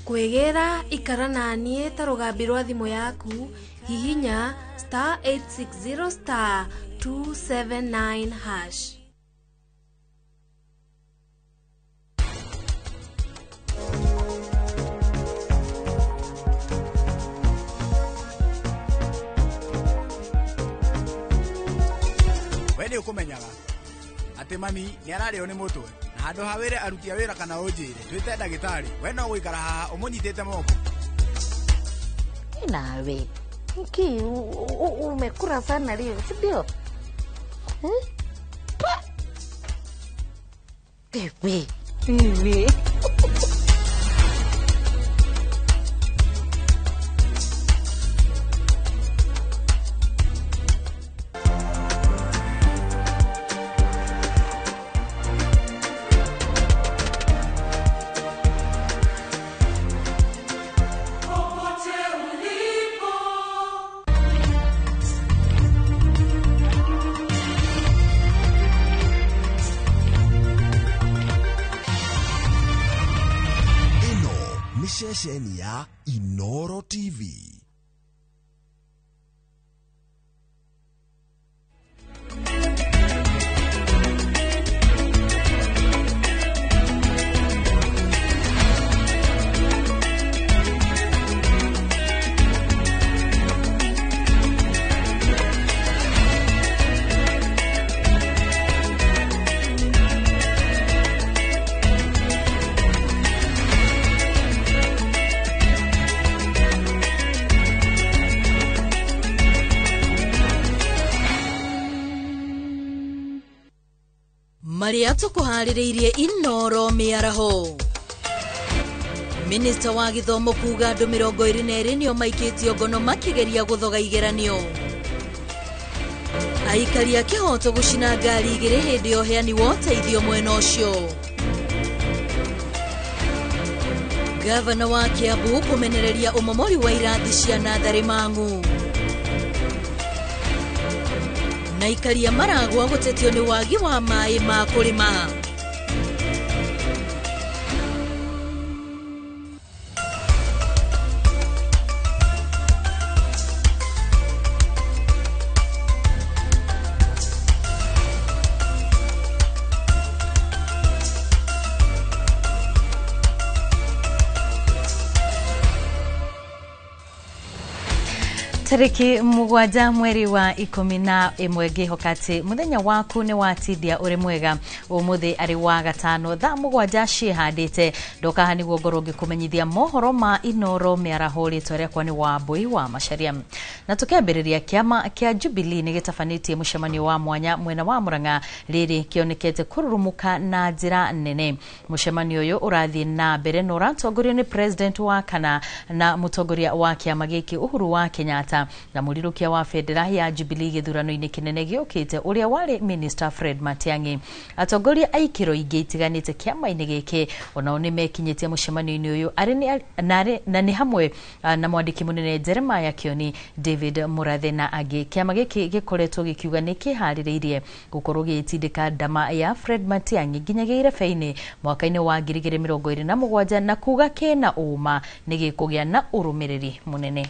Kwegera ikara nanie ta rugambi rwa thimu yaku hihinya *860*279#. kumenyaga ati mami ni arario ni mutwe na handu hawire aruti a wira kana unjire twite ndagitari we no guikara haha umunyitite moko nawe Niki umekura sana leo, si ndio? Bibi. Sesheni ya Inoro TV. Maria tukuhaririirie Inoro miaraho. Minister wa githomo kuga andu 22 nio maikitio ngono makigeria guthoga igeranio. Aikari a kihoto gucina ngari igiri hindi yo heani woteithio mwena ucio. Gavana wa Kiambu kumenereria umomori wa irathi cia Nathari Mang'u. Na ikaria maragwa gutetio ni wagi wa mai ma kulima. Tariki mugwanja mweri wa 11 gihokati muthenya waku ni watindia uri mwega umuthi ari wa gatano tha mugwanja cihandite ndoka hani gogorogi kumenyithia mohoro ma Inoro miarahori tore kwani wa Mbui wa Macharia na tukambiriria kiama kia Jubilee ni gitafanĩtie mucemanio wa mwanya mwena wa Murang'a riri kionekete kururumuka na njira nene. Mucemanio uyu urathie na mbere no ratongorio ni president wa kana na mutongoria wa kiama giki Uhuru wa Kenyatta na murirukia wa federa ya Jubilee githurano-ini kinene giukite uria wari minister Fred Matiang'i. Atongoria aikiro igitiganite kiama-ini giki onao ni mekinyitie mucemanio-ini uyu ari na ni hamwe na mwandiki munene Jeremiah Kioni, David Murathe na angi. Kiama giki gikoretwo gikiuga ni kihaririirie gukorwo gitindika ndama ya Fred Matiang'i nginyagia irebe-ini mwaka-ini wa 2027 na kuga kena uma ni gikugia na urumiriri munene.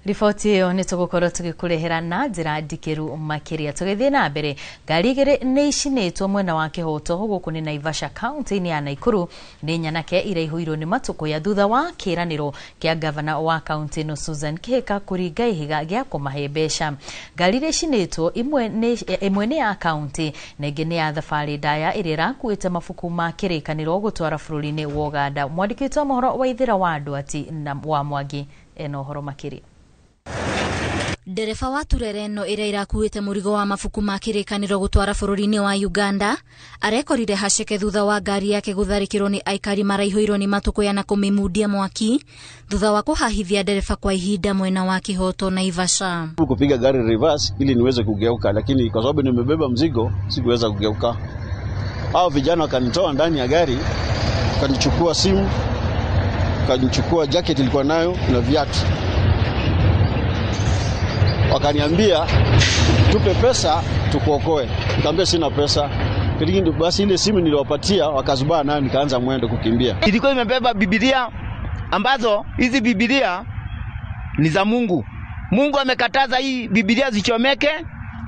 Riboti iyo ni tugukorwo tugikurehera na njira ndikiru makiria. Tugithie na mbere, ngari igiri ni icinitwo mwena wa Kihoto guku ni Naivasha county ni ya Naikuru ni nyanake iraihuirwo ni matuko ya thutha wa kiraniro kia governor wa county no Susan Kihika kuringa ihiga gia kumahe mbeca. Ngari iri icinitwo imwe ni ya county na ingi ni ya thabari ndaya iri rakuite mafuku ma kirikaniro gutwara bururi-ini wa Uganda. Mwandiki wa mohoro wa Ithira wa Ndwati na wa Mwangi eno horo makiria. Dereva wa turere no ira irakuite murigo wa mafuku ma kirikaniro gutwara bururi-ini wa Uganda arekorire haceke thutha wa ngari yake gutharikirwo ni aikari maraihuirwo ni matuko ya na kumimundia mwaki thutha wa kuhahithia dereva kwa ihinda mwena wa Kihoto Naivasha. Kupiga gari reverse ili niweze kugeuka, lakini kwa sababu nimebeba mzigo sikuweza kugeuka. Hao vijana wakanitoa ndani ya gari, wakanichukua simu, wakanichukua jacket ilikuwa nayo na viatu. Wakaniambia tupe pesa tukuokoe. Nikamwambia sina pesa. Lakini basi ile simu niliwapatia wakazubaa nayo nikaanza mwendo kukimbia. Ilikuwa imebeba Biblia ambazo hizi Biblia ni za Mungu. Mungu amekataza hii Biblia zichomeke.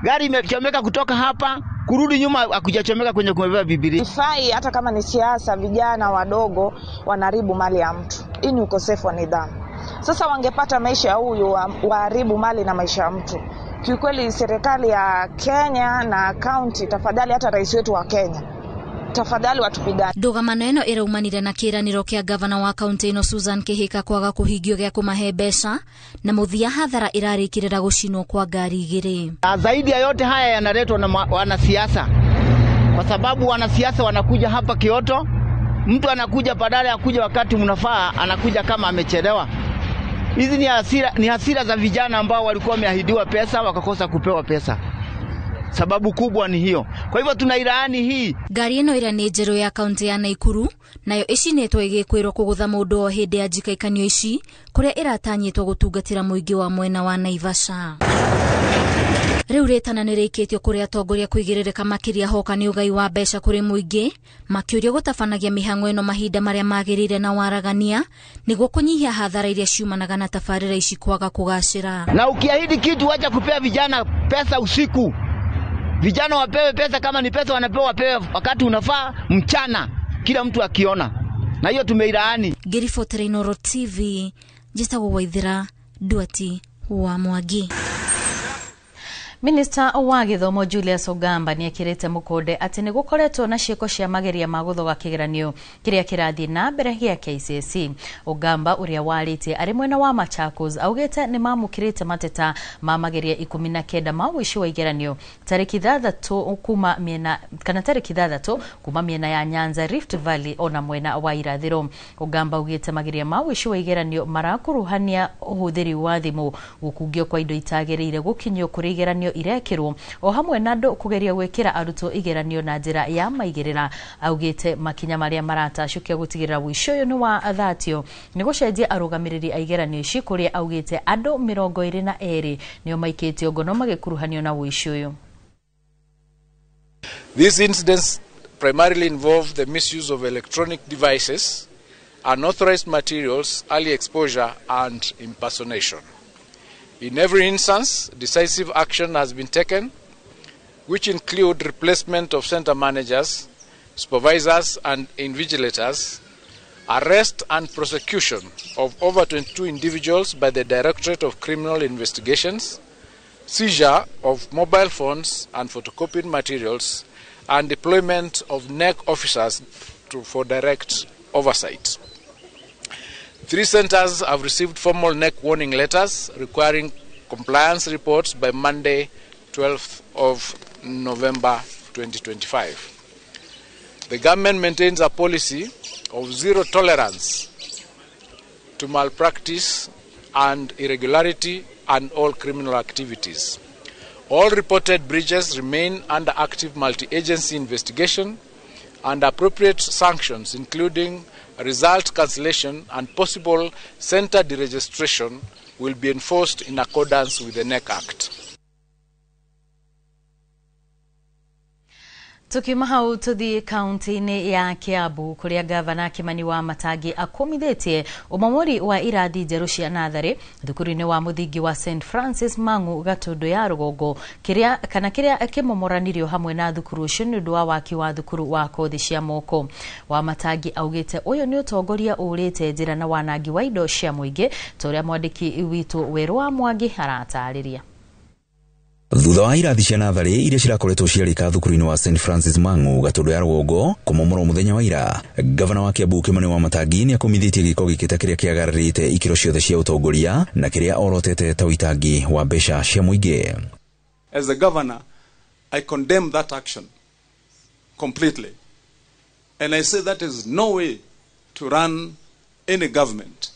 Gari imechomeka kutoka hapa kurudi nyuma akujachomeka kwenye kubeba Biblia. Ifai hata kama ni siasa, vijana wadogo wanaharibu mali ya mtu. Hii ni ukosefu wa nidhamu. Sasa wangepata maisha ya huyu waharibu mali na maisha ya mtu. Kiukweli serikali ya Kenya na county, tafadhali, hata rais wetu wa Kenya, tafadhali watupigane. Ndugamano ĩno ĩraumanire na kĩranĩro kĩa gavana wa kaunti ĩno Susan Kihika kwaga kũhingio gĩa kũmahe mbeca na mũthia hathara ĩrarĩkĩrĩra gũcinwo kwa ngari igĩrĩ. Zaidi ya yote haya yanaletwa na wanasiasa, kwa sababu wanasiasa wanakuja hapa Kyoto, mtu anakuja badala ya kuja wakati mnafaa, anakuja kama amechelewa. Hizi ni hasira za vijana ambao walikuwa wameahidiwa pesa wakakosa kupewa pesa. Sababu kubwa ni hiyo. Kwa hivyo tunailaani hii. Ngari ĩno ĩrĩa nĩ njerũ ya kaunti ya Naikuru, nayo ĩcinĩtwo ĩgĩkwĩrwo kũgũtha mũndũ o hĩndĩ ya njikaikanio ici, kũrĩa ĩratanyĩtwo gũtungatĩra mũingĩ wa mwena wa Naivasha. Rĩu rĩtana nĩ rĩikĩtio kũrĩa atongoria kũigĩrĩrĩka makĩria hoka nĩ ũgai wa mbeca kũrĩ mũingĩ, makĩũria gũtabanagia mĩhang'o ĩno mahinda marĩa magĩrĩire na waragania, nĩguo kũnyihia hathara iria ciumanaga na tabarĩra ici kwaga kũgacĩra. Na ukiahidi kitu wacha kupea vijana pesa usiku. Vijana wapewe pesa, kama ni pesa wanapewa wakati unafaa, mchana, kila mtu akiona. Na hiyo tumeilaani. Ngĩribotera Inooro TV, njĩtagwo Waithĩra Nduati wa Mwangi. Minister wa Gĩthomo Julius Ogamba nĩ ekĩrĩte mũkonde atĩ nĩ gũkoretwo na ciĩko cia mageria ma gũthoga kĩgeranio kĩrĩa kĩrathiĩ na mbere gĩa KCSE. Ogamba ũrĩa warĩtie arĩ mwena wa Machakos augĩte nĩ mamũkĩrĩte mateta ma mageria 19 ma ũici wa igeranio tarĩki 3 kuma mĩena ya Nyanza, Rift Valley ona mwena wa irathĩro. Ogamba augĩte mageria ma ũici wa igeranio marakuruhania ũhũthĩri wa thimũ, gũkungio kwa indo itagĩrĩire, gũkinyio kũrĩ igeranio irekĩrwo, o hamwe na andũ kũgeria gwĩkĩra arutwo igeranio na njĩra ya maigĩrĩra. Augĩte makinya marĩa maratacũkia gũtigĩrĩra ũici ũyũ nĩ wa thatio nĩ gũcenjia arũgamĩrĩri a igeranio ici, kũrĩa augĩte andũ 22 nĩo maikĩtio ngono magĩkuruhanio na ũici ũyũ. These incidents primarily involve the misuse of electronic devices, unauthorized materials, early exposure and impersonation. In every instance, decisive action has been taken, which include replacement of center managers, supervisors and invigilators, arrest and prosecution of over 22 individuals by the Directorate of Criminal Investigations, seizure of mobile phones and photocopied materials, and deployment of NEC officers for direct oversight. 3 centers have received formal NEC warning letters requiring compliance reports by Monday, 12th of November 2025. The government maintains a policy of zero tolerance to malpractice and irregularity and all criminal activities. All reported breaches remain under active multi-agency investigation, and appropriate sanctions, including result cancellation and possible center deregistration, will be enforced in accordance with the NEC Act. Tukiuma hau tuthi kaunti-inĩ ya Kiambu, kuria gavana Kimani Wamatangi akomithitie umomori wa irathi njerũ cia natharĩ thukuru-inĩ wa mũthingi wa St Francis Mang'u Gatundu ya Rũgongo, kĩrĩa kĩmomoranirio hamwe na thukuru ũcio nĩ ũndũ wa waki wa thukuru wa kothi cia moko. Wamatangi augĩte ũyũ nĩ ũtongoria ũrĩte njĩra na wanangi wa indo cia mũingĩ, ta ũrĩa mwandĩki witũ Werũ wa Mwangi aratarĩria. Thutha wa irathi cia natharĩ iria cirakoretwo ciarĩka thukuru-inĩ wa St Francis Mang'u Gatundu ya Rũgongo kũmomorwo mũthenya wa ira, gavana wa Kiambu Kimani Wamatangi nĩ akomithĩtie gĩko gĩkĩ ta kĩrĩa kĩagararĩte ikĩro ciothe cia ũtongoria na kĩrĩa orotete ta ũitangi wa mbeca cia mũingĩ. As the governor, I condemn that action completely. And I say that is no way to run any government,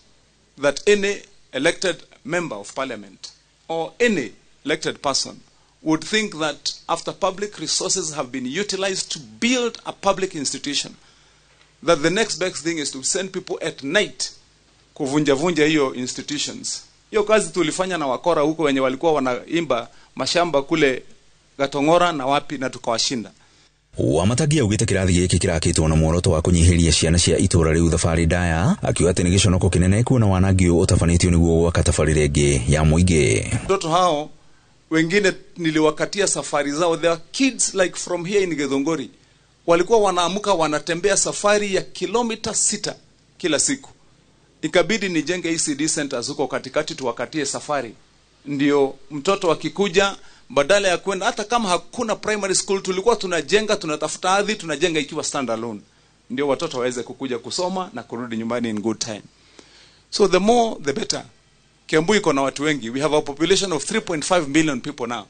that any elected member of parliament or any elected person would think that after public resources have been utilized to build a public institution, that the next best thing is to send people at night kuvunja hiyo institutions. Hiyo kazi tulifanya na wakora huko wenye walikuwa wanaimba mashamba kule Gatong'ora na wapi na tukawashinda. Wamatangi augĩte kĩrathi gĩkĩ kĩrakĩtwo na muoroto wa kũnyihĩria ciana cia itũra rĩu thabarĩ ndaya, akiuga atĩ nĩ gĩconoko kĩnene kuona wanangi ũtabanĩtio nĩguo gwaka tabarĩra ĩngĩ ya mũingĩ. Watoto hao wengine niliwakatia safari zao. There are kids like from here in Githunguri walikuwa wanaamuka wanatembea safari ya kilomita 6 kila siku. Ikabidi nijenge ECD centers huko katikati tuwakatie safari. Ndio mtoto akikuja badala ya kwenda, hata kama hakuna primary school tulikuwa tunajenga, tunatafuta ardhi tunajenga ikiwa stand alone. Ndio watoto waweze kukuja kusoma na kurudi nyumbani in good time. So the more the better. Kiambu iko na watu wengi. We have a population of 3.5 million people now.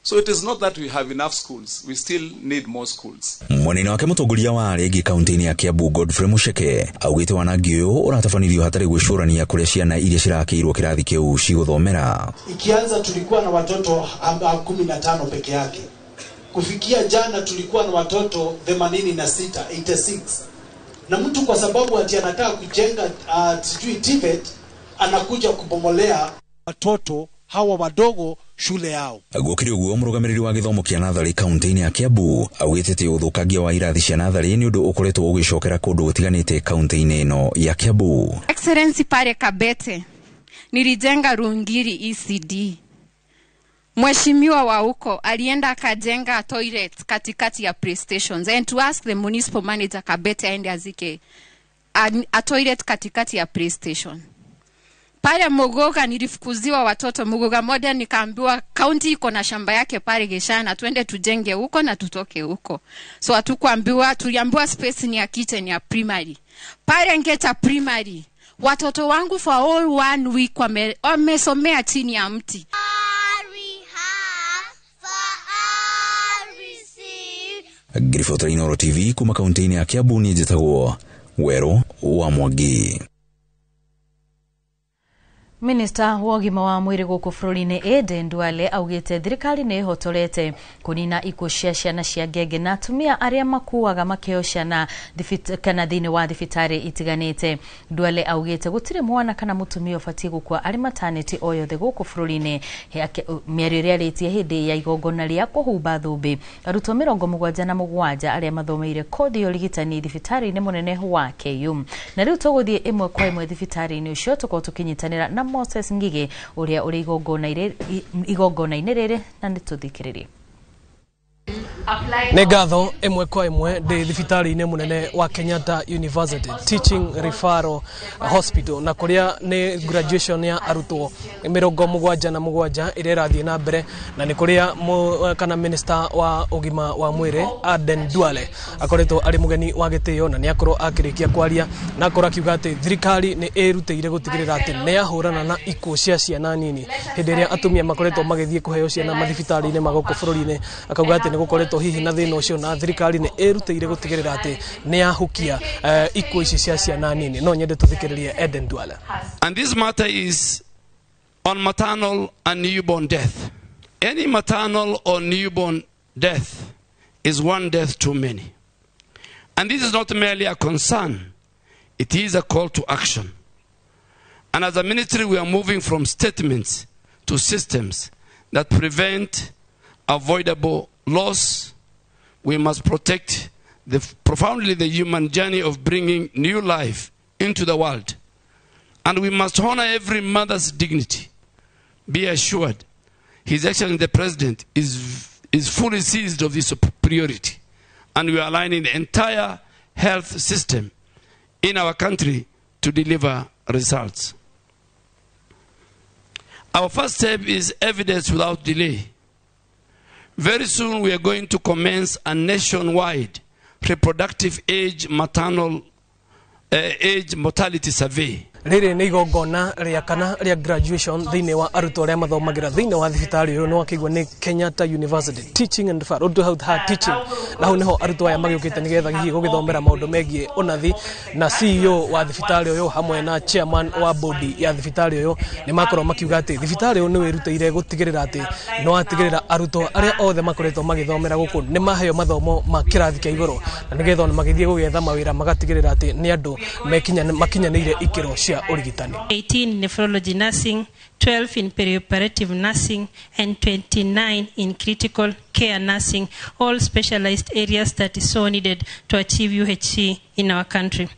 So it is not that we have enough schools. We still need more schools. Mwanini wake mutongoria wa Regi kaunti-ini ya Kiambu Godfrey Mucheke augite wanangi uyu uratabanithio hatari gwicurania kuria ciana iria cirakiirwo kirathi kiu ciguthomera. Ikianza tulikuwa na watoto 15 peke yake. Kufikia jana tulikuwa na watoto 86. Na mtu kwa sababu ati anataka kujenga sijui TVET anakuja kubomolea watoto hawa wadogo shule yao. Gukiri uguo murugamiriri wa githomo kia nathari kaunti-ini ya Kiambu augite uthukagia wa irathi cia nathari ni undu ukoretwo ugicokera kundu gutiganite kaunti-ini ino ya Kiambu. Excellency pale Kabete nilijenga Rungiri ECD. Mheshimiwa wa huko alienda akajenga toilet katikati ya PlayStations, and to ask the municipal manager Kabete aende azike a toilet katikati ya PlayStation. Pale Mugoga nilifukuziwa watoto Mugoga moja, nikaambiwa county iko na shamba yake pale Geshana, twende tujenge huko na tutoke huko. So hatukuambiwa, tuliambiwa space ni ya kitchen ya primary. Pale Ngeta primary watoto wangu for all 1 week wamesomea chini ya mti. Grifotra Inoro TV kuma kaunti-ini ya Kiambu ni jitagwo Wero wa Mwangi. Minister wa ũgima wa mwĩrĩ gũkũ bũrũri-inĩ Aden Duale augĩte thirikari nĩ ĩhotorete kũnina ikuũ cia ciana cia ngenge na atumia arĩa makuaga makĩheo ciana kana thĩinĩ wa thibitarĩ itiganĩte. Duale augĩte gũtirĩ mwana kana mũtumia ũbatiĩ gũkua arĩ mataneti o yothe gũkũ bũrũri-inĩ. Mĩario ĩrĩa arĩtie hĩndĩ ya igongona rĩa kũhumba thũmbĩ arutwo 77 arĩa mathomeire kothi ya ũrigitani thibitarĩ-inĩ mũnene wa KU. Na rĩu tũgũthiĩ ĩmwe kwa ĩmwe thibitarĩ-inĩ ũcio tũkorwo tũkĩnyitanĩra na Moses Ngige uria uri igongona-inĩ rĩrĩ na nĩtũthikĩrĩrie. Nĩ ngatho ĩmwe kwa ĩmwe ndĩ thibitarĩ-inĩ mũnene wa Kenyatta University Teaching Referral Hospital na kũrĩa nĩ graduation ya arutwo 77 ĩrĩa ĩrathiĩ na mbere, na nĩ kũrĩa kana minister wa ũgima wa mwĩrĩ Aden Duale akoretwo arĩ mũgeni wa gĩtĩo, na nĩ akorwo akĩrĩkia kwaria na akorwo akiuga atĩ thirikari nĩ ĩrutĩire gũtigĩrĩra atĩ nĩ yahũrana na ikuũ cia ciana nini hĩndĩ ĩrĩa atumia makoretwo magĩthiĩ kũheo ciana mathibitarĩ-inĩ ma gũkũ bũrũri-inĩ. Akauga atĩ nĩ gũkoretwo hihi na thĩna ũcio na thirikari nĩ ĩrutĩire gũtigĩrĩra atĩ nĩ yahukia ikuũ ici cia ciana nini. No nyende tũthikĩrĩrie Aden Duale. And this matter is on maternal and newborn death. Any maternal or newborn death is one death too many. And this is not merely a concern, it is a call to action. And as a ministry, we are moving from statements to systems that prevent avoidable loss. We must protect profoundly the human journey of bringing new life into the world. And we must honor every mother's dignity. Be assured, His Excellency the President is fully seized of this priority. And we are aligning the entire health system in our country to deliver results. Our first step is evidence without delay. Very soon we are going to commence a nationwide reproductive age age mortality survey. Rĩrĩ nĩ igongona rĩa kana rĩa graduation thĩinĩ wa arutwo arĩa mathomagĩra thĩinĩ wa thibitarĩ ũyũ nĩ wakĩigua nĩ Kenyatta University Teaching and Referral. Ũndũ hau ha teaching na hau nĩho arutwo aya magĩũkĩte nĩgetha hihi gũgĩthomera maũndũ megiĩ ũnathi, na CEO wa thibitarĩ ũyũ hamwe na chairman wa body ya thibitarĩ ũyũ nĩ makorwo makiuga atĩ thibitarĩ ũyũ nĩ wĩrutĩire gũtigĩrĩra atĩ no atigĩrĩra arutwo arĩa othe makoretwo magĩthomera gũkũ nĩ maheo mathomo ma kĩrathi kĩa igũrũ, na nĩgetha magĩthiĩ gũgĩetha mawĩra magatigĩrĩra atĩ nĩ andũ makinyanĩire ikĩro cia cia urigitani. 18 in nephrology nursing, 12 in perioperative nursing, and 29 in critical care nursing, all specialized areas that is so needed to achieve UHC in our country.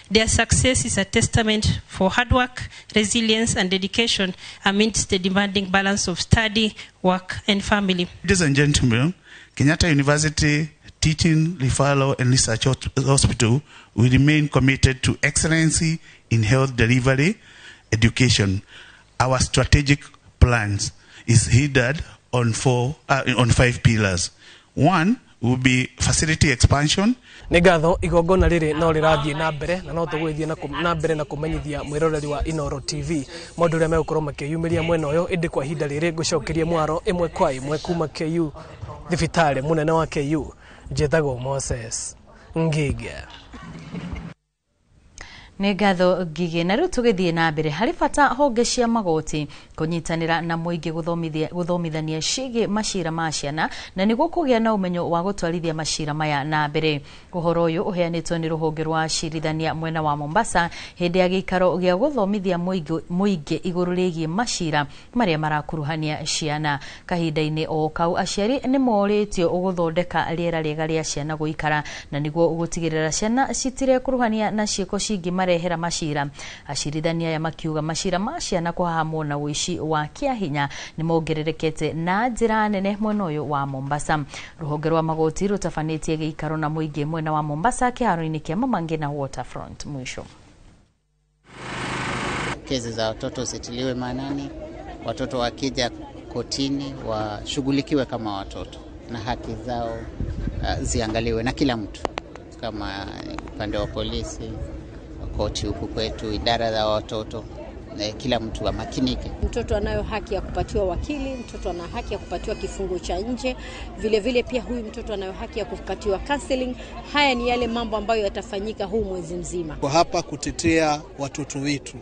Their success is a testament for hard work, resilience, and dedication amidst the demanding balance of study, work, and family. Ladies and gentlemen, Kenyatta University Teaching, Referral, and Research Hospital will remain committed to excellency in health delivery, education. Our strategic plans is headed on 5 pillars. One will be facility expansion. Nigatho igongona riri no rirathie na mbere na no tugwithie na mbere na kumenyithia mwiroreri wa Inoro TV maundu ria megukorwo makiyumiria mwena uyu indi kwa hinda riri gucokerie mwaro imwe kwa imwe kuma KU thibitari munene wa KU Njethagwo Moses Ngige. Ngatho Ngige. Na riu tugithie na mbere hari bata honge cia magoti kunyitanira na muingi guthomithania ciĩgiĩ macira ma ciana na niguo kugia na umenyo wa gutwarithia macira maya na mbere. Uhoro uyu uheanitwo ni ruhonge rwa cirithania mwena wa Mombasa hindi ya gikaro gia guthomithia muingi iguru rigie macira maria marakuruhania ciana. Kahinda-ini o kau aciari ni moritio uguthondeka riera riega ria ciana guikara na niguo gutigirira ciana citire kuruhania na ciiko cingi marehera macira. Acirithania ya makiuga macira ma ciana kuhahamwo na wici wa kiahinya ni mongererekete na njira nene mwena uyu wa Mombasa. Ruhonge rwa magoti rutafanĩtie gĩikaro na muingi mwena wa Mombasa kĩharo-inĩ kĩa Mamangi na Waterfront. Mwisho, kesi za watoto zitiliwe maanani, watoto wakija kotini washughulikiwe kama watoto na haki zao ziangaliwe na kila mtu, kama upande wa polisi, koti huku kwetu, idara za watoto, kila mtu wa makinike. Mtoto anayo haki ya kupatiwa wakili, mtoto ana haki ya kupatiwa kifungo cha nje, vile vile pia huyu mtoto anayo haki ya kupatiwa counseling. Haya ni yale mambo ambayo yatafanyika huu mwezi mzima. Kwa hapa kutetea watoto wetu.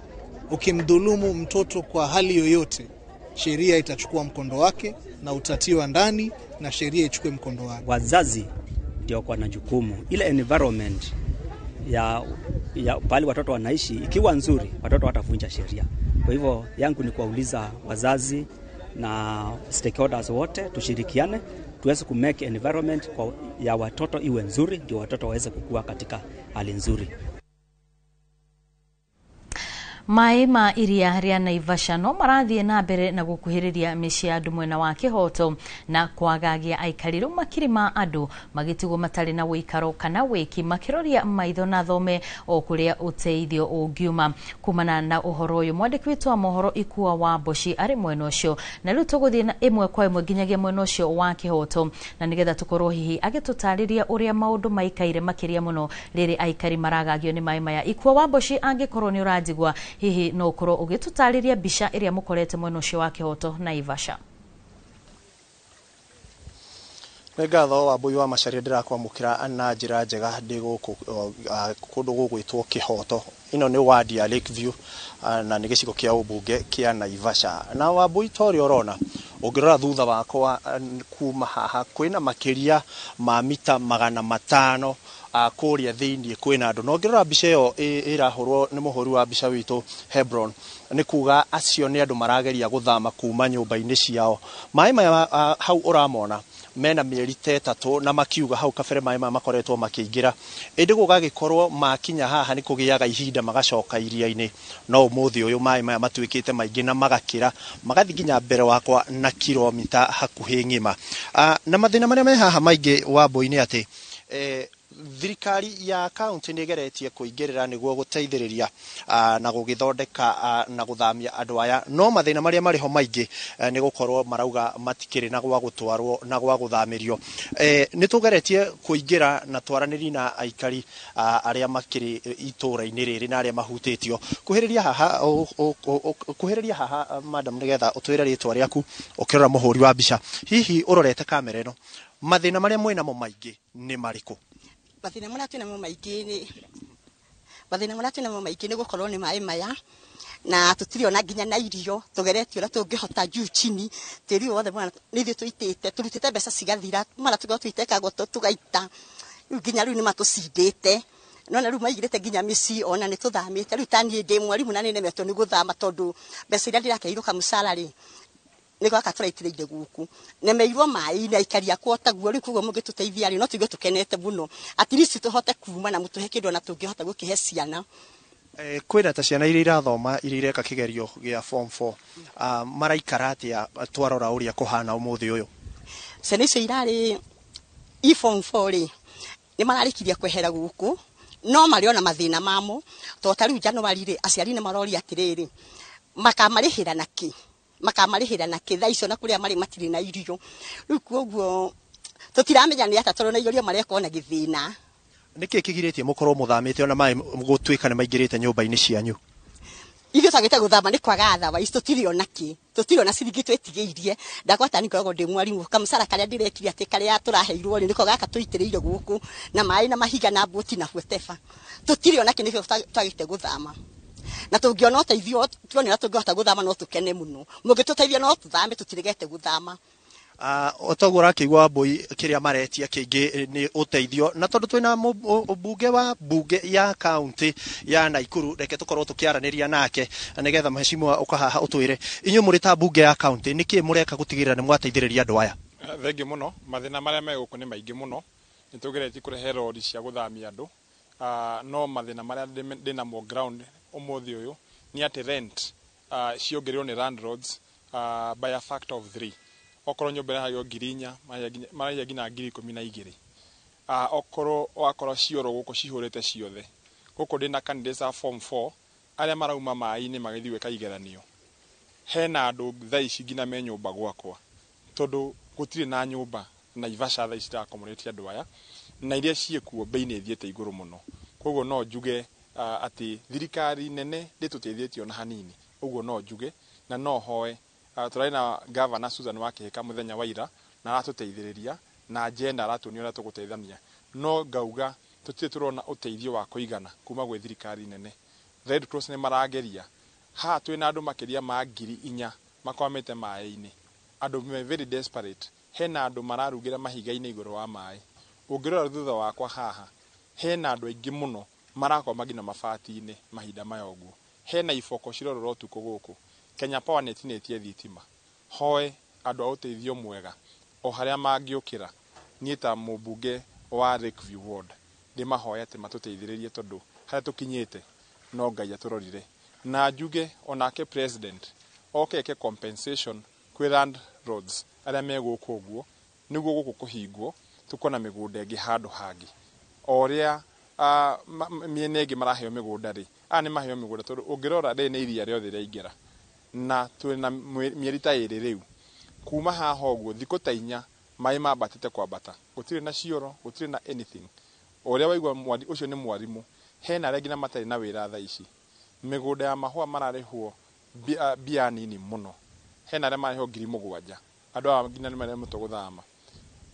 Ukimdhulumu mtoto kwa hali yoyote, sheria itachukua mkondo wake na utatiwa ndani na sheria ichukue mkondo wake. Wazazi ndio kwa na jukumu ile environment ya pale watoto wanaishi ikiwa nzuri, watoto watavunja sheria. Kwa hivyo yangu ni kuwauliza wazazi na stakeholders wote tushirikiane tuweze ku make environment ya watoto iwe nzuri, ndio watoto waweze kukua katika hali nzuri. Mai ma iria ria Naivasha no marathie na mbere na gukuhiriria mĩciĩ ya andu mwena wa Kihoto na kwagagia aikari ru makiri ma andu magitigo matari na wikaro kana wiki makiroria maitho na thome o kuria uteithio ungiuma. Kumana na uhoro uyu mwandiki witu wa mohoro Ikua wa Boshi ari mwena ucio na riu tuguthie na imwe kwa imwe nginyagia mwena ucio wa Kihoto na nigetha tukorwo hihi agitutariria uria maundu maikaire makiria muno riri aikari maragagio ni mai maya. Ikua wa Boshi angikorwo ni urajigwa hihi no koro ugitutariria bisha iria mukorete mwena ucio wa Kihoto Naivasha. Ngatho wa Mbui wa Macharia ndirakwamukira na njira njega ndi guku kundu gugwitwo Kihoto. Ino ni wadi ya Lakeview na ni gicigo kia ubunge kia Naivasha. Na wa Mbui tori orona ungirora thutha wakwa kuma haha kwina makiria ma mita 500 kuria thiini kwina andu. No ngirora mbica iyo irahorwo ni muhori wa mbica witu Hebron ni kuga acio ni andu marageria guthama kuma nyumba-ini ciao. Mai maya hau uramona mena mieri 3 na makiuga hau kabere mai maya makoretwo makiingira indi gugagikorwo makinya haha ni kugiaga ihinda magacoka iria-ini. No umuthi uyu mai maya matwikite maingi na magakira magathi nginya mbere wakwa na kilomita hakuhi ngima. Na mathina maria me haha maingi wa Mbui ni ati thirikari ya county ni geretie kuingirira niguo guteithiriria na gugithondeka na guthamia andu aya. No mathina maria mariho maingi ni gukorwo marauga matikiri na gwa gutwarwo na gwa guthamirio. Ni tugeretie kuingira na twaraniri na aikari aria makiri itura-ini riri na aria mahutitio kuhiriria haha madam nigetha utwire ritwa riaku ukirora muhuri wa mbica. Hihi urorete kamera ino mathina maria mwina mo maingi ni mariku? Mathina maria twina mo maingi ni gukorwo ni mai maya na tutiri ona nginya na irio tugeretio na tungihota juu chini tiri wothe mwana nithio tuitite turutite mbeca cigathira mara tugo tuiteka goto tugaita nginya riu ni matucindite nona riu maigirite nginya misi ona ni tuthamite riu tani ndi mwarimu na nene meto ni guthama tondu mbeca iria ndirakeirwo kamusara ri niko akaturaitire guku nemeirwo mai na ikaria kwota guo ri kugo mugituteithia ri no tuge tukenete muno at least tuhote kuma na mutuhe kindu na tungihota gukihe ciana kwira ta ciana iria irathoma iria ireka kigerio gia form 4 maraikara atia twarora uria kuhana umuthi uyu ciana icio irari form 4 ri ni mararikiria kwehera guku no mariona mathina mamo to tariu January ri aciari ni marori atiriri makamarihira naki tha icio na kuria mari matiri na irio riu koguo tutiramenya ni atatoro na irio mareko na githina niki kigiritie mukorwo muthamite ona mai gutwika ni maingirite nyumba-ini cianyu Ithuĩ twagĩte gũthama nĩ kwaga thawa ici tũtirĩ ona ciringi twĩtigĩirie ndakwata nĩ koragwo ndĩ mwarimu kamũcara karĩa ndĩretire atĩ karĩa tũraheirwo rĩ nĩko gaka tũitĩrĩire gũkũ na maĩ na mahiga na mbũti na bweteba tũtirĩ ona kĩ nĩkĩo twagĩte gũthama na tũngĩona ũteithio tuonera tũngĩhota gũthama no tũkene mũno mũngĩtũteithia no tũthame tũtirĩgete gũthama otogora kigwa boy kiria maretia kingi ni uteithio na tondu twina bunge wa bunge ya county ya Naikuru reke tukorwo tukiaraniria nake nigetha mheshimiwa ukahaha utwire inyu muri ta bunge ya county niki mureka gutigirira ni mwateithiriria andu aya thengi muno mathina maria meguku ni maingi muno nitugereti kurehe rodi cia guthamia andu no mathina maria ndina mo ground umuthi uyu ni ati rent ciongereirwo ni landlords by a factor of 3 okoro nyumba hayo 4,000 maraya ngina 12,000 okoro wakora cioro guko cihurite ciothe guko ndina candidates a form 4 aria marauma mai-ini magithiwe kaigeranio hena andu thaa ici ngina me nyumba gwakwa tondu gutire na nyumba na Ivasha thaa ici ta community andu aya na iria ciekuo bei-ini thiete iguru muno koguo no njuge ati thirikari nene ndituteithĩtie ona hanini uguo no njuge na no hoe turai na governor Susan Wakihika muthenya wa ira na aratuteithĩrĩria na agenda aratunia ũrĩa tũgũteithania no ngauga tutire turona uteithio wa kuigana kuma gwe thirikari nene Red Cross ni marageria ha twina andu makiria ma 4,000 makwamite maĩ-ini andu very desperate hena andu mararugira mahiga-ini iguru wa maĩ ungirora thutha wakwa haha hena andu aingi muno marakoma ngina mabati-ini mahinda maya ũguo hena iboko cirororo ũtukũ gũkũ Kenya Power netinĩtie thitima hoe andu a ũteithio mwega o haria mangiũkĩra niĩ ta mũmbunge wa Lakeview Ward ndimahoya atĩ matũteithĩrĩrie tondu haria tũkinyĩte no Ngai atũrorire na njuge onake president okeke compensation kwĩ landlords aria megũkũ ũguo nĩguo gũkũ kũhingwo tukona mĩgũnda ĩngĩ handũ hangĩ oria miene ĩngĩ maraheo mĩgũnda rĩ nĩ maheo mĩgũnda tondu ũngĩrora rĩ nĩ iria rĩothe rĩaingĩra na twina mieri ta ĩrĩ rĩu kuma haha ũguo thikũ ta 4 maĩ mambatĩte kwambata gũtirĩ na cioro gũtirĩ na anything oria waigua ũcio nĩ mwarimu hena arĩa ngina matarĩ na wĩra thaa ici mĩgũnda ya mahũa mararĩhwo mbia nini mũno hena arĩa mararĩhwo 7,000 andũ aya ngina nĩ marĩa mũtũgũthama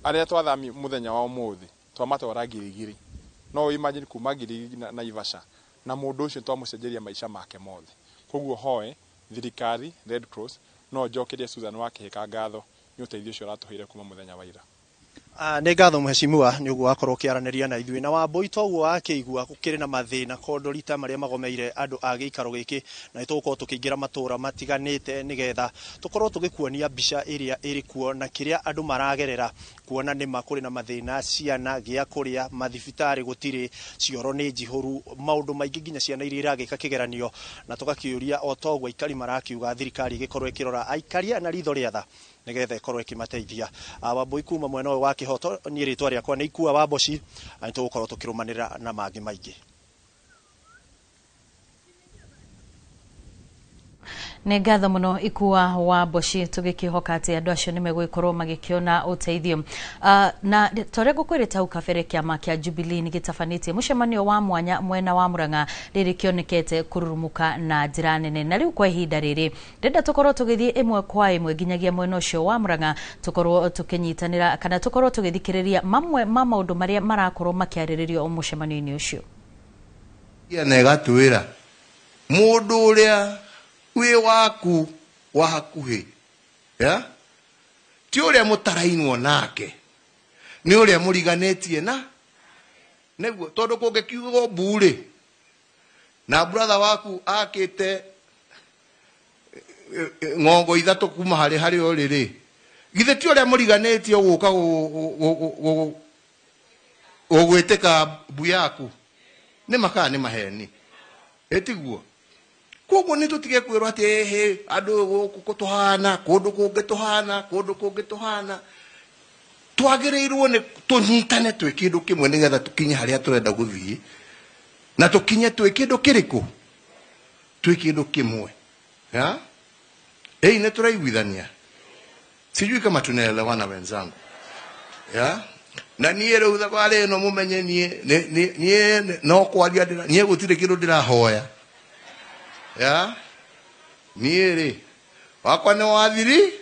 arĩa twathami mũthenya wa ũmũthĩ twamatwara 2,000 no imagine kuma 2,000 na Ivasha na mũndũ ũcio twamũcenjeria maica make mothe koguo hoe thirikari Red Cross no njokerie Susan Wakihika ngatho nĩ ũteithio ũcio ũratũheire kuma mũthenya wa ira nĩ ngatho mheshimiwa nĩ ũguo wakorwo ũkĩaranĩria na ithuĩ na Wambui toguo wakĩigua gũkĩrĩ na mathĩna kondorita marĩa magomeire andũ a gĩikaro gĩkĩ na nĩtũgũkorwo tũkĩingĩra matũra matiganĩte nĩgetha tũkorwo tũgĩkuonia mbica ĩrĩa ĩrĩ kuo na kĩrĩa andũ maragerera kuona nĩ makũrĩ na mathĩna ciana gĩa kũrĩa mathibitarĩ gũtirĩ cioro nĩ njihũru maũndũ maingĩ nginya ciana iria iragĩka kĩgeranio na tũgakĩũria o toguo aikari marakiuga thirikari ĩgĩkorwo ĩkĩrora aikaria na ritho rĩa tha nigetha ikorwo ikimateithia Wambui kuma mwena ũyũ wa Kĩhoto niĩ rĩtwa rĩakwa nĩ Ikua wa Mboci na nĩtũgũkorwo tũkĩrũmanĩrĩra na mangĩ maingĩ nĩ ngatho mũno Ikua wa Mboci tũgĩkĩhoka atĩ andũ acio nĩ megũgĩkorwo magĩkĩona ũteithio na tũrĩa ngũkwĩrĩte hau kabere kĩama kĩa Jubilee nĩgĩtabanĩtie mũcemanio wa mwanya mwena wa Murang'a rĩrĩ kĩonekete kũrurumuka na njĩra nene na rĩu kwa ihinda rĩrĩ ndenda tũkorwo tũgĩthiĩ ĩmwe kwa ĩmwe nginyagia mwena ũcio wa Murang'a tũkorwo tũkĩnyitanĩra kana tũkorwo tũgĩthikĩrĩria mamwe ma maũndũ marĩa marakorwo makĩarĩrĩrio mũcemanio-inĩ ũcio na ĩgatwĩra mũndũ ũrĩa wĩ waku wa hakuhĩ ti ũrĩa mũtarainwo nake nĩ ũrĩa mũriganĩtie neguo tondu kungikiugo mburi na brother waku akite ngongo ithatu kuma hari oriri githe ti uria muriganitio guka ugwiteka mbu yaku ni makaa ni maheni etiguo koguo ni tutige kwirwo ati he andu guku tuhana kundu kungi tuhana twagirirwo ni tunyitane twi kindu kimwe nigetha tukinye haria turenda guthii na tukinye twi kindu kiriku twi kindu kimwe ya ni turaiguithania sijui kama tunaelewana wenzangu ya na niä rä u thabarä ä no må menye niä no kwaria niä gå tirä kä ndå ndä rahoya ya niä rä wakwa nä wathiri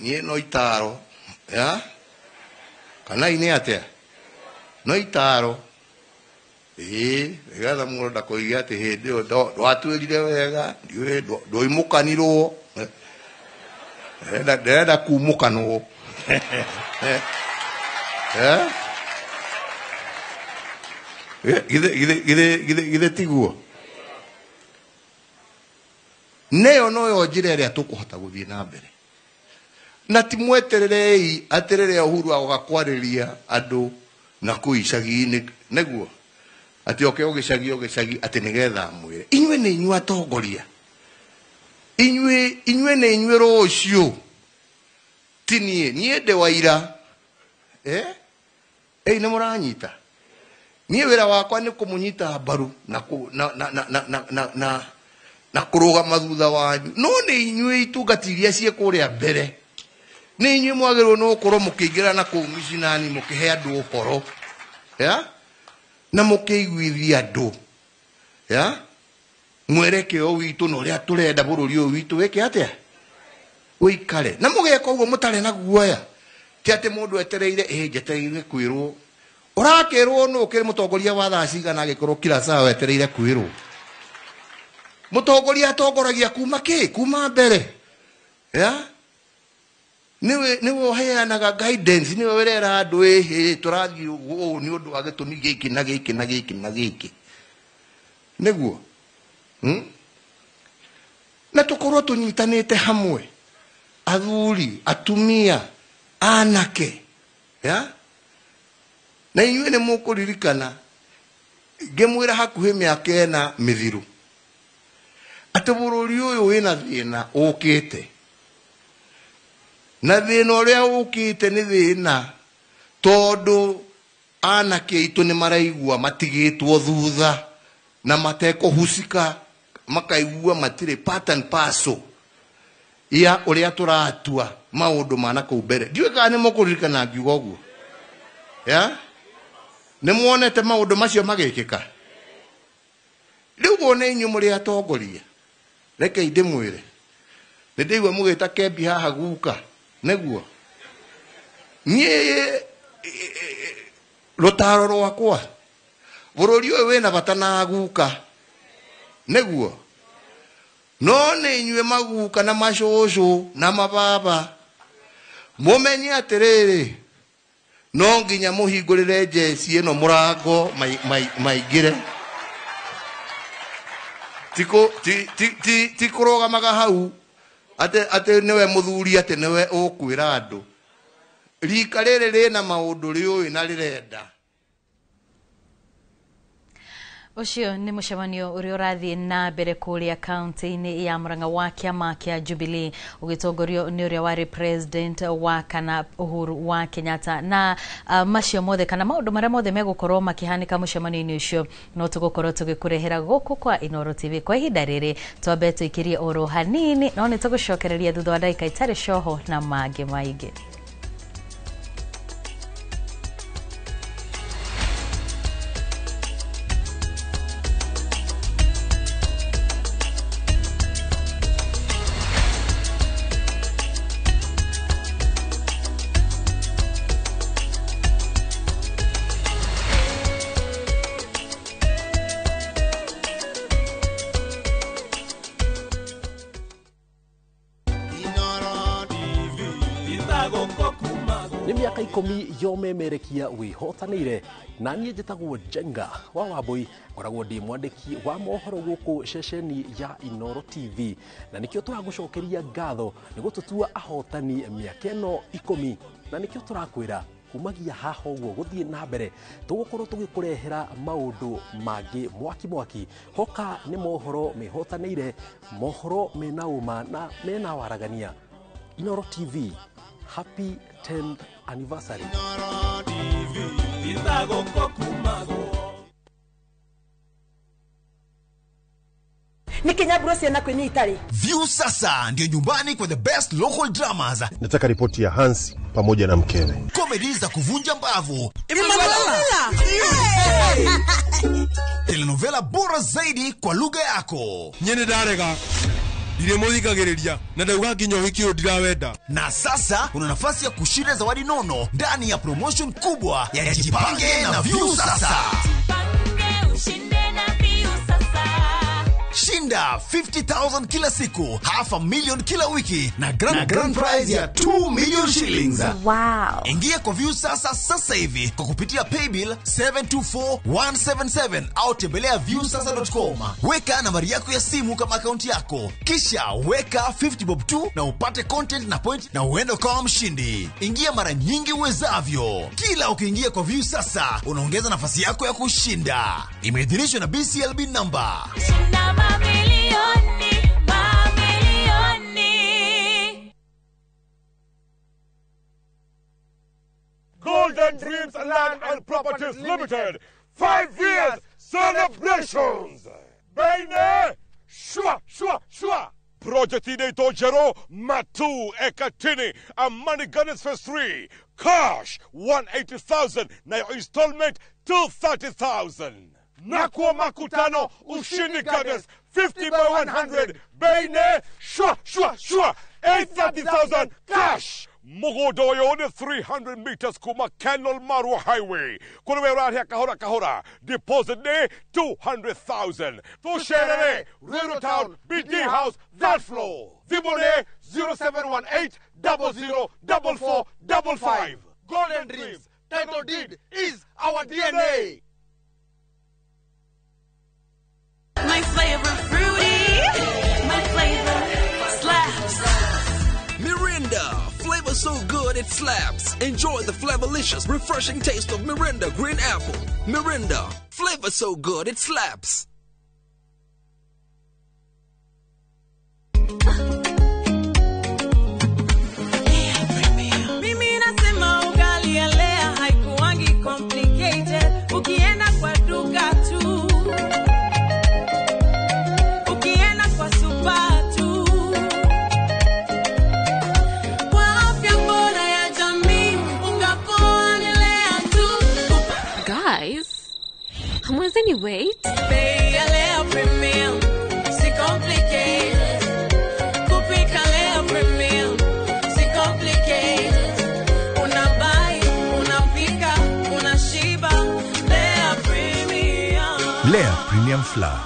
niä no itaro ya kana inä atä no itaro getha må nda kå iga atä hä ndä ä yo ndwatuä rire wega ndåimå kanirwo ndärenda kumå kanwo githe tiguo neyo noyo njira ĩrĩa tũkũhota gũthiĩ na mbere na ti mwetererei aterere Uhuru agakwarĩria andũ na kũu icagi-inĩ nĩguo atĩ oke ũgĩcagi atĩ nĩgetha mwĩre inyuĩ nĩ inyuĩ atongoria inyuĩ nĩ inyuĩ rũciũ ti niĩ ndĩ waira nĩ mũranyita niĩ wĩra wakwa nĩ kũmũnyita mbaru na kũrũgama thutha wanyu no nĩ inyuĩ itungati iria ciĩ kũrĩa mbere nĩ inyuĩ mwagĩrĩirwo nĩ gũkorwo mũkĩingĩra na kũu micinani mũkĩhe andũ ũhoro na mũkĩiguithia andũ mwerekeo witũ na ũrĩa tũrenda bũrũri ũyũ witũ wĩke atĩa wĩikare na mũgeka ũguo mũtarĩ na guoya ti atĩ mũndũ etereire njetereire kwĩrwo ũrakĩrwo nũ ũkĩrĩ mũtongoria wa thaa cigana agĩkorwo kila saa wetereire kwĩrwo mũtongoria atongoragia kuma mbere niwe ũheanaga guidance niwe wĩrera andũ tũrathiĩ ũũ nĩ ũndũ wa gĩtũmi gĩkĩ na gĩkĩ na gĩkĩ na gĩkĩ nĩguo na tũkorwo tũnyitanĩte hamwe athuri atumia anake na inyuĩ nĩ mũkũririkana ngĩmwĩra hakuhĩ mĩaka ĩna mĩthiru atĩ bũrũri ũyũ wĩna thĩna ũkĩte na thĩna ũrĩa ũkĩte nĩ thĩna tondũ anake aitũ nĩ maraigua matigĩtwo thutha na matekũhucika makaigua matirĩ part and parcel ya ũrĩa tũratua maũndũ ma nakũu mbere ndiũĩ kana nĩ mũkũririkana ngiuga ũguo nĩ muonete maũndũ macio magĩkĩka rĩu nĩ inyuĩ mũrĩ atongoria rekei ndĩmwĩre nĩ ndĩigua mũgĩta Kembi haha guka nĩguo niĩ rũtaro rwakwa bũrũri ũyũ wĩna bata na guka nĩguo no nĩ inyuĩ maguka na macũcũ na mababa mũmenye atĩrĩrĩ no nginya mũhingũrĩre njeci ĩno mũrango maingĩre ti kũrũgamaga hau atĩ nĩwe mũthuri atĩ nĩwe ũkwĩra andũ rika rĩrĩ rĩna maũndũ rĩũĩ na rĩrenda Ucio nĩ mũcemanio ũrĩa ũrathiĩ na mbere kũrĩa kaunti-inĩ ya Murang'a wa kĩama kĩa Jubilee ũgĩtongorio nĩ ũrĩa warĩ president wa kana Uhuru wa Kenyatta na macio mothe kana maũndũ marĩa mothe megũkorwo makĩhanĩka mũcemanio-inĩ ũcio no tũgũkorwo tũgĩkũrehera gũkũ kwa Inooro TV kwa ihinda rĩrĩ twambe tũikĩrie oro hanini no nĩ tũgũcokereria thutha wa ndagĩka itarĩ coho na mangĩ maingĩ. Go nĩ mĩaka 10 yomemerekia wĩhotanĩire na niĩ njĩtagwo Jenga wa Wambui ngoragwo ndĩ mwandĩki wa mohoro gũkũ ceceni ya Inooro TV na nĩkĩo tũragũcokeria ngatho nĩguo tũtua ahotani mĩaka ĩno 10 na nĩkĩo tũrakwĩra kumagia haha ũguo gũthiĩ na mbere tũgũkorwo tũgĩkũrehera maũndũ mangĩ mwaki hoka nĩ mohoro mehotanĩire mohoro mena uma na mena waragania. Inooro TV, happy 10th anniversary. Inooro TV, ni Kenya Bros na kwenye Itali. View sasa ndio nyumbani kwa the best local dramas. Nataka ripoti ya Hansi pamoja na mkewe. Comedy za kuvunja mbavu. Telenovela bora zaidi kwa lugha yako. Nyene darega. Dire muthikagiriria na ndauga nginya wiki ndirawenda. Na sasa una nafasi ya kushinda zawadi nono ndani ya promotion kubwa ya Jipange na View sasa. Shinda 50,000 kila siku, $500,000 kila wiki na grand prize ya 2 million shillings. Wow. Ingia kwa View sasa hivi kwa kupitia paybill 724177 au tembelea viewsasa.com. Weka nambari yako ya simu kama akaunti yako. Kisha weka 50 bob tu na upate content na point na uende kama mshindi. Ingia mara nyingi uwezavyo. Kila ukiingia kwa View sasa unaongeza nafasi yako ya kushinda. Imeidhinishwa na BCLB number. Golden Dreams Land and Properties Limited 5 years celebrations. Baine shwa Project Ineto Jero Matu Ekatini Amani Gunners Phase 3 cash 180,000 na installment 230,000. Nakwa Makutano Ushindi Gunners 50 by 100 Baine shwa 830,000 cash. Mogodoyo on 300 meters kuma Canal Marwa Highway. Kulewe around here kahora. Deposit ne 200,000. To share Rural Town, BD House, that floor. Vibone 0718 004455. Golden Dreams, title deed is our DNA. My flavor fruity, my flavor slaps. Mirinda, flavor so good it slaps. Enjoy the flavorlicious, refreshing taste of Mirinda Green Apple. Mirinda, flavor so good it slaps. Mimi nasema ugali ya lea haikuwangi complicated. Ukienda kwa duka tu, ukienda kwa super tu, kwa afya bora ya jamii ungapoa ni lea tu. Guys, hamwezeni wait? Bei ya lea premium, si complicated. Kupika lea premium, si complicated. Unabai, unapika, unashiba. Lea premium. Lea Premium Flour,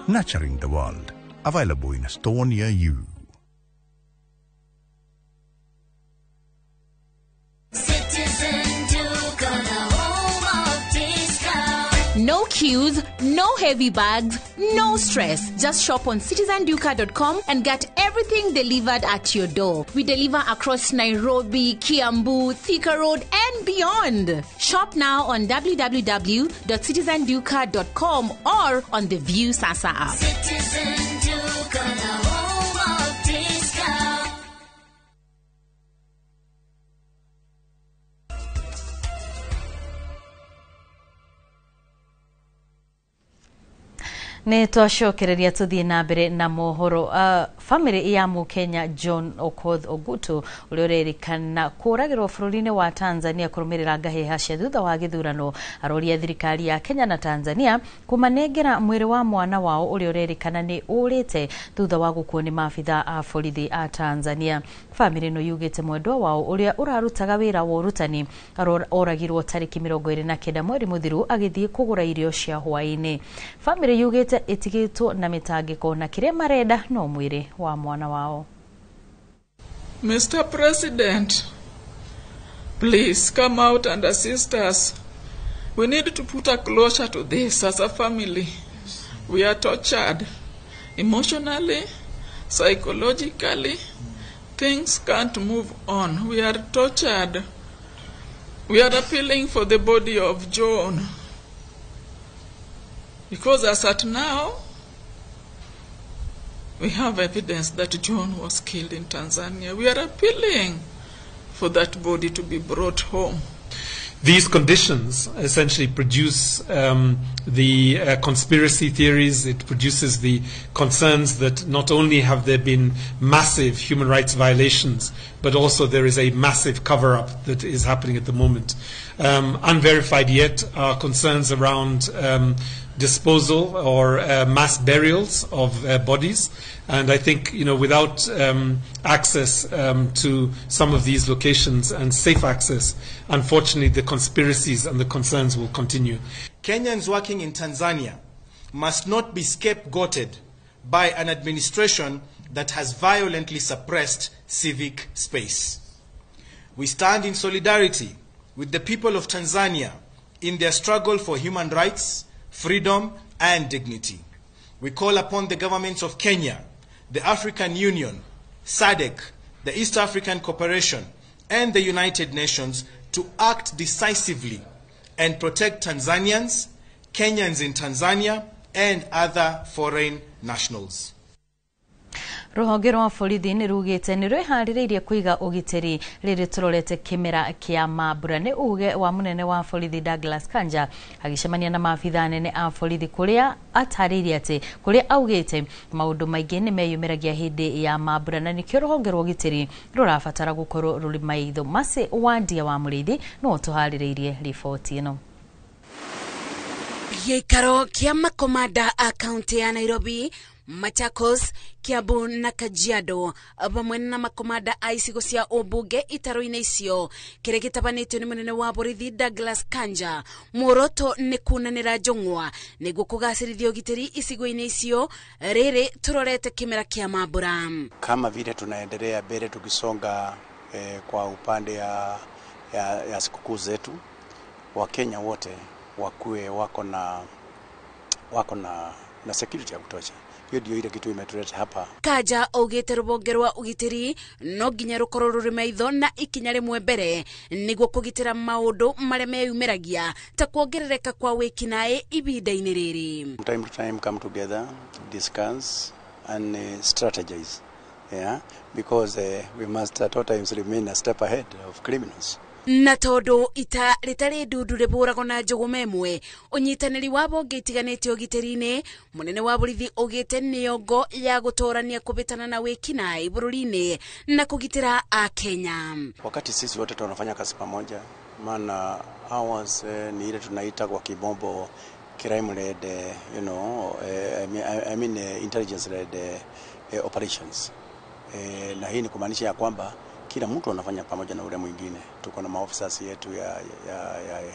nurturing the world. Available in a store near you. No queues, no heavy bags, no stress. Just shop on citizenduka.com and get everything delivered at your door. We deliver across Nairobi, Kiambu, Thika Road and beyond. Shop now on www.citizenduka.com or on the View Sasa app. Citizen Duka, the home of discount. Nĩ twacokereria tũthiĩ na mbere na mohoro. Family ya Mukenya John Okoth Ogutu ũrĩa ũrerĩkana kũragĩrwo bũrũri-inĩ wa Tanzania kũrũmĩrĩra ngahĩha cia thutha wa gĩthurano aroria thirikari ya Kenya na Tanzania kũmanengera mwĩrĩ wa mwana wao ũrĩa ũrerĩkana nĩ ũrĩte thutha wa gũkuo nĩ maabitha a borithi a Tanzania. Family no yugĩte mwendwa wao ũrĩa ũrarutaga wĩra wa ũrutani oragirwo tarĩki 29 mweri mũthiru agĩthiĩ kũgũra irio cia hwaĩ-inĩ. Family yugĩte ĩtigĩtwo na mĩtangĩko na kĩrĩa marenda no mwĩrĩ wa mwana wao. Mr. President, Please come out and assist us. We need to put a closure to this as a family. We are tortured emotionally, psychologically. Things can't move on. We are tortured. We are appealing for the body of John. Because as at now, we have evidence that John was killed in Tanzania. We are appealing for that body to be brought home. These conditions essentially produce the conspiracy theories. It produces the concerns that not only have there been massive human rights violations, but also there is a massive cover-up that is happening at the moment. Unverified yet are concerns around disposal or mass burials of bodies. And I think, without access to some of these locations and safe access, unfortunately, the conspiracies and the concerns will continue. Kenyans working in Tanzania must not be scapegoated by an administration that has violently suppressed civic space. We stand in solidarity with the people of Tanzania in their struggle for human rights, freedom, and dignity. We call upon the governments of Kenya, the African Union, SADC, the East African Cooperation, and the United Nations to act decisively and protect Tanzanians, Kenyans in Tanzania, and other foreign nationals. Ruhonge rwa borithi nĩ rugĩte nĩ rwĩharĩrĩirie kũiga ũgitĩri rĩrĩ tũrorete kĩmera kĩa mambura. Nĩ uge wa mũnene wa borithi Douglas Kanja agĩcemania na maabitha nene a borithi kũrĩa atarĩirie atĩ kũrĩa augĩte maũndũ maingĩ nĩ meyumĩragia hĩndĩ ya mambura na nĩkĩo rũhonge rwa ũgitĩri rũrabatara gũkorwo rũrĩ maitho. Mase Wandia wa Mũrĩithi no tũharĩrĩirie riboti ĩno. Gĩikaro kĩa makomanda a kaunti ya Nairobi, Machakos, Kiambu na Kajiado vamwe na makomanda a icigo cia ũmbunge itaro-inĩ icio kĩrĩa gĩtabanĩtio nĩ mũnene wa borithi Douglas Kanja. Muoroto nĩ kunanĩra njũng'wa nĩguo kũgacĩrithia ũgitĩri icigo-inĩ icio rĩrĩ tũrorete kĩmera kĩa mambura. Kama vile tunaendelea mbele tukisonga kwa upande ya sikukuu zetu, Wakenya wote wakuwe wako na security ya kutosha. Hiyo ndio ile kitu imetuleta hapa. Kanja augĩte rũhonge rwa ũgitĩri no nginya rũkorwo rũrĩ maitho na ikinya rĩmwe mbere nĩguo kũgitĩra maũndũ marĩa meyumĩragia ta kuongerereka kwa wĩkinaĩ ihinda-inĩ rĩrĩ. Time to time come together, discuss and strategize. Yeah, because we must at all times remain a step ahead of criminals. Na tondu ita ritari ndudu riburago na njugu memwe unyitaniri wa bonge itiganĩte ũgitĩri-inĩ munene wa borithi ugĩte nĩongo ya gũtorania kubitana na wĩkinaĩ bũrũri-inĩ na kũgitĩra a Kenya. Wakati sisi wote tunafanya kazi pamoja, maana ours ni ile tunaita kwa kibombo crime led, intelligence led operations. Na hii ni kumaanisha ya kwamba kila mtu anafanya pamoja na ule mwingine. Tuko na maofficers yetu ya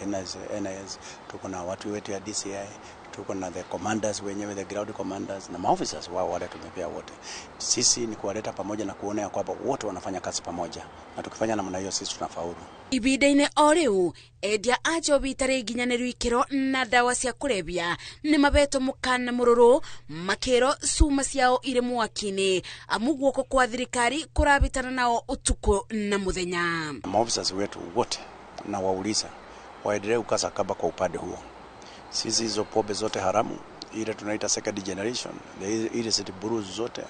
NIS, tuko na watu wetu ya DCI, tuko na the commanders wenyewe, the ground commanders na maofficers wao wale tumepea wote. Sisi ni kuwaleta pamoja na kuona ya kwamba wote wanafanya kazi pamoja. Na tukifanya namna hiyo sisi tunafaulu. Ibida-inĩ o rĩu endia a njobi itarĩ nginyanĩru ikĩro na dawa cia kũrebia nĩ mabetwo mũkana mũrũrũ makĩro cuma ciao irĩ mwaki-inĩ amu guoko kwa thirikari kũrabitana nao utuko na muthenya. Maofficers wetu wote na wauliza waendelee kukasa kamba kwa upande huo. Sisi hizo pombe zote haramu ile tunaita second generation, ile city brews zote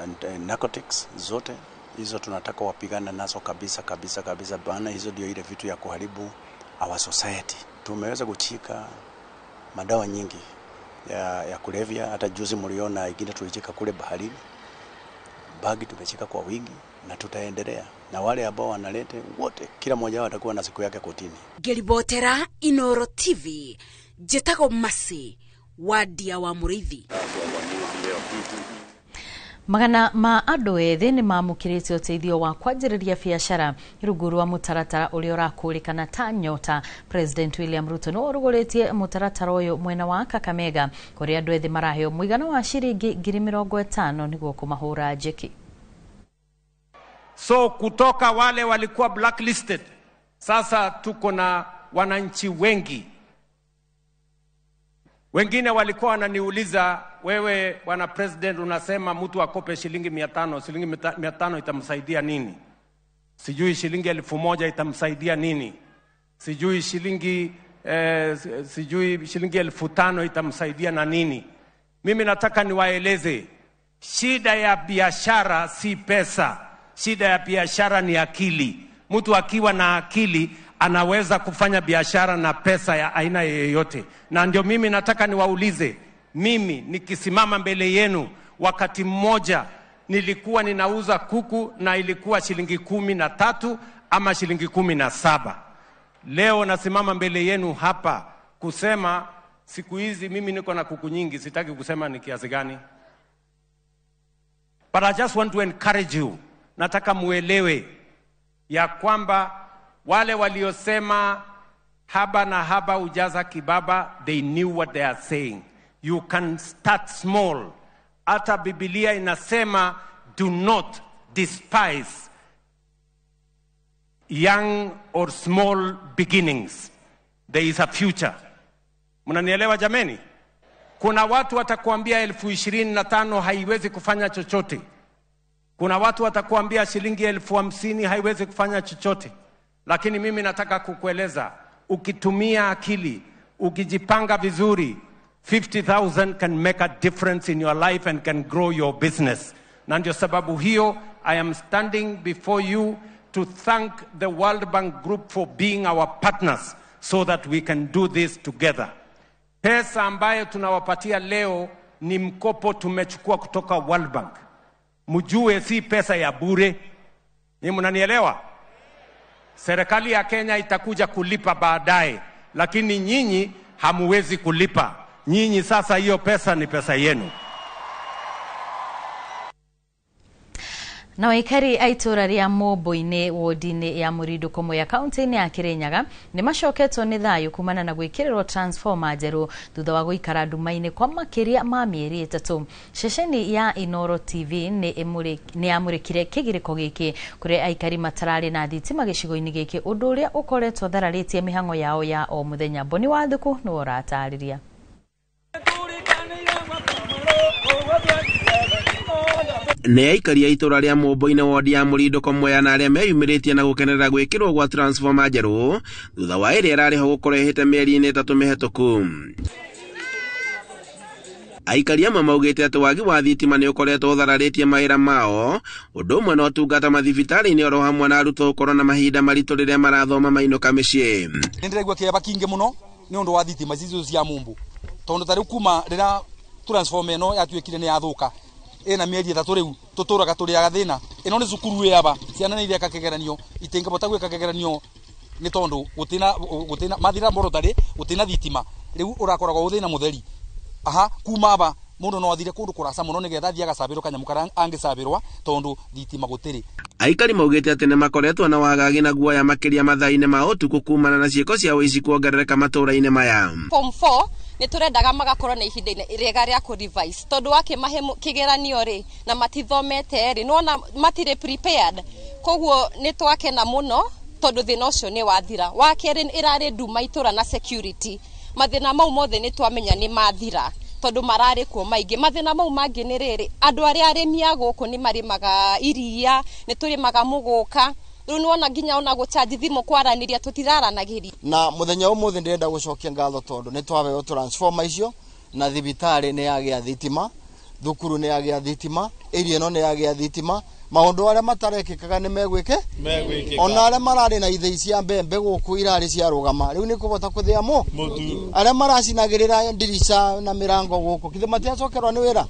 and narcotics zote hizo tunataka wapigana nazo kabisa bana. Hizo ndio ile vitu ya kuharibu our society. Tumeweza kuchika madawa nyingi ya kulevya, hata juzi mliona ingine tulichika kule baharini. Bagi tumechika kwa wingi na tutaendelea. Na wale ambao wanalete wote kila mmoja wao atakuwa na siku yake kotini. Ngeribotera Inoro TV. Jetago Masi Wandia wa Mũrĩithi. Magana ma andũ ethĩ nĩ mamũkĩrĩte ũteithio wa kwanjĩrĩria biacara rungu rwa mũtaratara ũrĩa ũrakũrĩkana ta Nyota. President William Ruto no rũgũrĩtie mũtaratara ũyũ mwena wa Kakamega kũrĩa andũ ethĩ maraheo mũigana wa ciringi 50,000 nĩguo kũmahũra njeki. So kutoka wale walikuwa blacklisted, sasa tuko na wananchi wengi. Wengine walikuwa wananiuliza, wewe bwana president unasema mtu akope shilingi 500, shilingi 500 itamsaidia nini? Sijui shilingi 1000 itamsaidia nini? Sijui shilingi 5000 itamsaidia na nini? Mimi nataka niwaeleze, shida ya biashara si pesa. Shida ya biashara ni akili. Mtu akiwa na akili anaweza kufanya biashara na pesa ya aina yoyote. Na ndio mimi nataka niwaulize, mimi nikisimama mbele yenu, wakati mmoja nilikuwa ninauza kuku na ilikuwa shilingi 13 ama shilingi 17. Leo nasimama mbele yenu hapa kusema siku hizi mimi niko na kuku nyingi, sitaki kusema ni kiasi gani. But I just want to encourage you. Nataka muelewe ya kwamba wale waliosema haba na haba ujaza kibaba, they knew what they are saying. You can start small. Hata Biblia inasema do not despise young or small beginnings. There is a future. Mnanielewa jameni? Kuna watu watakuambia 25,000 haiwezi kufanya chochote. Kuna watu watakuambia shilingi 50,000 haiwezi kufanya chochote. Lakini mimi nataka kukueleza, ukitumia akili, ukijipanga vizuri, 50,000 can make a difference in your life and can grow your business. Na ndio sababu hiyo, I am standing before you to thank the World Bank Group for being our partners so that we can do this together. Pesa ambayo tunawapatia leo ni mkopo tumechukua kutoka World Bank. Mjue si pesa ya bure. Ni mnanielewa? Serikali ya Kenya itakuja kulipa baadaye, lakini nyinyi hamuwezi kulipa. Nyinyi sasa hiyo pesa ni pesa yenu. Na waikari aitura ria Mobo-ini wodini ya Murindo ya kaunti-ini ya Kirinyaga ni macoketwo ni thayu kumana na gwikirwo transformer njeru thutha wa guikara nduma-ini kwa makiria ma mieri 3. Ceceni ya Inoro TV ni amurikire kigiriko giki kuri aikari matarari na thitima gicigo-ini giki, undu uria ukoretwo thararitie mihango yao ya o muthenya. Boni Wathuku no uratariria. Nĩ aikari a itura ria Mobo-ini wodi ya Murindo Komwe na aria meyumiritie na gukenerera gwikirwo gwa transformer njeru thutha wa iria rariho gukorwo ihite mieri-ini 3 mihituku. Aikari amwe maugite ati wagi wa thitima ni ukoretwo uthararitie mawira mao, undu umwe na utungata mathibitari-ini oro hamwe na arutwo gukorwo na mahinda maritu riria marathoma mainuka micii. Nindiregwa kiaba kingi muno ni undu wa thitima cicio cia mumbu, tondu tari kuma rira transformer no yatuikire ni yathuka ena mieri 3 riu tuturaga turiaga thina. Ino ni cukuru yaba ciana ni iria kakegeranio itingabota gwika kakegeranio ni tondu gutina mathira borotari gutina thitima riu urakoragwo uthina mutheri. Kuma aba mundu no athire kundu kurasa muno nigetha thia gacabiro kanyamukara angisabirwa tondu thitima gutiri. Aikari maugite ati ni makoretwo na wagagi na guoya makiria mathaine ma utuku kumana na ciiko cia wici kuongerereka matura-ini maya. Form 4 ni turendaga magakorwo na ihinda riega ria ku revise tondu wakimahe kigeranio ri na matithomete ri nona matire prepared, koguo ni twakena muno tondu thina ucio ni wathira. Wakeri irari nduma itura na security, mathina mau mothe ni twamenya ni mathira tondu marari kuo maingi. Mathina mau mangi ni riri, andu aria arimi guku ni marimaga iria, ni turimaga muguka, riu niwona nginya ona gucharge thimu kwaraniria tutiraranagiria. Na muthenya umuthe ndirenda gucokia ngatho tondu ni twabeo transformer icio na thibitari ni yagia thitima, thukuru ni yagia thitima, area no ni yagia thitima. Maundu aria matarekikaga ni megwike ona aria marari na ithei cia mbembe guku irari cia rugama riu ni kubota kuthia mu aria maracinagirira ndirisha na mirango guku kithe matiacokerwa ni wira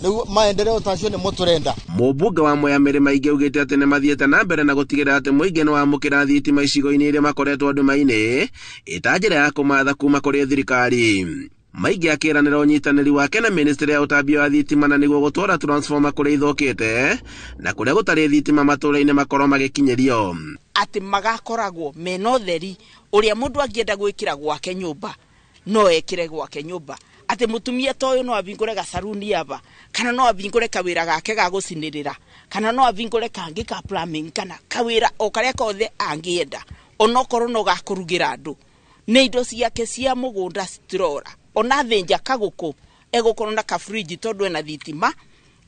riu maendeleo tacio ni muturenda. Mubunge wa Mwea Mĩrĩ Maingĩ ugite ati ni mathiete na mbere na gutigirira ati muingi ni wamukira thitima icigo-ini iria makoretwo nduma-ini ita njira ya kumatha kuma kuri thirikari. Maingĩ akiranira unyitaniri wake na ministry ya utambia wa thitima na niguo gutwara transformer kuri ithokete na kuria gutari thitima matura-ini makorwo magikinyirio. Ati magakoragwo mena utheri uria mundu angienda gwikira gwake nyumba no ekire gwake nyumba, ate mutumia toyo no abingore gasaruni aba kana no abingore kawira gake ga gucinirira kana no abingore kangi ka plumbing kana kawira o karia kothe angienda onokoro no gakurugira andu ne indo ciake cia mugunda citirora ona thenja kaguku egukoro na ka fridge tondu ena thitima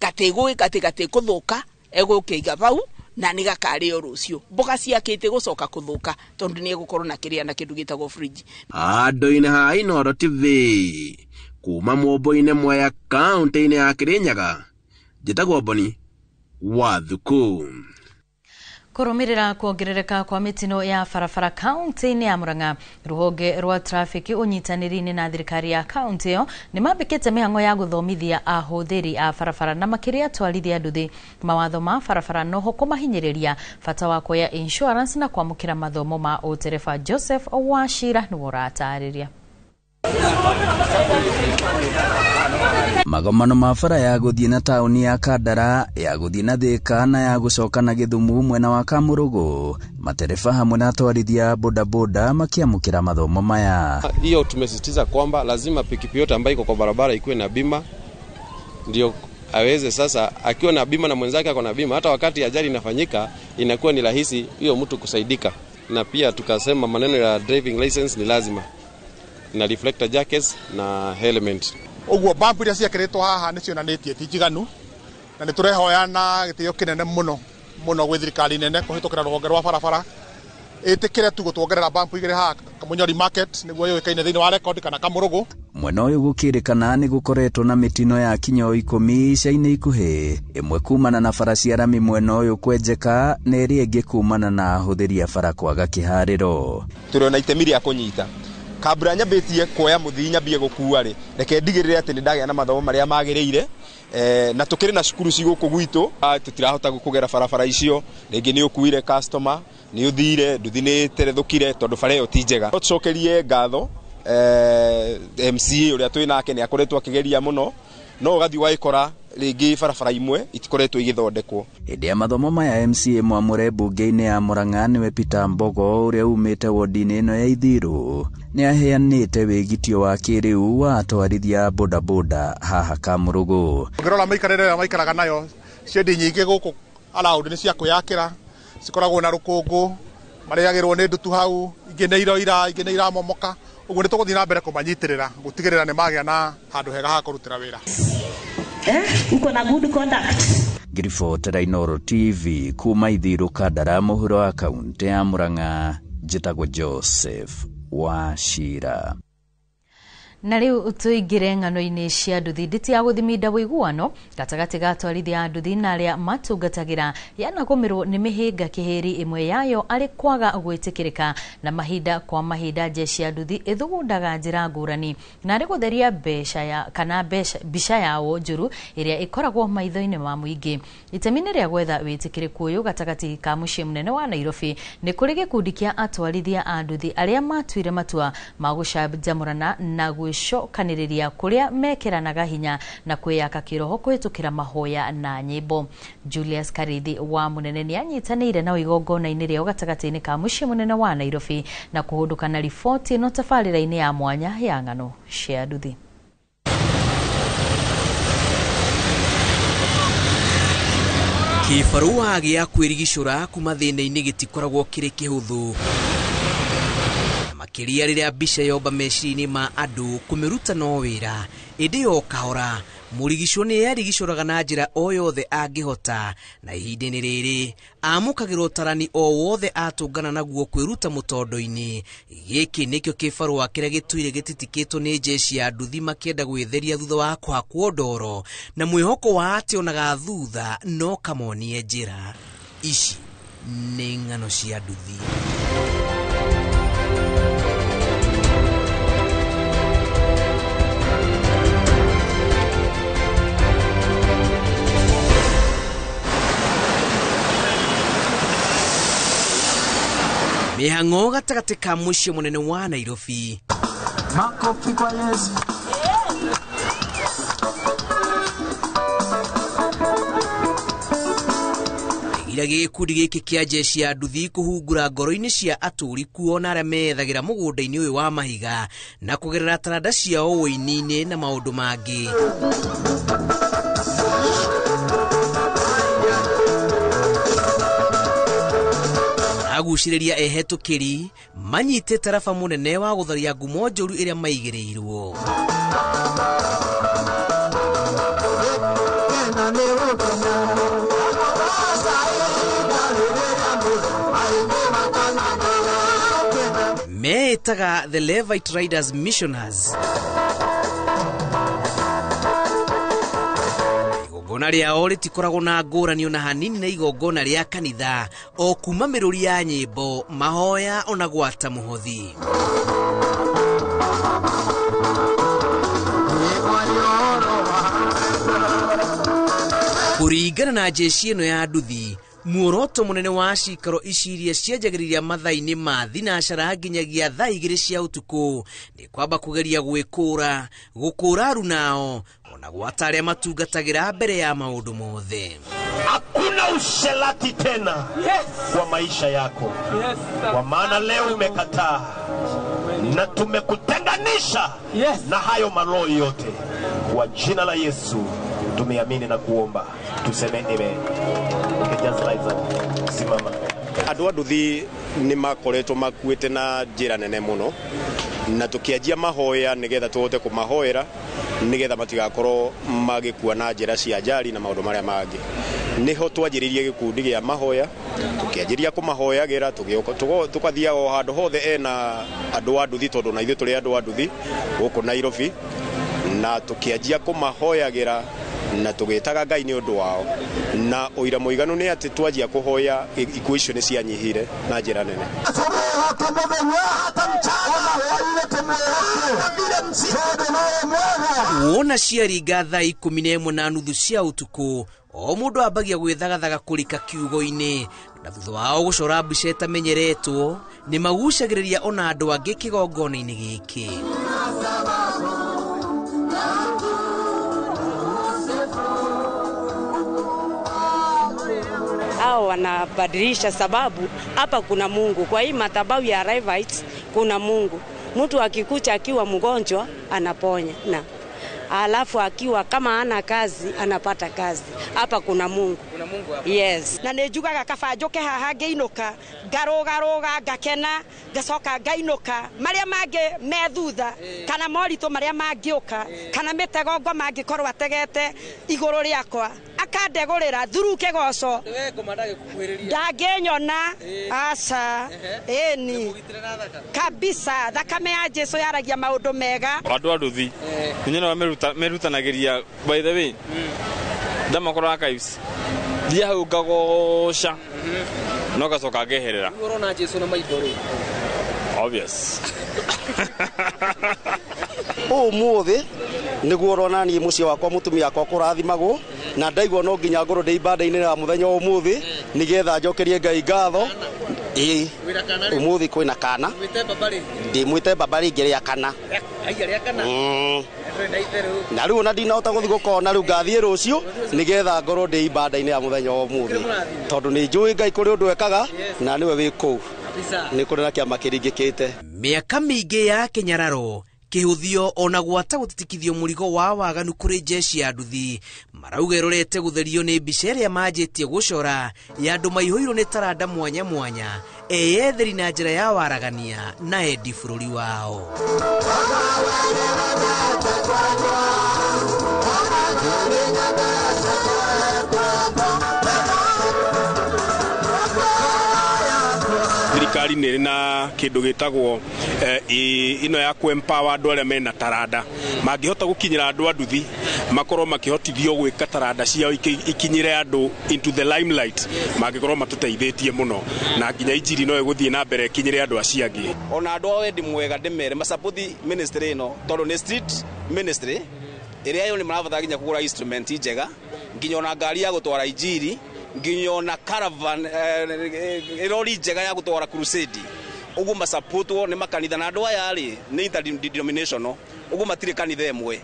gategui gate kuthuka egukeiga bau na niga kari orucio mboga ciake ite gucoka kuthuka tondu ni egukoro na kiria na kindu gitagwo fridge Andu-ini ha Inooro TV kuma Mwombo-ini Mwea kaunti-ini ya Kirinyaga njitagwo Boni Wathuku. Kurumirira kuongerereka kwa mitino ya farafara kaunti-ini ya Murang'a, ruhonge rwa trafiki unyitaniri-ini na thirikari ya kaunti iyo ni mambikite mihango ya guthomithia ahuthiri a farafara na makiria atwarithia nduthi mawatho ma farafara noho kumahinyiriria bata wa kuoya insurance na kwamukira mathomo ma utereba. Joseph Wachira ni woratariria. Magomano ma bara ya guthii na tauni ya Kandara, ya guthii na Thika na ya gucoka na Githumu mwena wa Kamurugu, matereba hamwe na atwarithia bodaboda makiamukira mathomo maya. Hiyo tumesisitiza kwamba lazima pikipiki yote ambayo iko kwa barabara ikuwe na bima, ndio aweze sasa akiwa na bima na mwenzake ako na bima, hata wakati ajali inafanyika inakuwa ni rahisi hiyo mtu kusaidika. Na pia tukasema maneno ya driving license ni lazima na reflector jackets na helmet. Oguo bump iria ciakiritwo haha ni cionanitie ti njiganu na ni turehoyana gitio kinene muno gwi thirikari nene kuhitukira ruhonge rwa barabara itikire tu gutwongerera bump igire haha Kamunyori market niguo yoikaine thiini wa record kana Kamurugu. Mwena uyu gukirikana ni gukoretwo na mitino ya kinyo 10 ciaine ikuhi, imwe kumana na bara cia rami mwena uyu kwenjeka na iria ingi kumana na ahuthiria bara kwaga kihariro. Turiona itemi ria kunyita kabra nyambitie kuoya muthii nyambie gukua ri reke ndigirire ati ni ndagia na mathomo maria magiriire na tukiri na cukuru ciguku gwitu tutirahota kugera barabara icio ringi ni ukuire customer ni uthire nduthi ni terethukire tondu bara iyo ti njega. Tucokerie ngatho MCA uria twi nake ni akoretwo akigeria muno no ugathi waikora ringi barabara imwe itikoretwo igithondekwo. Hĩndĩ ya mathomo maya MCA mwamure bunge-ini ya Murang'a niwe Peter Mbogo uria umite wodi-ini ino ya Ithiru ni aheanite wigitio wa kiriu wa atwarithia bodaboda haha Kamurugu. Ngirora maikarire ya maikaraga nayo ciendi nyingi guku allowed ni cia kuyakira cikoragwo na rukungu mariagirwo ni ndutu hau ingi ni ira momoka uguo ni tuguthii na mbere kumanyitirira gutigirira ni magia na handu hega ha kurutira wira. Uko na good conduct. Ngiribotera Inooro TV kuma Ithiru Kandara muhuro wa kaunti ya Murang'a njitagwo Joseph Wachira. Na riu tuingire ng'ano-ini cia nduthi nditi ya guthimida wiguano gatagati ga atwarithia nduthi na aria matungatagira yanagomirwo ni mihinga kihiri imwe yayo ari kwaga gwitikirika na mahinda kwa mahinda jeshi ya nduthi ithugundaga njira ngurani na ari gutheria bica yao njuru iria ikoragwo maitho-ini ma muingi. Itemi-ini ria gwetha witikiriku uyu gatagati ka mucii munene wa Nairobi ni kuri gikundi kia atwarithia a nduthi aria matuire matua ma gucanjamurana na shokaniriria kuria mekiranaga hinya na kwiyaka kiroho kwitukira mahoya na nyimbo. Julius Karithi wa munene ni anyitanire na igongona-ini rio gatagati-ini ka mucii munene wa Nairobi na kuhunduka na riboti no tabarira-ini ya mwanya ya ng'ano cia nduthi. Kibarua gia kwirigicura kuma thina-ini gitikoragwo kiri kihuthu makiria riria bica yomba mecirini ma andu kumiruta no wira indi yo kahora murigisho ni yarigicuraga na njira o yothe angihota na ihinda-ini riri amukagirwo tarani o wothe atungana naguo kwiruta mutondo-ini. Giki nikio kibarua kiria gituire gititikitwo ni jeshi ya nduthi makienda gwitheria thutha wa kuhakwo ndoro na mwihoko wa ati onaga thutha no kamonie njira. Ici ni ng'ano cia nduthi. Mihango gatagati ka mucii munene wa Nairobi. Makofi kwa Yesu. gĩkĩgiragia gĩkundi gĩkĩ kĩa jeshi ya nduthi kũhungura ngoro-inĩ cia atũũri kuo na arĩa methagĩra mũgũnda-inĩ ũyũ wa mahiga na kũgerera taranda ciao ũini-inĩ na maũndũ mangĩ. Agucĩrĩria ehetũkĩri manyite taraba mũnene wa gũtharia ngumo njũru ĩrĩa maigĩrĩirwo. Meetaga the Levite Riders Missioners. Igongona rĩao rĩtikoragwo na ngũrani ona hanini na igongona rĩa kanitha, o kuma mĩrũri ya nyĩmbo, mahoya ona gwata mũhothi. Kũringana na jeshi ĩno ya nduthi, muoroto mũnene wa cikaro ici iria cianjagĩrĩria mathaa-inĩ ma thinacara nginyagia thaa 2 cia ũtukũ nĩ kwamba kũgeria gwĩkũra, gũkũra arunao ona gwata arĩa matungatagĩra mbere ya maũndũ mothe. Hakuna ushelati tena kwa maisha yako, kwa maana leo umekataa na tumekutenganisha na hayo maroho yote. Kwa jina la Yesu tumeamini na kuomba, tuseme amen. Simama. Andũ a nduthi nĩ makoretwo makuĩte na njĩra nene mũno, na tukianjia mahoya nigetha tuhote kũmahoera nigetha matigakorwo magĩkua na njĩra cia njari na maũndũ marĩa mangĩ. Niho twanjĩrĩirie gĩkundi gĩa mahoya, tukianjĩria kũmahoyagĩra, tukathiaga o handũ hothe ena andũ a nduthi, tondũ na ithuĩ tũrĩ andũ a nduthi gũkũ Nairobi, na tukianjia kũmahoyagĩra na tugĩtaga Ngai nĩ ũndũ wao, na ũira mũiganu nĩ atĩ twanjia kũhoya ikuũ icio nĩ cianyihire na njĩra nene. Wona ciaringa thaa 11:30 cia ũtukũ, o mũndũ ambagia gwĩthagathaga kũrika kiugo-inĩ, na thutha wao gũcora mbica ĩtamenyeretwo nĩ magucagĩrĩria ona andũ angĩ kĩgongona-inĩ gĩkĩ. Hao wanabadilisha sababu hapa kuna Mungu. Kwa hii madhabahu ya Levites kuna Mungu. Mtu akikucha akiwa mgonjwa anaponya, na alafu akiwa kama ana kazi anapata kazi. Hapa kuna Mungu. Kuna Mungu hapa. Yes. Na nejugaga kabajoke haha ngeinuka, garoga gakena, gacoka ngainuka, maria mange methutha kana morito maria mangĩũka kana mĩtegongo mangĩkorwo ategete igũrũ rĩakwa akandegũrĩra thuru kĩgoco ndangĩnyona aca ĩni kabisa. Thakame ya Jesu yaragia maũndũ mega. Andũ a nduthi nĩnyona merutanagĩria, by the way, ndamakora archives thia hau ngagoca no gacoka ngeherera. Urona Jesu na maitho rĩ? Obvious. Ũmũthĩ nĩguo ũrona niĩ mũciĩ wakwa mũtumia wakwa kũrathimagwo, na ndaigua no nginya ngorwo ndĩ ibada-inĩ ya mũthenya ũmũthĩ nĩgetha njokerie Ngai ngatho. Ũmũthĩ kwĩna kana ndĩmwĩte baba rĩngĩ rĩa kana, na rĩu ona ndinahota gũthiĩ gũkona, rĩu ngathiĩ rũciũ nĩgetha ngorwo ndĩ ibada-inĩ ya mũthenya ũmũthĩ, tondũ nĩ njũĩ Ngai kũrĩ ũndũ ekaga na nĩwe wĩ kũu, nĩ kũrĩ na kĩama kĩringĩkĩte. Mĩaka mĩingĩ ya kĩnyararo, kĩhũthio ona gwata gũtitikithio mũrigo wa waganu kũrĩ jeshi ya nduthi, marauga ĩrorete gũtherio nĩ mbica ĩrĩa manjĩtie gũcora ya andũ maihũirwo nĩ taranda mwanya mwanya, eyetheri na njĩra ya waragania na endi bũrũri wao. Thirikari nĩ na kĩndũ gĩtagwo ino ya ku-empower andũ arĩa mena taranda, mangĩhota gũkinyĩra andũ a nduthi, makorwo makĩhotithio gwĩka taranda ciao ikinyĩre andũ into the limelight, mangĩkorwo matũteithĩtie mũno, na nginya injiri no ĩgũthiĩ na mbere ikinyĩre andũ acio angĩ. Ona andũ a wendi mwega ndĩmere macapothi ministry ĩno, tondũ nĩ street ministry ĩrĩa yo nĩ marabatara nginya kũgũra instrument njega, nginya ona ngari ya gũtwara injiri, nginya ona caravan rori njega ya gũtwara crusade. Uguo masapotwo nĩ makanitha, na andũ aya rĩ nĩ interdenominational, uguo matirĩ kanitha ĩmwe.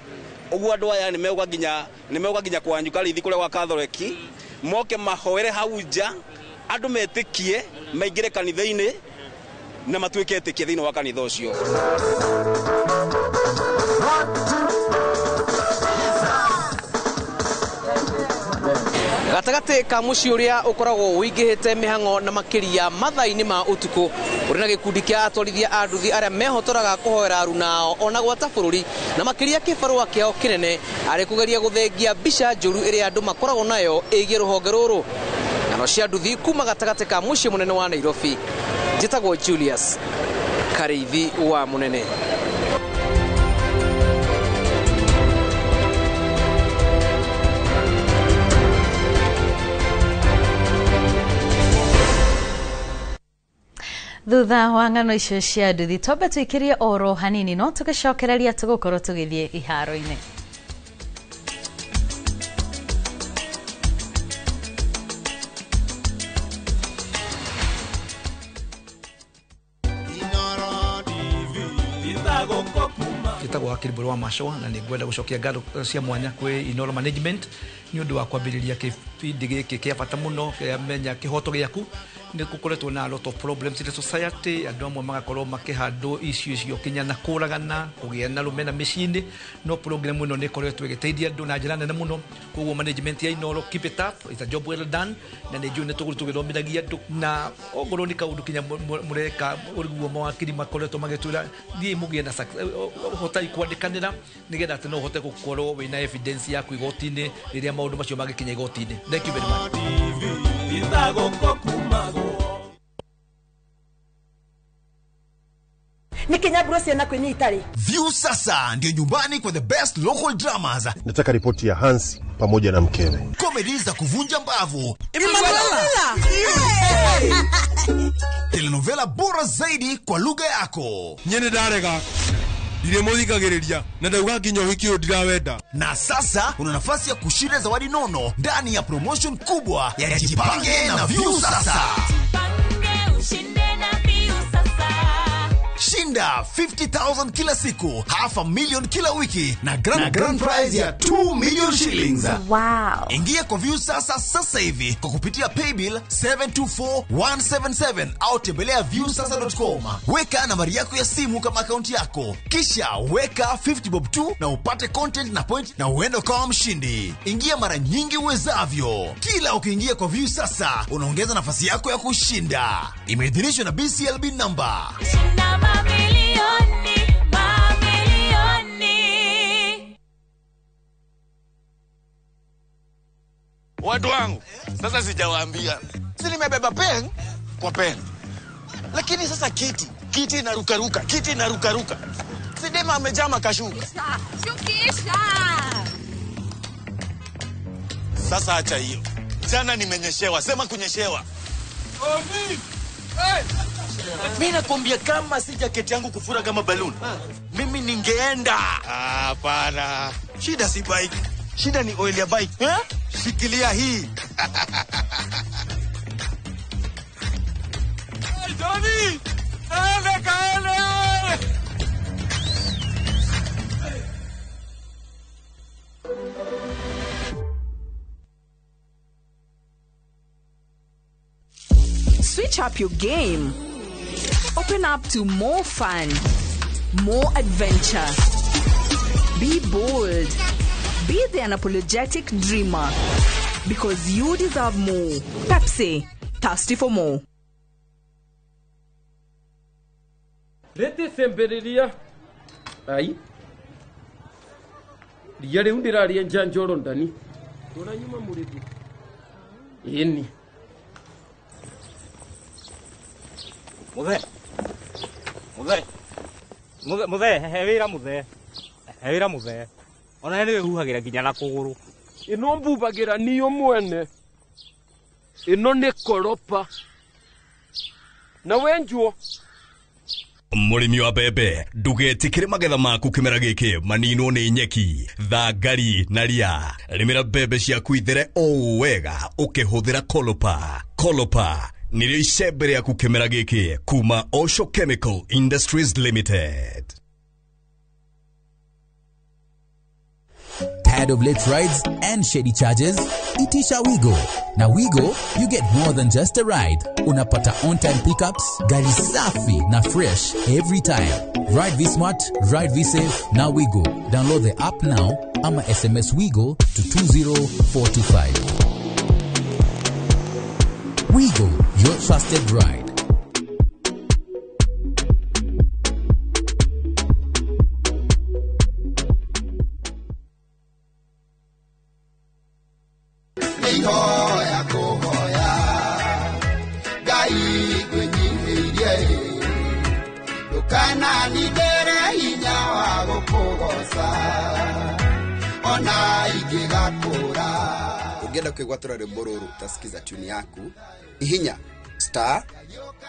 Uguo andũ aya nĩ meuga nginya kwanyu karithi kũrĩa gwa Katholiki, moke mahoere hau nja andu metikie maingire kanitha-ini na matuike etikie thiini wa kanitha ucio. Gatagate ka muci uria ukoragwo wingihite mihango na makiria mathaini ma utuku uri na gikundi kia atwarithia a nduthi aria mehotoraga kuhoera arunao ona gwata bururi na makiria kibarua kiao kinene ari kugeria guthengia mbica njuru iria andu makoragwo nayo igie ruhonge ruru. Ng'ano cia nduthi kuma gatagate ka muci munene wa Nairobi. Njitagwo Julius Kareithi wa munene. Thutha wa ng'ano icio cia nduthi twambe twikirie oro hanini no tugicokereria tugukorwo tugithie iharo-ini. Gitagwo Akiriburu wa Mashoa na ningwenda gucokia ngatho cia mwanya kwi Inoro Management ni undu wa kwambiriria kibindi giki kia bata muno menya kihoto giaku ni kukoretwo na a lot of problems in the society. Andu amwe magakorwo makihando icio kinya na kuragana kugia na rumena micini no program ino ni koretwo igiteithia andu na njira nene muno. Koguo management ya Inoro, keep it up, it's a job well done na ni june tuguru tugithomithagia andu na ogoro ni kaundu kinya mureka uriguo mawakiri makoretwo magitwira thie mugie na hotai kwandikanira nigetha ati no hote gukorwo wina evidence yaku igoti-ini riria maundu macio magikinya igoti-ini. Thank you very much. View sasa ndio nyumbani kwa the best local dramas. Nataka ripoti ya Hansi pamoja na mkewe. Comedy za kuvunja mbavu. Telenovela bora zaidi kwa lugha yako. Nyene darega. Dire muthikagiriria na ndauga kinyo wiki ndirawenda. Na sasa una nafasi ya kushinda zawadi nono ndani ya promotion kubwa ya Jipange na View sasa. Shinda 50,000 kila siku, $500,000 kila wiki na grand prize ya 2 million shillings. Wow. Ingia kwa View sasa hivi kwa kupitia paybill 724177 au tembelea viewsasa.com. Weka nambari yako ya simu kama akaunti yako, kisha weka 50 bob tu na upate content na point na uende kama mshindi. Ingia mara nyingi uwezavyo. Kila ukiingia kwa View sasa unaongeza nafasi yako ya kushinda. Imeidhinishwa na BCLB number. Watu wangu, sasa sijawaambia. Si nimebeba pen kwa pen. Lakini sasa kiti inarukaruka, kiti inarukaruka. Si dema amejaa makashuka. Shukisha. Sasa acha hiyo. Jana nimenyeshewa, sema kunyeshewa. Omi! Hey! Mimi nakwambia kama si jaketi yangu kufura kama balloon, mimi ningeenda. Hapana. Shida si bike. Shida ni oil ya bike. Eh? Shikilia hii. Hey, Johnny! Kaele! Switch up your game. Open up to more fun, more adventure. Be bold. Be the unapologetic dreamer. Because you deserve more. Pepsi, thirsty for more. Rete semberiria. Ai. Diare undiraria njanjoro ndani. Tuna nyuma muribu. Yeni. Muthe hewira muthe ona niwe huhagira nginya na kuguru ino mbubagira niyo mwene ino ni koropa na wenjuo Murimi wa bebe ndugetikire magetha maku kimera giki manino ni nyeki thangari na ria rimira bebe ciaku ithere o wega ukihuthira Kolopa niryo icembe riaku kimera giki kuma Osho Chemical Industries Limited. Tired of late rides and shady charges? Itisha Wigo. Na Wigo, you get more than just a ride. Unapata on-time pickups, gari safi na fresh every time. Ride V-Smart, ride V-Safe, na Wigo. Download the app now, ama SMS Wigo to 20425. Wigo, your trusted ride. Hoya kuhoya gai kwenyihirie dukana nidere hinya wa gukugoca ona igigakura. Ungenda kwigwatura rwimbo ruru utasikiza tuni yaku ihinya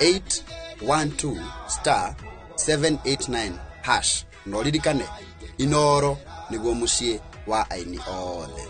*812*789# no ririkane Inoro niguo mucii wa aini othe.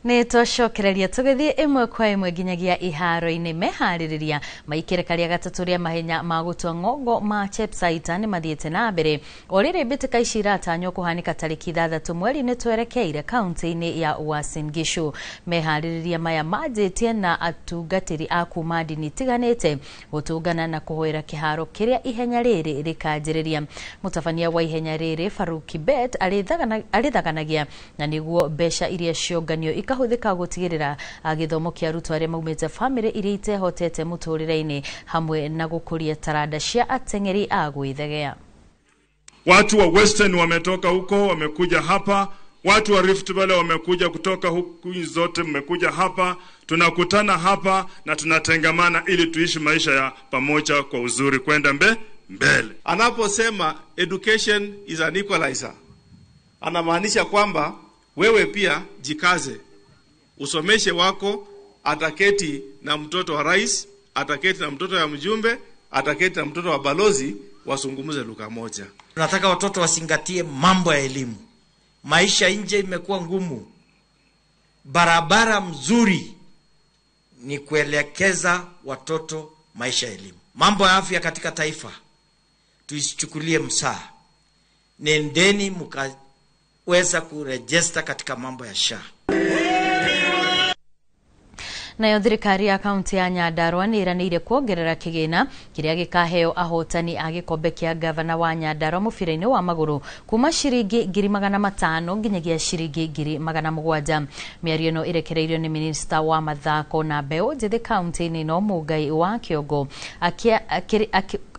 Nĩ tũcokereria tũgĩthiĩ ĩmwe kwa ĩmwe nginyagia iharo-inĩ meharĩrĩria maikĩrĩka rĩa gatatũ rĩa mahenya ma gũtua ng'ongo ma Chepsaita nĩ mathiĩte na mbere o rĩrĩ mbĩtĩka ici iratanywo kũhanĩka tarĩki 6 mweri-inĩ twerekeire kaunti-inĩ ya Uasin Gishu. Meharĩrĩria maya manjĩtie na atungatĩri a kuma ndini itiganĩte gũtũngana na kũhoera kĩharo kĩrĩa ihenya rĩrĩ rĩkanjĩrĩria. Mũtabania wa ihenya rĩrĩ Farouk Kibet arĩthaganagia na nĩguo mbeca iria cionganio ikahũthĩka gũtigĩrĩra gĩthomo kĩa arutwo arĩa maumĩte famĩlĩ iria itehotete mũtũrĩre-inĩ hamwe na gũkũria taranda cia ateng'eri a gwĩthegea. Watu wa Western wametoka huko wamekuja hapa, watu wa Rift Valley wamekuja kutoka huku zote mmekuja hapa, tunakutana hapa na tunatengamana ili tuishi maisha ya pamoja kwa uzuri kwenda mbele. Anaposema education is an equalizer, anamaanisha kwamba wewe pia jikaze, usomeshe wako, ataketi na mtoto wa rais, ataketi na mtoto wa mjumbe, ataketi na mtoto wa balozi, wasungumuze lugha moja. Tunataka watoto wasingatie mambo ya elimu. Maisha nje imekuwa ngumu. Barabara mzuri ni kuelekeza watoto maisha ya elimu. Mambo ya afya katika taifa tuisichukulie msaa. Nendeni mkaweza kurejesta katika mambo ya SHA. Nayo thirikari ya kaunti ya Nyandarua nĩ iranĩire kuongerera kĩgĩna kĩrĩa gĩkaheo ahotani a gĩkombe kĩa gavana wa Nyandarua mũbira-inĩ wa magũrũ kuma ciringi 500,000 nginyagia ciringi 700,000. Mĩario ĩno ĩrekereirio nĩ minista wa mathako na mbeũ njĩthĩ kaunti-inĩ no Mũgai wa Kĩongo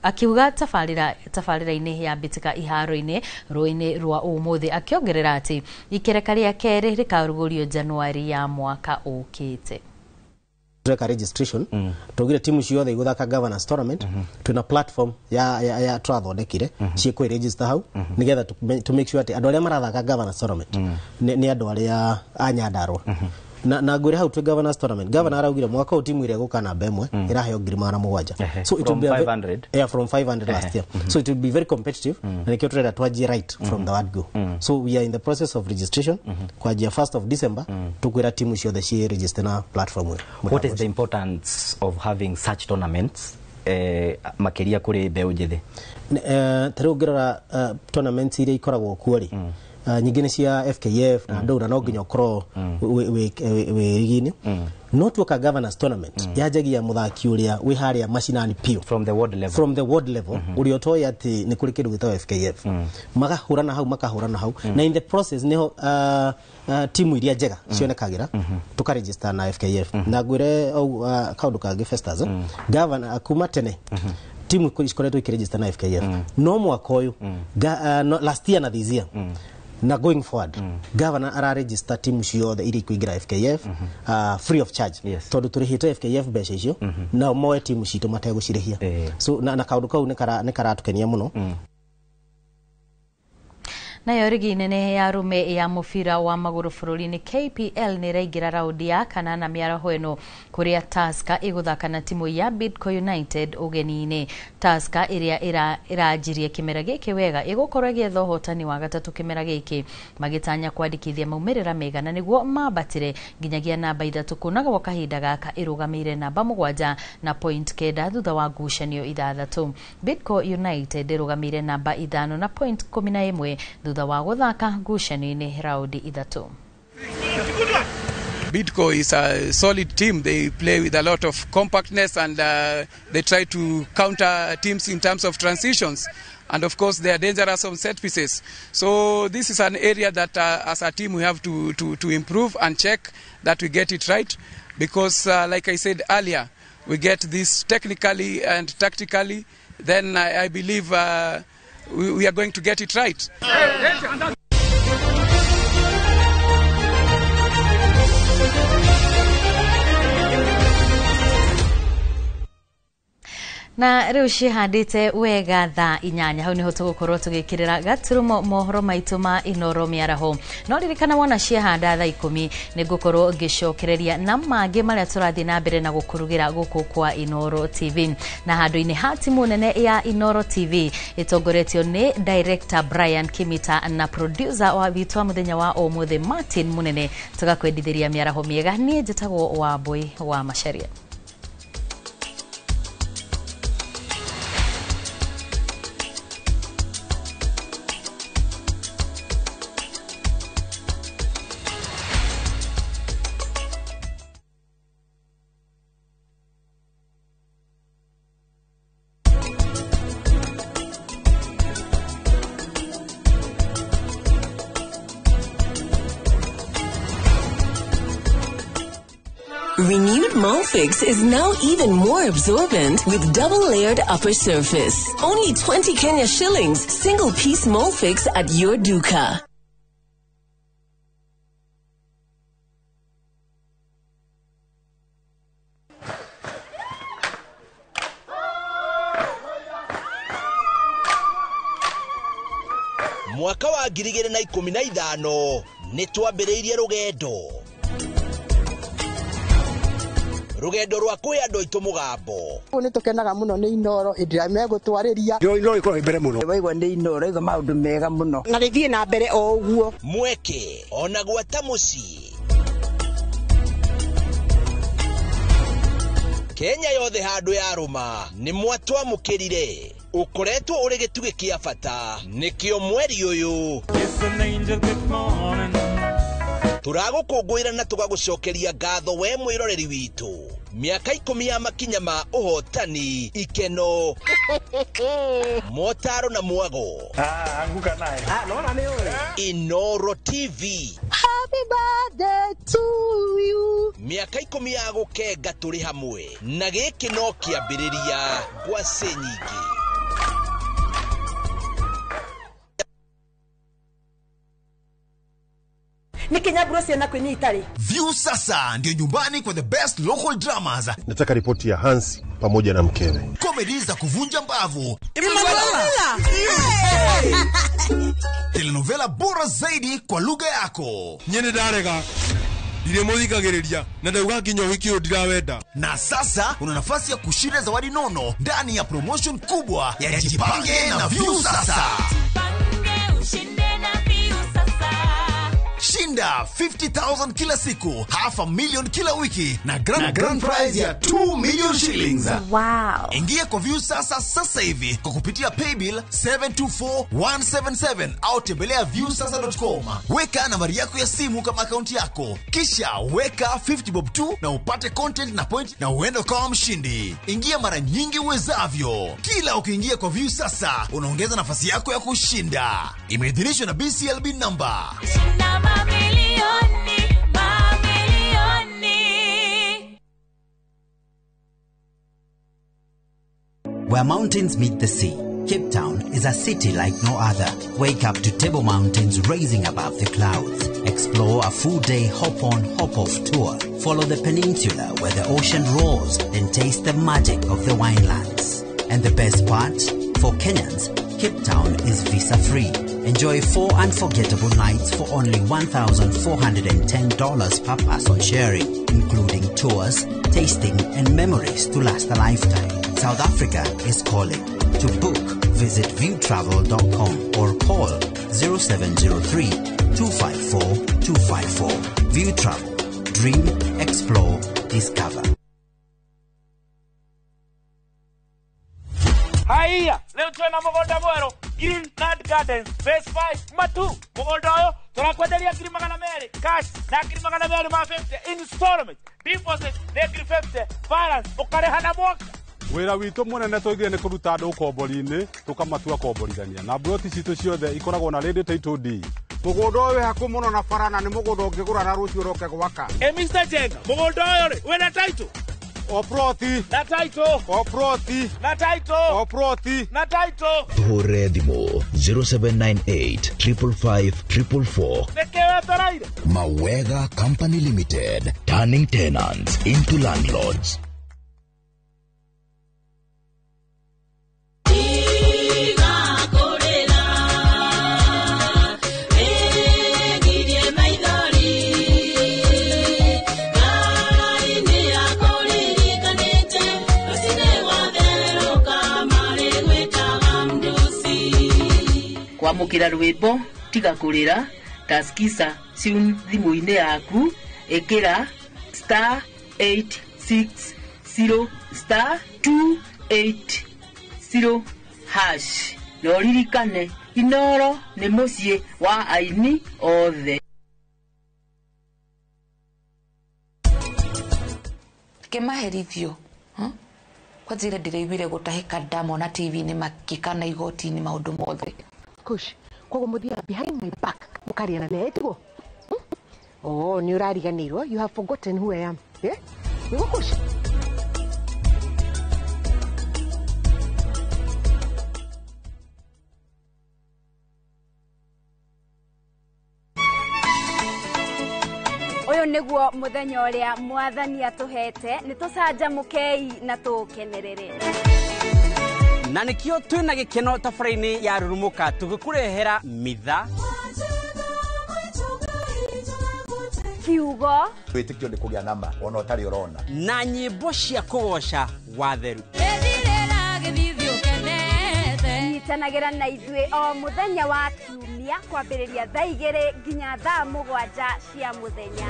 akiuga tabarĩra-inĩ ya mbĩtĩka iharo-inĩ rũĩ-inĩ rwa ũmũthĩ, akiongerera atĩ ikereka rĩa kerĩ rĩkarugũrio Januari ya mwaka ũkĩte. Tureka registration tugire timu ciothe iguthaka governors tournament tuna platform ya twathondekire ciĩkwe register hau nigetha to make sure ati andu aria marathaka governors tournament ni andu aria a Nyandarua na ngwire hau tu governors tournament governor araugire mwaka timu iria guka namba imwe iraheo 7,000 so it will be 500 from 500 last year so it will be very competitive na nikio turenda twaji right from the word go so we are in the process of registration kwa jia 1st of December tukwira timu ciothe ci register na platform. What is the importance of having such tournaments makeria kuri mbeũ njĩthĩ? Tarĩu ngĩrora tournaments iria ikoragwo kuo-rĩ nyingĩ cia FKF na ndũra no nginya ũkorwo wĩ rigi-inĩ no tuoka governors tournament yanjagia mũthaki ũrĩa wĩ harĩa macinani pio from the ward level ũrĩa ũtoĩ atĩ nĩ kũrĩ kĩndũ gĩtagwo FKF makahũrana hau na in the process nĩho timu iria njega cionekagĩra tukaregister na FKF na ngwĩre kaũndũ kangĩ Festus governor kuma tene timu ikoretwo ikiregister na FKF no mwaka ũyũ last year na this year na going forward governor ara register team ciothe iria ikuingira FKF free of charge tondu turihite FKF mbeca icio na moe timu citu mategũcirĩhia so na kaundu kau nĩ karatukenia mũno. Nayo rigi nene ya rume ya mubira wa maguru bururi-ini KPL ni raingira raundi ya kana na miaraho eno kuria Tusker iguthaka na timu ya Bidco United ugeni-ini. Tusker iria irajirie kimera giki wega igukorwo gietha uhotani wa gatatu kimera giki magitanya kwandikithia maumirira mega na niguo mabatire nginyagia namba 3 kunaga wa kahinda gaka irugamire namba 7 na point kenda thutha wa ngucanio 6. Bidco United irugamire namba 5 na point 11 thutha wa guthaka ngucanio-ini raundi 3. Bidco is a solid team. They play with a lot of compactness and they try to counter teams in terms of transitions. And of course, they are dangerous on set pieces. So this is an area that as a team we have to improve and check that we get it right. Because like I said earlier, we get this technically and tactically, then I believe we are going to get it right. Na riu cihandite wega thaa 8 hau niho tugukorwo tugikirira gaturumo mohoro maitu ma Inoro miaraho no ririkana wona ciahanda thaa 10 nigukorwo ngicokereria na mangi maria turathi na mbere na gukurugira guku kwa Inoro TV na handu-ini ha timu nene ya Inoro TV itongoretio ni director Brian Kimita na producer wa vitwa muthenya wa omuthe Martin Munene tugakwendithiria miaraho miega ni njitagwo wa boy wa Macharia. Renewed Molfix is now even more absorbent with double-layered upper surface. Only 20 Kenya shillings, single-piece Molfix at your duka. Mwaka wa 2015 nitwambiriirie rugendo rwa kwi andu aitu mugambo ni tukenaga muno ni Inoro indira megutwariria Inoro ikoro mbere muno waigwa ni Inoro iga maundu mega muno na rithie na mbere o uguo mweke ona gwata muci Kenya yothe handu ya ruma ni mwatwa mukirire ukoretwo uri gitugi kia bata nikio mweri uyu turagukungwira na tugagucokeria ngatho we mwiroreri witu miaka 10 ya makinya ma uhotani ikeno motaro na mwago anguka naye naona ni wewe Inoro TV happy birthday to you miaka 10 ya gukenga turi hamwe na giki no kiambiriria kwa senyingi View sasa ndio nyumbani kwa the best local dramas. Nataka ripoti ya Hansi pamoja na mkewe. Comedy za kuvunja mbavu. Telenovela bora zaidi kwa lugha yako. Nyene darega. Dire muthikagiriria na ndauga nginyo hikio ndirawenda. Na sasa una nafasi ya kushinda zawadi nono ndani ya promotion kubwa ya Jipange na View sasa. Shinda 50,000 kila siku, $500,000 kila wiki na grand prize ya 2 million shillings. Wow. Ingia kwa View sasa hivi kwa kupitia paybill 724177 au tembelea viewsasa.com. Weka nambari yako ya simu kama akaunti yako. Kisha weka 50 bob tu na upate content na point na uende kama mshindi. Ingia mara nyingi uwezavyo. Kila ukiingia kwa View sasa, unaongeza nafasi yako ya kushinda. Imeidhinishwa na BCLB number. Where mountains meet the sea, Cape Town is a city like no other. Wake up to Table Mountains rising above the clouds. Explore a full-day hop-on, hop-off tour. Follow the peninsula where the ocean roars, then taste the magic of the winelands. And the best part, for Kenyans, Cape Town is visa-free. Enjoy 4 unforgettable nights for only $1,410 per person sharing, including tours, tasting, and memories to last a lifetime. South Africa is calling. To book, visit viewtravel.com or call 0703-254-254. View Travel. Dream, explore, discover. Haya, leo tuna mugunda mwero Green Land Gardens Phase 5 Matu. Mugunda oyo turakwenderia ngiri magana meri cash na ngiri magana meri ma 50 installment. Deposit na ngiri 50 balance ukareha na mwaka. Wira witu munene twigire ni kuruta andu ukombori-ini tukamatua komborithania na broti citu ciothe ikoragwo na radio title deed. Mugunda uyu haku muno na farana ni mugunda ungigura na rucio roke gwaka. Mr. Jenga, mugunda uyu ri wina title? Oproti na title. Oproti na title. Oproti na title. Hore Dimo 0798 555 444. Nekewe toraire. Mawega Company Limited, turning tenants into landlords. Kwamukira rwimbo tiga kurira taskisa ciu thimu-ini yaku ikira *860 *280# no ririkane Inoro ni mucie wa aini othe. Kemaherithio kwa zile ndiraiguire gutahika ndamona TV-ini makikana igoti-ini maundu mothe. Kush, kwa muthia behind my back mukariana na etwo. Oh, ni urariganirwo, you have forgotten who I am. Eh? Ni Kush. Uyu niguo muthenya uria mwathani atuhete ni tucanjamukei na tukenerere. Na nikio twina gikeno tafaraini ya rurumuka tugikurehera mitha kiugo twitikio ni kugia nama ona utari urona na nyimbo cia kugoca watheru itanagira na ithue o muthenya wa kiumia kwambiriria thaa 2 nginya thaa 7 cia muthenya.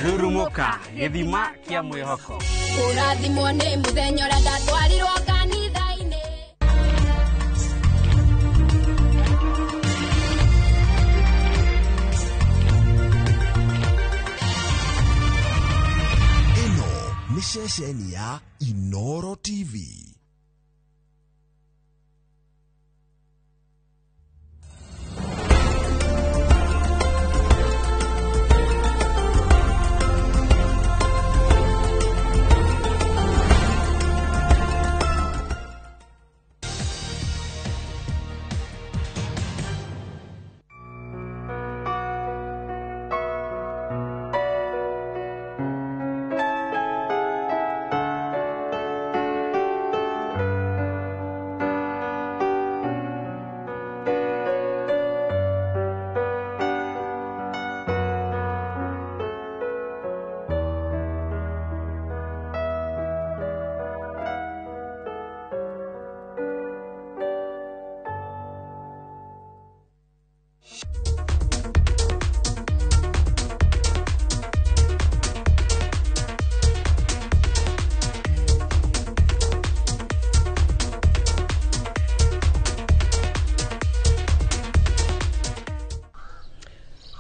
Rurumuka githima kia mwihoko urathimwo ni muthenya uria ndatwarirwo kanitha-ini. Ino ni ceceni ya Inoro TV.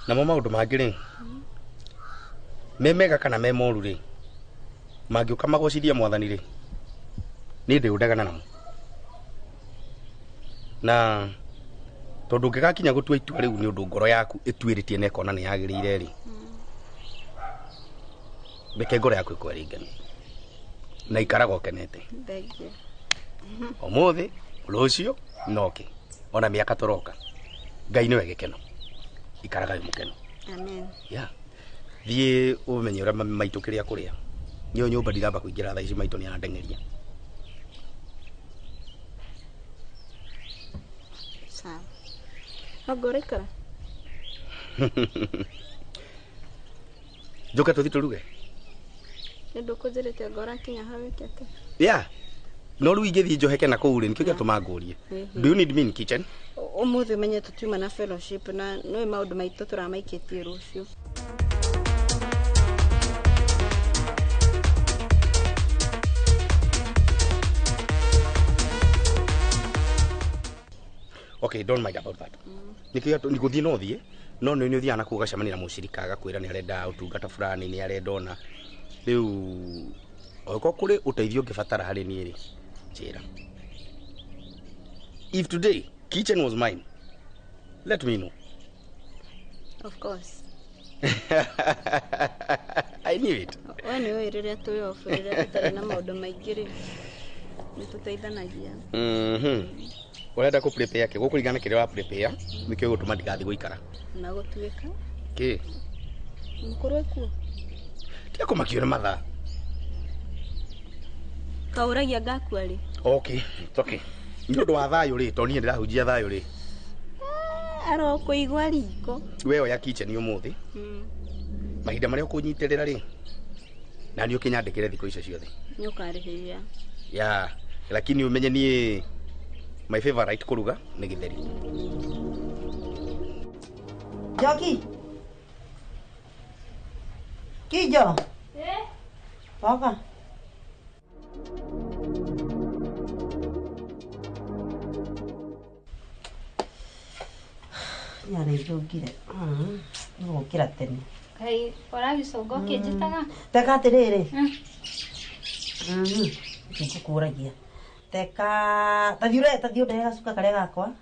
na mo maundu mangire memega kana memoru ri mangiuka magociria mwathani ri ni ndi udagana namo na tondu ngigakinya gutua itua riu ni undu ngoro yaku itwiritie na ikona ni yagirire ri beke ngoro yaku ikwaringana na ikaraga ukenete omuthi rucio noki ona miaka toroka ngai ni wegekeno ikaraga mukeno. Amen. Ya. Thie umenye ura maitu kiria kuria. Nyo nyumba ndiramba kuingira thaa ici maitu ni andengeria. Agoreka. Joka tuthi turuge. Ndio kuzirete agora kinya hawekete. Yeah. No riu ingithi njoheke na kuu ri nikio gituma ngurie. Do you need me in kitchen? Umuthi menye tutuma na fellowship na no maundu maitu turamaikitie rucio. Okay, don't mind about that. Nikio niguthi no thie. No ni uthia na kuga cemani na mucirika agakwira ni arenda utungata fulani ni arenda ona. Riu oiko kuri uteithio ngibatara hari ni ri. Chira. If today kitchen was mine, let me know. Of course. I knew it. When you were to your food, na maundu maingi ri nituteithanagia. Urenda ku prepare ke gukurigana kire wa prepare nikio gutuma ndigathi guikara. Na gutuika. Ke? Mukuru ku. Tia kumakiona matha. Kauragia gakua ri. Okay, it's okay. Ndodo wa thayo ri to nie ndirahunjia thayo ri. Aro kuigwa riko. Wewe ya kitchen umuthi. Mahinda maria ukunyitirira ri. Na ni ukinyandikire thiko icio ciothe. Nyukarihiria. Ya, lakini umenye ni my favorite kuruga ni githeri. Joki. Kijo. Papa. Nyare ndugire. Ngukira tene. Kai, oragicoka kinjitaga. Teka atiriri. Ngikuragia. Teka, tathiure ndega gacuka karia gakwa.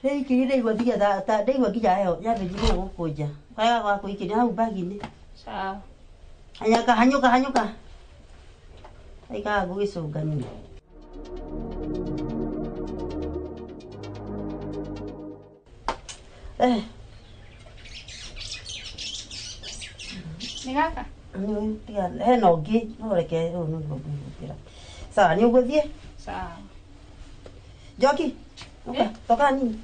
Rĩu ikiri ndeigua thia ta ndeigua nginya heho nyambĩrĩrie gũkũnja. Karia gakwa ikiri hau bagi-inĩ. Sawa. Hanyũka. Aikaga ngũgĩcũngania. Nĩ gaka? Hena ũngĩ no reke rĩu nĩguo ngũgũkĩra. Sawa, nĩ ũgũthiĩ? Sawa. Joki, toka nini?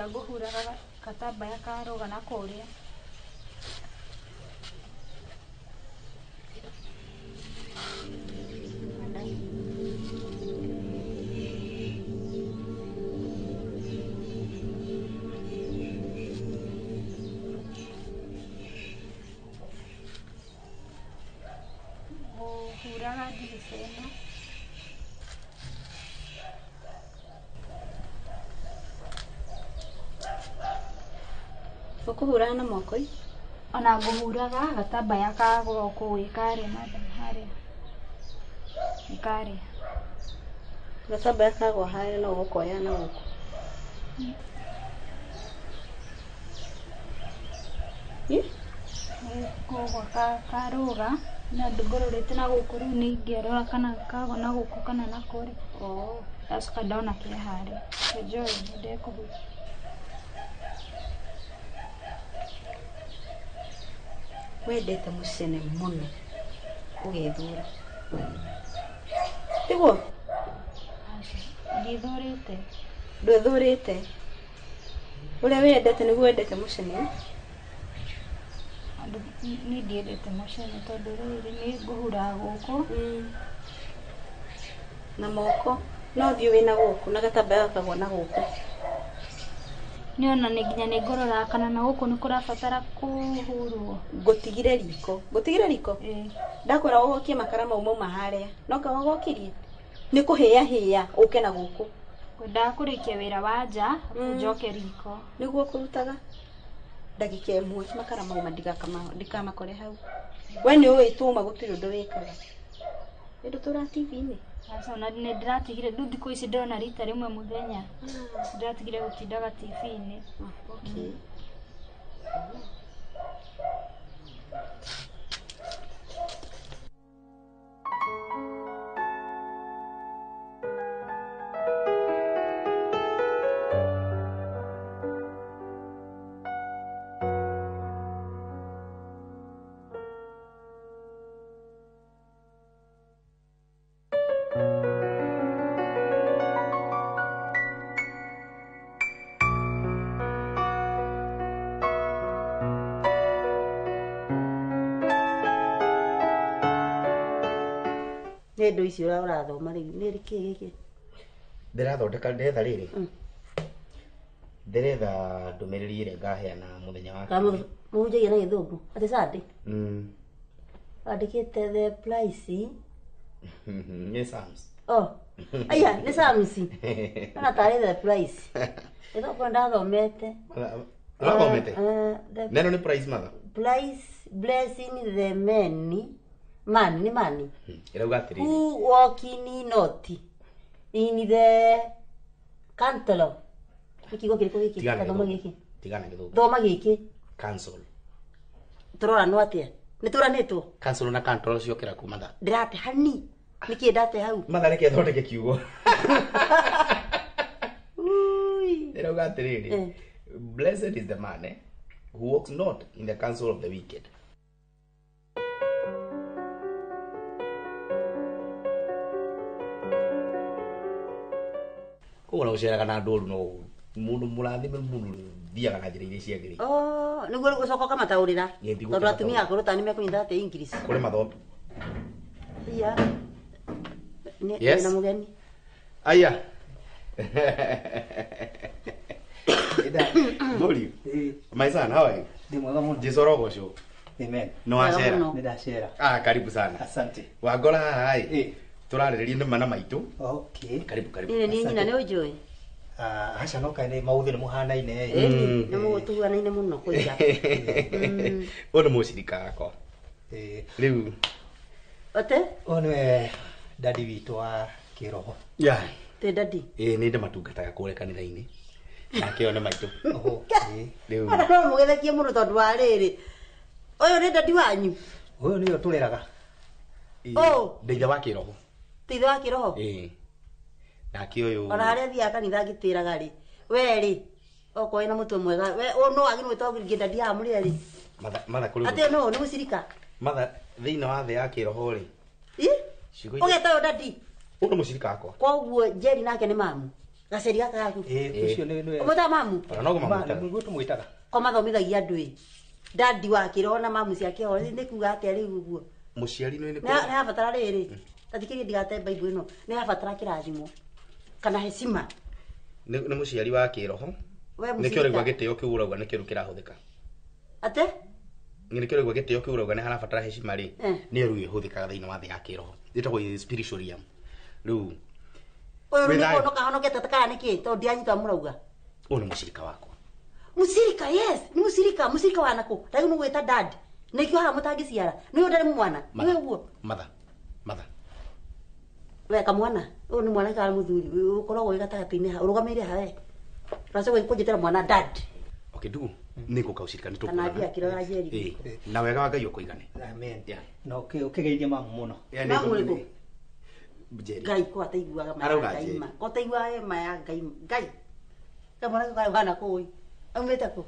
Nguhura katambaya karoga na kuria. Nguhuraga ndirica ĩno. Ukuhura na moko i? Ona nguhuraga gatambaya ka gũkũ ikaria madam haria. Ikaria. Gatambaya ka gwa haria no gukoya na guku. Koguo karoga na ndungororete na gũkũ rĩu nĩ ingĩarora kana kagwa na gũkũ kana na kũrĩ. Ndacoka ndona kĩ haria. Enjoy ndekũhura. Wendete mucene muno ugithura. Tiguo? Ngithurite. Ndwithurite. Uria wendete niguo wendete mucene? ni ndiendete mucere tondu riri ni nguhura guku na moko no thiĩ wĩna gũkũ na gatambaya gakagwo na gũkũ niona nĩ nginya nĩ ngorora kana na gũkũ nĩ kũrabatara kũhurwo ngũtigire riko ndakwĩra ũgokie makara mau mauma harĩa no kawa ũgokirie nĩ kũhĩa ũke na gũkũ ngwendaga kũrĩkia wĩra wa nja njoke riko nĩguo kũrutaga ndagĩka ĩmwe makara mauma ndikamakore hau we nĩ ũĩ tuma gũtirĩ ũndũ wĩkaga ĩndũ tũra TV-inĩ Sasa na nĩ ndĩratigire rĩu thikũ ici ndĩrona rita rĩmwe mũthenya ndĩratigire gũtindaga TV-inĩ okay Nendo ici urathoma riu ni riki giki ndirathondeka ndetha riri ndiretha ndumiriri ire ngaheana muthenya wa kamu muhunjagia na githungu ati sadi andikite the price ni Sams aya ni Sams ana tare the price ito kwa ndathomete neno ni price mother price blessing the many man irauga atiri who walking not in the cantalo kigo kiriko giki thoma giki tigana githugu thoma giki cancel turora no atia ni turanitwo cancel na control ciokera kuma tha ndirate hani niki ndate hau matha reke thondeke kiugo irauga atiri blessed is the man who walks not in the counsel of the wicked. Kora uceraga na nduru no mundu murathime mundu thiaga na njira iria ciagiri niguo gucoka kamataurira tondu atumia akuru tani mekunyita ate English kuri mathomo iya yes na mugeni aya Goli my son how are you ndimwega muno jisorogo show amen no acera ndacera karibu sana asante wagora hai turarĩrĩria nĩ mana maitũ okay karibu ni nyina nĩ ũnjũĩ aca no kae nĩ maũthĩ nĩ mũhanaine nĩ mũtuhanaine mũno kũiga ũyũ nĩ mũcirika wakwa rĩu ote ũyũ nĩwe dadi witũ wa kĩroho te dadi nĩ ndĩmatungataga kũrĩa kanitha-inĩ nake ũyũ nĩ maitũ rĩu ona no mũgethekie mũno tondũ wa rĩrĩ ũyũ nĩ dadi wanyu ũyũ nĩwe tũreraga ndĩitha wa kĩroho tithe wa kiroho nake ũyũ ona harĩa thiaga kanitha ngĩtĩraga rĩ we rĩ okorwo ĩna mũtwe mwega we no agĩrĩ gwĩtwo ngĩndadia hamũrĩa rĩ matha kũrĩ atĩ no nĩ mũcirika matha thĩinĩ wa thĩ ya kĩroho rĩ ũgeta ũyũ dadi ũyũ nĩ mũcirika wakwa koguo Njeri nake nĩ mamu gaceri gaka gaku ũcio nĩ ũmũta mamu nĩguo tũmwĩtaga komathomithagia andũ dadi wa kĩroho na mamu ciake ho nĩ kuga atĩa rĩu ũguo mũciari nĩ nĩ abatara rĩrĩ tathikĩrie ndigate Bible ĩno nĩ abatara kĩrathimo kana heshima nĩ mũciari wa kĩroho nĩkĩo rĩgua gĩtĩo kĩu ũrauga nĩkĩo kĩrahũthĩka ate nĩkĩo rĩgua gĩtĩo kĩu ũrauga nĩ harabatara heshima rĩ nĩ rĩu ĩhũthĩkaga thĩinĩ wa thĩ ya kĩroho ĩtagwo spiritual realm rĩu ũyũ nĩ kũhonoka honokete kana nĩkĩ tondũ ndianyita mũrauga ũyũ nĩ mũcirika wakwa mũcirika yes nĩ mũcirika wa nakũ rĩu nĩgwĩta dad nĩkĩo haha mũtangĩciara nĩwe ndarĩ mwana nĩwe ũguo matha weka mwana ũyũ nĩ mwana kana mũthuri ũkoragwo wĩ gatagatĩ-inĩ ha ũrũgamĩire ha we ũracagwo kũnjĩtĩra mwana dad okay ndugu nĩngũka ũcirika nĩ kana thia kĩrora Njeri na wega wa Ngai ũkũigane amen na ũkĩgeithie mamu mũno mamu rĩkũ Njeri Ngai ko ataiguaga Ngai ko ataiguaga ma ya Ngai kama mwana kayo kana kũi aumĩte kũ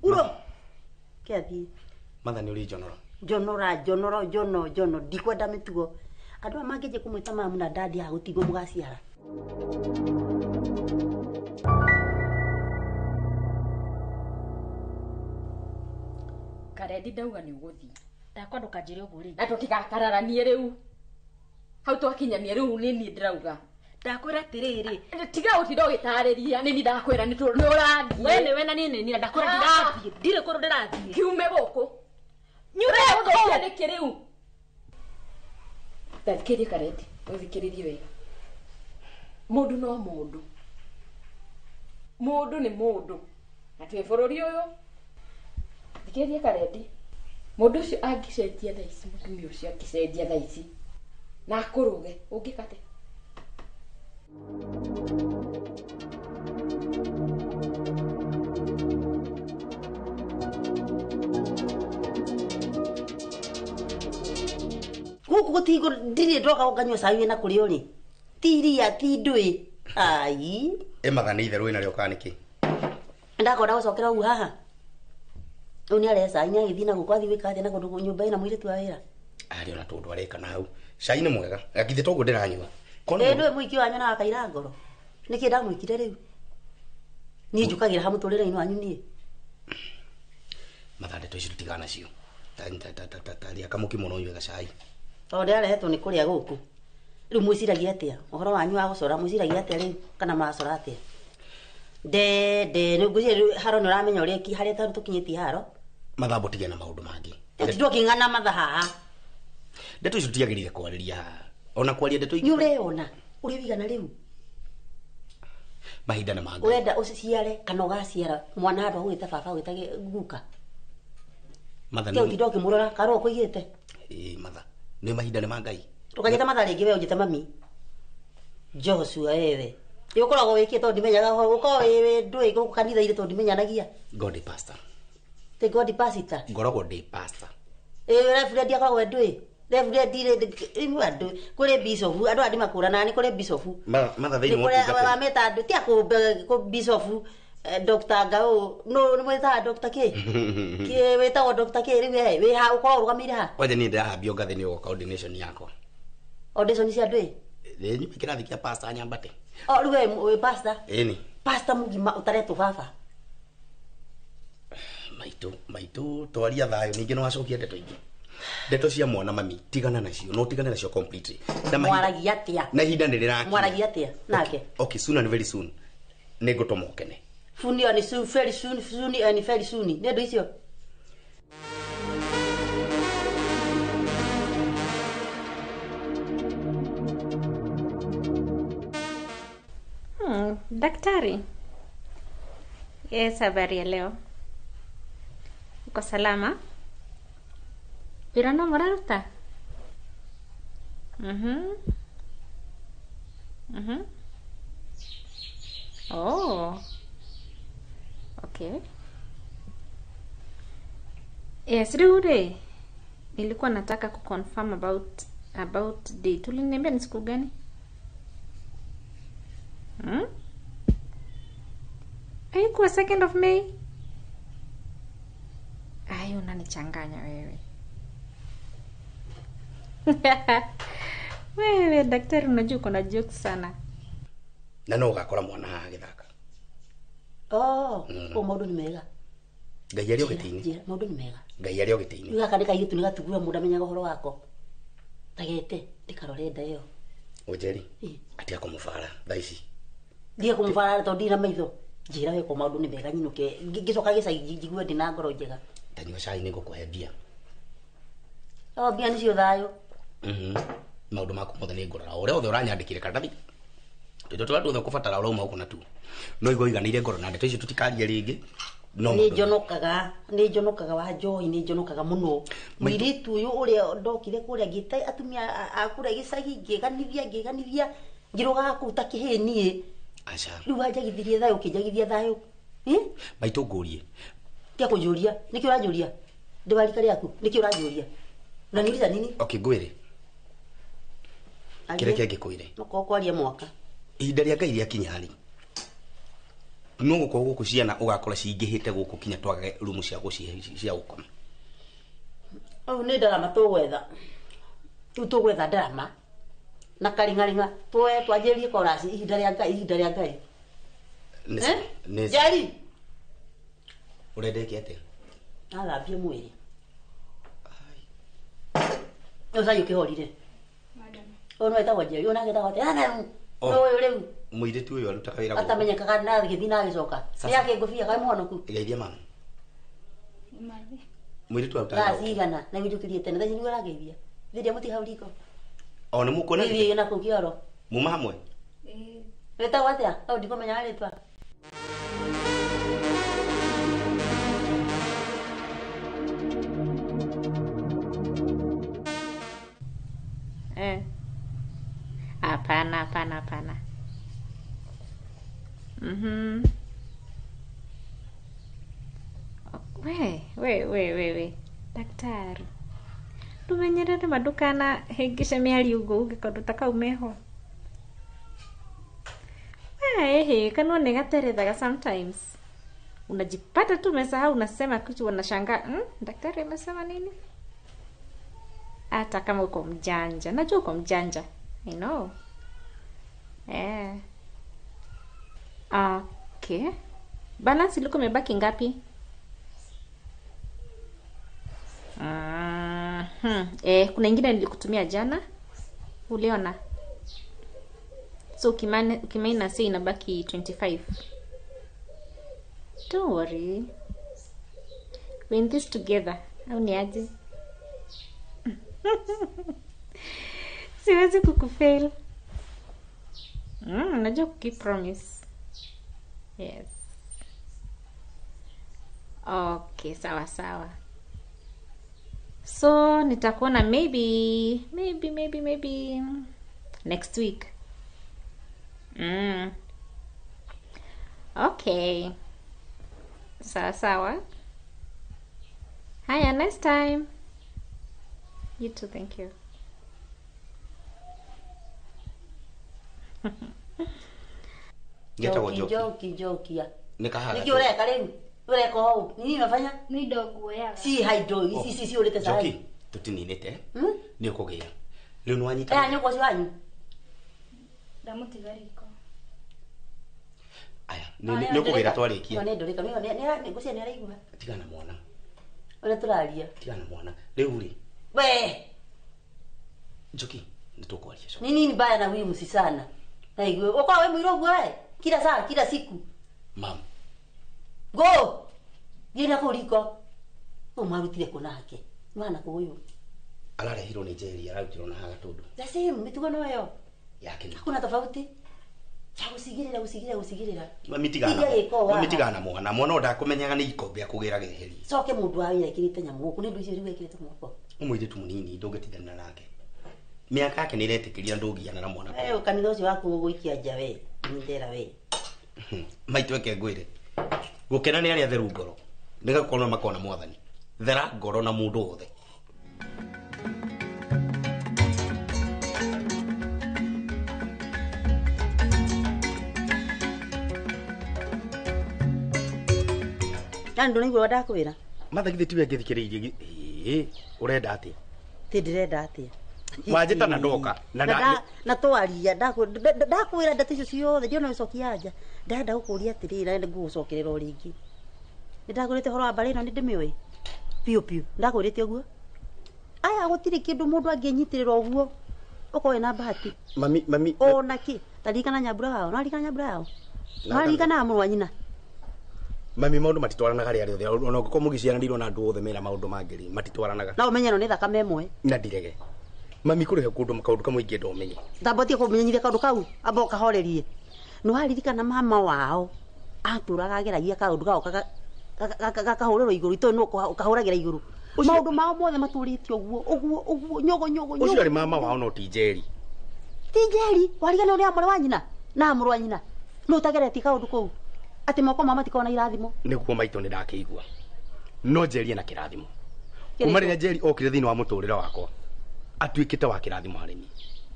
uro kĩathi matha nĩ ũrĩ jono ndikwenda mĩtugo andũ a mangĩnje kũmwĩta mamu na dadi ha gũtigwo mũgaciara Karedi ndauga nĩ ũgũthiĩ. Ndakwa ndũkanjĩre ũguo rĩngĩ. Na tũtigakararanie rĩu. Hau twakinyania rĩu nĩ niĩ ndĩrauga. Ndakwĩra atĩrĩrĩ, tiga ũtinda ũgĩtarĩria nĩ niĩ ndakwĩra nĩ ũrathiĩ. We nĩwe na niĩ nĩ ndakwĩra ndirathiĩ. Ndirĩ kũrũ ndĩrathiĩ. Kiume gũkũ. Nyume gũkũ nĩ kĩrĩu. Thikĩrie Karedi, ũthikĩrĩrie wega. Mũndũ no mũndũ. Mũndũ nĩ mũndũ. Na twĩ bũrũri ũyũ. Thikĩrie Karedi. Mũndũ ũcio angĩcenjia thaa ici, mũtumia ũcio angĩcenjia thaa ici. Na akũrũge, ũngĩkate. Guku gutigo ndiri ndoka ukanywa cai na kuri uri. Tiria ti ndui. Ai. Emaga nĩ itherũ ina rĩo kaniki. Ndakora gũcokera u haha. Uni aresa nya githi na gukwathi wikathi na kundu nyumba ina mwire tu awira. Ari ona tundu areka na hau. Cai nĩ mwega. Gakithe toguo ndĩranyua. Ndwe mwiki wanyu na akaira ngoro. Niki ndamwikire riu. Ni njukagira hamu turire ino anyu nie. Mathande tũici tũtigana cio. Taria kamuki mũno nyue gacai. Tonde arehetwo nĩ kũrĩa gũkũ. Rĩu mwĩciragia atĩa? Ũhoro wanyu wa gũcora mwĩciragia atĩa rĩu kana macora atĩa? Nĩ ngwĩciria haro nĩ ũramenya ũrĩa harĩa tarĩ tũkinyĩtie haro. Mathambo tige na maũndũ mangĩ. Tũking'ana matha haha. Ndeto icio tutiagĩrĩire kwarĩria haha. Ona kwaria ndeto ingĩ. Nĩ ũreona ũrĩa wigana rĩu. Mahinda nĩ mangĩ. Ũrenda ũciciare kana ũgaciara mwana handũ agwĩte baba agwĩtage guka. Matha nĩ. Kĩu ti mũrora karo ũkũigĩte. Matha. Nĩ mahinda nĩ mangai. Tukanyita matha rĩngĩ we ũnjĩte mami. Joshua wewe. Ũkoragwo wĩkĩte tondũ ndimenyaga ũkoragwo wĩ ndũĩ gũkũ kanitha-inĩ tondũ ndimenyanagia. God pastor. Te God pastor. Ngoragwo ndĩ pastor. Reverend akoragwo ndũĩ. Reverend andũ kũrĩ bishop andũ andi makũrana nĩ kũrĩ bishop. Matha thĩinĩ wa kũrĩ wameta andũ ti akũ bishop Dr. Ngao no nĩ mwĩtaga Dr. K. Kĩ wĩtagwo Dr. K rĩu wĩ ha ũkoragwo ũrũgamĩire ha. Waje nĩ ndĩrahambio ngathĩ nĩ ũgoka ordination yakwa. Audition cia ndũĩ. Nĩ kĩrathi kĩa pastor nyambate. Rĩu wĩ pastor. Ĩni. Pastor mugima ũtaretwo baba. Maitũ twaria thayũ ningĩ no wacokia ndeto ingĩ. Ndeto cia mwana mami tigana nacio no tigana nacio completely. Mwaragia atĩa? Na ihinda nĩ rĩrakinya. Mwaragia atĩa? Nake. Okay, soon and very soon. Nĩ ngũtũma ũkene. Funi ani soon very soon and very soon. Nĩ ndũ icio. Daktari. Yes, habari ya leo. Uko salama? Wĩra no mũraruta? Oh. Okay. Yes, rĩu nilikuwa nataka kuconfirm about date. Uliniambia ni siku gani? Haikuwa 2nd of May? Ai, unanichanganya wewe. Wewe daktari unajua uko na jokes sana. Na no gakora mwana haha gĩthaka. Maũndũ nĩ mega. Ngai arĩ ũgĩtĩinĩ. Maũndũ nĩ mega. Ngai arĩ ũgĩtĩinĩ. Gaka nĩ kairĩtu nĩ gatugua mũndũ amenyaga ũhoro wako. Tagete ndikarore nda ĩyo. Ũnjeri. Ati akomũbara thaa ici. Ndiye kumũbara tondũ ndina maitho. Njĩra we ko maũndũ nĩ mega nyinũke. Ngĩcoka gĩcagi njigue ndina ngoro njega. Ndanyua cai nĩ ngũkũhe mbia. Mbia nĩcio thayũ. Maũndũ maku mothe nĩ ngũrora. Ũrĩa othe ũranyandĩkire karatathi. Tũtũ tuothe ũkũbatara ũrauma ũkũ na tu. No igũ iganĩire ngoro na ndeto icio tũtikaria rĩngĩ. Nĩ njonokaga wa Joy nĩ njonokaga mũno. Mũirĩtu ũyũ ũrĩa ndokire kũrĩa ngĩta atumia akũrĩa gĩcagi ngĩganithia ngĩrogaga kũu ta kĩhĩnie. Aca. Rĩu wanjagithirie thayũ kĩnjagithia thayũ. Maitũ ngũrie. Tia kũnjũria. Nĩkĩ ũranjũria? Ndĩwarika rĩaku. Nĩkĩ ũranjũria? Unaniuliza nini? Okay, ngwĩre. Kĩreke ngĩkwĩre. No kwaria mwaka. Ihinda rĩa Ngai rĩakinya-rĩ. No gũkorwo gũkũ ciana ũgakora cingĩhĩte gũkũ kinya twage rumu cia gũcihe cia gũkoma. Nĩ ndarama tũgwetha. Rĩu tũgwetha ndarama. Na karingaringa twanjĩrĩrie korasi ihinda rĩa Ngai. Jari. Ũrendeke atĩa? Athambie mwĩrĩ. Usayo kihorire. Madam. Ono etagwo Jerry, ona getagwo ati ana. Oh. Oyo riu. Muiritu uyu arutaga wira guku. Atamenyekaga na githina gicoka. Ni yake ngofia kai mwonoku. Geithia mama. Imathi. Muiritu arutaga. Gasigana na wijukirie tene tha ni warageithia. Thiria muti hau riko. O ni mukona. Thiria na kukioro. Muma hamwe. Etagwo atia? Au ndikomenya ritwa. Hapana. We. Daktari. Tumenyerere madukana hengisha miali ugo ugikondu takaumeho. Kanwa negaterethaga sometimes. Unajipata tu umesahau unasema kitu wanashangaa, daktari amesema nini? Hata kama uko mjanja, najua uko mjanja. I know. Okay. Balance ilikuwa imebaki ngapi? Kuna ingine nilikutumia jana. Uliona? So ukimaina say inabaki 25. Don't worry. We're in this together. Au ni aje? Siwezi kukufail. Najua kukeep promise. Yes. Okay, sawa. So nitakuona maybe next week. Okay. Sawa. Hiya, next time. You too, thank you. Jokia. Nikahara. Nikiureka riu. Ureka hau. Nini unafanya? Ni dogo yaga. Si haido. Si urete sahi. Joki, tutininite. Ni ukugia. Riu ni wanyita. Nyoko si wanyu. Ndamutigariko. Aya, ni ukugira twarikia. Ni ndorika. Ni ngucia ni araigua. Tigana mwana. Ule turaria. Tigana mwana. Riu ri. We. Joki, nitukwaria so. Nini mbaya na huyu msi sana? Na igwe. Uko wewe mwirogu wewe. Kila saa, kila siku. Mam. Go. Gina kuriko. Umarutire kunake. Mwana kuyu. Ararehirwo ni Jerry, ararutirwo na haga tundu. The same, mitugo nayo. Yake ni. Hakuna tofauti. Gusigirira. Mamitigana mwana ndakumenyaga ni ikombe akugira geheri. Soke mundu awe ekirite nyamu guku ni ndu icio riu ekirite mwako. Umwiritu munini ndungetithana nake. Miaka yake ni iretikiria ndungiana na mwana. Kanitha ucio waku guikia nja we. Ndera we. Maitu eke ngwire. Gukena ni ari atheru ngoro. Ndigakorwo makona mwathani. Thera ngoro na mundu othe. Nando ni gwa ndakwira. Mathagithi tiwe ngithikiririe. Urenda atia? Ti ndirenda atia. Wajita na ndoka. Na twaria ndakwira ndaticio ciothe ndiona icokia anja. Ndenda gukuria atirira ndi ngucokerera ringi. Ndagurite horo wa bari no ndimiwe. Piu. Ndagurite oguo. Aya gutiri kindu mundu anginyitirira oguo. Uko ina bahati. Mami. Ona ki? Tarikana nyambura wao. Narikana nyambura wao. Narikana amurwa nyina. Mami maundu matitwaranaga ria riothe ona ngoko mugiciaranirwo na andu othe mena maundu mangiri matitwaranaga na umenye no ni thakame imwe na ndirege mami kurihe kundu kaundu kamwe ingi ndomenye ndabotie kumenyithia kaundu kau abo kahorerie no haririkana mama wao aturaga ageragia kaundu kao kakahuriro iguru ito no kahuragira iguru maundu mao mothe maturitio uguo nyogo ucio ari mama wao no ti Jerry warigana uri amwe wanyina na amwe wanyina no tagereti kaundu kou ati moko mama tikona irathimo niguo maito ni ndakiigua no Jerry na kirathimo kumarira Jerry okire thini wa muturira wakwa atuikite wa kirathimo harimi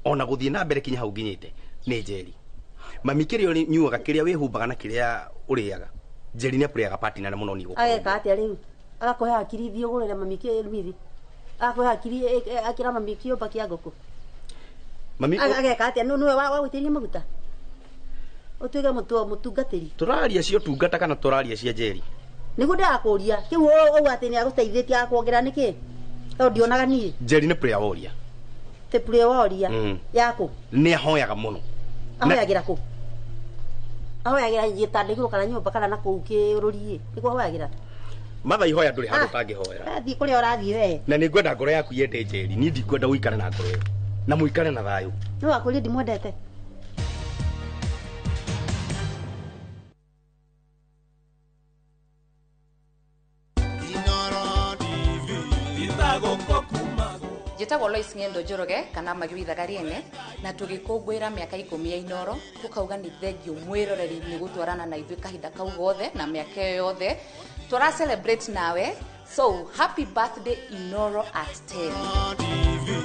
ona guthie na mbere kinya hau nginyite ni Jerry mami kirio nyuaga kiria wihumbaga na kiria uriaga Jerry ne priaga partner na muno ni guko age kati riu agakohe akiri thio gurere mami mithi agakohe akiri akira mami kio pakia ngoko mami age kati no wa gwitiria maguta Otuga mutungatiri. Turaria cio tungata kana turaria cia Jerry. Nigu ndakuria. Kiu o ati ni aguteithitie akuongera niki? To ndionaga nie. Jerry ne prayer warrior. tepule woria yako ni ahoyaga muno ahoyagira ku ahoyagira gitandikiro kana nyumba kana na ku kirurie niko ahoyagira matha ihoya nduri handu tangihoera athi kuri orathi we na ni ngwenda ngoro yaku yende njeri ni ndikwenda guikara na ngoro na muikare na thayo no akuri ndimwendete Njĩtagwo Lois Ng'endo Njoroge kana Magi Thagariene na tũgĩkũngũĩra mĩaka 10 ya Inoro tukauga nĩ thengiũ mwĩroreri nĩ gũtwarana na ithuĩ kahinda kau gothe na mĩaka ĩyo yothe tũra celebrate nawe so happy birthday Inoro at 10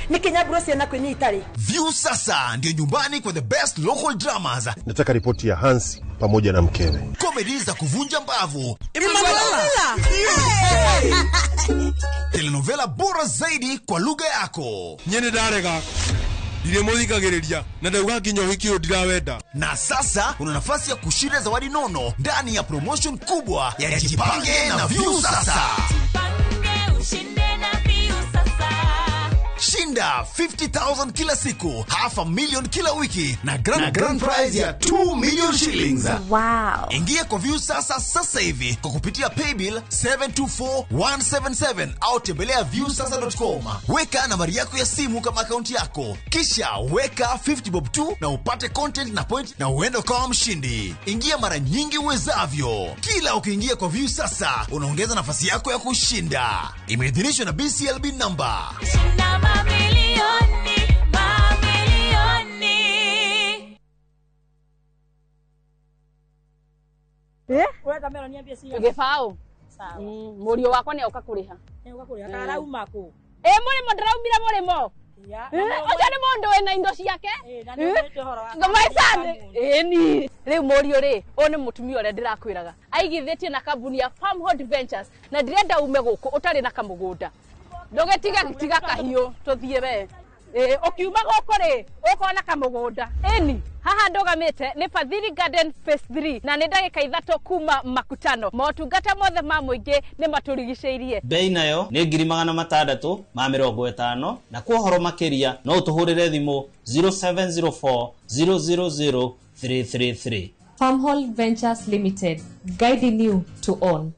Nikinyabrosi na kwenye itali. View sasa ndio nyumbani kwa the best local dramas. Nataka ripoti ya Hansi pamoja na mkewe. Comedy za kuvunja mbavu. Telenovela bora zaidi kwa lugha yako. Nyene darega. Ndire muthikagiriria na ndauga nginya uhiki ndirawenda. Na sasa una nafasi ya kushinda zawadi nono ndani ya promotion kubwa ya Jipange na View sasa. Shinda 50,000 kila siku, $500,000 kila wiki na grand prize ya 2 million shillings. Wow. Ingia kwa View sasa hivi kwa kupitia paybill 724177 au tembelea viewsasa.com. Weka nambari yako ya simu kama akaunti yako. Kisha weka 50 bob tu na upate content na point na uende kama mshindi. Ingia mara nyingi uwezavyo. Kila ukiingia kwa View sasa, unaongeza nafasi yako ya kushinda. Imeidhinishwa na BCLB number. Wewe kamera niambie si. Ngefao. Sawa. Murio wakwa ni ukakuriha. Ni ukakuriha. Kana uma ku. Murimo ndiraumira murimo. Oja ni mundu wena indo ciake. Na ni wetu horo wako. Ngamaisane. Ni. Riu murio ri, one mutumia ore ndirakwiraga. Aigithitie na kambuni ya Farmhold Ventures na ndirenda ume guku utari na kamugunda. Ndogetiga kahiu tuthie we. Okiuma goko ri, ukona kamugunda. Eni. Haha ndogamite ni Fadhili Garden Phase 3 na ni ndagika 3 kuma makutano. Motungata mothe ma muingi ni maturigiceirie. Bei nayo ni 650 na kwa horo makiria no utuhurire thimu 0704 000 333. Farmhold Ventures Limited, guiding you to own.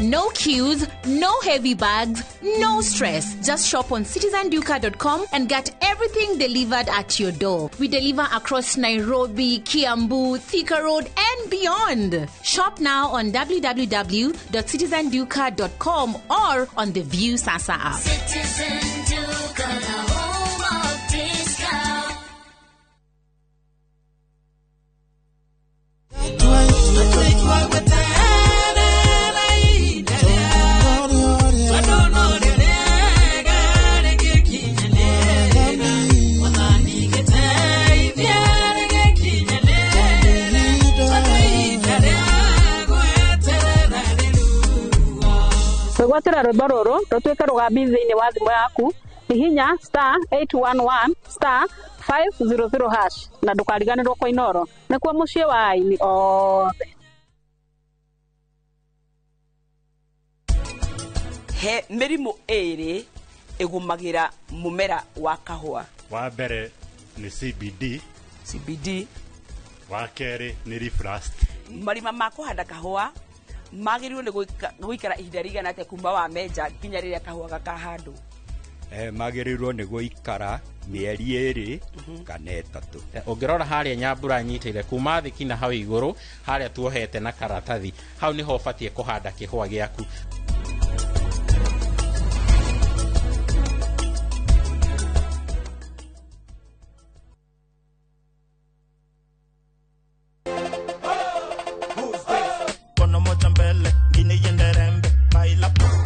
No queues, no heavy bags, no stress. Just shop on citizenduka.com and get everything delivered at your door. We deliver across Nairobi, Kiambu, Thika Road and beyond. Shop now on www.citizenduka.com or on the View Sasa app. Citizen Duka, the home of discount. Gwatira rwimbo ruru rutwike rugambi thiini wa thimu yaku hihinya *811*500# na ndukariganirwo kwa Inoro nikuo mucii wa aini othe. He mirimu iri igumagira mumera wa kahua. Wa mbere ni CBD wa keri ni Leaf Rust. Marima ma kuhanda kahua magiriwe ni guikara ihinda rigana atia kuma wa menja nginya riria kahua gakahandu. Magirirwo ni guikara mieri 2 kana 3. Ungirora haria nyambura nyitire kuma thiki na hau iguru haria tuohete na karatathi hau niho batie kuhanda kihwa giaku.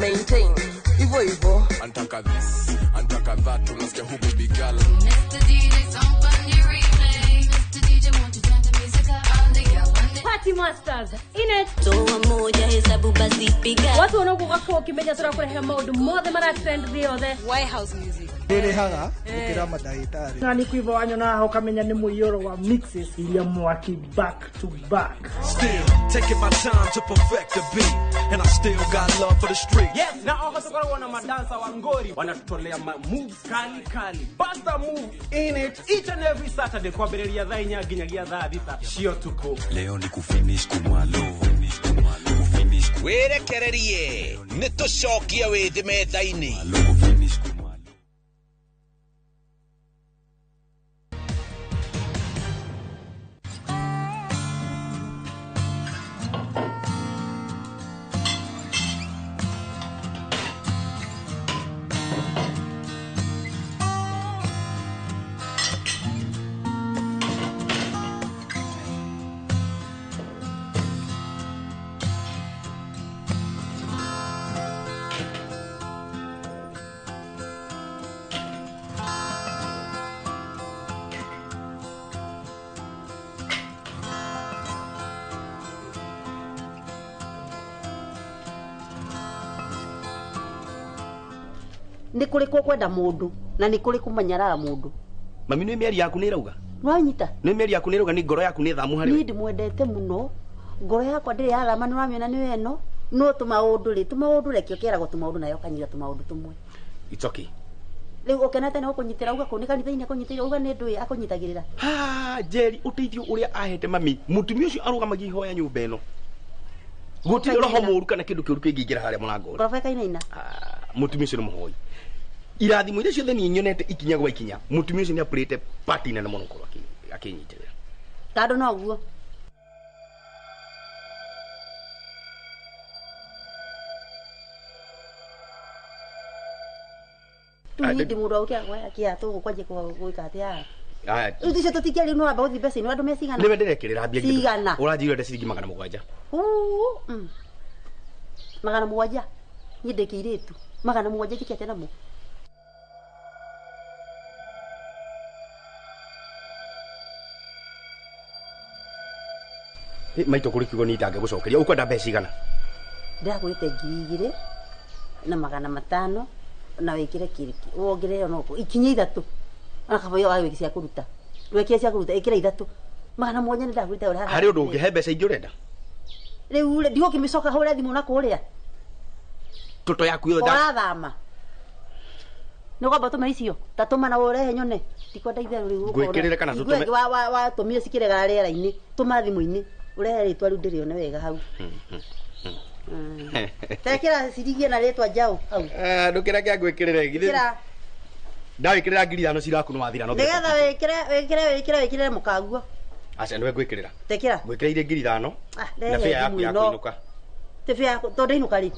Maintain hivyo hivyo. Antaka this, antaka that, unasikia who baby girl. Mr. DJ, somebody replay. Mr. DJ, won't you turn the music up on the Party Masters. Ine. Toa moja hesabu basi piga. Watu wanaokuwa kwa kimeja sura kurehe maudu more than trend the White House music. Dere haga ukira madagitari. Na ni kuiva wanyo na ho kamenya ni muyoro wa mixes ilia mwaki back to back. Still taking my time to perfect the beat and I still got love for the street. Yes, na hapa tukora wana madansa wa ngori wanatutolea moves kali. Basta move in it each and every Saturday kwa berelia dha inya ginyagia dha thita. Shio tuko. Leo ni kufinish kumalo. Werekererie nitucokia withi metha-ini Ni kuri ko kwenda mundu na ni kuri kumanyarara mundu. Mami ni mieri yaku ni rauga. Nwanyita. Ni mieri yaku ni rauga ni ngoro yaku ni thamu hari. Ni ndimwendete muno. Ngoro yakwa ndiri ya thama nuramiona ni weno. No tumaundu rekio kerago tumaundu nayo kanyira tumaundu tumwe. It's okay. Leo ukenete no kunyitira uga kunika nithaini akunyitira uga ni ndui akunyitagirira. Ha, Jerry uteithio uria ahete mami. Mutumia ucio arugamagia ihoya nyumba eno. Gutire roho muru kana kindu kiuru kingigira haria murango. Profeka ina. Mutumia ucio ni muhoi. Irathimo iria ciothe ni nyonete ikinya gwa ikinya. Mutumia ucio ni apurite party na muno korwo akinyitira. Tado no guo. Ndi mudo ukia kwa kia tu kwaje kwa gwika atia. Uthi cio tutikiari no aba uthi besa ni andu mesigana. Ni wenderekirira mbia ngi. Sigana. Urajire nde ciringi 700. Magana mugwanja. Nyindekire tu. Magana mugwanja kikete namo. Maito kuri kigo ni itange gucokeria ukwenda mbeca igana. Ndagurite 2,000 na 500 na wikire kiriki wongere no ikinya ithatu akaboyo wa wiki cia kuruta wiki cia kuruta ikira ithatu magana mwanya ni ndagurite uri hari undu ungi he mbeca ingi urenda riu ndio kimicoka hore thimu na kuria toto yaku yo ora thama no kwamba tuma icio tatuma na urehe nyone tikwenda itheru riu gwikirire kana tutume wa tumie cikirega riera-ini tuma thimu-ini urehe ritwa riu ndirione wega hau tekera sirigie na retwa njau hau ndukira kia gwikirire githi ndawikirira 5,000 ciraku no wathira no ndegetha wikire mukanguo acha ndwe gwikirira tekera gwikirire 5,000 na fia yaku ya kuinuka te fia to ndeinuka ri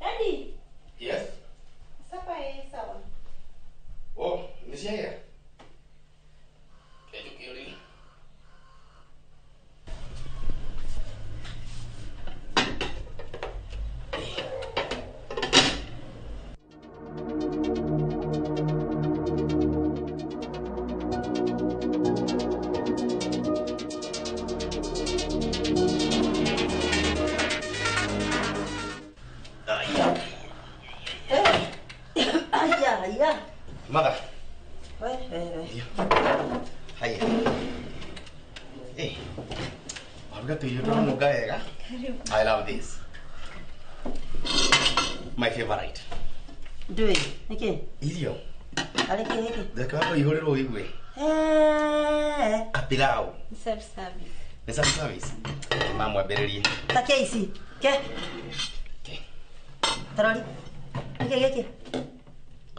Daddy? Yes? Sapa sawa. Oh, Misia here. Keju kiri. Mother. Hiya. Hey. I've got to you don't know guy. I love this. My favorite. Do it. Okay. Ilio. Aleke. The kama ihorero igwe. Kapilao. Self service. Self service. Mama bererie. Take isi. Ke. Okay. Tarori. Geke.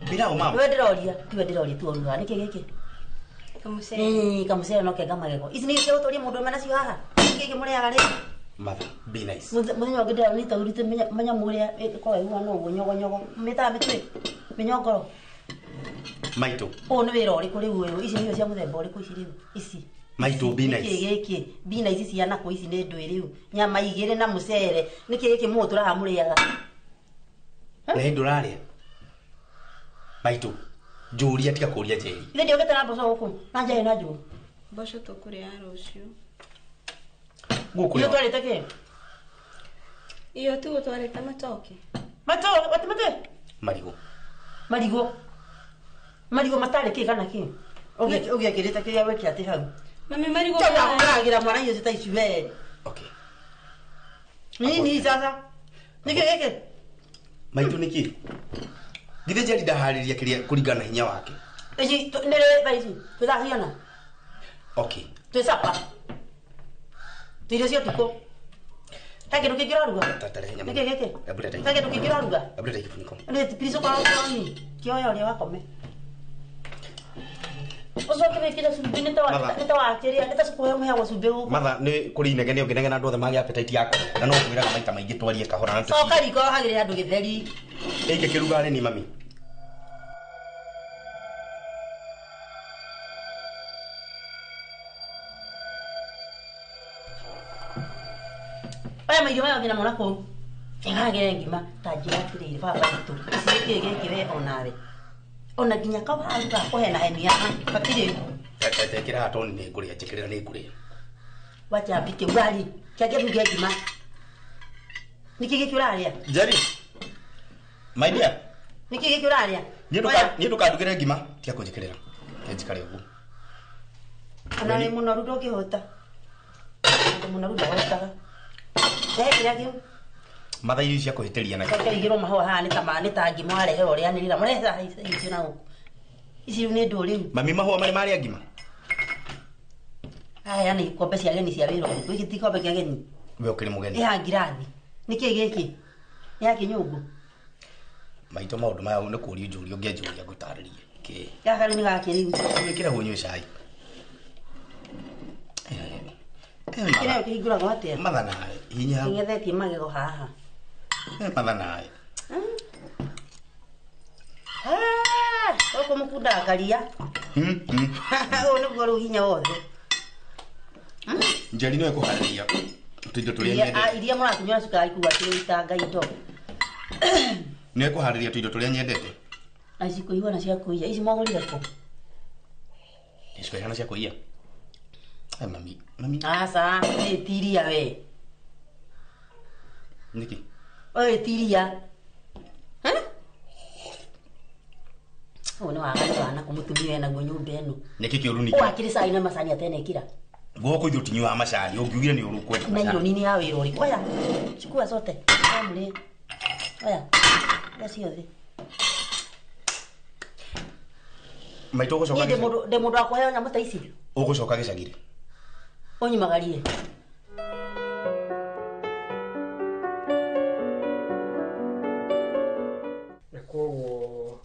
Pilao mama. Wewe ndiroria tu oruga niki giki. Kamusere. Kamusere no kenga magego. Ici ni cio utoria mundu mena cio haha. Giki muri aga ri. Mother, be nice. Muthenya ngida ni taurite menya muria ko ai wana ugo nyogo meta mitwe minyongoro Maito. O ni wira uri kuri uyo ici niyo cia muthemba uri ku ici riu ici Maito be nice. Giki be nice ici yana ko ici ni ndwi riu nyama igire na mucere niki giki mutura ha muriaga Ne nduraria. Maito. Juria tika kuria jeri. Ile ndio geta na boso huko na jae na juu Boco tukuria rucio. Gukuria. Iyo twarite ke Iyo tu twarite matoke. Mate. Marigo. Marigo matare ke kana ke. Oge kirita ke yawe kiate hau. Mami marigo. Tagira mwana hiyo zita isiwe. Okay. Nini sasa? Nike. Maito niki. Githe jeri ndahariria kiria kuringana hinya wake. Eji nere baisi. Tuzahiana. Okay. Tusapa. Tire sio tuko. Take do kigira ruga. Tatare nyama. Nike. Abura tai. Take do kigira ruga. Abura tai kifuniko. Nde piriso kwa ni. Kio ya ole wakome. Oso kebe kida subini nitawa keria nitasukuhe muhe wa subeu. Mother ni kuri inegene ongenege na ndothe magi appetite yako. Na no kwira na maita maingi twarie kahora na tuci. So kari ko hagire andu githeri. Eke kiruga ni mami. Aya mairio maya ngina mona ko. Ngage ngima tajira tirire baba itu. Isi kege onawe. Ona ginya ka waruga ko hena heni ya patire. Tete kira atoni ni nguria chikirira ni nguria. Wacha pike ugali. Kage ruge ngima. Niki giki uraria. Jari. My dear. Niki giki uraria. Ni ndukandugire ngima tia kunjikirira. Kenjikare ugu. Ana ni munoru ndokihota. Munoru ndahota. Kira kio. Matha irio cia kuhitiria na. Kaka igiro mahwa ha ni ta ngima arehe uria nirira mureza ici na uku. Ici ni nduri. Mami mahwa mari ngima. Aya ni kombe cia geni cia wiro. Wiki ti kombe cia geni. We ukiri mugeni. Ya ngirathi. Niki giki? Ya kinyungu. Maito maundu maya ni kuria njuri ungenjuria ngutaririe. Ki. Ya karu ni gakiri. Wikira hunywe cai. Kira kihingura gwate. Mathana hinya. Ngethetie magego haha. Mathana. Oko mukunda ngaria. Ono goro hinya wothe. Njeri no ekuhariria. Tuindo turia nyende. Iria mura kunywa sukari kuwa kile itanga indo. Ne ekuhariria tuindo turia nyendete. Aci kuigwa na cia kuiya. Ici mwagurire ko. Ici kuigwa na cia kuiya. Ai mami. Asa, tiria we. Niki. Oye tiria. Ona agana kumutumia na gonyumbe eno. Niki kiuru niki. Kwa kile sai na masani atene kira. Goko ithu tinywa amacani ungiugire ni urukwenda macani. Na nini ya wiro ri. Oya. Chukua zote. Amre. Oya. Basi yote. Maito gucoka. De mundu akwa nyamata ici. Ugucoka gicagire. Onyi magarie. Nakuo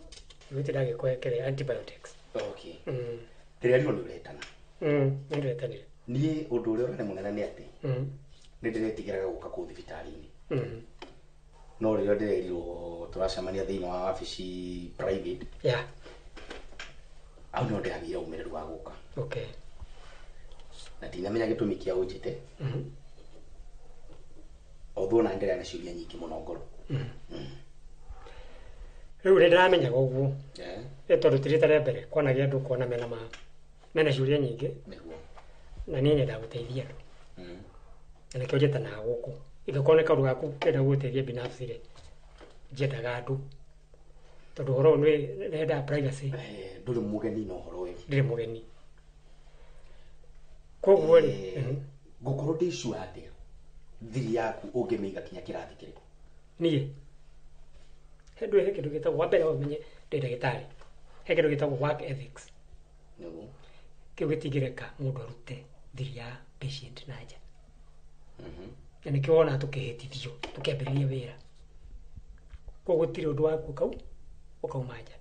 witira gikwekere antibiotics. Okay. Tiria rio ni uretana. Ndiretanire. Ni undu uria urane munene ni ati. Ni ndiretigiraga guka ku thibitari-ini. No rio ndirerirwo turacemania thiini wa wabici private. Yeah. Au no ndihagire umereru wa guka. Okay. Na ndinamenya gitumi kia unjite. Although na ndirana ciuria nyingi muno ngoro. Riu ndiramenya goguo. Tondu tiritare mbere kwanagia andu kuona mena ciuria nyingi. Na niĩ nyenda gũteithia andũ. Na nĩkĩo njĩtanaga gũkũ. Ingĩkorwo nĩ kaũndũ gaku kenda gũteithia binafsi rĩ, njendaga andũ. Tondũ ũhoro ũyũ nĩendaga privacy. Ndũrĩ mũgeni na ũhoro ũyũ. Ndirĩ mũgeni. Koguo rĩ, ngũkorwo ndĩ sure atĩa thiri yaku ũngĩmĩiga kinya kĩrathi kĩrĩkũ? Niĩ he kĩndũ gĩtagwo, wa mbere ũmenye ndĩ ndagĩtarĩ. He kĩndũ gĩtagwo work ethics. Kĩu gĩtingĩreka mũndũ arute thiri ya patient na nja. Na nĩkĩo wona tũkĩhĩtithio tũkĩambĩrĩria wĩra. Koguo gũtirĩ ũndũ waku kau ũkauma nja.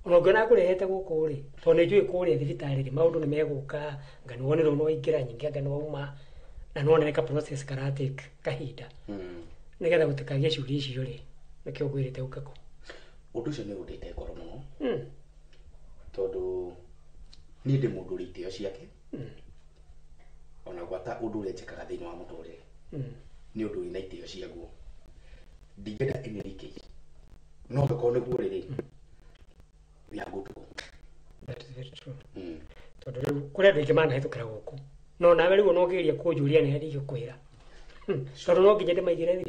Ona ũngĩona ngũrehete gũkũ rĩ, tondũ nĩ njũĩ kũrĩa thibitarĩ rĩ, maũndũ nĩ megũka, ngano nĩ rũno ingĩra nyingĩ ngano wauma na none neka process karatic kahinda nigetha gutikagia ciuria icio ri nikio gwirite ukako undu ucio ni undite ngoro muno tondu ni ndi mundu ri itio ciake ona gwata undu uria njikaga thiini wa muturire ni undu wina itio ciaguo ndingenda enerike no ngako niguo riri we are good to go. That is very true. Tondu riu kuria andu aingi manahithukira guku no nawe riu no ngiria kunjuria ni hadi gukwira tondu no nginya ndimaigire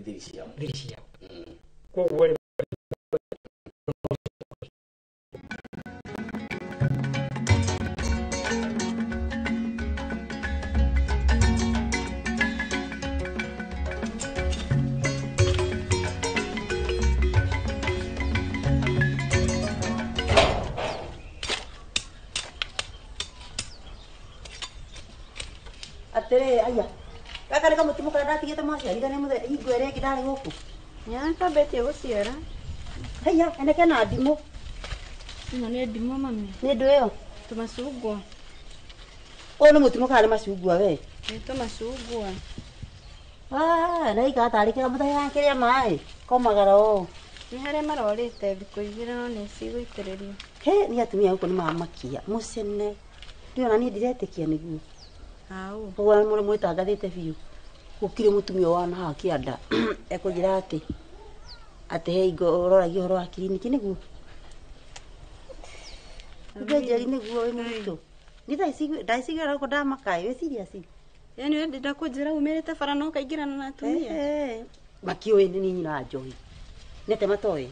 thiri ciao koguo Atere aya. Kaka reka mutimu kana ndatigite mwaciarithane muthe hingo ere ngi ndari guku. Nya tambetie guciara. Haya, eneke na ndimu. Ino ni ndimu mami. Ni ndu iyo. Tumacungwa. Ono mutimu kana macungwa we. Ni tumacungwa. Na ika tari kira muthe yankiria mai. Komagara o. Ni haria marorite thiku igire no ni ciguitiririo. He ni atumia huko ni mamakia. Mucene. Ndiona ni ndiretikia niguo. Au. Kwa mure mwitangathite biu. Gukire mutumia wana ha kianda. Ekugira ati heigo uroragia horo wa kiriniki niguo. Ngejeri niguo we muntu. Ni ndaicigera ko ndamakai we serious. Yani we ndenda kunjira umirite bara no kaingirana na atumia. Makiwe ni nyina njohi. Nete matoe.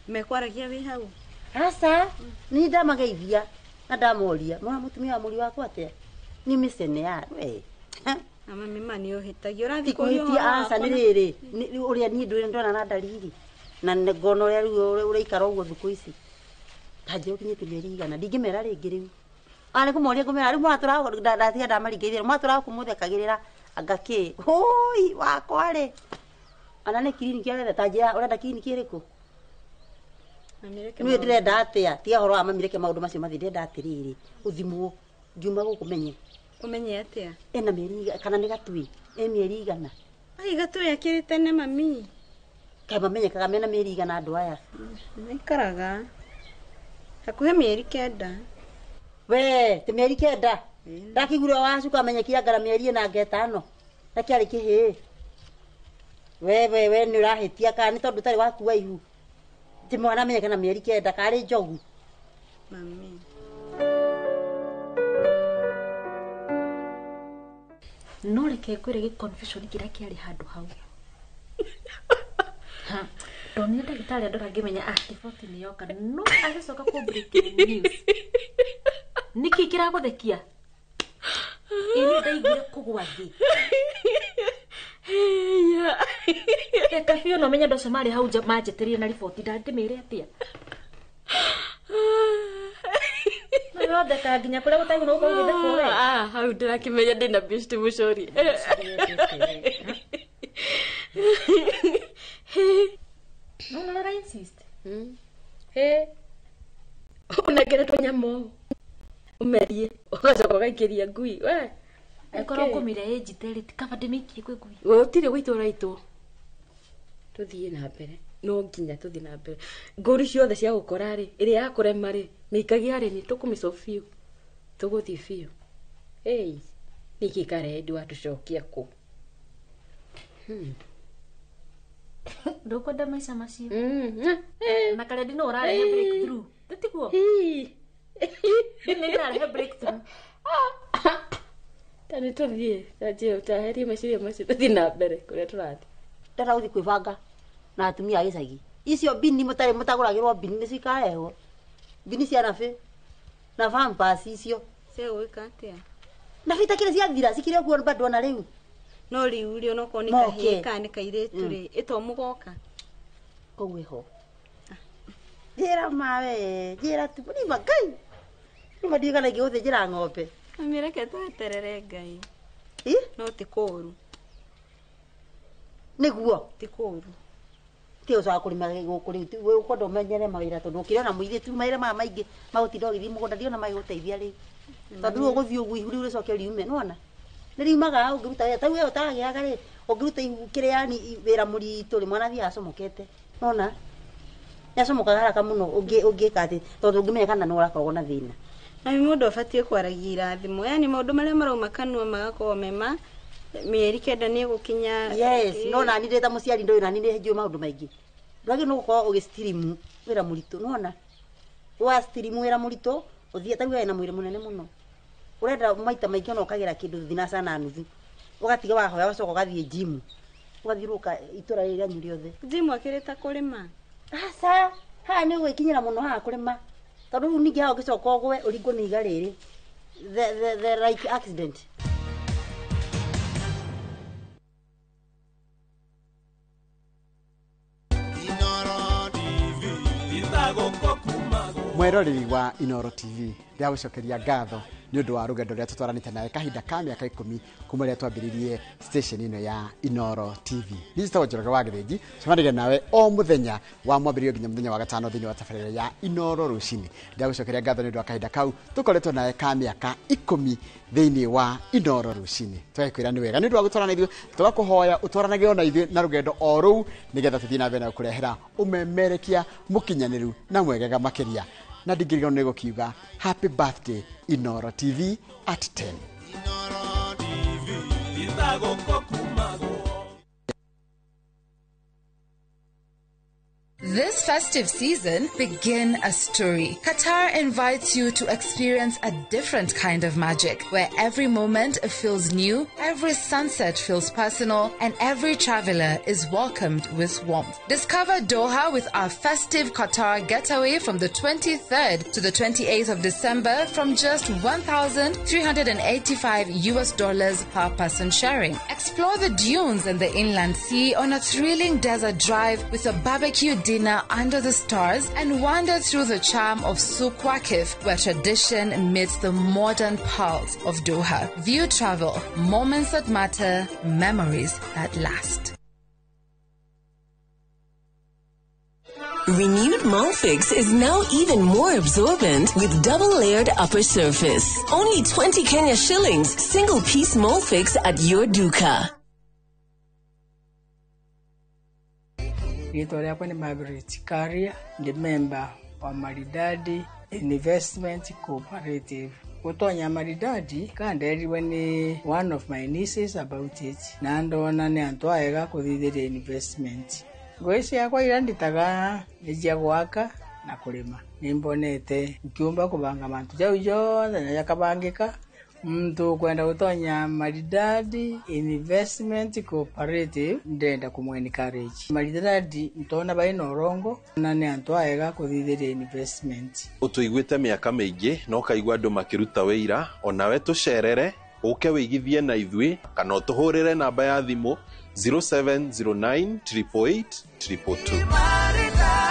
Mekwaragia wi hau. Asa ni ndamageithia na ndamoria mwana mutumia wa muri wakwa atia. Ni misene ya we. Ama mima ni ohitagia urathi kuhitia asa ni riri uria ni ndu ndona na dalili na ngono uria riu uraikara uguo thuku ici taje ukinyite meri igana ndingimera ringi riu ari kumoria ngumera riu mwatura ndathia ndamaringeithia mwatura kumuthekagirira angaki hoi wakwa ri ana ni kiriniki aretha taje urenda kiriniki iriku ni ndirenda atia tia horo amamireke maundu macio mathi ndirenda atiriri uthimwo njuma gukumenye umenye atia ena meri kana ni gatui meri igana ai gatui akirite ne mami kaba menye kaga mena meri igana andu aya nikaraga hakuhe meri kenda we te meri kenda ndakigura wacuka menye kirangara meri na ngetano na kiari kihi we ni urahitia kana ni tondu tari wakuwa ihu ti mwana menye kana meri kenda kari njogu mami no reke kwire gi confusion kira kiari handu hau ha ndonire ndagitari andora ngimenya riboti ni yoka no agicoka ku breaking news niki kira guthekia ini ndaigire kugwa thi eka fio no menya ndoce mari hau majeterie na riboti ndandimire atia no ndeka nginya kuria gutagi no kugithe kure hau ndirakimenya ndina best mucori no no insist unagera tonyamo umerie ugacoka gaikiria ngui we ekoro kumire ejiteri tikaba ndimikie kwe ngui we utire gwitura itu tuthie na mbere no nginya tuthie na mbere nguri ciothe cia gukora ri iri ya kurema ri nikagia ri ni tukumicofiu tuguthi fiu niki kare ndi watucokia ku ndokwenda maica macio na kare ndino urarehe breakthrough tutiguo ndino urarehe breakthrough tani tuthie taje utaherie maciria macio tuthie na mbere kuria turathi ndara uthi kwibanga na atumia gicagi icio bini mutari mutaguragirwo bini ni cikareho bini cia nabe na vampers icio cia gwika atia na vita kile cia thira cikire kuo bado na riu no riu rio no koni kahika ni kairetu ri ito mugoka kowe ho jira mawe jira tu ni magai ni madiga na giothe jira ng'ombe amireke tweterere ngai no ti kuru niguo ti kuru ti uca kurima gukuri we ukondo menyere mawira tondu ukirona muithi tu maire ma maingi magutinda githi mugunda ndiona mai guteithia ri tondu uguthii ugu ihuri uri coke riume nona niriumaga ungiruta ta wewe utagiaga ri ungiruta kire yani wira muritu ri mwana thia acomokete nona yacomokaga haraka muno ungika ati tondu ngimenya kana no urakorwo na thina na mundu abatie kwaragia irathimo yani maundu maria marauma kanua magakorwo mema mieri kenda ni gukinya yes no na ni ndeta muciari ndo na ni ndi maundu maingi ndwagi no gukorwo ugistream wira muritu nona wa stream wira muritu uthie ta wira na mwire munene muno urenda maita maingi no kagira kindu thina sana nuthu ugatiga wahoya wacoka gathie gym ugathiruka itura riria nyuri othe gym akireta kurima asa ha ni gwikinyira muno ha kurima tondu ningi ha ugicoka ogwe uringo ni iga riri the like accident mweroreri wa Inoro TV ndia gucokeria ngatho ni undu wa rugendo rĩa tutwaranite nawe kahinda ka miaka 10 kuma rĩa twambiririe station ino ya Inoro TV. Nista Njoroge wa Githinji cemanagia nawe o muthenya wa mwambĩrĩrio nginya muthenya wa gatano thĩinĩ wa tabarĩra ya Inoro rucini. Ndia gucokeria ngatho ni undu wa kahinda kau tukoretwo nawe ka miaka 10 thĩinĩ wa Inoro rucini. Twakwĩra ni wega ni undu wa gũtwarana ithuĩ tugakuhoya utwaranage ona ithuĩ na rugendo o rũu nigetha tuthii na mbere na kurehera umemerekia mukinyaniru na mwegega makĩria. Na ndingĩriganĩrwo nĩ gũkiuga happy birthday Inoro TV at 10. Inoro TV This festive season, begin a story. Qatar invites you to experience a different kind of magic, where every moment feels new, every sunset feels personal, and every traveler is welcomed with warmth. Discover Doha with our festive Qatar getaway from the 23rd to the 28th of December from just $1,385 per person sharing. Explore the dunes and the inland sea on a thrilling desert drive with a barbecue dinner under the stars and wander through the charm of Souq Waqif, where tradition meets the modern pulse of Doha. View travel, moments that matter, memories that last. Renewed Molfix is now even more absorbent with double-layered upper surface. Only 20 Kenya shillings, single-piece Molfix at your duka. Rĩtwa rĩakwa nĩ Margaret Karia, ndi member wa Maridadi Investment Cooperative. Gutonya Maridadi kanderirwe ni one of my nieces about it. Na ndona ni antu aega kuthithĩria investment. Ngwĩci yakwa iranditaga nĩjia gwaka na kurima. Nimbonete nkiumba kubanga mantu jau yothe na yakabangika. Mtu kwenda gutonya Maridadi Investment Cooperative ndenda kumwencourage. Maridadi ntona baina orongo na ni antu aega kuthithĩria investment. Utuiguite miaka mingi no kaigwa andu makiruta wira onawe tucerere uke wigithie na ithui kana utuhurire namba ya thimu 0709 888 222.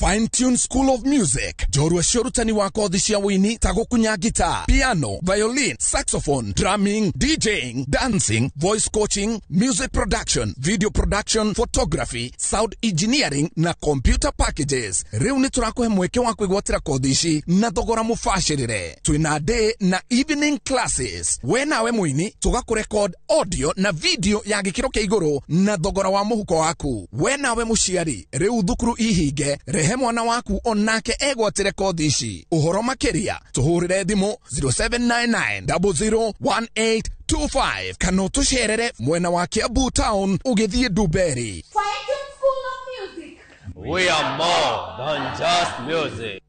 Fine Tune School of Music. Jorua shorutani wa kothi cia wini ta gukunya guitar, piano, violin, saxophone, drumming, DJing, dancing, voice coaching, music production, video production, photography, sound engineering na computer packages. Riu ni turakuhe mweke wa kwigwatira kothi ici na thogora mubashirire. Twina day na evening classes. We nawe mwini tugakurecord audio na video ya gikiro kia iguru na thogora wa muhuko waku. We nawe muciari riu thukuru ihinge rehe mwana waku onake egwatire kothi ici. Uhoro makiria tuhurire thimu 0799001825 kana tucerere mwena wa Kiambu Town ugithie Duberi. Fine Tune School of Music. We are more than just music.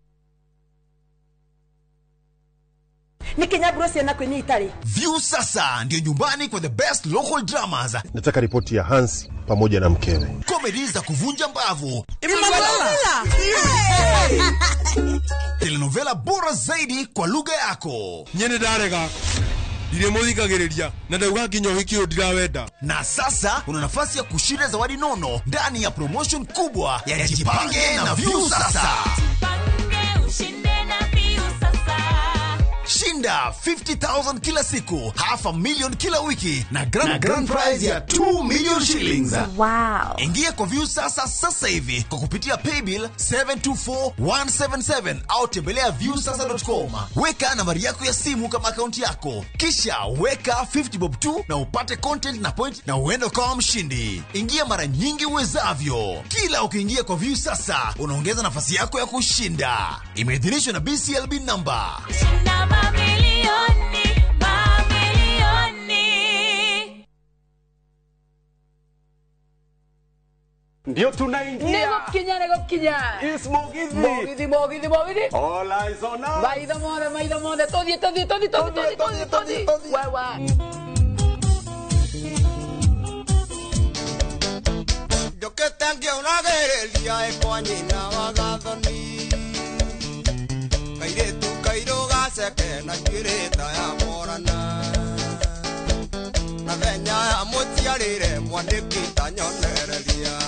Ni Kenya Bruce na kwenye Itali. View sasa ndio nyumbani kwa the best local dramas. Nataka ripoti ya Hans pamoja na mkewe. Comedy za kuvunja mbavu. Telenovela bora zaidi kwa lugha yako. Nyene darega. Dire muthikagiriria na ndauga nginya hikio ndirawenda. Na sasa una nafasi ya kushinda zawadi nono ndani ya promotion kubwa ya Jipange na View sasa. Jipange ushinde na View sasa. Shinda shinda 50,000 kila siku, half a million kila wiki na grand prize ya 2 million shillings. Wow. Ingia kwa View sasa hivi kwa kupitia paybill 724177 au tembelea viewsasa.com. Weka nambari yako ya simu kama akaunti yako, kisha weka 50 bob tu na upate content na point na uende kama mshindi. Ingia mara nyingi uwezavyo. Kila ukiingia kwa View sasa unaongeza nafasi yako ya kushinda. Imeidhinishwa na BCLB number. Shinda mamilioni. Ndio tunaingia. Nego kinya. Is Mogithi. Mogithi. All eyes on us. Maida mode. Todi. Wewe. Yo que tengo una guerrilla es coñina vagathoni. Kaire tu kairo gase que na chireta ya morana. Na venya ya motiarire mwanekita nyonereria.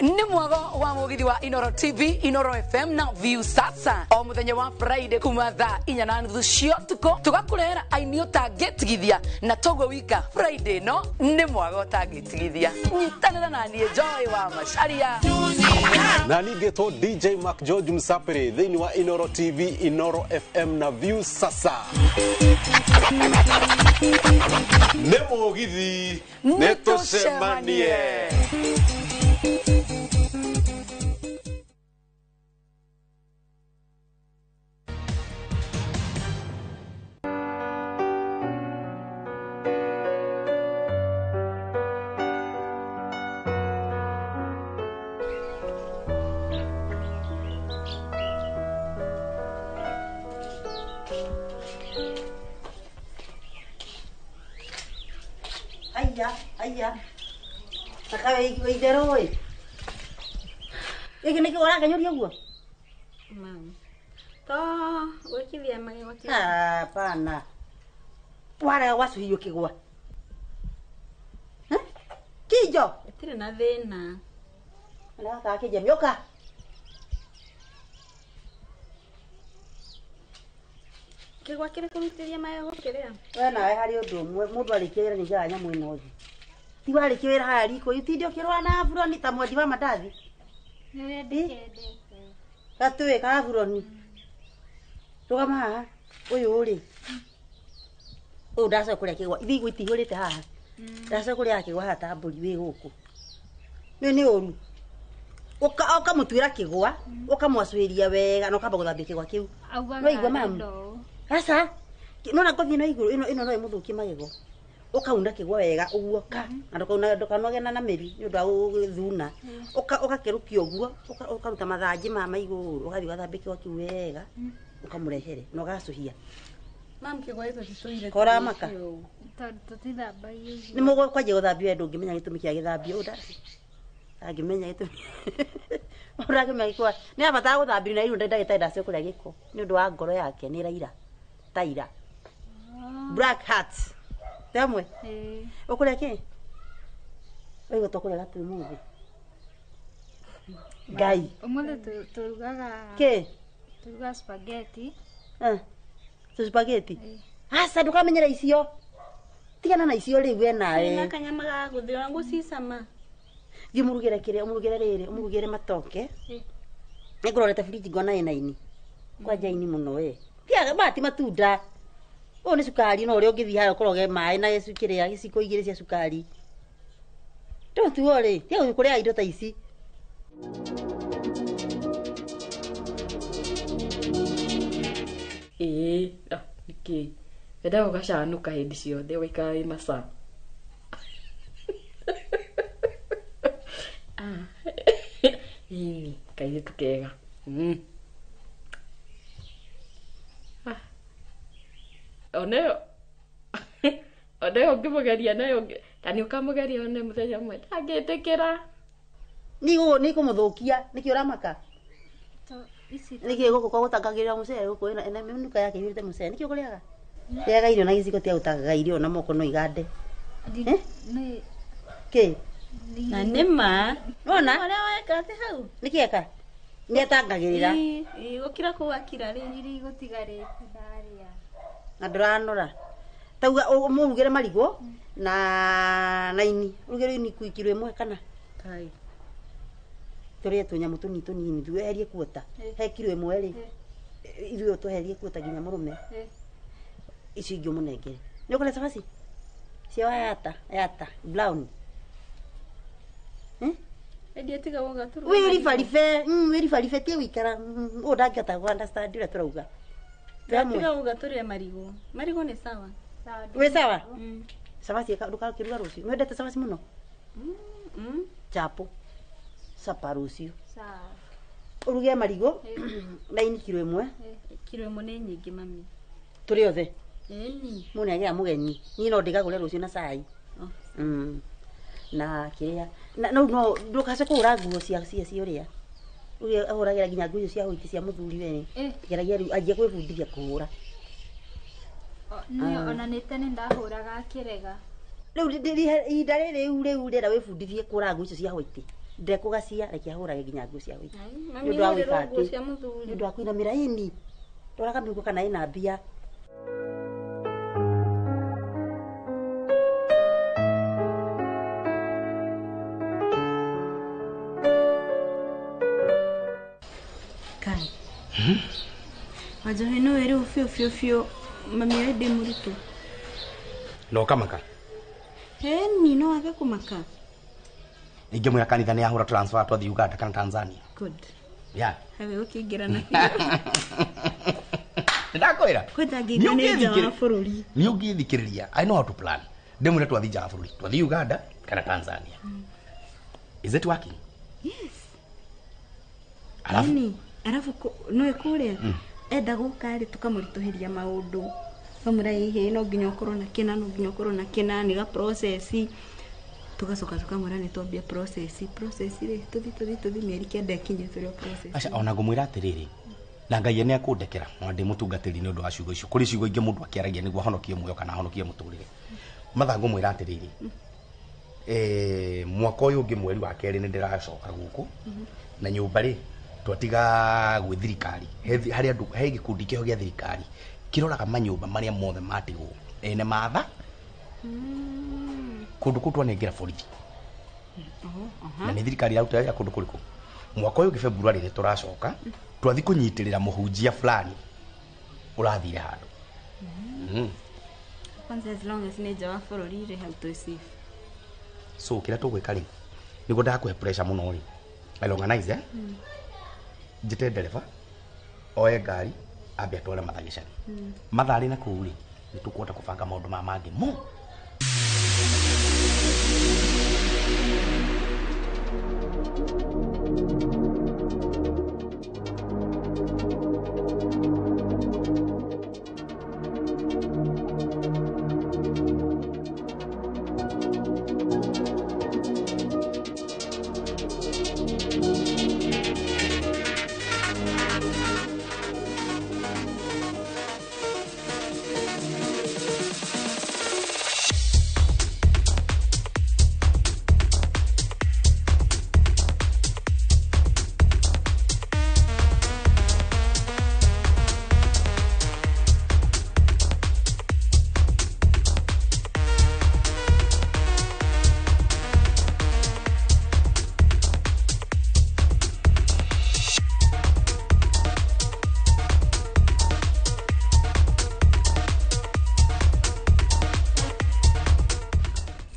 Ni mwago wa Mugithi wa Inoro TV, Inoro FM na View sasa. O muthenya wa Friday kuma thaa 4:30 cia tuko tugakurehera aini utangitigithia na togo wika Friday no ni mwago utangitigithia. Nyitanira na niĩ Joy wa Macharia. Na ningetwo DJ Mark George Msapere thĩinĩ wa Inoro TV, Inoro FM na View sasa. Nĩ Mugithi nĩtũcemanie. Aya. Sakawe ikidero oi. Iki niki wala kanyoria guo. Mam. To wekithia magegoti. Hapana. Wala wasu hiyo kigwa. Kijo. Etire na thina. Ala ka kije myoka. Kigwa kire kumitiria magegotiria. We nawe hari undu umwe mundu arikira ni ganya mwino uthi. Ti warikira hari riko itindio kirwa na buroni ta mwedi wa mandathi. Niwe ndikende. Katwe ka buroni. Rugama haha uyu uri. O ndasa kuria kigwa ithi gwitihurite haha. Ndasa kuria kigwa hata mburi wi guku. Ni oru. Oka mutwira kigwa, ukamwasuhiria wega no kamba guthambia kigwa kiu. No igwa mamu. Asa nona ngothi no iguru ino no imuthuki magego. Ukaunda kigwa wega uguo ka. Na ndokanogena na meri ni undu wa guthuna. Ukakerukio uguo, ukaruta mathanji ma maiguru, ugathi gathambia kigwa kiu wega. Ukamurehere no gasuhia. Mam kigwa ito tisuire. Kora maka. Tutithambagia. Ni mugo kwaje guthambia ndu ngimenya gitumi kia githambia udasi. Agimenya gitumi. Uragimenya kwa ni abata guthambia na iru ndagĩtarĩ ndacio kuria giko ni undu wa ngoro yake ni raira taira black hat tamwe ukuria ki wewe tokore gatu muthi gai umuthi turugaga ki turuga spaghetti spaghetti asa ndukamenyera icio tigana na icio riu we nawe na kanyama ga guthira ngusisama Thi murugere kire umurugere riri umurugere matoke. Ngororete friji ngona ina ini. Kwa jaini muno we. Tiaga bati matunda. O ni sukari no uri ungithi hayo koroge mai na yesu kiria giciko igire cia sukari. Don't worry. Tiaga ukuria indo ta ici. Niki. Enda ugacanuka hindi ciothe waikara wi maca. Kaire tukega. Oneo ngimugeria nayo tani ukamugeria one muthenya mwe angitikira ni kumuthukia niki uramaka niki guku kwa gutangagirira mucere guku ina minuka yake yurite mucere niki ukuriaga tiaga irio na giciko tia utagaga irio na moko no igande ni ke na nema nona ora wekate hau nikieka ni atangagirira gukira kuwakira ri gutigarite ndaria Adranora. Tauga umugere marigo na ini. Rugere ini kuikirwe mwe kana. Kai. Tore tunyamu tunini dueherie kuota. He kilo imwe ri. Ithuĩ tweherie kuota nginya mũrũme. Ici ingĩ mũnengere. Nĩ ũkũrĩa cabaci? Cia yata brown. Endie tiga woga turu. Wĩribaribe tie wĩikara. Ũũ ndangĩhota understand ũrĩa tũrauga. Tiga woga tũrĩe marigo. Marigo nĩ sawa. Wĩ sawa? Cabaci ndũkaruga rũciũ. Nĩ wendete cabaci mũno? Chapo. Sapa rũciũ. Sawa. Uruge marigo na ini kilo imwe. Kilo imwe nĩ nyingĩ mami. Tũrĩ othe. Eni. Mune agĩa mũgeni. Niĩ no ndigagũre rũciũ na cai. Na kĩrĩa. No ndũkace kũhũra nguo cia ũrĩa. Ũrĩa ahũragĩra nginya nguo cia hũiti cia mũthuri we. Geragia rĩu anjia kwĩbundithia kũhũra. Niĩ ona nĩ tene ndahũraga kĩrega. Rĩu ihinda rĩu rĩra wĩbundithie kũhũra nguo icio cia hũiti. Ndekugacia reke ahũrage nginya nguo cia hũiti. Mami nĩ nguo cia mũthuri. Nĩ ũndũ wa kũinamĩra ĩni. Ndoraga mĩhuko kana ĩna mbia. Kai. Wajohe no ere fio mami ende muruto. No kamaka. Ni no age kumaka. Inge mwe kanitha ni ahura transfer to Uganda kana Tanzania. Good. Yeah. Have ukigira na hiyo. Ndakwira. Kwenda ngigane nja bururi. Ni ungithikiriria. I know how to plan. Ndemwe twathi nja bururi. Twathi Uganda kana Tanzania. Is it working? Yes. Alafu no ekuria. Enda gukari tukamurituhiria maundu. Kamura ihe no nginya ukorwo na kina no nginya ukorwo na kina ni ga process. Tugacoka tukamwira ni twambia process ri tuthi mieri kenda kinye turi process. Acha ona ngumwira atiriri. Na Ngai ni akundekera mwande mutungatiri ni undu wa ciugo icio. Kuri ciugo ingi mundu akiaragia niguo honokie muoyo kana honokie muturire. Mathangu mwira atiriri. Mwaka uyu ungi mweri wa keri ni ndiracoka guku. Na nyumba ri twatiga gwi thirikari. Hari andu he gikundi kiho gia thirikari. Kiroraga manyumba maria mothe matigwo. Ene matha. Kundu kutwa nengira borithi. Na ni thirikari ya utaya kundu kuriku. Mwaka uyu February ni turacoka. Twathi kunyitirira muhunjia fulani. Urathire handu. Kwanza as long as ni jawa bururi ri how to safe. So kira tugwika ri. Niguo ndakuhe pressure muno ri. I'll organize Jite dereva. Oye ngari ambe atware mathagicani. Mathari na kuuri ni tukwota kubanga maundu ma mangi mu.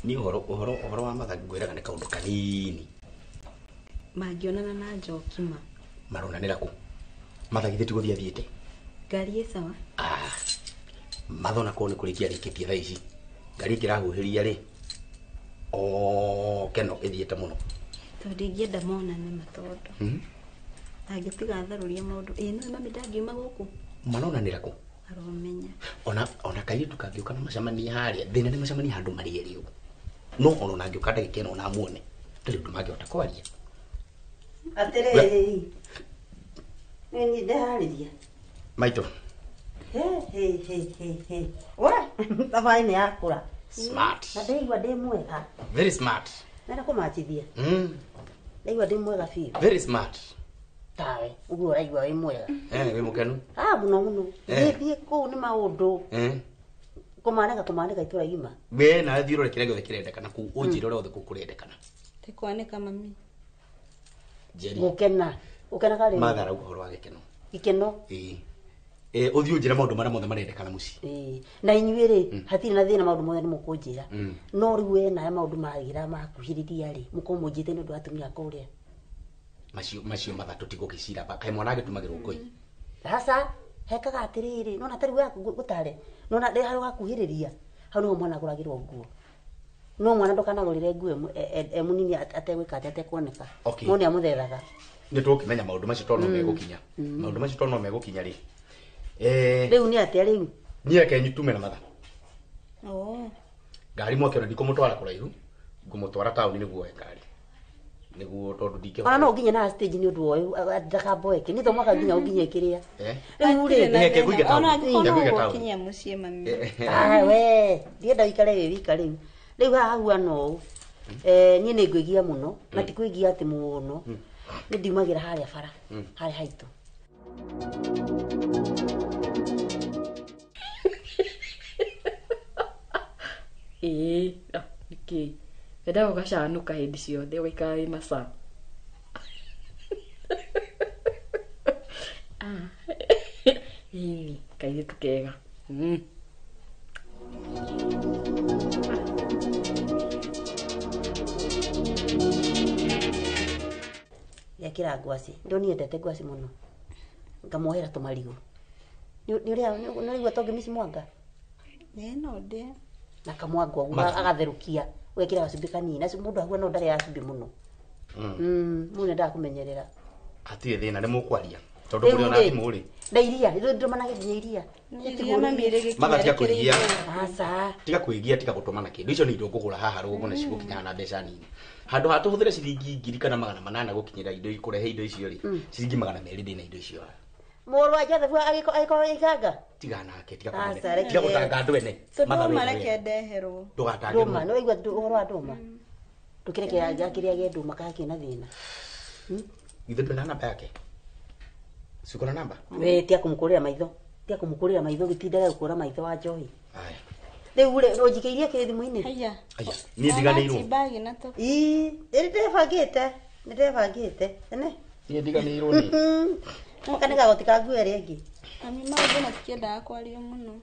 Ni uhoro wa mathagu gwiraga ni kaundu kanini. Magionana na Njokima. Maronanira ku. Mathagithiti guthia thiete. Ngari e sawa. Mathona ko ni kurikia rikitie thaa ici. Ngari kirahuhiria ri. Keno ithiete muno. Tondi ngienda monane matondo. Agitiga tharuria maundu. No mami ndangiuma guku. Maronanira ku. Aromenya. Ona kairitu kangiuka na macamania haria. Thina ni macamania handu marieri ugu. No ono na ngiuka ndagikena ona muone. Tari undu mangiota kwaria. Atiriri. Ni ndahariria. Maito. Hey. Ora, tafai ni akura. Smart. Na ndeigua ndi mwega. Very smart. Nenda kumachithia. Ndeigua ndi mwega fiu. Very smart. tawe uguo raigua wi mwega wi mukenu muno thie kuu ni maundu kumaneka itura igima we na thiro rekire gothe kirendekana ku unjire ore othe kukurendekana tikwaneka mami jeri gukena kale mathara uhoro wa gikeno uthio njira maundu mara mothe marendekana muci na inyuire hatiri na thina maundu mothe ni mukunjira no riwe na maundu magira makuhiriria ri mukomunjite ni ndu atumia kuria macio mathatu tigukicira ba kai mwana agitumagirwo ngoi sasa hekaga atiriri nona tari wa gutare nona de hari wakuhiriria hau no mwana aguragirwo nguo no mwana ndokanagurire nguo munini ategwika atekwoneka mone amuthethaga ni tukimenya maundu macio tono megukinya maundu macio tono megukinya ri riu ni atia riu ni ake nyutume na matha ngari mwake ndo ndikumutwara kuraihu ngumutwara tauni niguo ngari niguo tondu ndike ona no nginya na stage ni undu oyu ndakaboeke ni thomaka nginya nginya kiria riu ri neke kuige tauni kinya mucie mami we ndienda ikare wika riu riu haha no ni ni ngwigia muno na tikwigia ati muno ni ndimagira haria bara haria haitu okay eda ugashanuka hindi ciothe ugaikara i maca kairitu kega yakira ngwasi ndo niendete ngwasi muno ngamohera tumarigo ni uria naigua tonge misi mwanga no de na kamwanga uga agatherukia wekira gacumbi kanini na mundu ahua no ndare gacumbi muno mune ndakumenyerera atire thina ni mukwaria tondu muri ona thimu ri ndairia ndo manage nginya iria iria mamire magatia kuigia asa tiga kuigia tiga gutumana kindu icio ni indo ngugura haha rugo na cigukinya na mbeca nini handu hatu huthire ciringi 2,000 kana 800 gukinyira indo ikurehe indo icio ri ciringi 200 ndina indo icio moro aja thabu agiko ikanga tiga nake tiga gutanga andu ene mareke ndeherwo ndugatange nduma no igwa uhoro wa nduma tukireke aja kiria ge nduma kake na thina ithe ndona namba yake sikona namba we tia kumukurira maitho gitindaga gukura maitho wa njohi riu ri no njikeirie kiri thimu-ini haya ni ndiganirwo bagi na to iri ndebangite ene ni ndiganirwo ni mukanega gotika nguo ri ingi ami maundu matikiendaga kwario muno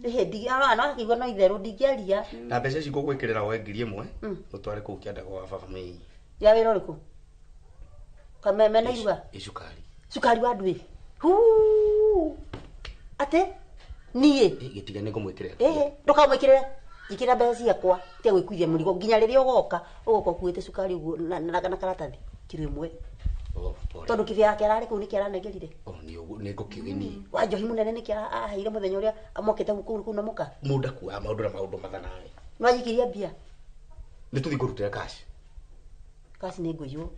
hindi ana akigwa no itheru ndingiaria na mbeca ici ngugwikirira o 1,000 utware kuu kianda kwa baba mei ya wira uriku kameme na iruga sukari wa ndwi ate nie gitiga ni ngumwikirira ndukamwikirira ikira mbeca ciakwa tia gwikuithia murigo nginya riria ugoka kuite sukari uguo na karatathi kilo 1 tondu kivya yake arari kuu niki aranegerire ni ngukiwini wanjohi munene niki aheire muthenya uria amokete kuu na muka muda kuwa maundu mathanae nwajikiria mbia ni tuthi kurutira cash ni nguiyo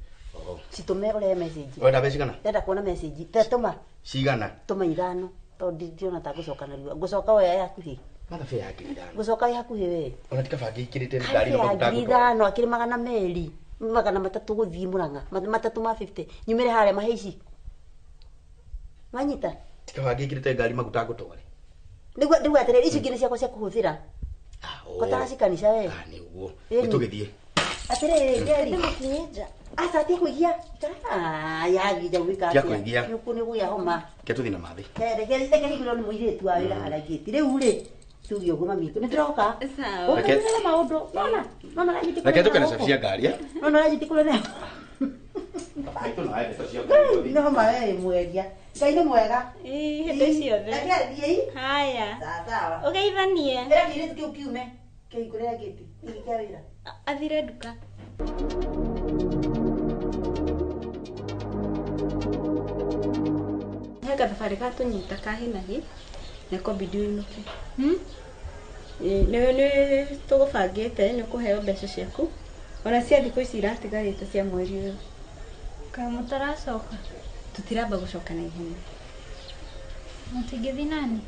situme ore message wenda mbeca kana ndenda kuona message tetuma cigana tuma 5 tondu ndiona ta gucoka na riwa gucoka we yakuhi mathabe yake ithano gucoka yakuhi we ona tikabange ikirite ngari no gutanga ithano akiri 200 300 guthii Murang'a 350 nyumire haria maheici manyita tikabange ikirite ngari maguta gutware ndigwa atere icio ngine ciakwa cia kuhuthira kotara cikanisha we ni uguo nitugithie atere ngeri mukinja asa tia kuigia ya gija wika atia nuku ni guya homa ke tuthi na mathi reke higiro ni muiretu wa wira haragiti riu ri tugi uguo mamitu ni ndiroka sawa reke maundu nona rajiti reke tukene cia ngari nona rajiti kule ne aitu na aende cia ngari no mawe mweria ngai ni mwega hinde ciothe haya sawa ugeithanie ndira kire tukiume kihingurira giti ikia wira athire nduka hega thabari gatunyita kahinahi neko bidio inuke ni tugubangite ni kuheo mbeca ciaku ona cia thikũ ici iratigarite cia mweri uyu kaĩ mũtaracoka tutiramba gucoka na ihenya mũtingĩthi nani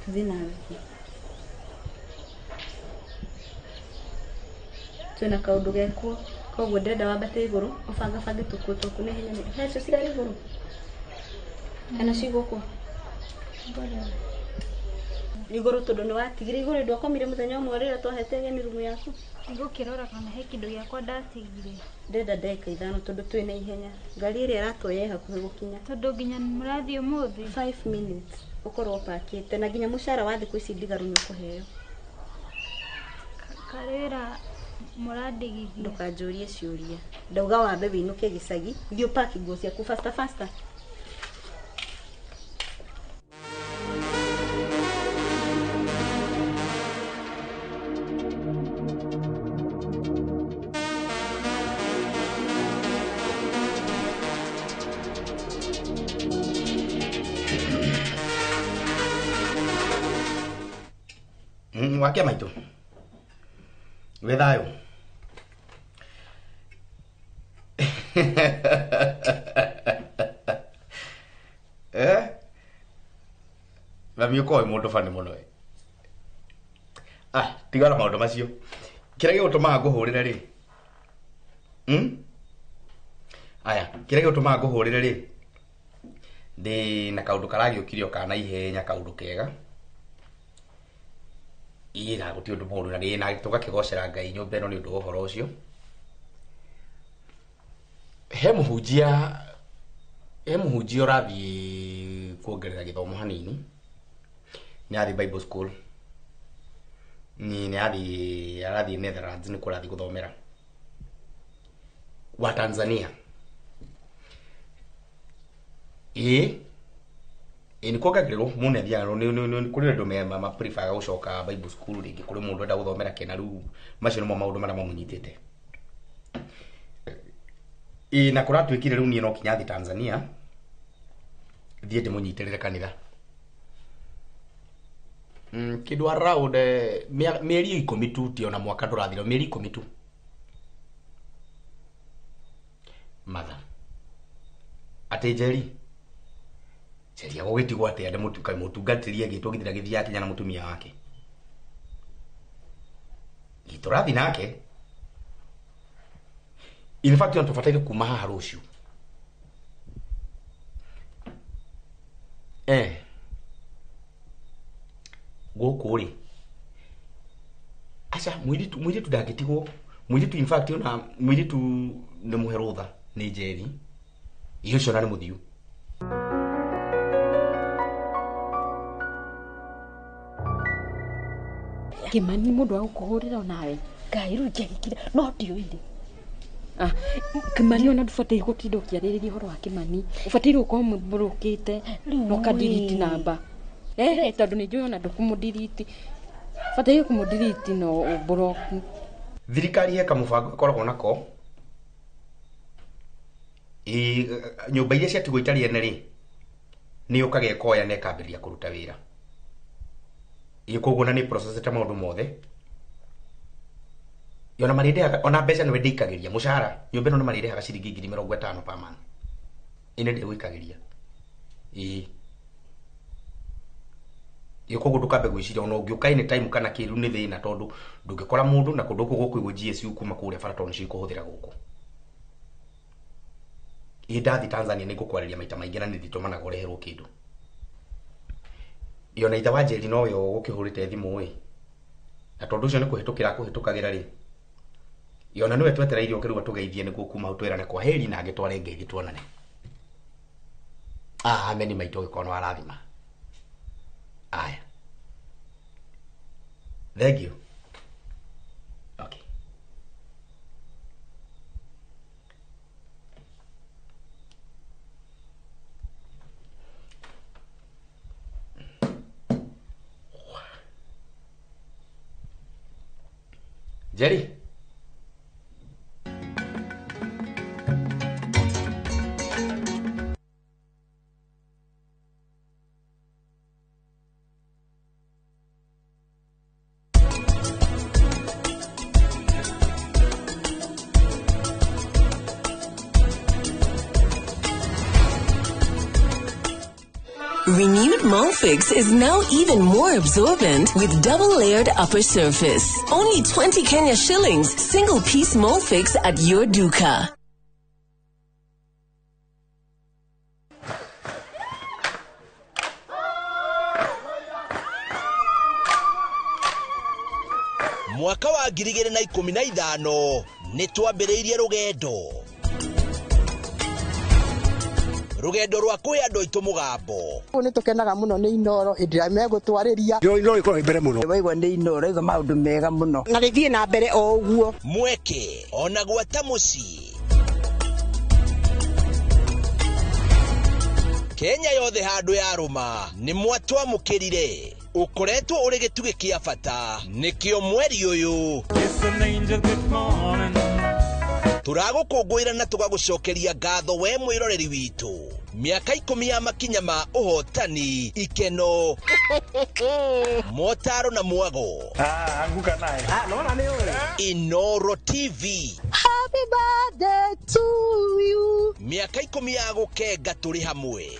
tuthi nawe twina kaundu gekwo koguo ndenda wambate iguru ubanga bange tukutoku ne hinya hecho cirari iguru kana cigukwa iguru tondu ni watigire iguru ndwakomire muthenya umwe rira twahete geni rumu yaku Ngukirora kana he kindu giakwa ndatigire. Ndenda ndeka ithano tondu twina ihenya ngari iri aratoye hakuhe gukinya Tondu nginya murathie umuthi 5 minutes ukorwo pakite na nginya mushara wa thiku ici ndigaru ni ukuheo karira murandigithia ndukanjurie ciuria ndauga wambe winuke gicagi thio paki nguo ciaku faster Wakia maitu. Wedhayo. Mami uko mundu fani muno we. Tigana maundu macio. Kira gigutumaga nguhurire ri. Aya, kira gigutumaga nguhurire ri. Ndi na kaundu karagiukirio kana ihenya kaundu kega. Ira guti undu mundu na na tugakigocera Ngai nyumba ino ni undu uhoro ucio. He muhunjia urathi kuongerera githomo hanini. Ni athi Bible school. Ni arathi Netherlands ni kurathi guthomera. Wa Tanzania. Ni kuongagirwo mune thiano ni kuri andu ma prefer gucoka Bible school ringi kuri mundu enda guthomera kena riu macio no maundu maria mamunyitite. Na kuratwikire riu ni no kinya thi Tanzania thie ndimunyitirire kanitha. Kindu around mieri 10 tu ti ona mwaka ndurathira mieri 10 tu. Mother ate Jerry Ceria gugitigwo ate ande mutungatirie gitugithira githia kinya na mutumia wake. Giturathi nake. In fact yon tufataire kuma haha ruciu. Guku ri. Acha mwiri tu dagitigwo. Mwiri tu in fact ona mwiri tu ne muherutha ni Jerry. Iyo cio na ni muthiu. Kimani mundu wa gukuhurira nawe Ngai jegikire no ndio indi Kimani ona dufatai gutindukia riri horo wa Kimani ufatirwo ko mburukite no kadiriti namba tondu ni njui ona ndukumudiriti fatai kumudiriti no ubroku. Thirikari he kamubango ikoragwo nako nyumba iria ciatigwo itari ene ri ni ukagekoya na ikambiria kuruta wira. Koguo na ni process ta maundu mothe yona marinde ona mbeca no ndikagiria mushahara nyumba no marinde haga ciringi 50,000 per month ine ndi gwikagiria koguo ndukambe gwiciria ona ungiuka ine time kana kiru ni thina tondu ndungikora mundu na kundu guku igwo GSU kuma kuria Faraton ci kuhuthira guku. Ndathi Tanzania ni gukwariria maita maingi na ni thitumana gureherwo kindu. Yona itha wa Jerry no yo gukihurite thimu na tondu ucio ni kuhitukagira ri yona niwe twetereire ukirwa tugeithie ni gukuma utwirane kwa heri na agitware Ngai gitwonane. Ameni maito gikono arathima. Aya, thank you. Okay. Jerry. Renewed Molfix is now even more absorbent with double-layered upper surface. Only 20 Kenya shillings, single-piece Molfix at your duka. Mwaka wa 2015 nitwambiriirie rugendo rwa kwi andu aitu mugambo ni tukenaga muno ni Inoro indira megutwariria Inoro ikoro mbere muno waigwa ni Inoro iga maundu mega muno na rithie na mbere o uguo mweke ona gwata muci Kenya yothe handu ya ruma ni mwatwamukirire ukoretwo uri gitugi kia bata nikio mweri uyu turagukungwira na tugagucokeria ngatho we mwiroreri witu miaka 10 ya makinya ma uhotani ikeno motaro na mwago anguka naye naona ni wewe Inoro TV happy birthday to you miaka 10 ya gukenga turi hamwe